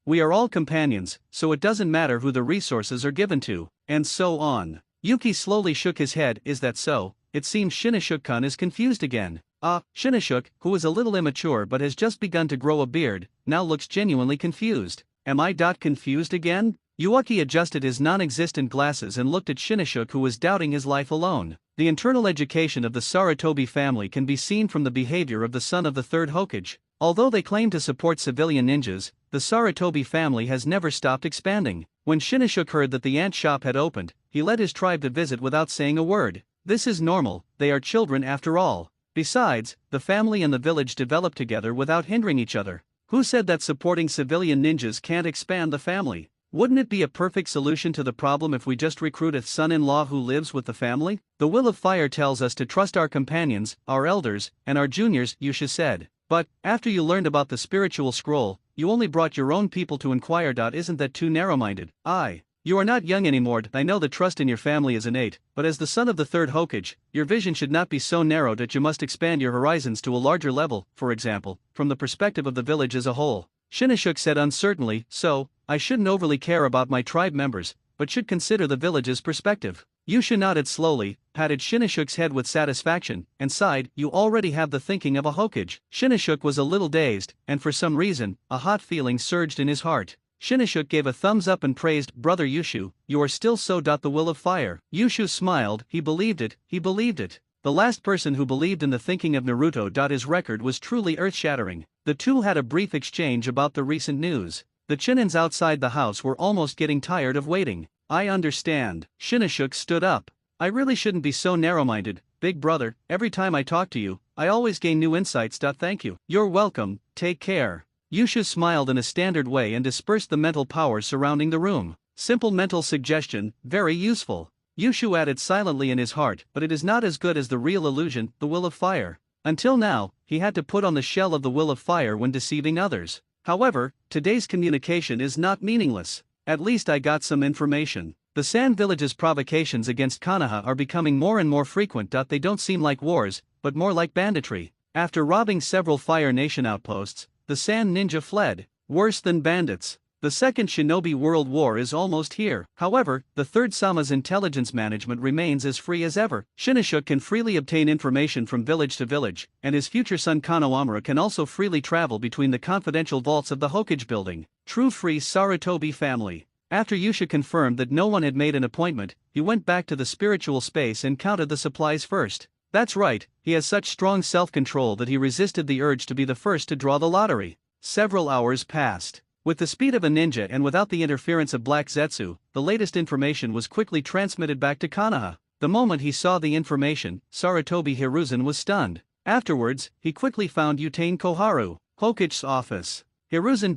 We are all companions, so it doesn't matter who the resources are given to, and so on. Yuki slowly shook his head. Is that so? It seems Shinishuk-kun is confused again. Shinishuk, who is a little immature but has just begun to grow a beard, now looks genuinely confused. Am I confused again? Yuuki adjusted his non-existent glasses and looked at Shinishuk, who was doubting his life alone. The internal education of the Sarutobi family can be seen from the behavior of the son of the third Hokage. Although they claim to support civilian ninjas, the Sarutobi family has never stopped expanding. When Shinishuk heard that the ant shop had opened, he led his tribe to visit without saying a word. This is normal, they are children after all. Besides, the family and the village develop together without hindering each other. Who said that supporting civilian ninjas can't expand the family? Wouldn't it be a perfect solution to the problem if we just recruit a son-in-law who lives with the family? The will of fire tells us to trust our companions, our elders, and our juniors, Yusha said. But, after you learned about the spiritual scroll, you only brought your own people to inquire. Isn't that too narrow-minded? You are not young anymore. I know that trust in your family is innate, but as the son of the third Hokage, your vision should not be so narrow that you must expand your horizons to a larger level, for example, from the perspective of the village as a whole. Shinishuk said uncertainly, so, I shouldn't overly care about my tribe members, but should consider the village's perspective. Yusha nodded slowly, patted Shinishuk's head with satisfaction, and sighed, you already have the thinking of a Hokage. Shinishuk was a little dazed, and for some reason, a hot feeling surged in his heart. Shinashuk gave a thumbs up and praised, "Brother Yushu, you are still so. The will of fire." Yushu smiled, he believed it. The last person who believed in the thinking of Naruto. His record was truly earth-shattering. The two had a brief exchange about the recent news. The Chinins outside the house were almost getting tired of waiting. "I understand." Shinashuk stood up. "I really shouldn't be so narrow-minded, big brother. Every time I talk to you, I always gain new insights. Thank you." "You're welcome, take care." Yushu smiled in a standard way and dispersed the mental powers surrounding the room. Simple mental suggestion, very useful. Yushu added silently in his heart, but it is not as good as the real illusion, the will of fire. Until now, he had to put on the shell of the will of fire when deceiving others. However, today's communication is not meaningless. At least I got some information. The Sand Village's provocations against Konoha are becoming more and more frequent. They don't seem like wars, but more like banditry. After robbing several Fire Nation outposts, the Sand Ninja fled. Worse than bandits. The Second Shinobi World War is almost here. However, the Third Sama's intelligence management remains as free as ever. Shinashuk can freely obtain information from village to village, and his future son Konohamaru can also freely travel between the confidential vaults of the Hokage building. True free Sarutobi family. After Yusha confirmed that no one had made an appointment, he went back to the spiritual space and counted the supplies first. That's right, he has such strong self-control that he resisted the urge to be the first to draw the lottery. Several hours passed. With the speed of a ninja and without the interference of Black Zetsu, the latest information was quickly transmitted back to Konoha. The moment he saw the information, Sarutobi Hiruzen was stunned. Afterwards, he quickly found Utane Koharu, Hokage's office. "Hiruzen.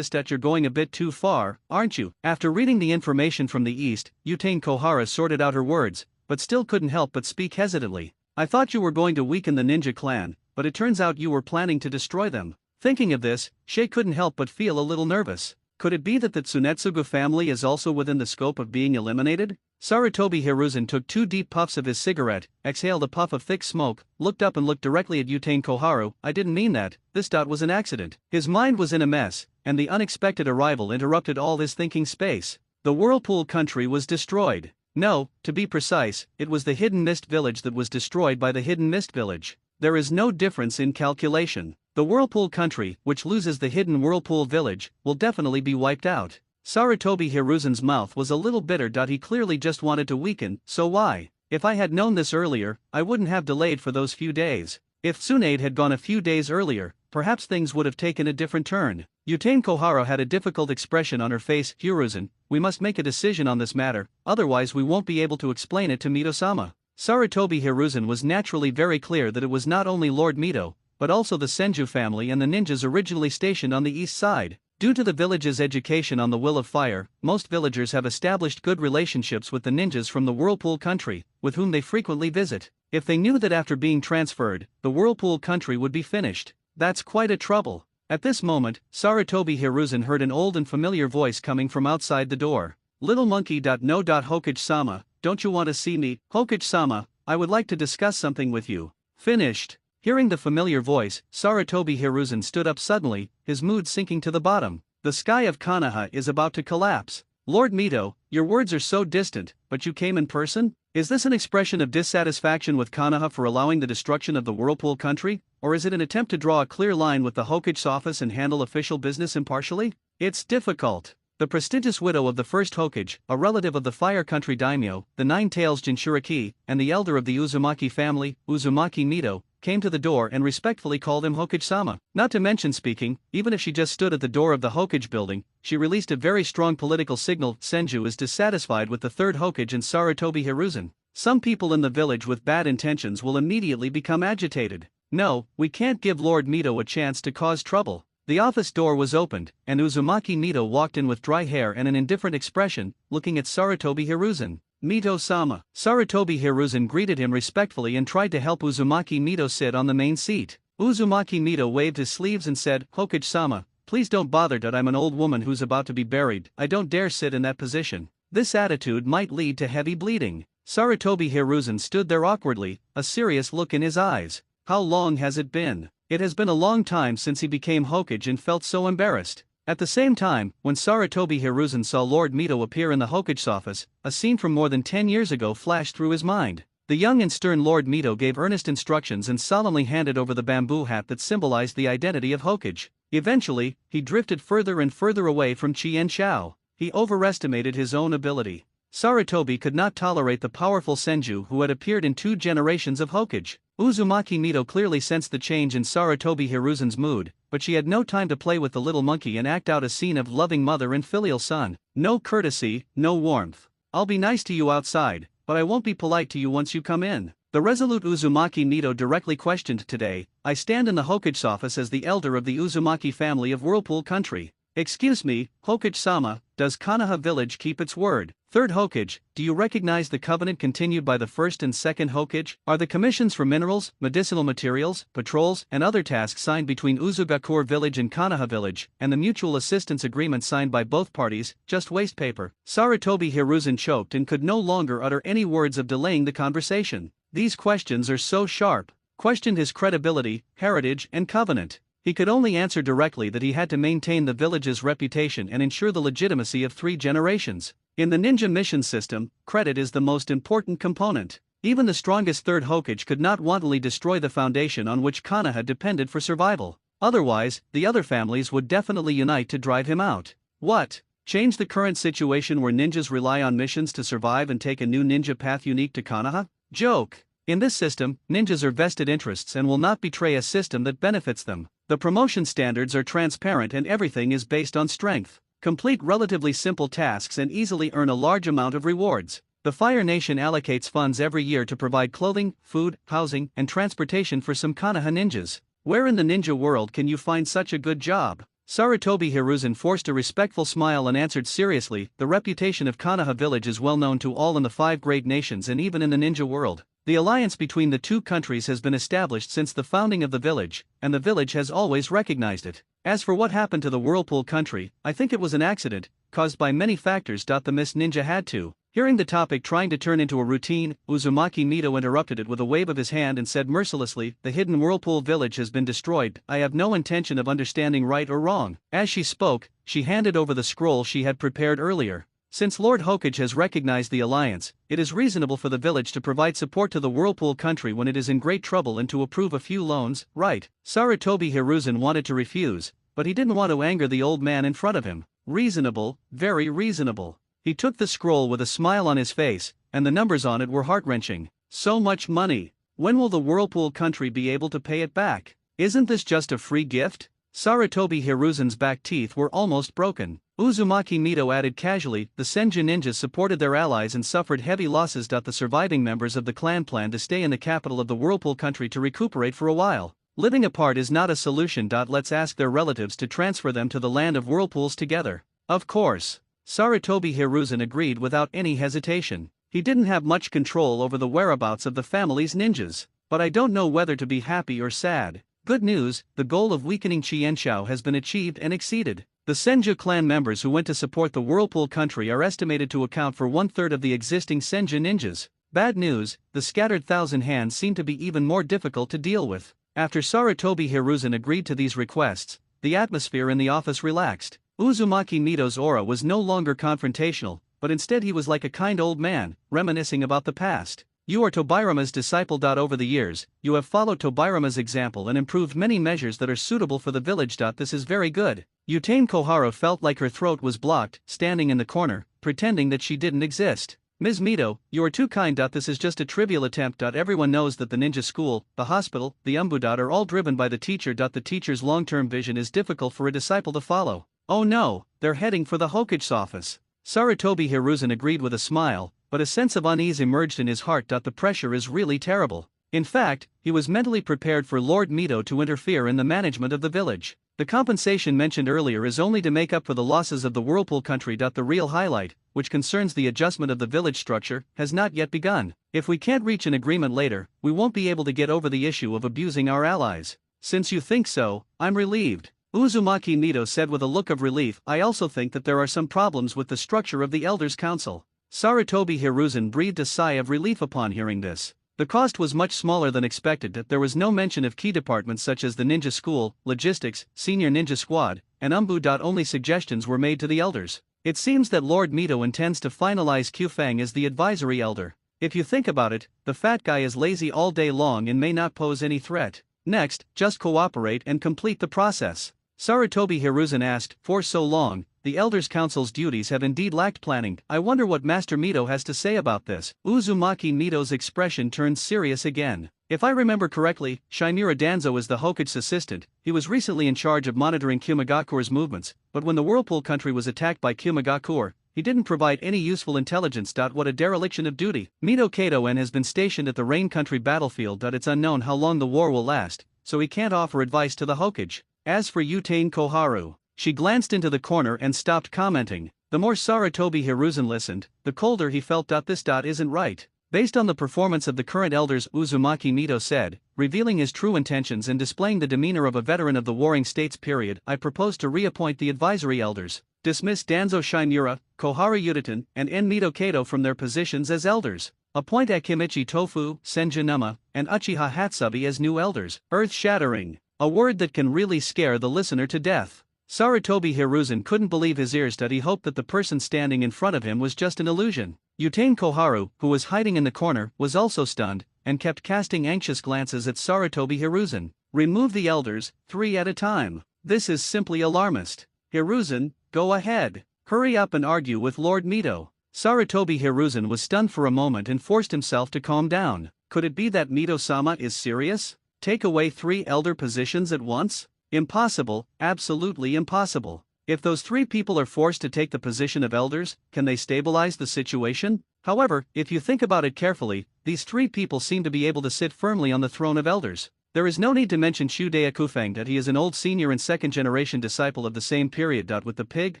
You're going a bit too far, aren't you?" After reading the information from the east, Utane Kohara sorted out her words, but still couldn't help but speak hesitantly. "I thought you were going to weaken the ninja clan, but it turns out you were planning to destroy them." Thinking of this, Shay couldn't help but feel a little nervous. Could it be that the Tsunetsugu family is also within the scope of being eliminated? Sarutobi Hiruzen took 2 deep puffs of his cigarette, exhaled a puff of thick smoke, looked up and looked directly at Utane Koharu. "I didn't mean that, this was an accident." His mind was in a mess, and the unexpected arrival interrupted all his thinking space. The Whirlpool country was destroyed. No, to be precise, it was the Hidden Mist village that was destroyed by the Hidden Mist village. There is no difference in calculation. The Whirlpool country, which loses the Hidden Whirlpool village, will definitely be wiped out. Sarutobi Hiruzen's mouth was a little bitter. He clearly just wanted to weaken, so why? "If I had known this earlier, I wouldn't have delayed for those few days." If Tsunade had gone a few days earlier, perhaps things would have taken a different turn. Utane Kohara had a difficult expression on her face. "Hiruzen, we must make a decision on this matter, otherwise we won't be able to explain it to Mito-sama." Sarutobi Hiruzen was naturally very clear that it was not only Lord Mito, but also the Senju family and the ninjas originally stationed on the east side. Due to the village's education on the will of fire, most villagers have established good relationships with the ninjas from the Whirlpool country, with whom they frequently visit. If they knew that after being transferred, the Whirlpool country would be finished, that's quite a trouble. At this moment, Sarutobi Hiruzen heard an old and familiar voice coming from outside the door. "Little monkey. No. Hokage-sama, don't you want to see me?" "Hokage-sama, I would like to discuss something with you." Finished. Hearing the familiar voice, Sarutobi Hiruzen stood up suddenly, his mood sinking to the bottom. The sky of Konoha is about to collapse. "Lord Mito, your words are so distant, but you came in person? Is this an expression of dissatisfaction with Konoha for allowing the destruction of the Whirlpool country, or is it an attempt to draw a clear line with the Hokage's office and handle official business impartially? It's difficult." The prestigious widow of the first Hokage, a relative of the Fire Country daimyo, the Nine-Tails Jinchuriki, and the elder of the Uzumaki family, Uzumaki Mito, came to the door and respectfully called him Hokage-sama. Not to mention speaking, even if she just stood at the door of the Hokage building, she released a very strong political signal. Senju is dissatisfied with the third Hokage and Sarutobi Hiruzen. Some people in the village with bad intentions will immediately become agitated. No, we can't give Lord Mito a chance to cause trouble. The office door was opened, and Uzumaki Mito walked in with dry hair and an indifferent expression, looking at Sarutobi Hiruzen. "Mito-sama." Sarutobi Hiruzen greeted him respectfully and tried to help Uzumaki Mito sit on the main seat. Uzumaki Mito waved his sleeves and said, "Hokage-sama, please don't bother. I'm an old woman who's about to be buried. I don't dare sit in that position." This attitude might lead to heavy bleeding. Sarutobi Hiruzen stood there awkwardly, a serious look in his eyes. How long has it been? It has been a long time since he became Hokage and felt so embarrassed. At the same time, when Sarutobi Hiruzen saw Lord Mito appear in the Hokage's office, a scene from more than 10 years ago flashed through his mind. The young and stern Lord Mito gave earnest instructions and solemnly handed over the bamboo hat that symbolized the identity of Hokage. Eventually, he drifted further and further away from Qian Shao. He overestimated his own ability. Sarutobi could not tolerate the powerful Senju who had appeared in 2 generations of Hokage. Uzumaki Mito clearly sensed the change in Sarutobi Hiruzen's mood, but she had no time to play with the little monkey and act out a scene of loving mother and filial son. No courtesy, no warmth. I'll be nice to you outside, but I won't be polite to you once you come in. The resolute Uzumaki Mito directly questioned today. I stand in the Hokage's office as the elder of the Uzumaki family of Whirlpool Country. Excuse me, Hokage-sama, does Konoha village keep its word? Third Hokage, do you recognize the covenant continued by the first and second Hokage? Are the commissions for minerals, medicinal materials, patrols, and other tasks signed between Uzugakure village and Konoha village, and the mutual assistance agreement signed by both parties, just waste paper? Sarutobi Hiruzen choked and could no longer utter any words of delaying the conversation. These questions are so sharp. Questioned his credibility, heritage, and covenant. He could only answer directly that he had to maintain the village's reputation and ensure the legitimacy of 3 generations. In the ninja mission system, credit is the most important component. Even the strongest third Hokage could not wantonly destroy the foundation on which Konoha depended for survival. Otherwise, the other families would definitely unite to drive him out. What? Change the current situation where ninjas rely on missions to survive and take a new ninja path unique to Konoha? Joke. In this system, ninjas are vested interests and will not betray a system that benefits them. The promotion standards are transparent and everything is based on strength. Complete relatively simple tasks and easily earn a large amount of rewards. The Fire Nation allocates funds every year to provide clothing, food, housing, and transportation for some Konoha ninjas. Where in the ninja world can you find such a good job? Sarutobi Hiruzen forced a respectful smile and answered seriously, the reputation of Konoha village is well known to all in the 5 great nations and even in the ninja world. The alliance between the 2 countries has been established since the founding of the village, and the village has always recognized it. As for what happened to the Whirlpool Country, I think it was an accident, caused by many factors. The Miss Ninja had to. Hearing the topic trying to turn into a routine, Uzumaki Mito interrupted it with a wave of his hand and said mercilessly, the hidden Whirlpool village has been destroyed. I have no intention of understanding right or wrong. As she spoke, she handed over the scroll she had prepared earlier. Since Lord Hokage has recognized the alliance, it is reasonable for the village to provide support to the Whirlpool Country when it is in great trouble and to approve a few loans, right? Sarutobi Hiruzen wanted to refuse, but he didn't want to anger the old man in front of him. Reasonable, very reasonable. He took the scroll with a smile on his face, and the numbers on it were heart-wrenching. So much money. When will the Whirlpool Country be able to pay it back? Isn't this just a free gift? Sarutobi Hiruzen's back teeth were almost broken. Uzumaki Mito added casually, the Senju ninjas supported their allies and suffered heavy losses. The surviving members of the clan plan to stay in the capital of the Whirlpool Country to recuperate for a while. Living apart is not a solution. Let's ask their relatives to transfer them to the land of whirlpools together. Of course. Sarutobi Hiruzen agreed without any hesitation. He didn't have much control over the whereabouts of the family's ninjas. But I don't know whether to be happy or sad. Good news, the goal of weakening Qianshao has been achieved and exceeded. The Senju clan members who went to support the Whirlpool Country are estimated to account for 1/3 of the existing Senju ninjas. Bad news, the scattered Thousand Hands seem to be even more difficult to deal with. After Sarutobi Hiruzen agreed to these requests, the atmosphere in the office relaxed. Uzumaki Mito's aura was no longer confrontational, but instead he was like a kind old man, reminiscing about the past. You are Tobirama's disciple. Over the years, you have followed Tobirama's example and improved many measures that are suitable for the village. This is very good. Utane Koharu felt like her throat was blocked, standing in the corner, pretending that she didn't exist. Ms. Mito, you are too kind. This is just a trivial attempt. Everyone knows that the ninja school, the hospital, the umbu. Are all driven by the teacher. The teacher's long-term vision is difficult for a disciple to follow. Oh no, they're heading for the Hokage's office. Sarutobi Hiruzen agreed with a smile, but a sense of unease emerged in his heart. The pressure is really terrible. In fact, he was mentally prepared for Lord Mito to interfere in the management of the village. The compensation mentioned earlier is only to make up for the losses of the Whirlpool Country. The real highlight, which concerns the adjustment of the village structure, has not yet begun. If we can't reach an agreement later, we won't be able to get over the issue of abusing our allies. Since you think so, I'm relieved. Uzumaki Mito said with a look of relief, I also think that there are some problems with the structure of the Elders' Council. Sarutobi Hiruzen breathed a sigh of relief upon hearing this. The cost was much smaller than expected. There was no mention of key departments such as the ninja school, logistics, senior ninja squad, and umbu. Only suggestions were made to the elders. It seems that Lord Mito intends to finalize Qfang as the advisory elder. If you think about it, the fat guy is lazy all day long and may not pose any threat. Next, just cooperate and complete the process. Sarutobi Hiruzen asked, for so long, the Elders' Council's duties have indeed lacked planning. I wonder what Master Mito has to say about this. Uzumaki Mito's expression turned serious again. If I remember correctly, Shinura Danzo is the Hokage's assistant. He was recently in charge of monitoring Kyumigakure's movements, but when the Whirlpool country was attacked by Kyumigakure, he didn't provide any useful intelligence. What a dereliction of duty. Mito Kato-en has been stationed at the Rain Country battlefield. It's unknown how long the war will last, so he can't offer advice to the Hokage. As for Yutain Koharu, she glanced into the corner and stopped commenting. The more Sarutobi Hiruzen listened, the colder he felt. This isn't right. Based on the performance of the current elders, Uzumaki Mito said, revealing his true intentions and displaying the demeanor of a veteran of the Warring States period, I propose to reappoint the advisory elders, dismiss Danzo Shinura, Koharu Yutain, and En Mito Kato from their positions as elders, appoint Akimichi Tofu, Senjinuma, and Uchiha Hatsubi as new elders. Earth-shattering. A word that can really scare the listener to death. Sarutobi Hiruzen couldn't believe his ears. He hoped that the person standing in front of him was just an illusion. Yutain Koharu, who was hiding in the corner, was also stunned, and kept casting anxious glances at Sarutobi Hiruzen. Remove the elders, 3 at a time. This is simply alarmist. Hiruzen, go ahead. Hurry up and argue with Lord Mito. Sarutobi Hiruzen was stunned for a moment and forced himself to calm down. Could it be that Mito-sama is serious? Take away 3 elder positions at once? Impossible, absolutely impossible. If those 3 people are forced to take the position of elders, can they stabilize the situation? However, if you think about it carefully, these 3 people seem to be able to sit firmly on the throne of elders. There is no need to mention Shudaya Kufeng that he is an old senior and second-generation disciple of the same period. With the pig,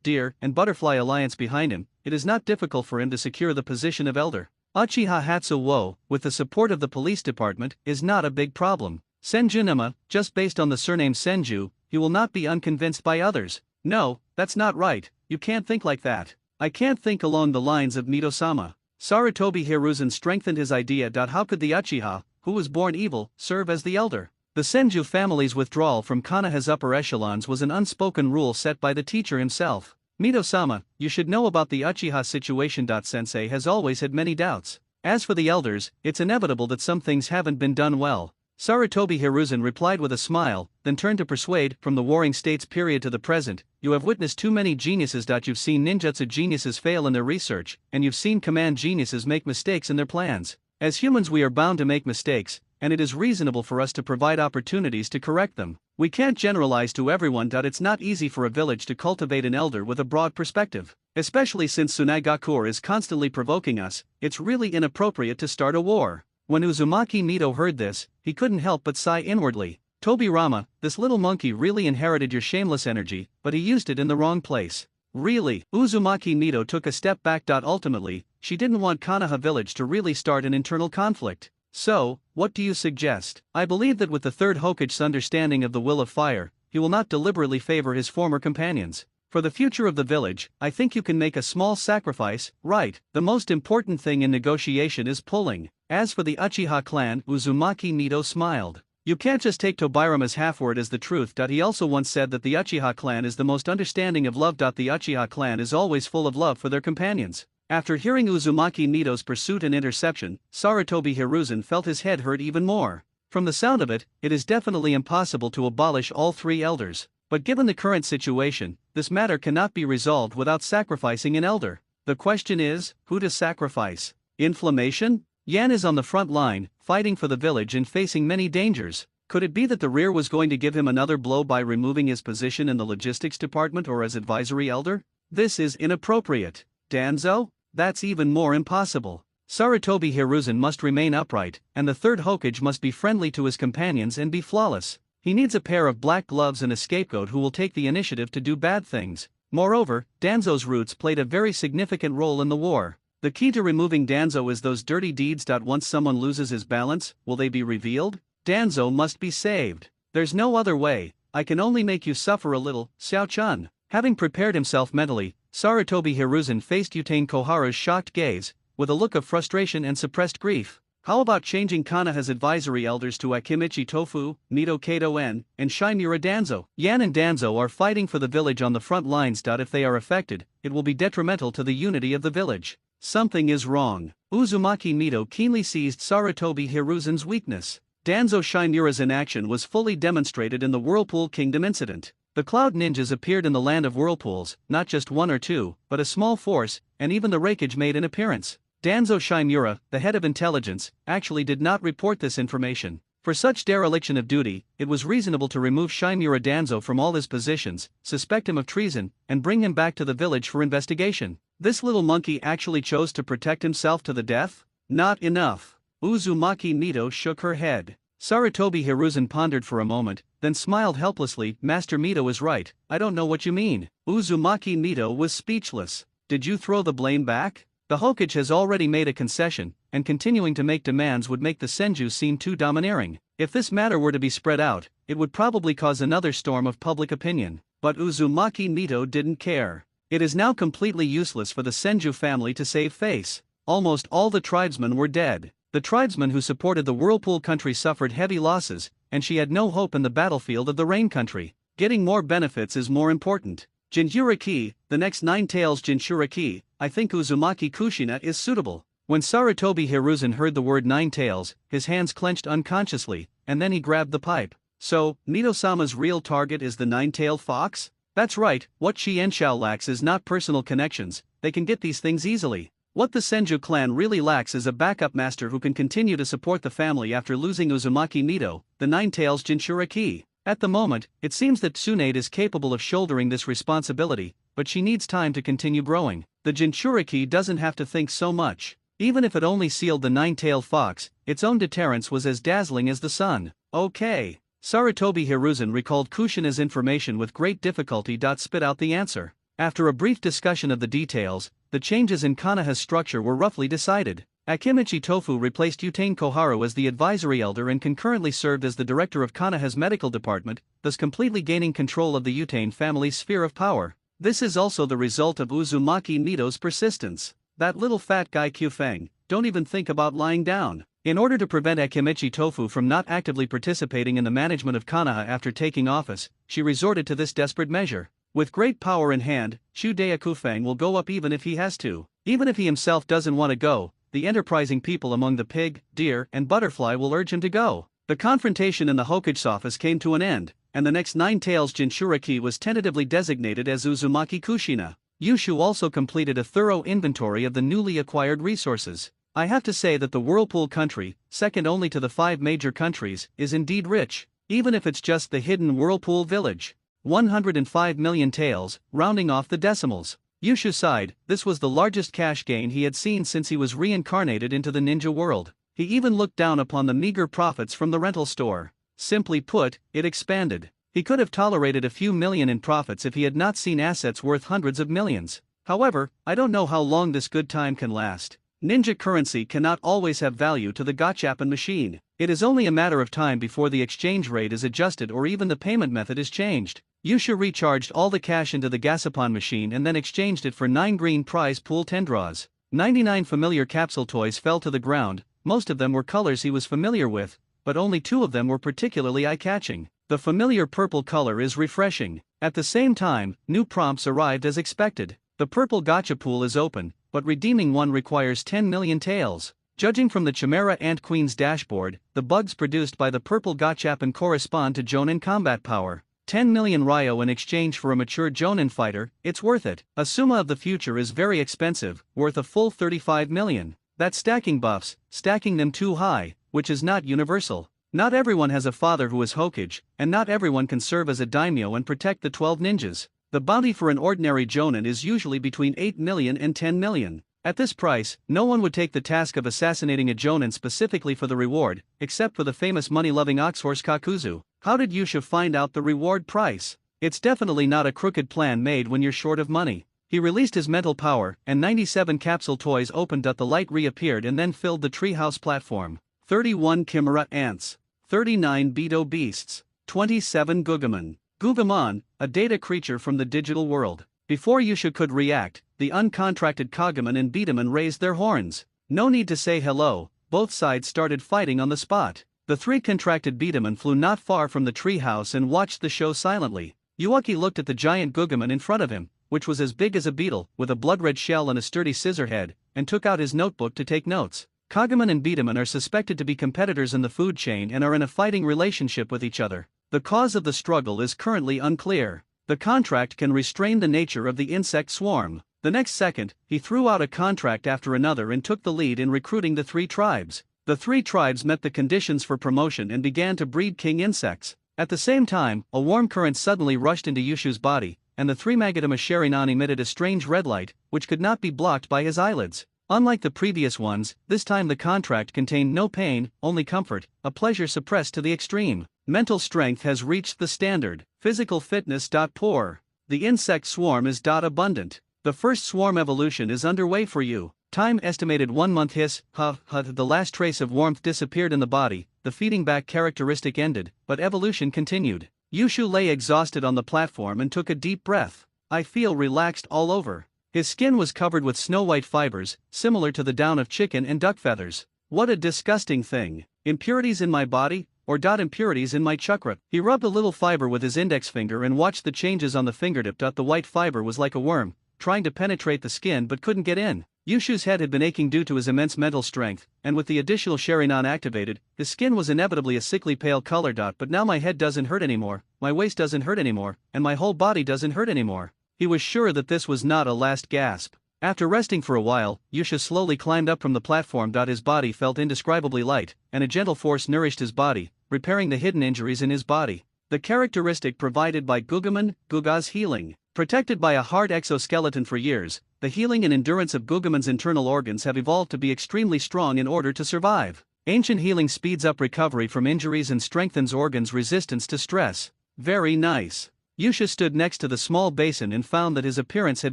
deer, and butterfly alliance behind him, it is not difficult for him to secure the position of elder. Uchiha Hatsuo, with the support of the police department, is not a big problem. Senjinuma, just based on the surname Senju, he will not be unconvinced by others. No, that's not right, you can't think like that. I can't think along the lines of Mito-sama. Sarutobi Hiruzen strengthened his idea. How could the Uchiha, who was born evil, serve as the elder? The Senju family's withdrawal from Konoha's upper echelons was an unspoken rule set by the teacher himself. Mito-sama, you should know about the Uchiha situation. Sensei has always had many doubts. As for the elders, it's inevitable that some things haven't been done well. Sarutobi Hiruzen replied with a smile, then turned to persuade. From the Warring States period to the present, you have witnessed too many geniuses. You've seen ninjutsu geniuses fail in their research, and you've seen command geniuses make mistakes in their plans. As humans, we are bound to make mistakes, and it is reasonable for us to provide opportunities to correct them. We can't generalize to everyone. It's not easy for a village to cultivate an elder with a broad perspective. Especially since Tsunagakure is constantly provoking us, it's really inappropriate to start a war. When Uzumaki Mito heard this, he couldn't help but sigh inwardly. Tobirama, this little monkey really inherited your shameless energy, but he used it in the wrong place. Really? Uzumaki Mito took a step back. Ultimately, she didn't want Konoha village to really start an internal conflict. So, what do you suggest? I believe that with the third Hokage's understanding of the will of fire, he will not deliberately favor his former companions. For the future of the village, I think you can make a small sacrifice, right? The most important thing in negotiation is pulling. As for the Uchiha clan, Uzumaki Mito smiled. You can't just take Tobirama's half-word as the truth. He also once said that the Uchiha clan is the most understanding of love. The Uchiha clan is always full of love for their companions. After hearing Uzumaki Mito's pursuit and interception, Sarutobi Hiruzen felt his head hurt even more. From the sound of it, it is definitely impossible to abolish all 3 elders. But given the current situation, this matter cannot be resolved without sacrificing an elder. The question is, who to sacrifice? Inflammation? Yan is on the front line, fighting for the village and facing many dangers. Could it be that the rear was going to give him another blow by removing his position in the logistics department or as advisory elder? This is inappropriate. Danzo? That's even more impossible. Sarutobi Hiruzen must remain upright, and the third Hokage must be friendly to his companions and be flawless. He needs a pair of black gloves and a scapegoat who will take the initiative to do bad things. Moreover, Danzo's roots played a very significant role in the war. The key to removing Danzo is those dirty deeds. Once someone loses his balance, will they be revealed? Danzo must be saved. There's no other way. I can only make you suffer a little, Xiao-chun. Having prepared himself mentally, Sarutobi Hiruzen faced Yutain Koharu's shocked gaze, with a look of frustration and suppressed grief. How about changing Konoha's advisory elders to Akimichi Tofu, Mito Kato-en, and Shinura Danzo? Yan and Danzo are fighting for the village on the front lines. If they are affected, it will be detrimental to the unity of the village. Something is wrong. Uzumaki Mito keenly seized Sarutobi Hiruzen's weakness. Danzo Shinura's inaction was fully demonstrated in the Whirlpool Kingdom incident. The Cloud Ninjas appeared in the land of whirlpools, not just one or two, but a small force, and even the Raikage made an appearance. Danzo Shimura, the head of intelligence, actually did not report this information. For such dereliction of duty, it was reasonable to remove Shimura Danzo from all his positions, suspect him of treason, and bring him back to the village for investigation. This little monkey actually chose to protect himself to the death? Not enough. Uzumaki Mito shook her head. Sarutobi Hiruzen pondered for a moment, then smiled helplessly. Master Mito is right, I don't know what you mean. Uzumaki Mito was speechless. Did you throw the blame back? The Hokage has already made a concession, and continuing to make demands would make the Senju seem too domineering. If this matter were to be spread out, it would probably cause another storm of public opinion. But Uzumaki Mito didn't care. It is now completely useless for the Senju family to save face. Almost all the tribesmen were dead. The tribesmen who supported the Whirlpool country suffered heavy losses, and she had no hope in the battlefield of the Rain country. Getting more benefits is more important. Jinchuriki, the next 9 tails Jinchuriki, I think Uzumaki Kushina is suitable. When Sarutobi Hiruzen heard the word 9 tails, his hands clenched unconsciously, and then he grabbed the pipe. So, Mito-sama's real target is the 9-tailed fox? That's right, what Xianxiao lacks is not personal connections, they can get these things easily. What the Senju clan really lacks is a backup master who can continue to support the family after losing Uzumaki Mito, the 9 tails Jinchuriki. At the moment, it seems that Tsunade is capable of shouldering this responsibility, but she needs time to continue growing. The Jinchuriki doesn't have to think so much. Even if it only sealed the 9-tailed fox, its own deterrence was as dazzling as the sun. Okay. Sarutobi Hiruzen recalled Kushina's information with great difficulty. Spit out the answer. After a brief discussion of the details, the changes in Konoha's structure were roughly decided. Akimichi Tofu replaced Utane Koharu as the advisory elder and concurrently served as the director of Konoha's medical department, thus completely gaining control of the Utane family's sphere of power. This is also the result of Uzumaki Mito's persistence. That little fat guy Kyufeng, don't even think about lying down. In order to prevent Akimichi Tofu from not actively participating in the management of Konoha after taking office, she resorted to this desperate measure. With great power in hand, Shudea Kufeng will go up even if he has to. Even if he himself doesn't want to go, the enterprising people among the pig, deer, and butterfly will urge him to go. The confrontation in the Hokage's office came to an end, and the next 9 tails Jinchuriki was tentatively designated as Uzumaki Kushina. Yushu also completed a thorough inventory of the newly acquired resources. I have to say that the Whirlpool country, second only to the 5 major countries, is indeed rich, even if it's just the hidden Whirlpool village. 105 million taels, rounding off the decimals. Yushu sighed. This was the largest cash gain he had seen since he was reincarnated into the ninja world. He even looked down upon the meager profits from the rental store. Simply put, it expanded. He could have tolerated a few million in profits if he had not seen assets worth hundreds of millions. However, I don't know how long this good time can last. Ninja currency cannot always have value to the Gachapon machine. It is only a matter of time before the exchange rate is adjusted or even the payment method is changed. Yushu recharged all the cash into the Gachapon machine and then exchanged it for 9 green prize pool 10 draws. 99 familiar capsule toys fell to the ground. Most of them were colors he was familiar with, but only 2 of them were particularly eye-catching. The familiar purple color is refreshing. At the same time, new prompts arrived as expected. The purple gacha pool is open, but redeeming one requires 10 million taels. Judging from the Chimera Ant Queen's dashboard, the bugs produced by the purple Gachapon correspond to Jonin combat power. 10 million Ryo in exchange for a mature Jonin fighter, it's worth it. A Suma of the future is very expensive, worth a full 35 million. That's stacking buffs, stacking them too high, which is not universal. Not everyone has a father who is Hokage, and not everyone can serve as a daimyo and protect the 12 ninjas. The bounty for an ordinary Jonin is usually between 8 million and 10 million. At this price, no one would take the task of assassinating a Jonin specifically for the reward, except for the famous money-loving oxhorse Kakuzu. How did Yusha find out the reward price? It's definitely not a crooked plan made when you're short of money. He released his mental power, and 97 capsule toys opened. The light reappeared and then filled the treehouse platform. 31 Chimera ants. 39 Beto beasts. 27 Gugamon. Gugamon, a data creature from the digital world. Before Yusha could react, the uncontracted Kagumon and Betamon raised their horns. No need to say hello, both sides started fighting on the spot. The 3 contracted Betamon flew not far from the treehouse and watched the show silently. Yuaki looked at the giant Gugamon in front of him, which was as big as a beetle, with a blood-red shell and a sturdy scissor head, and took out his notebook to take notes. Kagumon and Betamon are suspected to be competitors in the food chain and are in a fighting relationship with each other. The cause of the struggle is currently unclear. The contract can restrain the nature of the insect swarm. The next second, he threw out a contract after another and took the lead in recruiting the 3 tribes. The 3 tribes met the conditions for promotion and began to breed king insects. At the same time, a warm current suddenly rushed into Yushu's body, and the 3 Magatama Sherinan emitted a strange red light, which could not be blocked by his eyelids. Unlike the previous ones, this time the contract contained no pain, only comfort, a pleasure suppressed to the extreme. Mental strength has reached the standard. Physical fitness. Poor. The insect swarm is. Abundant. The first swarm evolution is underway for you. Time estimated 1 month. The last trace of warmth disappeared in the body, the feeding back characteristic ended, but evolution continued. Yushu lay exhausted on the platform and took a deep breath. I feel relaxed all over. His skin was covered with snow-white fibers, similar to the down of chicken and duck feathers. What a disgusting thing. Impurities in my body, or impurities in my chakra. He rubbed a little fiber with his index finger and watched the changes on the fingertip. The white fiber was like a worm, trying to penetrate the skin but couldn't get in. Yushu's head had been aching due to his immense mental strength, and with the additional Sherinan activated, his skin was inevitably a sickly pale color. But now my head doesn't hurt anymore, my waist doesn't hurt anymore, and my whole body doesn't hurt anymore. He was sure that this was not a last gasp. After resting for a while, Yusha slowly climbed up from the platform. His body felt indescribably light, and a gentle force nourished his body, repairing the hidden injuries in his body. The characteristic provided by Guga's healing. Protected by a hard exoskeleton for years, the healing and endurance of Gugaman's internal organs have evolved to be extremely strong in order to survive. Ancient healing speeds up recovery from injuries and strengthens organs' resistance to stress. Very nice. Yusha stood next to the small basin and found that his appearance had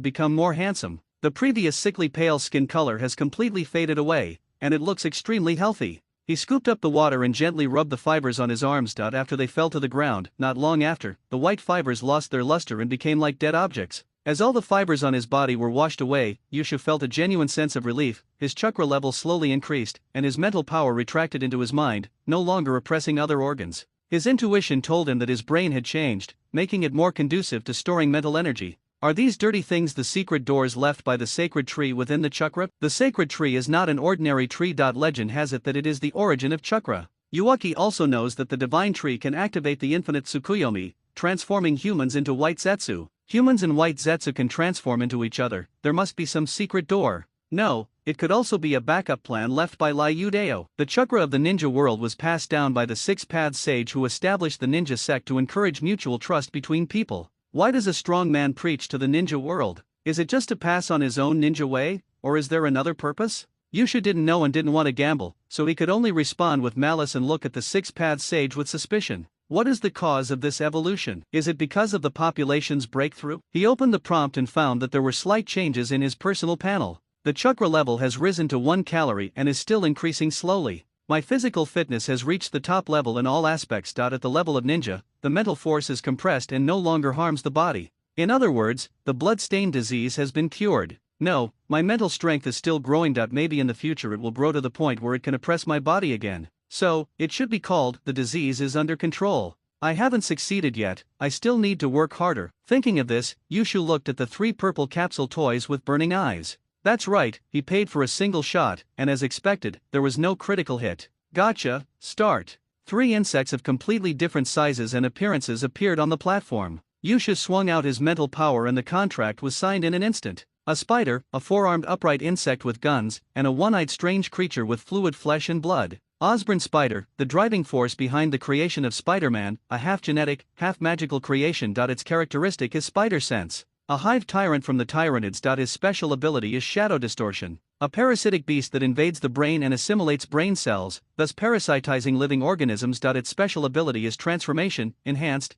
become more handsome. The previous sickly pale skin color has completely faded away, and it looks extremely healthy. He scooped up the water and gently rubbed the fibers on his arms. After they fell to the ground, not long after, the white fibers lost their luster and became like dead objects. As all the fibers on his body were washed away, Yusha felt a genuine sense of relief. His chakra level slowly increased, and his mental power retracted into his mind, no longer oppressing other organs. His intuition told him that his brain had changed, making it more conducive to storing mental energy. Are these dirty things the secret doors left by the sacred tree within the chakra? The sacred tree is not an ordinary tree. Legend has it that it is the origin of chakra. Yuaki also knows that the divine tree can activate the infinite Tsukuyomi, transforming humans into white Zetsu. Humans and white Zetsu can transform into each other. There must be some secret door. No, it could also be a backup plan left by Liu Dao. The chakra of the ninja world was passed down by the Six Paths sage who established the ninja sect to encourage mutual trust between people. Why does a strong man preach to the ninja world? Is it just to pass on his own ninja way, or is there another purpose? Yusha didn't know and didn't want to gamble, so he could only respond with malice and look at the Six Paths sage with suspicion. What is the cause of this evolution? Is it because of the population's breakthrough? He opened the prompt and found that there were slight changes in his personal panel. The chakra level has risen to 1 calorie and is still increasing slowly. My physical fitness has reached the top level in all aspects. At the level of ninja, the mental force is compressed and no longer harms the body. In other words, the blood-stained disease has been cured. No, my mental strength is still growing. Maybe in the future it will grow to the point where it can oppress my body again. So, it should be called, the disease is under control. I haven't succeeded yet, I still need to work harder. Thinking of this, Yushu looked at the 3 purple capsule toys with burning eyes. That's right, he paid for a single shot, and as expected, there was no critical hit. Gotcha, start. 3 insects of completely different sizes and appearances appeared on the platform. Yusha swung out his mental power and the contract was signed in an instant. A spider, a 4-armed upright insect with guns, and a 1-eyed strange creature with fluid flesh and blood. Osborn Spider, the driving force behind the creation of Spider-Man, a half-genetic, half-magical creation. Its characteristic is spider sense. A hive tyrant from the Tyranids. His special ability is shadow distortion. A parasitic beast that invades the brain and assimilates brain cells, thus parasitizing living organisms. Its special ability is transformation, enhanced.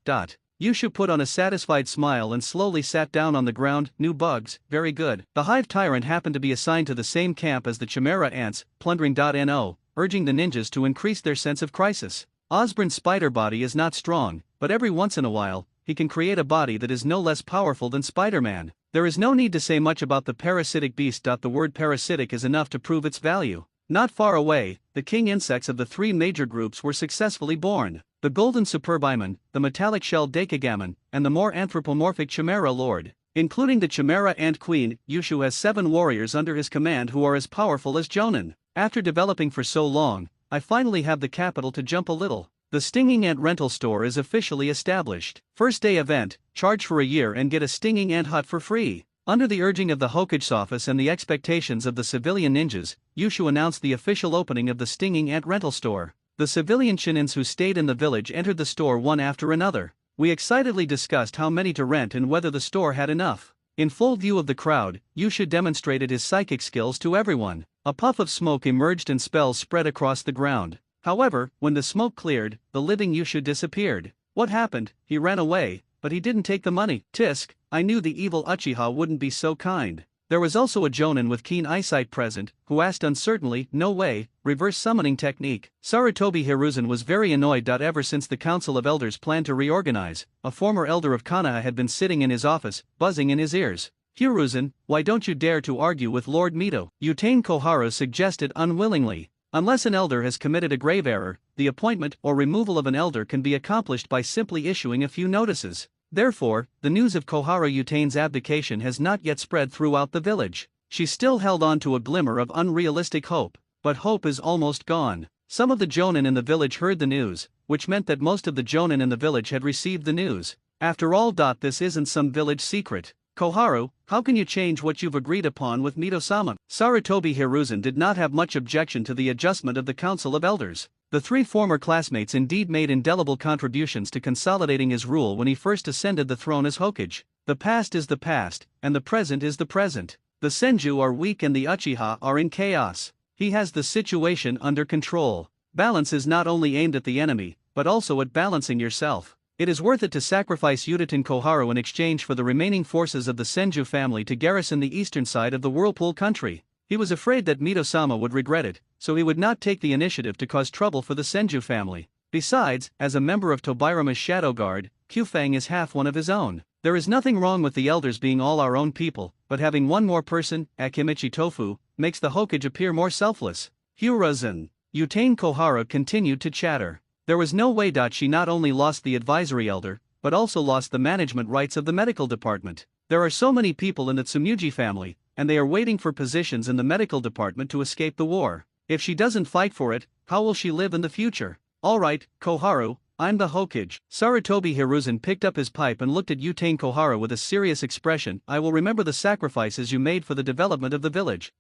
Yushu put on a satisfied smile and slowly sat down on the ground. New bugs, very good. The hive tyrant happened to be assigned to the same camp as the chimera ants, plundering. No, urging the ninjas to increase their sense of crisis. Osborn's spider body is not strong, but every once in a while, he can create a body that is no less powerful than Spider-Man. There is no need to say much about the parasitic beast. The word parasitic is enough to prove its value. Not far away, the king insects of the 3 major groups were successfully born. The golden superbimon, the metallic shell Decagamon, and the more anthropomorphic chimera lord. Including the chimera ant queen, Yushu has 7 warriors under his command who are as powerful as Jonin. After developing for so long, I finally have the capital to jump a little. The Stinging Ant rental store is officially established. First day event, charge for a year and get a stinging ant hut for free. Under the urging of the Hokage's office and the expectations of the civilian ninjas, Yushu announced the official opening of the Stinging Ant rental store. The civilian shinins who stayed in the village entered the store one after another. We excitedly discussed how many to rent and whether the store had enough. In full view of the crowd, Yushu demonstrated his psychic skills to everyone. A puff of smoke emerged and spells spread across the ground. However, when the smoke cleared, the living Yushu disappeared. What happened? He ran away, but he didn't take the money. Tisk, I knew the evil Uchiha wouldn't be so kind. There was also a jonin with keen eyesight present, who asked uncertainly, no way, reverse summoning technique. Sarutobi Hiruzen was very annoyed. Ever since the Council of Elders planned to reorganize, a former elder of Konoha had been sitting in his office, buzzing in his ears. Hiruzen, why don't you dare to argue with Lord Mito? Utane Koharu suggested unwillingly. Unless an elder has committed a grave error, the appointment or removal of an elder can be accomplished by simply issuing a few notices. Therefore, the news of Koharu Utane's abdication has not yet spread throughout the village. She still held on to a glimmer of unrealistic hope, but hope is almost gone. Some of the jonin in the village heard the news, which meant that most of the jonin in the village had received the news. After all, this isn't some village secret. Koharu, how can you change what you've agreed upon with Mito-sama? Sarutobi Hiruzen did not have much objection to the adjustment of the Council of Elders. The three former classmates indeed made indelible contributions to consolidating his rule when he first ascended the throne as Hokage. The past is the past, and the present is the present. The Senju are weak and the Uchiha are in chaos. He has the situation under control. Balance is not only aimed at the enemy, but also at balancing yourself. It is worth it to sacrifice Uchiha Koharu in exchange for the remaining forces of the Senju family to garrison the eastern side of the Whirlpool country. He was afraid that Mito-sama would regret it, so he would not take the initiative to cause trouble for the Senju family. Besides, as a member of Tobirama's Shadow Guard, Kyufang is half one of his own. There is nothing wrong with the elders being all our own people, but having one more person, Akimichi Tofu, makes the Hokage appear more selfless. Hiruzen. Utane Koharu continued to chatter. There was no way. She not only lost the advisory elder, but also lost the management rights of the medical department. There are so many people in the Tsumugi family, and they are waiting for positions in the medical department to escape the war. If she doesn't fight for it, how will she live in the future? Alright, Koharu, I'm the Hokage. Sarutobi Hiruzen picked up his pipe and looked at Utane Koharu with a serious expression. I will remember the sacrifices you made for the development of the village.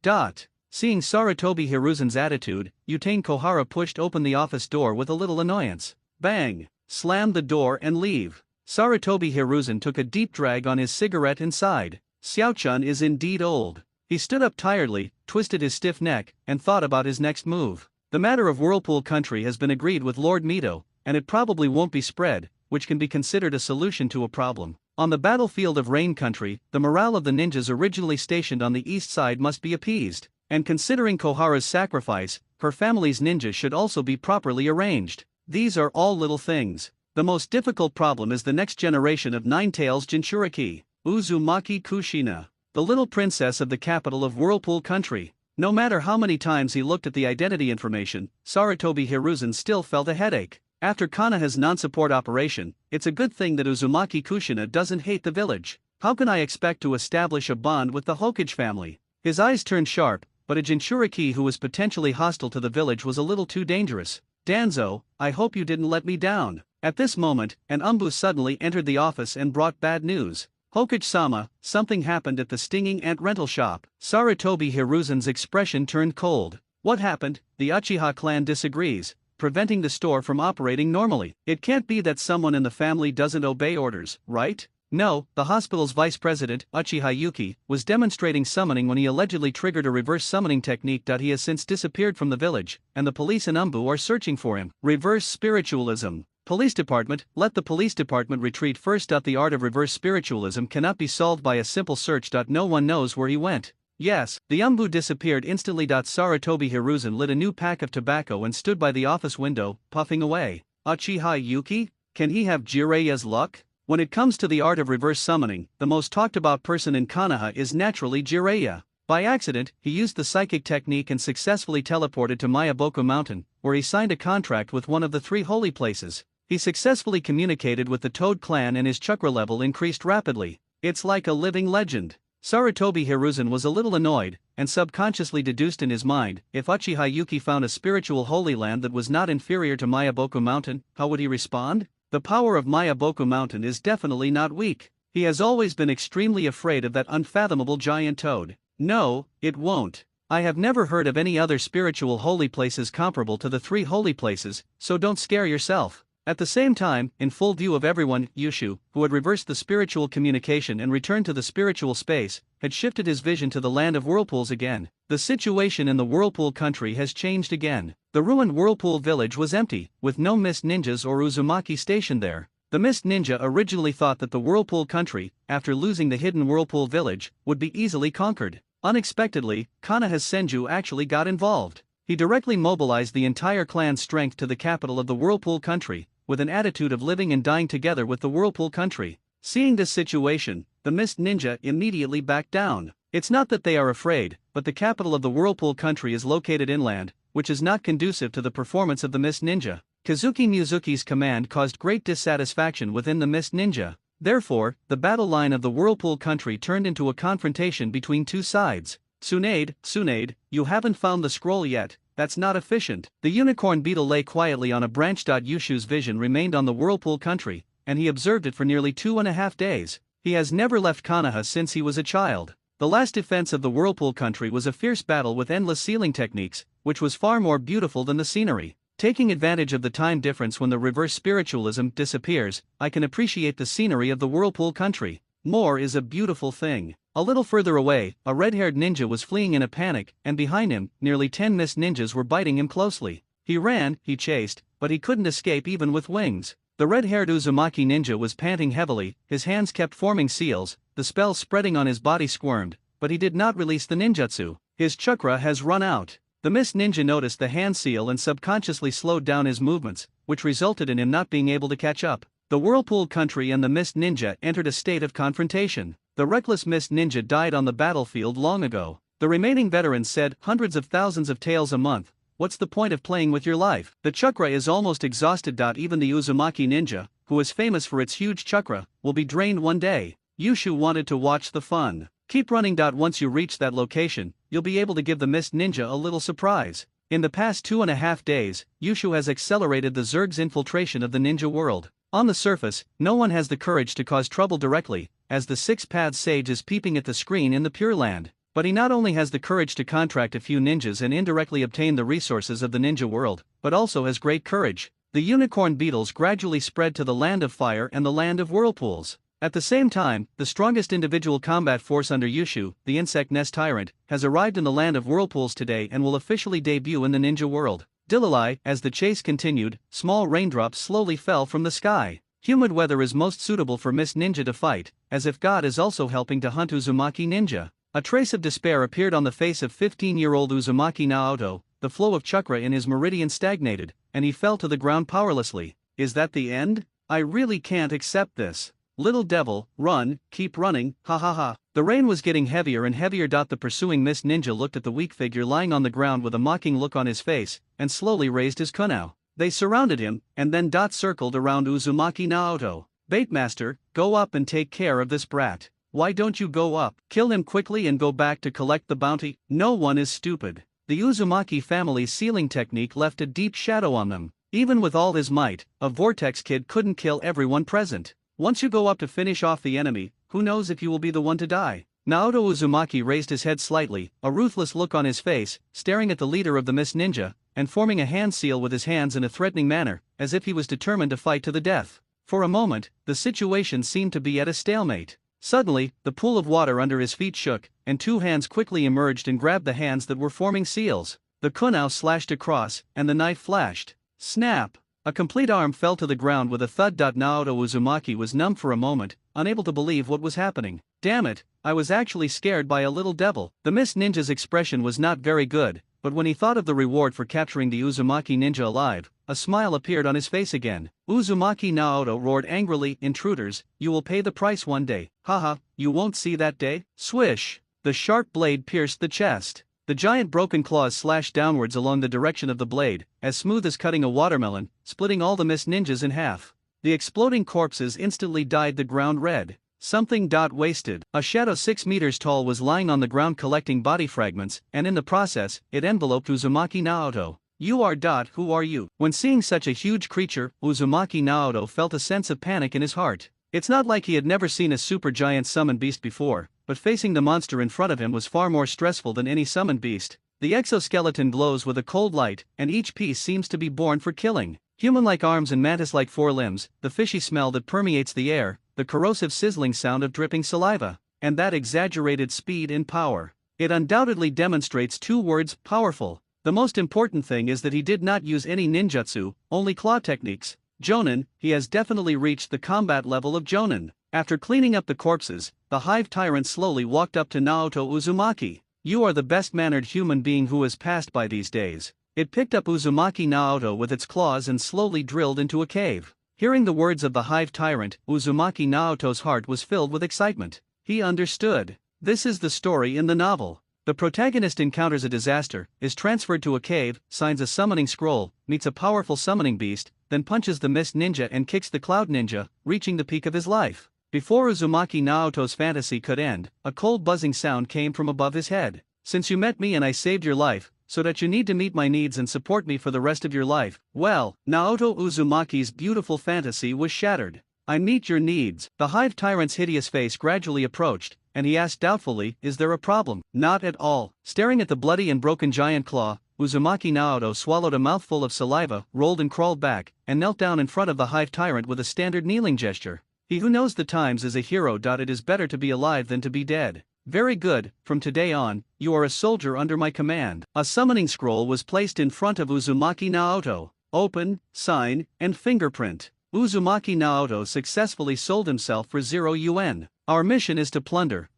Seeing Sarutobi Hiruzen's attitude, Utane Koharu pushed open the office door with a little annoyance. Bang! Slam the door and leave. Sarutobi Hiruzen took a deep drag on his cigarette and sighed. Xiaochun is indeed old. He stood up tiredly, twisted his stiff neck, and thought about his next move. The matter of Whirlpool Country has been agreed with Lord Mito, and it probably won't be spread, which can be considered a solution to a problem. On the battlefield of Rain Country, the morale of the ninjas originally stationed on the east side must be appeased. And considering Koharu's sacrifice, her family's ninjas should also be properly arranged. These are all little things. The most difficult problem is the next generation of Nine-Tails Jinchuriki, Uzumaki Kushina, the little princess of the capital of Whirlpool Country. No matter how many times he looked at the identity information, Sarutobi Hiruzen still felt a headache. After Konoha's non-support operation, it's a good thing that Uzumaki Kushina doesn't hate the village. How can I expect to establish a bond with the Hokage family? His eyes turned sharp, but a Jinchuriki who was potentially hostile to the village was a little too dangerous. Danzo, I hope you didn't let me down. At this moment, an Umbu suddenly entered the office and brought bad news. Hokage-sama, something happened at the Stinging Ant rental shop. Sarutobi Hiruzen's expression turned cold. What happened? The Uchiha clan disagrees, preventing the store from operating normally. It can't be that someone in the family doesn't obey orders, right? No, the hospital's vice president, Uchiha Yuki, was demonstrating summoning when he allegedly triggered a reverse summoning technique. He has since disappeared from the village, and the police and Umbu are searching for him. Reverse spiritualism. Police department, let the police department retreat first. The art of reverse spiritualism cannot be solved by a simple search. No one knows where he went. Yes, the Umbu disappeared instantly. Sarutobi Hiruzen lit a new pack of tobacco and stood by the office window, puffing away. Uchiha Yuki? Can he have Jireya's luck? When it comes to the art of reverse summoning, the most talked about person in Konoha is naturally Jireya. By accident, he used the psychic technique and successfully teleported to Mayaboku Mountain, where he signed a contract with one of the three holy places. He successfully communicated with the Toad clan and his chakra level increased rapidly. It's like a living legend. Sarutobi Hiruzen was a little annoyed, and subconsciously deduced in his mind, if Uchiha Yuki found a spiritual holy land that was not inferior to Mayaboku Mountain, how would he respond? The power of Mayaboku Mountain is definitely not weak. He has always been extremely afraid of that unfathomable giant toad. No, it won't. I have never heard of any other spiritual holy places comparable to the 3 holy places, so don't scare yourself. At the same time, in full view of everyone, Yushu, who had reversed the spiritual communication and returned to the spiritual space, had shifted his vision to the land of whirlpools again. The situation in the whirlpool country has changed again. The ruined whirlpool village was empty, with no mist ninjas or Uzumaki stationed there. The mist ninja originally thought that the whirlpool country, after losing the hidden whirlpool village, would be easily conquered. Unexpectedly, Konoha's Senju actually got involved. He directly mobilized the entire clan's strength to the capital of the whirlpool country, with an attitude of living and dying together with the whirlpool country. Seeing this situation, the mist ninja immediately backed down. It's not that they are afraid, but the capital of the whirlpool country is located inland, which is not conducive to the performance of the mist ninja. Kazuki Mizuki's command caused great dissatisfaction within the mist ninja. Therefore, the battle line of the whirlpool country turned into a confrontation between 2 sides. Tsunade, you haven't found the scroll yet. That's not efficient. The unicorn beetle lay quietly on a branch. Yushu's vision remained on the whirlpool country, and he observed it for nearly 2.5 days. He has never left Konoha since he was a child. The last defense of the whirlpool country was a fierce battle with endless sealing techniques, which was far more beautiful than the scenery. Taking advantage of the time difference when the reverse spiritualism disappears, I can appreciate the scenery of the whirlpool country. More is a beautiful thing. A little further away, a red-haired ninja was fleeing in a panic, and behind him, nearly 10 mist ninjas were biting him closely. He ran, he chased, but he couldn't escape even with wings. The red-haired Uzumaki ninja was panting heavily, his hands kept forming seals, the spell spreading on his body squirmed, but he did not release the ninjutsu. His chakra has run out. The mist ninja noticed the hand seal and subconsciously slowed down his movements, which resulted in him not being able to catch up. The whirlpool country and the mist ninja entered a state of confrontation. The reckless mist ninja died on the battlefield long ago. The remaining veterans said, hundreds of thousands of taels a month, what's the point of playing with your life? The chakra is almost exhausted. Even the Uzumaki ninja, who is famous for its huge chakra, will be drained one day. Yushu wanted to watch the fun. Keep running. Once you reach that location, you'll be able to give the mist ninja a little surprise. In the past 2.5 days, Yushu has accelerated the Zerg's infiltration of the ninja world. On the surface, no one has the courage to cause trouble directly, as the 6-path sage is peeping at the screen in the Pure Land. But he not only has the courage to contract a few ninjas and indirectly obtain the resources of the ninja world, but also has great courage. The unicorn beetles gradually spread to the land of fire and the land of whirlpools. At the same time, the strongest individual combat force under Yushu, the insect nest tyrant, has arrived in the land of whirlpools today and will officially debut in the ninja world. Dilalai, as the chase continued, small raindrops slowly fell from the sky. Humid weather is most suitable for Mist Ninja to fight, as if God is also helping to hunt Uzumaki Ninja. A trace of despair appeared on the face of 15-year-old Uzumaki Naoto, the flow of chakra in his meridian stagnated, and he fell to the ground powerlessly. Is that the end? I really can't accept this. Little devil, run, keep running, ha ha ha. The rain was getting heavier and heavier. The pursuing Mist Ninja looked at the weak figure lying on the ground with a mocking look on his face, and slowly raised his kunao. They surrounded him, and then circled around Uzumaki Naoto. Baitmaster, go up and take care of this brat. Why don't you go up? Kill him quickly and go back to collect the bounty. No one is stupid. The Uzumaki family's sealing technique left a deep shadow on them. Even with all his might, a Vortex Kid couldn't kill everyone present. Once you go up to finish off the enemy, who knows if you will be the one to die? Naoto Uzumaki raised his head slightly, a ruthless look on his face, staring at the leader of the Mist Ninja, and forming a hand seal with his hands in a threatening manner, as if he was determined to fight to the death. For a moment, the situation seemed to be at a stalemate. Suddenly, the pool of water under his feet shook, and 2 hands quickly emerged and grabbed the hands that were forming seals. The kunao slashed across, and the knife flashed. Snap! A complete arm fell to the ground with a thud. Naoto Uzumaki was numb for a moment, unable to believe what was happening. Damn it, I was actually scared by a little devil. The Mist Ninja's expression was not very good, but when he thought of the reward for capturing the Uzumaki Ninja alive, a smile appeared on his face again. Uzumaki Naoto roared angrily, intruders, you will pay the price one day. Haha, you won't see that day? Swish! The sharp blade pierced the chest. The giant broken claws slashed downwards along the direction of the blade, as smooth as cutting a watermelon, splitting all the Mist Ninjas in half. The exploding corpses instantly dyed the ground red. Something. Wasted. A shadow 6 meters tall was lying on the ground collecting body fragments, and in the process, it enveloped Uzumaki Naoto. You are. Who are you? When seeing such a huge creature, Uzumaki Naoto felt a sense of panic in his heart. It's not like he had never seen a supergiant summoned beast before, but facing the monster in front of him was far more stressful than any summoned beast. The exoskeleton glows with a cold light, and each piece seems to be born for killing. Human-like arms and mantis-like forelimbs, the fishy smell that permeates the air, the corrosive sizzling sound of dripping saliva, and that exaggerated speed and power. It undoubtedly demonstrates 2 words, powerful. The most important thing is that he did not use any ninjutsu, only claw techniques. Jonin, he has definitely reached the combat level of Jonin. After cleaning up the corpses, the hive tyrant slowly walked up to Naoto Uzumaki. You are the best-mannered human being who has passed by these days. It picked up Uzumaki Naoto with its claws and slowly drilled into a cave. Hearing the words of the hive tyrant, Uzumaki Naoto's heart was filled with excitement. He understood. This is the story in the novel. The protagonist encounters a disaster, is transferred to a cave, signs a summoning scroll, meets a powerful summoning beast, then punches the mist ninja and kicks the cloud ninja, reaching the peak of his life. Before Uzumaki Naoto's fantasy could end, a cold buzzing sound came from above his head. Since you met me and I saved your life, so that you need to meet my needs and support me for the rest of your life, well, Naoto Uzumaki's beautiful fantasy was shattered. I meet your needs. The hive tyrant's hideous face gradually approached, and he asked doubtfully, is there a problem? Not at all. Staring at the bloody and broken giant claw, Uzumaki Naoto swallowed a mouthful of saliva, rolled and crawled back, and knelt down in front of the hive tyrant with a standard kneeling gesture. He who knows the times is a hero. It is better to be alive than to be dead. Very good, from today on, you are a soldier under my command. A summoning scroll was placed in front of Uzumaki Naoto. Open, sign, and fingerprint. Uzumaki Naoto successfully sold himself for 0 yuan. Our mission is to plunder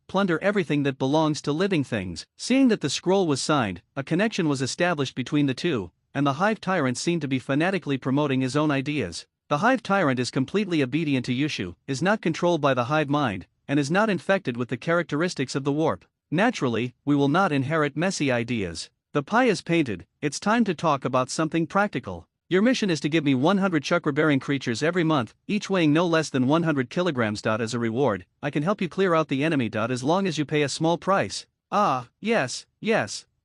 everything that belongs to living things. Seeing that the scroll was signed, a connection was established between the two, and the hive tyrant seemed to be fanatically promoting his own ideas. The hive tyrant is completely obedient to Yushu, is not controlled by the hive mind, and is not infected with the characteristics of the warp. Naturally, we will not inherit messy ideas. The pie is painted, it's time to talk about something practical. Your mission is to give me 100 chakra-bearing creatures every month, each weighing no less than 100 kilograms. As a reward, I can help you clear out the enemy. As long as you pay a small price. Ah, yes,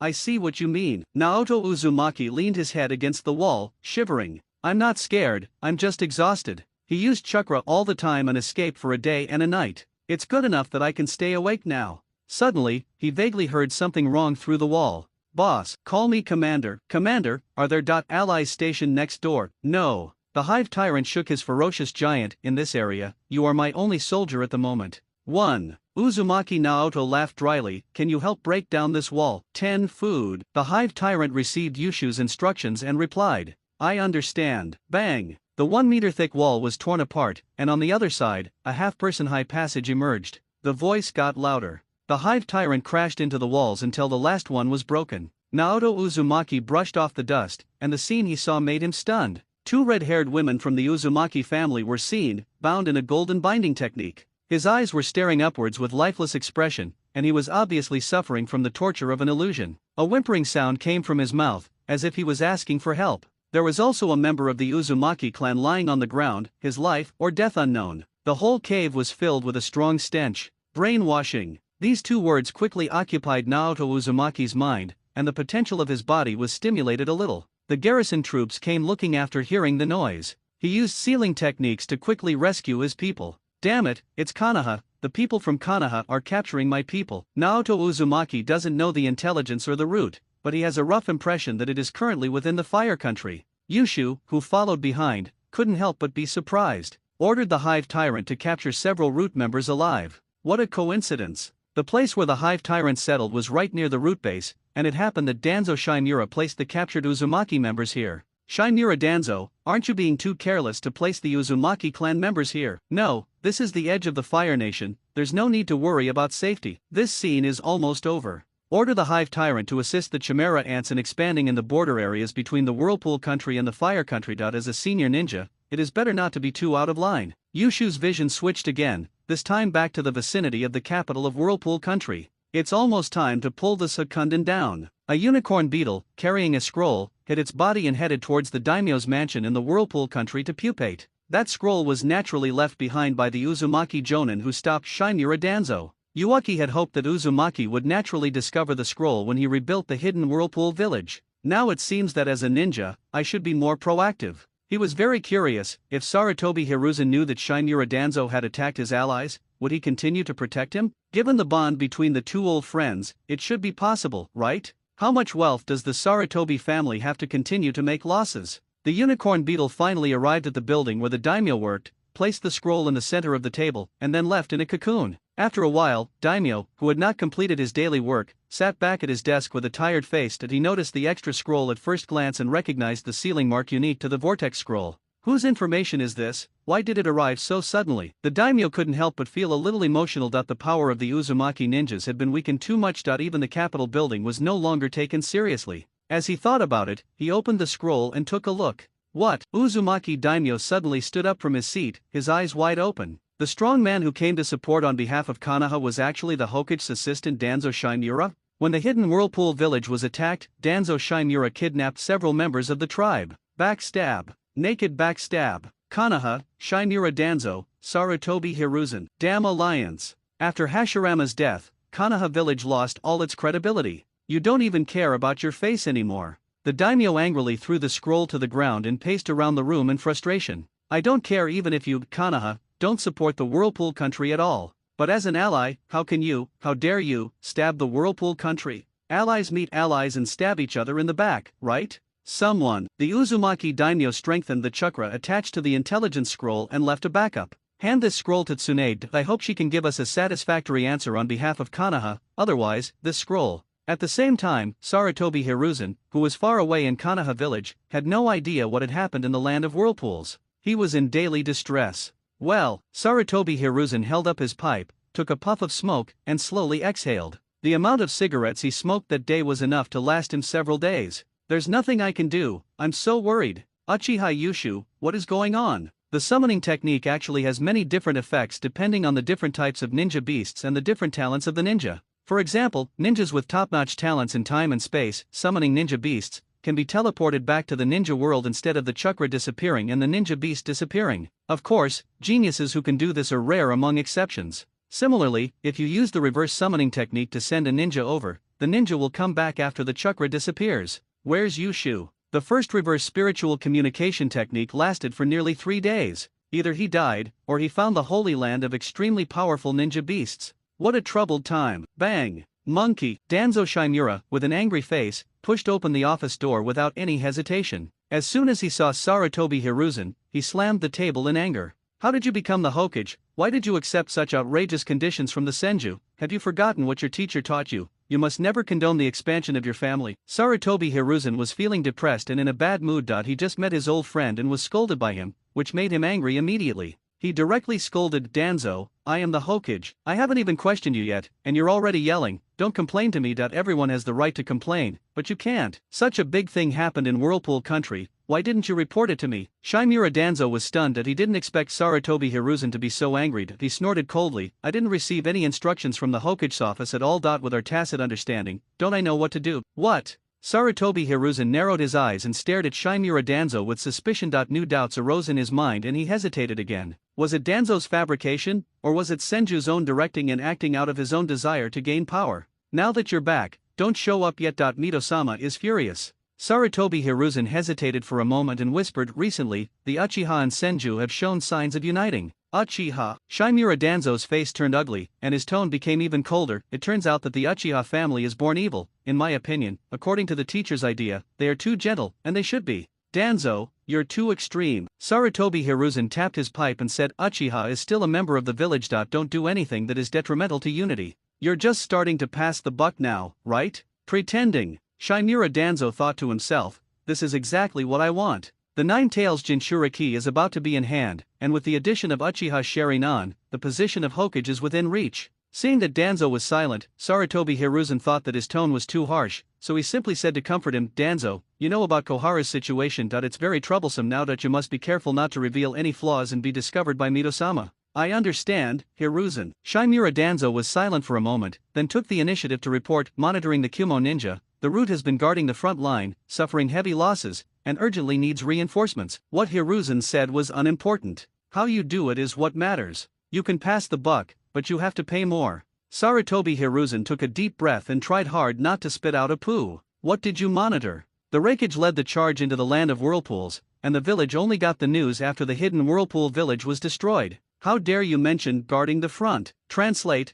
I see what you mean. Naoto Uzumaki leaned his head against the wall, shivering. I'm not scared, I'm just exhausted. He used chakra all the time and escaped for a day and a night. It's good enough that I can stay awake now. Suddenly, he vaguely heard something wrong through the wall. Boss, call me Commander. Commander, are there allies stationed next door? No. The hive tyrant shook his ferocious giant. In this area, you are my only soldier at the moment. 1. Uzumaki Naoto laughed dryly. Can you help break down this wall? 10. Food. The hive tyrant received Yushu's instructions and replied. I understand. Bang. The 1-meter-thick wall was torn apart, and on the other side, a half-person high passage emerged. The voice got louder. The hive tyrant crashed into the walls until the last one was broken. Naoto Uzumaki brushed off the dust, and the scene he saw made him stunned. 2 red-haired women from the Uzumaki family were seen, bound in a golden binding technique. His eyes were staring upwards with lifeless expression, and he was obviously suffering from the torture of an illusion. A whimpering sound came from his mouth, as if he was asking for help. There was also a member of the Uzumaki clan lying on the ground, his life or death unknown. The whole cave was filled with a strong stench. Brainwashing. These 2 words quickly occupied Naoto Uzumaki's mind, and the potential of his body was stimulated a little. The garrison troops came looking after hearing the noise. He used sealing techniques to quickly rescue his people. Damn it, it's Konoha, the people from Konoha are capturing my people. Naoto Uzumaki doesn't know the intelligence or the route, but he has a rough impression that it is currently within the fire country. Yushu, who followed behind, couldn't help but be surprised. Ordered the hive tyrant to capture several root members alive. What a coincidence. The place where the hive tyrant settled was right near the root base, and it happened that Danzo Shimura placed the captured Uzumaki members here. Shimura Danzo, aren't you being too careless to place the Uzumaki clan members here? No, this is the edge of the Fire Nation, there's no need to worry about safety. This scene is almost over. Order the hive tyrant to assist the Chimera ants in expanding in the border areas between the Whirlpool country and the Fire country. As a senior ninja, it is better not to be too out of line. Yushu's vision switched again, this time back to the vicinity of the capital of Whirlpool country. It's almost time to pull the Secundan down. A unicorn beetle, carrying a scroll, hit its body and headed towards the daimyo's mansion in the Whirlpool country to pupate. That scroll was naturally left behind by the Uzumaki Jonin who stopped Shimura Danzo. Ueki had hoped that Uzumaki would naturally discover the scroll when he rebuilt the hidden whirlpool village. Now it seems that as a ninja, I should be more proactive. He was very curious, if Sarutobi Hiruzen knew that Shimura Danzo had attacked his allies, would he continue to protect him? Given the bond between the two old friends, it should be possible, right? How much wealth does the Sarutobi family have to continue to make losses? The unicorn beetle finally arrived at the building where the daimyo worked, placed the scroll in the center of the table, and then left in a cocoon. After a while, daimyo, who had not completed his daily work, sat back at his desk with a tired face that he noticed the extra scroll at first glance and recognized the sealing mark unique to the vortex scroll. Whose information is this? Why did it arrive so suddenly? The daimyo couldn't help but feel a little emotional. The power of the Uzumaki ninjas had been weakened too much. Even the Capitol building was no longer taken seriously. As he thought about it, he opened the scroll and took a look. What? Uzumaki daimyo suddenly stood up from his seat, his eyes wide open. The strong man who came to support on behalf of Konoha was actually the Hokage's assistant Danzo Shimura? When the hidden whirlpool village was attacked, Danzo Shimura kidnapped several members of the tribe. Backstab. Naked backstab. Konoha, Shimura Danzo, Sarutobi Hiruzen. Damn alliance. After Hashirama's death, Konoha village lost all its credibility. You don't even care about your face anymore. The daimyo angrily threw the scroll to the ground and paced around the room in frustration. I don't care even if you, Konoha, don't support the Whirlpool country at all. But as an ally, how dare you, stab the Whirlpool country? Allies meet allies and stab each other in the back, right? Someone. The Uzumaki daimyo strengthened the chakra attached to the intelligence scroll and left a backup. Hand this scroll to Tsunade. I hope she can give us a satisfactory answer on behalf of Konoha, otherwise, this scroll. At the same time, Sarutobi Hiruzen, who was far away in Konoha village, had no idea what had happened in the land of whirlpools. He was in daily distress. Well, Sarutobi Hiruzen held up his pipe, took a puff of smoke, and slowly exhaled. The amount of cigarettes he smoked that day was enough to last him several days. There's nothing I can do, I'm so worried. Uchiha Yushu, what is going on? The summoning technique actually has many different effects depending on the different types of ninja beasts and the different talents of the ninja. For example, ninjas with top-notch talents in time and space, summoning ninja beasts, can be teleported back to the ninja world instead of the chakra disappearing and the ninja beast disappearing. Of course, geniuses who can do this are rare among exceptions. Similarly, if you use the reverse summoning technique to send a ninja over, the ninja will come back after the chakra disappears. Where's Yushu? The first reverse spiritual communication technique lasted for nearly 3 days. Either he died, or he found the holy land of extremely powerful ninja beasts. What a troubled time. Bang! Monkey. Danzo Shimura, with an angry face, pushed open the office door without any hesitation. As soon as he saw Sarutobi Hiruzen, he slammed the table in anger. How did you become the Hokage? Why did you accept such outrageous conditions from the Senju? Have you forgotten what your teacher taught you? You must never condone the expansion of your family. Sarutobi Hiruzen was feeling depressed and in a bad mood. He just met his old friend and was scolded by him, which made him angry immediately. He directly scolded Danzo, I am the Hokage. I haven't even questioned you yet, and you're already yelling. Don't complain to me. Everyone has the right to complain, but you can't. Such a big thing happened in Whirlpool country, why didn't you report it to me? Shimura Danzo was stunned that he didn't expect Sarutobi Hiruzen to be so angry. He snorted coldly, I didn't receive any instructions from the Hokage's office at all. With our tacit understanding, don't I know what to do? What? Sarutobi Hiruzen narrowed his eyes and stared at Shimura Danzo with suspicion. New doubts arose in his mind and he hesitated again. Was it Danzo's fabrication, or was it Senju's own directing and acting out of his own desire to gain power? Now that you're back, don't show up yet. Mito-sama is furious. Sarutobi Hiruzen hesitated for a moment and whispered, recently, the Uchiha and Senju have shown signs of uniting. Uchiha. Shimura Danzo's face turned ugly, and his tone became even colder. It turns out that the Uchiha family is born evil. In my opinion, according to the teacher's idea, they are too gentle, and they should be. Danzo, you're too extreme. Sarutobi Hiruzen tapped his pipe and said, Uchiha is still a member of the village. Don't do anything that is detrimental to unity. You're just starting to pass the buck now, right? Pretending. Shimura Danzo thought to himself, this is exactly what I want. The Nine Tails Jinchuriki is about to be in hand, and with the addition of Uchiha Sharingan, the position of Hokage is within reach. Seeing that Danzo was silent, Sarutobi Hiruzen thought that his tone was too harsh, so he simply said to comfort him, Danzo, you know about Kohara's situation. It's very troublesome now. You must be careful not to reveal any flaws and be discovered by Mito-sama. I understand, Hiruzen. Shimura Danzo was silent for a moment, then took the initiative to report, monitoring the Kumo ninja. the root has been guarding the front line, suffering heavy losses, and urgently needs reinforcements. What Hiruzen said was unimportant. How you do it is what matters. You can pass the buck, but you have to pay more. Sarutobi Hiruzen took a deep breath and tried hard not to spit out a poo. What did you monitor? The Raikage led the charge into the land of whirlpools, and the village only got the news after the hidden whirlpool village was destroyed. How dare you mention guarding the front? Translate,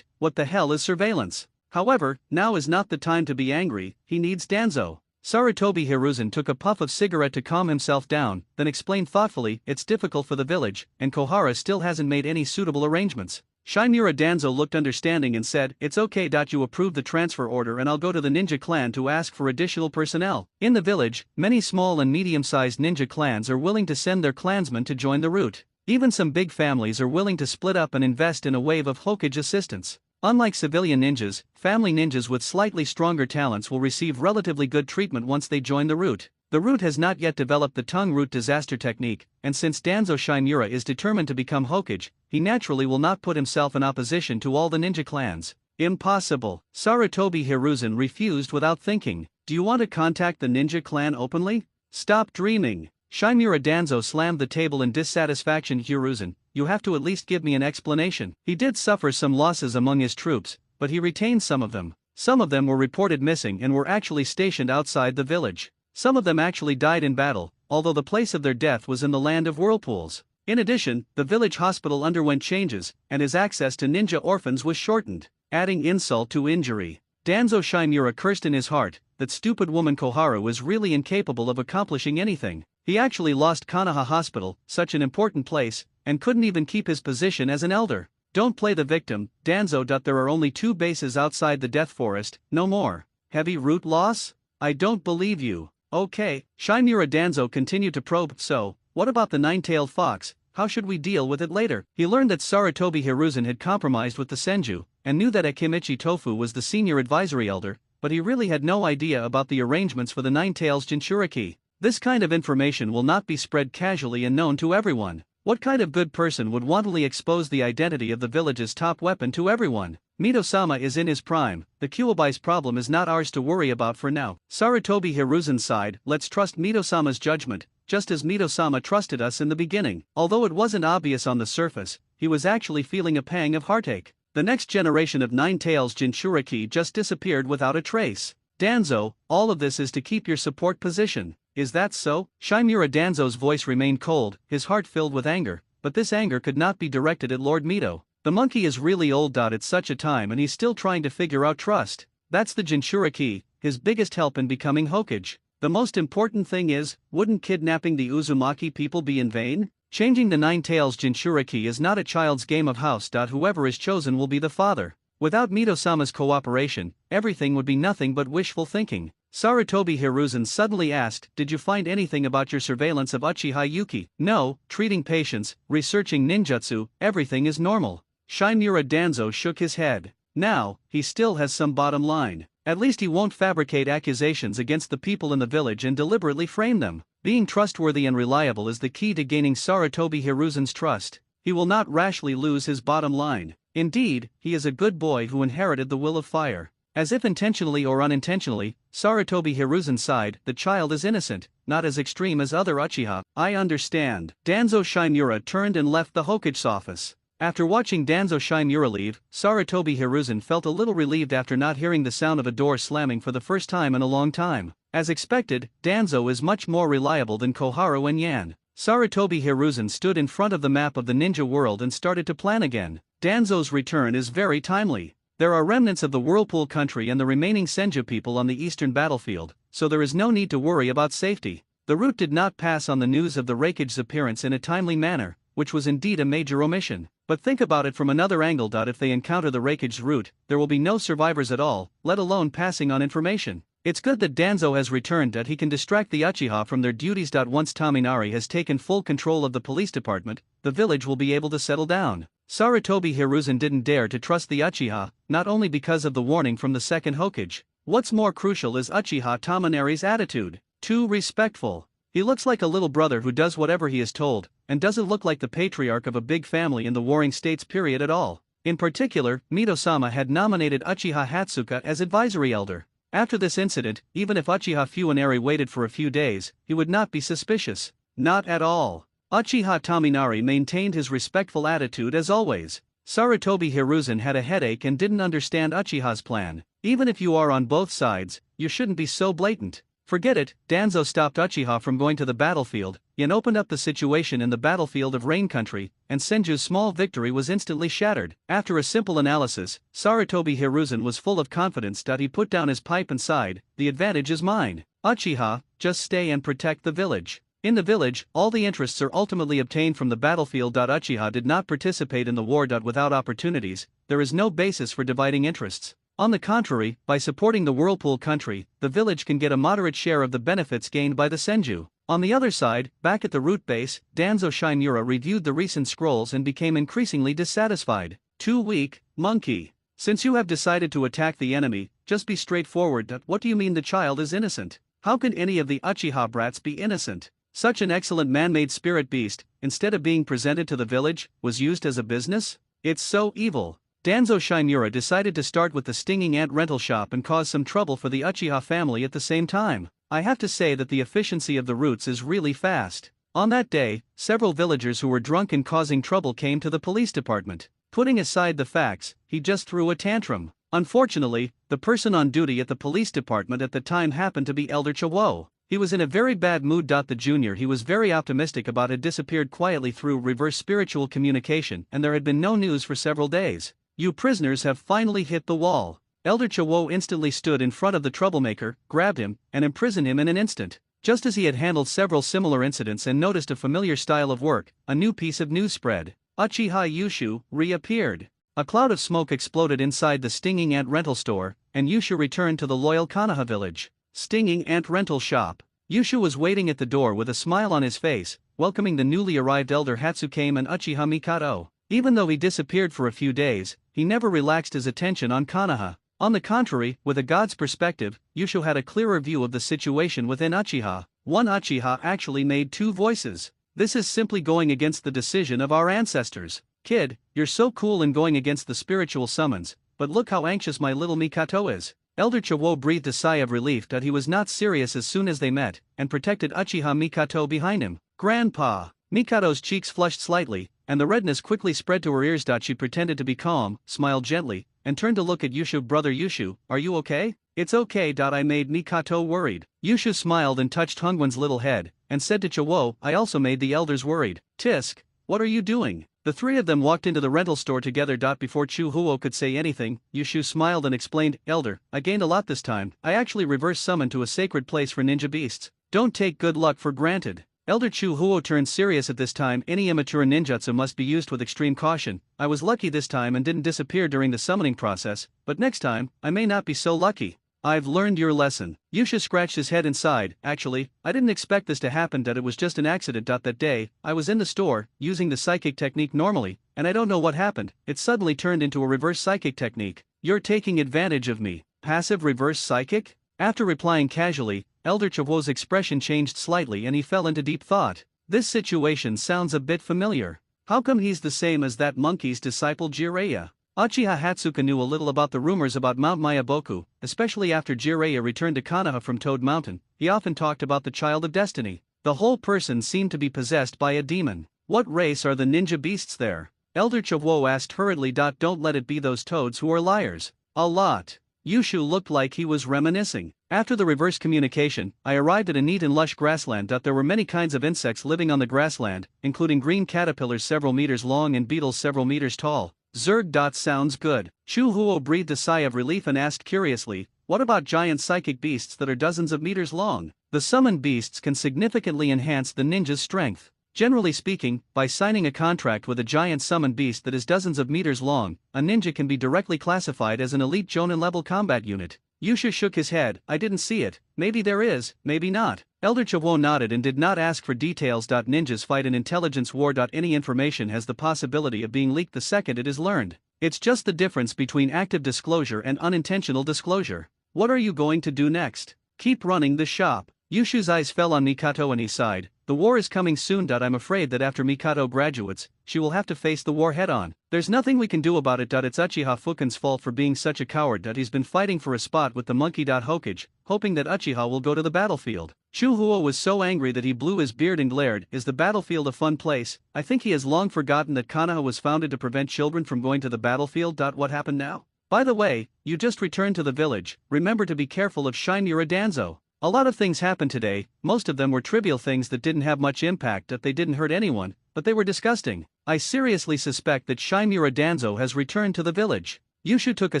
what the hell is surveillance? However, now is not the time to be angry, he needs Danzo. Sarutobi Hiruzen took a puff of cigarette to calm himself down, then explained thoughtfully, it's difficult for the village, and Kohara still hasn't made any suitable arrangements. Shimura Danzo looked understanding and said, it's okay. You approved the transfer order and I'll go to the ninja clan to ask for additional personnel. In the village, many small and medium-sized ninja clans are willing to send their clansmen to join the route. Even some big families are willing to split up and invest in a wave of Hokage assistance. Unlike civilian ninjas, family ninjas with slightly stronger talents will receive relatively good treatment once they join the route. The route has not yet developed the tongue root disaster technique, and since Danzo Shimura is determined to become Hokage, he naturally will not put himself in opposition to all the ninja clans. Impossible. Sarutobi Hiruzen refused without thinking. Do you want to contact the ninja clan openly? Stop dreaming. Shimura Danzo slammed the table in dissatisfaction. Hiruzen, you have to at least give me an explanation. He did suffer some losses among his troops, but he retained some of them. Some of them were reported missing and were actually stationed outside the village. Some of them actually died in battle, although the place of their death was in the land of whirlpools. In addition, the village hospital underwent changes, and his access to ninja orphans was shortened, adding insult to injury. Danzo Shimura cursed in his heart, that stupid woman Kohara was really incapable of accomplishing anything. He actually lost Konoha Hospital, such an important place, and couldn't even keep his position as an elder. Don't play the victim, Danzo. There are only 2 bases outside the Death Forest, no more. Heavy root loss? I don't believe you. Okay, Shimura Danzo continued to probe. So, what about the 9-tailed fox? How should we deal with it later? He learned that Sarutobi Hiruzen had compromised with the Senju, and knew that Akimichi Tofu was the senior advisory elder, but he really had no idea about the arrangements for the 9-tails Jinchuriki. This kind of information will not be spread casually and known to everyone. What kind of good person would wantonly expose the identity of the village's top weapon to everyone? Mito-sama is in his prime, the Kyuubi's problem is not ours to worry about for now. Sarutobi Hiruzen sighed, let's trust Mito-sama's judgment, just as Mito-sama trusted us in the beginning. Although it wasn't obvious on the surface, he was actually feeling a pang of heartache. The next generation of 9-tails Jinchuriki just disappeared without a trace. Danzo, all of this is to keep your support position. Is that so? Shimura Danzo's voice remained cold, his heart filled with anger, but this anger could not be directed at Lord Mito. The monkey is really old. At such a time and he's still trying to figure out trust. That's the Jinchuriki, his biggest help in becoming Hokage. The most important thing is, wouldn't kidnapping the Uzumaki people be in vain? Changing the 9-tails Jinchuriki is not a child's game of house. Whoever is chosen will be the father. Without Mito-sama's cooperation, everything would be nothing but wishful thinking. Sarutobi Hiruzen suddenly asked, did you find anything about your surveillance of Uchiha Yuki? No, treating patients, researching ninjutsu, everything is normal. Shimura Danzo shook his head. Now, he still has some bottom line. At least he won't fabricate accusations against the people in the village and deliberately frame them. Being trustworthy and reliable is the key to gaining Sarutobi Hiruzen's trust. He will not rashly lose his bottom line. Indeed, he is a good boy who inherited the will of fire. As if intentionally or unintentionally, Sarutobi Hiruzen sighed, the child is innocent, not as extreme as other Uchiha. I understand. Danzo Shimura turned and left the Hokage's office. After watching Danzo Shimura leave, Sarutobi Hiruzen felt a little relieved after not hearing the sound of a door slamming for the first time in a long time. As expected, Danzo is much more reliable than Koharu and Yan. Sarutobi Hiruzen stood in front of the map of the ninja world and started to plan again. Danzo's return is very timely. There are remnants of the Whirlpool country and the remaining Senju people on the eastern battlefield, so there is no need to worry about safety. The route did not pass on the news of the Raikage's appearance in a timely manner, which was indeed a major omission. But think about it from another angle. If they encounter the Raikage's route, there will be no survivors at all, let alone passing on information. It's good that Danzo has returned. He can distract the Uchiha from their duties. Once Taminari has taken full control of the police department, the village will be able to settle down. Sarutobi Hiruzen didn't dare to trust the Uchiha, not only because of the warning from the second Hokage. What's more crucial is Uchiha Taminari's attitude. Too respectful. He looks like a little brother who does whatever he is told, and doesn't look like the patriarch of a big family in the Warring States period at all. In particular, Mito-sama had nominated Uchiha Hatsuka as advisory elder. After this incident, even if Uchiha Fuinari waited for a few days, he would not be suspicious. Not at all. Uchiha Tominari maintained his respectful attitude as always. Sarutobi Hiruzen had a headache and didn't understand Uchiha's plan. Even if you are on both sides, you shouldn't be so blatant. Forget it. Danzo stopped Uchiha from going to the battlefield, and opened up the situation in the battlefield of Rain Country, and Senju's small victory was instantly shattered. After a simple analysis, Sarutobi Hiruzen was full of confidence that he put down his pipe and sighed, "The advantage is mine. Uchiha, just stay and protect the village." In the village, all the interests are ultimately obtained from the battlefield. Uchiha did not participate in the war. Without opportunities, there is no basis for dividing interests. On the contrary, by supporting the Whirlpool country, the village can get a moderate share of the benefits gained by the Senju. On the other side, back at the root base, Danzo Shinura reviewed the recent scrolls and became increasingly dissatisfied. Too weak, monkey. Since you have decided to attack the enemy, just be straightforward. What do you mean the child is innocent? How can any of the Uchiha brats be innocent? Such an excellent man-made spirit beast, instead of being presented to the village, was used as a business? It's so evil. Danzo Shinura decided to start with the stinging ant rental shop and cause some trouble for the Uchiha family at the same time. I have to say that the efficiency of the routes is really fast. On that day, several villagers who were drunk and causing trouble came to the police department. Putting aside the facts, he just threw a tantrum. Unfortunately, the person on duty at the police department at the time happened to be Elder Chawo. He was in a very bad mood. The junior he was very optimistic about had disappeared quietly through reverse spiritual communication, and there had been no news for several days. You prisoners have finally hit the wall. Elder Chawo instantly stood in front of the troublemaker, grabbed him, and imprisoned him in an instant. Just as he had handled several similar incidents and noticed a familiar style of work, a new piece of news spread. Uchiha Yushu reappeared. A cloud of smoke exploded inside the Stinging Ant rental store, and Yushu returned to the loyal Konoha village. Stinging Ant rental shop. Yushu was waiting at the door with a smile on his face, welcoming the newly arrived Elder Hatsukame and Uchiha Mikado. Even though he disappeared for a few days, he never relaxed his attention on Konoha. On the contrary, with a god's perspective, Yushu had a clearer view of the situation within Uchiha. One Uchiha actually made two voices. This is simply going against the decision of our ancestors. Kid, you're so cool in going against the spiritual summons, but look how anxious my little Mikato is. Elder Chawo breathed a sigh of relief that he was not serious as soon as they met, and protected Uchiha Mikato behind him. Grandpa. Mikado's cheeks flushed slightly, and the redness quickly spread to her ears. She pretended to be calm, smiled gently, and turned to look at Yushu. Brother Yushu, are you okay? It's okay. I made Mikato worried. Yushu smiled and touched Hungwon's little head, and said to Chawo, I also made the elders worried. Tisk, what are you doing? The three of them walked into the rental store together. Before Chu Huo could say anything, Yushu smiled and explained, Elder, I gained a lot this time. I actually reverse summoned to a sacred place for ninja beasts. Don't take good luck for granted. Elder Chu Huo turned serious at this time. Any immature ninjutsu must be used with extreme caution. I was lucky this time and didn't disappear during the summoning process, but next time, I may not be so lucky. I've learned your lesson. Yusha scratched his head and sighed. Actually, I didn't expect this to happen. It was just an accident. That day, I was in the store, using the psychic technique normally, and I don't know what happened. It suddenly turned into a reverse psychic technique. You're taking advantage of me. Passive reverse psychic? After replying casually, Elder Chawo's expression changed slightly and he fell into deep thought. This situation sounds a bit familiar. How come he's the same as that monkey's disciple Jiraiya? Uchiha Hatsuka knew a little about the rumors about Mount Mayaboku, especially after Jiraiya returned to Konoha from Toad Mountain. He often talked about the Child of Destiny. The whole person seemed to be possessed by a demon. What race are the ninja beasts there? Elder Chawo asked hurriedly. Don't let it be those toads who are liars. A lot. Yushu looked like he was reminiscing. After the reverse communication, I arrived at a neat and lush grassland. There were many kinds of insects living on the grassland, including green caterpillars several meters long and beetles several meters tall. Zerg. Sounds good. Chu Huo breathed a sigh of relief and asked curiously, what about giant psychic beasts that are dozens of meters long? The summoned beasts can significantly enhance the ninja's strength. Generally speaking, by signing a contract with a giant summoned beast that is dozens of meters long, a ninja can be directly classified as an elite Jonin-level combat unit. Yusha shook his head. I didn't see it. Maybe there is, maybe not. Elder Chawo nodded and did not ask for details. Ninjas fight an intelligence war. Any information has the possibility of being leaked the second it is learned. It's just the difference between active disclosure and unintentional disclosure. What are you going to do next? Keep running the shop. Yushu's eyes fell on Mikato and he sighed. The war is coming soon. I'm afraid that after Mikato graduates, she will have to face the war head on. There's nothing we can do about it. It's Uchiha Fukin's fault for being such a coward. He's been fighting for a spot with the monkey. Hokage, hoping that Uchiha will go to the battlefield. Chuhuo was so angry that he blew his beard and glared. Is the battlefield a fun place? I think he has long forgotten that Konoha was founded to prevent children from going to the battlefield. What happened now? By the way, you just returned to the village. Remember to be careful of Shinmura Danzo. A lot of things happened today, most of them were trivial things that didn't have much impact. They didn't hurt anyone, but they were disgusting. I seriously suspect that Shinmura Danzo has returned to the village. Yushu took a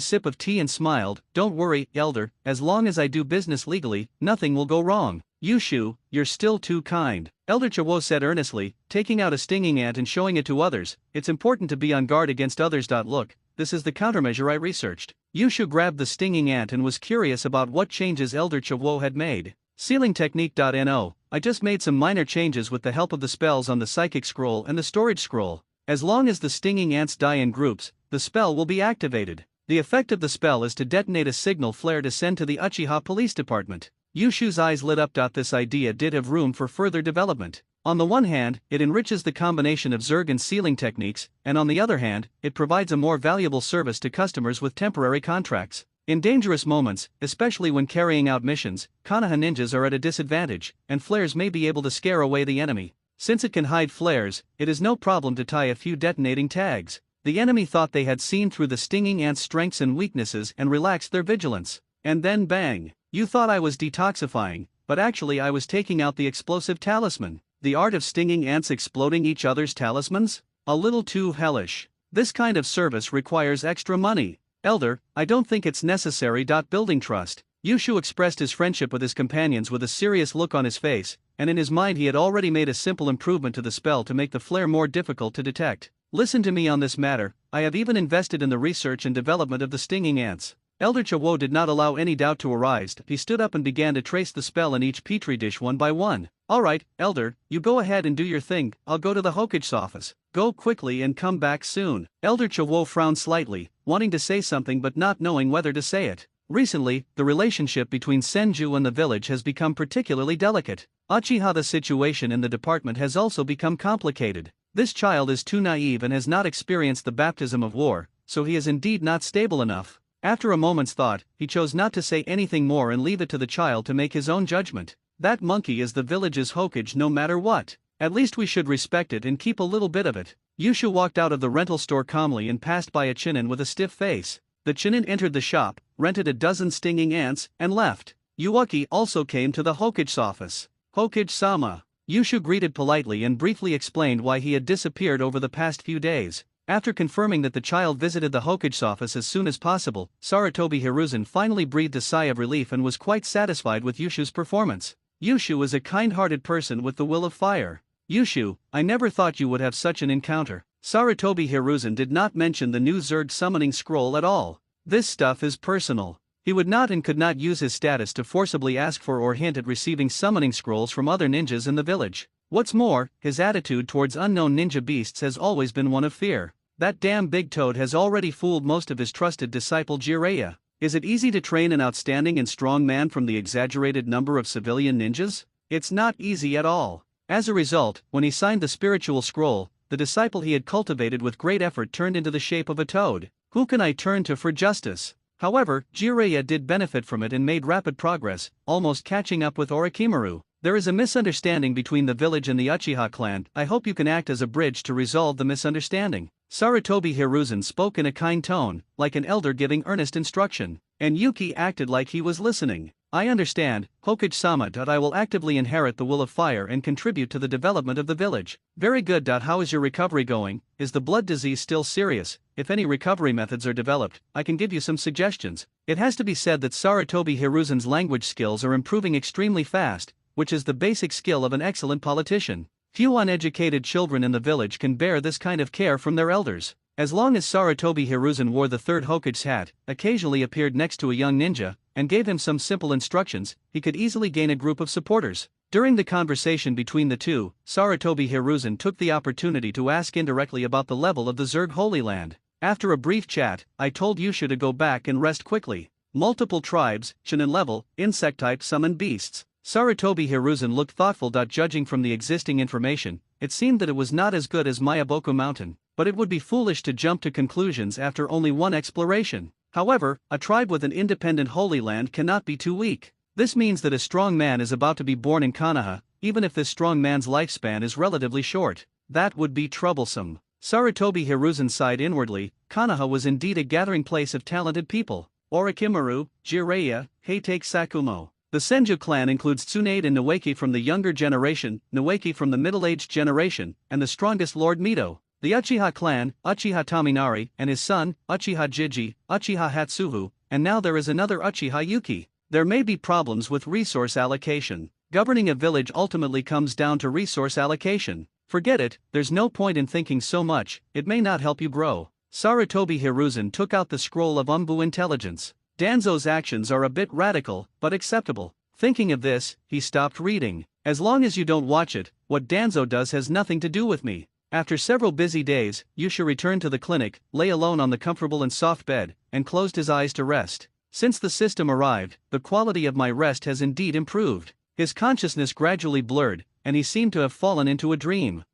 sip of tea and smiled. Don't worry, Elder, as long as I do business legally, nothing will go wrong. Yushu, you're still too kind. Elder Chawo said earnestly, taking out a stinging ant and showing it to others. It's important to be on guard against others. Look, this is the countermeasure I researched. Yushu grabbed the stinging ant and was curious about what changes Elder Chawo had made. Sealing technique. No, I just made some minor changes with the help of the spells on the psychic scroll and the storage scroll. As long as the stinging ants die in groups, the spell will be activated. The effect of the spell is to detonate a signal flare to send to the Uchiha Police Department. Yushu's eyes lit up. This idea did have room for further development. On the one hand, it enriches the combination of Zerg and sealing techniques, and on the other hand, it provides a more valuable service to customers with temporary contracts. In dangerous moments, especially when carrying out missions, Konoha ninjas are at a disadvantage, and flares may be able to scare away the enemy. Since it can hide flares, it is no problem to tie a few detonating tags. The enemy thought they had seen through the stinging ant's strengths and weaknesses and relaxed their vigilance. And then bang! You thought I was detoxifying, but actually I was taking out the explosive talisman. The art of stinging ants exploding each other's talismans? A little too hellish. This kind of service requires extra money. Elder, I don't think it's necessary. Building trust. Yushu expressed his friendship with his companions with a serious look on his face, and in his mind he had already made a simple improvement to the spell to make the flare more difficult to detect. Listen to me on this matter, I have even invested in the research and development of the stinging ants. Elder Chawo did not allow any doubt to arise. He stood up and began to trace the spell in each petri dish one by one. Alright, Elder, you go ahead and do your thing. I'll go to the Hokage's office. Go quickly and come back soon. Elder Chawo frowned slightly, wanting to say something but not knowing whether to say it. Recently, the relationship between Senju and the village has become particularly delicate. Uchiha, the situation in the department has also become complicated. This child is too naive and has not experienced the baptism of war, so he is indeed not stable enough. After a moment's thought, he chose not to say anything more and leave it to the child to make his own judgment. That monkey is the village's Hokage no matter what. At least we should respect it and keep a little bit of it. Yushu walked out of the rental store calmly and passed by a Chinin with a stiff face. The Chinin entered the shop, rented a dozen stinging ants, and left. Yuaki also came to the Hokage's office. Hokage-sama. Yushu greeted politely and briefly explained why he had disappeared over the past few days. After confirming that the child visited the Hokage's office as soon as possible, Sarutobi Hiruzen finally breathed a sigh of relief and was quite satisfied with Yushu's performance. Yushu is a kind-hearted person with the will of fire. Yushu, I never thought you would have such an encounter. Sarutobi Hiruzen did not mention the new Zerg summoning scroll at all. This stuff is personal. He would not and could not use his status to forcibly ask for or hint at receiving summoning scrolls from other ninjas in the village. What's more, his attitude towards unknown ninja beasts has always been one of fear. That damn big toad has already fooled most of his trusted disciple Jiraiya. Is it easy to train an outstanding and strong man from the exaggerated number of civilian ninjas? It's not easy at all. As a result, when he signed the spiritual scroll, the disciple he had cultivated with great effort turned into the shape of a toad. Who can I turn to for justice? However, Jiraiya did benefit from it and made rapid progress, almost catching up with Orochimaru. There is a misunderstanding between the village and the Uchiha clan. I hope you can act as a bridge to resolve the misunderstanding. Sarutobi Hiruzen spoke in a kind tone, like an elder giving earnest instruction, and Yuki acted like he was listening. I understand, Hokage-sama. I will actively inherit the will of fire and contribute to the development of the village. Very good. How is your recovery going? Is the blood disease still serious? If any recovery methods are developed, I can give you some suggestions. It has to be said that Sarutobi Hiruzen's language skills are improving extremely fast, which is the basic skill of an excellent politician. Few uneducated children in the village can bear this kind of care from their elders. As long as Sarutobi Hiruzen wore the third Hokage's hat, occasionally appeared next to a young ninja, and gave him some simple instructions, he could easily gain a group of supporters. During the conversation between the two, Sarutobi Hiruzen took the opportunity to ask indirectly about the level of the Zerg Holy Land. After a brief chat, I told Yushu to go back and rest quickly. Multiple tribes, Chunin level, insect type summon beasts. Sarutobi Hiruzen looked thoughtful. Judging from the existing information, it seemed that it was not as good as Mayaboku Mountain, but it would be foolish to jump to conclusions after only one exploration. However, a tribe with an independent Holy Land cannot be too weak. This means that a strong man is about to be born in Konoha, even if this strong man's lifespan is relatively short. That would be troublesome. Sarutobi Hiruzen sighed inwardly. Konoha was indeed a gathering place of talented people. Orochimaru, Jiraiya, Heitake Sakumo. The Senju clan includes Tsunade and Noeki from the younger generation, Noeki from the middle-aged generation, and the strongest Lord Mito. The Uchiha clan, Uchiha Tominari, and his son, Uchiha Jiji, Uchiha Hatsuhu, and now there is another Uchiha Yuki. There may be problems with resource allocation. Governing a village ultimately comes down to resource allocation. Forget it, there's no point in thinking so much, it may not help you grow. Sarutobi Hiruzen took out the scroll of Umbu intelligence. Danzo's actions are a bit radical, but acceptable. Thinking of this, he stopped reading. As long as you don't watch it, what Danzo does has nothing to do with me. After several busy days, Yusha returned to the clinic, lay alone on the comfortable and soft bed, and closed his eyes to rest. Since the system arrived, the quality of my rest has indeed improved. His consciousness gradually blurred, and he seemed to have fallen into a dream.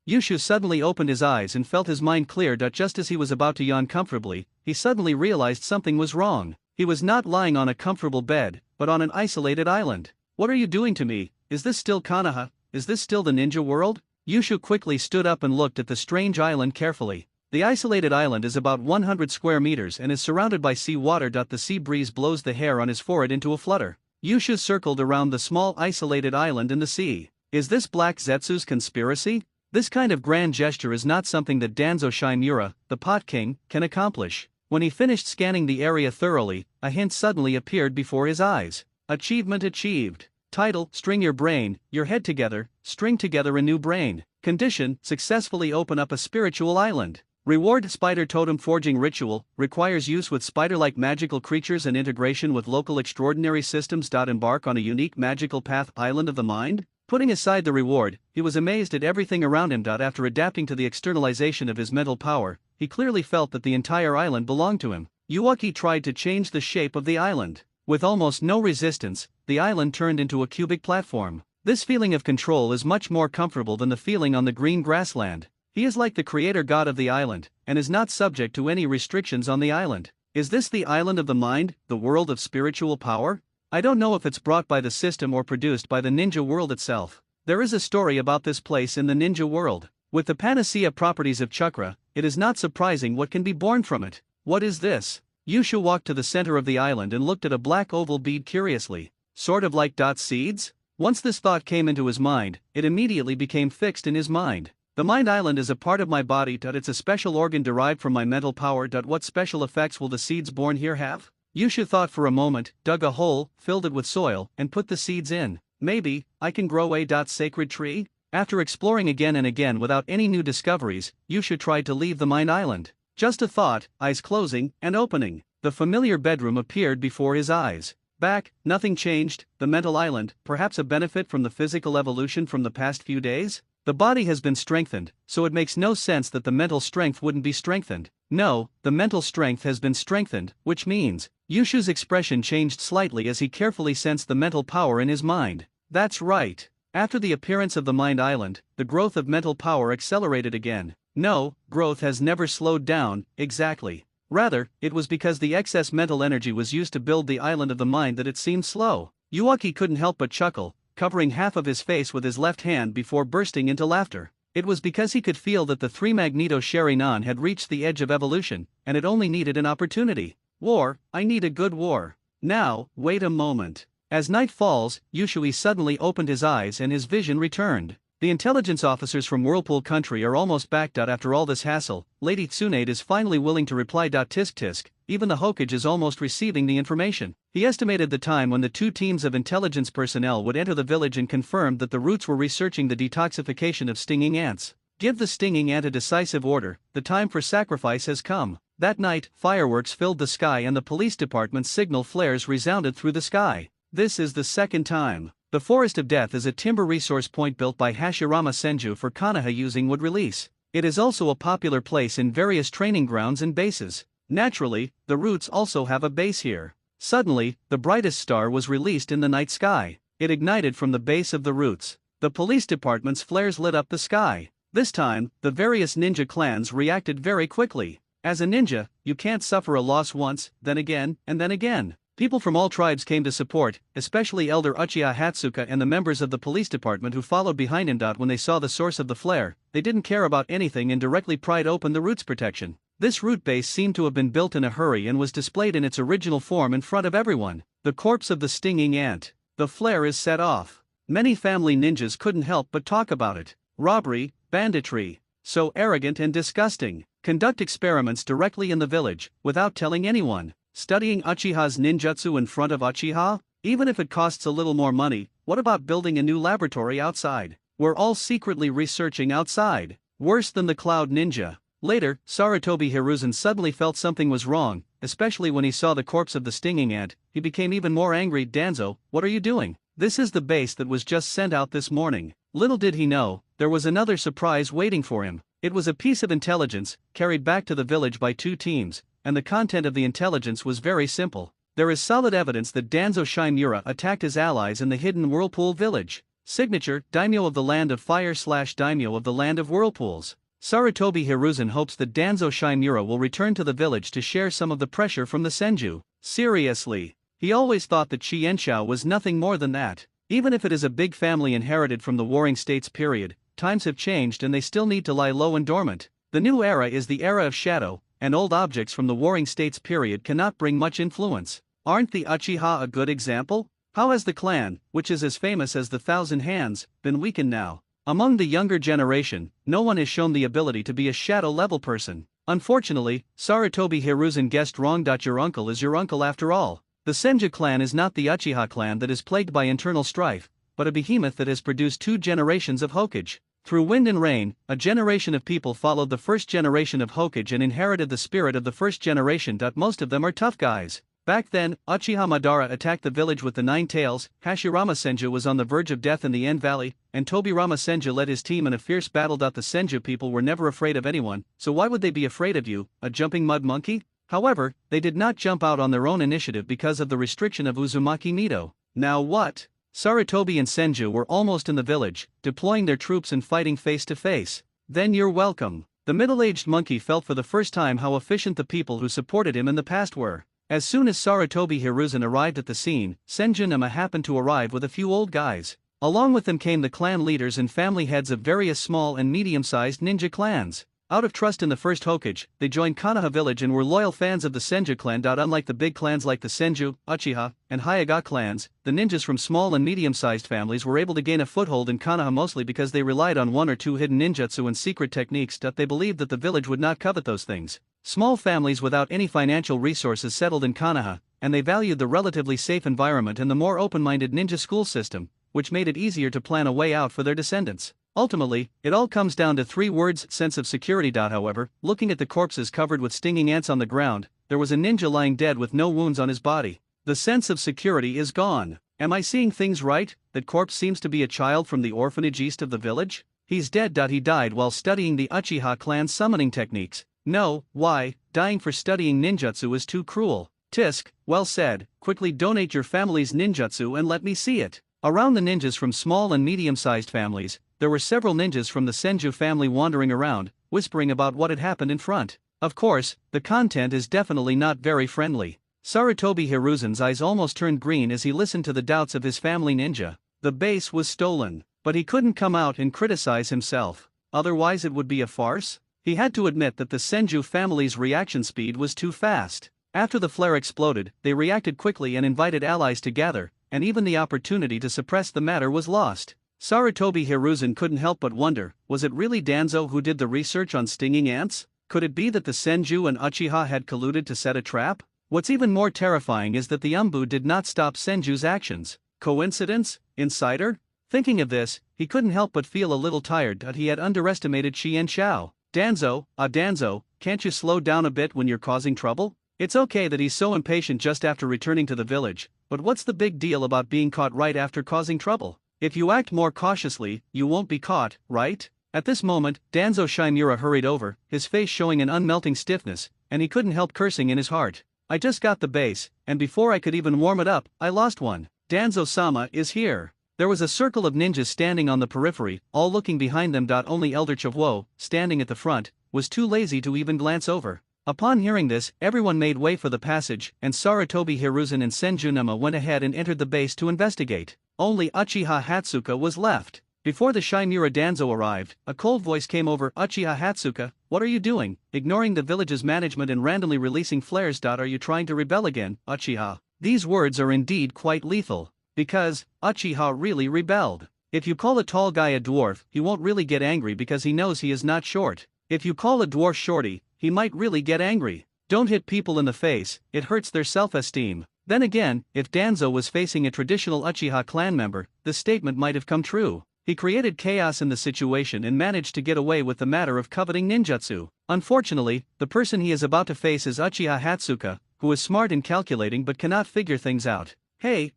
Yushu suddenly opened his eyes and felt his mind clear. Just as he was about to yawn comfortably, he suddenly realized something was wrong. He was not lying on a comfortable bed, but on an isolated island. What are you doing to me? Is this still Konoha? Is this still the ninja world? Yushu quickly stood up and looked at the strange island carefully. The isolated island is about 100 square meters and is surrounded by sea water. The sea breeze blows the hair on his forehead into a flutter. Yushu circled around the small isolated island in the sea. Is this Black Zetsu's conspiracy? This kind of grand gesture is not something that Danzo Shimura, the Pot King, can accomplish. When he finished scanning the area thoroughly, a hint suddenly appeared before his eyes. Achievement achieved. Title: String your brain, your head together, string together a new brain. Condition: successfully open up a spiritual island. Reward: Spider Totem Forging Ritual, requires use with spider-like magical creatures and integration with local extraordinary systems. Embark on a unique magical path, Island of the Mind. Putting aside the reward, he was amazed at everything around him. After adapting to the externalization of his mental power, he clearly felt that the entire island belonged to him. Yuaki tried to change the shape of the island. With almost no resistance, the island turned into a cubic platform. This feeling of control is much more comfortable than the feeling on the green grassland. He is like the creator god of the island, and is not subject to any restrictions on the island. Is this the island of the mind, the world of spiritual power? I don't know if it's brought by the system or produced by the ninja world itself. There is a story about this place in the ninja world. With the panacea properties of chakra, it is not surprising what can be born from it. What is this? Yusha walked to the center of the island and looked at a black oval bead curiously. Sort of like seeds? Once this thought came into his mind, it immediately became fixed in his mind. The mind island is a part of my body. It's a special organ derived from my mental power. What special effects will the seeds born here have? Yusha thought for a moment, dug a hole, filled it with soil, and put the seeds in. Maybe I can grow a sacred tree? After exploring again and again without any new discoveries, Yusha tried to leave the mind island. Just a thought, eyes closing and opening. The familiar bedroom appeared before his eyes. Back, nothing changed. The mental island, perhaps a benefit from the physical evolution from the past few days? The body has been strengthened, so it makes no sense that the mental strength wouldn't be strengthened. No, the mental strength has been strengthened, which means, Yushu's expression changed slightly as he carefully sensed the mental power in his mind. That's right. After the appearance of the mind island, the growth of mental power accelerated again. No, growth has never slowed down, exactly. Rather, it was because the excess mental energy was used to build the island of the mind that it seemed slow. Yuaki couldn't help but chuckle, covering half of his face with his left hand before bursting into laughter. It was because he could feel that the three Magneto Sharingan had reached the edge of evolution, and it only needed an opportunity. War, I need a good war. Now, wait a moment. As night falls, Yushui suddenly opened his eyes and his vision returned. The intelligence officers from Whirlpool Country are almost back. After all this hassle, Lady Tsunade is finally willing to reply. Tisk tisk, even the Hokage is almost receiving the information. He estimated the time when the two teams of intelligence personnel would enter the village and confirmed that the Roots were researching the detoxification of stinging ants. Give the stinging ant a decisive order, the time for sacrifice has come. That night, fireworks filled the sky and the police department's signal flares resounded through the sky. This is the second time. The Forest of Death is a timber resource point built by Hashirama Senju for Konoha using wood release. It is also a popular place in various training grounds and bases. Naturally, the Roots also have a base here. Suddenly, the brightest star was released in the night sky. It ignited from the base of the roots. The police department's flares lit up the sky. This time, the various ninja clans reacted very quickly. As a ninja, you can't suffer a loss once, then again, and then again. People from all tribes came to support, especially Elder Uchiha Hatsuka and the members of the police department who followed behind him. When they saw the source of the flare, they didn't care about anything and directly pried open the root's protection. This root base seemed to have been built in a hurry and was displayed in its original form in front of everyone. The corpse of the stinging ant. The flare is set off. Many family ninjas couldn't help but talk about it. Robbery, banditry. So arrogant and disgusting. Conduct experiments directly in the village, without telling anyone. Studying Uchiha's ninjutsu in front of Uchiha? Even if it costs a little more money, what about building a new laboratory outside? We're all secretly researching outside. Worse than the Cloud Ninja. Later, Sarutobi Hiruzen suddenly felt something was wrong, especially when he saw the corpse of the stinging ant. He became even more angry. Danzo, what are you doing? This is the base that was just sent out this morning. Little did he know, there was another surprise waiting for him. It was a piece of intelligence, carried back to the village by two teams, and the content of the intelligence was very simple. There is solid evidence that Danzo Shimura attacked his allies in the hidden Whirlpool village. Signature, Daimyo of the Land of Fire / Daimyo of the Land of Whirlpools. Sarutobi Hiruzen hopes that Danzo Shimura will return to the village to share some of the pressure from the Senju. Seriously. He always thought that Chienshao was nothing more than that. Even if it is a big family inherited from the Warring States period, times have changed and they still need to lie low and dormant. The new era is the era of shadow, and old objects from the Warring States period cannot bring much influence. Aren't the Uchiha a good example? How has the clan, which is as famous as the Thousand Hands, been weakened now? Among the younger generation, no one has shown the ability to be a shadow-level person. Unfortunately, Sarutobi Hiruzen guessed wrong. Your uncle is your uncle after all. The Senju clan is not the Uchiha clan that is plagued by internal strife, but a behemoth that has produced 2 generations of Hokage. Through wind and rain, a generation of people followed the first generation of Hokage and inherited the spirit of the first generation. Most of them are tough guys. Back then, Uchiha Madara attacked the village with the 9 tails, Hashirama Senju was on the verge of death in the End Valley, and Tobirama Senju led his team in a fierce battle. The Senju people were never afraid of anyone, so why would they be afraid of you, a jumping mud monkey? However, they did not jump out on their own initiative because of the restriction of Uzumaki Mido. Now what? Sarutobi and Senju were almost in the village, deploying their troops and fighting face to face. Then you're welcome. The middle-aged monkey felt for the first time how efficient the people who supported him in the past were. As soon as Sarutobi Hiruzen arrived at the scene, Senju Nama happened to arrive with a few old guys. Along with them came the clan leaders and family heads of various small and medium-sized ninja clans. Out of trust in the first Hokage, they joined Konoha village and were loyal fans of the Senju clan. Unlike the big clans like the Senju, Uchiha, and Hyuga clans, the ninjas from small and medium-sized families were able to gain a foothold in Konoha mostly because they relied on 1 or 2 hidden ninjutsu and secret techniques. They believed that the village would not covet those things. Small families without any financial resources settled in Konoha, and they valued the relatively safe environment and the more open-minded ninja school system, which made it easier to plan a way out for their descendants. Ultimately, it all comes down to 3 words: sense of security. However, looking at the corpses covered with stinging ants on the ground, there was a ninja lying dead with no wounds on his body. The sense of security is gone. Am I seeing things right? That corpse seems to be a child from the orphanage east of the village? He's dead. He died while studying the Uchiha clan summoning techniques. No, why? Dying for studying ninjutsu is too cruel. Tisk, well said. Quickly donate your family's ninjutsu and let me see it. Around the ninjas from small and medium-sized families, there were several ninjas from the Senju family wandering around, whispering about what had happened in front. Of course, the content is definitely not very friendly. Sarutobi Hiruzen's eyes almost turned green as he listened to the doubts of his family ninja. The base was stolen, but he couldn't come out and criticize himself. Otherwise it would be a farce. He had to admit that the Senju family's reaction speed was too fast. After the flare exploded, they reacted quickly and invited allies to gather, and even the opportunity to suppress the matter was lost. Sarutobi Hiruzen couldn't help but wonder, was it really Danzo who did the research on stinging ants? Could it be that the Senju and Uchiha had colluded to set a trap? What's even more terrifying is that the Umbu did not stop Senju's actions. Coincidence? Insider? Thinking of this, he couldn't help but feel a little tired that he had underestimated Chienshao. Danzo, can't you slow down a bit when you're causing trouble? It's okay that he's so impatient just after returning to the village, but what's the big deal about being caught right after causing trouble? If you act more cautiously, you won't be caught, right? At this moment, Danzo Shimura hurried over, his face showing an unmelting stiffness, and he couldn't help cursing in his heart. I just got the base, and before I could even warm it up, I lost one. Danzo-sama is here. There was a circle of ninjas standing on the periphery, all looking behind them. Only Elder Chavo, standing at the front, was too lazy to even glance over. Upon hearing this, everyone made way for the passage, and Sarutobi Hiruzen and Senjunema went ahead and entered the base to investigate. Only Uchiha Hatsuka was left. Before the Shimura Danzo arrived, a cold voice came over. Uchiha Hatsuka, what are you doing, ignoring the village's management and randomly releasing flares? Are you trying to rebel again, Uchiha? These words are indeed quite lethal. Because, Uchiha really rebelled. If you call a tall guy a dwarf, he won't really get angry because he knows he is not short. If you call a dwarf shorty, he might really get angry. Don't hit people in the face, it hurts their self-esteem. Then again, if Danzo was facing a traditional Uchiha clan member, this statement might have come true. He created chaos in the situation and managed to get away with the matter of coveting ninjutsu. Unfortunately, the person he is about to face is Uchiha Hatsuka, who is smart and calculating but cannot figure things out. Hey,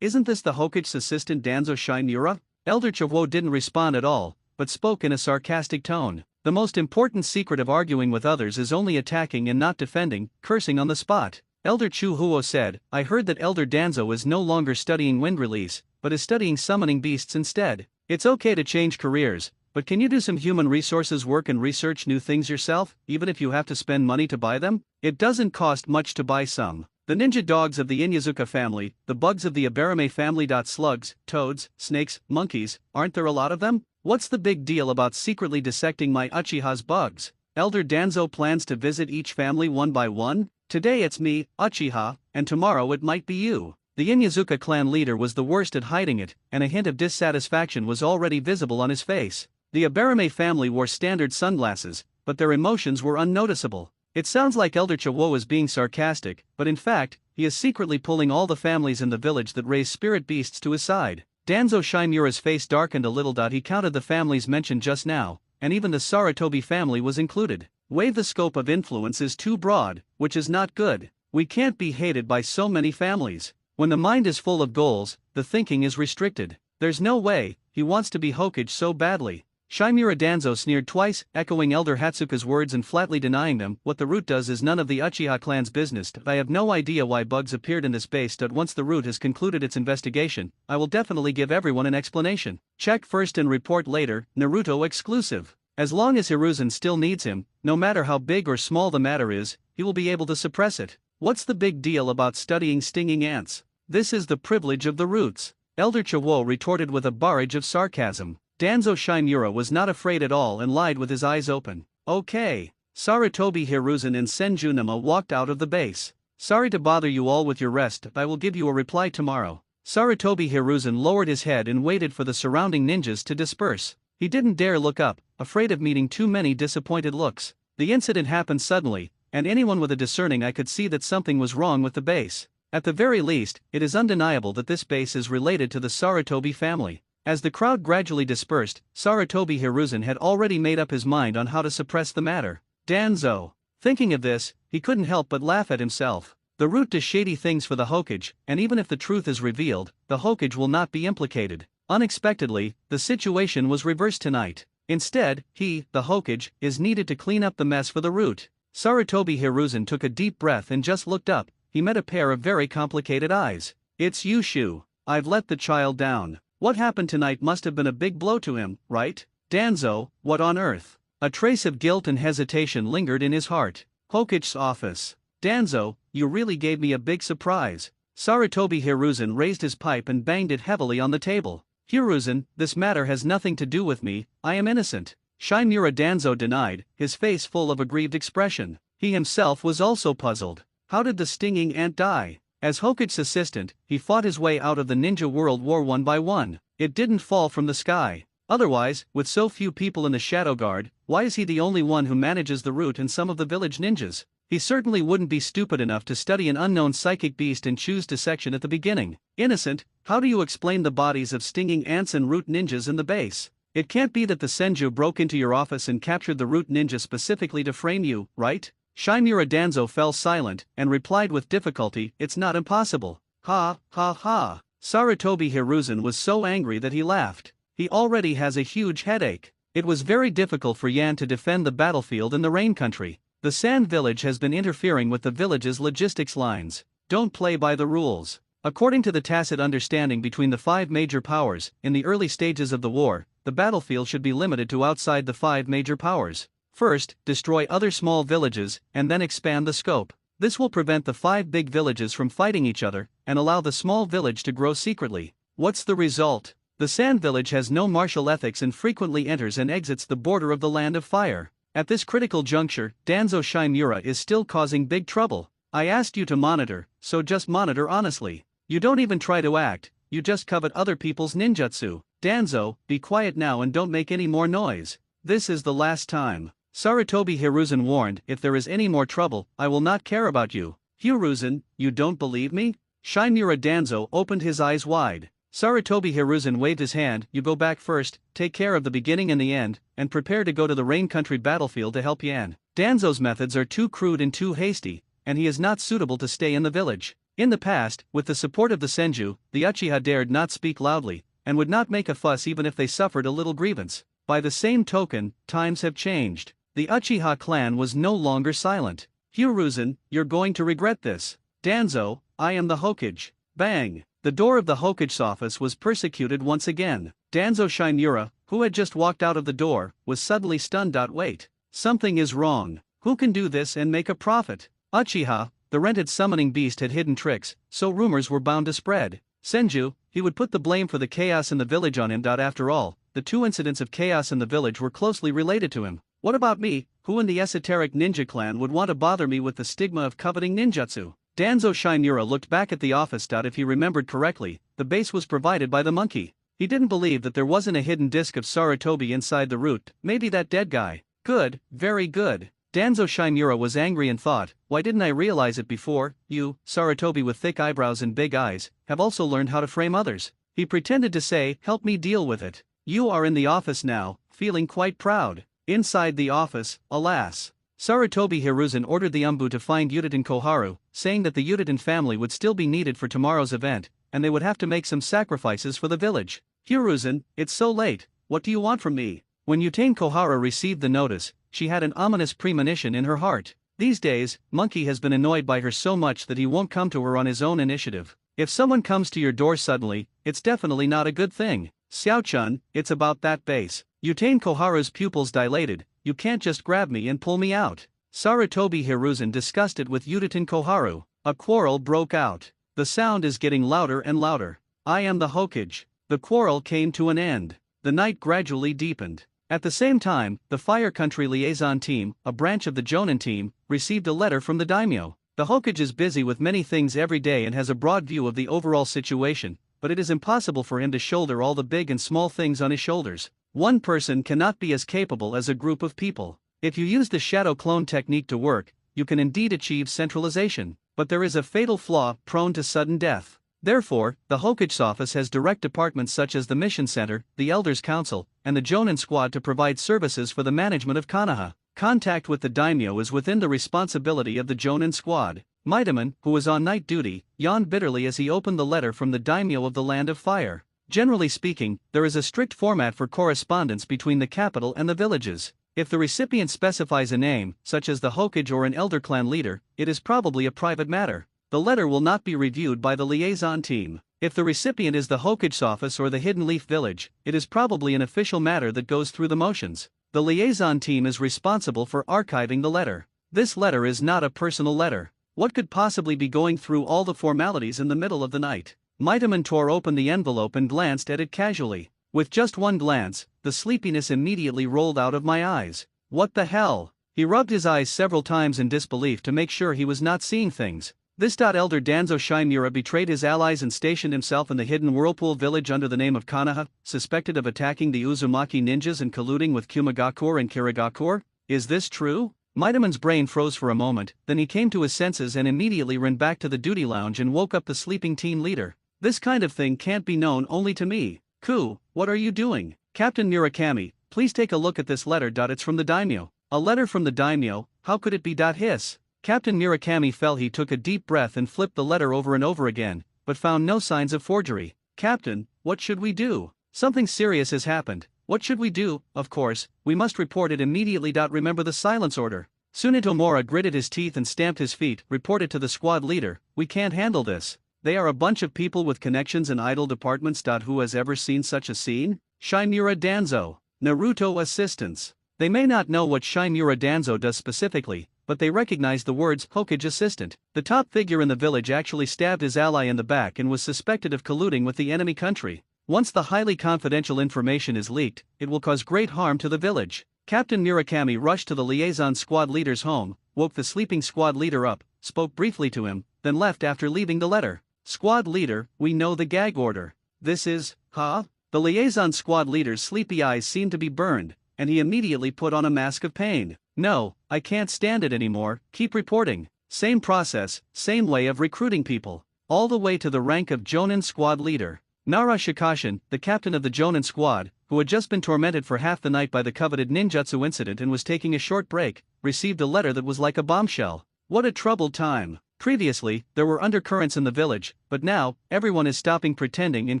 isn't this the Hokage's assistant Danzo Shimura? Elder Chavo didn't respond at all, but spoke in a sarcastic tone. The most important secret of arguing with others is only attacking and not defending, cursing on the spot. Elder Chuhuo said, I heard that Elder Danzo is no longer studying wind release, but is studying summoning beasts instead. It's okay to change careers, but can you do some human resources work and research new things yourself, even if you have to spend money to buy them? It doesn't cost much to buy some. The ninja dogs of the Inyazuka family, the bugs of the Aberame family. Slugs, toads, snakes, monkeys, aren't there a lot of them? What's the big deal about secretly dissecting my Uchiha's bugs? Elder Danzo plans to visit each family one by one? Today it's me, Uchiha, and tomorrow it might be you. The Inyazuka clan leader was the worst at hiding it, and a hint of dissatisfaction was already visible on his face. The Aberame family wore standard sunglasses, but their emotions were unnoticeable. It sounds like Elder Chavo is being sarcastic, but in fact, he is secretly pulling all the families in the village that raise spirit beasts to his side. Danzo Shimura's face darkened a little. He counted the families mentioned just now, and even the Sarutobi family was included. The scope of influence is too broad, which is not good. We can't be hated by so many families. When the mind is full of goals, the thinking is restricted. There's no way, he wants to be Hokage so badly. Shimura Danzo sneered twice, echoing Elder Hatsuka's words and flatly denying them. What the root does is none of the Uchiha clan's business. I have no idea why bugs appeared in this base. Once the root has concluded its investigation, I will definitely give everyone an explanation. Check first and report later, Naruto exclusive. As long as Hiruzen still needs him, no matter how big or small the matter is, he will be able to suppress it. What's the big deal about studying stinging ants? This is the privilege of the roots. Elder Chavo retorted with a barrage of sarcasm. Danzo Shimura was not afraid at all and lied with his eyes open. Okay. Sarutobi Hiruzen and Senjunema walked out of the base. Sorry to bother you all with your rest, I will give you a reply tomorrow. Sarutobi Hiruzen lowered his head and waited for the surrounding ninjas to disperse. He didn't dare look up, afraid of meeting too many disappointed looks. The incident happened suddenly, and anyone with a discerning eye could see that something was wrong with the base. At the very least, it is undeniable that this base is related to the Sarutobi family. As the crowd gradually dispersed, Sarutobi Hiruzen had already made up his mind on how to suppress the matter. Danzo. Thinking of this, he couldn't help but laugh at himself. The root does shady things for the Hokage, and even if the truth is revealed, the Hokage will not be implicated. Unexpectedly, the situation was reversed tonight. Instead, he, the Hokage, is needed to clean up the mess for the root. Sarutobi Hiruzen took a deep breath and just looked up. He met a pair of very complicated eyes. It's Yushu. I've let the child down. What happened tonight must have been a big blow to him, right? Danzo, what on earth? A trace of guilt and hesitation lingered in his heart. Hokage's office. Danzo, you really gave me a big surprise. Sarutobi Hiruzen raised his pipe and banged it heavily on the table. Hiruzen, this matter has nothing to do with me, I am innocent. Shimura Danzo denied, his face full of a grieved expression. He himself was also puzzled. How did the stinging ant die? As Hokage's assistant, he fought his way out of the ninja world war one by one. It didn't fall from the sky. Otherwise, with so few people in the Shadow Guard, why is he the only one who manages the root and some of the village ninjas? He certainly wouldn't be stupid enough to study an unknown psychic beast and choose dissection at the beginning. Innocent, how do you explain the bodies of stinging ants and root ninjas in the base? It can't be that the Senju broke into your office and captured the root ninja specifically to frame you, right? Shimura Danzo fell silent and replied with difficulty, it's not impossible. Ha, ha, ha. Sarutobi Hiruzen was so angry that he laughed. He already has a huge headache. It was very difficult for Yan to defend the battlefield in the Rain Country. The Sand Village has been interfering with the village's logistics lines. Don't play by the rules. According to the tacit understanding between the five major powers, in the early stages of the war, the battlefield should be limited to outside the five major powers. First, destroy other small villages, and then expand the scope. This will prevent the five big villages from fighting each other, and allow the small village to grow secretly. What's the result? The Sand Village has no martial ethics and frequently enters and exits the border of the Land of Fire. At this critical juncture, Danzo Shimura is still causing big trouble. I asked you to monitor, so just monitor honestly. You don't even try to act, you just covet other people's ninjutsu. Danzo, be quiet now and don't make any more noise. This is the last time. Sarutobi Hiruzen warned, if there is any more trouble, I will not care about you. Hiruzen, you don't believe me? Shimura Danzo opened his eyes wide. Sarutobi Hiruzen waved his hand, you go back first, take care of the beginning and the end, and prepare to go to the Rain Country battlefield to help Yan. Danzo's methods are too crude and too hasty, and he is not suitable to stay in the village. In the past, with the support of the Senju, the Uchiha dared not speak loudly, and would not make a fuss even if they suffered a little grievance. By the same token, times have changed. The Uchiha clan was no longer silent. Hiruzen, you're going to regret this. Danzo, I am the Hokage. Bang! The door of the Hokage's office was persecuted once again. Danzo Shimura, who had just walked out of the door, was suddenly stunned. Wait. Something is wrong. Who can do this and make a profit? Uchiha, the rented summoning beast, had hidden tricks, so rumors were bound to spread. Senju, he would put the blame for the chaos in the village on him. After all, the two incidents of chaos in the village were closely related to him. What about me, who in the esoteric ninja clan would want to bother me with the stigma of coveting ninjutsu? Danzo Shimura looked back at the office. If he remembered correctly, the base was provided by the monkey. He didn't believe that there wasn't a hidden disc of Sarutobi inside the root, maybe that dead guy. Good, very good. Danzo Shimura was angry and thought, why didn't I realize it before? You, Sarutobi with thick eyebrows and big eyes, have also learned how to frame others. He pretended to say, help me deal with it. You are in the office now, feeling quite proud. Inside the office, alas. Sarutobi Hiruzen ordered the Umbu to find Uchiha Koharu, saying that the Uchiha family would still be needed for tomorrow's event, and they would have to make some sacrifices for the village. Hiruzen, it's so late, what do you want from me? When Uchiha Koharu received the notice, she had an ominous premonition in her heart. These days, Monkey has been annoyed by her so much that he won't come to her on his own initiative. If someone comes to your door suddenly, it's definitely not a good thing. Xiao-chun, it's about that base. Uchiha Koharu's pupils dilated, you can't just grab me and pull me out. Sarutobi Hiruzen discussed it with Uchiha Koharu. A quarrel broke out. The sound is getting louder and louder. I am the Hokage. The quarrel came to an end. The night gradually deepened. At the same time, the Fire Country Liaison Team, a branch of the Jonin team, received a letter from the daimyo. The Hokage is busy with many things every day and has a broad view of the overall situation, but it is impossible for him to shoulder all the big and small things on his shoulders. One person cannot be as capable as a group of people. If you use the shadow clone technique to work, you can indeed achieve centralization, but there is a fatal flaw prone to sudden death. Therefore, the Hokage's office has direct departments such as the Mission Center, the Elders Council, and the Jonin Squad to provide services for the management of Konoha. Contact with the daimyo is within the responsibility of the Jonin Squad. Midaman, who was on night duty, yawned bitterly as he opened the letter from the daimyo of the Land of Fire. Generally speaking, there is a strict format for correspondence between the capital and the villages. If the recipient specifies a name, such as the Hokage or an elder clan leader, it is probably a private matter. The letter will not be reviewed by the liaison team. If the recipient is the Hokage's office or the Hidden Leaf Village, it is probably an official matter that goes through the motions. The liaison team is responsible for archiving the letter. This letter is not a personal letter. What could possibly be going through all the formalities in the middle of the night? Midaman tore open the envelope and glanced at it casually. With just one glance, the sleepiness immediately rolled out of my eyes. What the hell? He rubbed his eyes several times in disbelief to make sure he was not seeing things. This. Elder Danzo Shimura betrayed his allies and stationed himself in the hidden Whirlpool village under the name of Konoha, suspected of attacking the Uzumaki ninjas and colluding with Kumagakure and Kirigakure? Is this true? Midaman's brain froze for a moment, then he came to his senses and immediately ran back to the duty lounge and woke up the sleeping team leader. This kind of thing can't be known only to me. Ku, what are you doing? Captain Murakami, please take a look at this letter. It's from the daimyo. A letter from the daimyo, how could it be? Hiss. Captain Murakami felt. He took a deep breath and flipped the letter over and over again, but found no signs of forgery. Captain, what should we do? Something serious has happened. What should we do? Of course, we must report it immediately. Remember the silence order. Tsunetomo gritted his teeth and stamped his feet. Reported to the squad leader, we can't handle this. They are a bunch of people with connections in idol departments. Who has ever seen such a scene? Shimura Danzo, Naruto assistants. They may not know what Shimura Danzo does specifically, but they recognize the words Hokage assistant. The top figure in the village actually stabbed his ally in the back and was suspected of colluding with the enemy country. Once the highly confidential information is leaked, it will cause great harm to the village. Captain Murakami rushed to the liaison squad leader's home, woke the sleeping squad leader up, spoke briefly to him, then left after leaving the letter. Squad leader, we know the gag order. This is, huh? The liaison squad leader's sleepy eyes seemed to be burned, and he immediately put on a mask of pain. No, I can't stand it anymore, keep reporting. Same process, same way of recruiting people. All the way to the rank of Jonin squad leader. Nara Shikashin, the captain of the Jonin squad, who had just been tormented for half the night by the coveted ninjutsu incident and was taking a short break, received a letter that was like a bombshell. What a troubled time. Previously, there were undercurrents in the village, but now, everyone is stopping pretending and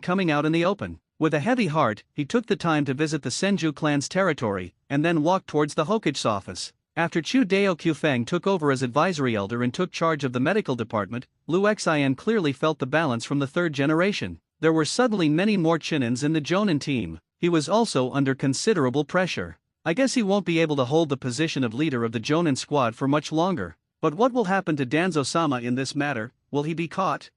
coming out in the open. With a heavy heart, he took the time to visit the Senju clan's territory, and then walked towards the Hokage's office. After Chu Dao Qfeng took over as advisory elder and took charge of the medical department, Liu Xian clearly felt the balance from the third generation. There were suddenly many more Chinins in the Jonin team. He was also under considerable pressure. I guess he won't be able to hold the position of leader of the Jonin squad for much longer. But what will happen to Danzo-sama in this matter? Will he be caught?